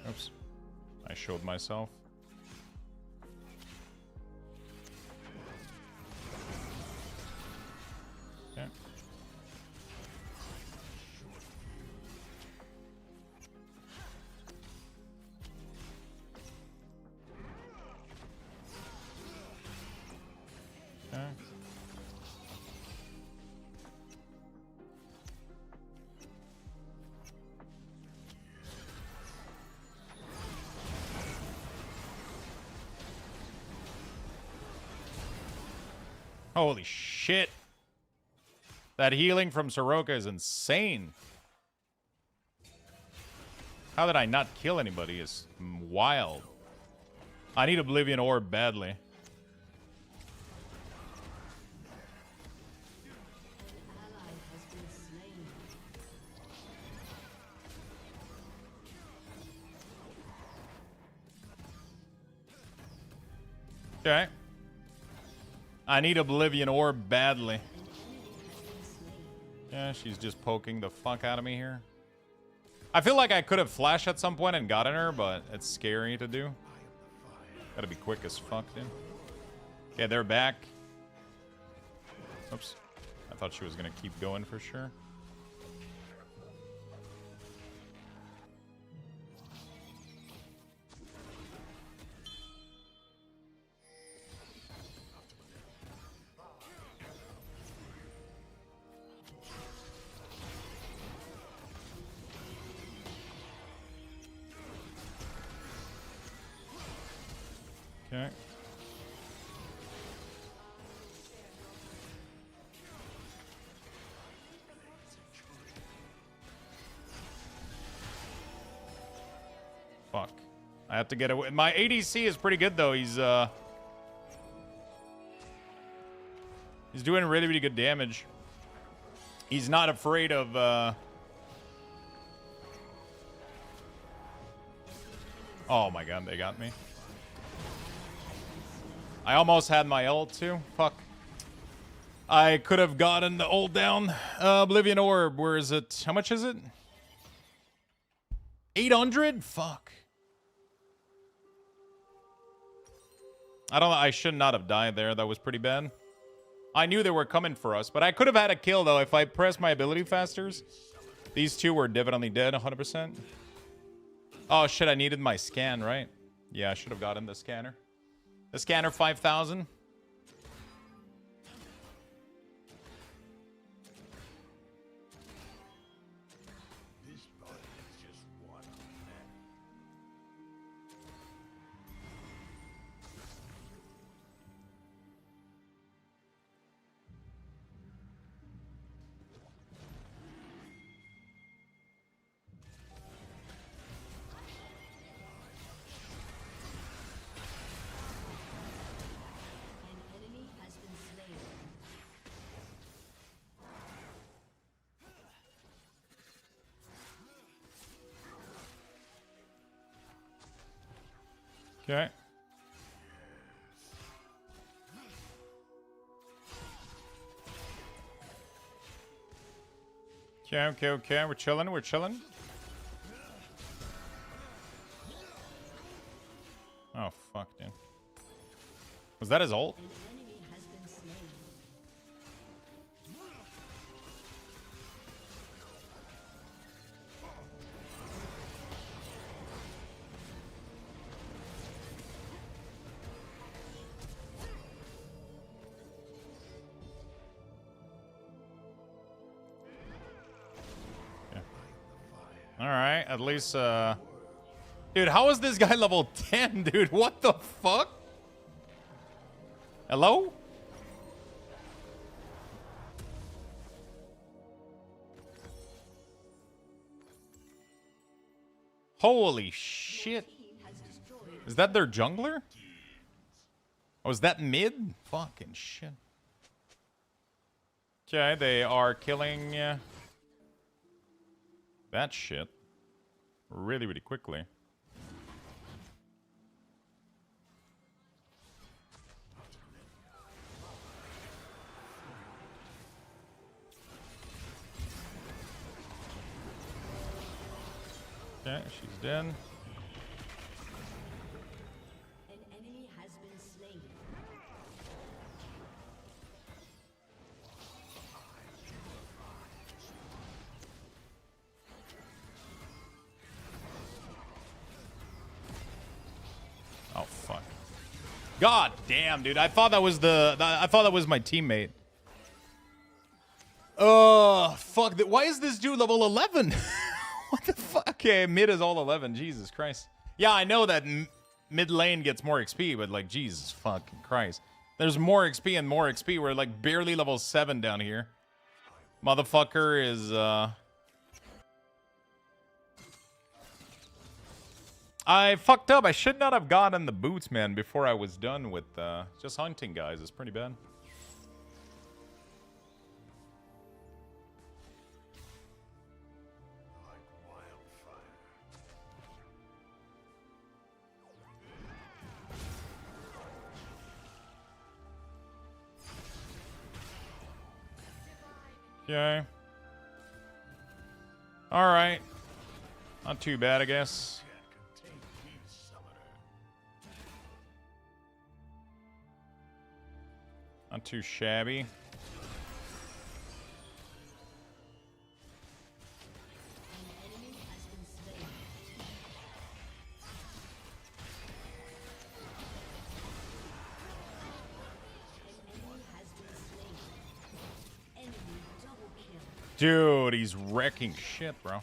[SPEAKER 1] Oops. I showed myself. Okay. Okay. Holy shit. That healing from Soroka is insane. How did I not kill anybody is wild. I need Oblivion Orb badly. Okay. I need Oblivion Orb badly. Yeah, she's just poking the fuck out of me here. I feel like I could have flashed at some point and gotten her, but it's scary to do. Gotta be quick as fuck, dude. Okay, they're back. Oops. I thought she was gonna keep going for sure. Okay. Fuck. I have to get away. My ADC is pretty good though. He's doing really, really good damage. He's not afraid of Oh my god, they got me. I almost had my ult too. Fuck. I could have gotten the ult down. Oblivion Orb, where is it? How much is it? 800? Fuck. I should not have died there. That was pretty bad. I knew they were coming for us, but I could have had a kill though if I pressed my ability faster. These two were definitely dead, 100%. Oh shit, I needed my scan, right? Yeah, I should have gotten the scanner. The scanner 5,000.
[SPEAKER 3] This body is just one of many.
[SPEAKER 10] An enemy has been slain.
[SPEAKER 1] Okay. Okay. We're chilling. Oh, fuck, dude. Was that his ult?
[SPEAKER 10] An enemy has been slain.
[SPEAKER 1] Alright, at least, dude, how is this guy level 10, dude? What the fuck? Hello? Holy shit. Is that their jungler? Oh, is that mid? Fucking shit. Okay, they are killing that shit really, really quickly. Okay, she's dead.
[SPEAKER 10] An enemy has been slain.
[SPEAKER 1] Oh fuck. God damn, dude. I thought that was my teammate. Oh, fuck. Why is this dude level 11? What the fuck? Okay, mid is all 11. Jesus Christ. Yeah, I know that mid lane gets more XP, but like, Jesus fucking Christ. There's more XP and more XP. We're like barely level 7 down here. Motherfucker is, I fucked up. I should not have gotten the boots, man, before I was done with just hunting guys. It's pretty bad. Okay. Alright. Not too bad, I guess. Not too shabby. Dude, he's wrecking shit, bro.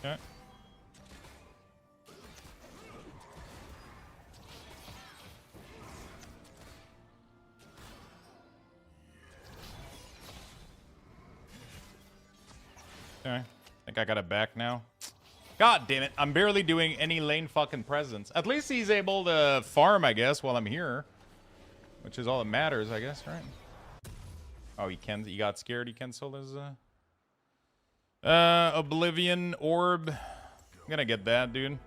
[SPEAKER 1] Okay. Okay. Think I got it back now. God damn it. I'm barely doing any lane fucking presence. At least he's able to farm, I guess, while I'm here. Which is all that matters, I guess, right? Oh, he got scared. He canceled his Oblivion Orb. I'm gonna get that, dude.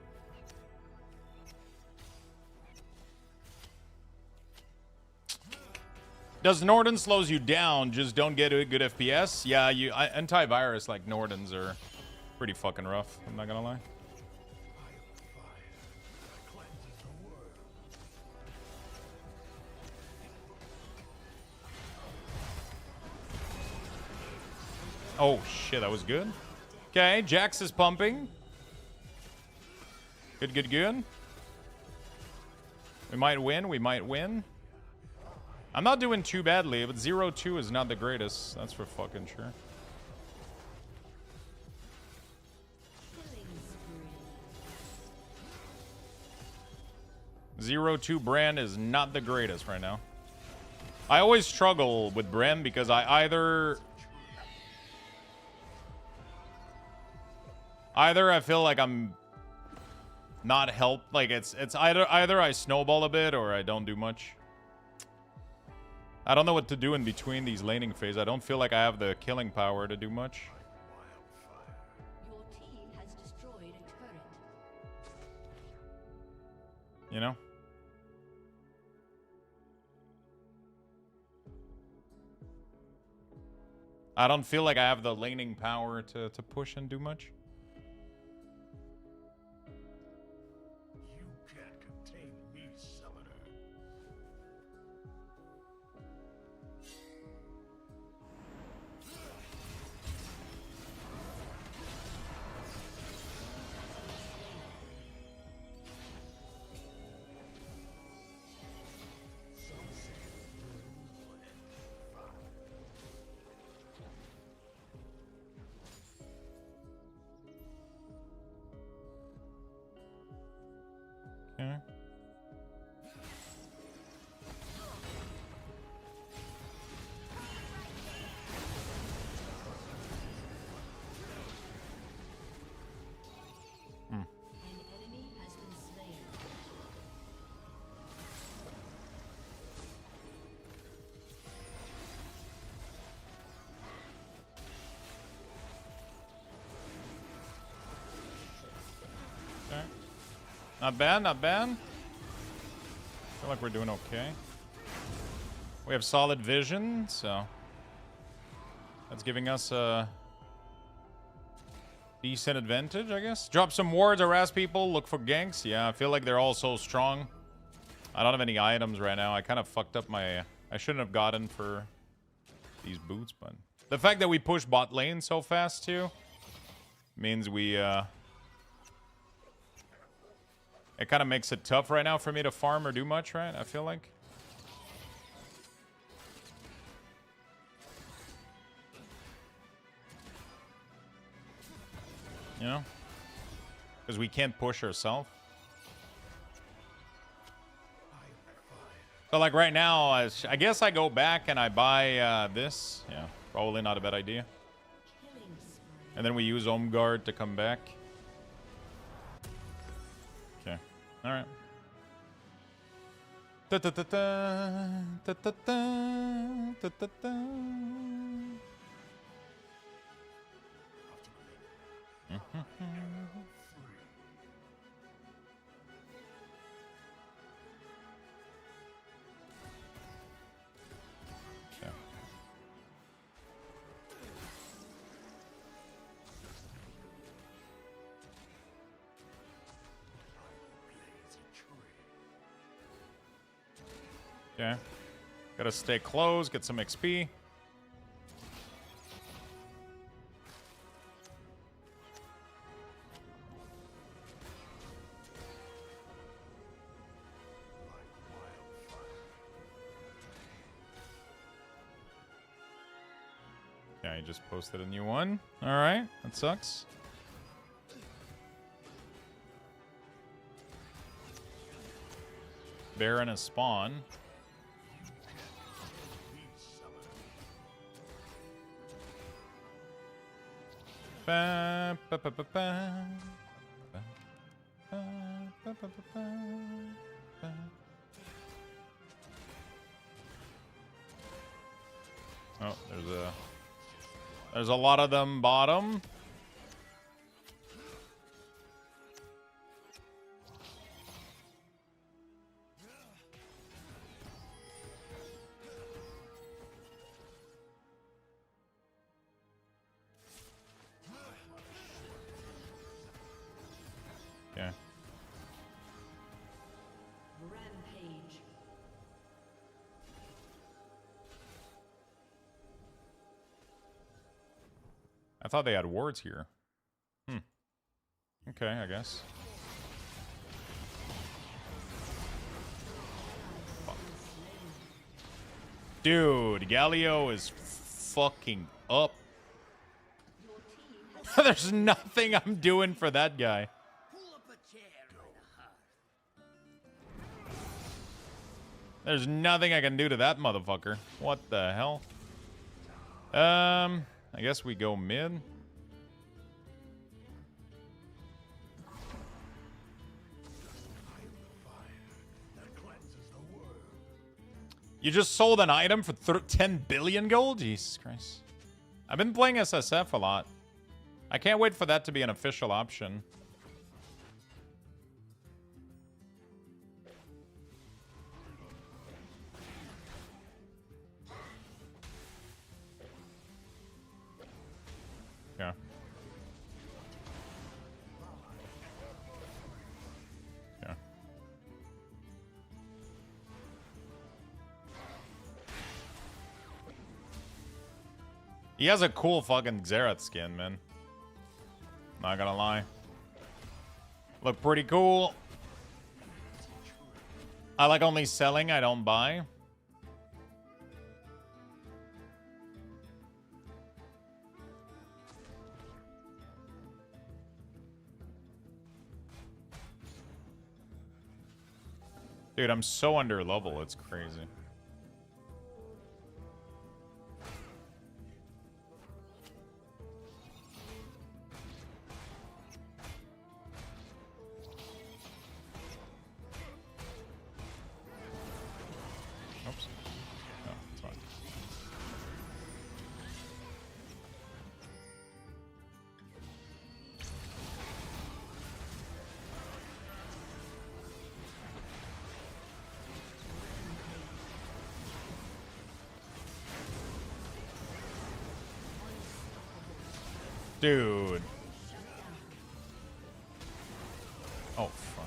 [SPEAKER 1] Does Norden slows you down? Just don't get a good FPS? Yeah, antivirus like Norden's are pretty fucking rough. I'm not gonna lie. Oh, shit, that was good. Okay, Jax is pumping. Good, good, good. We might win, we might win. I'm not doing too badly, but 0-2 is not the greatest. That's for fucking sure. 0-2 Bran is not the greatest right now. I always struggle with Bran because I either I feel like I'm not helped, like it's either I snowball a bit or I don't do much. I don't know what to do in between these laning phases. I don't feel like I have the killing power to do much.
[SPEAKER 10] Your team has destroyed a turret.
[SPEAKER 1] You know? I don't feel like I have the laning power to push and do much.
[SPEAKER 3] You can't contain me, summoner.
[SPEAKER 1] Okay.
[SPEAKER 10] An enemy has been slain.
[SPEAKER 1] Okay. Not bad, not bad. Feel like we're doing okay. We have solid vision, so that's giving us a decent advantage, I guess. Drop some wards, harass people, look for ganks. Yeah, I feel like they're all so strong. I don't have any items right now. I kind of fucked up my... I shouldn't have gotten for these boots, but... The fact that we push bot lane so fast, too, means we... It kind of makes it tough right now for me to farm or do much, right? I feel like. You know? Because we can't push ourselves. So like right now, I guess I go back and I buy this. Yeah, probably not a bad idea. And then we use Home Guard to come back. Okay. All right. Okay. Okay. Gotta stay close, get some XP. Yeah, he just posted a new one. Alright, that sucks. Baron is spawn. Ba, ba, ba, ba, ba. Ba, ba, ba, ba, ba, ba. Oh, there's a lot of them bottom. Okay.
[SPEAKER 10] Rampage.
[SPEAKER 1] thought they had wards here. Okay, I guess. Fuck. Dude, Galio is fucking up. There's nothing I'm doing for that guy. There's nothing I can do to that motherfucker. What the hell? I guess we go mid. You just sold an item for 10 billion gold? Jesus Christ. I've been playing SSF a lot. I can't wait for that to be an official option. Yeah. Yeah. He has a cool fucking Xerath skin, man. Not gonna lie. Look pretty cool. I like only selling, I don't buy. Dude, I'm so under level, it's crazy. Oops. No, it's fine. Dude. Oh, fuck.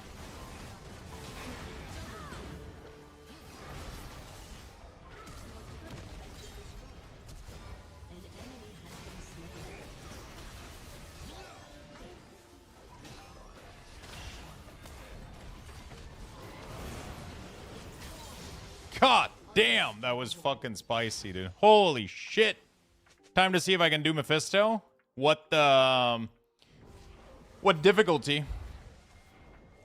[SPEAKER 1] God damn, that was fucking spicy, dude. Holy shit. Time to see if I can do Mephisto. What difficulty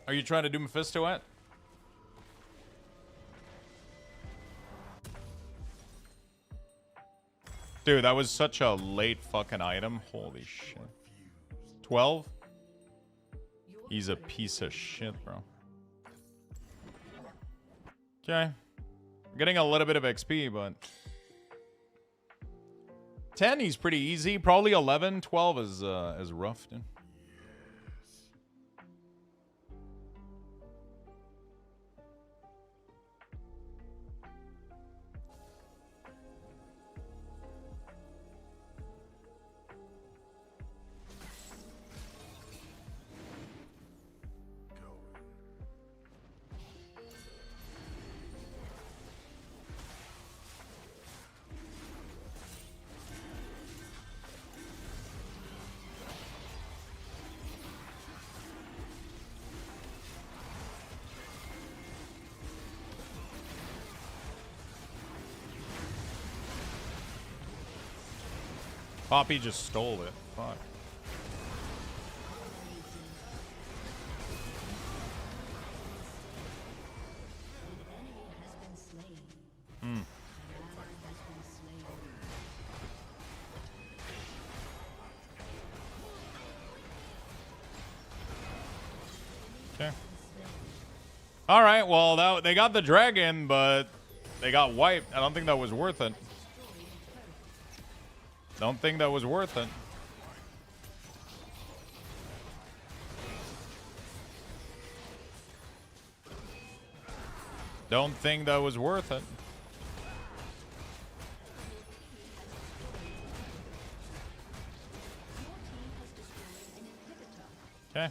[SPEAKER 1] are you trying to do Mephisto at? Dude, that was such a late fucking item. Holy shit. 12? He's a piece of shit, bro. Okay. I'm getting a little bit of XP, but 10, he's pretty easy. Probably 11, 12 is rough, dude. Poppy just stole it. Fuck. Okay. All right. Well, they got the dragon, but they got wiped. I don't think that was worth it. Don't think that was worth it. Don't think that was worth it. Okay.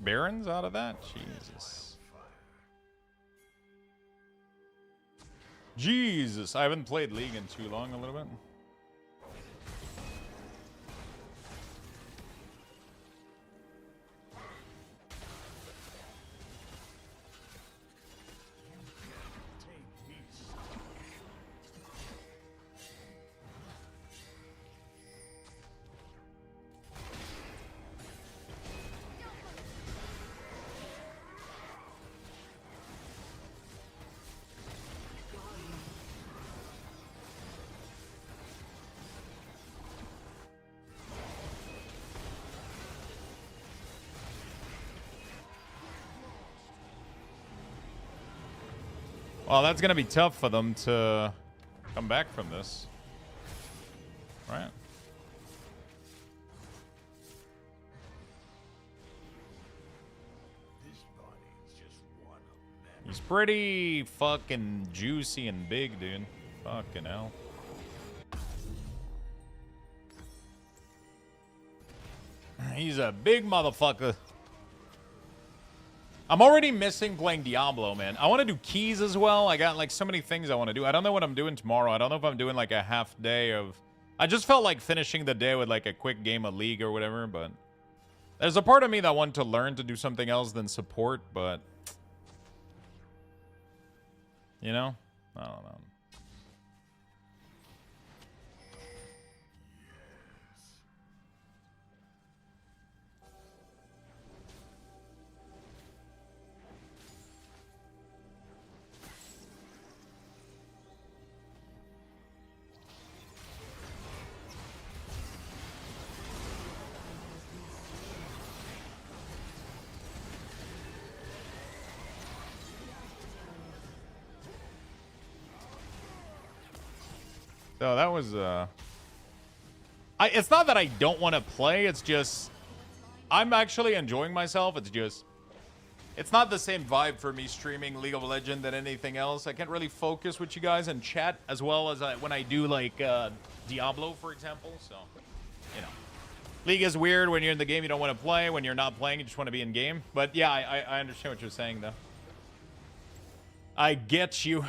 [SPEAKER 1] Barons out of that? Jesus. Jesus. I haven't played League in too long, a little bit. Well, that's gonna be tough for them to come back from this, right? He's pretty fucking juicy and big, dude. Fucking hell. He's a big motherfucker. I'm already missing playing Diablo, man. I want to do keys as well. I got like so many things I want to do. I don't know what I'm doing tomorrow. I don't know if I'm doing like a half day of... I just felt like finishing the day with like a quick game of League or whatever, but... There's a part of me that wanted to learn to do something else than support, but... You know? I don't know. So that was it's not that I don't want to play, it's just I'm actually enjoying myself. It's just it's not the same vibe for me streaming League of Legends than anything else. I can't really focus with you guys and chat as well as when I do like Diablo, for example. So, you know. League is weird when you're in the game, you don't want to play. When you're not playing, you just want to be in game. But yeah, I understand what you're saying though. I get you.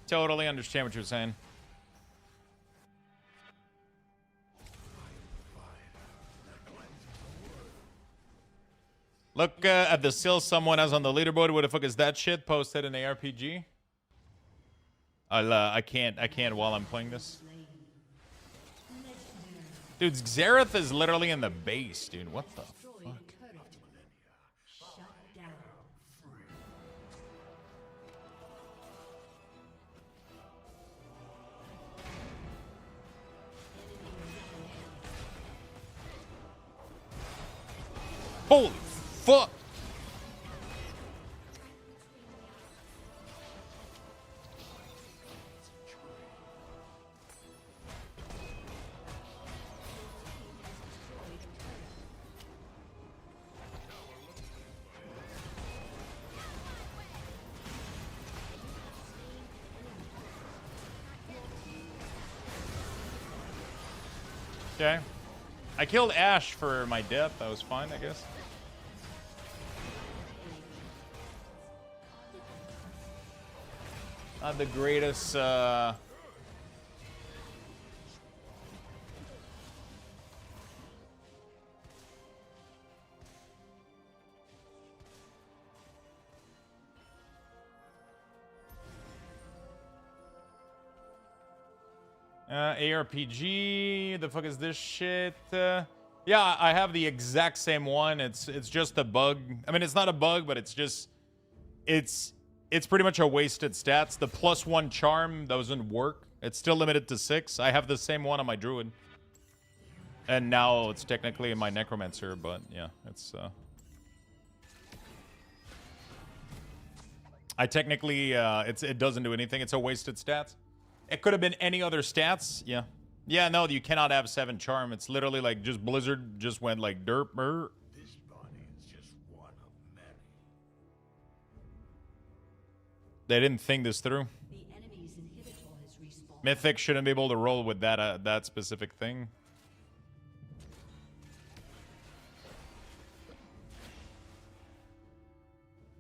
[SPEAKER 1] Totally understand what you're saying. Look at the seal someone has on the leaderboard. What the fuck is that shit? Posted in ARPG. I can't while I'm playing this. Dude, Xerath is literally in the base, dude. What the fuck? Holy fuck! Okay. I killed Ash for my death. That was fine, I guess. Not the greatest, ARPG, the fuck is this shit? Yeah, I have the exact same one. It's just a bug. I mean, it's not a bug, but it's just, it's pretty much a wasted stats. The +1 charm doesn't work. It's still limited to 6. I have the same one on my Druid. And now it's technically in my Necromancer, but yeah, it's, I technically, it doesn't do anything. It's a wasted stats. It could have been any other stats. Yeah. Yeah, no, you cannot have 7 charm. It's literally like just Blizzard just went like derp.
[SPEAKER 3] This body is just one of many.
[SPEAKER 1] They didn't think this through. Mythic shouldn't be able to roll with that that specific thing.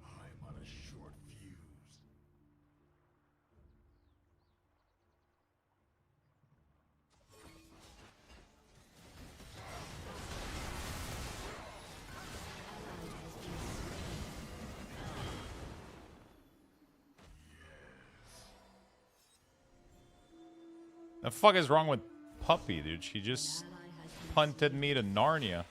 [SPEAKER 3] I'm on a short fuse.
[SPEAKER 1] The fuck is wrong with Puppy, dude? She just punted me to Narnia.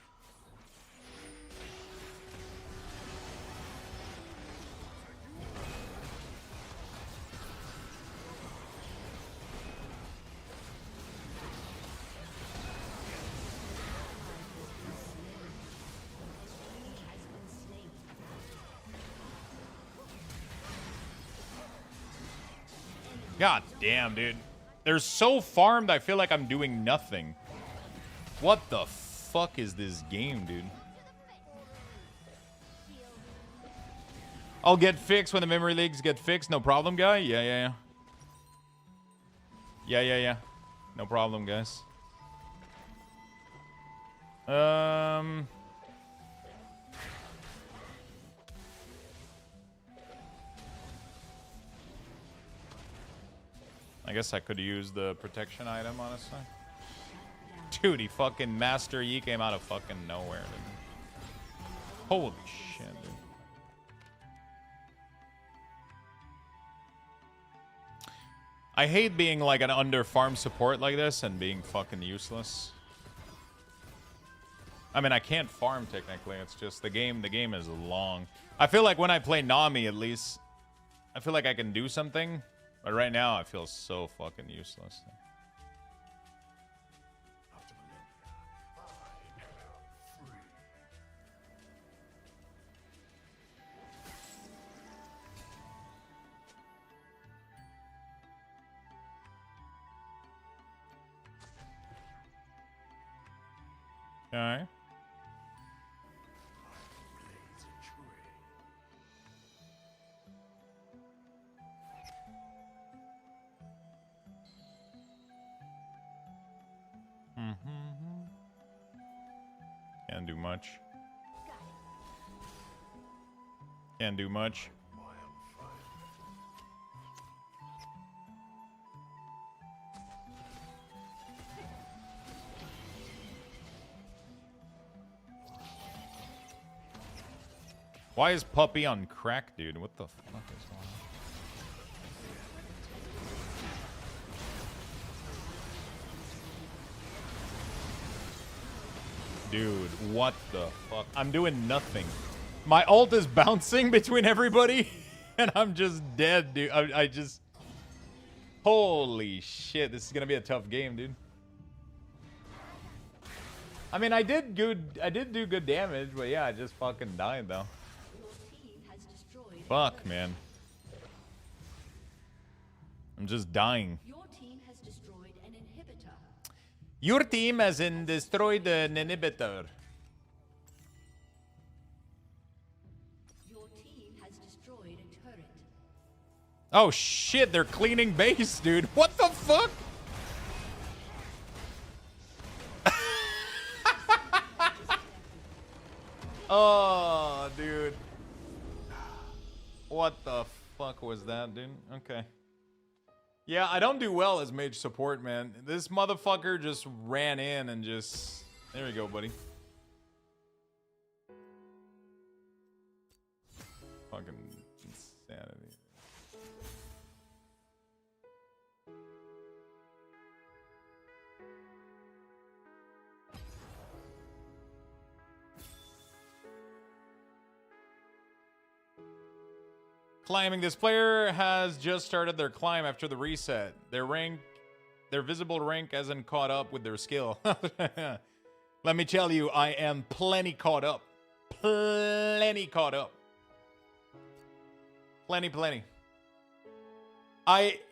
[SPEAKER 1] God damn, dude. They're so farmed, I feel like I'm doing nothing. What the fuck is this game, dude? I'll get fixed when the memory leaks get fixed. No problem, guy. Yeah. No problem, guys. I guess I could use the protection item, honestly. Dude, he fucking Master Yi came out of fucking nowhere, dude. Holy shit, dude. I hate being like an under farm support like this and being fucking useless. I mean, I can't farm technically. It's just the game is long. I feel like when I play Nami, at least, I feel like I can do something. But right now, I feel so fucking useless. Okay. Can't do much. Can't do much. Why is Puppy on crack, dude? What the fuck is going on? Dude, what the fuck? I'm doing nothing. My ult is bouncing between everybody, and I'm just dead, dude. I just... Holy shit, this is gonna be a tough game, dude. I mean, I did do good damage, but yeah, I just fucking died, though. Fuck, man. I'm just dying.
[SPEAKER 4] Your team has destroyed an inhibitor.
[SPEAKER 1] Your team has destroyed an inhibitor.
[SPEAKER 4] Your team has destroyed a turret.
[SPEAKER 1] Oh shit, they're cleaning base, dude. What the fuck? Oh, dude. What the fuck was that, dude? Okay. Yeah, I don't do well as mage support, man. This motherfucker just ran in and just... There we go, buddy. Fucking insanity. Climbing. This player has just started their climb after the reset. Their visible rank hasn't caught up with their skill. Let me tell you, I am plenty caught up. Plenty caught up. Plenty.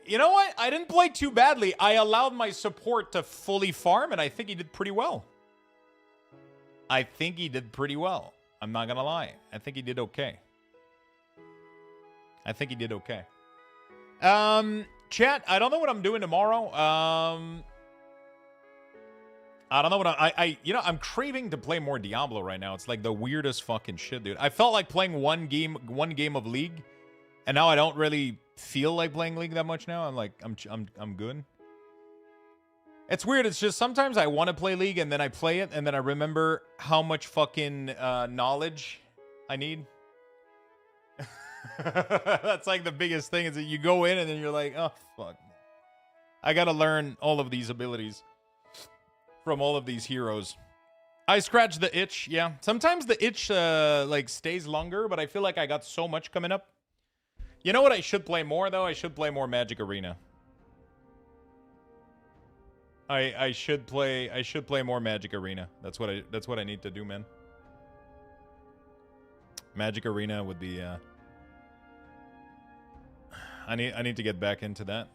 [SPEAKER 1] You know what? I didn't play too badly. I allowed my support to fully farm, and I think he did pretty well. I'm not gonna lie. I think he did okay. Chat, I don't know what I'm doing tomorrow. I don't know what I'm craving to play more Diablo right now. It's like the weirdest fucking shit, dude. I felt like playing one game of League, and now I don't really feel like playing League that much now. I'm like, I'm good. It's weird. It's just sometimes I want to play League, and then I play it, and then I remember how much fucking knowledge I need. That's like the biggest thing, is that you go in and then you're like, oh fuck, I gotta learn all of these abilities from all of these heroes. I scratch the itch. Yeah, sometimes the itch like stays longer, but I feel like I got so much coming up. You know what I should play more, though? I should play more Magic Arena. I should play more Magic Arena. That's what I need to do, man. Magic Arena would be I need to get back into that.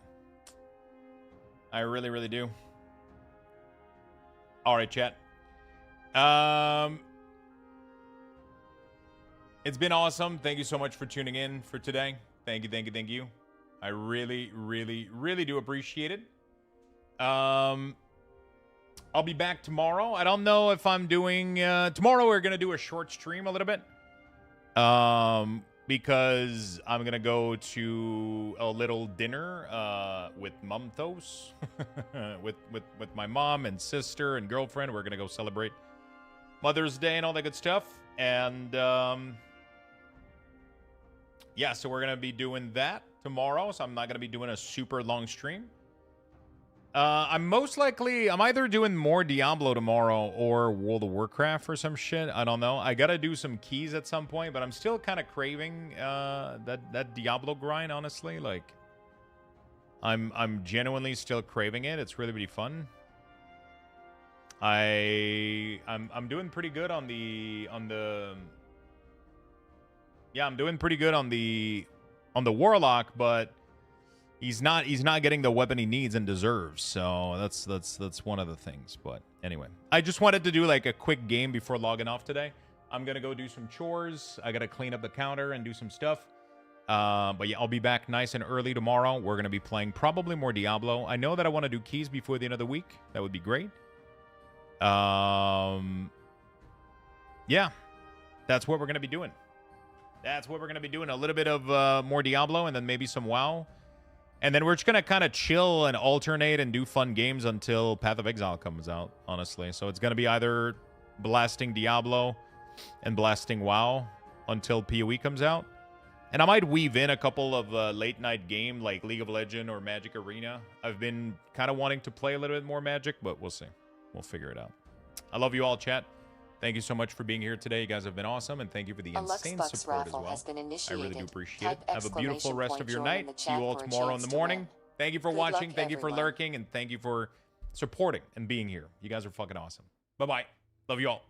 [SPEAKER 1] I really, really do. All right, chat. It's been awesome. Thank you so much for tuning in for today. Thank you, thank you, thank you. I really, really, really do appreciate it. I'll be back tomorrow. I don't know if I'm doing... tomorrow we're going to do a short stream a little bit. Because I'm going to go to a little dinner with Mumthos. with my mom and sister and girlfriend. We're going to go celebrate Mother's Day and all that good stuff. And... yeah, so we're going to be doing that tomorrow, so I'm not going to be doing a super long stream. I'm either doing more Diablo tomorrow or World of Warcraft or some shit. I don't know. I got to do some keys at some point, but I'm still kind of craving that Diablo grind, honestly. Like, I'm genuinely still craving it. It's really, really fun. I'm doing pretty good on the yeah, I'm doing pretty good on the Warlock, but he's not getting the weapon he needs and deserves. So that's one of the things. But anyway, I just wanted to do like a quick game before logging off today. I'm gonna go do some chores. I gotta clean up the counter and do some stuff. But yeah, I'll be back nice and early tomorrow. We're gonna be playing probably more Diablo. I know that I want to do keys before the end of the week. That would be great. Yeah, that's what we're gonna be doing. That's what we're going to be doing. A little bit of more Diablo and then maybe some WoW. And then we're just going to kind of chill and alternate and do fun games until Path of Exile comes out, honestly. So it's going to be either blasting Diablo and blasting WoW until PoE comes out. And I might weave in a couple of late-night game like League of Legends or Magic Arena. I've been kind of wanting to play a little bit more Magic, but we'll see. We'll figure it out. I love you all, chat. Thank you so much for being here today. You guys have been awesome, and thank you for the insane support as well. I really do appreciate it. Have a beautiful rest of your night. See you all tomorrow in the morning. Thank you for watching. Thank you for lurking, and thank you for supporting and being here. You guys are fucking awesome. Bye-bye. Love you all.